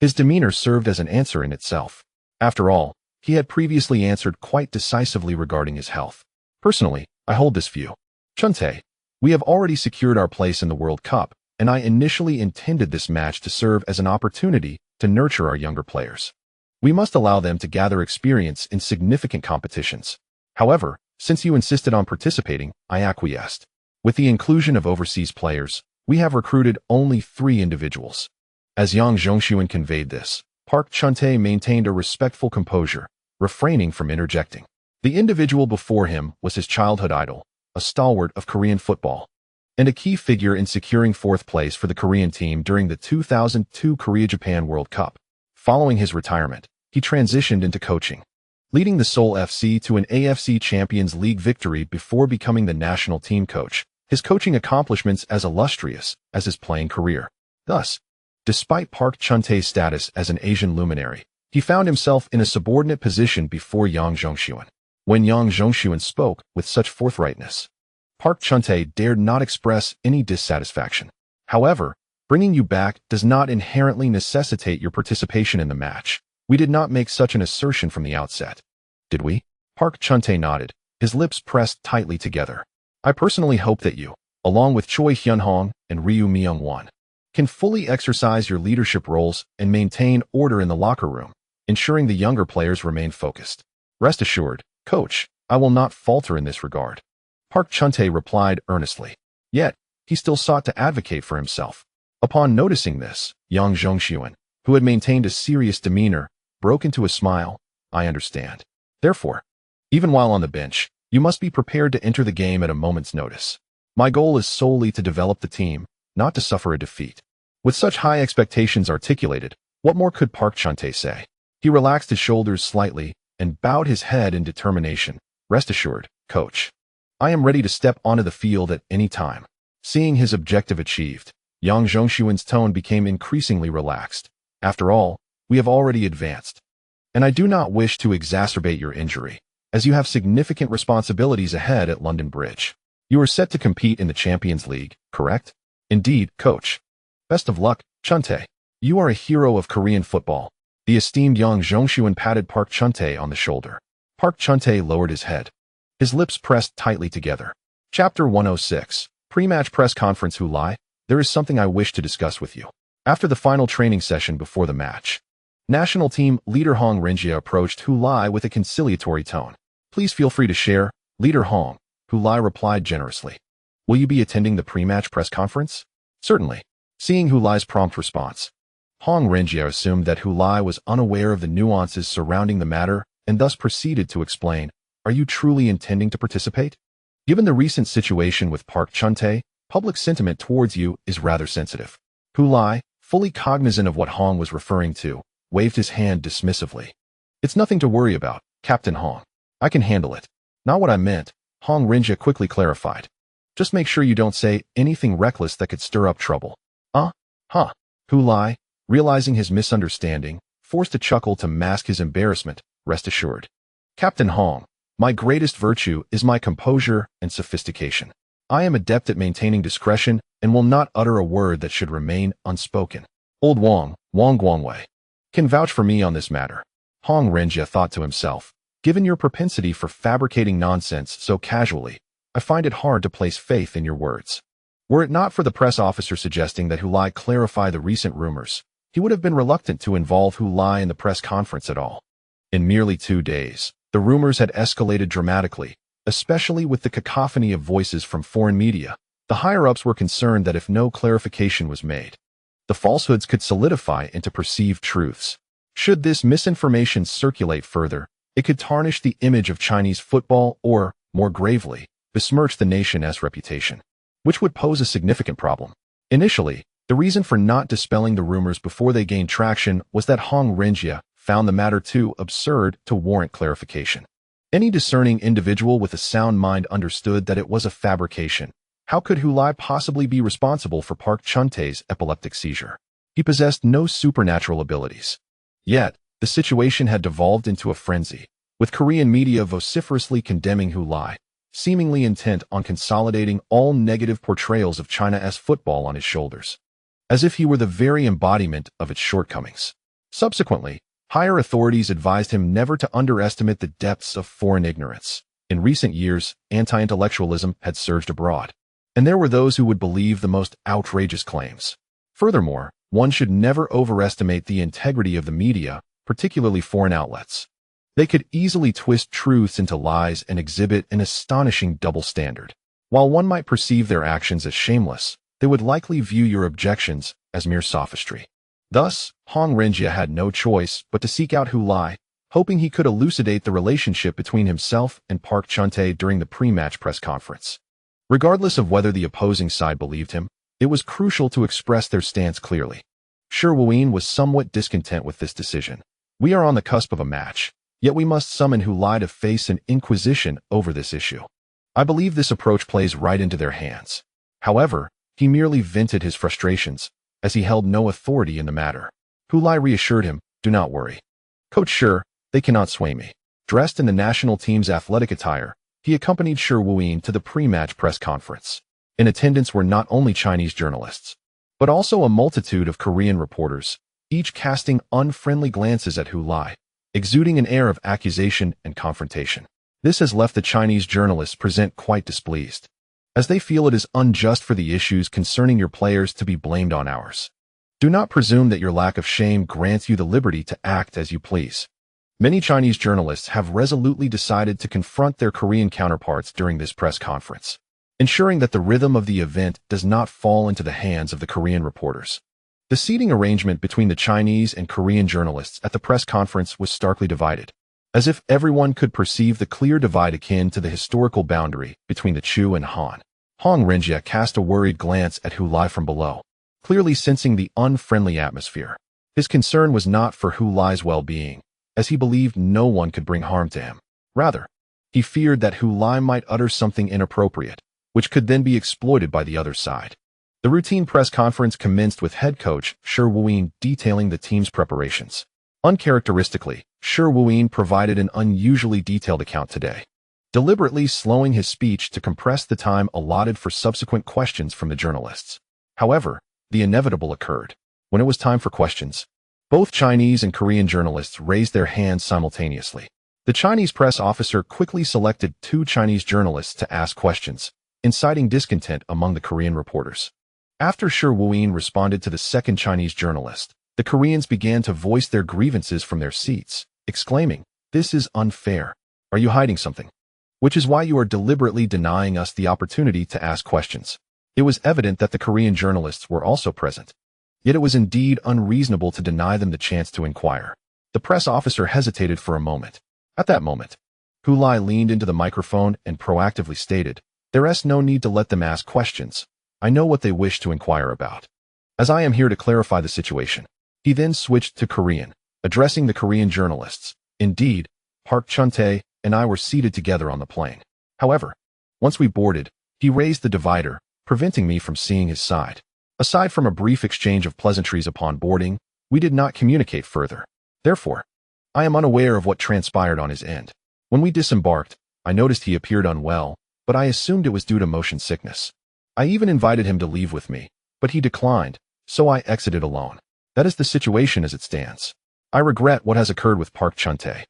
his demeanor served as an answer in itself. After all, he had previously answered quite decisively regarding his health. "Personally, I hold this view. Chuntae, we have already secured our place in the World Cup, and I initially intended this match to serve as an opportunity to nurture our younger players. We must allow them to gather experience in significant competitions. However, since you insisted on participating, I acquiesced. With the inclusion of overseas players, we have recruited only 3 individuals. As Yang Zhongxuan conveyed this, Park Chuntae maintained a respectful composure, refraining from interjecting. The individual before him was his childhood idol, a stalwart of Korean football, and a key figure in securing 4th place for the Korean team during the 2002 Korea-Japan World Cup. Following his retirement, he transitioned into coaching, leading the Seoul FC to an AFC Champions League victory before becoming the national team coach, his coaching accomplishments as illustrious as his playing career. Thus, despite Park Chuntae's status as an Asian luminary, he found himself in a subordinate position before Yang Zhongxuan. When Yang Zhongxuan spoke with such forthrightness, Park Chuntae dared not express any dissatisfaction. However, bringing you back does not inherently necessitate your participation in the match. We did not make such an assertion from the outset. Did we? Park Chuntae nodded, his lips pressed tightly together. I personally hope that you, along with Choi Hyun-hong and Ryu Myung-won, can fully exercise your leadership roles and maintain order in the locker room, ensuring the younger players remain focused. Rest assured, Coach, I will not falter in this regard. Park Chuntae replied earnestly. Yet, he still sought to advocate for himself. Upon noticing this, Yang Zhongxuan, who had maintained a serious demeanor, broke into a smile. I understand. Therefore, even while on the bench, you must be prepared to enter the game at a moment's notice. My goal is solely to develop the team, not to suffer a defeat. With such high expectations articulated, what more could Park Chuntae say? He relaxed his shoulders slightly and bowed his head in determination. Rest assured, Coach. I am ready to step onto the field at any time. Seeing his objective achieved, Yang Zhongxuan's tone became increasingly relaxed. After all, we have already advanced. And I do not wish to exacerbate your injury, as you have significant responsibilities ahead at London Bridge. You are set to compete in the Champions League, correct? Indeed, Coach. Best of luck, Chuntae. You are a hero of Korean football. The esteemed Yang Zhongxuan patted Park Chuntae on the shoulder. Park Chuntae lowered his head. His lips pressed tightly together. Chapter 106. Pre-match press conference. Lai, there is something I wish to discuss with you. After the final training session before the match, national team leader Hong Renjia approached Lai with a conciliatory tone. Please feel free to share, Leader Hong, Lai replied generously. Will you be attending the pre-match press conference? Certainly. Seeing Lai's prompt response, Hong Renjia assumed that Lai was unaware of the nuances surrounding the matter and thus proceeded to explain, Are you truly intending to participate? Given the recent situation with Park Chuntae, public sentiment towards you is rather sensitive. Lai, fully cognizant of what Hong was referring to, waved his hand dismissively. It's nothing to worry about, Captain Hong. I can handle it. Not what I meant, Hong Renjia quickly clarified. Just make sure you don't say anything reckless that could stir up trouble. Lai, realizing his misunderstanding, forced a chuckle to mask his embarrassment. Rest assured. Captain Hong, my greatest virtue is my composure and sophistication. I am adept at maintaining discretion and will not utter a word that should remain unspoken. Old Wang Guangwei, can vouch for me on this matter. Hong Renjia thought to himself, given your propensity for fabricating nonsense so casually, I find it hard to place faith in your words. Were it not for the press officer suggesting that Lai clarify the recent rumors, he would have been reluctant to involve Lai in the press conference at all. In merely 2 days, the rumors had escalated dramatically, especially with the cacophony of voices from foreign media. The higher-ups were concerned that if no clarification was made, the falsehoods could solidify into perceived truths. Should this misinformation circulate further, it could tarnish the image of Chinese football or, more gravely, besmirch the nation's reputation, which would pose a significant problem. Initially, the reason for not dispelling the rumors before they gained traction was that Hong Renjia found the matter too absurd to warrant clarification. Any discerning individual with a sound mind understood that it was a fabrication. How could Lai possibly be responsible for Park Chuntae's epileptic seizure? He possessed no supernatural abilities. Yet, the situation had devolved into a frenzy, with Korean media vociferously condemning Lai, seemingly intent on consolidating all negative portrayals of China's football on his shoulders, as if he were the very embodiment of its shortcomings. Subsequently, higher authorities advised him never to underestimate the depths of foreign ignorance. In recent years, anti-intellectualism had surged abroad, and there were those who would believe the most outrageous claims. Furthermore, one should never overestimate the integrity of the media, particularly foreign outlets. They could easily twist truths into lies and exhibit an astonishing double standard. While one might perceive their actions as shameless, they would likely view your objections as mere sophistry. Thus, Hong Renjie had no choice but to seek out Hu Lai, hoping he could elucidate the relationship between himself and Park Chun-tae during the pre-match press conference. Regardless of whether the opposing side believed him, it was crucial to express their stance clearly. Shi Wuyin was somewhat discontent with this decision. We are on the cusp of a match, yet we must summon Hu Lai to face an inquisition over this issue. I believe this approach plays right into their hands. However, he merely vented his frustrations, as he held no authority in the matter. Hu Lai reassured him, "Do not worry. Coach Shi, they cannot sway me." Dressed in the national team's athletic attire, he accompanied Shi Wuyin to the pre-match press conference. In attendance were not only Chinese journalists, but also a multitude of Korean reporters, each casting unfriendly glances at Hu Lai, exuding an air of accusation and confrontation. This has left the Chinese journalists present quite displeased, as they feel it is unjust for the issues concerning your players to be blamed on ours. Do not presume that your lack of shame grants you the liberty to act as you please. Many Chinese journalists have resolutely decided to confront their Korean counterparts during this press conference, ensuring that the rhythm of the event does not fall into the hands of the Korean reporters. The seating arrangement between the Chinese and Korean journalists at the press conference was starkly divided, as if everyone could perceive the clear divide akin to the historical boundary between the Chu and Han. Hong Renjie cast a worried glance at Hu Lai from below, clearly sensing the unfriendly atmosphere. His concern was not for Hu Lai's well-being, as he believed no one could bring harm to him. Rather, he feared that Hu Lai might utter something inappropriate, which could then be exploited by the other side. The routine press conference commenced with head coach Shi Wuyin detailing the team's preparations. Uncharacteristically, Shi Wuyin provided an unusually detailed account today, deliberately slowing his speech to compress the time allotted for subsequent questions from the journalists. However, the inevitable occurred. When it was time for questions, both Chinese and Korean journalists raised their hands simultaneously. The Chinese press officer quickly selected 2 Chinese journalists to ask questions, inciting discontent among the Korean reporters. After Shi Wuyin responded to the second Chinese journalist, the Koreans began to voice their grievances from their seats, exclaiming, "This is unfair. Are you hiding something? Which is why you are deliberately denying us the opportunity to ask questions." It was evident that the Korean journalists were also present. Yet it was indeed unreasonable to deny them the chance to inquire. The press officer hesitated for a moment. At that moment, Hu Lai leaned into the microphone and proactively stated, "There's no need to let them ask questions. I know what they wish to inquire about, as I am here to clarify the situation." He then switched to Korean, addressing the Korean journalists. "Indeed, Park Chun-tae and I were seated together on the plane. However, once we boarded, he raised the divider, preventing me from seeing his side. Aside from a brief exchange of pleasantries upon boarding, we did not communicate further. Therefore, I am unaware of what transpired on his end. When we disembarked, I noticed he appeared unwell, but I assumed it was due to motion sickness. I even invited him to leave with me, but he declined, so I exited alone. That is the situation as it stands. I regret what has occurred with Park Chun-tae,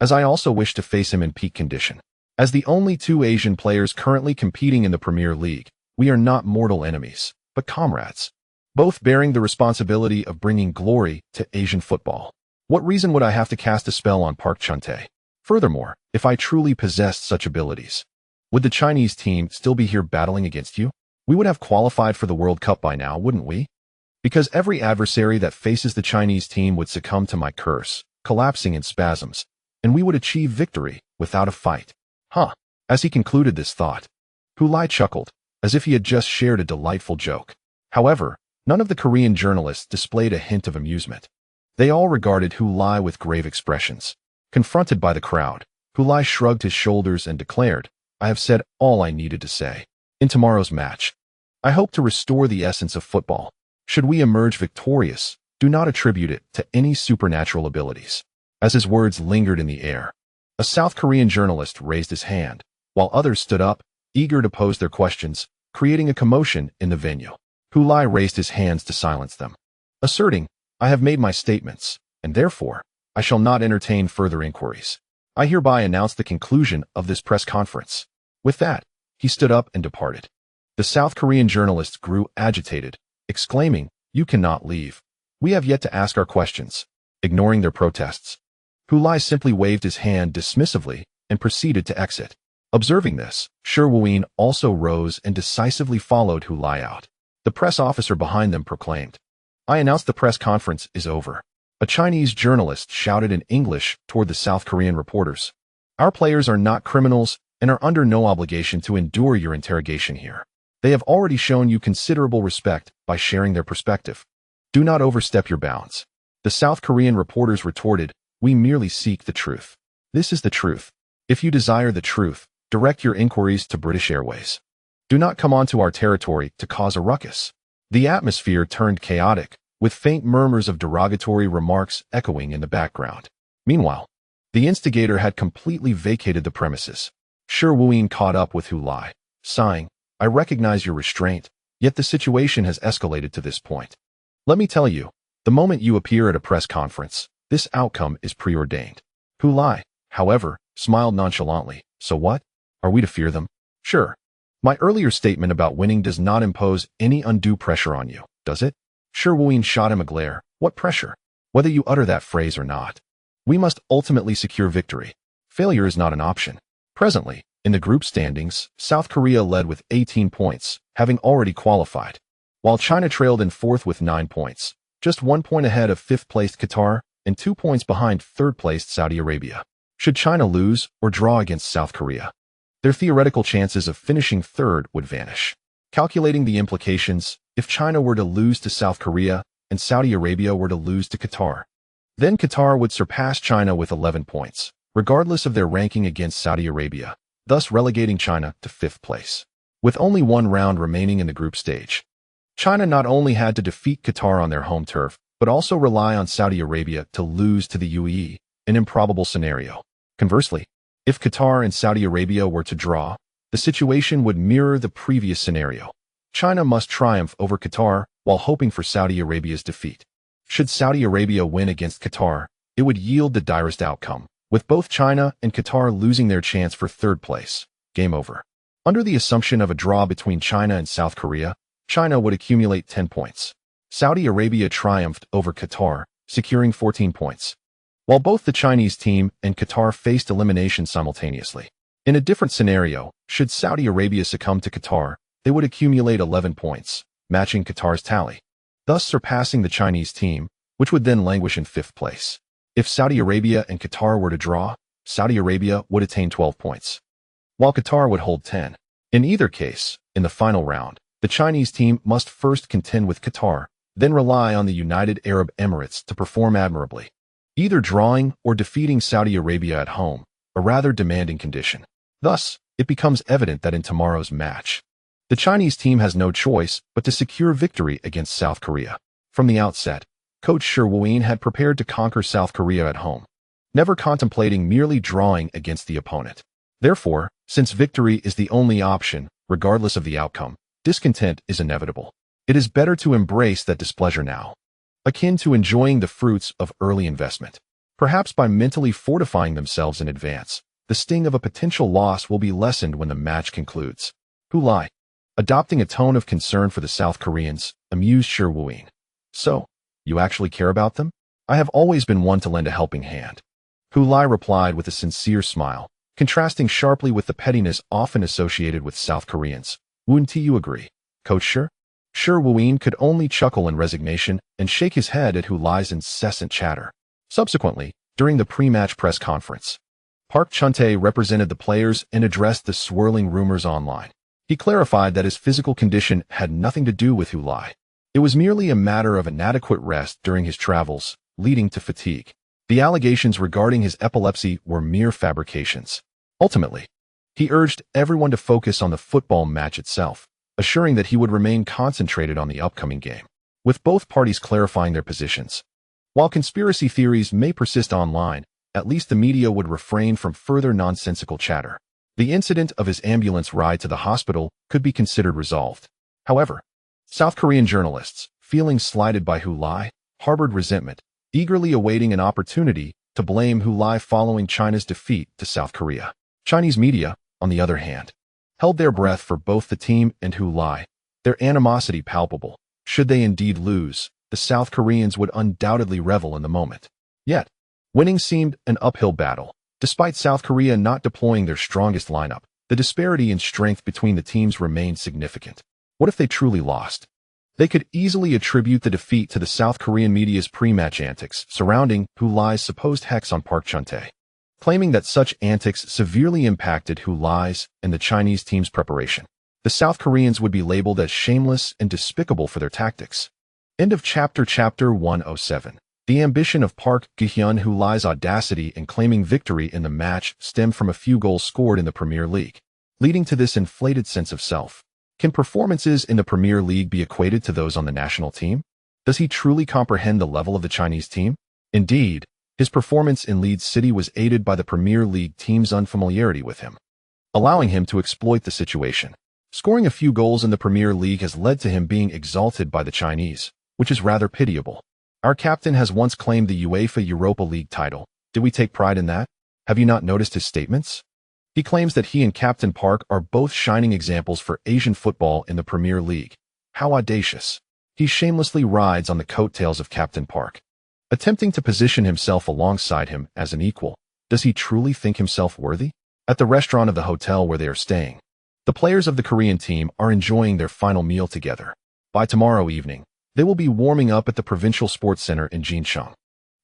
as I also wish to face him in peak condition. As the only 2 Asian players currently competing in the Premier League, we are not mortal enemies, but comrades, both bearing the responsibility of bringing glory to Asian football. What reason would I have to cast a spell on Park Chun-tae? Furthermore, if I truly possessed such abilities, would the Chinese team still be here battling against you? We would have qualified for the World Cup by now, wouldn't we? Because every adversary that faces the Chinese team would succumb to my curse, collapsing in spasms, and we would achieve victory without a fight." As he concluded this thought, Hu Lai chuckled, as if he had just shared a delightful joke. However, none of the Korean journalists displayed a hint of amusement. They all regarded Hu Lai with grave expressions. Confronted by the crowd, Hu Lai shrugged his shoulders and declared, "I have said all I needed to say. In tomorrow's match, I hope to restore the essence of football. Should we emerge victorious, do not attribute it to any supernatural abilities." As his words lingered in the air, a South Korean journalist raised his hand, while others stood up, eager to pose their questions, creating a commotion in the venue. Hu Lai raised his hands to silence them, asserting, "I have made my statements, and therefore, I shall not entertain further inquiries. I hereby announce the conclusion of this press conference. With that, he stood up and departed. The South Korean journalists grew agitated, exclaiming, "You cannot leave. We have yet to ask our questions." Ignoring their protests, Hu Lai simply waved his hand dismissively and proceeded to exit. Observing this, Shi Wuyin also rose and decisively followed Hu Lai out. The press officer behind them proclaimed, "I announce the press conference is over." A Chinese journalist shouted in English toward the South Korean reporters, "Our players are not criminals and are under no obligation to endure your interrogation here. They have already shown you considerable respect by sharing their perspective. Do not overstep your bounds." The South Korean reporters retorted, "We merely seek the truth. This is the truth. If you desire the truth, direct your inquiries to British Airways. Do not come onto our territory to cause a ruckus." The atmosphere turned chaotic, with faint murmurs of derogatory remarks echoing in the background. Meanwhile, the instigator had completely vacated the premises. Shi Wuyin caught up with Hu Lai, sighing, "I recognize your restraint, yet the situation has escalated to this point. Let me tell you, the moment you appear at a press conference, this outcome is preordained." Hu Lai, however, smiled nonchalantly. "So what? Are we to fear them?" "Sure. My earlier statement about winning does not impose any undue pressure on you, does it?" Shi Wuyin shot him a glare. "What pressure? Whether you utter that phrase or not. We must ultimately secure victory. Failure is not an option." Presently, in the group standings, South Korea led with 18 points, having already qualified, while China trailed in fourth with 9 points, just 1 point ahead of fifth-placed Qatar and 2 points behind third-placed Saudi Arabia. Should China lose or draw against South Korea, their theoretical chances of finishing third would vanish. Calculating the implications, if China were to lose to South Korea and Saudi Arabia were to lose to Qatar, then Qatar would surpass China with 11 points, regardless of their ranking against Saudi Arabia, thus relegating China to fifth place. With only one round remaining in the group stage, China not only had to defeat Qatar on their home turf, but also rely on Saudi Arabia to lose to the UAE, an improbable scenario. Conversely, if Qatar and Saudi Arabia were to draw, the situation would mirror the previous scenario. China must triumph over Qatar while hoping for Saudi Arabia's defeat. Should Saudi Arabia win against Qatar, it would yield the direst outcome, with both China and Qatar losing their chance for third place. Game over. Under the assumption of a draw between China and South Korea, China would accumulate 10 points. Saudi Arabia triumphed over Qatar, securing 14 points, while both the Chinese team and Qatar faced elimination simultaneously. In a different scenario, should Saudi Arabia succumb to Qatar, they would accumulate 11 points, matching Qatar's tally, thus surpassing the Chinese team, which would then languish in fifth place. If Saudi Arabia and Qatar were to draw, Saudi Arabia would attain 12 points, while Qatar would hold 10. In either case, in the final round, the Chinese team must first contend with Qatar, then rely on the United Arab Emirates to perform admirably, either drawing or defeating Saudi Arabia at home, a rather demanding condition. Thus, it becomes evident that in tomorrow's match, the Chinese team has no choice but to secure victory against South Korea. From the outset, Coach Shi Wuyin had prepared to conquer South Korea at home, never contemplating merely drawing against the opponent. Therefore, since victory is the only option, regardless of the outcome, discontent is inevitable. It is better to embrace that displeasure now, akin to enjoying the fruits of early investment. Perhaps by mentally fortifying themselves in advance, the sting of a potential loss will be lessened when the match concludes. Hu Lai, adopting a tone of concern for the South Koreans, amused Shi Wuyin. "So, you actually care about them?" "I have always been one to lend a helping hand," Hu Lai replied with a sincere smile, contrasting sharply with the pettiness often associated with South Koreans. "Wouldn't you agree, Coach Shi?" Shi Wuyin could only chuckle in resignation and shake his head at Hu Lai's incessant chatter. Subsequently, during the pre-match press conference, Park Chun-tae represented the players and addressed the swirling rumors online. He clarified that his physical condition had nothing to do with Hu Lai. It was merely a matter of inadequate rest during his travels, leading to fatigue. The allegations regarding his epilepsy were mere fabrications. Ultimately, he urged everyone to focus on the football match itself, assuring that he would remain concentrated on the upcoming game, with both parties clarifying their positions. While conspiracy theories may persist online, at least the media would refrain from further nonsensical chatter. The incident of his ambulance ride to the hospital could be considered resolved. However, South Korean journalists, feeling slighted by Hu Lai, harbored resentment, eagerly awaiting an opportunity to blame Hu Lai following China's defeat to South Korea. Chinese media, on the other hand, held their breath for both the team and Hu Lai, their animosity palpable. Should they indeed lose, the South Koreans would undoubtedly revel in the moment. Yet, winning seemed an uphill battle. Despite South Korea not deploying their strongest lineup, the disparity in strength between the teams remained significant. What if they truly lost? They could easily attribute the defeat to the South Korean media's pre-match antics surrounding Hu Lai's supposed hex on Park Chun-tae, claiming that such antics severely impacted Hu Lai's and the Chinese team's preparation. The South Koreans would be labeled as shameless and despicable for their tactics. End of chapter 107. The ambition of Park Gi-hyun, Hu Lai's audacity in claiming victory in the match stemmed from a few goals scored in the Premier League, leading to this inflated sense of self. Can performances in the Premier League be equated to those on the national team? Does he truly comprehend the level of the Chinese team? Indeed, his performance in Leeds City was aided by the Premier League team's unfamiliarity with him, allowing him to exploit the situation. Scoring a few goals in the Premier League has led to him being exalted by the Chinese, which is rather pitiable. Our captain has once claimed the UEFA Europa League title. Did we take pride in that? Have you not noticed his statements? He claims that he and Captain Park are both shining examples for Asian football in the Premier League. How audacious. He shamelessly rides on the coattails of Captain Park, attempting to position himself alongside him as an equal. Does he truly think himself worthy? At the restaurant of the hotel where they are staying, the players of the Korean team are enjoying their final meal together. By tomorrow evening, they will be warming up at the Provincial Sports Center in Jincheon,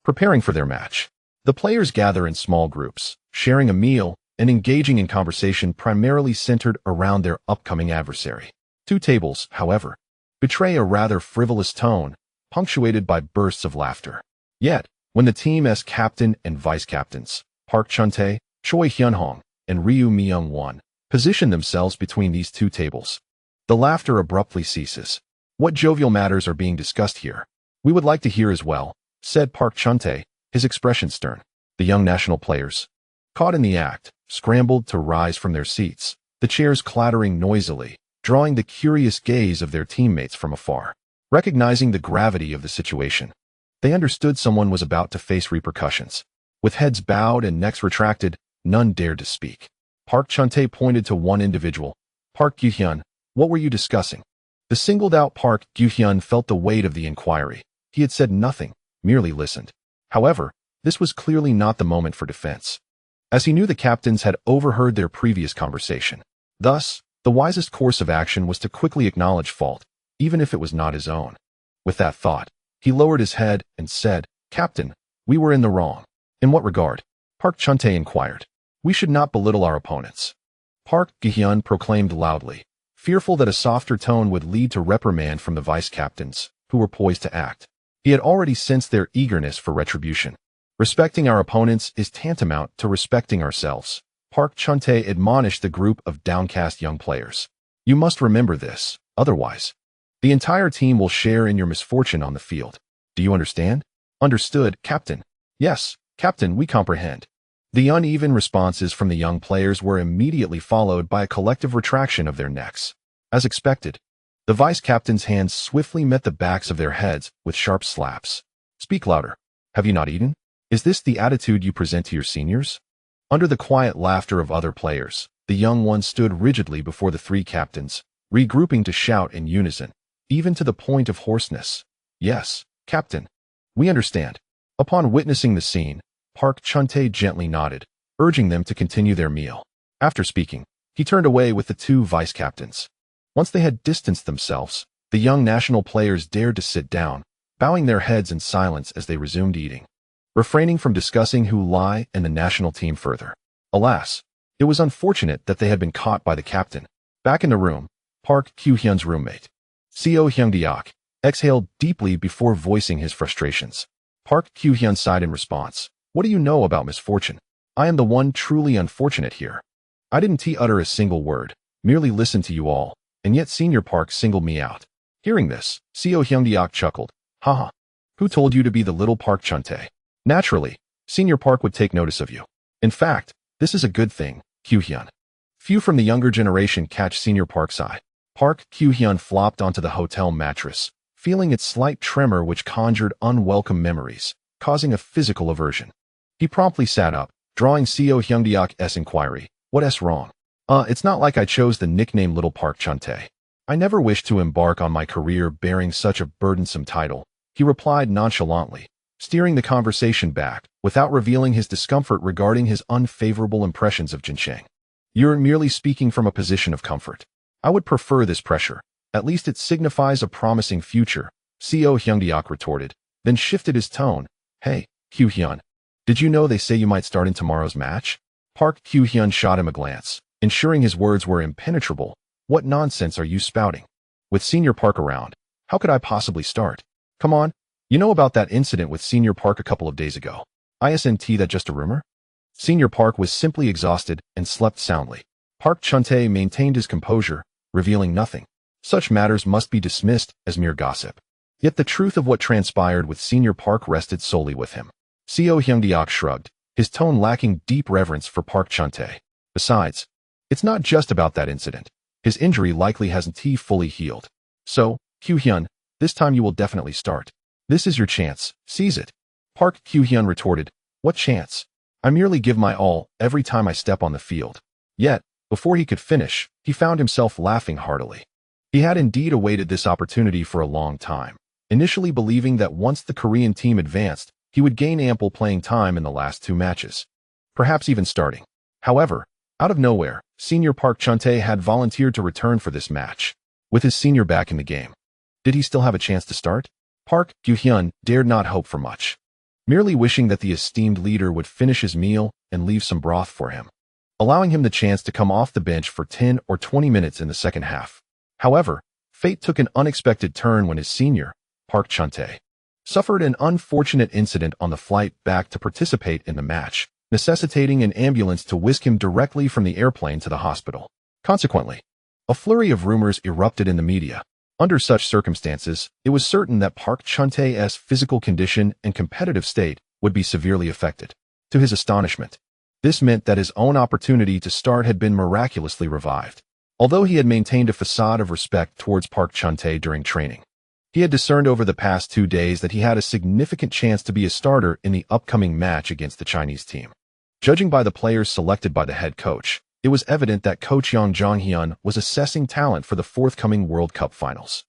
preparing for their match. The players gather in small groups, sharing a meal and engaging in conversation primarily centered around their upcoming adversary. Two tables, however, betray a rather frivolous tone, punctuated by bursts of laughter. Yet, when the team's captain and vice-captains, Park Chun-tae, Choi Hyun-hong, and Ryu Myung-won, position themselves between these two tables, the laughter abruptly ceases. What jovial matters are being discussed here? We would like to hear as well, said Park Chun-tae, his expression stern. The young national players, caught in the act, scrambled to rise from their seats, the chairs clattering noisily, drawing the curious gaze of their teammates from afar. Recognizing the gravity of the situation, they understood someone was about to face repercussions. With heads bowed and necks retracted, none dared to speak. Park Chun-tae pointed to one individual. Park Gi-hyun, what were you discussing? The singled-out Park Gi-hyun felt the weight of the inquiry. He had said nothing, merely listened. However, this was clearly not the moment for defense, as he knew the captains had overheard their previous conversation. Thus, the wisest course of action was to quickly acknowledge fault, even if it was not his own. With that thought, he lowered his head and said, Captain, we were in the wrong. In what regard? Park Chun-tae inquired. We should not belittle our opponents, Park Gi-hyun proclaimed loudly, fearful that a softer tone would lead to reprimand from the vice-captains, who were poised to act. He had already sensed their eagerness for retribution. Respecting our opponents is tantamount to respecting ourselves, Park Chun-tae admonished the group of downcast young players. You must remember this, otherwise, the entire team will share in your misfortune on the field. Do you understand? Understood, Captain. Yes, Captain, we comprehend. The uneven responses from the young players were immediately followed by a collective retraction of their necks. As expected, the vice-captains' hands swiftly met the backs of their heads with sharp slaps. Speak louder. Have you not eaten? Is this the attitude you present to your seniors? Under the quiet laughter of other players, the young ones stood rigidly before the three captains, regrouping to shout in unison, even to the point of hoarseness. Yes, Captain. We understand. Upon witnessing the scene, Park Chun-tae gently nodded, urging them to continue their meal. After speaking, he turned away with the two vice-captains. Once they had distanced themselves, the young national players dared to sit down, bowing their heads in silence as they resumed eating, refraining from discussing Hu Lai and the national team further. Alas, it was unfortunate that they had been caught by the captain. Back in the room, Park Kyu-hyun's roommate, Seo Hyung-deok, exhaled deeply before voicing his frustrations. Park Kyu-hyun sighed in response. What do you know about misfortune? I am the one truly unfortunate here. I didn't utter a single word, merely listened to you all, and yet Senior Park singled me out. Hearing this, Seo Hyung-deok chuckled. Haha. Who told you to be the little Park Chun-tae? Naturally, Senior Park would take notice of you. In fact, this is a good thing, Kyu-hyun. Few from the younger generation catch Senior Park's eye. Park Kyu-hyun flopped onto the hotel mattress, feeling its slight tremor which conjured unwelcome memories, causing a physical aversion. He promptly sat up, drawing Co Hyungdeok's inquiry. What's wrong? It's not like I chose the nickname Little Park Chuntae. I never wished to embark on my career bearing such a burdensome title, he replied nonchalantly, steering the conversation back, without revealing his discomfort regarding his unfavorable impressions of Jincheng. You're merely speaking from a position of comfort. I would prefer this pressure. At least it signifies a promising future, Co Hyungdeok retorted, then shifted his tone. Hey, Kyu-hyun, did you know they say you might start in tomorrow's match? Park Kyu-hyun shot him a glance, ensuring his words were impenetrable. What nonsense are you spouting? With Senior Park around, how could I possibly start? Come on, you know about that incident with Senior Park a couple of days ago. Isn't that just a rumor? Senior Park was simply exhausted and slept soundly. Park Chuntae maintained his composure, revealing nothing. Such matters must be dismissed as mere gossip. Yet the truth of what transpired with Senior Park rested solely with him. Co Hyungdeok shrugged, his tone lacking deep reverence for Park Chuntae. Besides, it's not just about that incident. His injury likely hasn't fully healed. So, Kyu-hyun, this time you will definitely start. This is your chance. Seize it. Park Kyu-hyun retorted. What chance? I merely give my all every time I step on the field. Yet, before he could finish, he found himself laughing heartily. He had indeed awaited this opportunity for a long time, initially believing that once the Korean team advanced, he would gain ample playing time in the last two matches, perhaps even starting. However, out of nowhere, Senior Park Chuntae had volunteered to return for this match. With his senior back in the game, did he still have a chance to start? Park Kyu-hyun dared not hope for much, merely wishing that the esteemed leader would finish his meal and leave some broth for him, allowing him the chance to come off the bench for 10 or 20 minutes in the second half. However, fate took an unexpected turn when his senior, Park Chuntae, suffered an unfortunate incident on the flight back to participate in the match, necessitating an ambulance to whisk him directly from the airplane to the hospital. Consequently, a flurry of rumors erupted in the media. Under such circumstances, it was certain that Park Chuntae's physical condition and competitive state would be severely affected. To his astonishment, this meant that his own opportunity to start had been miraculously revived. Although he had maintained a facade of respect towards Park Chuntae during training, he had discerned over the past 2 days that he had a significant chance to be a starter in the upcoming match against the Chinese team. Judging by the players selected by the head coach, it was evident that Coach Yang Jong-hyun was assessing talent for the forthcoming World Cup finals.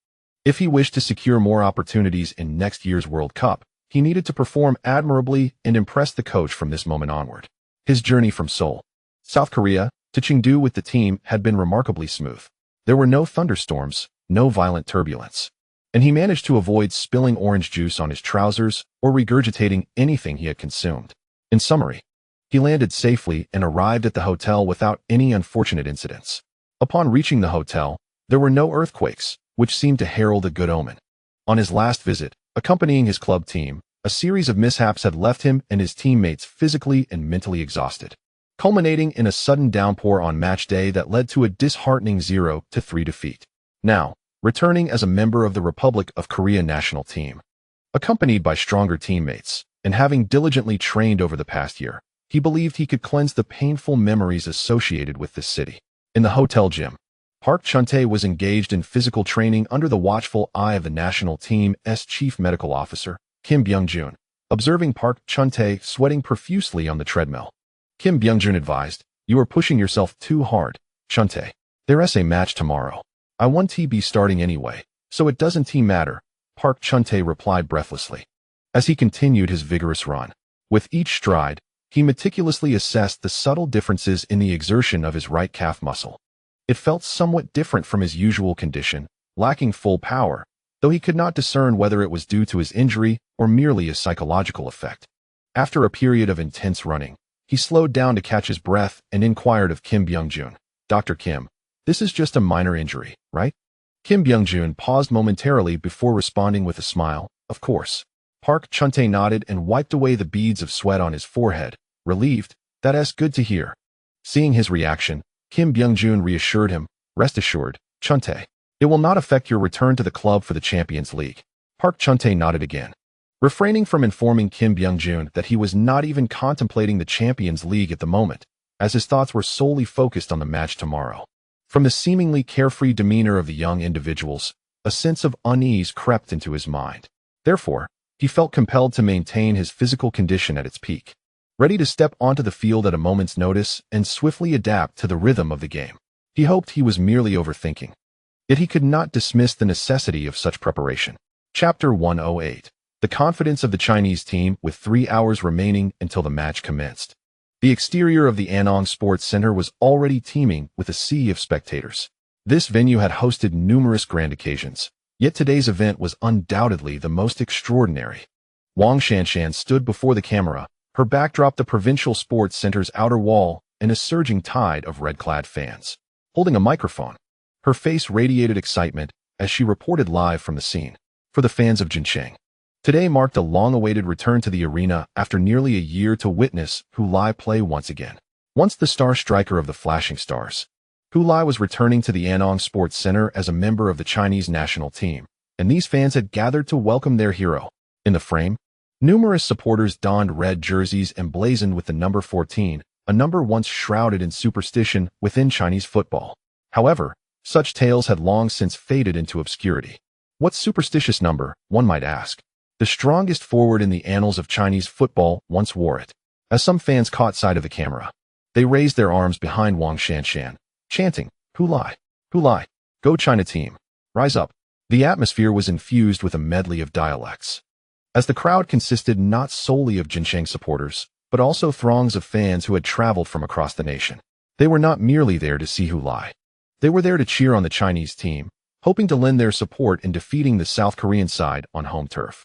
If he wished to secure more opportunities in next year's World Cup, he needed to perform admirably and impress the coach from this moment onward. His journey from Seoul, South Korea, to Chengdu with the team had been remarkably smooth. There were no thunderstorms, no violent turbulence, and he managed to avoid spilling orange juice on his trousers or regurgitating anything he had consumed. In summary, he landed safely and arrived at the hotel without any unfortunate incidents. Upon reaching the hotel, there were no earthquakes, which seemed to herald a good omen. On his last visit, accompanying his club team, a series of mishaps had left him and his teammates physically and mentally exhausted, culminating in a sudden downpour on match day that led to a disheartening 0-3 defeat. Now, returning as a member of the Republic of Korea national team, accompanied by stronger teammates, and having diligently trained over the past year, he believed he could cleanse the painful memories associated with this city. In the hotel gym, Park Chuntae was engaged in physical training under the watchful eye of the national team's chief medical officer, Kim Byung-jun, observing Park Chuntae sweating profusely on the treadmill. Kim Byung-jun advised, "You are pushing yourself too hard, Chuntae. There's a match tomorrow. I want to be starting anyway, so it doesn't matter," Park Chuntae replied breathlessly, as he continued his vigorous run. With each stride, he meticulously assessed the subtle differences in the exertion of his right calf muscle. It felt somewhat different from his usual condition, lacking full power, though he could not discern whether it was due to his injury or merely a psychological effect. After a period of intense running, he slowed down to catch his breath and inquired of Kim Byung-jun, "Dr. Kim, this is just a minor injury, right?" Kim Byung-jun paused momentarily before responding with a smile, "Of course." Park Chuntae nodded and wiped away the beads of sweat on his forehead, relieved. "That's good to hear." Seeing his reaction, Kim Byung-jun reassured him, "Rest assured, Chuntae, it will not affect your return to the club for the Champions League." Park Chuntae nodded again, refraining from informing Kim Byung-jun that he was not even contemplating the Champions League at the moment, as his thoughts were solely focused on the match tomorrow. From the seemingly carefree demeanor of the young individuals, a sense of unease crept into his mind. Therefore, he felt compelled to maintain his physical condition at its peak. ready to step onto the field at a moment's notice and swiftly adapt to the rhythm of the game. He hoped he was merely overthinking. Yet he could not dismiss the necessity of such preparation. Chapter 108. The confidence of the Chinese team with 3 hours remaining until the match commenced. The exterior of the Anong Sports Center was already teeming with a sea of spectators. This venue had hosted numerous grand occasions, yet today's event was undoubtedly the most extraordinary. Wang Shanshan stood before the camera, her backdrop the provincial sports center's outer wall and a surging tide of red-clad fans. Holding a microphone, her face radiated excitement as she reported live from the scene. For the fans of Qingqing, today marked a long-awaited return to the arena after nearly a year to witness Hu Lai play once again. Once the star striker of the Flashing Stars, Hu Lai was returning to the Anong Sports Center as a member of the Chinese national team, and these fans had gathered to welcome their hero. In the frame, numerous supporters donned red jerseys emblazoned with the number 14, a number once shrouded in superstition within Chinese football. However, such tales had long since faded into obscurity. What superstitious number, one might ask? The strongest forward in the annals of Chinese football once wore it. As some fans caught sight of the camera, they raised their arms behind Wang Shanshan, chanting, Hu Lai, go China team, rise up. The atmosphere was infused with a medley of dialects. As the crowd consisted not solely of Qingqing supporters, but also throngs of fans who had traveled from across the nation. They were not merely there to see Hu Lai. They were there to cheer on the Chinese team, hoping to lend their support in defeating the South Korean side on home turf.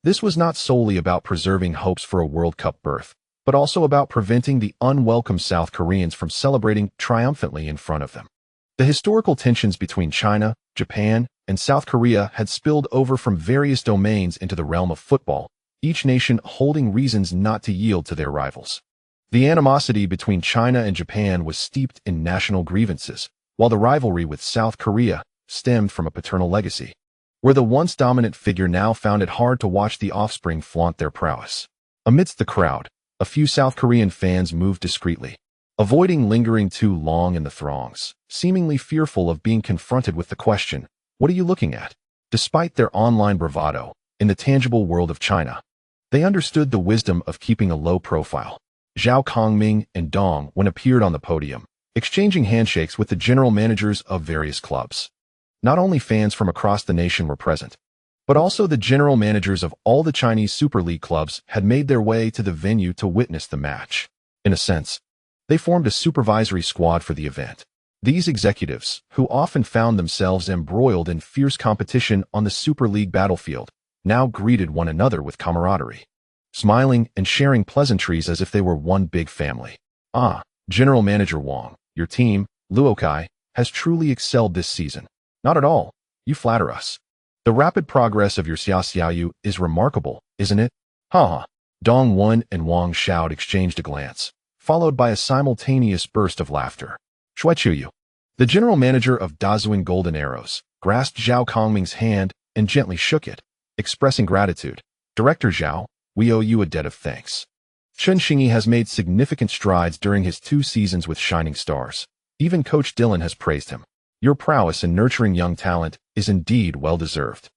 This was not solely about preserving hopes for a World Cup berth, but also about preventing the unwelcome South Koreans from celebrating triumphantly in front of them. The historical tensions between China, Japan, and South Korea had spilled over from various domains into the realm of football, each nation holding reasons not to yield to their rivals. The animosity between China and Japan was steeped in national grievances, while the rivalry with South Korea stemmed from a paternal legacy, where the once dominant figure now found it hard to watch the offspring flaunt their prowess. Amidst the crowd, a few South Korean fans moved discreetly, avoiding lingering too long in the throngs, seemingly fearful of being confronted with the question, "What are you looking at?" Despite their online bravado, in the tangible world of China, they understood the wisdom of keeping a low profile. Zhao Kongming and Dong Wen appeared on the podium, exchanging handshakes with the general managers of various clubs. Not only fans from across the nation were present, but also the general managers of all the Chinese Super League clubs had made their way to the venue to witness the match. In a sense, they formed a supervisory squad for the event. These executives, who often found themselves embroiled in fierce competition on the Super League battlefield, now greeted one another with camaraderie, smiling and sharing pleasantries as if they were one big family. "Ah, General Manager Wang, your team, Luokai, has truly excelled this season." "Not at all. You flatter us. The rapid progress of your Xiaoxiaoyu is remarkable, isn't it?" "Ha ha." Dong Wen and Wang Xiao exchanged a glance, followed by a simultaneous burst of laughter. "Shuichuyu." The general manager of Dazuing Golden Arrows grasped Zhao Kongming's hand and gently shook it, expressing gratitude. "Director Zhao, we owe you a debt of thanks. Chen Xingyi has made significant strides during his 2 seasons with Shining Stars. Even Coach Dylan has praised him. Your prowess in nurturing young talent is indeed well-deserved."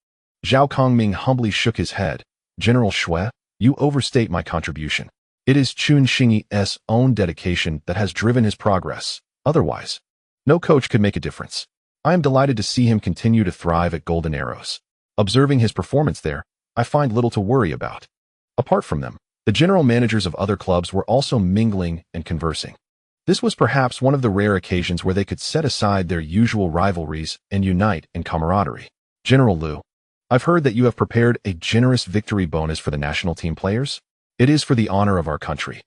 Zhao Kongming humbly shook his head. "General Shui, you overstate my contribution. It is Chen Xingyi's own dedication that has driven his progress. Otherwise, no coach could make a difference. I am delighted to see him continue to thrive at Golden Arrows. Observing his performance there, I find little to worry about." Apart from them, the general managers of other clubs were also mingling and conversing. This was perhaps one of the rare occasions where they could set aside their usual rivalries and unite in camaraderie. "General Liu, I've heard that you have prepared a generous victory bonus for the national team players. It is for the honor of our country.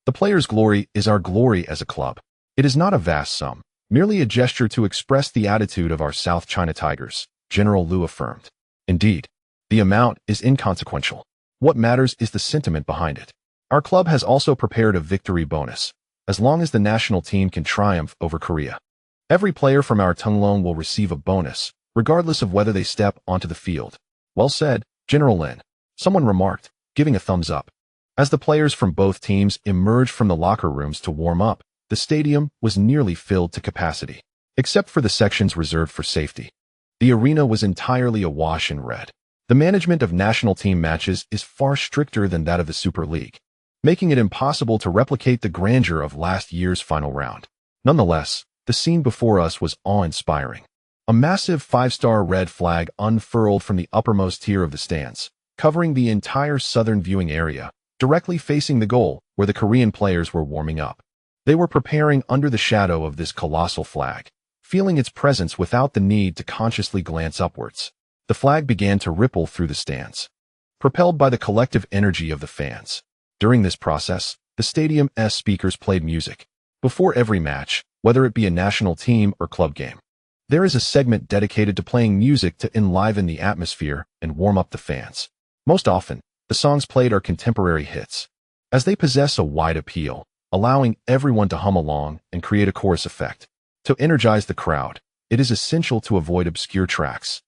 The players' glory is our glory as a club. It is not a vast sum, merely a gesture to express the attitude of our South China Tigers," General Liu affirmed. "Indeed, the amount is inconsequential. What matters is the sentiment behind it. Our club has also prepared a victory bonus, as long as the national team can triumph over Korea. Every player from our Tunglong will receive a bonus, regardless of whether they step onto the field." "Well said, General Lin," someone remarked, giving a thumbs up. As the players from both teams emerged from the locker rooms to warm up, the stadium was nearly filled to capacity, except for the sections reserved for safety. The arena was entirely awash in red. The management of national team matches is far stricter than that of the Super League, making it impossible to replicate the grandeur of last year's final round. Nonetheless, the scene before us was awe-inspiring. A massive 5-star red flag unfurled from the uppermost tier of the stands, covering the entire southern viewing area, directly facing the goal where the Korean players were warming up. They were preparing under the shadow of this colossal flag, feeling its presence without the need to consciously glance upwards. The flag began to ripple through the stands, propelled by the collective energy of the fans. During this process, the stadium's speakers played music. Before every match, whether it be a national team or club game, there is a segment dedicated to playing music to enliven the atmosphere and warm up the fans. Most often, the songs played are contemporary hits, as they possess a wide appeal, allowing everyone to hum along and create a chorus effect. To energize the crowd, it is essential to avoid obscure tracks,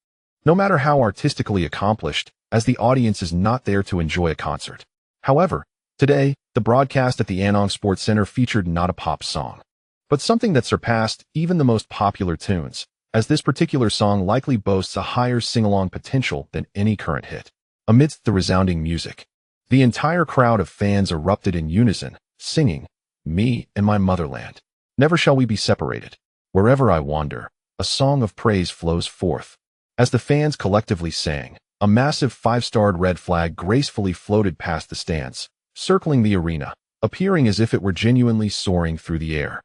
no matter how artistically accomplished, as the audience is not there to enjoy a concert. However, today, the broadcast at the Anong Sports Center featured not a pop song, but something that surpassed even the most popular tunes, as this particular song likely boasts a higher sing-along potential than any current hit. Amidst the resounding music, the entire crowd of fans erupted in unison, singing, "Me and my motherland. Never shall we be separated. Wherever I wander, a song of praise flows forth." As the fans collectively sang, a massive 5-starred red flag gracefully floated past the stands, circling the arena, appearing as if it were genuinely soaring through the air.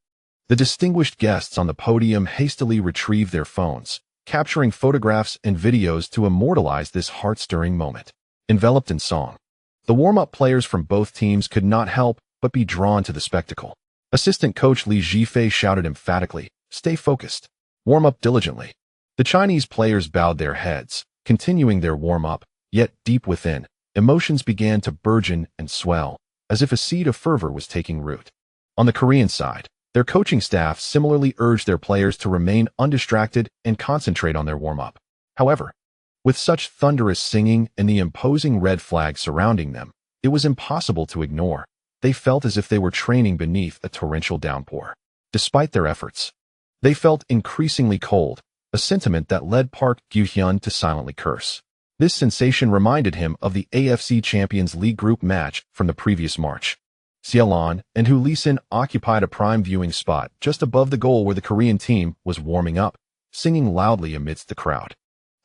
The distinguished guests on the podium hastily retrieved their phones, capturing photographs and videos to immortalize this heart-stirring moment. Enveloped in song, the warm-up players from both teams could not help but be drawn to the spectacle. Assistant coach Li Zhifei shouted emphatically, "Stay focused. Warm up diligently." The Chinese players bowed their heads, continuing their warm-up, yet deep within, emotions began to burgeon and swell, as if a seed of fervor was taking root. On the Korean side, their coaching staff similarly urged their players to remain undistracted and concentrate on their warm-up. However, with such thunderous singing and the imposing red flag surrounding them, it was impossible to ignore. They felt as if they were training beneath a torrential downpour. Despite their efforts, they felt increasingly cold, a sentiment that led Park Gyu-hyun to silently curse. This sensation reminded him of the AFC Champions League group match from the previous March. Seolan and Hu Lee-sin occupied a prime viewing spot just above the goal where the Korean team was warming up, singing loudly amidst the crowd,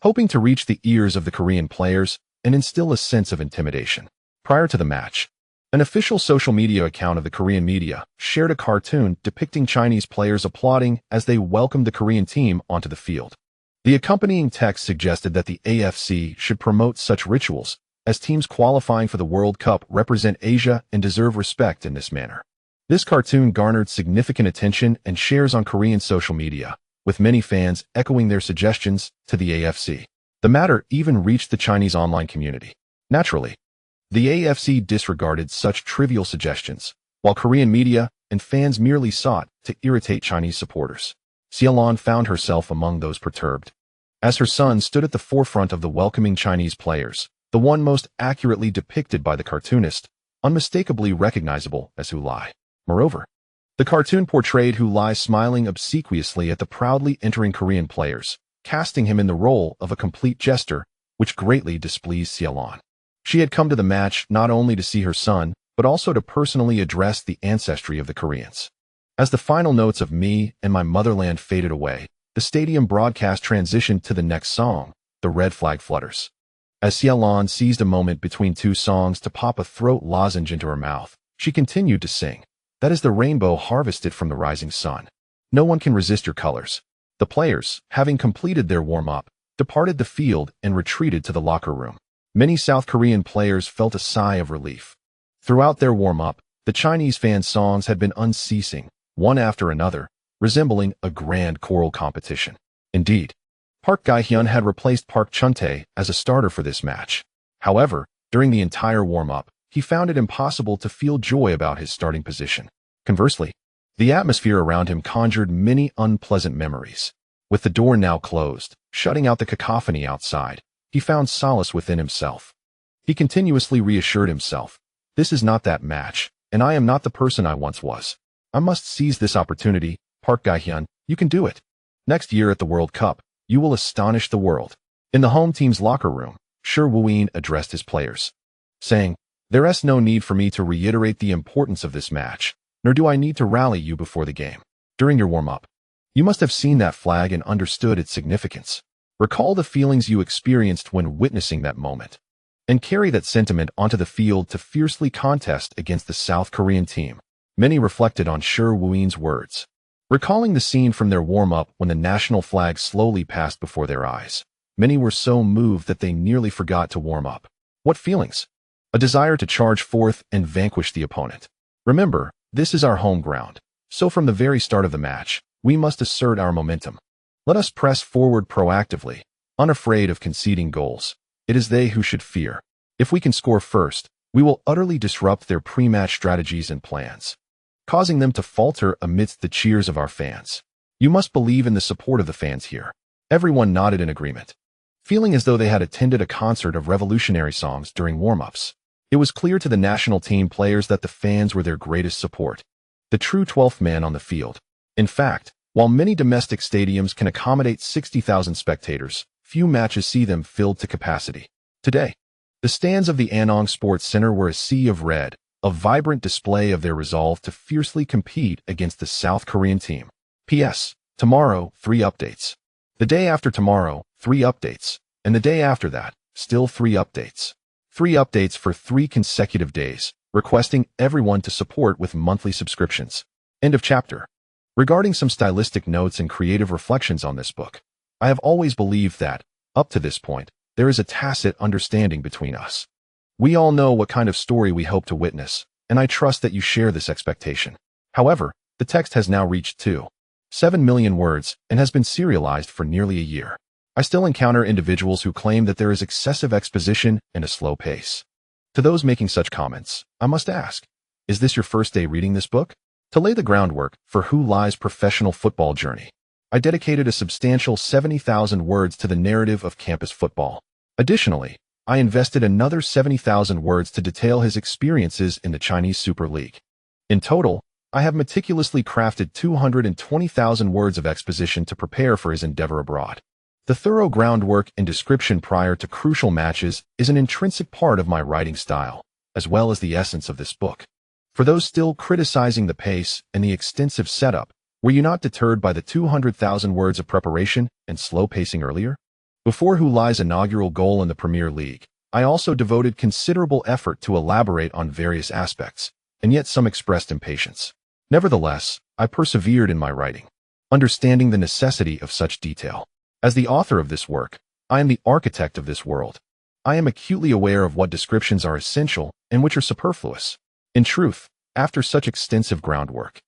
hoping to reach the ears of the Korean players and instill a sense of intimidation. Prior to the match, an official social media account of the Korean media shared a cartoon depicting Chinese players applauding as they welcomed the Korean team onto the field. The accompanying text suggested that the AFC should promote such rituals, as teams qualifying for the World Cup represent Asia and deserve respect in this manner. This cartoon garnered significant attention and shares on Korean social media, with many fans echoing their suggestions to the AFC. The matter even reached the Chinese online community. Naturally, the AFC disregarded such trivial suggestions, while Korean media and fans merely sought to irritate Chinese supporters. Seolan found herself among those perturbed, as her son stood at the forefront of the welcoming Chinese players, the one most accurately depicted by the cartoonist, unmistakably recognizable as Hu Lai. Moreover, the cartoon portrayed Hu Lai smiling obsequiously at the proudly entering Korean players, casting him in the role of a complete jester, which greatly displeased Seolan. She had come to the match not only to see her son, but also to personally address the ancestry of the Koreans. As the final notes of "Me and My Motherland" faded away, the stadium broadcast transitioned to the next song, "The Red Flag Flutters." As Seolan seized a moment between two songs to pop a throat lozenge into her mouth, she continued to sing, "That is the rainbow harvested from the rising sun. No one can resist your colors." The players, having completed their warm-up, departed the field and retreated to the locker room. Many South Korean players felt a sigh of relief. Throughout their warm-up, the Chinese fans' songs had been unceasing, one after another, resembling a grand choral competition. Indeed, Park Gyu-hyun had replaced Park Chun-tae as a starter for this match. However, during the entire warm-up, he found it impossible to feel joy about his starting position. Conversely, the atmosphere around him conjured many unpleasant memories. With the door now closed, shutting out the cacophony outside, he found solace within himself. He continuously reassured himself, "This is not that match, and I am not the person I once was. I must seize this opportunity. Park Gyu-hyun, you can do it. Next year at the World Cup, you will astonish the world." In the home team's locker room, Shi Woo-in addressed his players, saying, There's no need for me to reiterate the importance of this match, nor do I need to rally you before the game. During your warm-up, you must have seen that flag and understood its significance. Recall the feelings you experienced when witnessing that moment, and carry that sentiment onto the field to fiercely contest against the South Korean team. Many reflected on Shi Wuin's words, recalling the scene from their warm-up when the national flag slowly passed before their eyes. Many were so moved that they nearly forgot to warm up. What feelings? A desire to charge forth and vanquish the opponent. Remember, this is our home ground, so from the very start of the match, we must assert our momentum. Let us press forward proactively, unafraid of conceding goals. It is they who should fear. If we can score first, we will utterly disrupt their pre-match strategies and plans, causing them to falter amidst the cheers of our fans. You must believe in the support of the fans here. Everyone nodded in agreement, feeling as though they had attended a concert of revolutionary songs during warm-ups. It was clear to the national team players that the fans were their greatest support, the true 12th man on the field. In fact, while many domestic stadiums can accommodate 60,000 spectators, few matches see them filled to capacity. Today, the stands of the Anong Sports Center were a sea of red, a vibrant display of their resolve to fiercely compete against the South Korean team. P.S. Tomorrow, 3 updates. The day after tomorrow, 3 updates. And the day after that, still 3 updates. 3 updates for 3 consecutive days, requesting everyone to support with monthly subscriptions. End of chapter. Regarding some stylistic notes and creative reflections on this book, I have always believed that, up to this point, there is a tacit understanding between us. We all know what kind of story we hope to witness, and I trust that you share this expectation. However, the text has now reached 2.7 million words and has been serialized for nearly a year. I still encounter individuals who claim that there is excessive exposition and a slow pace. To those making such comments, I must ask, is this your first day reading this book? To lay the groundwork for Lai's professional football journey, I dedicated a substantial 70,000 words to the narrative of campus football. Additionally, I invested another 70,000 words to detail his experiences in the Chinese Super League. In total, I have meticulously crafted 220,000 words of exposition to prepare for his endeavor abroad. The thorough groundwork and description prior to crucial matches is an intrinsic part of my writing style, as well as the essence of this book. For those still criticizing the pace and the extensive setup, were you not deterred by the 200,000 words of preparation and slow pacing earlier? Before Lai's inaugural goal in the Premier League, I also devoted considerable effort to elaborate on various aspects, and yet some expressed impatience. Nevertheless, I persevered in my writing, understanding the necessity of such detail. As the author of this work, I am the architect of this world. I am acutely aware of what descriptions are essential and which are superfluous. In truth, after such extensive groundwork,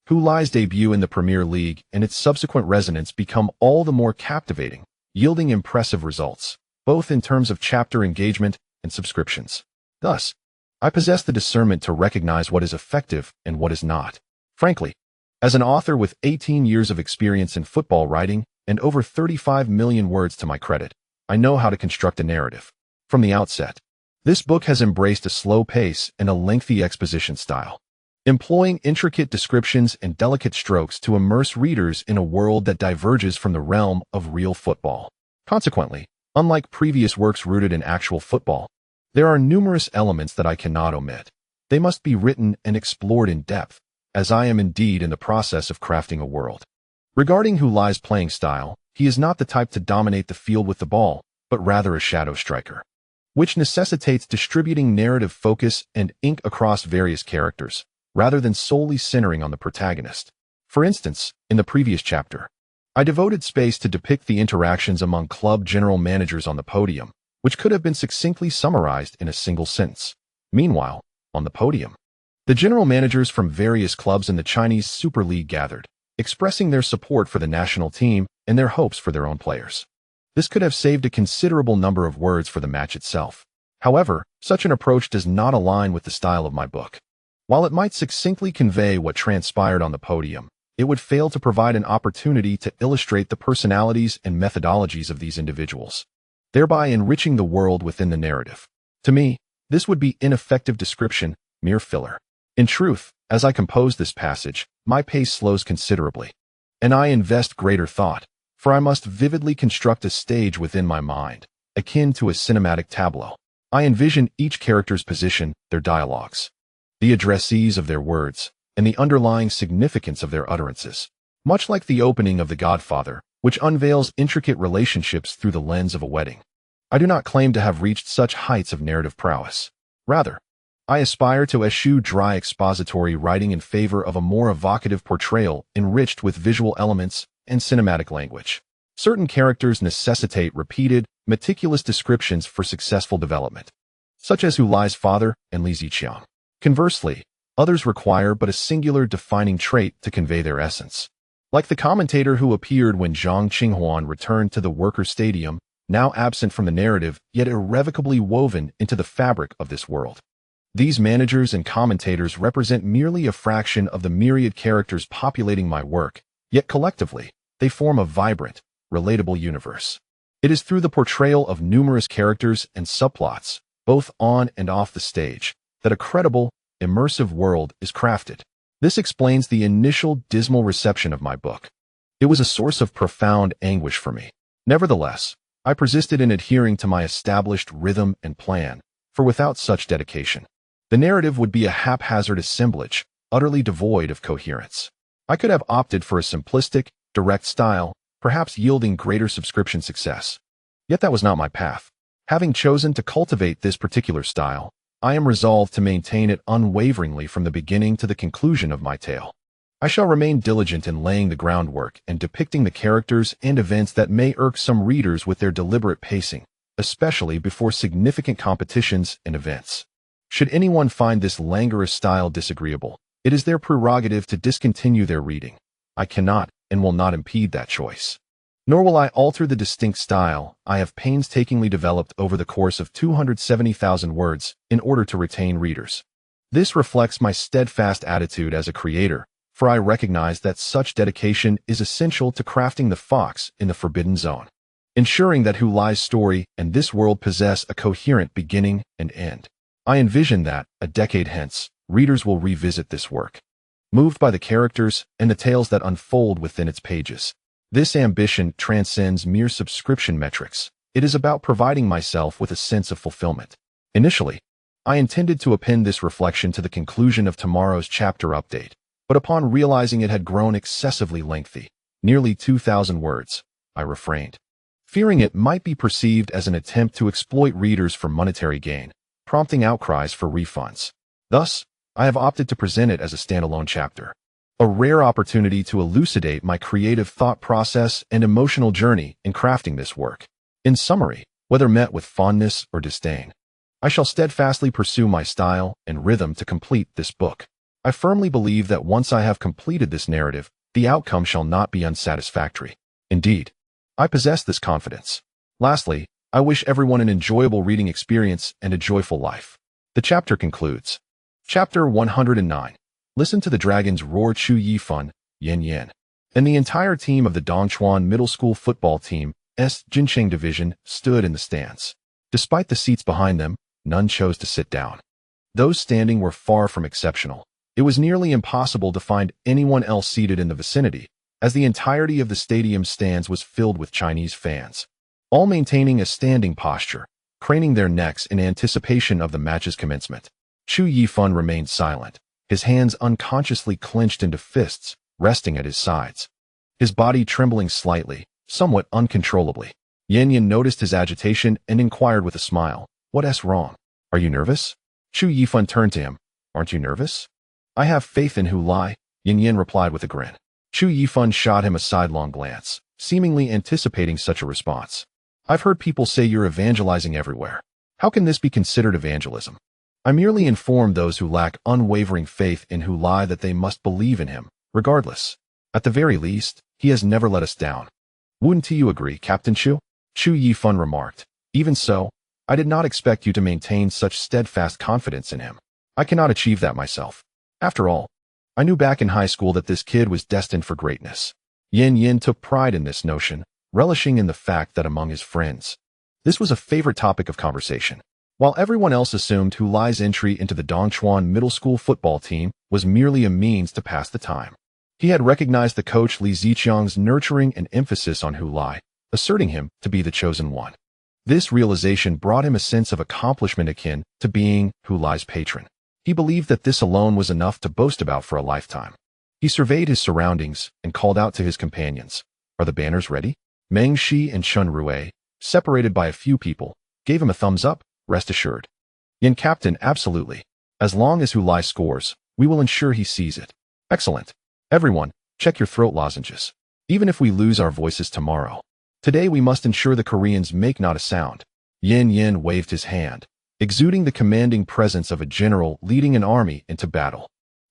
Lai's debut in the Premier League and its subsequent resonance become all the more captivating, yielding impressive results, both in terms of chapter engagement and subscriptions. Thus, I possess the discernment to recognize what is effective and what is not. Frankly, as an author with 18 years of experience in football writing and over 35 million words to my credit, I know how to construct a narrative. From the outset, this book has embraced a slow pace and a lengthy exposition style, employing intricate descriptions and delicate strokes to immerse readers in a world that diverges from the realm of real football. Consequently, unlike previous works rooted in actual football, there are numerous elements that I cannot omit. They must be written and explored in depth, as I am indeed in the process of crafting a world. Regarding Lai's playing style, he is not the type to dominate the field with the ball, but rather a shadow striker, which necessitates distributing narrative focus and ink across various characters, rather than solely centering on the protagonist. For instance, in the previous chapter, I devoted space to depict the interactions among club general managers on the podium, which could have been succinctly summarized in a single sentence. Meanwhile, on the podium, the general managers from various clubs in the Chinese Super League gathered, expressing their support for the national team and their hopes for their own players. This could have saved a considerable number of words for the match itself. However, such an approach does not align with the style of my book. While it might succinctly convey what transpired on the podium, it would fail to provide an opportunity to illustrate the personalities and methodologies of these individuals, thereby enriching the world within the narrative. To me, this would be ineffective description, mere filler. In truth, as I compose this passage, my pace slows considerably, and I invest greater thought, for I must vividly construct a stage within my mind, akin to a cinematic tableau. I envision each character's position, their dialogues, the addressees of their words, and the underlying significance of their utterances. Much like the opening of The Godfather, which unveils intricate relationships through the lens of a wedding. I do not claim to have reached such heights of narrative prowess. Rather, I aspire to eschew dry expository writing in favor of a more evocative portrayal enriched with visual elements and cinematic language. Certain characters necessitate repeated, meticulous descriptions for successful development, such as Hu Lai's father and Li Qingqing. Conversely, others require but a singular defining trait to convey their essence. Like the commentator who appeared when Zhang Qinghuan returned to the worker stadium, now absent from the narrative, yet irrevocably woven into the fabric of this world. These managers and commentators represent merely a fraction of the myriad characters populating my work, yet collectively, they form a vibrant, relatable universe. It is through the portrayal of numerous characters and subplots, both on and off the stage, that a credible, immersive world is crafted. This explains the initial dismal reception of my book. It was a source of profound anguish for me. Nevertheless, I persisted in adhering to my established rhythm and plan, for without such dedication, the narrative would be a haphazard assemblage, utterly devoid of coherence. I could have opted for a simplistic, direct style, perhaps yielding greater subscription success. Yet that was not my path. Having chosen to cultivate this particular style, I am resolved to maintain it unwaveringly from the beginning to the conclusion of my tale. I shall remain diligent in laying the groundwork and depicting the characters and events that may irk some readers with their deliberate pacing, especially before significant competitions and events. Should anyone find this languorous style disagreeable, it is their prerogative to discontinue their reading. I cannot and will not impede that choice. Nor will I alter the distinct style I have painstakingly developed over the course of 270,000 words in order to retain readers. This reflects my steadfast attitude as a creator, for I recognize that such dedication is essential to crafting the fox in the forbidden zone, ensuring that Hu Lai's story and this world possess a coherent beginning and end. I envision that, a decade hence, readers will revisit this work, moved by the characters and the tales that unfold within its pages. This ambition transcends mere subscription metrics. It is about providing myself with a sense of fulfillment. Initially, I intended to append this reflection to the conclusion of tomorrow's chapter update, but upon realizing it had grown excessively lengthy, nearly 2,000 words, I refrained, fearing it might be perceived as an attempt to exploit readers for monetary gain, prompting outcries for refunds. Thus, I have opted to present it as a standalone chapter, a rare opportunity to elucidate my creative thought process and emotional journey in crafting this work. In summary, whether met with fondness or disdain, I shall steadfastly pursue my style and rhythm to complete this book. I firmly believe that once I have completed this narrative, the outcome shall not be unsatisfactory. Indeed, I possess this confidence. Lastly, I wish everyone an enjoyable reading experience and a joyful life. The chapter concludes. Chapter 109. Listen to the dragons roar. Chu Yifan, Yan Yan, and the entire team of the Dongchuan Middle School football team, Jincheng Division, stood in the stands. Despite the seats behind them, none chose to sit down. Those standing were far from exceptional. It was nearly impossible to find anyone else seated in the vicinity, as the entirety of the stadium's stands was filled with Chinese fans, all maintaining a standing posture, craning their necks in anticipation of the match's commencement. Chu Yifan remained silent, his hands unconsciously clenched into fists, resting at his sides, his body trembling slightly, somewhat uncontrollably. Yan Yan noticed his agitation and inquired with a smile, "What's wrong? Are you nervous?" Chu Yifan turned to him. "Aren't you nervous?" "I have faith in Hu Lai," Yan Yan replied with a grin. Chu Yifan shot him a sidelong glance, seemingly anticipating such a response. "I've heard people say you're evangelizing everywhere. How can this be considered evangelism?" "I merely inform those who lack unwavering faith in Hu Lai that they must believe in him, regardless. At the very least, he has never let us down." "Wouldn't you agree, Captain Chu?" Chu Yifan remarked. "Even so, I did not expect you to maintain such steadfast confidence in him. I cannot achieve that myself. After all, I knew back in high school that this kid was destined for greatness." Yan Yan took pride in this notion, relishing in the fact that among his friends, this was a favorite topic of conversation. While everyone else assumed Hu Lai's entry into the Dongchuan Middle School football team was merely a means to pass the time, he had recognized the coach Li Ziqiang's nurturing and emphasis on Hu Lai, asserting him to be the chosen one. This realization brought him a sense of accomplishment akin to being Hu Lai's patron. He believed that this alone was enough to boast about for a lifetime. He surveyed his surroundings and called out to his companions. Are the banners ready? Meng Shi and Chun Rui, separated by a few people, gave him a thumbs up, rest assured. Yin Captain, absolutely. As long as Hu Lai scores, we will ensure he sees it. Excellent. Everyone, check your throat lozenges. Even if we lose our voices tomorrow. Today we must ensure the Koreans make not a sound. Yin waved his hand, exuding the commanding presence of a general leading an army into battle.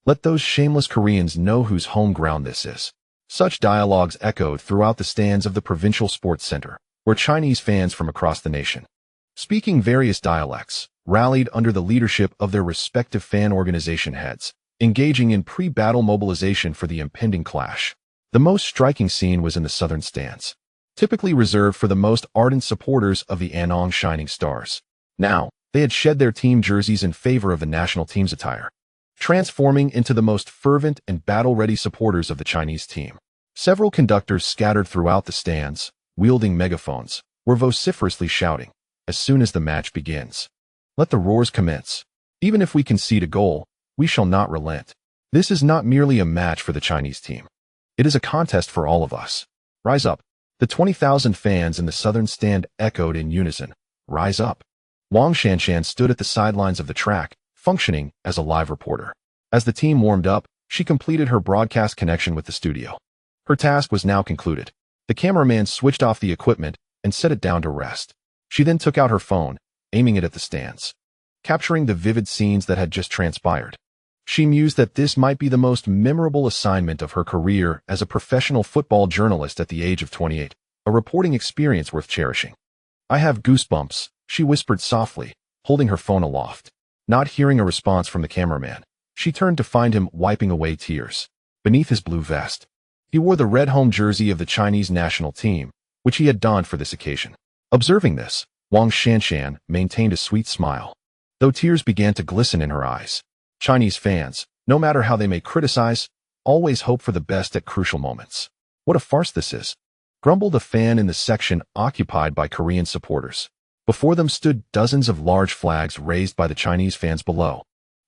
Let those shameless Koreans know whose home ground this is. Such dialogues echoed throughout the stands of the provincial sports center, where Chinese fans from across the nation, speaking various dialects, rallied under the leadership of their respective fan organization heads, engaging in pre-battle mobilization for the impending clash. The most striking scene was in the southern stands, typically reserved for the most ardent supporters of the Anong Shining Stars. Now, they had shed their team jerseys in favor of the national team's attire, transforming into the most fervent and battle-ready supporters of the Chinese team. Several conductors scattered throughout the stands, wielding megaphones, were vociferously shouting, as soon as the match begins. Let the roars commence. Even if we concede a goal, we shall not relent. This is not merely a match for the Chinese team. It is a contest for all of us. Rise up. The 20,000 fans in the southern stand echoed in unison. Rise up. Wang Shanshan stood at the sidelines of the track, functioning as a live reporter. As the team warmed up, she completed her broadcast connection with the studio. Her task was now concluded. The cameraman switched off the equipment and set it down to rest. She then took out her phone, aiming it at the stands, capturing the vivid scenes that had just transpired. She mused that this might be the most memorable assignment of her career as a professional football journalist at the age of 28, a reporting experience worth cherishing. I have goosebumps, she whispered softly, holding her phone aloft. Not hearing a response from the cameraman, she turned to find him wiping away tears. Beneath his blue vest, he wore the red home jersey of the Chinese national team, which he had donned for this occasion. Observing this, Wang Shanshan maintained a sweet smile, though tears began to glisten in her eyes. Chinese fans, no matter how they may criticize, always hope for the best at crucial moments. What a farce this is, grumbled a fan in the section occupied by Korean supporters. Before them stood dozens of large flags raised by the Chinese fans below,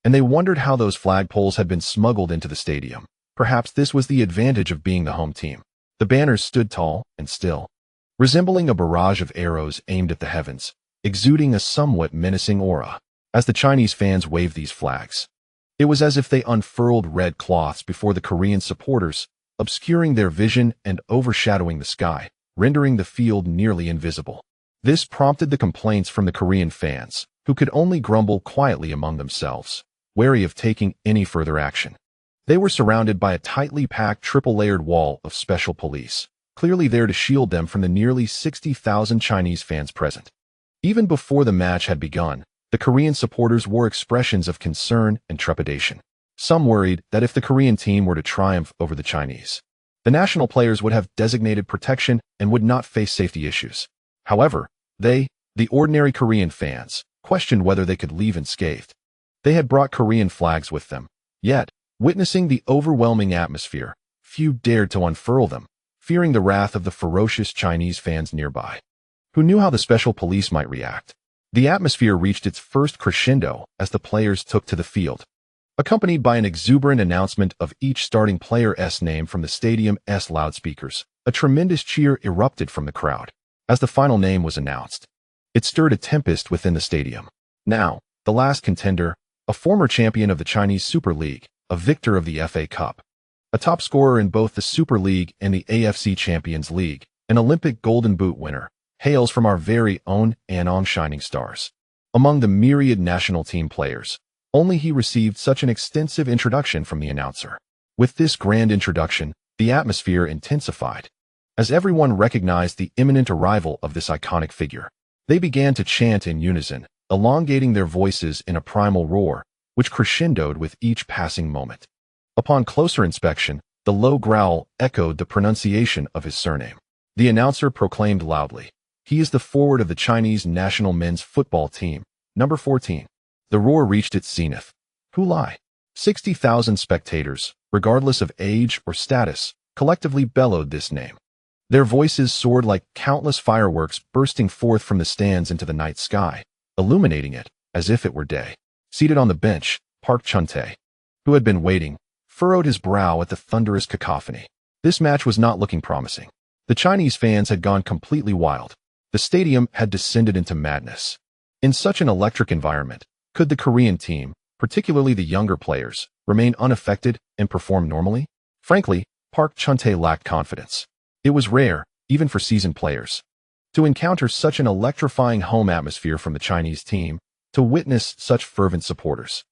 and they wondered how those flagpoles had been smuggled into the stadium. Perhaps this was the advantage of being the home team. The banners stood tall and still, resembling a barrage of arrows aimed at the heavens, exuding a somewhat menacing aura. As the Chinese fans waved these flags, it was as if they unfurled red cloths before the Korean supporters, obscuring their vision and overshadowing the sky, rendering the field nearly invisible. This prompted the complaints from the Korean fans, who could only grumble quietly among themselves, wary of taking any further action. They were surrounded by a tightly packed triple-layered wall of special police, clearly there to shield them from the nearly 60,000 Chinese fans present. Even before the match had begun, the Korean supporters wore expressions of concern and trepidation. Some worried that if the Korean team were to triumph over the Chinese, the national players would have designated protection and would not face safety issues. However, they, the ordinary Korean fans, questioned whether they could leave unscathed. They had brought Korean flags with them, yet, witnessing the overwhelming atmosphere, few dared to unfurl them, fearing the wrath of the ferocious Chinese fans nearby, who knew how the special police might react. The atmosphere reached its first crescendo as the players took to the field, accompanied by an exuberant announcement of each starting player's name from the stadium's loudspeakers. A tremendous cheer erupted from the crowd as the final name was announced. It stirred a tempest within the stadium. Now, the last contender, a former champion of the Chinese Super League, a victor of the FA Cup, a top scorer in both the Super League and the AFC Champions League, an Olympic Golden Boot winner, hails from our very own Anong Shining Stars. Among the myriad national team players, only he received such an extensive introduction from the announcer. With this grand introduction, the atmosphere intensified. As everyone recognized the imminent arrival of this iconic figure, they began to chant in unison, elongating their voices in a primal roar, which crescendoed with each passing moment. Upon closer inspection, the low growl echoed the pronunciation of his surname. The announcer proclaimed loudly, "He is the forward of the Chinese national men's football team, number 14. The roar reached its zenith. Hu Lai. 60,000 spectators, regardless of age or status, collectively bellowed this name. Their voices soared like countless fireworks bursting forth from the stands into the night sky, illuminating it as if it were day. Seated on the bench, Park Chun-tae, who had been waiting, furrowed his brow at the thunderous cacophony. This match was not looking promising. The Chinese fans had gone completely wild. The stadium had descended into madness. In such an electric environment, could the Korean team, particularly the younger players, remain unaffected and perform normally? Frankly, Park Chun-tae lacked confidence. It was rare, even for seasoned players, to encounter such an electrifying home atmosphere from the Chinese team, to witness such fervent supporters.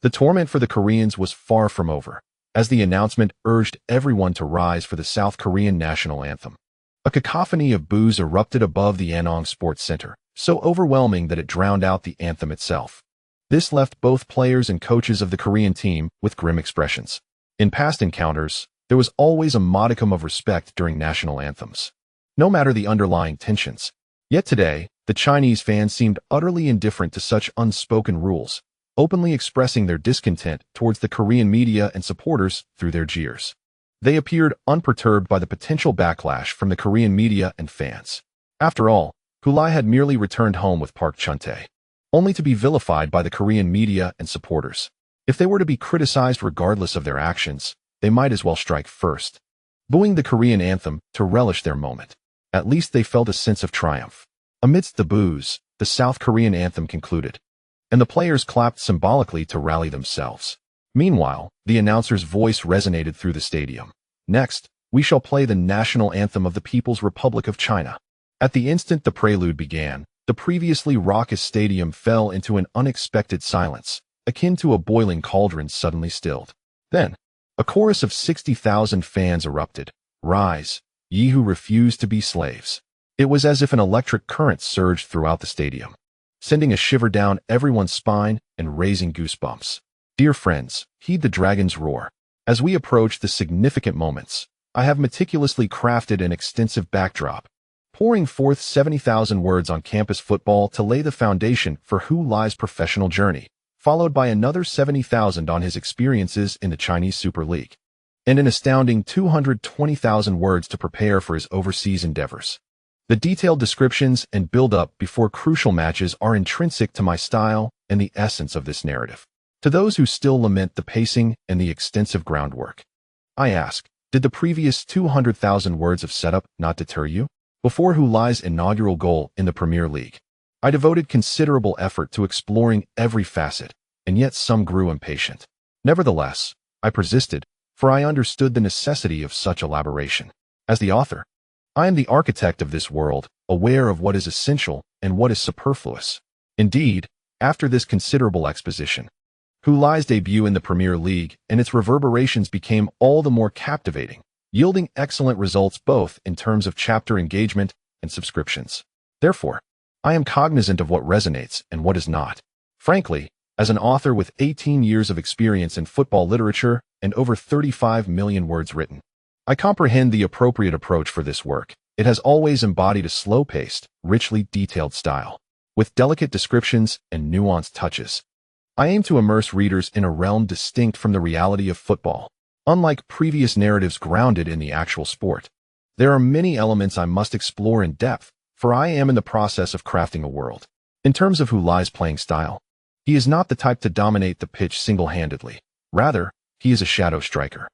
The torment for the Koreans was far from over, as the announcement urged everyone to rise for the South Korean national anthem. A cacophony of boos erupted above the Anong Sports Center, so overwhelming that it drowned out the anthem itself. This left both players and coaches of the Korean team with grim expressions. In past encounters, there was always a modicum of respect during national anthems, no matter the underlying tensions. Yet today, the Chinese fans seemed utterly indifferent to such unspoken rules, openly expressing their discontent towards the Korean media and supporters through their jeers. They appeared unperturbed by the potential backlash from the Korean media and fans. After all, Lai had merely returned home with Park Chun-tae, only to be vilified by the Korean media and supporters. If they were to be criticized regardless of their actions, they might as well strike first, booing the Korean anthem to relish their moment. At least they felt a sense of triumph. Amidst the boos, the South Korean anthem concluded, and the players clapped symbolically to rally themselves. Meanwhile, the announcer's voice resonated through the stadium. Next, we shall play the national anthem of the People's Republic of China. At the instant the prelude began, the previously raucous stadium fell into an unexpected silence, akin to a boiling cauldron suddenly stilled. Then, a chorus of 60,000 fans erupted. Rise, ye who refuse to be slaves. It was as if an electric current surged throughout the stadium, sending a shiver down everyone's spine and raising goosebumps. Dear friends, heed the dragon's roar. As we approach the significant moments, I have meticulously crafted an extensive backdrop, pouring forth 70,000 words on campus football to lay the foundation for Lai's professional journey, followed by another 70,000 on his experiences in the Chinese Super League, and an astounding 220,000 words to prepare for his overseas endeavors. The detailed descriptions and build-up before crucial matches are intrinsic to my style and the essence of this narrative. To those who still lament the pacing and the extensive groundwork, I ask, did the previous 200,000 words of setup not deter you? Before Lai's inaugural goal in the Premier League, I devoted considerable effort to exploring every facet, and yet some grew impatient. Nevertheless, I persisted, for I understood the necessity of such elaboration. As the author, I am the architect of this world, aware of what is essential and what is superfluous. Indeed, after this considerable exposition, Lai's debut in the Premier League and its reverberations became all the more captivating, yielding excellent results both in terms of chapter engagement and subscriptions. Therefore, I am cognizant of what resonates and what is not. Frankly, as an author with 18 years of experience in football literature and over 35 million words written, I comprehend the appropriate approach for this work. It has always embodied a slow-paced, richly detailed style, with delicate descriptions and nuanced touches. I aim to immerse readers in a realm distinct from the reality of football. Unlike previous narratives grounded in the actual sport, there are many elements I must explore in depth, for I am in the process of crafting a world. In terms of Lai's playing style, he is not the type to dominate the pitch single-handedly. Rather, he is a shadow striker,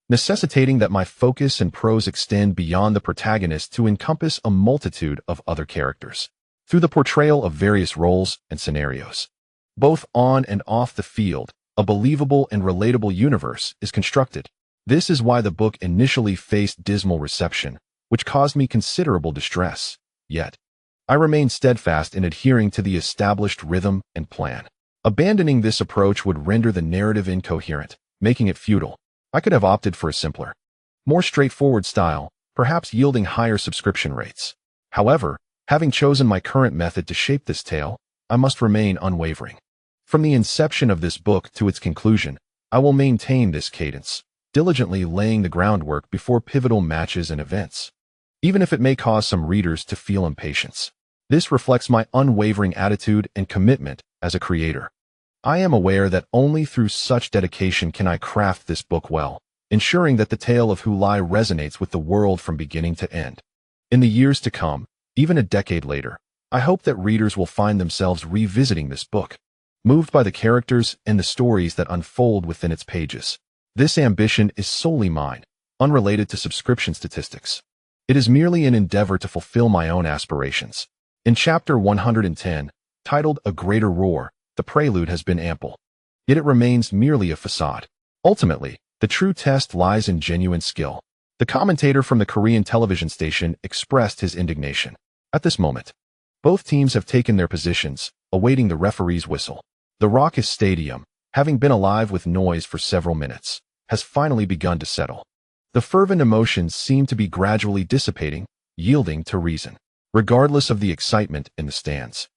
necessitating that my focus and prose extend beyond the protagonist to encompass a multitude of other characters. Through the portrayal of various roles and scenarios, both on and off the field, a believable and relatable universe is constructed. This is why the book initially faced dismal reception, which caused me considerable distress. Yet, I remained steadfast in adhering to the established rhythm and plan. Abandoning this approach would render the narrative incoherent, making it futile. I could have opted for a simpler, more straightforward style, perhaps yielding higher subscription rates. However, having chosen my current method to shape this tale, I must remain unwavering. From the inception of this book to its conclusion, I will maintain this cadence, diligently laying the groundwork before pivotal matches and events, even if it may cause some readers to feel impatience. This reflects my unwavering attitude and commitment as a creator. I am aware that only through such dedication can I craft this book well, ensuring that the tale of Lai resonates with the world from beginning to end. In the years to come, even a decade later, I hope that readers will find themselves revisiting this book, moved by the characters and the stories that unfold within its pages. This ambition is solely mine, unrelated to subscription statistics. It is merely an endeavor to fulfill my own aspirations. In chapter 110, titled A Greater Roar, the prelude has been ample. Yet it remains merely a facade. Ultimately, the true test lies in genuine skill. The commentator from the Korean television station expressed his indignation. At this moment, both teams have taken their positions, awaiting the referee's whistle. The raucous stadium, having been alive with noise for several minutes, has finally begun to settle. The fervent emotions seem to be gradually dissipating, yielding to reason. Regardless of the excitement in the stands,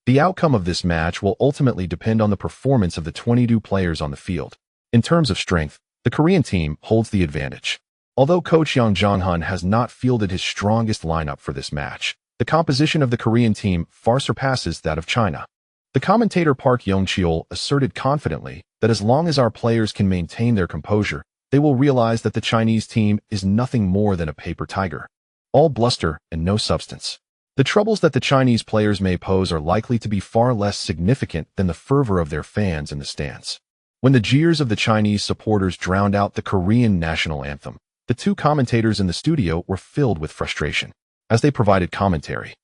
the outcome of this match will ultimately depend on the performance of the 22 players on the field. In terms of strength, the Korean team holds the advantage. Although coach Yang Jong-hun has not fielded his strongest lineup for this match, the composition of the Korean team far surpasses that of China. The commentator Park Yong-cheol asserted confidently that as long as our players can maintain their composure, they will realize that the Chinese team is nothing more than a paper tiger. All bluster and no substance. The troubles that the Chinese players may pose are likely to be far less significant than the fervor of their fans in the stands. When the jeers of the Chinese supporters drowned out the Korean national anthem, the two commentators in the studio were filled with frustration. As they provided commentary,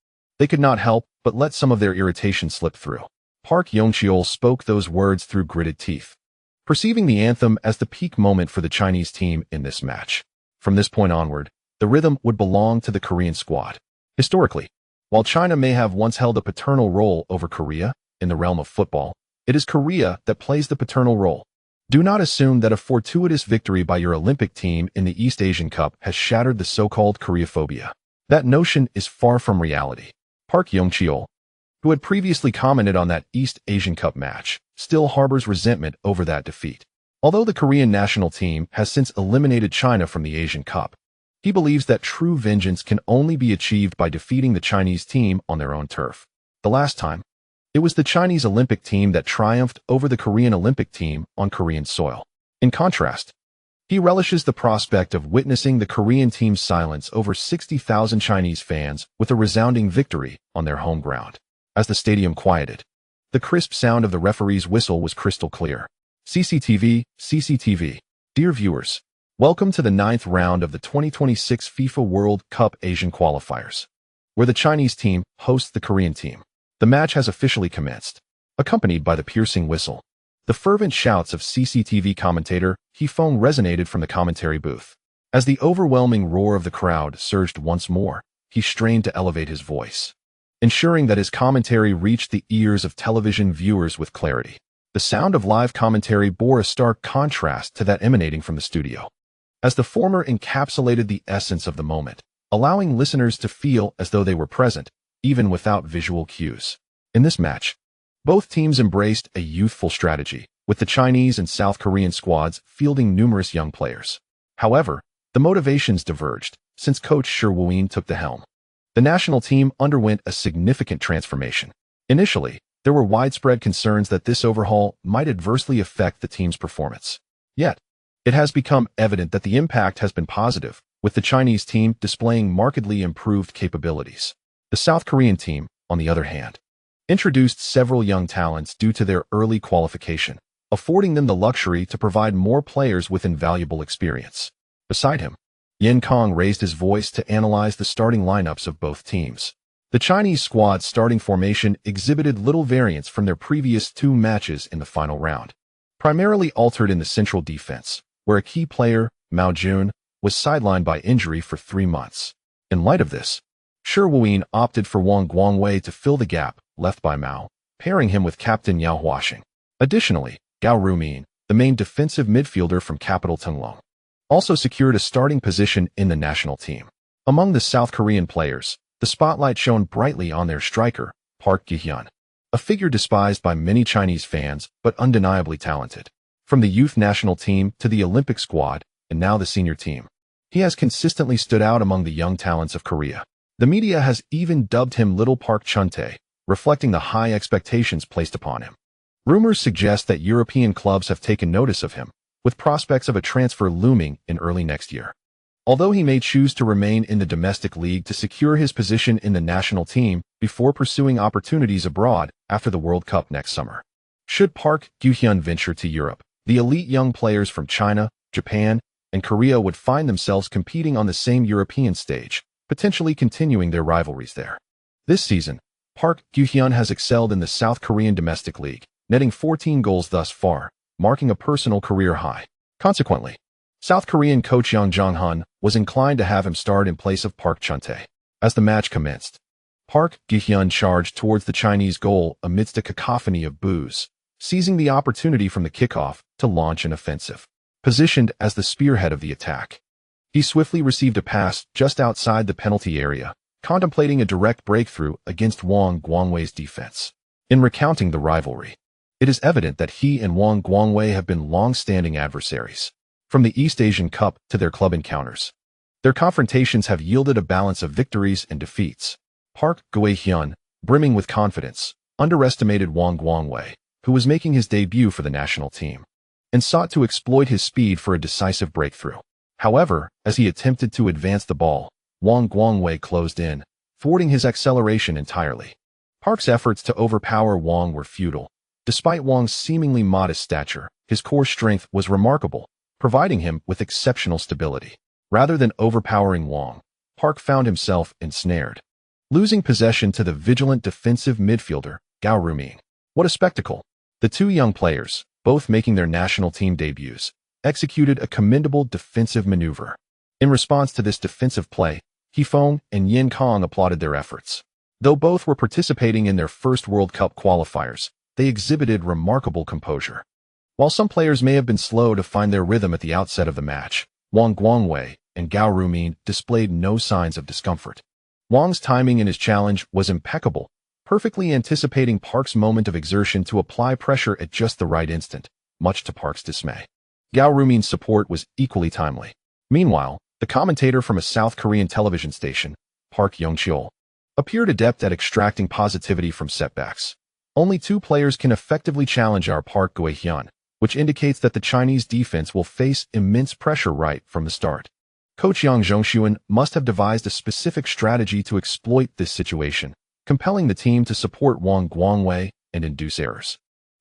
they could not help but let some of their irritation slip through. Park Yong-cheol spoke those words through gritted teeth, perceiving the anthem as the peak moment for the Chinese team in this match. From this point onward, the rhythm would belong to the Korean squad. Historically, while China may have once held a paternal role over Korea in the realm of football, it is Korea that plays the paternal role. Do not assume that a fortuitous victory by your Olympic team in the East Asian Cup has shattered the so-called Koreaphobia. That notion is far from reality. Park Yong-cheol, who had previously commented on that East Asian Cup match, still harbors resentment over that defeat. Although the Korean national team has since eliminated China from the Asian Cup, he believes that true vengeance can only be achieved by defeating the Chinese team on their own turf. The last time, it was the Chinese Olympic team that triumphed over the Korean Olympic team on Korean soil. In contrast, he relishes the prospect of witnessing the Korean team's silence over 60,000 Chinese fans with a resounding victory on their home ground. As the stadium quieted, the crisp sound of the referee's whistle was crystal clear. CCTV, CCTV. Dear viewers, welcome to the 9th round of the 2026 FIFA World Cup Asian qualifiers, where the Chinese team hosts the Korean team. The match has officially commenced, accompanied by the piercing whistle. The fervent shouts of CCTV commentator Hee-fong resonated from the commentary booth. As the overwhelming roar of the crowd surged once more, he strained to elevate his voice, ensuring that his commentary reached the ears of television viewers with clarity. The sound of live commentary bore a stark contrast to that emanating from the studio, as the former encapsulated the essence of the moment, allowing listeners to feel as though they were present, even without visual cues. In this match, both teams embraced a youthful strategy, with the Chinese and South Korean squads fielding numerous young players. However, the motivations diverged, since coach Shi Woo-in took the helm. The national team underwent a significant transformation. Initially, there were widespread concerns that this overhaul might adversely affect the team's performance. Yet, it has become evident that the impact has been positive, with the Chinese team displaying markedly improved capabilities. The South Korean team, on the other hand, introduced several young talents due to their early qualification, affording them the luxury to provide more players with invaluable experience. Beside him, Yin Kong raised his voice to analyze the starting lineups of both teams. The Chinese squad's starting formation exhibited little variance from their previous two matches in the final round, primarily altered in the central defense, where a key player, Mao Jun, was sidelined by injury for 3 months. In light of this, Shi Woo-in opted for Wang Guangwei to fill the gap left by Mao, pairing him with captain Yao Huaxing. Additionally, Gao Rumin, the main defensive midfielder from capital Tunglong, also secured a starting position in the national team. Among the South Korean players, the spotlight shone brightly on their striker, Park Gi-hyun, a figure despised by many Chinese fans but undeniably talented. From the youth national team to the Olympic squad, and now the senior team, he has consistently stood out among the young talents of Korea. The media has even dubbed him Little Park Chun-tae, reflecting the high expectations placed upon him. Rumors suggest that European clubs have taken notice of him, with prospects of a transfer looming in early next year. although he may choose to remain in the domestic league to secure his position in the national team before pursuing opportunities abroad after the World Cup next summer. Should Park Gu-hyun venture to Europe, the elite young players from China, Japan, and Korea would find themselves competing on the same European stage, potentially continuing their rivalries there. This season, Park Gu-hyun has excelled in the South Korean domestic league, netting 14 goals thus far, marking a personal career high. Consequently, South Korean coach Yang Jong-hun was inclined to have him start in place of Park Chun-tae. As the match commenced, Park Gu-hyun charged towards the Chinese goal amidst a cacophony of boos, seizing the opportunity from the kickoff to launch an offensive. Positioned as the spearhead of the attack, he swiftly received a pass just outside the penalty area, contemplating a direct breakthrough against Wang Guangwei's defense. In recounting the rivalry, it is evident that he and Wang Guangwei have been long-standing adversaries. From the East Asian Cup to their club encounters, their confrontations have yielded a balance of victories and defeats. Park Gu-hyun, brimming with confidence, underestimated Wang Guangwei, who was making his debut for the national team, and sought to exploit his speed for a decisive breakthrough. However, as he attempted to advance the ball, Wang Guangwei closed in, thwarting his acceleration entirely. Park's efforts to overpower Wang were futile. Despite Wang's seemingly modest stature, his core strength was remarkable, providing him with exceptional stability. Rather than overpowering Wang, Park found himself ensnared, losing possession to the vigilant defensive midfielder, Gao Ruming. What a spectacle! The two young players, both making their national team debuts, executed a commendable defensive maneuver. In response to this defensive play, Hifeng and Yin Kong applauded their efforts. Though both were participating in their first World Cup qualifiers, they exhibited remarkable composure. While some players may have been slow to find their rhythm at the outset of the match, Wang Guangwei and Gao Ruming displayed no signs of discomfort. Wang's timing in his challenge was impeccable, perfectly anticipating Park's moment of exertion to apply pressure at just the right instant, much to Park's dismay. Gao Ruming's support was equally timely. Meanwhile, the commentator from a South Korean television station, Park Young-cheol, appeared adept at extracting positivity from setbacks. Only two players can effectively challenge our Park Gu-hyun, which indicates that the Chinese defense will face immense pressure right from the start. Coach Yang Zhongshuan must have devised a specific strategy to exploit this situation, compelling the team to support Wang Guangwei and induce errors.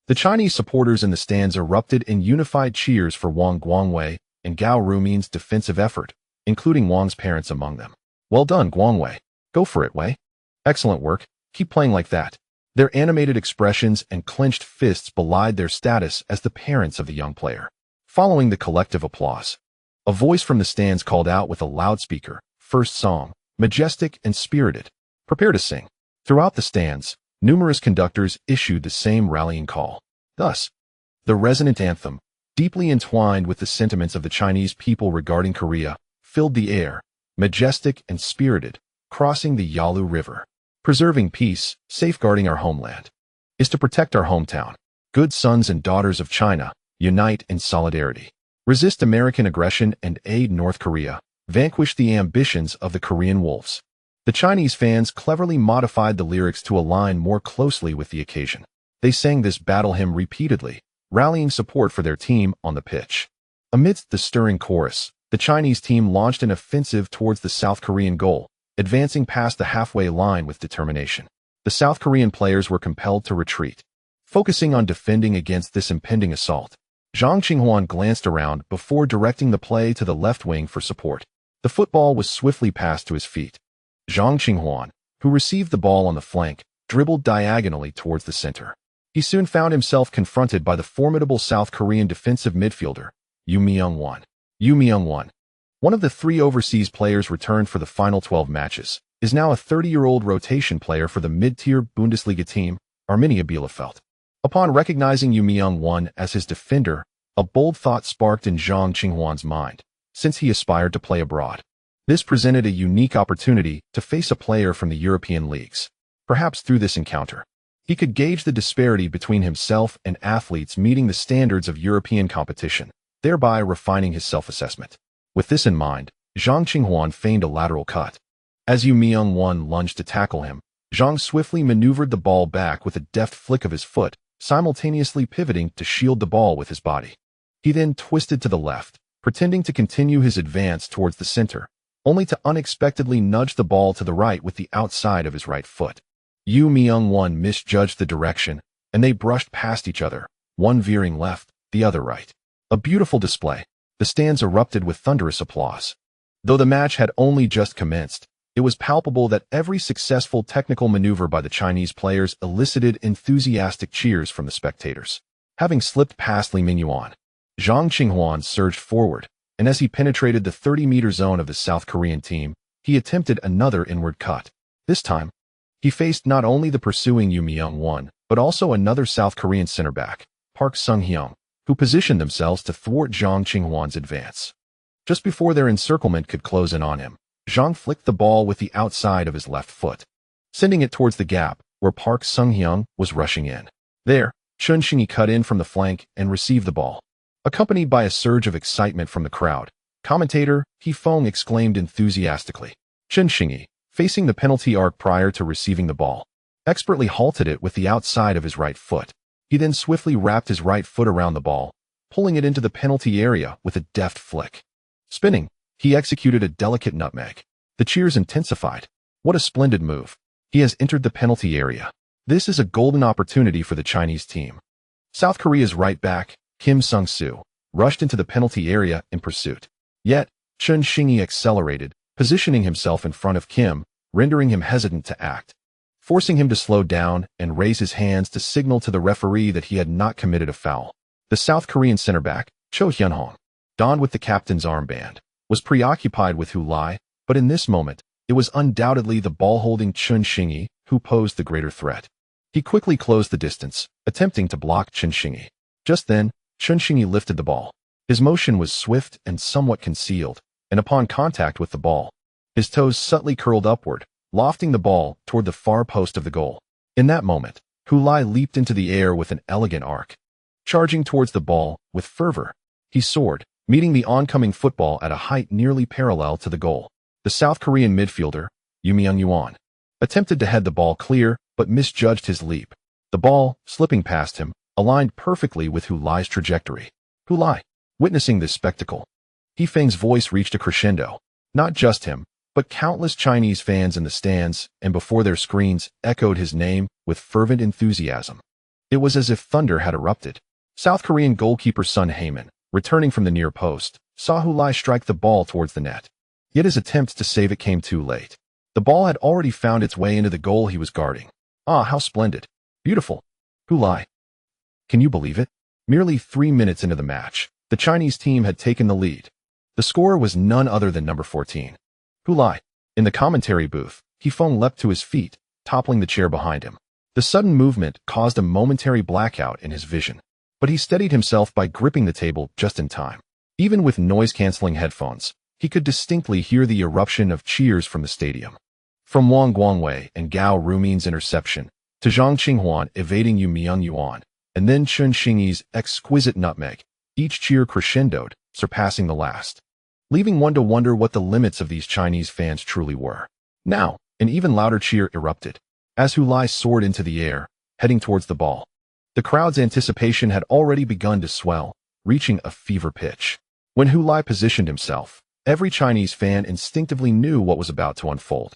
The Chinese supporters in the stands erupted in unified cheers for Wang Guangwei and Gao Ruming's defensive effort, including Wang's parents among them. Well done, Guangwei. Go for it, Wei. Excellent work. Keep playing like that. Their animated expressions and clenched fists belied their status as the parents of the young player. Following the collective applause, a voice from the stands called out with a loudspeaker, "First song, majestic and spirited. Prepare to sing." Throughout the stands, numerous conductors issued the same rallying call. Thus, the resonant anthem, deeply entwined with the sentiments of the Chinese people regarding Korea, filled the air, majestic and spirited, crossing the Yalu River. Preserving peace, safeguarding our homeland, is to protect our hometown. Good sons and daughters of China, unite in solidarity. Resist American aggression and aid North Korea. Vanquish the ambitions of the Korean wolves. The Chinese fans cleverly modified the lyrics to align more closely with the occasion. They sang this battle hymn repeatedly, rallying support for their team on the pitch. Amidst the stirring chorus, the Chinese team launched an offensive towards the South Korean goal, advancing past the halfway line with determination. The South Korean players were compelled to retreat. Focusing on defending against this impending assault, Zhang Qinghuan glanced around before directing the play to the left wing for support. The football was swiftly passed to his feet. Zhang Qinghuan, who received the ball on the flank, dribbled diagonally towards the center. He soon found himself confronted by the formidable South Korean defensive midfielder, Yu Myung-won. Yu Myung-won, one of the 3 overseas players returned for the final 12 matches, is now a 30-year-old rotation player for the mid-tier Bundesliga team, Arminia Bielefeld. Upon recognizing Yu Myung-won as his defender, a bold thought sparked in Zhang Qinghuan's mind, since he aspired to play abroad. This presented a unique opportunity to face a player from the European leagues. Perhaps through this encounter, he could gauge the disparity between himself and athletes meeting the standards of European competition, thereby refining his self-assessment. With this in mind, Zhang Qinghuan feigned a lateral cut. As Yu Myung-won lunged to tackle him, Zhang swiftly maneuvered the ball back with a deft flick of his foot, simultaneously pivoting to shield the ball with his body. He then twisted to the left, pretending to continue his advance towards the center, only to unexpectedly nudge the ball to the right with the outside of his right foot. Yu Myung-won misjudged the direction, and they brushed past each other, one veering left, the other right. A beautiful display. The stands erupted with thunderous applause. Though the match had only just commenced, it was palpable that every successful technical maneuver by the Chinese players elicited enthusiastic cheers from the spectators. Having slipped past Li Mingyuan, Zhang Qinghuan surged forward, and as he penetrated the 30-meter zone of the South Korean team, he attempted another inward cut. This time, he faced not only the pursuing Yu Myung-won, but also another South Korean center back, Park Sung-hyung, who positioned themselves to thwart Zhang Qinghuan's advance. Just before their encirclement could close in on him, Zhang flicked the ball with the outside of his left foot, sending it towards the gap where Park Sung-hyung was rushing in. There, Chun Xingyi cut in from the flank and received the ball. Accompanied by a surge of excitement from the crowd, commentator He Feng exclaimed enthusiastically. Chun Xingyi, facing the penalty arc prior to receiving the ball, expertly halted it with the outside of his right foot. He then swiftly wrapped his right foot around the ball, pulling it into the penalty area with a deft flick. Spinning, he executed a delicate nutmeg. The cheers intensified. What a splendid move. He has entered the penalty area. This is a golden opportunity for the Chinese team. South Korea's right back, Kim Sung-soo, rushed into the penalty area in pursuit. Yet, Chun Xingyi accelerated, positioning himself in front of Kim, rendering him hesitant to act, forcing him to slow down and raise his hands to signal to the referee that he had not committed a foul. The South Korean center back, Cho Hyun-hong, donned with the captain's armband, was preoccupied with Hu Lai, but in this moment, it was undoubtedly the ball-holding Chun Xingyi who posed the greater threat. He quickly closed the distance, attempting to block Chun Xingyi. Just then, Chun Xingyi lifted the ball. His motion was swift and somewhat concealed, and upon contact with the ball, his toes subtly curled upward, lofting the ball toward the far post of the goal. In that moment, Hu Lai leaped into the air with an elegant arc. Charging towards the ball with fervor, he soared, meeting the oncoming football at a height nearly parallel to the goal. The South Korean midfielder, Yu Myung-won, attempted to head the ball clear but misjudged his leap. The ball, slipping past him, aligned perfectly with Hu Lai's trajectory. Hu Lai, witnessing this spectacle, He Feng's voice reached a crescendo. Not just him, but countless Chinese fans in the stands and before their screens echoed his name with fervent enthusiasm. It was as if thunder had erupted. South Korean goalkeeper Sun Haemin, returning from the near post, saw Hu Lai strike the ball towards the net. Yet his attempts to save it came too late. The ball had already found its way into the goal he was guarding. Ah, how splendid. Beautiful. Hu Lai. Can you believe it? Merely 3 minutes into the match, the Chinese team had taken the lead. The scorer was none other than number 14. Hu Lai. In the commentary booth, He Feng leapt to his feet, toppling the chair behind him. The sudden movement caused a momentary blackout in his vision, but he steadied himself by gripping the table just in time. Even with noise-canceling headphones, he could distinctly hear the eruption of cheers from the stadium. From Wang Guangwei and Gao Rumin's interception, to Zhang Qinghuan evading Yu Myung-won, and then Chun Xingyi's exquisite nutmeg, each cheer crescendoed, surpassing the last, leaving one to wonder what the limits of these Chinese fans truly were. Now, an even louder cheer erupted, as Hu Lai soared into the air, heading towards the ball. The crowd's anticipation had already begun to swell, reaching a fever pitch. When Hu Lai positioned himself, every Chinese fan instinctively knew what was about to unfold.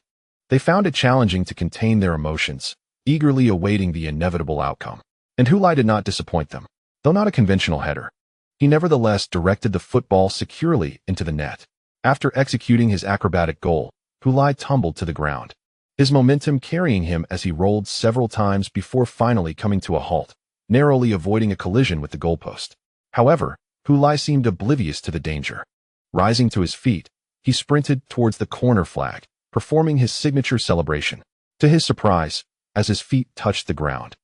They found it challenging to contain their emotions, eagerly awaiting the inevitable outcome. And Hu Lai did not disappoint them. Though not a conventional header, he nevertheless directed the football securely into the net. After executing his acrobatic goal, Hu Lai tumbled to the ground, his momentum carrying him as he rolled several times before finally coming to a halt, narrowly avoiding a collision with the goalpost. However, Hu Lai seemed oblivious to the danger. Rising to his feet, he sprinted towards the corner flag, performing his signature celebration. To his surprise, as his feet touched the ground,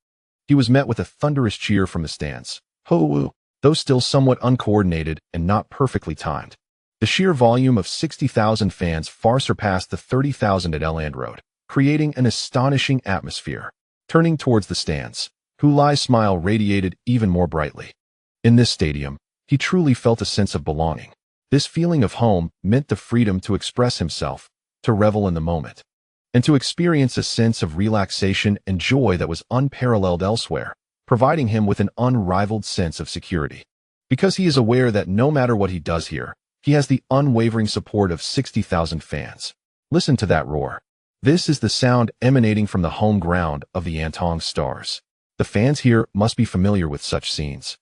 he was met with a thunderous cheer from the stands. Ho-woo! Though still somewhat uncoordinated and not perfectly timed, the sheer volume of 60,000 fans far surpassed the 30,000 at Elland Road, creating an astonishing atmosphere. Turning towards the stands, Hu Lai's smile radiated even more brightly. In this stadium, he truly felt a sense of belonging. This feeling of home meant the freedom to express himself, to revel in the moment, and to experience a sense of relaxation and joy that was unparalleled elsewhere, providing him with an unrivaled sense of security. because he is aware that no matter what he does here, he has the unwavering support of 60,000 fans. Listen to that roar. This is the sound emanating from the home ground of the Antong Stars. The fans here must be familiar with such scenes,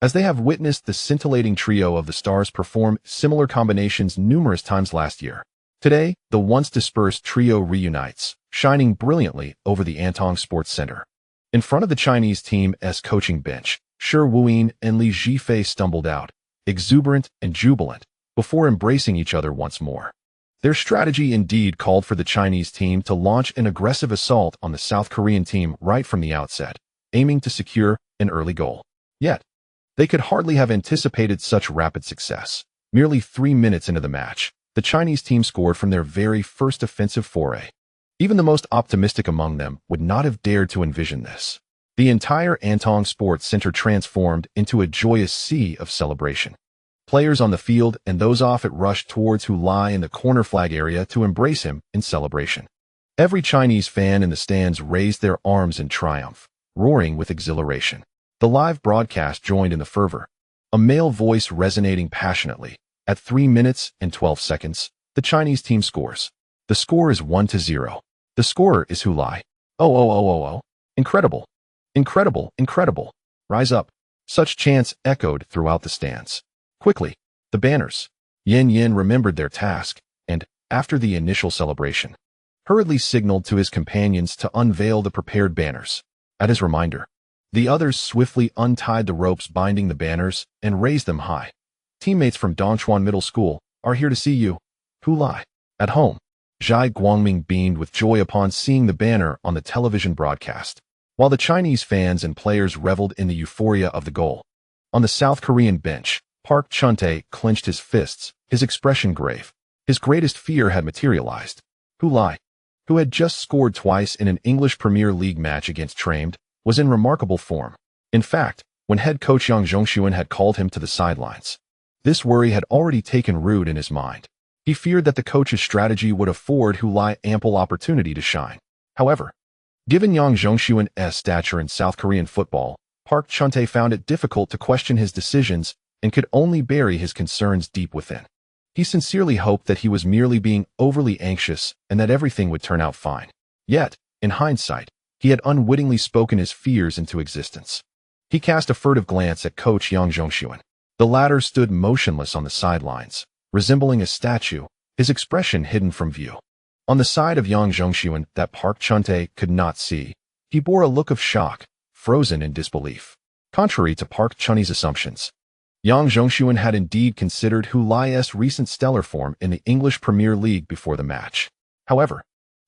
as they have witnessed the scintillating trio of the Stars perform similar combinations numerous times last year. Today, the once dispersed trio reunites, shining brilliantly over the Antong Sports Center. In front of the Chinese team's coaching bench, Shi Wuyin and Li Zhifei stumbled out, exuberant and jubilant, before embracing each other once more. Their strategy indeed called for the Chinese team to launch an aggressive assault on the South Korean team right from the outset, aiming to secure an early goal. Yet, they could hardly have anticipated such rapid success. Merely 3 minutes into the match, the Chinese team scored from their very first offensive foray. Even the most optimistic among them would not have dared to envision this. The entire Antong Sports Center transformed into a joyous sea of celebration. Players on the field and those off it rushed towards Lai in the corner flag area to embrace him in celebration. Every Chinese fan in the stands raised their arms in triumph, roaring with exhilaration. The live broadcast joined in the fervor, a male voice resonating passionately. At 3 minutes and 12 seconds, the Chinese team scores. The score is 1-0. The scorer is Lai. Oh. Incredible. Incredible, incredible. Rise up. Such chants echoed throughout the stands. Quickly, the banners. Yin remembered their task, and, after the initial celebration, hurriedly signaled to his companions to unveil the prepared banners. At his reminder, the others swiftly untied the ropes binding the banners and raised them high. Teammates from Dongchuan Middle School are here to see you. Lai. At home, Zhai Guangming beamed with joy upon seeing the banner on the television broadcast, while the Chinese fans and players reveled in the euphoria of the goal. On the South Korean bench, Park Chun-tae clenched his fists, his expression grave. His greatest fear had materialized. Lai, who had just scored twice in an English Premier League match against Tranquility, was in remarkable form. In fact, when head coach Yang Zhongshuan had called him to the sidelines, this worry had already taken root in his mind. He feared that the coach's strategy would afford Lai ample opportunity to shine. However, given Yang Zhongshuan's stature in South Korean football, Park Chun-tae found it difficult to question his decisions and could only bury his concerns deep within. He sincerely hoped that he was merely being overly anxious and that everything would turn out fine. Yet, in hindsight, he had unwittingly spoken his fears into existence. He cast a furtive glance at coach Yang Zhongshuan. The latter stood motionless on the sidelines, resembling a statue, his expression hidden from view. On the side of Yang Zhongshuan that Park Chun-tae could not see, he bore a look of shock, frozen in disbelief. Contrary to Park Chun-tae's assumptions, Yang Zhongshuan had indeed considered Lai's recent stellar form in the English Premier League before the match. However,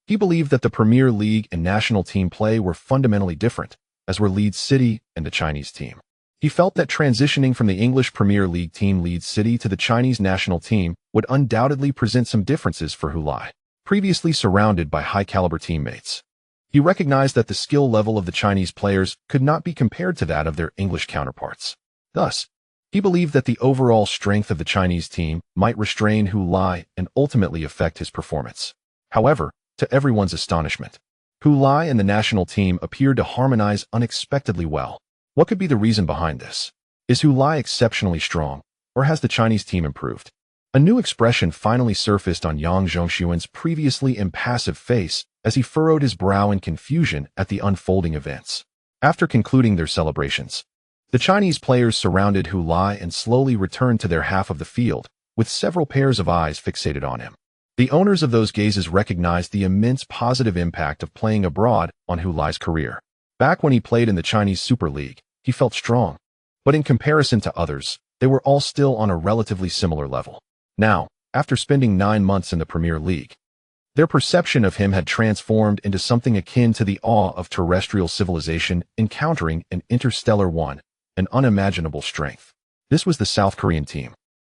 he believed that the Premier League and national team play were fundamentally different, as were Leeds City and the Chinese team. He felt that transitioning from the English Premier League team Leeds City to the Chinese national team would undoubtedly present some differences for Lai, previously surrounded by high-caliber teammates. He recognized that the skill level of the Chinese players could not be compared to that of their English counterparts. Thus, he believed that the overall strength of the Chinese team might restrain Lai and ultimately affect his performance. However, to everyone's astonishment, Lai and the national team appeared to harmonize unexpectedly well. What could be the reason behind this? Is Lai exceptionally strong, or has the Chinese team improved? A new expression finally surfaced on Yang Zhongshuan's previously impassive face as he furrowed his brow in confusion at the unfolding events. After concluding their celebrations, the Chinese players surrounded Lai and slowly returned to their half of the field, with several pairs of eyes fixated on him. The owners of those gazes recognized the immense positive impact of playing abroad on Lai's career. Back when he played in the Chinese Super League, he felt strong, but in comparison to others, they were all still on a relatively similar level. Now, after spending 9 months in the Premier League, their perception of him had transformed into something akin to the awe of terrestrial civilization encountering an interstellar one, an unimaginable strength. This was the South Korean team,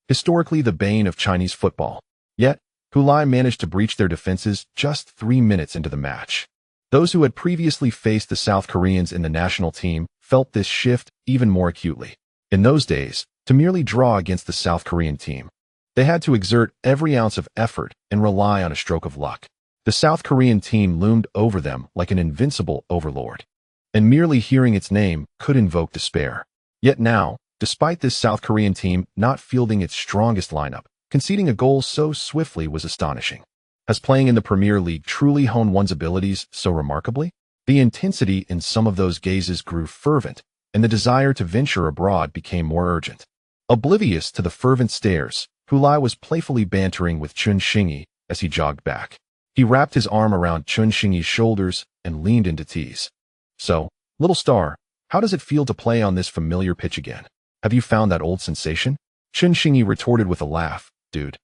historically the bane of Chinese football. Yet, Lai managed to breach their defenses just 3 minutes into the match. Those who had previously faced the South Koreans in the national team felt this shift even more acutely. In those days, to merely draw against the South Korean team, they had to exert every ounce of effort and rely on a stroke of luck. The South Korean team loomed over them like an invincible overlord, and merely hearing its name could invoke despair. Yet now, Despite this South Korean team not fielding its strongest lineup, conceding a goal so swiftly was astonishing. Has playing in the Premier League truly honed one's abilities so remarkably? The intensity in some of those gazes grew fervent, and the desire to venture abroad became more urgent. Oblivious to the fervent stares, Lai was playfully bantering with Chun Xingyi as he jogged back. He wrapped his arm around Chun Xingyi's shoulders and leaned into tease. "So, little star, how does it feel to play on this familiar pitch again? Have you found that old sensation?" Chun Xingyi retorted with a laugh. "Dude,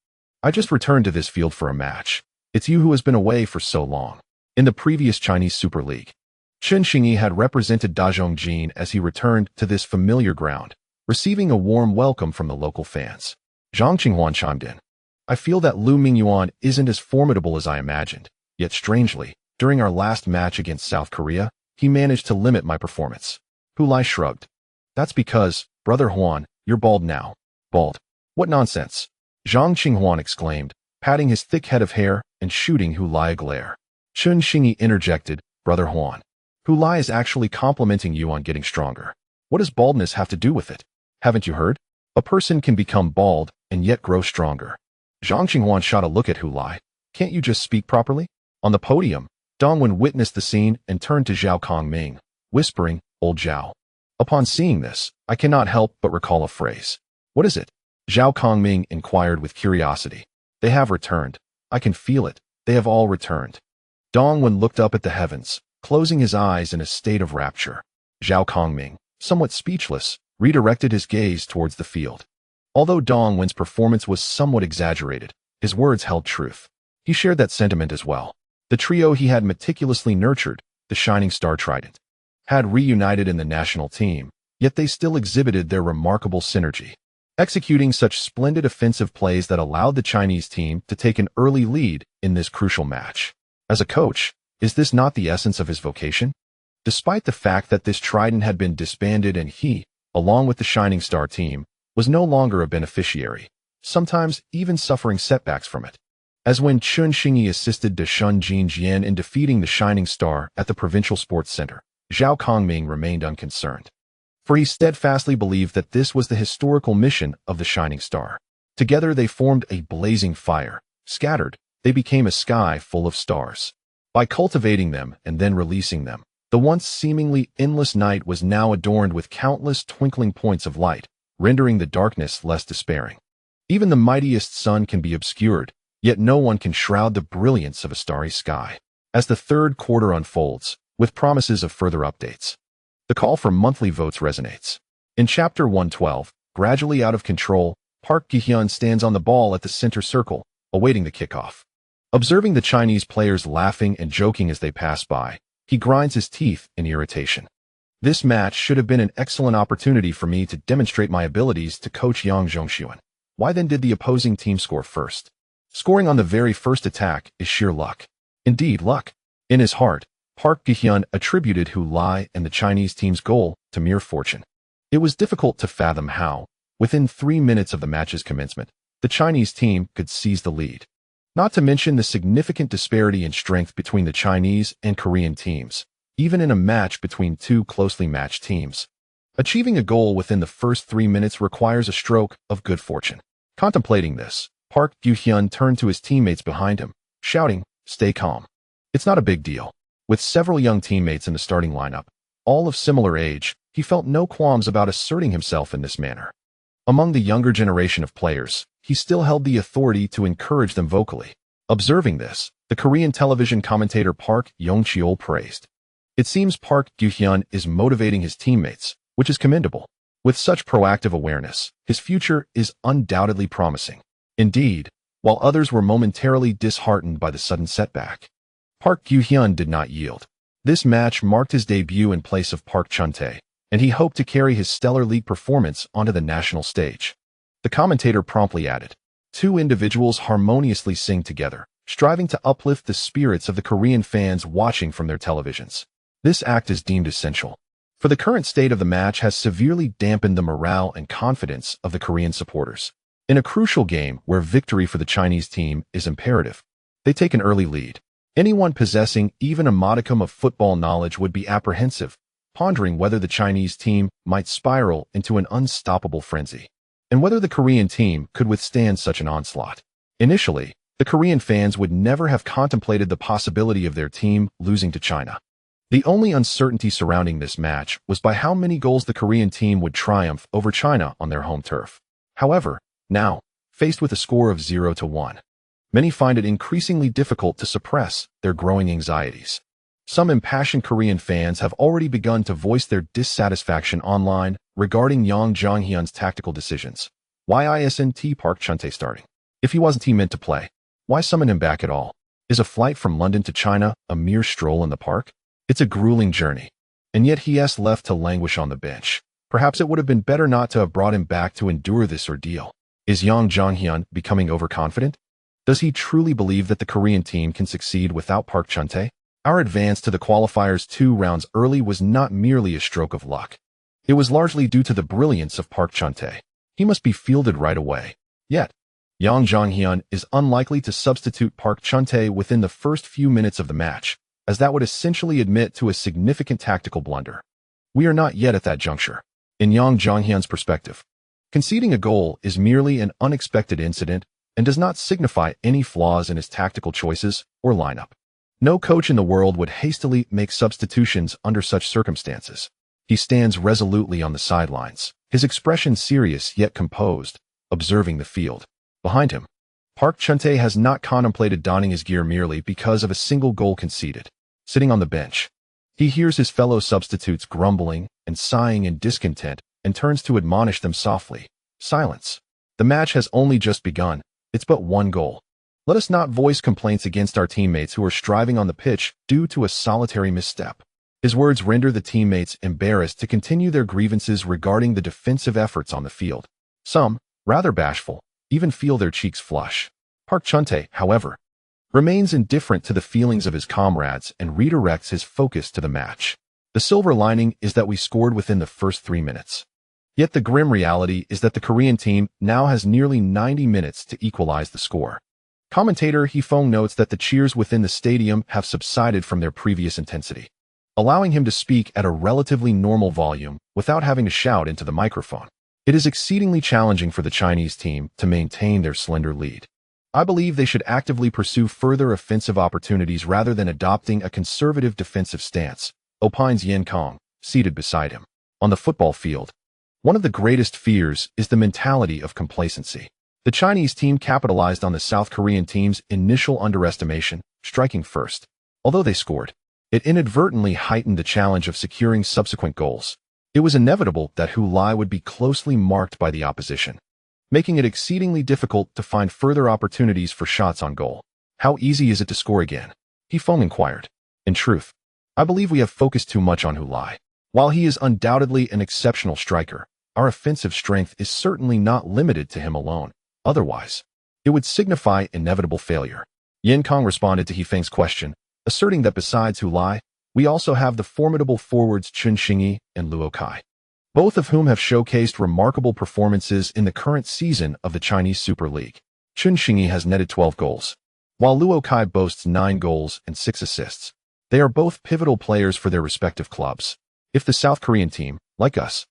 I just returned to this field for a match. It's you who has been away for so long." In the previous Chinese Super League, Chun Xingyi had represented Dazhongjin as he returned to this familiar ground, receiving a warm welcome from the local fans. Zhang Qinghuan chimed in. "I feel that Lu Mingyuan isn't as formidable as I imagined, yet strangely, during our last match against South Korea, he managed to limit my performance." Lai shrugged. "That's because, Brother Huan, you're bald now." "Bald? What nonsense!" Zhang Qinghuan exclaimed, patting his thick head of hair and shooting Lai a glare. Chun Xingyi interjected, "Brother Huan, Lai is actually complimenting you on getting stronger. What does baldness have to do with it? Haven't you heard? A person can become bald and yet grow stronger." Zhang Qinghuan shot a look at Lai. "Can't you just speak properly?" On the podium, Dongwen witnessed the scene and turned to Zhao Kongming, whispering, "Old Zhao." Upon seeing this, I cannot help but recall a phrase. "What is it?" Zhao Kongming inquired with curiosity. "They have returned. I can feel it. They have all returned." Dongwen looked up at the heavens, closing his eyes in a state of rapture. Zhao Kongming, somewhat speechless, redirected his gaze towards the field. Although Dongwen's performance was somewhat exaggerated, his words held truth. He shared that sentiment as well. The trio he had meticulously nurtured, the Shining Star Trident, had reunited in the national team, yet they still exhibited their remarkable synergy, executing such splendid offensive plays that allowed the Chinese team to take an early lead in this crucial match. As a coach, is this not the essence of his vocation? Despite the fact that this trident had been disbanded and he, along with the Shining Star team, was no longer a beneficiary, sometimes even suffering setbacks from it. As when Chun Xingyi assisted De Shun Jinjian in defeating the Shining Star at the Provincial Sports Center, Zhao Kongming remained unconcerned. For he steadfastly believed that this was the historical mission of the Shining Star. Together they formed a blazing fire. Scattered, they became a sky full of stars. By cultivating them and then releasing them, the once seemingly endless night was now adorned with countless twinkling points of light, rendering the darkness less despairing. Even the mightiest sun can be obscured, yet no one can shroud the brilliance of a starry sky. As the third quarter unfolds, with promises of further updates, the call for monthly votes resonates. In Chapter 112, gradually out of control, Park Gi-hyun stands on the ball at the center circle, awaiting the kickoff. Observing the Chinese players laughing and joking as they pass by, he grinds his teeth in irritation. This match should have been an excellent opportunity for me to demonstrate my abilities to coach Yang Zhongxuan. Why then did the opposing team score first? Scoring on the very first attack is sheer luck. Indeed, luck. In his heart, Park Gi-hyun attributed Lai and the Chinese team's goal to mere fortune. It was difficult to fathom how, within 3 minutes of the match's commencement, the Chinese team could seize the lead. Not to mention the significant disparity in strength between the Chinese and Korean teams, even in a match between two closely matched teams. Achieving a goal within the first 3 minutes requires a stroke of good fortune. Contemplating this, Park Gi-hyun turned to his teammates behind him, shouting, "Stay calm. It's not a big deal." With several young teammates in the starting lineup, all of similar age, he felt no qualms about asserting himself in this manner. Among the younger generation of players, he still held the authority to encourage them vocally. Observing this, the Korean television commentator Park Yong-cheol praised. It seems Park Gi-hyun is motivating his teammates, which is commendable. With such proactive awareness, his future is undoubtedly promising. Indeed, while others were momentarily disheartened by the sudden setback, Park Gi-hyun did not yield. This match marked his debut in place of Park Chun-tae, and he hoped to carry his stellar league performance onto the national stage. The commentator promptly added, "Two individuals harmoniously sing together, striving to uplift the spirits of the Korean fans watching from their televisions. This act is deemed essential, for the current state of the match has severely dampened the morale and confidence of the Korean supporters. In a crucial game where victory for the Chinese team is imperative, they take an early lead. Anyone possessing even a modicum of football knowledge would be apprehensive, pondering whether the Chinese team might spiral into an unstoppable frenzy, and whether the Korean team could withstand such an onslaught. Initially, the Korean fans would never have contemplated the possibility of their team losing to China. The only uncertainty surrounding this match was by how many goals the Korean team would triumph over China on their home turf. However, now, faced with a score of 0-1, many find it increasingly difficult to suppress their growing anxieties. Some impassioned Korean fans have already begun to voice their dissatisfaction online regarding Yang Jonghyun's tactical decisions. Why isn't Park Chun-tae starting? If he wasn't meant to play, why summon him back at all? Is a flight from London to China a mere stroll in the park? It's a grueling journey, and yet he is left to languish on the bench. Perhaps it would have been better not to have brought him back to endure this ordeal. Is Yang Jonghyun becoming overconfident? Does he truly believe that the Korean team can succeed without Park Chun-tae? Our advance to the qualifiers 2 rounds early was not merely a stroke of luck. It was largely due to the brilliance of Park Chun-tae. He must be fielded right away. Yet, Yang Jonghyun is unlikely to substitute Park Chun-tae within the first few minutes of the match, as that would essentially admit to a significant tactical blunder. We are not yet at that juncture. In Yang Jonghyun's perspective, conceding a goal is merely an unexpected incident and does not signify any flaws in his tactical choices or lineup. No coach in the world would hastily make substitutions under such circumstances. He stands resolutely on the sidelines, his expression serious yet composed, observing the field. Behind him, Park Chun-tae has not contemplated donning his gear merely because of a single goal conceded. Sitting on the bench, he hears his fellow substitutes grumbling and sighing in discontent and turns to admonish them softly. Silence. The match has only just begun. It's but one goal. Let us not voice complaints against our teammates who are striving on the pitch due to a solitary misstep. His words render the teammates embarrassed to continue their grievances regarding the defensive efforts on the field. Some, rather bashful, even feel their cheeks flush. Park Chun-tae, however, remains indifferent to the feelings of his comrades and redirects his focus to the match. The silver lining is that we scored within the first 3 minutes. Yet the grim reality is that the Korean team now has nearly 90 minutes to equalize the score. Commentator Hee-fong notes that the cheers within the stadium have subsided from their previous intensity, allowing him to speak at a relatively normal volume without having to shout into the microphone. It is exceedingly challenging for the Chinese team to maintain their slender lead. I believe they should actively pursue further offensive opportunities rather than adopting a conservative defensive stance, opines Yen Kong, seated beside him. On the football field, one of the greatest fears is the mentality of complacency. The Chinese team capitalized on the South Korean team's initial underestimation, striking first. Although they scored, it inadvertently heightened the challenge of securing subsequent goals. It was inevitable that Lai would be closely marked by the opposition, making it exceedingly difficult to find further opportunities for shots on goal. How easy is it to score again? Hee-fong inquired. In truth, I believe we have focused too much on Lai. While he is undoubtedly an exceptional striker, our offensive strength is certainly not limited to him alone. Otherwise, it would signify inevitable failure. Yen Kong responded to Hee-feng's question, asserting that besides Lai, we also have the formidable forwards Chun Xingyi and Luo Kai, both of whom have showcased remarkable performances in the current season of the Chinese Super League. Chun Xingyi has netted 12 goals, while Luo Kai boasts 9 goals and 6 assists. They are both pivotal players for their respective clubs. If the South Korean team, like us,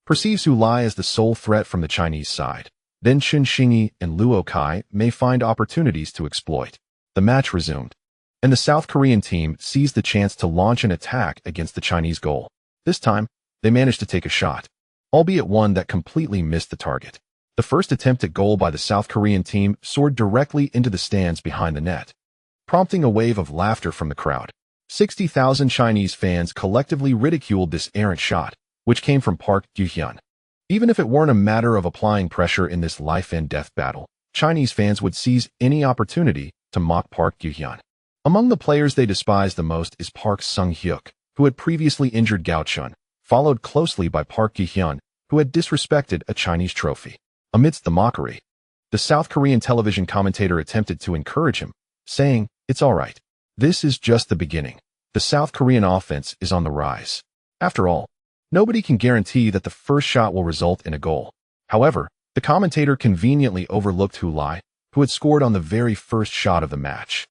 perceives Lai as the sole threat from the Chinese side, then Chun Xingyi and Luo Kai may find opportunities to exploit. The match resumed, and the South Korean team seized the chance to launch an attack against the Chinese goal. This time, they managed to take a shot, albeit one that completely missed the target. The first attempt at goal by the South Korean team soared directly into the stands behind the net, prompting a wave of laughter from the crowd. 60,000 Chinese fans collectively ridiculed this errant shot, which came from Park Ju-hyun. Even if it weren't a matter of applying pressure in this life-and-death battle, Chinese fans would seize any opportunity to mock Park Ju-hyun. Among the players they despise the most is Park Sung-hyuk, who had previously injured Gao Chun, followed closely by Park Ji-hyun, who had disrespected a Chinese trophy. Amidst the mockery, the South Korean television commentator attempted to encourage him, saying, "It's all right. This is just the beginning. The South Korean offense is on the rise." After all, nobody can guarantee that the first shot will result in a goal. However, the commentator conveniently overlooked Lai, who had scored on the very first shot of the match.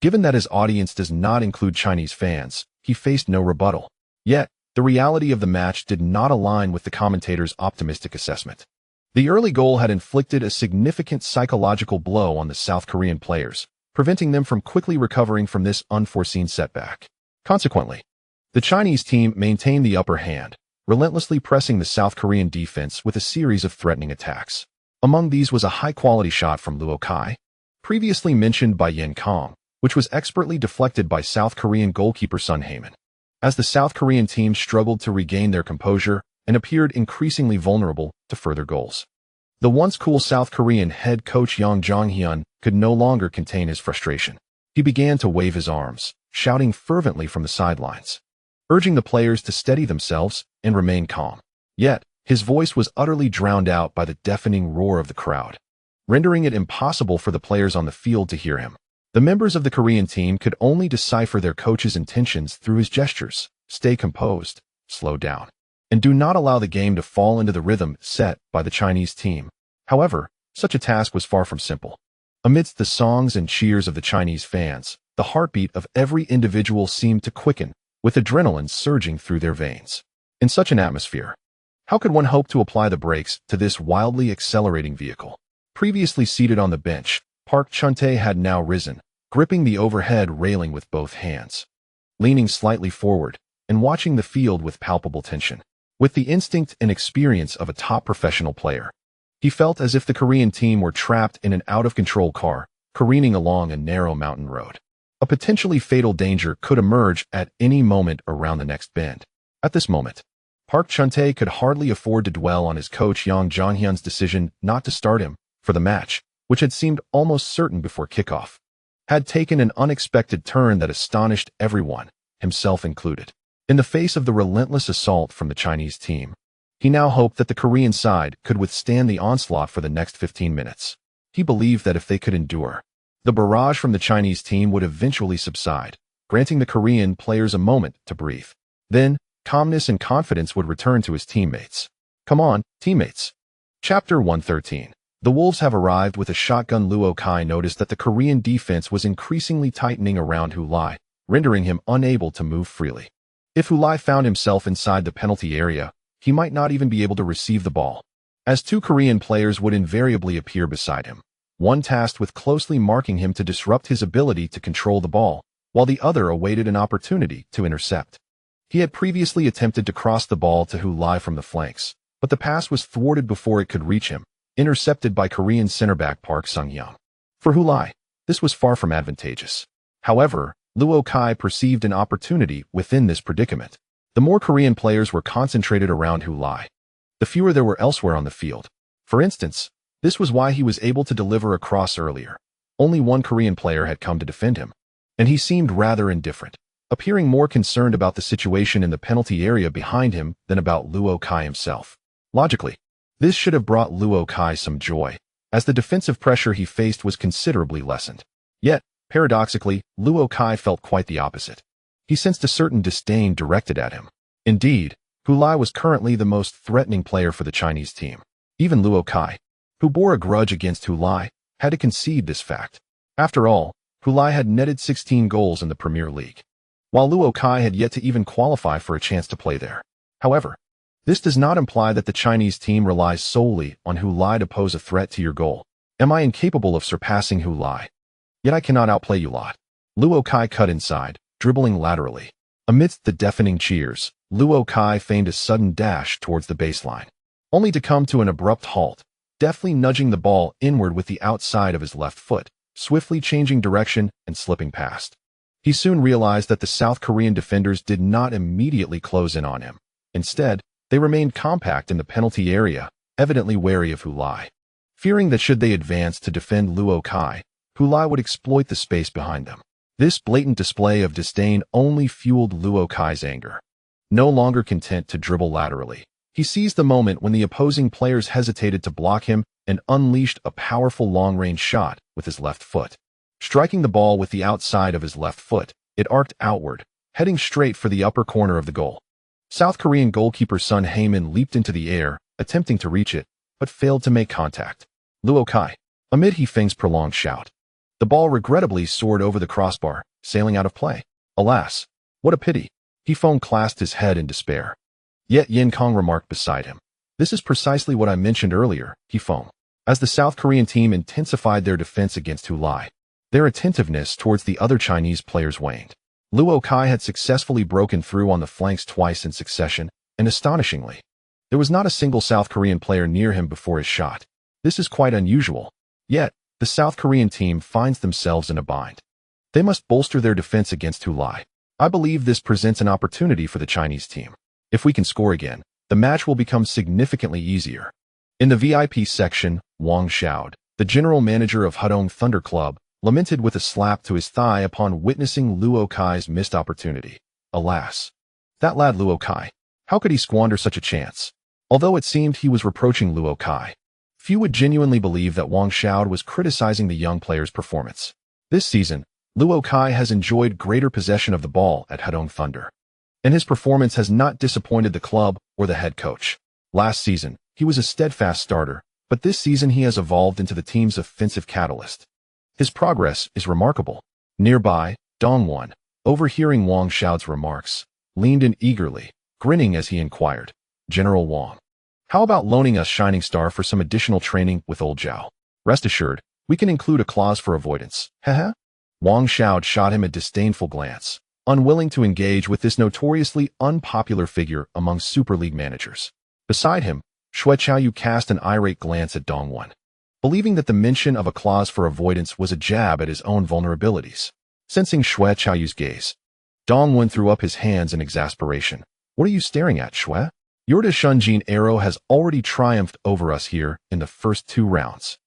Given that his audience does not include Chinese fans, he faced no rebuttal. Yet, the reality of the match did not align with the commentator's optimistic assessment. The early goal had inflicted a significant psychological blow on the South Korean players, preventing them from quickly recovering from this unforeseen setback. Consequently, the Chinese team maintained the upper hand, relentlessly pressing the South Korean defense with a series of threatening attacks. Among these was a high-quality shot from Luo Kai, previously mentioned by Yen Kong, which was expertly deflected by South Korean goalkeeper Sun Hae-min. As the South Korean team struggled to regain their composure and appeared increasingly vulnerable to further goals, the once cool South Korean head coach Yang Jong-hyun could no longer contain his frustration. He began to wave his arms, shouting fervently from the sidelines, urging the players to steady themselves and remain calm. Yet, his voice was utterly drowned out by the deafening roar of the crowd, rendering it impossible for the players on the field to hear him. The members of the Korean team could only decipher their coach's intentions through his gestures: stay composed, slow down, and do not allow the game to fall into the rhythm set by the Chinese team. However, such a task was far from simple. Amidst the songs and cheers of the Chinese fans, the heartbeat of every individual seemed to quicken, with adrenaline surging through their veins. In such an atmosphere, how could one hope to apply the brakes to this wildly accelerating vehicle? Previously seated on the bench, Park Chun-tae had now risen, gripping the overhead railing with both hands, leaning slightly forward and watching the field with palpable tension. With the instinct and experience of a top professional player, he felt as if the Korean team were trapped in an out-of-control car, careening along a narrow mountain road. A potentially fatal danger could emerge at any moment around the next bend. At this moment, Park Chun-tae could hardly afford to dwell on his coach Yang Jong-hyun's decision not to start him, for the match, which had seemed almost certain before kickoff, had taken an unexpected turn that astonished everyone, himself included. In the face of the relentless assault from the Chinese team, he now hoped that the Korean side could withstand the onslaught for the next 15 minutes. He believed that if they could endure, the barrage from the Chinese team would eventually subside, granting the Korean players a moment to breathe. Then, calmness and confidence would return to his teammates. Come on, teammates. Chapter 113. The Wolves have arrived with a shotgun. Luo Kai noticed that the Korean defense was increasingly tightening around Hu Lai, rendering him unable to move freely. If Hu Lai found himself inside the penalty area, he might not even be able to receive the ball, as two Korean players would invariably appear beside him, one tasked with closely marking him to disrupt his ability to control the ball, while the other awaited an opportunity to intercept. He had previously attempted to cross the ball to Hu Lai from the flanks, but the pass was thwarted before it could reach him, intercepted by Korean center back Park Sung-hyun. For Hu Lai, this was far from advantageous. However, Luo Kai perceived an opportunity within this predicament. The more Korean players were concentrated around Hu Lai, the fewer there were elsewhere on the field. For instance, this was why he was able to deliver a cross earlier. Only one Korean player had come to defend him, and he seemed rather indifferent, appearing more concerned about the situation in the penalty area behind him than about Luo Kai himself. Logically, this should have brought Luo Kai some joy, as the defensive pressure he faced was considerably lessened. Yet, paradoxically, Luo Kai felt quite the opposite. He sensed a certain disdain directed at him. Indeed, Hu Lai was currently the most threatening player for the Chinese team. Even Luo Kai, who bore a grudge against Hu Lai, had to concede this fact. After all, Hu Lai had netted 16 goals in the Premier League, while Luo Kai had yet to even qualify for a chance to play there. However, this does not imply that the Chinese team relies solely on Hu Lai to pose a threat to your goal. Am I incapable of surpassing Hu Lai? Yet I cannot outplay you lot. Luo Kai cut inside, dribbling laterally. Amidst the deafening cheers, Luo Kai feigned a sudden dash towards the baseline, only to come to an abrupt halt, deftly nudging the ball inward with the outside of his left foot, swiftly changing direction and slipping past. He soon realized that the South Korean defenders did not immediately close in on him. Instead, they remained compact in the penalty area, evidently wary of Hu Lai. Fearing that should they advance to defend Luo Kai, Hu Lai would exploit the space behind them. This blatant display of disdain only fueled Luo Kai's anger. No longer content to dribble laterally, he seized the moment when the opposing players hesitated to block him and unleashed a powerful long-range shot with his left foot. Striking the ball with the outside of his left foot, it arced outward, heading straight for the upper corner of the goal. South Korean goalkeeper Sun Hae-min leaped into the air, attempting to reach it, but failed to make contact. Luo Kai, amid He Feng's prolonged shout, the ball regrettably soared over the crossbar, sailing out of play. Alas, what a pity. Qingqing clasped his head in despair. Yet Yin Kong remarked beside him. This is precisely what I mentioned earlier, Qingqing. As the South Korean team intensified their defense against Hu Lai, their attentiveness towards the other Chinese players waned. Luo Kai had successfully broken through on the flanks twice in succession, and astonishingly, there was not a single South Korean player near him before his shot. This is quite unusual. Yet, the South Korean team finds themselves in a bind. They must bolster their defense against Hu Lai. I believe this presents an opportunity for the Chinese team. If we can score again, the match will become significantly easier. In the VIP section, Wang Xiao, the general manager of Hudong Thunder Club, lamented with a slap to his thigh upon witnessing Luo Kai's missed opportunity. Alas, that lad Luo Kai, how could he squander such a chance? Although it seemed he was reproaching Luo Kai, few would genuinely believe that Wang Xiao was criticizing the young player's performance. This season, Luo Kai has enjoyed greater possession of the ball at Hudong Thunder, and his performance has not disappointed the club or the head coach. Last season, he was a steadfast starter, but this season he has evolved into the team's offensive catalyst. His progress is remarkable. Nearby, Dongwon, overhearing Wang Xiao's remarks, leaned in eagerly, grinning as he inquired, General Wang, how about loaning us Shining Star for some additional training with old Zhao? Rest assured, we can include a clause for avoidance. Haha. Wang Xiao shot him a disdainful glance, unwilling to engage with this notoriously unpopular figure among Super League managers. Beside him, Xue Qiaoyu cast an irate glance at Dongwon, believing that the mention of a clause for avoidance was a jab at his own vulnerabilities. Sensing Xue Qiaoyu's gaze, Dongwon threw up his hands in exasperation. What are you staring at, Xue? Your De Shunjin arrow has already triumphed over us here in the first 2 rounds.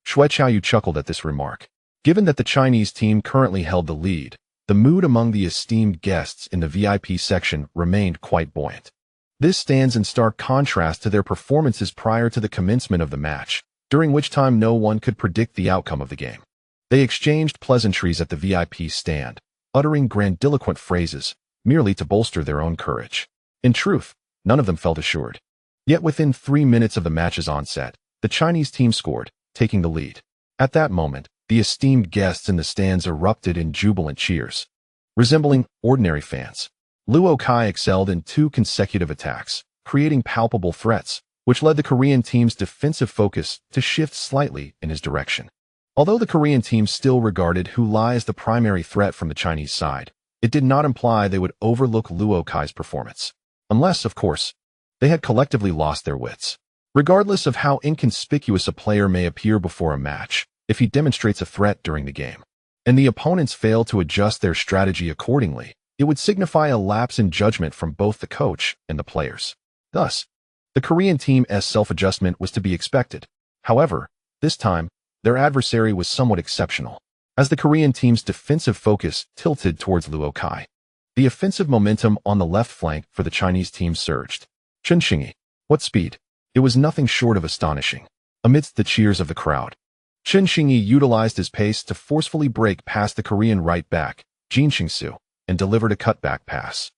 Xue Qiaoyu chuckled at this remark. Given that the Chinese team currently held the lead, the mood among the esteemed guests in the VIP section remained quite buoyant. This stands in stark contrast to their performances prior to the commencement of the match, during which time no one could predict the outcome of the game. They exchanged pleasantries at the VIP stand, uttering grandiloquent phrases, merely to bolster their own courage. In truth, none of them felt assured. Yet within 3 minutes of the match's onset, the Chinese team scored, taking the lead. At that moment, the esteemed guests in the stands erupted in jubilant cheers. Resembling ordinary fans, Luo Kai excelled in 2 consecutive attacks, creating palpable threats, which led the Korean team's defensive focus to shift slightly in his direction. Although the Korean team still regarded Hu Lai as the primary threat from the Chinese side, it did not imply they would overlook Luo Kai's performance. Unless, of course, they had collectively lost their wits. Regardless of how inconspicuous a player may appear before a match, if he demonstrates a threat during the game, and the opponents fail to adjust their strategy accordingly, it would signify a lapse in judgment from both the coach and the players. Thus, the Korean team's self-adjustment was to be expected. However, this time, their adversary was somewhat exceptional, as the Korean team's defensive focus tilted towards Luo Kai. The offensive momentum on the left flank for the Chinese team surged. Qingqing, what speed! It was nothing short of astonishing. Amidst the cheers of the crowd, Qingqing utilized his pace to forcefully break past the Korean right back, Jin Qingsu, and delivered a cutback pass.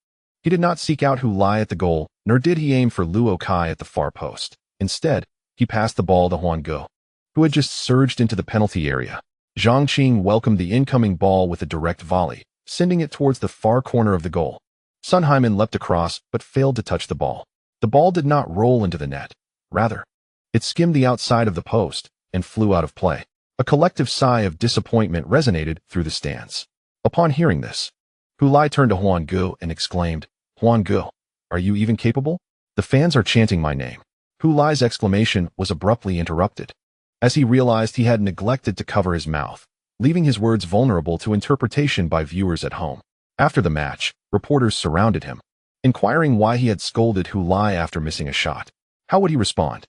He did not seek out Hu Lai at the goal, nor did he aim for Luo Kai at the far post. Instead, he passed the ball to Huan Ge, who had just surged into the penalty area. Zhang Qing welcomed the incoming ball with a direct volley, sending it towards the far corner of the goal. Sun Haiman leapt across, but failed to touch the ball. The ball did not roll into the net. Rather, it skimmed the outside of the post and flew out of play. A collective sigh of disappointment resonated through the stands. Upon hearing this, Hu Lai turned to Huan Ge and exclaimed, Huan Ge, are you even capable? The fans are chanting my name. Hu Lai's exclamation was abruptly interrupted, as he realized he had neglected to cover his mouth, leaving his words vulnerable to interpretation by viewers at home. After the match, reporters surrounded him, inquiring why he had scolded Hu Lai after missing a shot. How would he respond?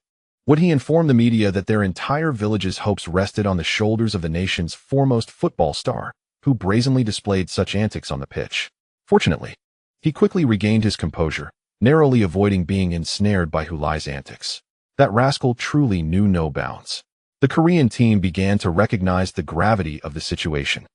Would he inform the media that their entire village's hopes rested on the shoulders of the nation's foremost football star, who brazenly displayed such antics on the pitch? Fortunately, he quickly regained his composure, narrowly avoiding being ensnared by Hu Lai's antics. That rascal truly knew no bounds. The Korean team began to recognize the gravity of the situation.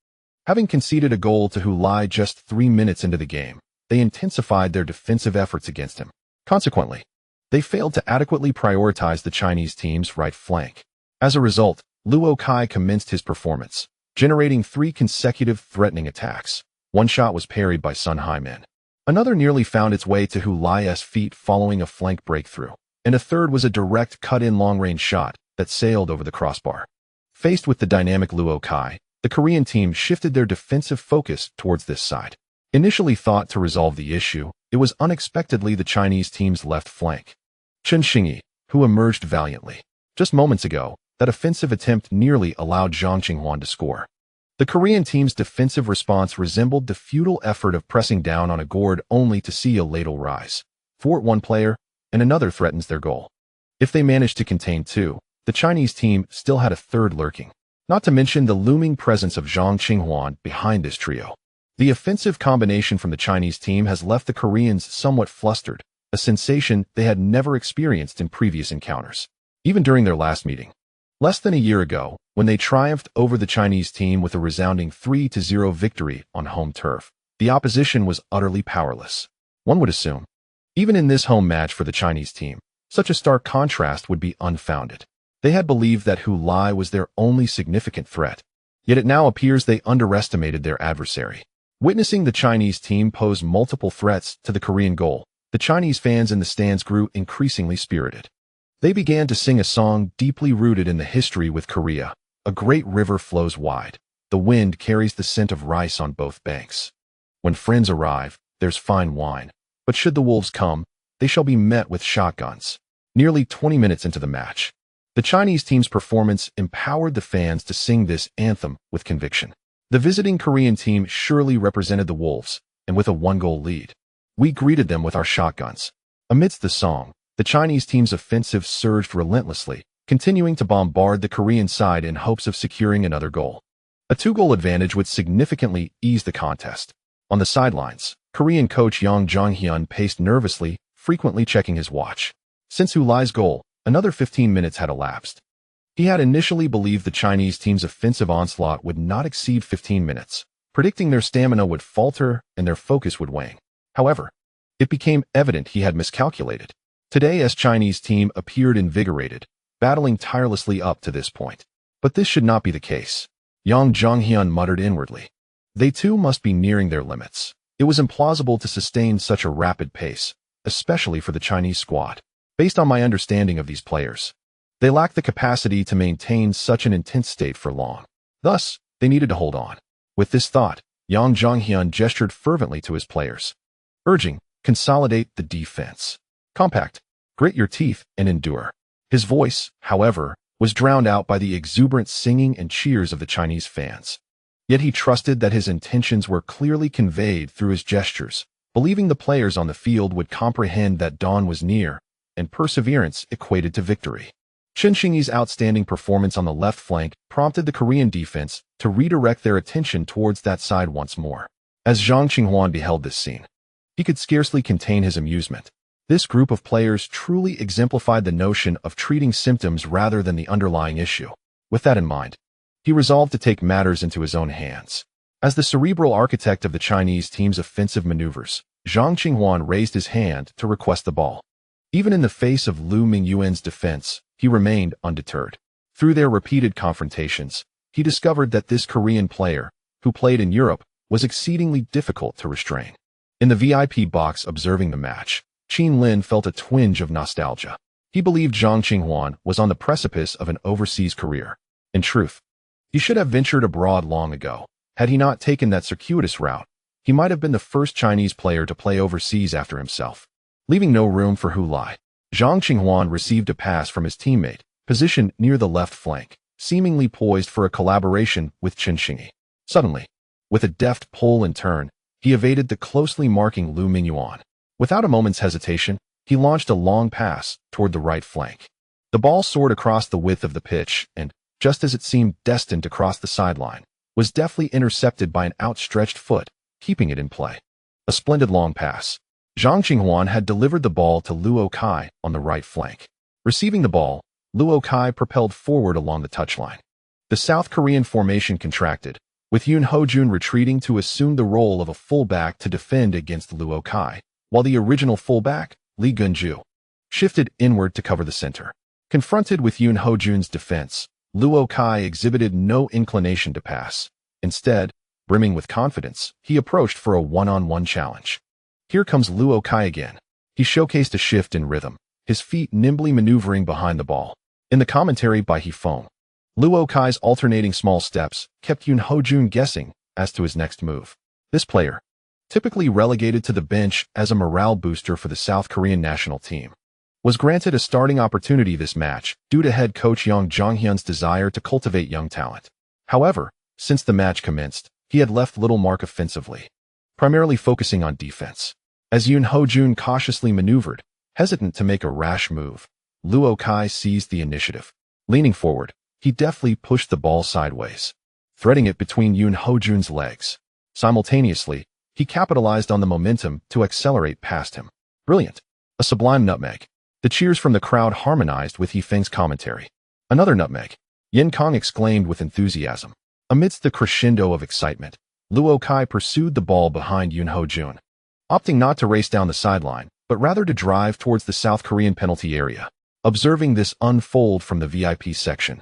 Having conceded a goal to Hu Lai just 3 minutes into the game, they intensified their defensive efforts against him. Consequently, they failed to adequately prioritize the Chinese team's right flank. As a result, Luo Kai commenced his performance, generating 3 consecutive threatening attacks. One shot was parried by Sun Haiman, Another nearly found its way to Hu Lai's feet following a flank breakthrough, and a third was a direct cut-in long-range shot that sailed over the crossbar. Faced with the dynamic Luo Kai, the Korean team shifted their defensive focus towards this side. Initially thought to resolve the issue, it was unexpectedly the Chinese team's left flank. Qingqing, who emerged valiantly. Just moments ago, that offensive attempt nearly allowed Zhang Qinghwan to score. The Korean team's defensive response resembled the futile effort of pressing down on a gourd only to see a ladle rise. Thwart one player, and another threatens their goal. If they managed to contain two, the Chinese team still had a third lurking. Not to mention the looming presence of Zhang Qinghwan behind this trio. The offensive combination from the Chinese team has left the Koreans somewhat flustered, a sensation they had never experienced in previous encounters. Even during their last meeting. Less than a year ago, when they triumphed over the Chinese team with a resounding 3-0 victory on home turf, the opposition was utterly powerless. One would assume. Even in this home match for the Chinese team, such a stark contrast would be unfounded. They had believed that Hu Lai was their only significant threat, yet it now appears they underestimated their adversary. Witnessing the Chinese team pose multiple threats to the Korean goal, the Chinese fans in the stands grew increasingly spirited. They began to sing a song deeply rooted in the history with Korea. A great river flows wide. The wind carries the scent of rice on both banks. When friends arrive, there's fine wine. But should the wolves come, they shall be met with shotguns. Nearly 20 minutes into the match, the Chinese team's performance empowered the fans to sing this anthem with conviction. The visiting Korean team surely represented the wolves, and with a one-goal lead, we greeted them with our shotguns. Amidst the song, the Chinese team's offensive surged relentlessly, continuing to bombard the Korean side in hopes of securing another goal. A two-goal advantage would significantly ease the contest. On the sidelines, Korean coach Yang Jong-hyun paced nervously, frequently checking his watch. Since Hu Lai's goal, another 15 minutes had elapsed. He had initially believed the Chinese team's offensive onslaught would not exceed 15 minutes, predicting their stamina would falter and their focus would wane. However, it became evident he had miscalculated. Today's Chinese team appeared invigorated, battling tirelessly up to this point. But this should not be the case. Yang Jong-hyun muttered inwardly. They too must be nearing their limits. It was implausible to sustain such a rapid pace, especially for the Chinese squad. Based on my understanding of these players, they lacked the capacity to maintain such an intense state for long. Thus, they needed to hold on. With this thought, Yang Jong-hyun gestured fervently to his players, urging, consolidate the defense. Compact, grit your teeth, and endure. His voice, however, was drowned out by the exuberant singing and cheers of the Chinese fans. Yet he trusted that his intentions were clearly conveyed through his gestures, believing the players on the field would comprehend that dawn was near, and perseverance equated to victory. Qingqing's outstanding performance on the left flank prompted the Korean defense to redirect their attention towards that side once more. As Zhang Qinghwan beheld this scene, he could scarcely contain his amusement. This group of players truly exemplified the notion of treating symptoms rather than the underlying issue. With that in mind, he resolved to take matters into his own hands. As the cerebral architect of the Chinese team's offensive maneuvers, Zhang Qinghwan raised his hand to request the ball. Even in the face of Lu Mingyuan's defense, he remained undeterred. Through their repeated confrontations, he discovered that this Korean player, who played in Europe, was exceedingly difficult to restrain. In the VIP box observing the match, Qin Lin felt a twinge of nostalgia. He believed Zhang Qinghwan was on the precipice of an overseas career. In truth, he should have ventured abroad long ago. Had he not taken that circuitous route, he might have been the first Chinese player to play overseas after himself. Leaving no room for Hu Lai, Zhang Qinghwan received a pass from his teammate, positioned near the left flank, seemingly poised for a collaboration with Qingqing. Suddenly, with a deft pull and turn, he evaded the closely marking Lu Mingyuan. Without a moment's hesitation, he launched a long pass toward the right flank. The ball soared across the width of the pitch and, just as it seemed destined to cross the sideline, was deftly intercepted by an outstretched foot, keeping it in play. A splendid long pass. Zhang Qinghwan had delivered the ball to Luo Kai on the right flank. Receiving the ball, Luo Kai propelled forward along the touchline. The South Korean formation contracted, with Yoon Ho-jun retreating to assume the role of a fullback to defend against Luo Kai, while the original fullback, Lee Gun-ju, shifted inward to cover the center. Confronted with Yoon Ho-jun's defense, Luo Kai exhibited no inclination to pass. Instead, brimming with confidence, he approached for a one-on-one challenge. Here comes Luo Kai again. He showcased a shift in rhythm, his feet nimbly maneuvering behind the ball. In the commentary by Hifeng, Luo Kai's alternating small steps kept Yoon Ho-jun guessing as to his next move. This player, typically relegated to the bench as a morale booster for the South Korean national team, was granted a starting opportunity this match due to head coach Yang Jong-hyun's desire to cultivate young talent. However, since the match commenced, he had left little mark offensively, primarily focusing on defense. As Yoon Ho-jun cautiously maneuvered, hesitant to make a rash move, Luo Kai seized the initiative. Leaning forward, he deftly pushed the ball sideways, threading it between Yoon Ho-jun's legs. Simultaneously, he capitalized on the momentum to accelerate past him. Brilliant! A sublime nutmeg. The cheers from the crowd harmonized with Hifeng's commentary. Another nutmeg, Yin Kong exclaimed with enthusiasm. Amidst the crescendo of excitement, Luo Kai pursued the ball behind Yoon Ho-jun, opting not to race down the sideline, but rather to drive towards the South Korean penalty area. Observing this unfold from the VIP section,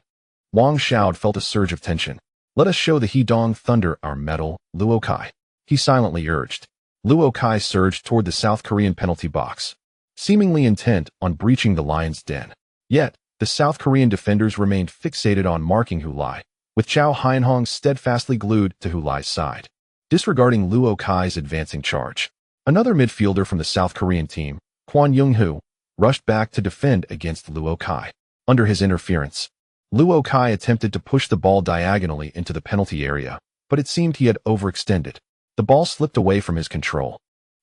Wang Xiao felt a surge of tension. Let us show the Hedong Thunder our mettle, Luo Kai, he silently urged. Luo Kai surged toward the South Korean penalty box, seemingly intent on breaching the lion's den. Yet, the South Korean defenders remained fixated on marking Hu Lai, with Chow Hyun-hong steadfastly glued to Hu Lai's side, disregarding Luo Kai's advancing charge. Another midfielder from the South Korean team, Kwon Young-hoo, rushed back to defend against Luo Kai. Under his interference, Luo Kai attempted to push the ball diagonally into the penalty area, but it seemed he had overextended. The ball slipped away from his control,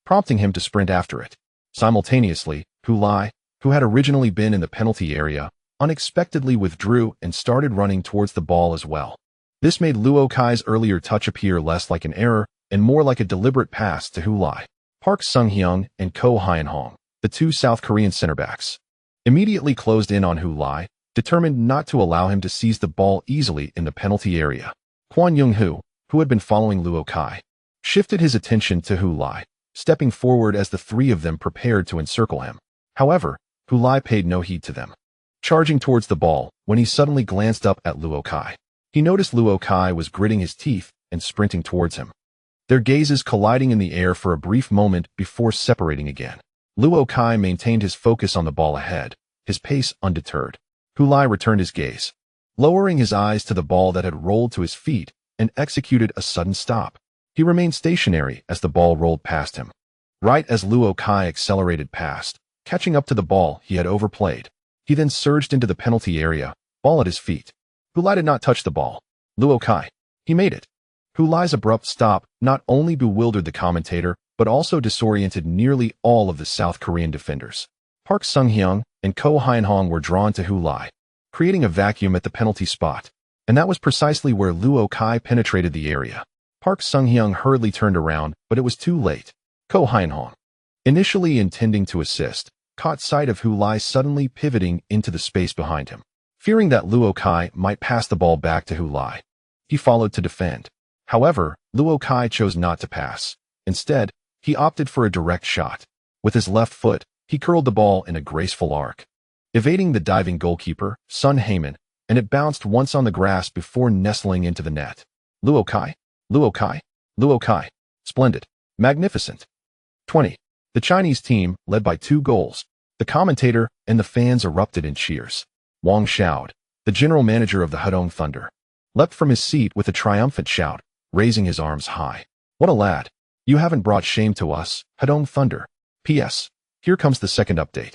prompting him to sprint after it. Simultaneously, Hu Lai, who had originally been in the penalty area, unexpectedly withdrew and started running towards the ball as well. This made Luo Kai's earlier touch appear less like an error and more like a deliberate pass to Hu Lai. Park Sung-hyung and Ko Hyun-hong, the two South Korean center backs, immediately closed in on Hu Lai, determined not to allow him to seize the ball easily in the penalty area. Kwon Young-hoo, who had been following Luo Kai, shifted his attention to Hu Lai, stepping forward as the three of them prepared to encircle him. However, Hu Lai paid no heed to them, charging towards the ball when he suddenly glanced up at Luo Kai. He noticed Luo Kai was gritting his teeth and sprinting towards him, their gazes colliding in the air for a brief moment before separating again. Luo Kai maintained his focus on the ball ahead, his pace undeterred. Hu Lai returned his gaze, lowering his eyes to the ball that had rolled to his feet and executed a sudden stop. He remained stationary as the ball rolled past him. Right as Luo Kai accelerated past, catching up to the ball he had overplayed, he then surged into the penalty area, ball at his feet. Hu Lai did not touch the ball. Luo Kai, he made it. Hu Lai's abrupt stop not only bewildered the commentator, but also disoriented nearly all of the South Korean defenders. Park Sung-hyung and Ko Hyun-hong were drawn to Hu Lai, creating a vacuum at the penalty spot, and that was precisely where Luo Kai penetrated the area. Park Sung-hyung hurriedly turned around, but it was too late. Ko Hyun-hong, initially intending to assist, caught sight of Hu Lai suddenly pivoting into the space behind him. Fearing that Luo Kai might pass the ball back to Hu Lai, he followed to defend. However, Luo Kai chose not to pass. Instead, he opted for a direct shot. With his left foot, he curled the ball in a graceful arc, evading the diving goalkeeper, Sun Heyman, and it bounced once on the grass before nestling into the net. Luo Kai, Luo Kai, Luo Kai. Splendid. Magnificent. 20. The Chinese team led by 2 goals. The commentator and the fans erupted in cheers. Wang Xiao, the general manager of the Hedong Thunder, leapt from his seat with a triumphant shout, raising his arms high. What a lad! You haven't brought shame to us, Hedong Thunder. P.S. Here comes the second update,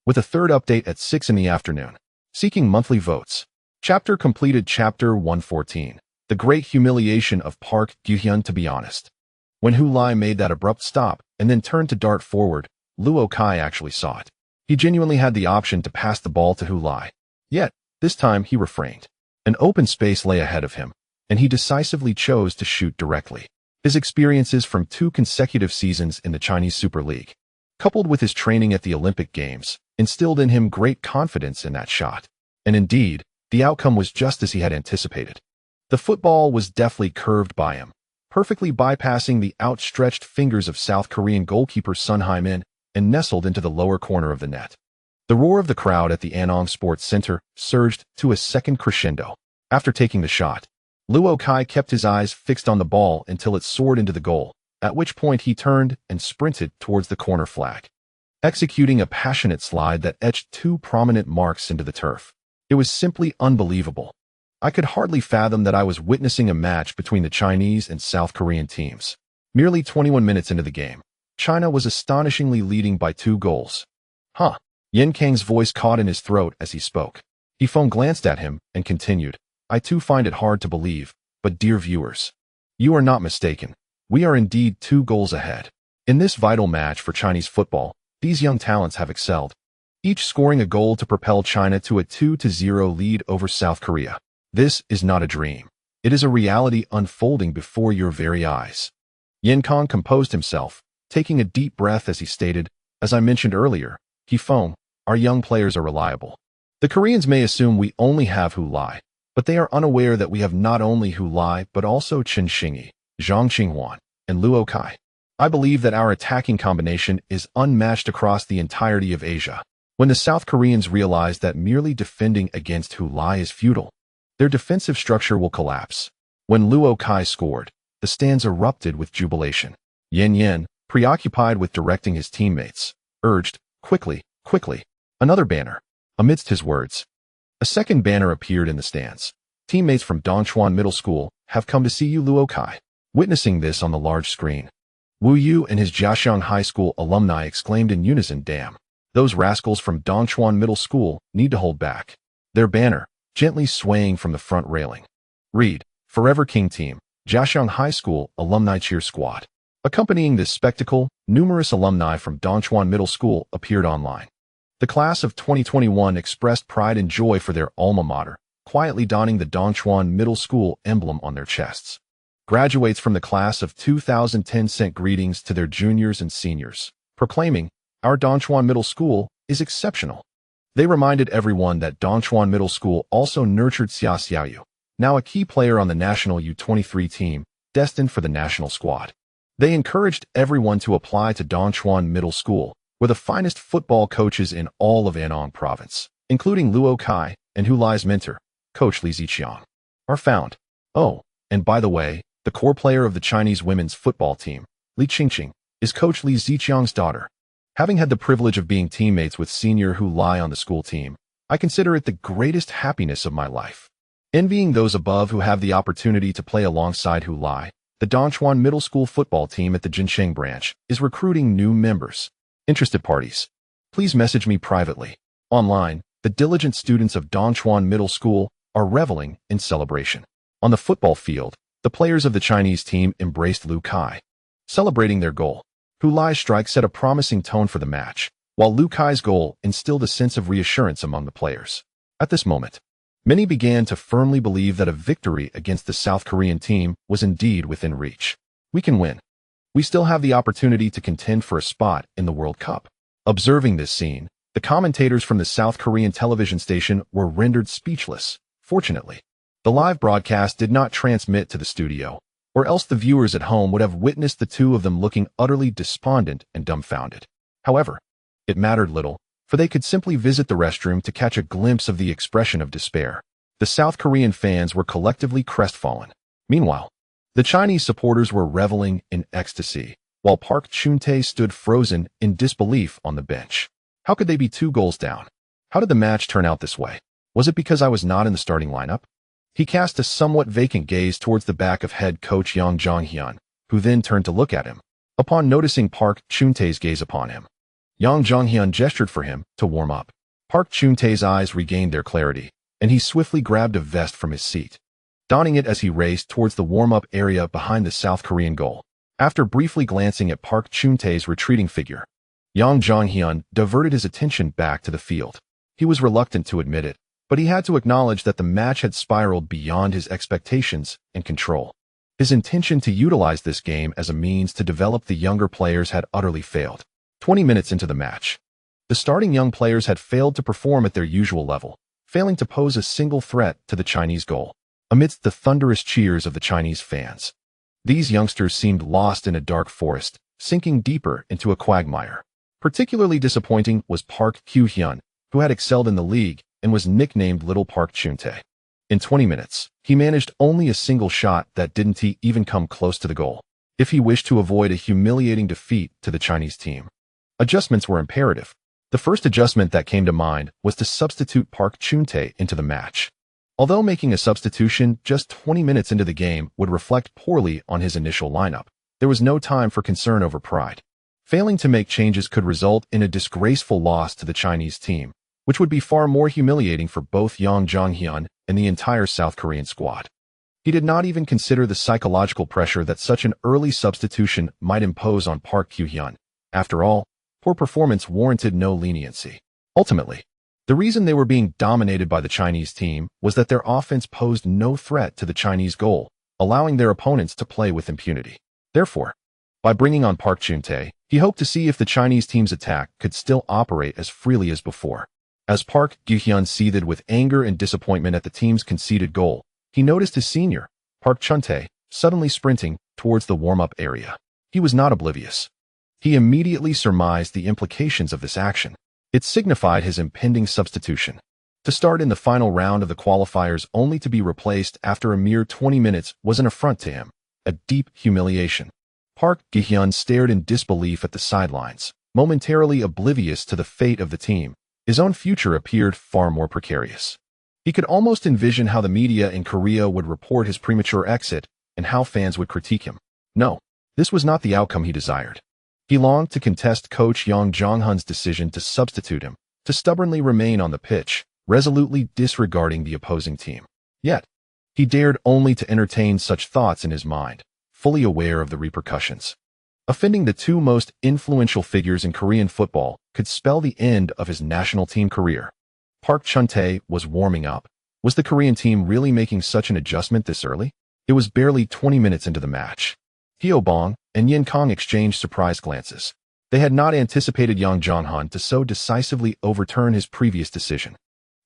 with a third update at 6 in the afternoon. Seeking monthly votes. Chapter completed. Chapter 114. The Great Humiliation of Park Gyuhyun. To be honest, when Hu Lai made that abrupt stop and then turned to dart forward, Luo Kai actually saw it. He genuinely had the option to pass the ball to Hu Lai. Yet, this time he refrained. An open space lay ahead of him, and he decisively chose to shoot directly. His experiences from 2 consecutive seasons in the Chinese Super League, coupled with his training at the Olympic Games, instilled in him great confidence in that shot. And indeed, the outcome was just as he had anticipated. The football was deftly curved by him, perfectly bypassing the outstretched fingers of South Korean goalkeeper Sun Hye-min and nestled into the lower corner of the net. The roar of the crowd at the Anong Sports Center surged to a second crescendo. After taking the shot, Luo Kai kept his eyes fixed on the ball until it soared into the goal, at which point he turned and sprinted towards the corner flag, executing a passionate slide that etched 2 prominent marks into the turf. It was simply unbelievable. I could hardly fathom that I was witnessing a match between the Chinese and South Korean teams. Merely 21 minutes into the game, China was astonishingly leading by 2 goals. Huh. Yen Kang's voice caught in his throat as he spoke. He glanced at him and continued, I too find it hard to believe, but dear viewers, you are not mistaken. We are indeed 2 goals ahead. In this vital match for Chinese football, these young talents have excelled, each scoring a goal to propel China to a 2-0 lead over South Korea. This is not a dream. It is a reality unfolding before your very eyes. Yen Kang composed himself, taking a deep breath as he stated, as I mentioned earlier, our young players are reliable. The Koreans may assume we only have Hu Lai, but they are unaware that we have not only Hu Lai but also Chen Xingyi, Zhang Qinghwan, and Luo Kai. I believe that our attacking combination is unmatched across the entirety of Asia. When the South Koreans realize that merely defending against Hu Lai is futile, their defensive structure will collapse. When Luo Kai scored, the stands erupted with jubilation. Yen, preoccupied with directing his teammates, urged, quickly, another banner. Amidst his words, a second banner appeared in the stands. Teammates from Dongchuan Middle School have come to see you, Luo Kai. Witnessing this on the large screen, Wu Yu and his Jiaxiang High School alumni exclaimed in unison, damn. Those rascals from Dongchuan Middle School need to hold back. Their banner, gently swaying from the front railing, read, Forever King Team, Jiaxiang High School Alumni Cheer Squad. Accompanying this spectacle, numerous alumni from Dongchuan Middle School appeared online. The class of 2021 expressed pride and joy for their alma mater, quietly donning the Dongchuan Middle School emblem on their chests. Graduates from the class of 2010 sent greetings to their juniors and seniors, proclaiming, our Dongchuan Middle School is exceptional. They reminded everyone that Dongchuan Middle School also nurtured Xia Xiaoyu, now a key player on the national U23 team, destined for the national squad. They encouraged everyone to apply to Dongchuan Middle School, where the finest football coaches in all of Anong province, including Luo Kai and Hu Lai's mentor, Coach Li Ziqiang, are found. Oh, and by the way, the core player of the Chinese women's football team, Li Qingqing, is Coach Li Ziqiang's daughter. Having had the privilege of being teammates with senior Hu Lai on the school team, I consider it the greatest happiness of my life. Envying those above who have the opportunity to play alongside Hu Lai, the Dongchuan Middle School football team at the Jincheng branch is recruiting new members. Interested parties, please message me privately. Online, the diligent students of Dongchuan Middle School are reveling in celebration. On the football field, the players of the Chinese team embraced Lu Kai, celebrating their goal. Hu Lai's strike set a promising tone for the match, while Lu Kai's goal instilled a sense of reassurance among the players. At this moment, many began to firmly believe that a victory against the South Korean team was indeed within reach. We can win. We still have the opportunity to contend for a spot in the World Cup. Observing this scene, the commentators from the South Korean television station were rendered speechless. Fortunately, the live broadcast did not transmit to the studio, or else the viewers at home would have witnessed the two of them looking utterly despondent and dumbfounded. However, it mattered little, for they could simply visit the restroom to catch a glimpse of the expression of despair. The South Korean fans were collectively crestfallen. Meanwhile, the Chinese supporters were reveling in ecstasy, while Park Chun-tae stood frozen in disbelief on the bench. How could they be 2 goals down? How did the match turn out this way? Was it because I was not in the starting lineup? He cast a somewhat vacant gaze towards the back of head coach Yang Zhonghyun, who then turned to look at him. Upon noticing Park Chun-tae's gaze upon him, Yang Zhonghyun gestured for him to warm up. Park Chun-tae's eyes regained their clarity, and he swiftly grabbed a vest from his seat, donning it as he raced towards the warm-up area behind the South Korean goal. After briefly glancing at Park Chun-tae's retreating figure, Yang Zhonghyun diverted his attention back to the field. He was reluctant to admit it, but he had to acknowledge that the match had spiraled beyond his expectations and control. His intention to utilize this game as a means to develop the younger players had utterly failed. 20 minutes into the match, the starting young players had failed to perform at their usual level, failing to pose a single threat to the Chinese goal. Amidst the thunderous cheers of the Chinese fans, these youngsters seemed lost in a dark forest, sinking deeper into a quagmire. Particularly disappointing was Park Kyu-hyun, who had excelled in the league and was nicknamed Little Park Chun-tae. In 20 minutes, he managed only a single shot that didn't even come close to the goal. if he wished to avoid a humiliating defeat to the Chinese team. Adjustments were imperative. The first adjustment that came to mind was to substitute Park Chun-tae into the match. Although making a substitution just 20 minutes into the game would reflect poorly on his initial lineup, there was no time for concern over pride. Failing to make changes could result in a disgraceful loss to the Chinese team, which would be far more humiliating for both Yang Jonghyun and the entire South Korean squad. He did not even consider the psychological pressure that such an early substitution might impose on Park Kyu-hyun. After all, poor performance warranted no leniency. Ultimately, the reason they were being dominated by the Chinese team was that their offense posed no threat to the Chinese goal, allowing their opponents to play with impunity. Therefore, by bringing on Park Chun-tae, he hoped to see if the Chinese team's attack could still operate as freely as before. As Park Kyu-hyun seethed with anger and disappointment at the team's conceded goal, he noticed his senior, Park Chun-tae, suddenly sprinting towards the warm-up area. He was not oblivious. He immediately surmised the implications of this action. It signified his impending substitution. To start in the final round of the qualifiers only to be replaced after a mere 20 minutes was an affront to him, a deep humiliation. Park Kyu-hyun stared in disbelief at the sidelines, momentarily oblivious to the fate of the team. His own future appeared far more precarious. He could almost envision how the media in Korea would report his premature exit and how fans would critique him. No, this was not the outcome he desired. He longed to contest coach Yang Jong-hun's decision to substitute him, to stubbornly remain on the pitch, resolutely disregarding the opposing team. Yet, he dared only to entertain such thoughts in his mind, fully aware of the repercussions. Offending the two most influential figures in Korean football could spell the end of his national team career. Park Chun-tae was warming up. Was the Korean team really making such an adjustment this early? It was barely 20 minutes into the match. Hyo Bong and Yin Kong exchanged surprised glances. They had not anticipated Yang Jong-hun to so decisively overturn his previous decision.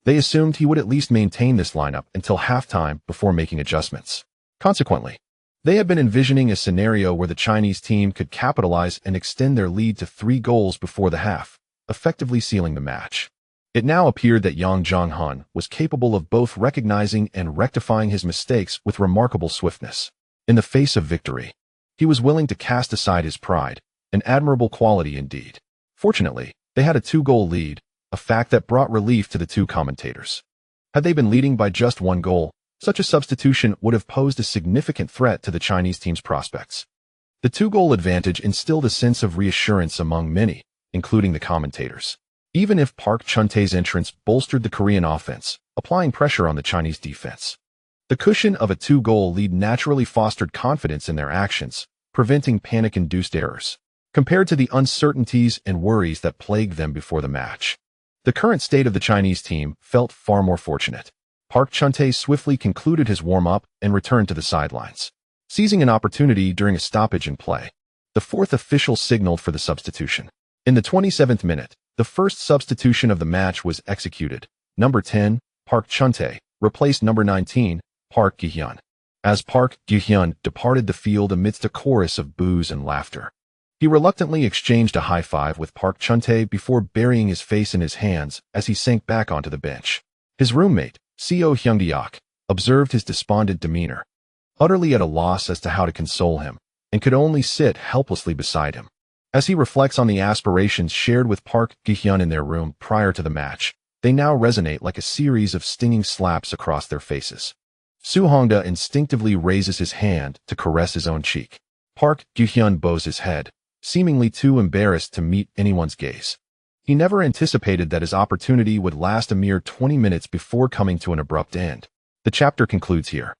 They assumed he would at least maintain this lineup until halftime before making adjustments. Consequently, they had been envisioning a scenario where the Chinese team could capitalize and extend their lead to 3 goals before the half, effectively sealing the match. It now appeared that Yang Jong-hun was capable of both recognizing and rectifying his mistakes with remarkable swiftness. In the face of victory, he was willing to cast aside his pride, an admirable quality indeed. Fortunately, they had a 2-goal lead, a fact that brought relief to the two commentators. Had they been leading by just 1 goal, such a substitution would have posed a significant threat to the Chinese team's prospects. The 2-goal advantage instilled a sense of reassurance among many, including the commentators. Even if Park Chun-tae's entrance bolstered the Korean offense, applying pressure on the Chinese defense. The cushion of a 2-goal lead naturally fostered confidence in their actions, preventing panic-induced errors. Compared to the uncertainties and worries that plagued them before the match, the current state of the Chinese team felt far more fortunate. Park Chun-tae swiftly concluded his warm-up and returned to the sidelines. Seizing an opportunity during a stoppage in play, the 4th official signaled for the substitution. In the 27th minute, the first substitution of the match was executed. Number 10, Park Chun-tae, replaced number 19, Park Kyu-hyun. As Park Kyu-hyun departed the field amidst a chorus of boos and laughter, he reluctantly exchanged a high-five with Park Chun-tae before burying his face in his hands as he sank back onto the bench. His roommate, Seo Hyung-deok, observed his despondent demeanor, utterly at a loss as to how to console him, and could only sit helplessly beside him. As he reflects on the aspirations shared with Park Kyu-hyun in their room prior to the match, they now resonate like a series of stinging slaps across their faces. Soo Hongda instinctively raises his hand to caress his own cheek. Park Kyu-hyun bows his head, seemingly too embarrassed to meet anyone's gaze. He never anticipated that his opportunity would last a mere 20 minutes before coming to an abrupt end. The chapter concludes here.